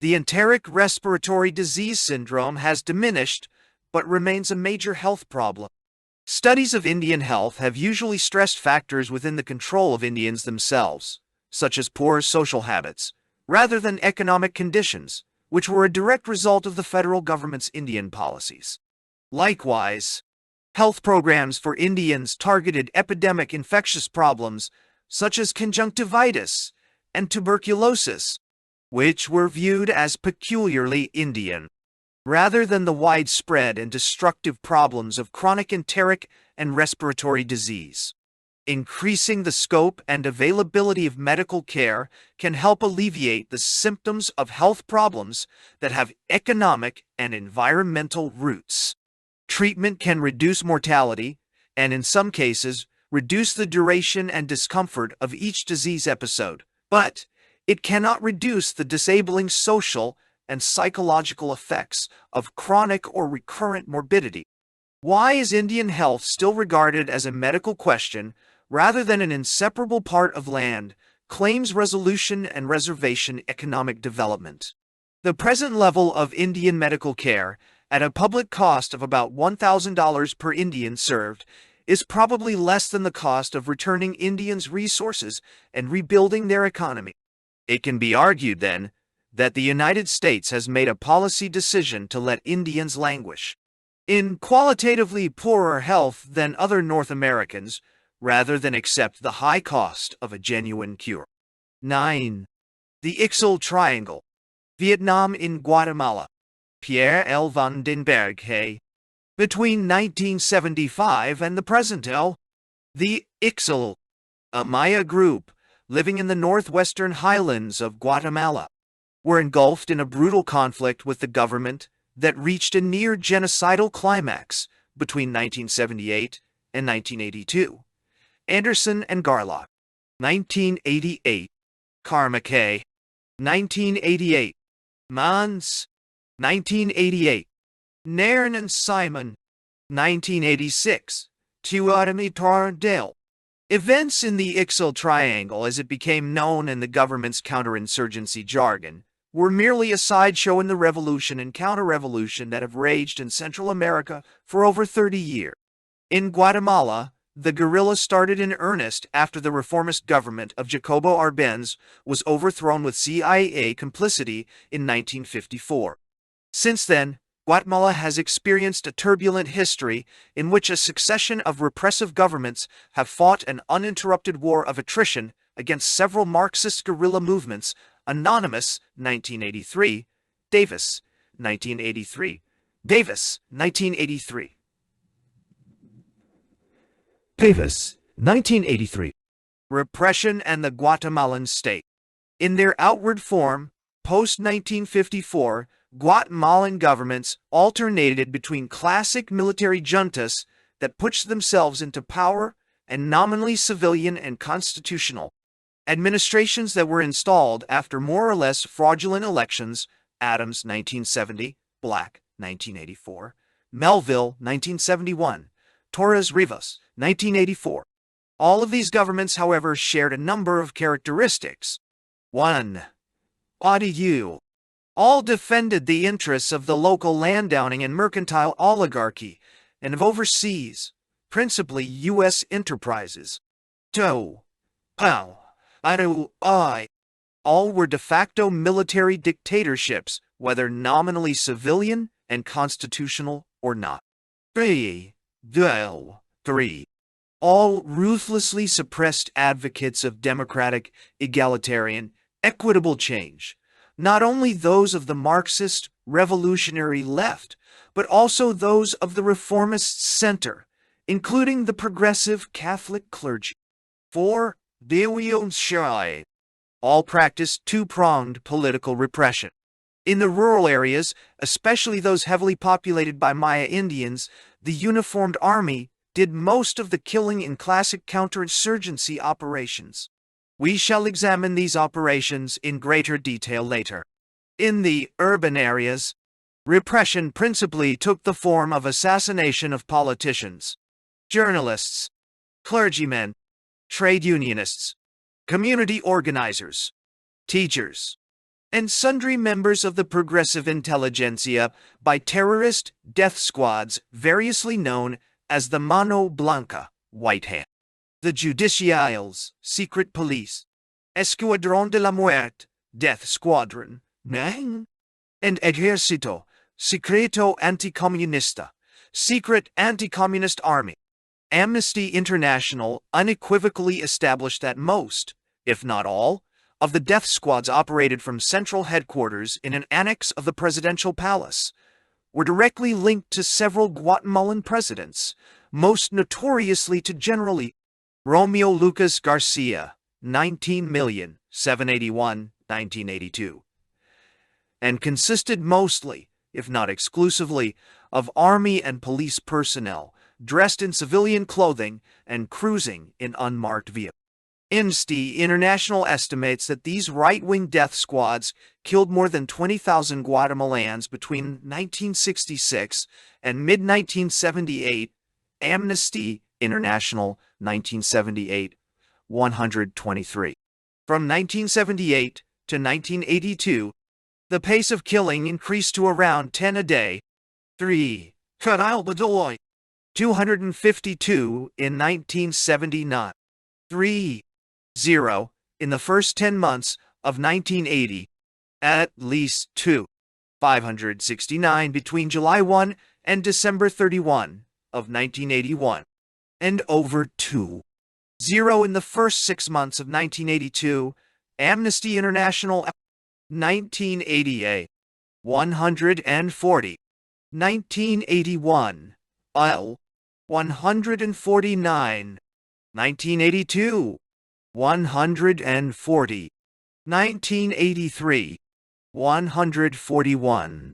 The enteric respiratory disease syndrome has diminished but remains a major health problem. Studies of Indian health have usually stressed factors within the control of Indians themselves, such as poor social habits, rather than economic conditions, which were a direct result of the federal government's Indian policies. Likewise, health programs for Indians targeted epidemic infectious problems such as conjunctivitis and tuberculosis, which were viewed as peculiarly Indian, rather than the widespread and destructive problems of chronic enteric and respiratory disease. Increasing the scope and availability of medical care can help alleviate the symptoms of health problems that have economic and environmental roots. Treatment can reduce mortality and, in some cases, reduce the duration and discomfort of each disease episode, but it cannot reduce the disabling social and psychological effects of chronic or recurrent morbidity. Why is Indian health still regarded as a medical question rather than an inseparable part of land, claims resolution and reservation economic development? The present level of Indian medical care, at a public cost of about $1,000 per Indian served, is probably less than the cost of returning Indians' resources and rebuilding their economy. It can be argued, then, that the United States has made a policy decision to let Indians languish in qualitatively poorer health than other North Americans, rather than accept the high cost of a genuine cure. 9. The Ixtal Triangle. Vietnam in Guatemala. Pierre L. Berghe. Between 1975 and the present L. The Ixtal, a Maya group living in the northwestern highlands of Guatemala, were engulfed in a brutal conflict with the government that reached a near genocidal climax between 1978 and 1982. Anderson and Garlock. 1988. Carmackay. 1988. Mans. 1988. Nairn and Simon. 1986. Tuatami Tardale. Events in the Ixtal Triangle, as it became known in the government's counterinsurgency jargon, were merely a sideshow in the revolution and counter-revolution that have raged in Central America for over 30 years. In Guatemala, the guerrilla started in earnest after the reformist government of Jacobo Arbenz was overthrown with CIA complicity in 1954. Since then, Guatemala has experienced a turbulent history in which a succession of repressive governments have fought an uninterrupted war of attrition against several Marxist guerrilla movements. Anonymous, 1983. Davis, 1983. Davis, 1983. Davis, 1983. Repression and the Guatemalan state. In their outward form, post-1954, Guatemalan governments alternated between classic military juntas that pushed themselves into power and nominally civilian and constitutional administrations that were installed after more or less fraudulent elections. Adams, 1970, Black, 1984, Melville, 1971, Torres Rivas, 1984. All of these governments, however, shared a number of characteristics. 1. All defended the interests of the local landowning and mercantile oligarchy and of overseas, principally U.S. enterprises. 2. All were de facto military dictatorships, whether nominally civilian and constitutional or not. 3. All ruthlessly suppressed advocates of democratic, egalitarian, equitable change, not only those of the Marxist revolutionary left, but also those of the reformist center, including the progressive Catholic clergy. 4. All practiced two-pronged political repression. In the rural areas, especially those heavily populated by Maya Indians, the uniformed army did most of the killing in classic counterinsurgency operations. We shall examine these operations in greater detail later. In the urban areas, repression principally took the form of assassination of politicians, journalists, clergymen, trade unionists, community organizers, teachers, and sundry members of the progressive intelligentsia by terrorist death squads variously known as the Mano Blanca, White Hand, the Judiciales, Secret Police, Escuadrón de la Muerte, Death Squadron, and Ejército, Secreto Anticomunista, Secret Anti-Communist Army. Amnesty International unequivocally established that most, if not all, of the death squads operated from central headquarters in an annex of the presidential palace, were directly linked to several Guatemalan presidents, most notoriously to General Romeo Lucas Garcia, 19,781,1982, 1982, and consisted mostly, if not exclusively, of army and police personnel dressed in civilian clothing and cruising in unmarked vehicles. Amnesty International estimates that these right-wing death squads killed more than 20,000 Guatemalans between 1966 and mid-1978. Amnesty International, 1978, 123. From 1978 to 1982, the pace of killing increased to around 10 a day. 3. 252 in 1979. 3. 0 in the first 10 months of 1980. At least 2. 569 between July 1 and December 31 of 1981. And over 2. 0 in the first 6 months of 1982. Amnesty International, 1988, 140. 1981, L, 149. 1982, 140. 1983, 141.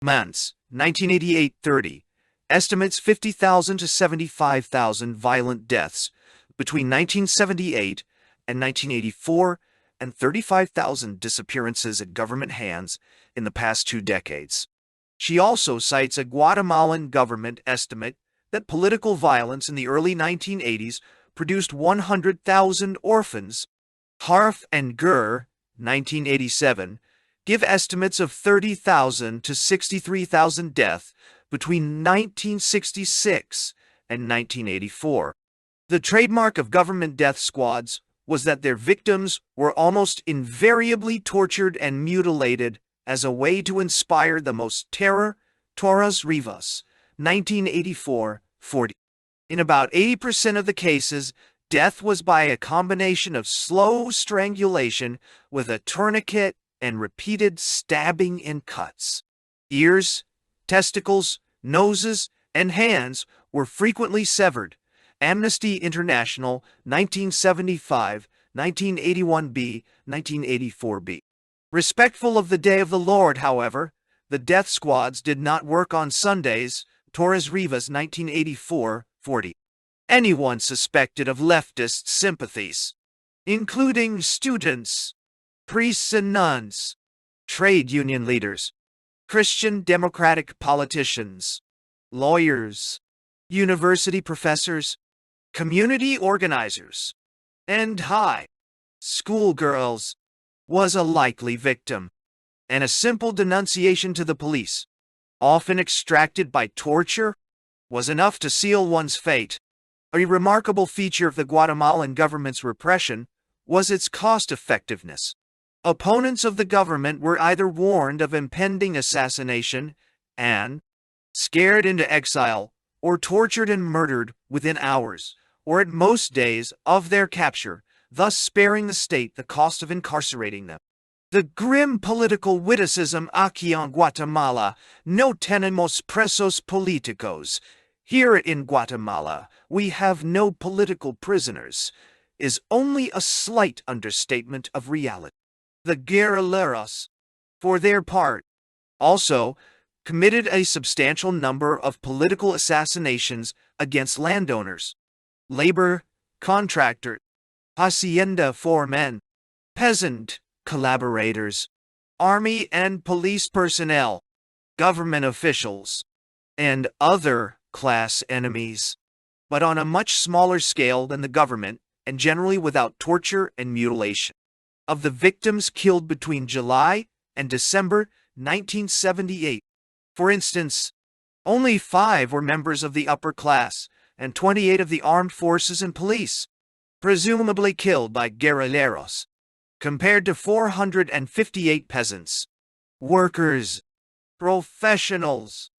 Months, 1988, 30. Estimates 50,000 to 75,000 violent deaths between 1978 and 1984, and 35,000 disappearances at government hands in the past 2 decades. She also cites a Guatemalan government estimate that political violence in the early 1980s produced 100,000 orphans. Harf and Gurr, 1987, give estimates of 30,000 to 63,000 deaths between 1966 and 1984. The trademark of government death squads was that their victims were almost invariably tortured and mutilated as a way to inspire the most terror. Torres Rivas, 1984, 40. In about 80% of the cases, death was by a combination of slow strangulation with a tourniquet and repeated stabbing and cuts. Ears, testicles, noses, and hands were frequently severed. Amnesty International, 1975, 1981b, 1984b. Respectful of the Day of the Lord, however, the death squads did not work on Sundays. Torres Rivas, 1984, 40. Anyone suspected of leftist sympathies, including students, priests and nuns, trade union leaders, Christian democratic politicians, lawyers, university professors, community organizers, and high schoolgirls, was a likely victim, and a simple denunciation to the police, often extracted by torture, was enough to seal one's fate. A remarkable feature of the Guatemalan government's repression was its cost-effectiveness. Opponents of the government were either warned of impending assassination and scared into exile, or tortured and murdered within hours, or at most days, of their capture, thus sparing the state the cost of incarcerating them. The grim political witticism "Aquí en Guatemala no tenemos presos políticos," here in Guatemala we have no political prisoners, is only a slight understatement of reality. The guerrilleros, for their part, also committed a substantial number of political assassinations against landowners, labor contractors, hacienda foremen, peasant collaborators, army and police personnel, government officials, and other class enemies, but on a much smaller scale than the government and generally without torture and mutilation. Of the victims killed between July and December 1978, for instance, only 5 were members of the upper class and 28 of the armed forces and police, presumably killed by guerrilleros, compared to 458 peasants, workers, professionals,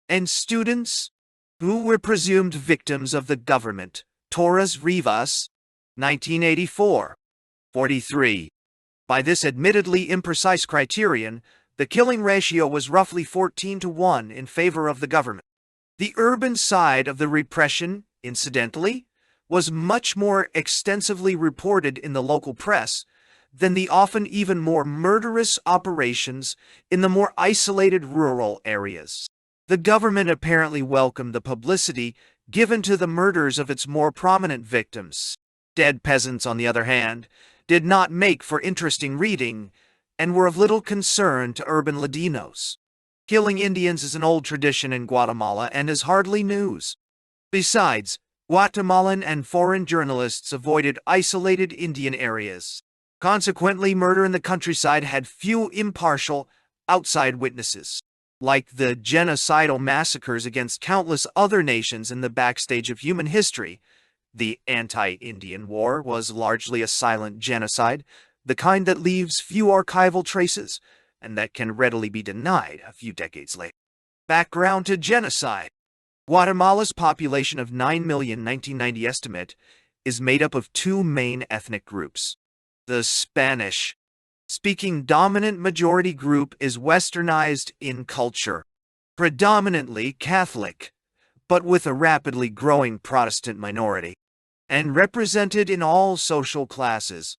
and students who were presumed victims of the government. Torres Rivas, 1984, 43. By this admittedly imprecise criterion, the killing ratio was roughly 14-1 in favor of the government. The urban side of the repression, incidentally, was much more extensively reported in the local press than the often even more murderous operations in the more isolated rural areas. The government apparently welcomed the publicity given to the murders of its more prominent victims. Dead peasants, on the other hand, did not make for interesting reading and were of little concern to urban Ladinos. Killing Indians is an old tradition in Guatemala and is hardly news. Besides, Guatemalan and foreign journalists avoided isolated Indian areas. Consequently, murder in the countryside had few impartial, outside witnesses. Like the genocidal massacres against countless other nations in the backstage of human history, the anti-Indian war was largely a silent genocide, the kind that leaves few archival traces, and that can readily be denied a few decades later. Background to genocide. Guatemala's population of 9 million 1990 estimate is made up of two main ethnic groups. The Spanish-speaking dominant majority group is westernized in culture, predominantly Catholic, but with a rapidly growing Protestant minority, and represented in all social classes,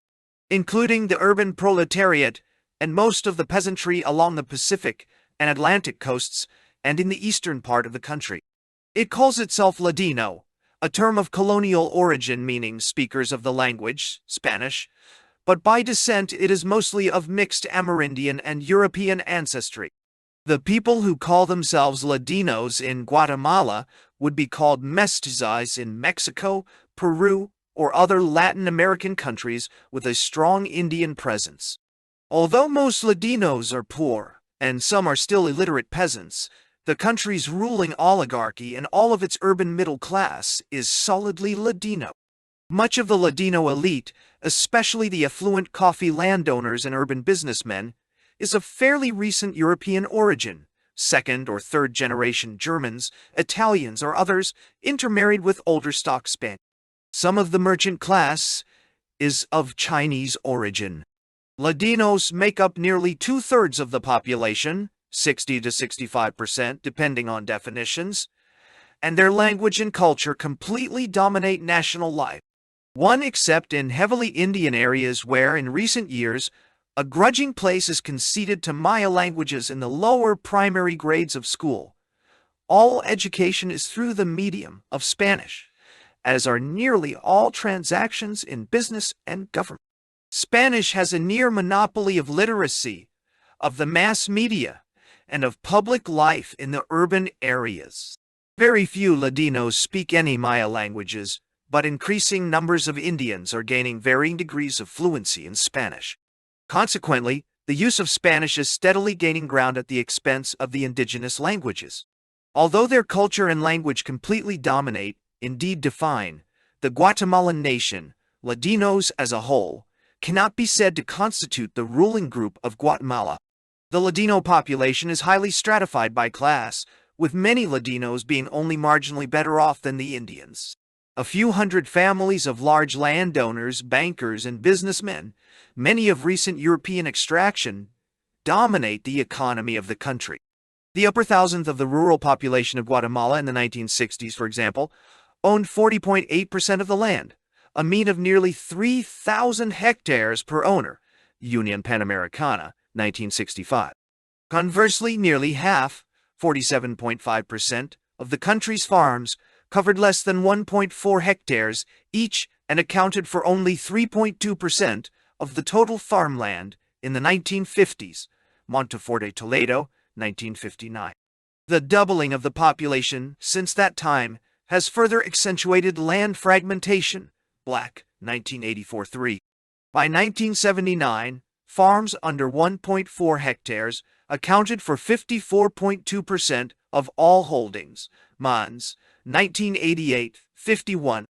including the urban proletariat and most of the peasantry along the Pacific and Atlantic coasts and in the eastern part of the country. It calls itself Ladino, a term of colonial origin meaning speakers of the language, Spanish, but by descent it is mostly of mixed Amerindian and European ancestry. The people who call themselves Ladinos in Guatemala would be called mestizos in Mexico, Peru, or other Latin American countries with a strong Indian presence. Although most Ladinos are poor, and some are still illiterate peasants, the country's ruling oligarchy and all of its urban middle class is solidly Ladino. Much of the Ladino elite, especially the affluent coffee landowners and urban businessmen, is of fairly recent European origin, second or third generation Germans, Italians, or others intermarried with older stock Spanish. Some of the merchant class is of Chinese origin. Ladinos make up nearly two-thirds of the population, 60 to 65% depending on definitions, and their language and culture completely dominate national life. One except in heavily Indian areas where, in recent years, a grudging place is conceded to Maya languages in the lower primary grades of school. All education is through the medium of Spanish, as are nearly all transactions in business and government. Spanish has a near monopoly of literacy, of the mass media, and of public life in the urban areas. Very few Ladinos speak any Maya languages, but increasing numbers of Indians are gaining varying degrees of fluency in Spanish. Consequently, the use of Spanish is steadily gaining ground at the expense of the indigenous languages. Although their culture and language completely dominate, indeed define, the Guatemalan nation, Ladinos as a whole, cannot be said to constitute the ruling group of Guatemala. The Ladino population is highly stratified by class, with many Ladinos being only marginally better off than the Indians. A few hundred families of large landowners, bankers, and businessmen, many of recent European extraction, dominate the economy of the country. The upper thousandth of the rural population of Guatemala in the 1960s, for example, owned 40.8% of the land, a mean of nearly 3,000 hectares per owner, Union Panamericana, 1965. Conversely, nearly half, 47.5%, of the country's farms covered less than 1.4 hectares each and accounted for only 3.2% of the total farmland in the 1950s, Monteforte Toledo, 1959. The doubling of the population since that time has further accentuated land fragmentation, Black, 1984-3. By 1979, farms under 1.4 hectares accounted for 54.2% of all holdings, Mons, 1988-51.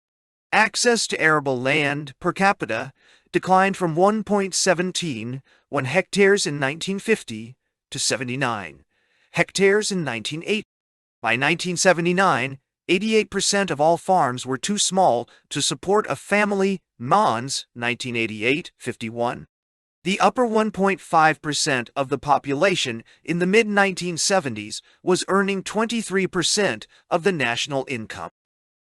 Access to arable land per capita declined from 1.17 hectares in 1950 to 79 hectares in 1980. By 1979, 88% of all farms were too small to support a family, Mons, 1988-51. The upper 1.5% of the population in the mid-1970s was earning 23% of the national income.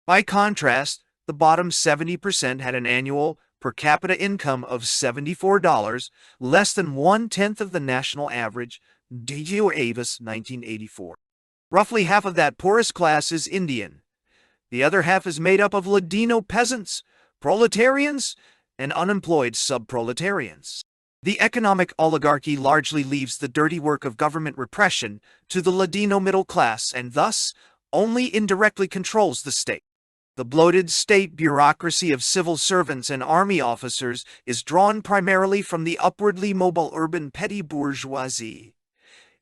By contrast, The bottom 70% had an annual per capita income of $74, less than 1/10 of the national average. D.G. Avis, 1984. Roughly half of that poorest class is Indian. The other half is made up of Ladino peasants, proletarians, and unemployed subproletarians. The economic oligarchy largely leaves the dirty work of government repression to the Ladino middle class and thus only indirectly controls the state. The bloated state bureaucracy of civil servants and army officers is drawn primarily from the upwardly mobile urban petty bourgeoisie.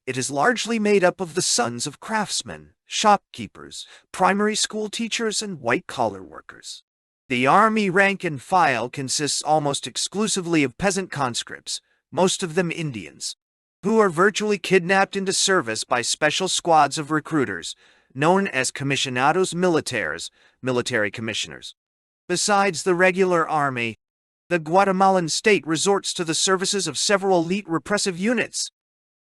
It is largely made up of the sons of craftsmen, shopkeepers, primary school teachers, and white-collar workers. The army rank and file consists almost exclusively of peasant conscripts, most of them Indians, who are virtually kidnapped into service by special squads of recruiters, known as comisionados militares, military commissioners. Besides the regular army, the Guatemalan state resorts to the services of several elite repressive units: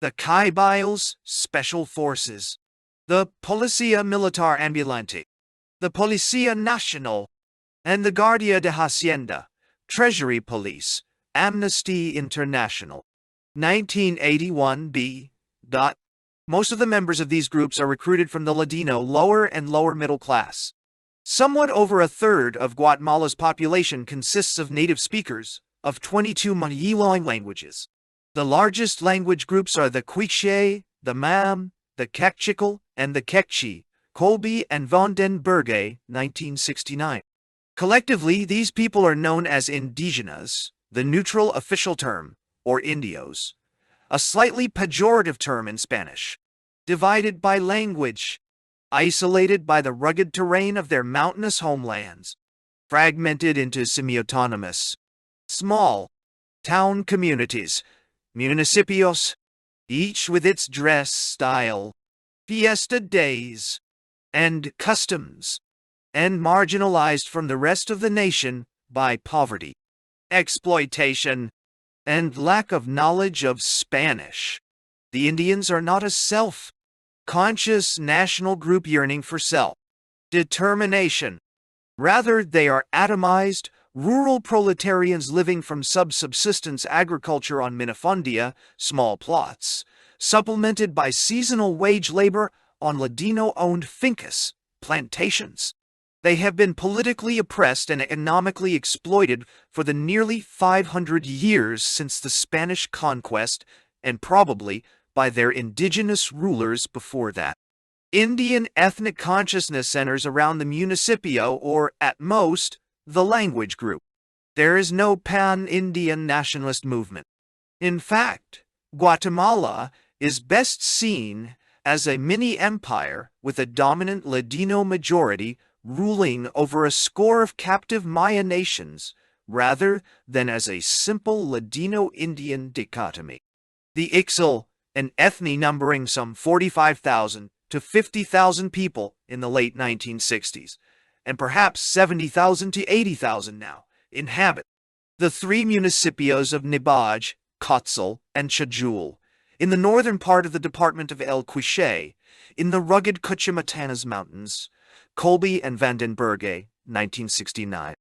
the Caibiles, Special Forces, the Policía Militar Ambulante, the Policía Nacional, and the Guardia de Hacienda, Treasury Police, Amnesty International. 1981b. Most of the members of these groups are recruited from the Ladino lower and lower middle class. Somewhat over a third of Guatemala's population consists of native speakers of 22 Malayalam languages. The largest language groups are the Quiche, the Mam, the Kekchikal, and the Kekchi, Colby and Van den Berghe, 1969. Collectively, these people are known as indigenous, the neutral official term, or indios, a slightly pejorative term in Spanish. Divided by language, isolated by the rugged terrain of their mountainous homelands, fragmented into semi-autonomous, small, town communities, municipios, each with its dress style, fiesta days, and customs, and marginalized from the rest of the nation by poverty, exploitation, and lack of knowledge of Spanish. The Indians are not a self-conscious national group yearning for self-determination. Rather, they are atomized, rural proletarians living from subsistence agriculture on minifundia, small plots, supplemented by seasonal wage labor on Ladino-owned fincas, plantations. They have been politically oppressed and economically exploited for the nearly 500 years since the Spanish conquest, and probably by their indigenous rulers before that. Indian ethnic consciousness centers around the municipio, or, at most, the language group. There is no pan-Indian nationalist movement. In fact, Guatemala is best seen as a mini-empire with a dominant Ladino majority ruling over a score of captive Maya nations, rather than as a simple Ladino-Indian dichotomy. The Ixil, an ethne numbering some 45,000 to 50,000 people in the late 1960s, and perhaps 70,000 to 80,000 now, inhabit the three municipios of Nibaj, Cotzal, and Chajul, in the northern part of the department of El Quiche, in the rugged Cuchimatanas Mountains, Colby and Van den Berghe, 1969.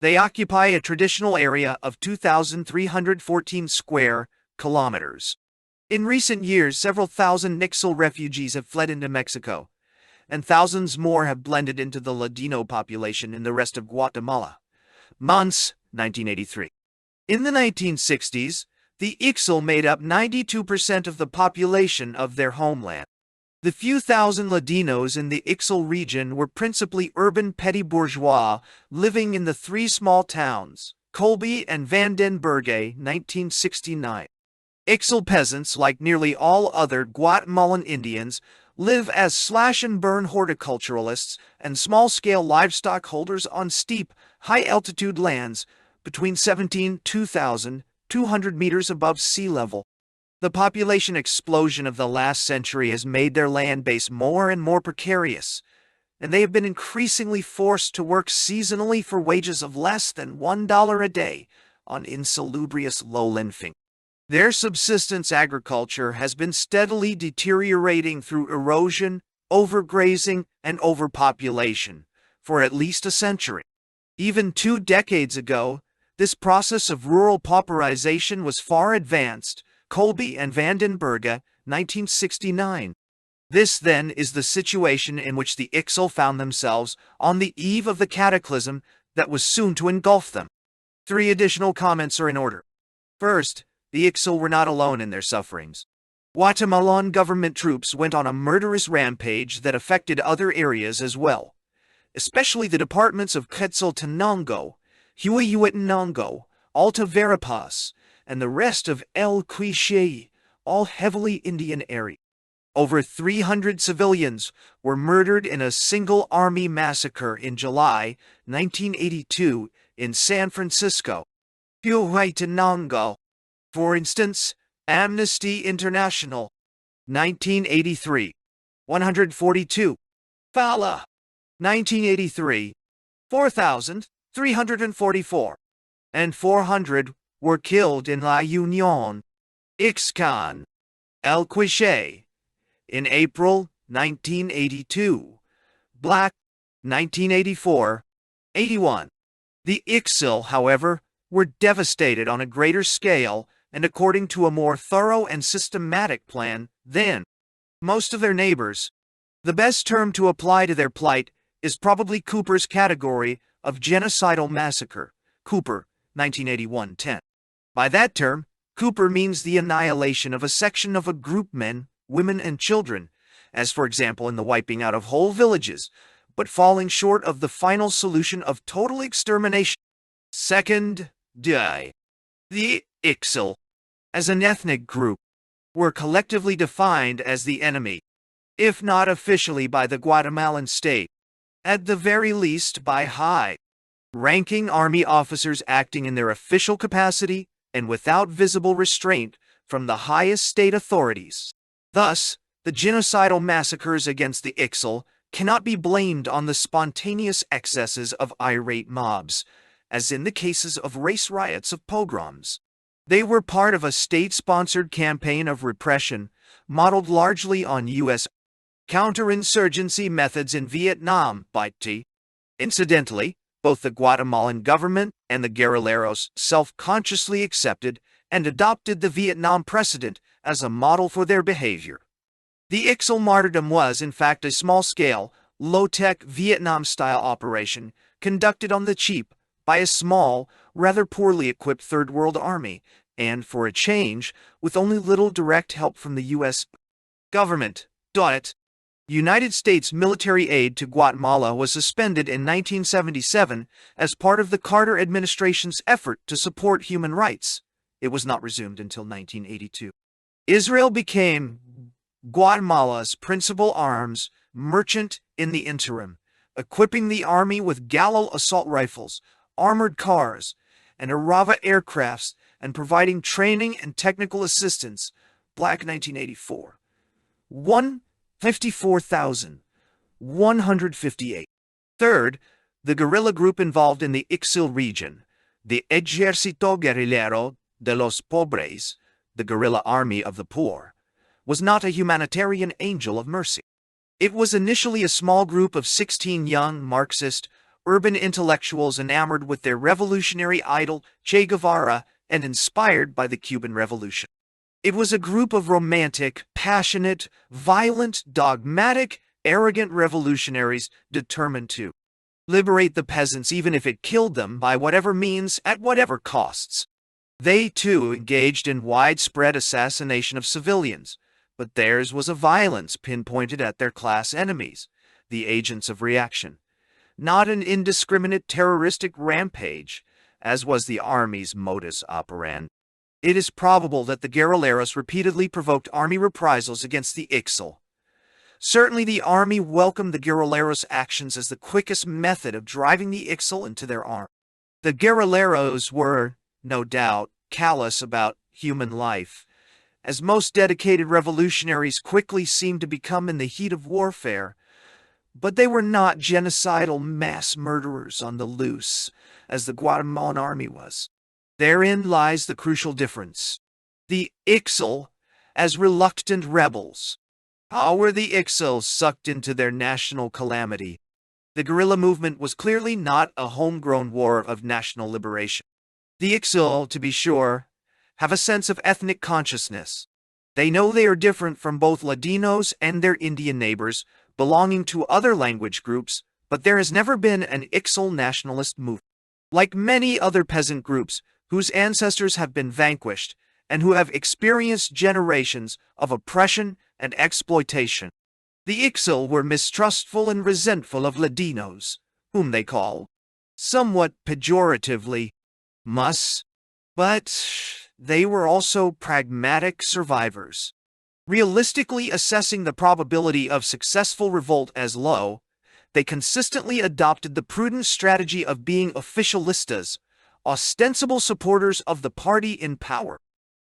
They occupy a traditional area of 2,314 square kilometers. In recent years, several thousand Ixil refugees have fled into Mexico, and thousands more have blended into the Ladino population in the rest of Guatemala. Mons, 1983. In the 1960s, the Ixil made up 92% of the population of their homeland. The few thousand Ladinos in the Ixil region were principally urban petty bourgeois living in the three small towns, Colby and Van den Berghe, 1969. Ixil peasants, like nearly all other Guatemalan Indians, live as slash-and-burn horticulturalists and small-scale livestock holders on steep, high-altitude lands between 2,200 meters above sea level. The population explosion of the last century has made their land base more and more precarious, and they have been increasingly forced to work seasonally for wages of less than $1 a day on insalubrious lowland fincas. Their subsistence agriculture has been steadily deteriorating through erosion, overgrazing, and overpopulation for at least a century. Even 2 decades ago, this process of rural pauperization was far advanced. Colby and van den Berghe, 1969. This, then, is the situation in which the Ixil found themselves on the eve of the cataclysm that was soon to engulf them. 3 additional comments are in order. First, the Ixil were not alone in their sufferings. Guatemalan government troops went on a murderous rampage that affected other areas as well, especially the departments of Quetzaltenango, Huehuetenango, Alta Verapaz, and the rest of El Quiché, all heavily Indian areas. Over 300 civilians were murdered in a single army massacre in July 1982 in San Francisco. Huehuetenango, for instance, Amnesty International, 1983, 142. Fala, 1983, 4,344, and 400 were killed in La Union. Ixcan, El Quiché, in April 1982, Black, 1984, 81. The Ixil, however, were devastated on a greater scale and according to a more thorough and systematic plan than most of their neighbors. The best term to apply to their plight is probably Cooper's category of genocidal massacre, Cooper, 1981-10. By that term, Cooper means the annihilation of a section of a group, men, women, and children, as for example in the wiping out of whole villages, but falling short of the final solution of total extermination. Second, the Ixil, as an ethnic group, were collectively defined as the enemy, if not officially by the Guatemalan state, at the very least by high-ranking army officers acting in their official capacity and without visible restraint from the highest state authorities. Thus, the genocidal massacres against the Ixil cannot be blamed on the spontaneous excesses of irate mobs, as in the cases of race riots of pogroms. They were part of a state-sponsored campaign of repression, modeled largely on U.S. counterinsurgency methods in Vietnam. Incidentally, both the Guatemalan government and the guerrilleros self-consciously accepted and adopted the Vietnam precedent as a model for their behavior. The Ixil martyrdom was, in fact, a small-scale, low-tech Vietnam-style operation conducted on the cheap by a small, rather poorly equipped Third World Army, and, for a change, with only little direct help from the U.S. government. United States military aid to Guatemala was suspended in 1977 as part of the Carter administration's effort to support human rights. It was not resumed until 1982. Israel became Guatemala's principal arms merchant in the interim, equipping the army with Galil assault rifles, armored cars, and Arava aircrafts, and providing training and technical assistance. Black, 1984. 54,158. Third, the guerrilla group involved in the Ixil region, the Ejército Guerrillero de los Pobres, the guerrilla army of the poor, was not a humanitarian angel of mercy. It was initially a small group of 16 young Marxist, urban intellectuals enamored with their revolutionary idol Che Guevara and inspired by the Cuban Revolution. It was a group of romantic, passionate, violent, dogmatic, arrogant revolutionaries determined to liberate the peasants even if it killed them by whatever means at whatever costs. They, too, engaged in widespread assassination of civilians, but theirs was a violence pinpointed at their class enemies, the agents of reaction, not an indiscriminate terroristic rampage, as was the army's modus operandi. It is probable that the guerrilleros repeatedly provoked army reprisals against the Ixil. Certainly the army welcomed the guerrilleros' actions as the quickest method of driving the Ixil into their arms. The guerrilleros were, no doubt, callous about human life, as most dedicated revolutionaries quickly seemed to become in the heat of warfare, but they were not genocidal mass murderers on the loose, as the Guatemalan army was. Therein lies the crucial difference. The Ixil, as reluctant rebels. How were the Ixils sucked into their national calamity? The guerrilla movement was clearly not a homegrown war of national liberation. The Ixil, to be sure, have a sense of ethnic consciousness. They know they are different from both Ladinos and their Indian neighbors, belonging to other language groups, but there has never been an Ixil nationalist movement. Like many other peasant groups whose ancestors have been vanquished and who have experienced generations of oppression and exploitation, the Ixil were mistrustful and resentful of Ladinos, whom they call, somewhat pejoratively, mus, but they were also pragmatic survivors. Realistically assessing the probability of successful revolt as low, they consistently adopted the prudent strategy of being officialistas, ostensible supporters of the party in power.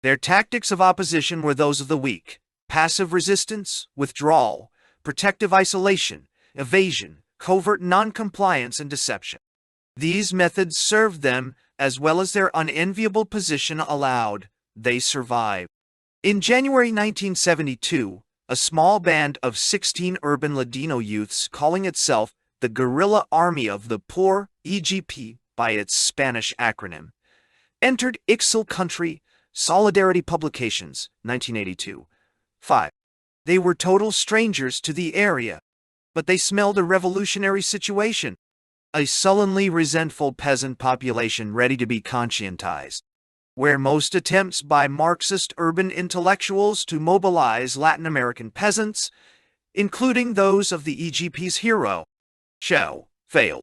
Their tactics of opposition were those of the weak: passive resistance, withdrawal, protective isolation, evasion, covert non-compliance, and deception. These methods served them as well as their unenviable position allowed. They survived. In January 1972, a small band of 16 urban Ladino youths calling itself the Guerrilla Army of the Poor, EGP by its Spanish acronym, entered Ixil country. Solidarity Publications, 1982. 5. They were total strangers to the area, but they smelled a revolutionary situation. A sullenly resentful peasant population ready to be conscientized, where most attempts by Marxist urban intellectuals to mobilize Latin American peasants, including those of the EGP's hero, Che, failed.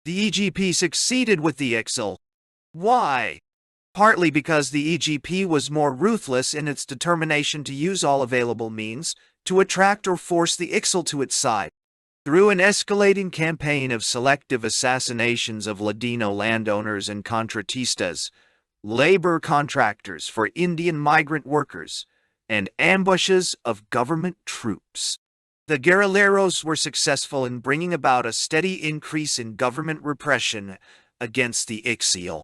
The EGP succeeded with the Ixil. Why? Partly because the EGP was more ruthless in its determination to use all available means to attract or force the Ixil to its side. Through an escalating campaign of selective assassinations of Ladino landowners and contratistas, labor contractors for Indian migrant workers, and ambushes of government troops, the guerrilleros were successful in bringing about a steady increase in government repression against the Ixil.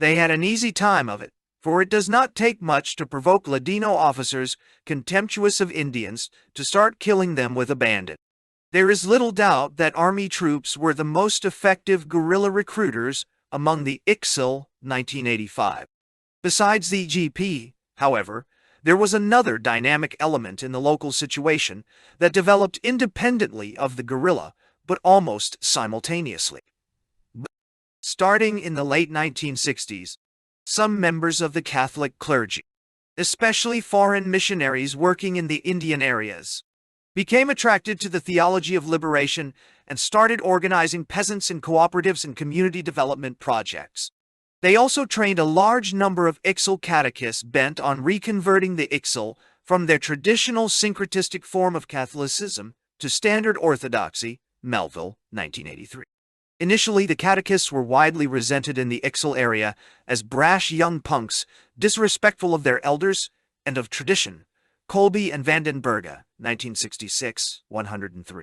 They had an easy time of it, for it does not take much to provoke Ladino officers contemptuous of Indians to start killing them with abandon. There is little doubt that army troops were the most effective guerrilla recruiters among the Ixil 1985. Besides the EGP, however, there was another dynamic element in the local situation that developed independently of the guerrilla, but almost simultaneously. Starting in the late 1960s, some members of the Catholic clergy, especially foreign missionaries working in the Indian areas, became attracted to the theology of liberation and started organizing peasants in cooperatives and community development projects. They also trained a large number of Ixil catechists bent on reconverting the Ixil from their traditional syncretistic form of Catholicism to standard orthodoxy. Melville, 1983. Initially, the catechists were widely resented in the Ixil area as brash young punks, disrespectful of their elders and of tradition. Colby and Berghe, 1966, 103.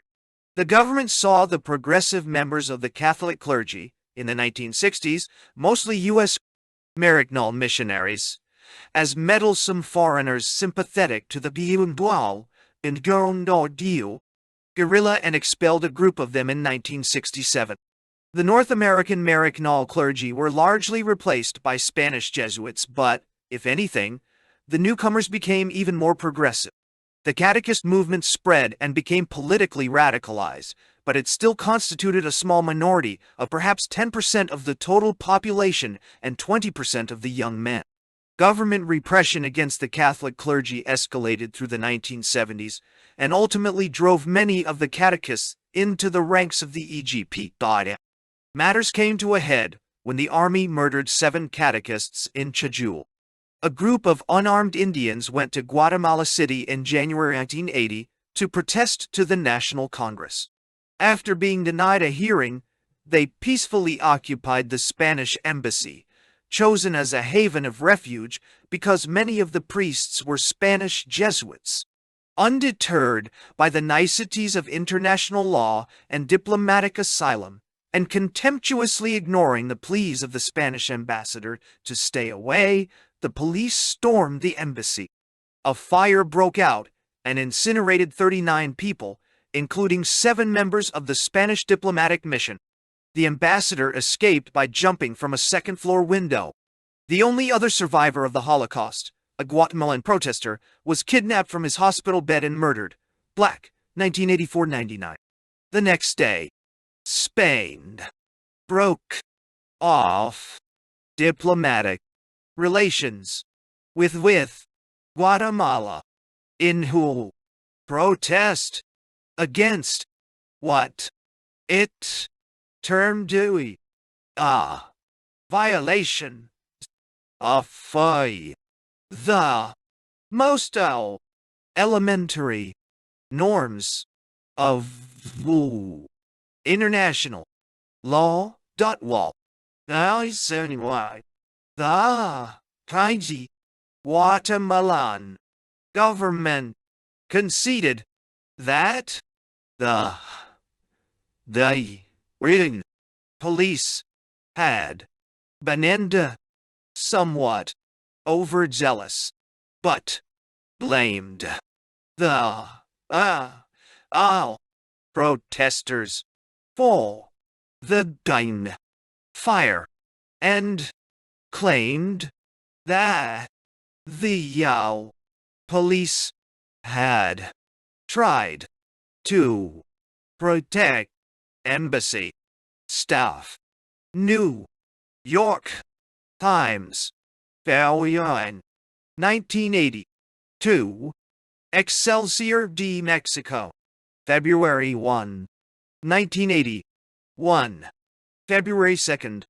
The government saw the progressive members of the Catholic clergy in the 1960s, mostly US-American missionaries, as meddlesome foreigners sympathetic to the Biundual and Gurundodio guerrilla and expelled a group of them in 1967. The North American Maryknoll clergy were largely replaced by Spanish Jesuits, but, if anything, the newcomers became even more progressive. The catechist movement spread and became politically radicalized, but it still constituted a small minority of perhaps 10% of the total population and 20% of the young men. Government repression against the Catholic clergy escalated through the 1970s and ultimately drove many of the catechists into the ranks of the EGP. Matters came to a head when the army murdered 7 catechists in Chajul. A group of unarmed Indians went to Guatemala City in January 1980 to protest to the National Congress. After being denied a hearing, they peacefully occupied the Spanish embassy, chosen as a haven of refuge because many of the priests were Spanish Jesuits. Undeterred by the niceties of international law and diplomatic asylum, and contemptuously ignoring the pleas of the Spanish ambassador to stay away, the police stormed the embassy. A fire broke out and incinerated 39 people, including 7 members of the Spanish diplomatic mission. The ambassador escaped by jumping from a second-floor window. The only other survivor of the Holocaust, a Guatemalan protester, was kidnapped from his hospital bed and murdered. Black, 1984-99. The next day, Spain broke off diplomatic relations with Guatemala in who protest against what it termed a violation of the most elementary norms of international law. Wall. Anyway, the Guatemalan government conceded that the police had been somewhat overzealous, but blamed the protesters for the fire and claimed that the police had tried to protect embassy staff. New York Times, Belgian, 1982. Excelsior de Mexico, February 1, 1981. February 2nd,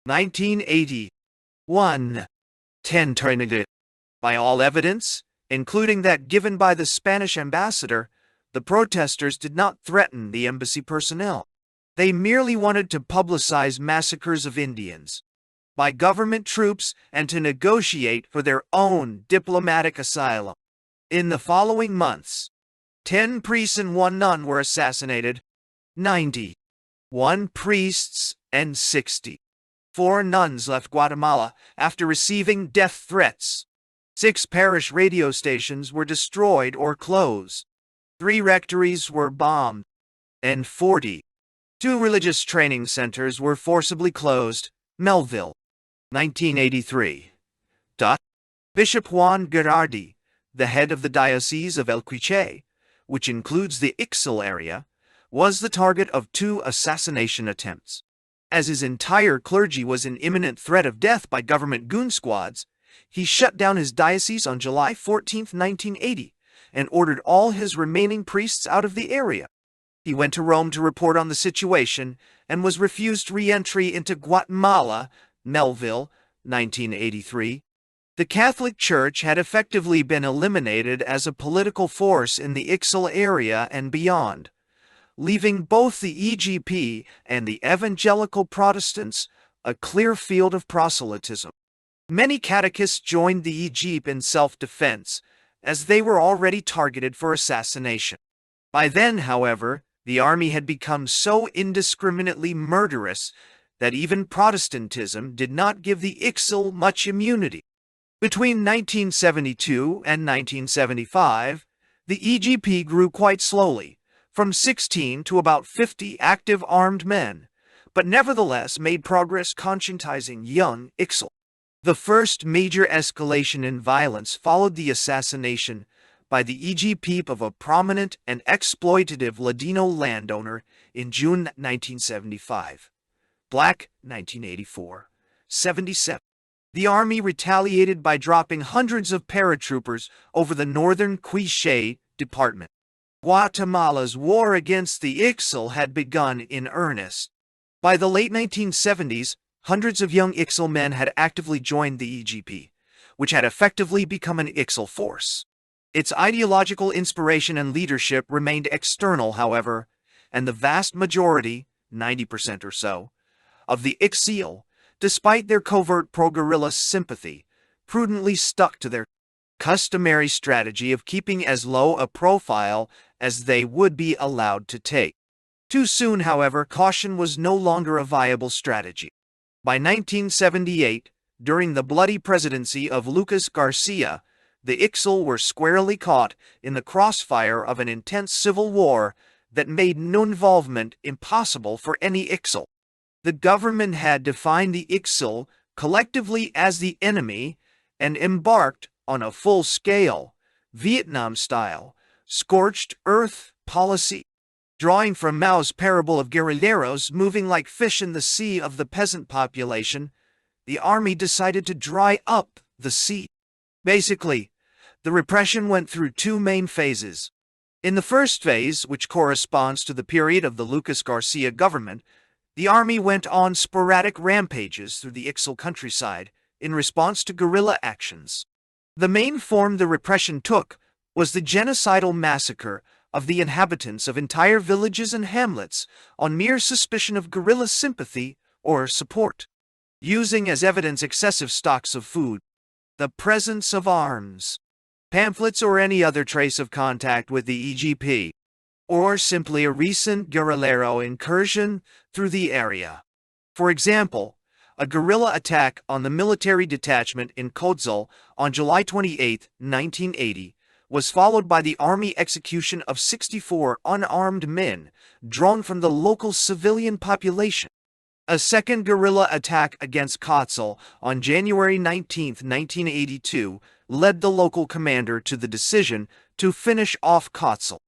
1981. 10 Trinidad. By all evidence, including that given by the Spanish ambassador, the protesters did not threaten the embassy personnel. They merely wanted to publicize massacres of Indians by government troops and to negotiate for their own diplomatic asylum. In the following months, 10 priests and 1 nun were assassinated, 91 priests and 64 nuns left Guatemala after receiving death threats. 6 parish radio stations were destroyed or closed. 3 rectories were bombed, and 42 religious training centers were forcibly closed. Melville, 1983. Bishop Juan Gerardi, the head of the Diocese of El Quiché, which includes the Ixil area, was the target of 2 assassination attempts. As his entire clergy was in imminent threat of death by government goon squads, he shut down his diocese on July 14, 1980, and ordered all his remaining priests out of the area. He went to Rome to report on the situation and was refused re-entry into Guatemala. Melville, 1983. The Catholic Church had effectively been eliminated as a political force in the Ixil area and beyond, leaving both the EGP and the evangelical Protestants a clear field of proselytism. Many catechists joined the EGP in self-defense, as they were already targeted for assassination. By then, however, the army had become so indiscriminately murderous that even Protestantism did not give the Ixil much immunity. Between 1972 and 1975, the EGP grew quite slowly, from 16 to about 50 active armed men, but nevertheless made progress conscientizing young Ixil. The first major escalation in violence followed the assassination by the EGP of a prominent and exploitative Ladino landowner in June 1975. Black, 1984. 77. The army retaliated by dropping hundreds of paratroopers over the northern Quiché department. Guatemala's war against the Ixil had begun in earnest. By the late 1970s, hundreds of young Ixil men had actively joined the EGP, which had effectively become an Ixil force. Its ideological inspiration and leadership remained external, however, and the vast majority, 90% or so, of the Ixil, despite their covert pro-guerrilla sympathy, prudently stuck to their customary strategy of keeping as low a profile as they would be allowed to take. Too soon, however, caution was no longer a viable strategy. By 1978, during the bloody presidency of Lucas Garcia, the Ixil were squarely caught in the crossfire of an intense civil war that made non-involvement impossible for any IXIL. The government had defined the IXIL collectively as the enemy and embarked on a full-scale, Vietnam-style, scorched earth policy. Drawing from Mao's parable of guerrilleros moving like fish in the sea of the peasant population, the army decided to dry up the sea. Basically, the repression went through two main phases. In the first phase, which corresponds to the period of the Lucas Garcia government, the army went on sporadic rampages through the IXIL countryside in response to guerrilla actions. The main form the repression took was the genocidal massacre of the inhabitants of entire villages and hamlets on mere suspicion of guerrilla sympathy or support, using as evidence excessive stocks of food, the presence of arms, pamphlets or any other trace of contact with the EGP, or simply a recent guerrillero incursion through the area. For example, a guerrilla attack on the military detachment in Kodzal on July 28, 1980, was followed by the army execution of 64 unarmed men drawn from the local civilian population. A second guerrilla attack against Kotzal on January 19, 1982, led the local commander to the decision to finish off Kotzal.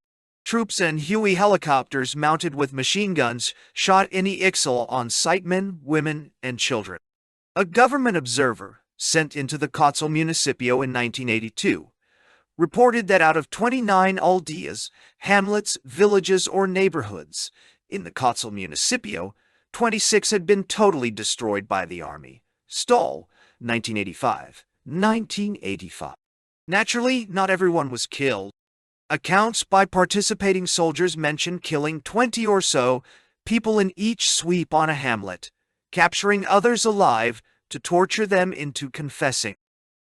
Troops and Huey helicopters mounted with machine guns shot any IXIL on sight men, women, and children. A government observer, sent into the Kotzal municipio in 1982, reported that out of 29 aldeas, hamlets, villages, or neighborhoods in the Kotzal municipio, 26 had been totally destroyed by the army. Stoll, 1985. 1985. Naturally, not everyone was killed. Accounts by participating soldiers mention killing 20 or so people in each sweep on a hamlet, capturing others alive to torture them into confessing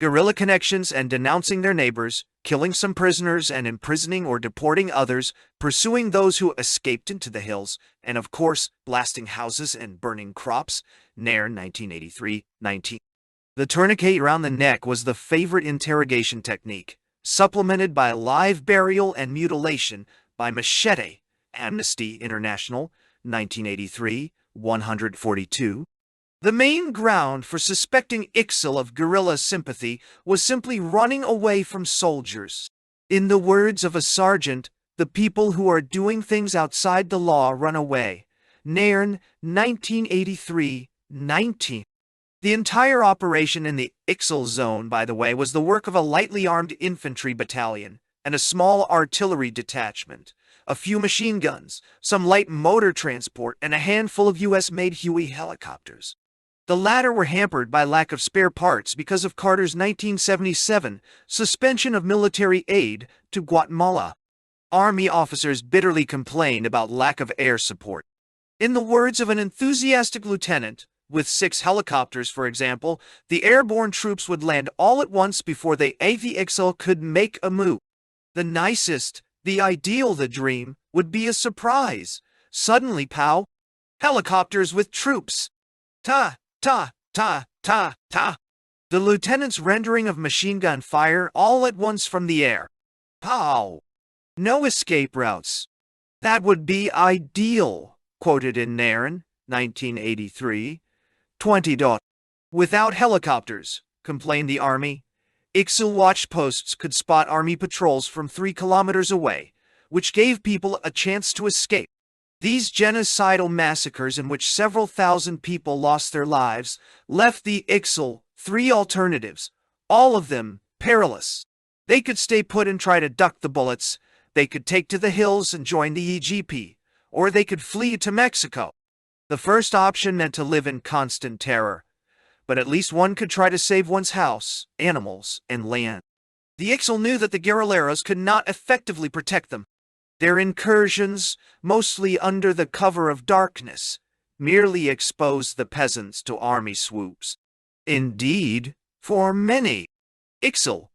guerrilla connections and denouncing their neighbors, killing some prisoners and imprisoning or deporting others, pursuing those who escaped into the hills, and of course, blasting houses and burning crops. Nairn, 1983-19. The tourniquet around the neck was the favorite interrogation technique, supplemented by live burial and mutilation by machete. Amnesty International, 1983, 142. The main ground for suspecting IXIL of guerrilla sympathy was simply running away from soldiers. In the words of a sergeant, the people who are doing things outside the law run away. Nairn, 1983-19. The entire operation in the IXIL zone, by the way, was the work of a lightly armed infantry battalion and a small artillery detachment, a few machine guns, some light motor transport, and a handful of US-made Huey helicopters. The latter were hampered by lack of spare parts because of Carter's 1977 suspension of military aid to Guatemala. Army officers bitterly complained about lack of air support. In the words of an enthusiastic lieutenant, with 6 helicopters, for example, the airborne troops would land all at once before the AV-XL could make a move. The nicest, the ideal, the dream, would be a surprise. Suddenly, pow! Helicopters with troops. Ta, ta, ta, ta, ta. The lieutenant's rendering of machine gun fire all at once from the air. Pow! No escape routes. That would be ideal, quoted in Nairn, 1983. 20. Without helicopters, complained the army, IXIL watch posts could spot army patrols from 3 kilometers away, which gave people a chance to escape. These genocidal massacres, in which several thousand people lost their lives, left the IXIL 3 alternatives, all of them perilous. They could stay put and try to duck the bullets, they could take to the hills and join the EGP, or they could flee to Mexico. The first option meant to live in constant terror, but at least one could try to save one's house, animals, and land. The IXIL knew that the guerrilleros could not effectively protect them. Their incursions, mostly under the cover of darkness, merely exposed the peasants to army swoops. Indeed, for many IXIL,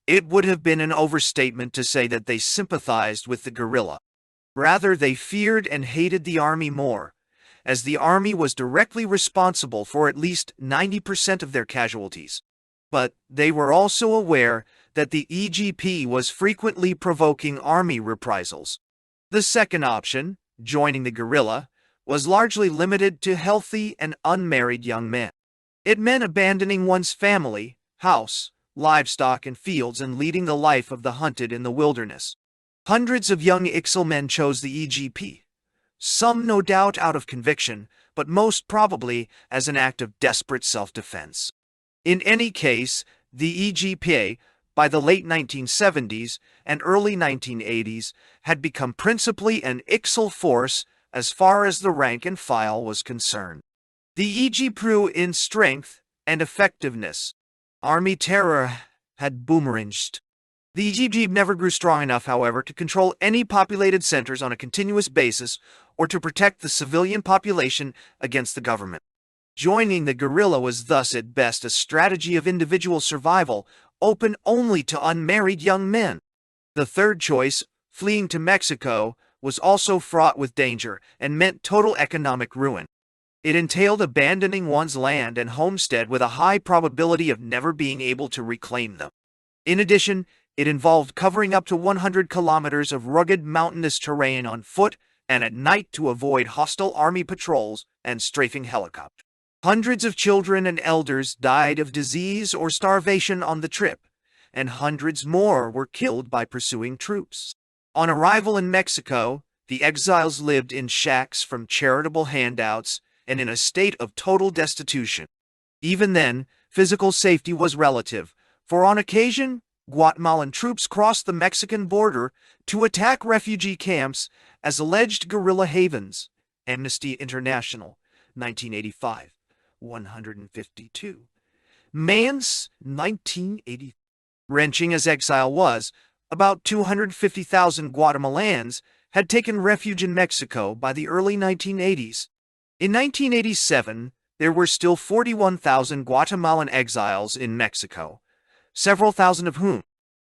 it would have been an overstatement to say that they sympathized with the guerrilla. Rather, they feared and hated the army more, as the army was directly responsible for at least 90% of their casualties. But they were also aware that the EGP was frequently provoking army reprisals. The second option, joining the guerrilla, was largely limited to healthy and unmarried young men. It meant abandoning one's family, house, livestock, and fields and leading the life of the hunted in the wilderness. Hundreds of young Ixil men chose the EGP, some no doubt out of conviction, but most probably as an act of desperate self-defense. In any case, the EGP, by the late 1970s and early 1980s, had become principally an Ixil force as far as the rank and file was concerned. The EG grew in strength and effectiveness. Army terror had boomeranged. The EG never grew strong enough, however, to control any populated centers on a continuous basis or to protect the civilian population against the government. Joining the guerrilla was thus at best a strategy of individual survival, open only to unmarried young men. The third choice, fleeing to Mexico, was also fraught with danger and meant total economic ruin. It entailed abandoning one's land and homestead with a high probability of never being able to reclaim them. In addition, it involved covering up to 100 kilometers of rugged mountainous terrain on foot and at night to avoid hostile army patrols and strafing helicopters. Hundreds of children and elders died of disease or starvation on the trip, and hundreds more were killed by pursuing troops. On arrival in Mexico, the exiles lived in shacks from charitable handouts and in a state of total destitution. Even then, physical safety was relative, for on occasion, Guatemalan troops crossed the Mexican border to attack refugee camps as alleged guerrilla havens. Amnesty International, 1985, 152. Mans, 1980. Wrenching as exile was, about 250,000 Guatemalans had taken refuge in Mexico by the early 1980s. In 1987, there were still 41,000 Guatemalan exiles in Mexico, several thousand of whom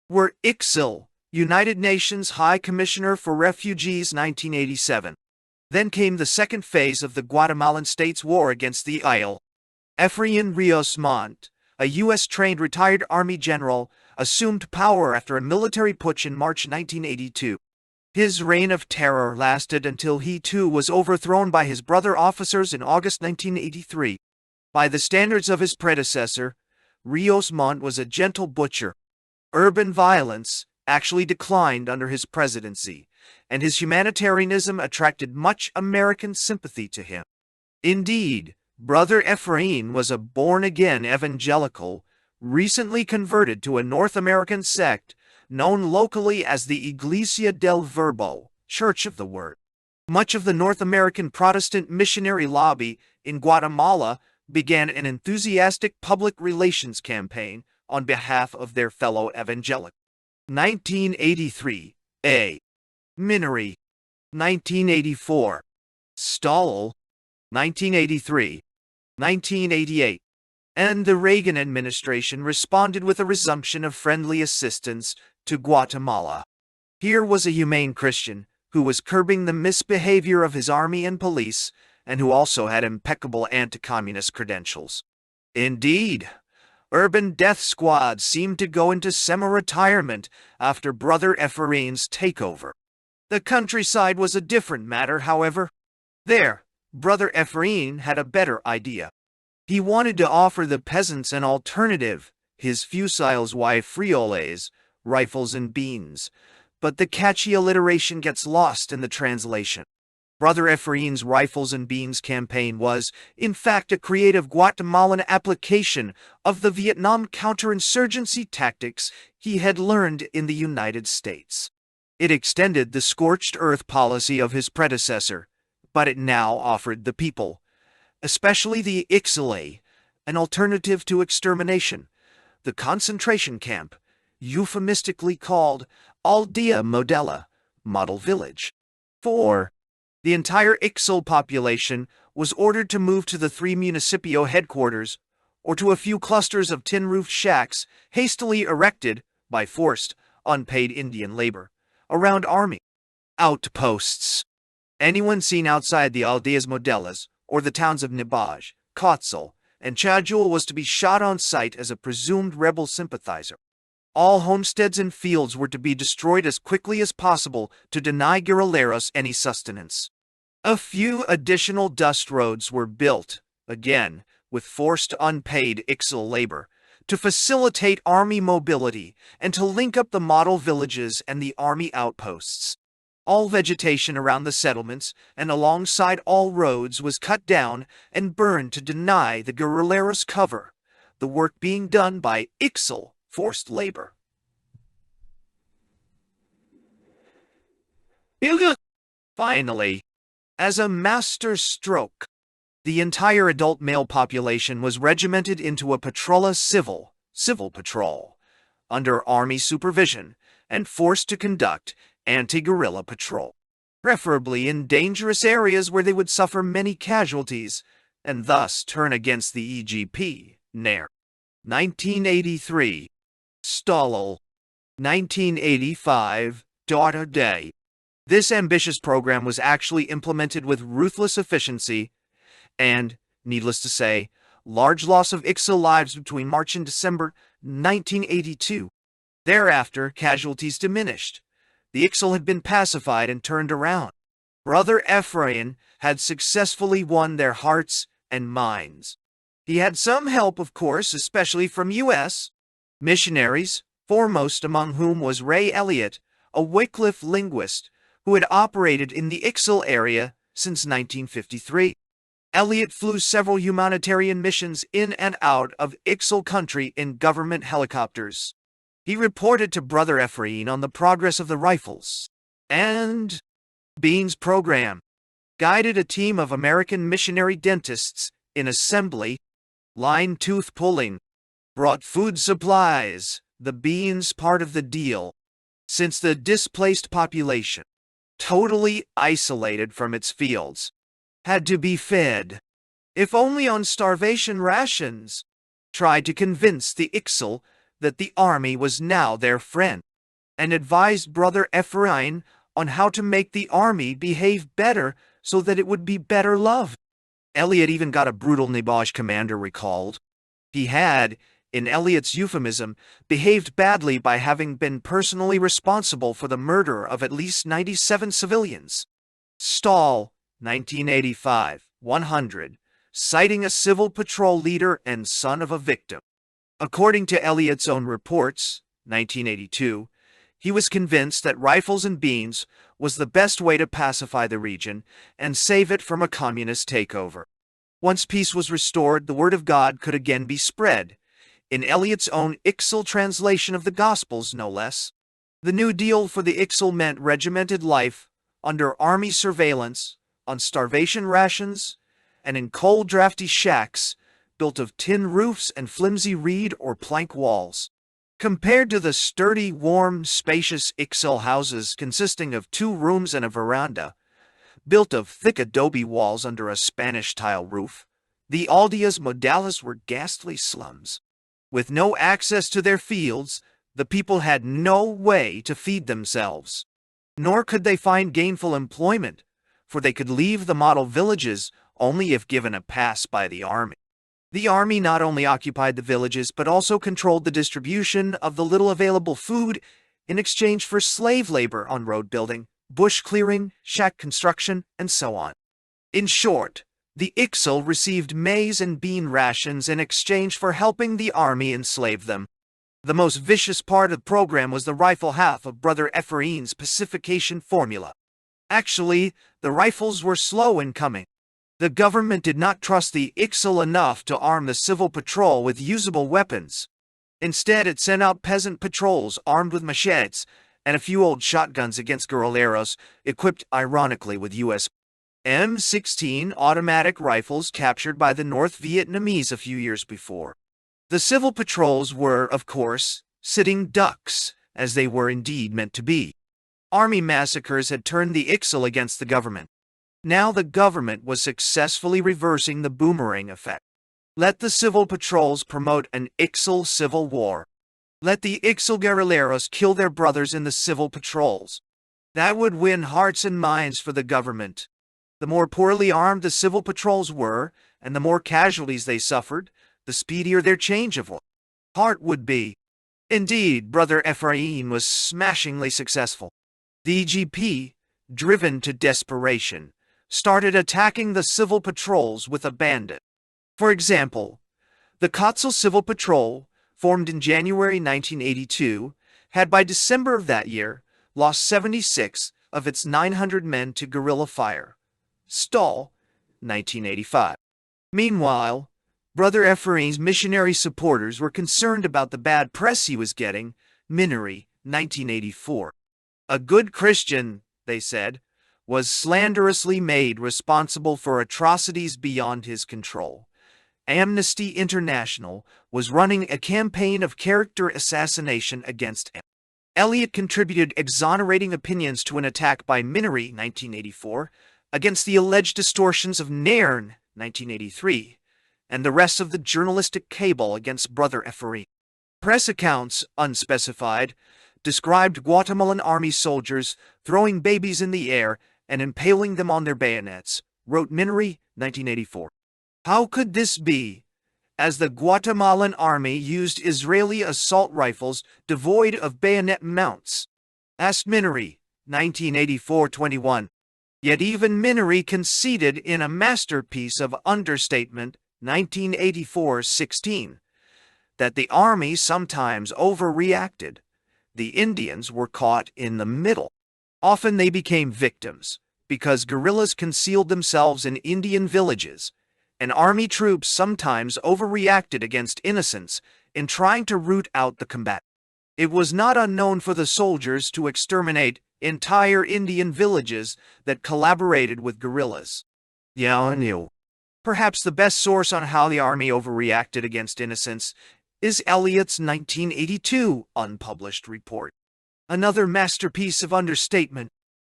were Ixil, United Nations High Commissioner for Refugees, 1987. Then came the second phase of the Guatemalan state's war against the IL. Efrain Rios Montt, a U.S.-trained retired Army general, assumed power after a military putsch in March 1982. His reign of terror lasted until he too was overthrown by his brother officers in August 1983. By the standards of his predecessor, Rios Montt was a gentle butcher. Urban violence actually declined under his presidency, and his humanitarianism attracted much American sympathy to him. Indeed, Brother Efrain was a born-again evangelical, recently converted to a North American sect known locally as the Iglesia del Verbo, Church of the Word. Much of the North American Protestant missionary lobby in Guatemala began an enthusiastic public relations campaign on behalf of their fellow evangelicals. 1983, A. Minery. 1984. Stahl. 1983. 1988. And the Reagan administration responded with a resumption of friendly assistance to Guatemala. Here was a humane Christian who was curbing the misbehavior of his army and police, and who also had impeccable anti-communist credentials. Indeed, urban death squads seemed to go into semi-retirement after Brother Efrain's takeover. The countryside was a different matter, however. There, Brother Efrain had a better idea. He wanted to offer the peasants an alternative, his fusiles y frioles, rifles and beans, but the catchy alliteration gets lost in the translation. Brother Efrain's Rifles and Beans campaign was, in fact, a creative Guatemalan application of the Vietnam counterinsurgency tactics he had learned in the United States. It extended the scorched earth policy of his predecessor, but it now offered the people, especially the Ixil, an alternative to extermination. The concentration camp, euphemistically called Aldea Modela, Model Village. 4. The entire Ixil population was ordered to move to the 3 municipio headquarters, or to a few clusters of tin-roofed shacks hastily erected by forced, unpaid Indian labor, around army outposts. Anyone seen outside the Aldeas Modelas, or the towns of Nibaj, Kotzil, and Chajul was to be shot on sight as a presumed rebel sympathizer. All homesteads and fields were to be destroyed as quickly as possible to deny guerrilleros any sustenance. A few additional dust roads were built, again, with forced unpaid IXIL labor, to facilitate army mobility and to link up the model villages and the army outposts. All vegetation around the settlements and alongside all roads was cut down and burned to deny the guerrilleros cover, the work being done by IXIL forced labor. Finally, as a master stroke, the entire adult male population was regimented into a patrolla civil patrol, under army supervision, and forced to conduct anti-guerrilla patrol, preferably in dangerous areas where they would suffer many casualties, and thus turn against the EGP, NER. 1983, Stallel. 1985, Daughter Day. This ambitious program was actually implemented with ruthless efficiency and, needless to say, large loss of IXIL lives between March and December 1982. Thereafter, casualties diminished. The IXIL had been pacified and turned around. Brother Ephraim had successfully won their hearts and minds. He had some help, of course, especially from U.S. missionaries, foremost among whom was Ray Elliott, a Wycliffe linguist who had operated in the IXIL area since 1953. Elliott flew several humanitarian missions in and out of IXIL country in government helicopters. He reported to Brother Ephraim on the progress of the Rifles and Beans program, guided a team of American missionary dentists in assembly, line tooth pulling, brought food supplies, the beans part of the deal, since the displaced population, totally isolated from its fields, had to be fed, if only on starvation rations, tried to convince the IXIL that the army was now their friend, and advised Brother Ephraim on how to make the army behave better so that it would be better loved. Elliott even got a brutal Nibaj commander recalled. He had, in Elliott's euphemism, behaved badly by having been personally responsible for the murder of at least 97 civilians. Stahl, 1985, 100, citing a civil patrol leader and son of a victim. According to Elliott's own reports, 1982, he was convinced that rifles and beans was the best way to pacify the region and save it from a communist takeover. Once peace was restored, the word of God could again be spread, in Elliott's own IXIL translation of the Gospels, no less. The New Deal for the IXIL meant regimented life under army surveillance, on starvation rations, and in cold, drafty shacks built of tin roofs and flimsy reed or plank walls. Compared to the sturdy, warm, spacious IXIL houses consisting of 2 rooms and a veranda, built of thick adobe walls under a Spanish tile roof, the aldeas modales were ghastly slums. With no access to their fields, the people had no way to feed themselves. Nor could they find gainful employment, for they could leave the model villages only if given a pass by the army. The army not only occupied the villages but also controlled the distribution of the little available food in exchange for slave labor on road building, bush clearing, shack construction, and so on. In short, the IXIL received maize and bean rations in exchange for helping the army enslave them. The most vicious part of the program was the rifle half of Brother Ephraim's pacification formula. Actually, the rifles were slow in coming. The government did not trust the IXIL enough to arm the civil patrol with usable weapons. Instead, it sent out peasant patrols armed with machetes and a few old shotguns against guerrilleros, equipped ironically with U.S. M16 automatic rifles captured by the North Vietnamese a few years before. The civil patrols were, of course, sitting ducks, as they were indeed meant to be. Army massacres had turned the IXIL against the government. Now the government was successfully reversing the boomerang effect. Let the civil patrols promote an IXIL civil war. Let the IXIL guerrilleros kill their brothers in the civil patrols. That would win hearts and minds for the government. The more poorly armed the civil patrols were, and the more casualties they suffered, the speedier their change of heart would be. Indeed, Brother Ephraim was smashingly successful. The EGP, driven to desperation, started attacking the civil patrols with abandon. For example, the Kotzil Civil Patrol, formed in January 1982, had by December of that year lost 76 of its 900 men to guerrilla fire. Stahl, 1985. Meanwhile, Brother Ephraim's missionary supporters were concerned about the bad press he was getting. Minnery, 1984. A good Christian, they said, was slanderously made responsible for atrocities beyond his control. Amnesty International was running a campaign of character assassination against him. Elliot contributed exonerating opinions to an attack by Minnery, 1984, against the alleged distortions of Nairn, 1983, and the rest of the journalistic cabal against Brother Ephraim. Press accounts, unspecified, described Guatemalan army soldiers throwing babies in the air and impaling them on their bayonets, wrote Minnery, 1984. How could this be, as the Guatemalan army used Israeli assault rifles devoid of bayonet mounts? Asked Minnery, 1984-21. Yet even Minnery conceded in a masterpiece of understatement, 1984-16, that the army sometimes overreacted. The Indians were caught in the middle. Often they became victims, because guerrillas concealed themselves in Indian villages, and army troops sometimes overreacted against innocents in trying to root out the combat. It was not unknown for the soldiers to exterminate entire Indian villages that collaborated with guerrillas. Yeah, I knew. Perhaps the best source on how the army overreacted against innocents is Elliott's 1982 unpublished report. Another masterpiece of understatement,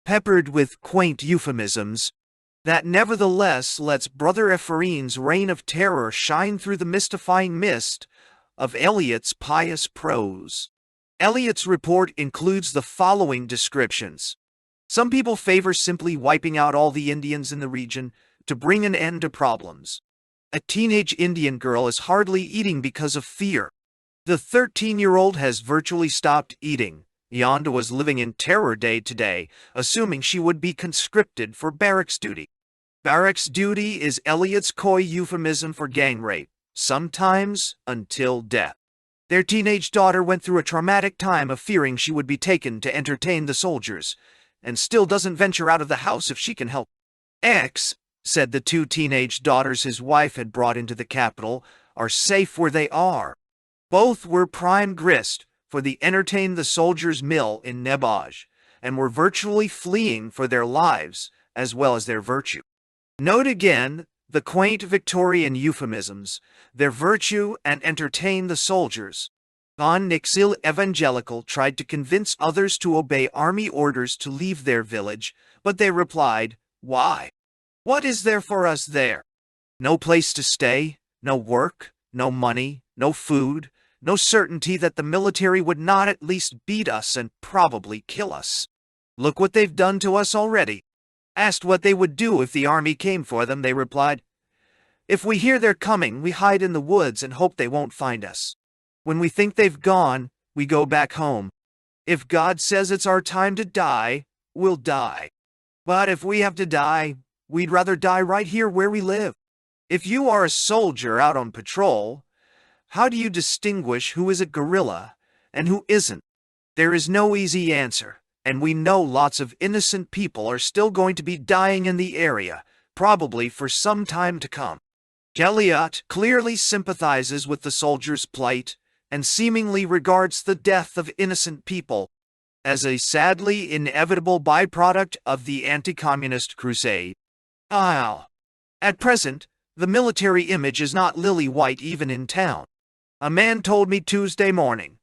peppered with quaint euphemisms, that nevertheless lets Brother Ephraim's reign of terror shine through the mystifying mist of Elliott's pious prose. Elliott's report includes the following descriptions. Some people favor simply wiping out all the Indians in the region to bring an end to problems. A teenage Indian girl is hardly eating because of fear. The 13-year-old has virtually stopped eating. Yonda was living in terror day to day, assuming she would be conscripted for barracks duty. Barracks duty is Elliott's coy euphemism for gang rape, sometimes until death. Their teenage daughter went through a traumatic time of fearing she would be taken to entertain the soldiers, and still doesn't venture out of the house if she can help. X, said the two teenage daughters his wife had brought into the capital, are safe where they are. Both were prime grist for the Entertain the Soldiers mill in Nebaj, and were virtually fleeing for their lives as well as their virtue. Note again the quaint Victorian euphemisms, their virtue and entertain the soldiers. Von Nixil Evangelical tried to convince others to obey army orders to leave their village, but they replied, "Why? What is there for us there? No place to stay, no work, no money, no food, no certainty that the military would not at least beat us and probably kill us. Look what they've done to us already." Asked what they would do if the army came for them, they replied, "If we hear they're coming, we hide in the woods and hope they won't find us. When we think they've gone, we go back home. If God says it's our time to die, we'll die. But if we have to die, we'd rather die right here where we live." If you are a soldier out on patrol, how do you distinguish who is a guerrilla and who isn't? There is no easy answer, and we know lots of innocent people are still going to be dying in the area, probably for some time to come. Elliott clearly sympathizes with the soldiers' plight and seemingly regards the death of innocent people as a sadly inevitable byproduct of the anti-communist crusade. At present, the military image is not lily-white even in town. A man told me Tuesday morning,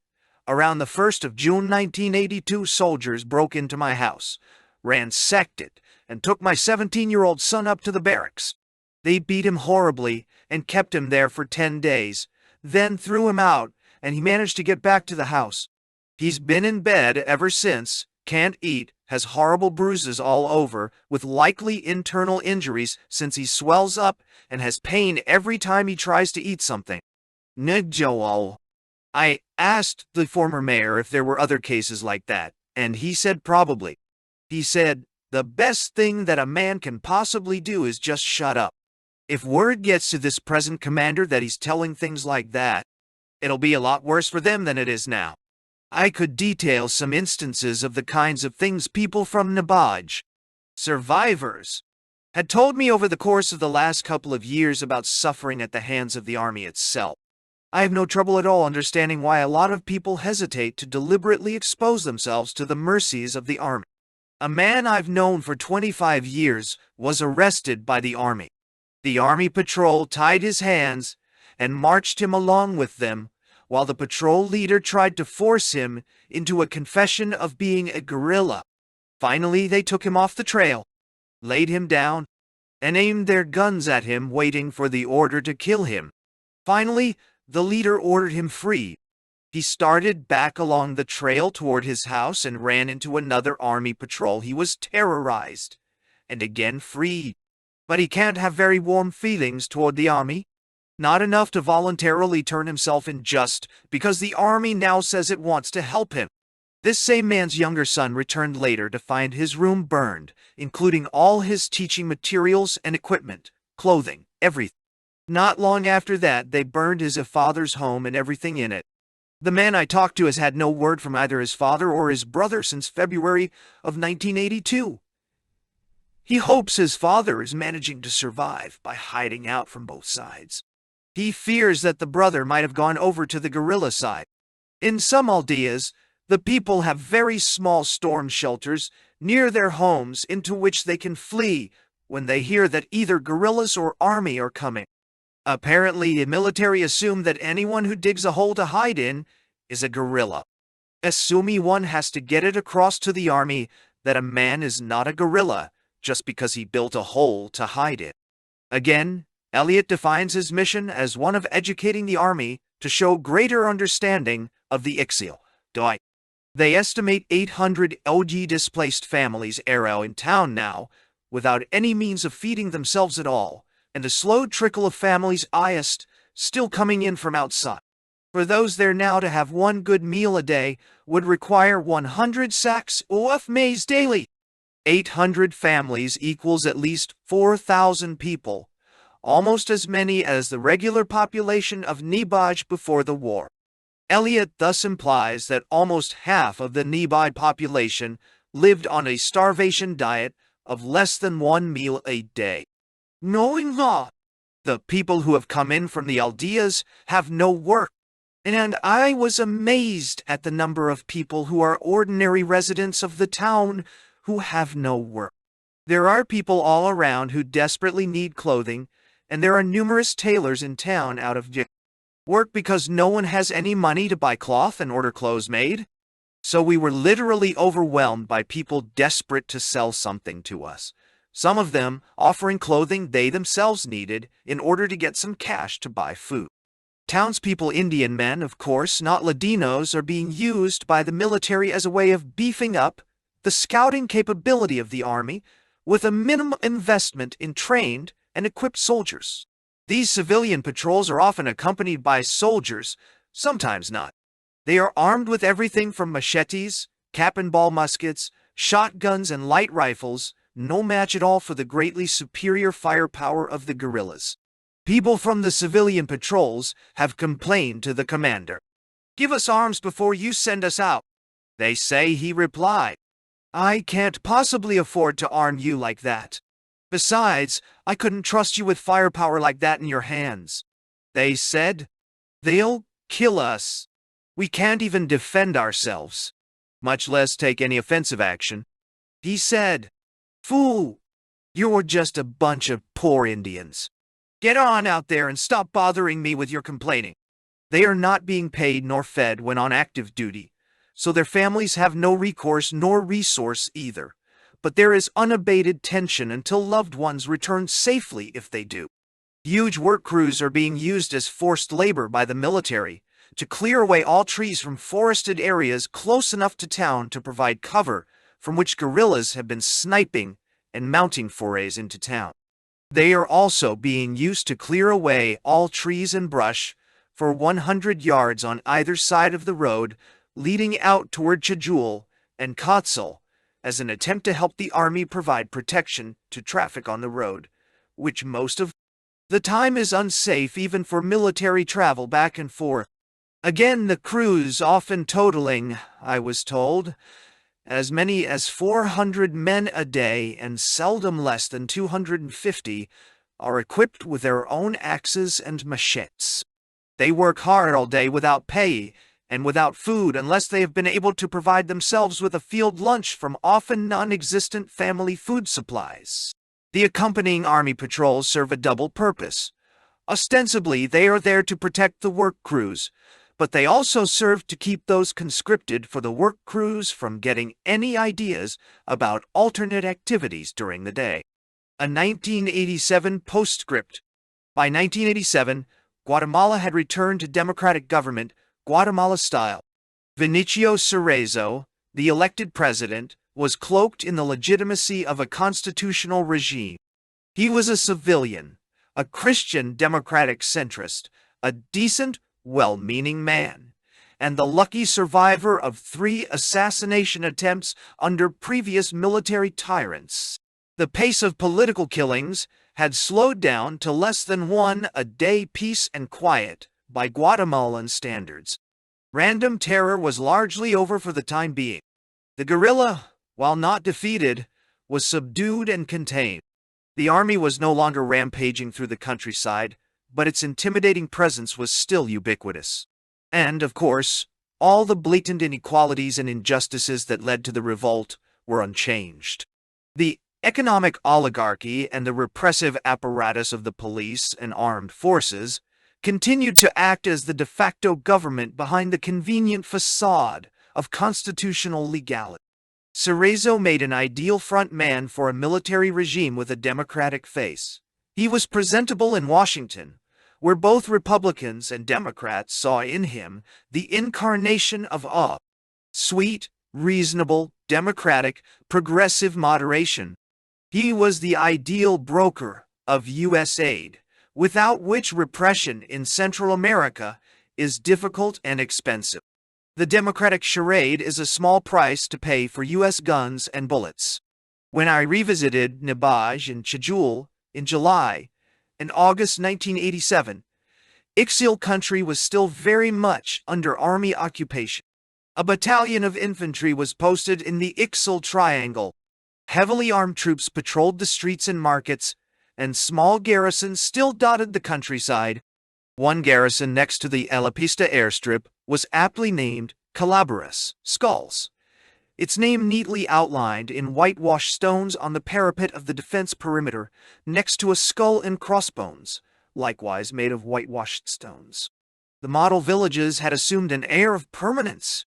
around the 1st of June 1982, soldiers broke into my house, ransacked it, and took my 17-year-old son up to the barracks. They beat him horribly and kept him there for 10 days, then threw him out, and he managed to get back to the house. He's been in bed ever since, can't eat, has horrible bruises all over, with likely internal injuries since he swells up, and has pain every time he tries to eat something. Nigjoal. I asked the former mayor if there were other cases like that, and he said probably. He said, the best thing that a man can possibly do is just shut up. If word gets to this present commander that he's telling things like that, it'll be a lot worse for them than it is now. I could detail some instances of the kinds of things people from Nabaj, survivors, had told me over the course of the last couple of years about suffering at the hands of the army itself. I have no trouble at all understanding why a lot of people hesitate to deliberately expose themselves to the mercies of the army. A man I've known for 25 years was arrested by the army. The army patrol tied his hands and marched him along with them, while the patrol leader tried to force him into a confession of being a guerrilla. Finally, they took him off the trail, laid him down, and aimed their guns at him, waiting for the order to kill him. Finally, the leader ordered him free. He started back along the trail toward his house and ran into another army patrol. He was terrorized and again freed. But he can't have very warm feelings toward the army. Not enough to voluntarily turn himself in just because the army now says it wants to help him. This same man's younger son returned later to find his room burned, including all his teaching materials and equipment, clothing, everything. Not long after that, they burned his father's home and everything in it. The man I talked to has had no word from either his father or his brother since February of 1982. He hopes his father is managing to survive by hiding out from both sides. He fears that the brother might have gone over to the guerrilla side. In some aldeias, the people have very small storm shelters near their homes into which they can flee when they hear that either guerrillas or army are coming. Apparently, the military assume that anyone who digs a hole to hide in is a guerrilla, assuming one has to get it across to the army that a man is not a guerrilla just because he built a hole to hide it. Again, Elliot defines his mission as one of educating the army to show greater understanding of the Ixil. They estimate 800 OG displaced families are in town now, without any means of feeding themselves at all, and a slow trickle of families still coming in from outside. For those there now to have one good meal a day would require 100 sacks of maize daily. 800 families equals at least 4,000 people, almost as many as the regular population of Nabaj before the war. Elliot thus implies that almost half of the Nabaj population lived on a starvation diet of less than one meal a day. Knowing that, the people who have come in from the aldeias have no work, and I was amazed at the number of people who are ordinary residents of the town who have no work. There are people all around who desperately need clothing, and there are numerous tailors in town out of work because no one has any money to buy cloth and order clothes made. So we were literally overwhelmed by people desperate to sell something to us, some of them offering clothing they themselves needed in order to get some cash to buy food. Townspeople, Indian men, of course, not Ladinos, are being used by the military as a way of beefing up the scouting capability of the army with a minimum investment in trained and equipped soldiers. These civilian patrols are often accompanied by soldiers, sometimes not. They are armed with everything from machetes, cap-and-ball muskets, shotguns, and light rifles, no match at all for the greatly superior firepower of the guerrillas. People from the civilian patrols have complained to the commander. "Give us arms before you send us out," they say. He replied, "I can't possibly afford to arm you like that. Besides, I couldn't trust you with firepower like that in your hands." They said, "They'll kill us. We can't even defend ourselves, much less take any offensive action." He said, "Fool, you're just a bunch of poor Indians. Get on out there and stop bothering me with your complaining." They are not being paid nor fed when on active duty, so their families have no recourse nor resource either. But there is unabated tension until loved ones return safely if they do. Huge work crews are being used as forced labor by the military to clear away all trees from forested areas close enough to town to provide cover from which guerrillas have been sniping and mounting forays into town. They are also being used to clear away all trees and brush for 100 yards on either side of the road leading out toward Chajul and Kotzal as an attempt to help the army provide protection to traffic on the road, which most of the time is unsafe even for military travel back and forth. Again, the crews often totaling, I was told, as many as 400 men a day and seldom less than 250, are equipped with their own axes and machetes. They work hard all day without pay and without food unless they have been able to provide themselves with a field lunch from often non-existent family food supplies. The accompanying army patrols serve a double purpose. Ostensibly, they are there to protect the work crews, but they also serve to keep those conscripted for the work crews from getting any ideas about alternate activities during the day. A 1987 postscript. By 1987, Guatemala had returned to democratic government, Guatemala style. Vinicio Cerezo, the elected president, was cloaked in the legitimacy of a constitutional regime. He was a civilian, a Christian democratic centrist, a decent, well-meaning man, and the lucky survivor of 3 assassination attempts under previous military tyrants. The pace of political killings had slowed down to less than 1 a day, peace and quiet by Guatemalan standards. Random terror was largely over for the time being. The guerrilla, while not defeated, was subdued and contained. The army was no longer rampaging through the countryside, but its intimidating presence was still ubiquitous. And, of course, all the blatant inequalities and injustices that led to the revolt were unchanged. The economic oligarchy and the repressive apparatus of the police and armed forces continued to act as the de facto government behind the convenient facade of constitutional legality. Cerezo made an ideal front man for a military regime with a democratic face. He was presentable in Washington, where both Republicans and Democrats saw in him the incarnation of a sweet, reasonable, democratic, progressive moderation. He was the ideal broker of U.S. aid, without which repression in Central America is difficult and expensive. The democratic charade is a small price to pay for U.S. guns and bullets. When I revisited Nabaj and Chajul in July and August 1987, Ixil country was still very much under army occupation. A battalion of infantry was posted in the Ixil Triangle. Heavily armed troops patrolled the streets and markets, and small garrisons still dotted the countryside. One garrison next to the Elapista airstrip was aptly named Calabaras, Skulls, its name neatly outlined in whitewashed stones on the parapet of the defense perimeter next to a skull and crossbones, likewise made of whitewashed stones. The model villages had assumed an air of permanence.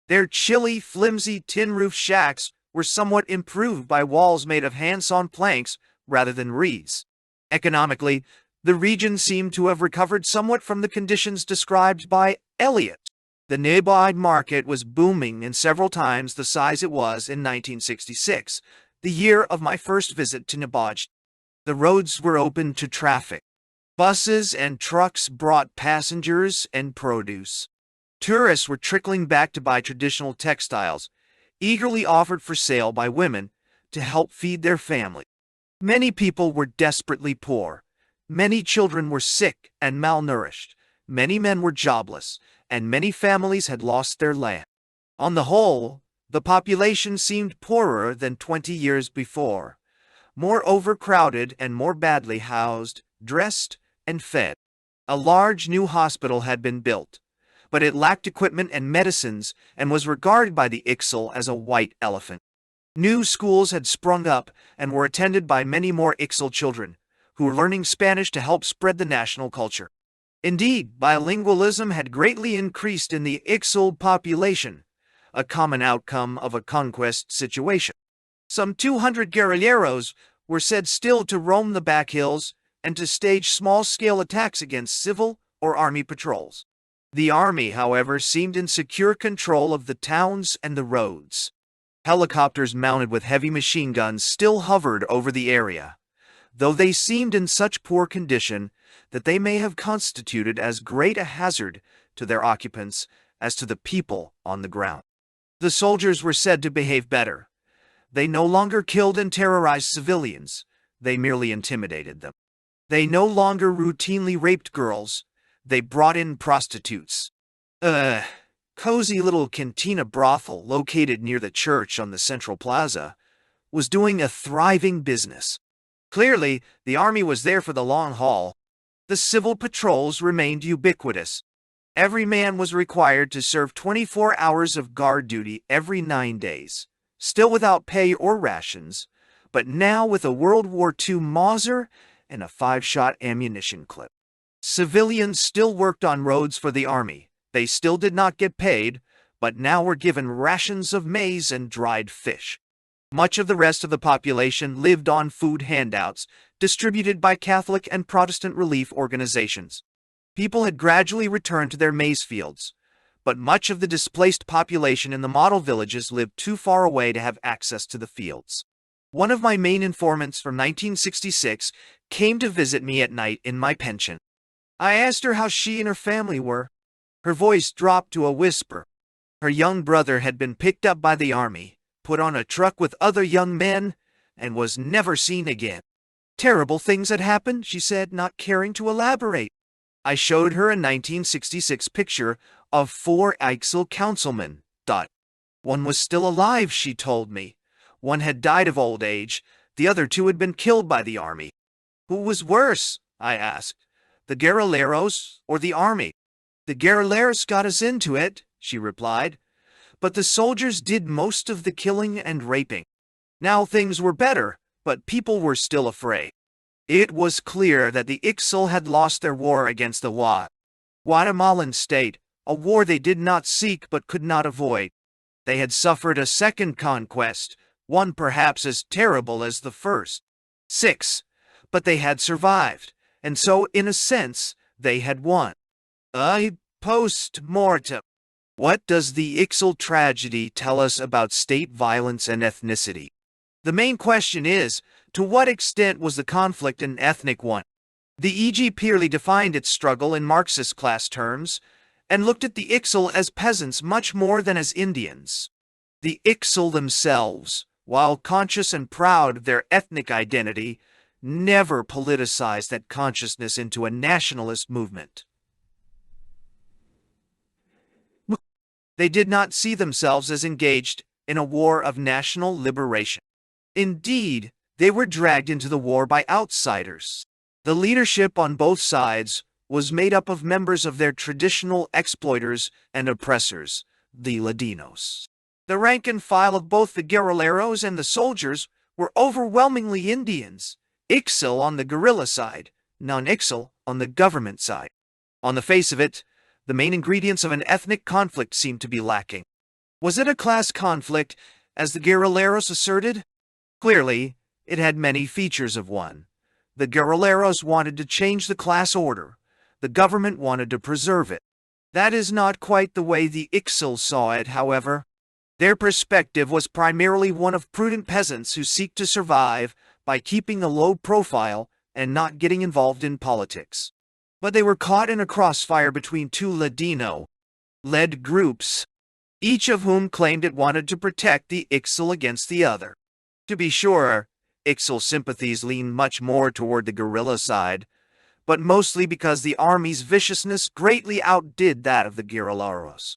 Their chilly, flimsy tin-roof shacks were somewhat improved by walls made of hand-sawn planks rather than reeds. Economically, the region seemed to have recovered somewhat from the conditions described by Eliot. The nearby market was booming and several times the size it was in 1966, the year of my first visit to Nabaj. The roads were open to traffic. Buses and trucks brought passengers and produce. Tourists were trickling back to buy traditional textiles, eagerly offered for sale by women to help feed their family. Many people were desperately poor. Many children were sick and malnourished. Many men were jobless, and many families had lost their land. On the whole, the population seemed poorer than 20 years before, more overcrowded and more badly housed, dressed, and fed. A large new hospital had been built, but it lacked equipment and medicines and was regarded by the Ixil as a white elephant. New schools had sprung up and were attended by many more Ixil children, who were learning Spanish to help spread the national culture. Indeed, bilingualism had greatly increased in the Ixil population, a common outcome of a conquest situation. Some 200 guerrilleros were said still to roam the back hills and to stage small-scale attacks against civil or army patrols. The army, however, seemed in secure control of the towns and the roads. Helicopters mounted with heavy machine guns still hovered over the area. though they seemed in such poor condition that they may have constituted as great a hazard to their occupants as to the people on the ground. The soldiers were said to behave better. They no longer killed and terrorized civilians, they merely intimidated them. They no longer routinely raped girls, they brought in prostitutes. Cozy little cantina brothel located near the church on the central plaza was doing a thriving business. Clearly, the army was there for the long haul. The civil patrols remained ubiquitous. Every man was required to serve 24 hours of guard duty every 9 days, still without pay or rations, but now with a World War II Mauser and a 5-shot ammunition clip. Civilians still worked on roads for the army. They still did not get paid, but now were given rations of maize and dried fish. Much of the rest of the population lived on food handouts distributed by Catholic and Protestant relief organizations. People had gradually returned to their maize fields, but much of the displaced population in the model villages lived too far away to have access to the fields. One of my main informants from 1966 came to visit me at night in my pension. I asked her how she and her family were. Her voice dropped to a whisper. Her young brother had been picked up by the army, put on a truck with other young men, and was never seen again. Terrible things had happened, she said, not caring to elaborate. I showed her a 1966 picture of 4 IXL councilmen. One was still alive, she told me. One had died of old age. The other 2 had been killed by the army. Who was worse? I asked. The guerrilleros or the army? The guerrilleros got us into it, she replied. But the soldiers did most of the killing and raping. Now things were better, but people were still afraid. It was clear that the IXL had lost their war against the Guatemalan state, a war they did not seek but could not avoid. They had suffered a second conquest, one perhaps as terrible as the first. 6. But they had survived, and so, in a sense, they had won. Post-mortem. What does the IXL tragedy tell us about state violence and ethnicity? The main question is, to what extent was the conflict an ethnic one? The EG purely defined its struggle in Marxist class terms, and looked at the IXL as peasants much more than as Indians. The IXL themselves, while conscious and proud of their ethnic identity, never politicized that consciousness into a nationalist movement. They did not see themselves as engaged in a war of national liberation. Indeed, they were dragged into the war by outsiders. The leadership on both sides was made up of members of their traditional exploiters and oppressors, the Ladinos. The rank and file of both the guerrilleros and the soldiers were overwhelmingly Indians, IXL on the guerrilla side, non-IXL on the government side. On the face of it, the main ingredients of an ethnic conflict seemed to be lacking. Was it a class conflict, as the guerrilleros asserted? Clearly, it had many features of one. The guerrilleros wanted to change the class order. The government wanted to preserve it. That is not quite the way the IXL saw it, however. Their perspective was primarily one of prudent peasants who seek to survive by keeping a low profile and not getting involved in politics. But they were caught in a crossfire between 2 Ladino-led groups, each of whom claimed it wanted to protect the IXL against the other. To be sure, IXL sympathies leaned much more toward the guerrilla side, but mostly because the army's viciousness greatly outdid that of the guerrilleros.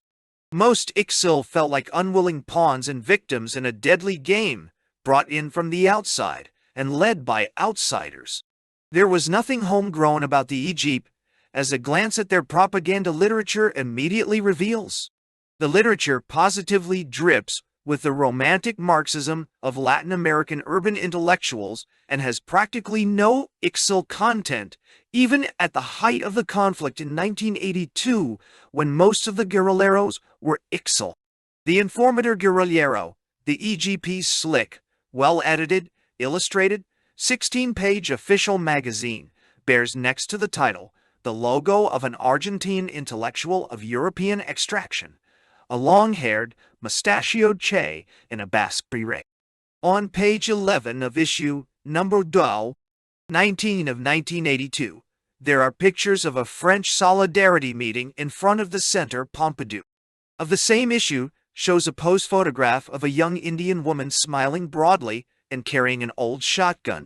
Most IXL felt like unwilling pawns and victims in a deadly game, brought in from the outside and led by outsiders. There was nothing homegrown about the Egypt, as a glance at their propaganda literature immediately reveals. The literature positively drips with the romantic Marxism of Latin American urban intellectuals and has practically no IXL content, even at the height of the conflict in 1982, when most of the guerrilleros were IXL. The Informator Guerrillero, the EGP's slick, well-edited, illustrated, 16-page official magazine, bears next to the title the logo of an Argentine intellectual of European extraction, a long-haired, mustachioed Che in a Basque beret. On page 11 of issue number 2, 19 of 1982. There are pictures of a French solidarity meeting in front of the Centre Pompidou. Of the same issue shows a pose photograph of a young Indian woman smiling broadly and carrying an old shotgun.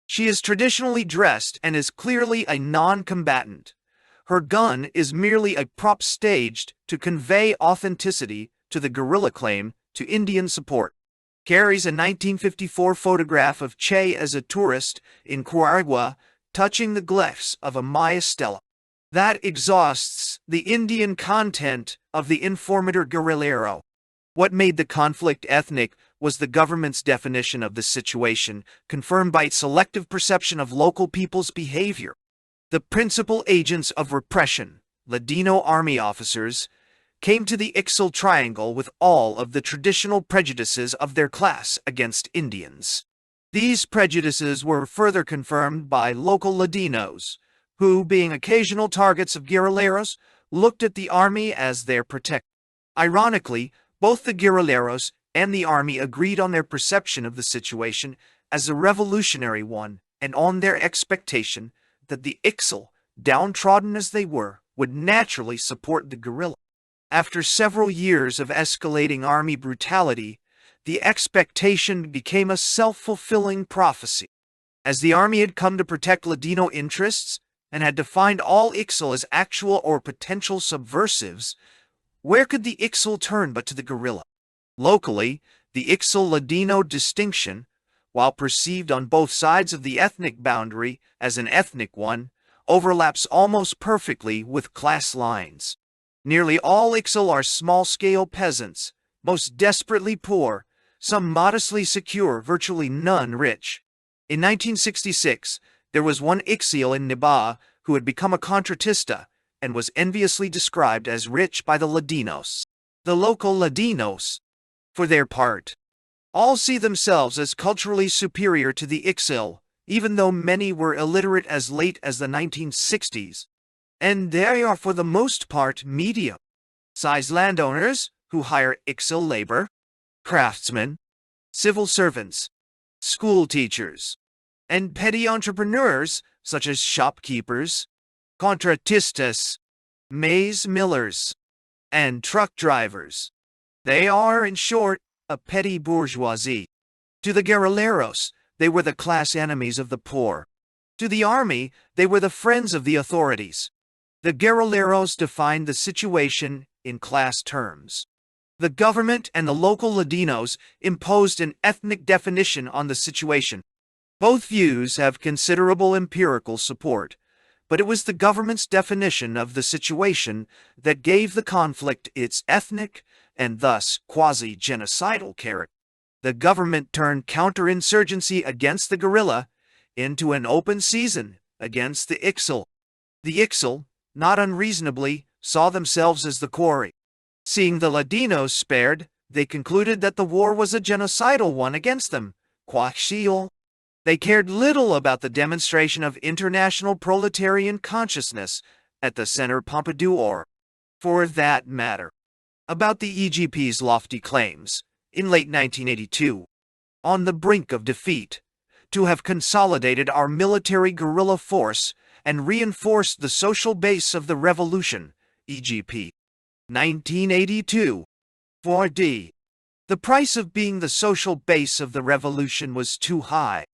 She is traditionally dressed and is clearly a non-combatant. Her gun is merely a prop staged to convey authenticity to the guerrilla claim to Indian support. Carries a 1954 photograph of Che as a tourist in Rwanda touching the glyphs of a Maya stela. That exhausts the Indian content of the informator guerrillero. What made the conflict ethnic was the government's definition of the situation, confirmed by its selective perception of local people's behavior. The principal agents of repression, Ladino army officers, came to the Ixtal Triangle with all of the traditional prejudices of their class against Indians. These prejudices were further confirmed by local Ladinos, who, being occasional targets of guerrilleros, looked at the army as their protector. Ironically, both the guerrilleros and the army agreed on their perception of the situation as a revolutionary one and on their expectation that the Ixtal, downtrodden as they were, would naturally support the guerrilla. After several years of escalating army brutality, the expectation became a self-fulfilling prophecy. As the army had come to protect Ladino interests and had defined all Ixtal as actual or potential subversives, where could the Ixtal turn but to the guerrilla? Locally, the Ixtal-Ladino distinction, while perceived on both sides of the ethnic boundary as an ethnic one, overlaps almost perfectly with class lines. Nearly all Ixtal are small-scale peasants, most desperately poor, some modestly secure, virtually none rich. In 1966, there was one Ixtal in Niba who had become a contratista and was enviously described as rich by the Ladinos. The local Ladinos, for their part, all see themselves as culturally superior to the Ixtal, even though many were illiterate as late as the 1960s. And they are for the most part medium-sized landowners who hire Ixtal labor, craftsmen, civil servants, school teachers, and petty entrepreneurs such as shopkeepers, contratistas, maize millers, and truck drivers. They are, in short, a petty bourgeoisie. To the guerrilleros, they were the class enemies of the poor. To the army, they were the friends of the authorities. The guerrilleros defined the situation in class terms. The government and the local Ladinos imposed an ethnic definition on the situation. Both views have considerable empirical support, but it was the government's definition of the situation that gave the conflict its ethnic and thus quasi-genocidal character. The government turned counterinsurgency against the guerrilla into an open season against the Ixtal. The Ixtal, not unreasonably, saw themselves as the quarry. Seeing the Ladinos spared, they concluded that the war was a genocidal one against them. Coercion. They cared little about the demonstration of international proletarian consciousness at the Centre Pompidou or, for that matter, about the EGP's lofty claims, in late 1982, on the brink of defeat, to have consolidated our military guerrilla force and reinforced the social base of the revolution, EGP. 1982. 4D. The price of being the social base of the revolution was too high.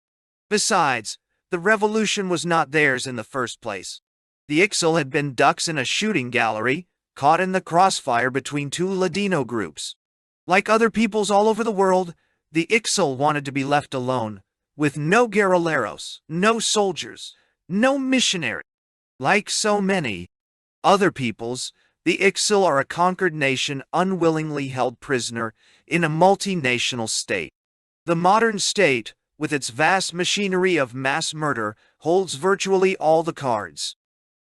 Besides, the revolution was not theirs in the first place. The Ixtal had been ducks in a shooting gallery, caught in the crossfire between two Ladino groups. Like other peoples all over the world, the Ixtal wanted to be left alone, with no guerrilleros, no soldiers, no missionary. Like so many other peoples, the Ixtal are a conquered nation unwillingly held prisoner in a multinational state. The modern state, with its vast machinery of mass murder, holds virtually all the cards.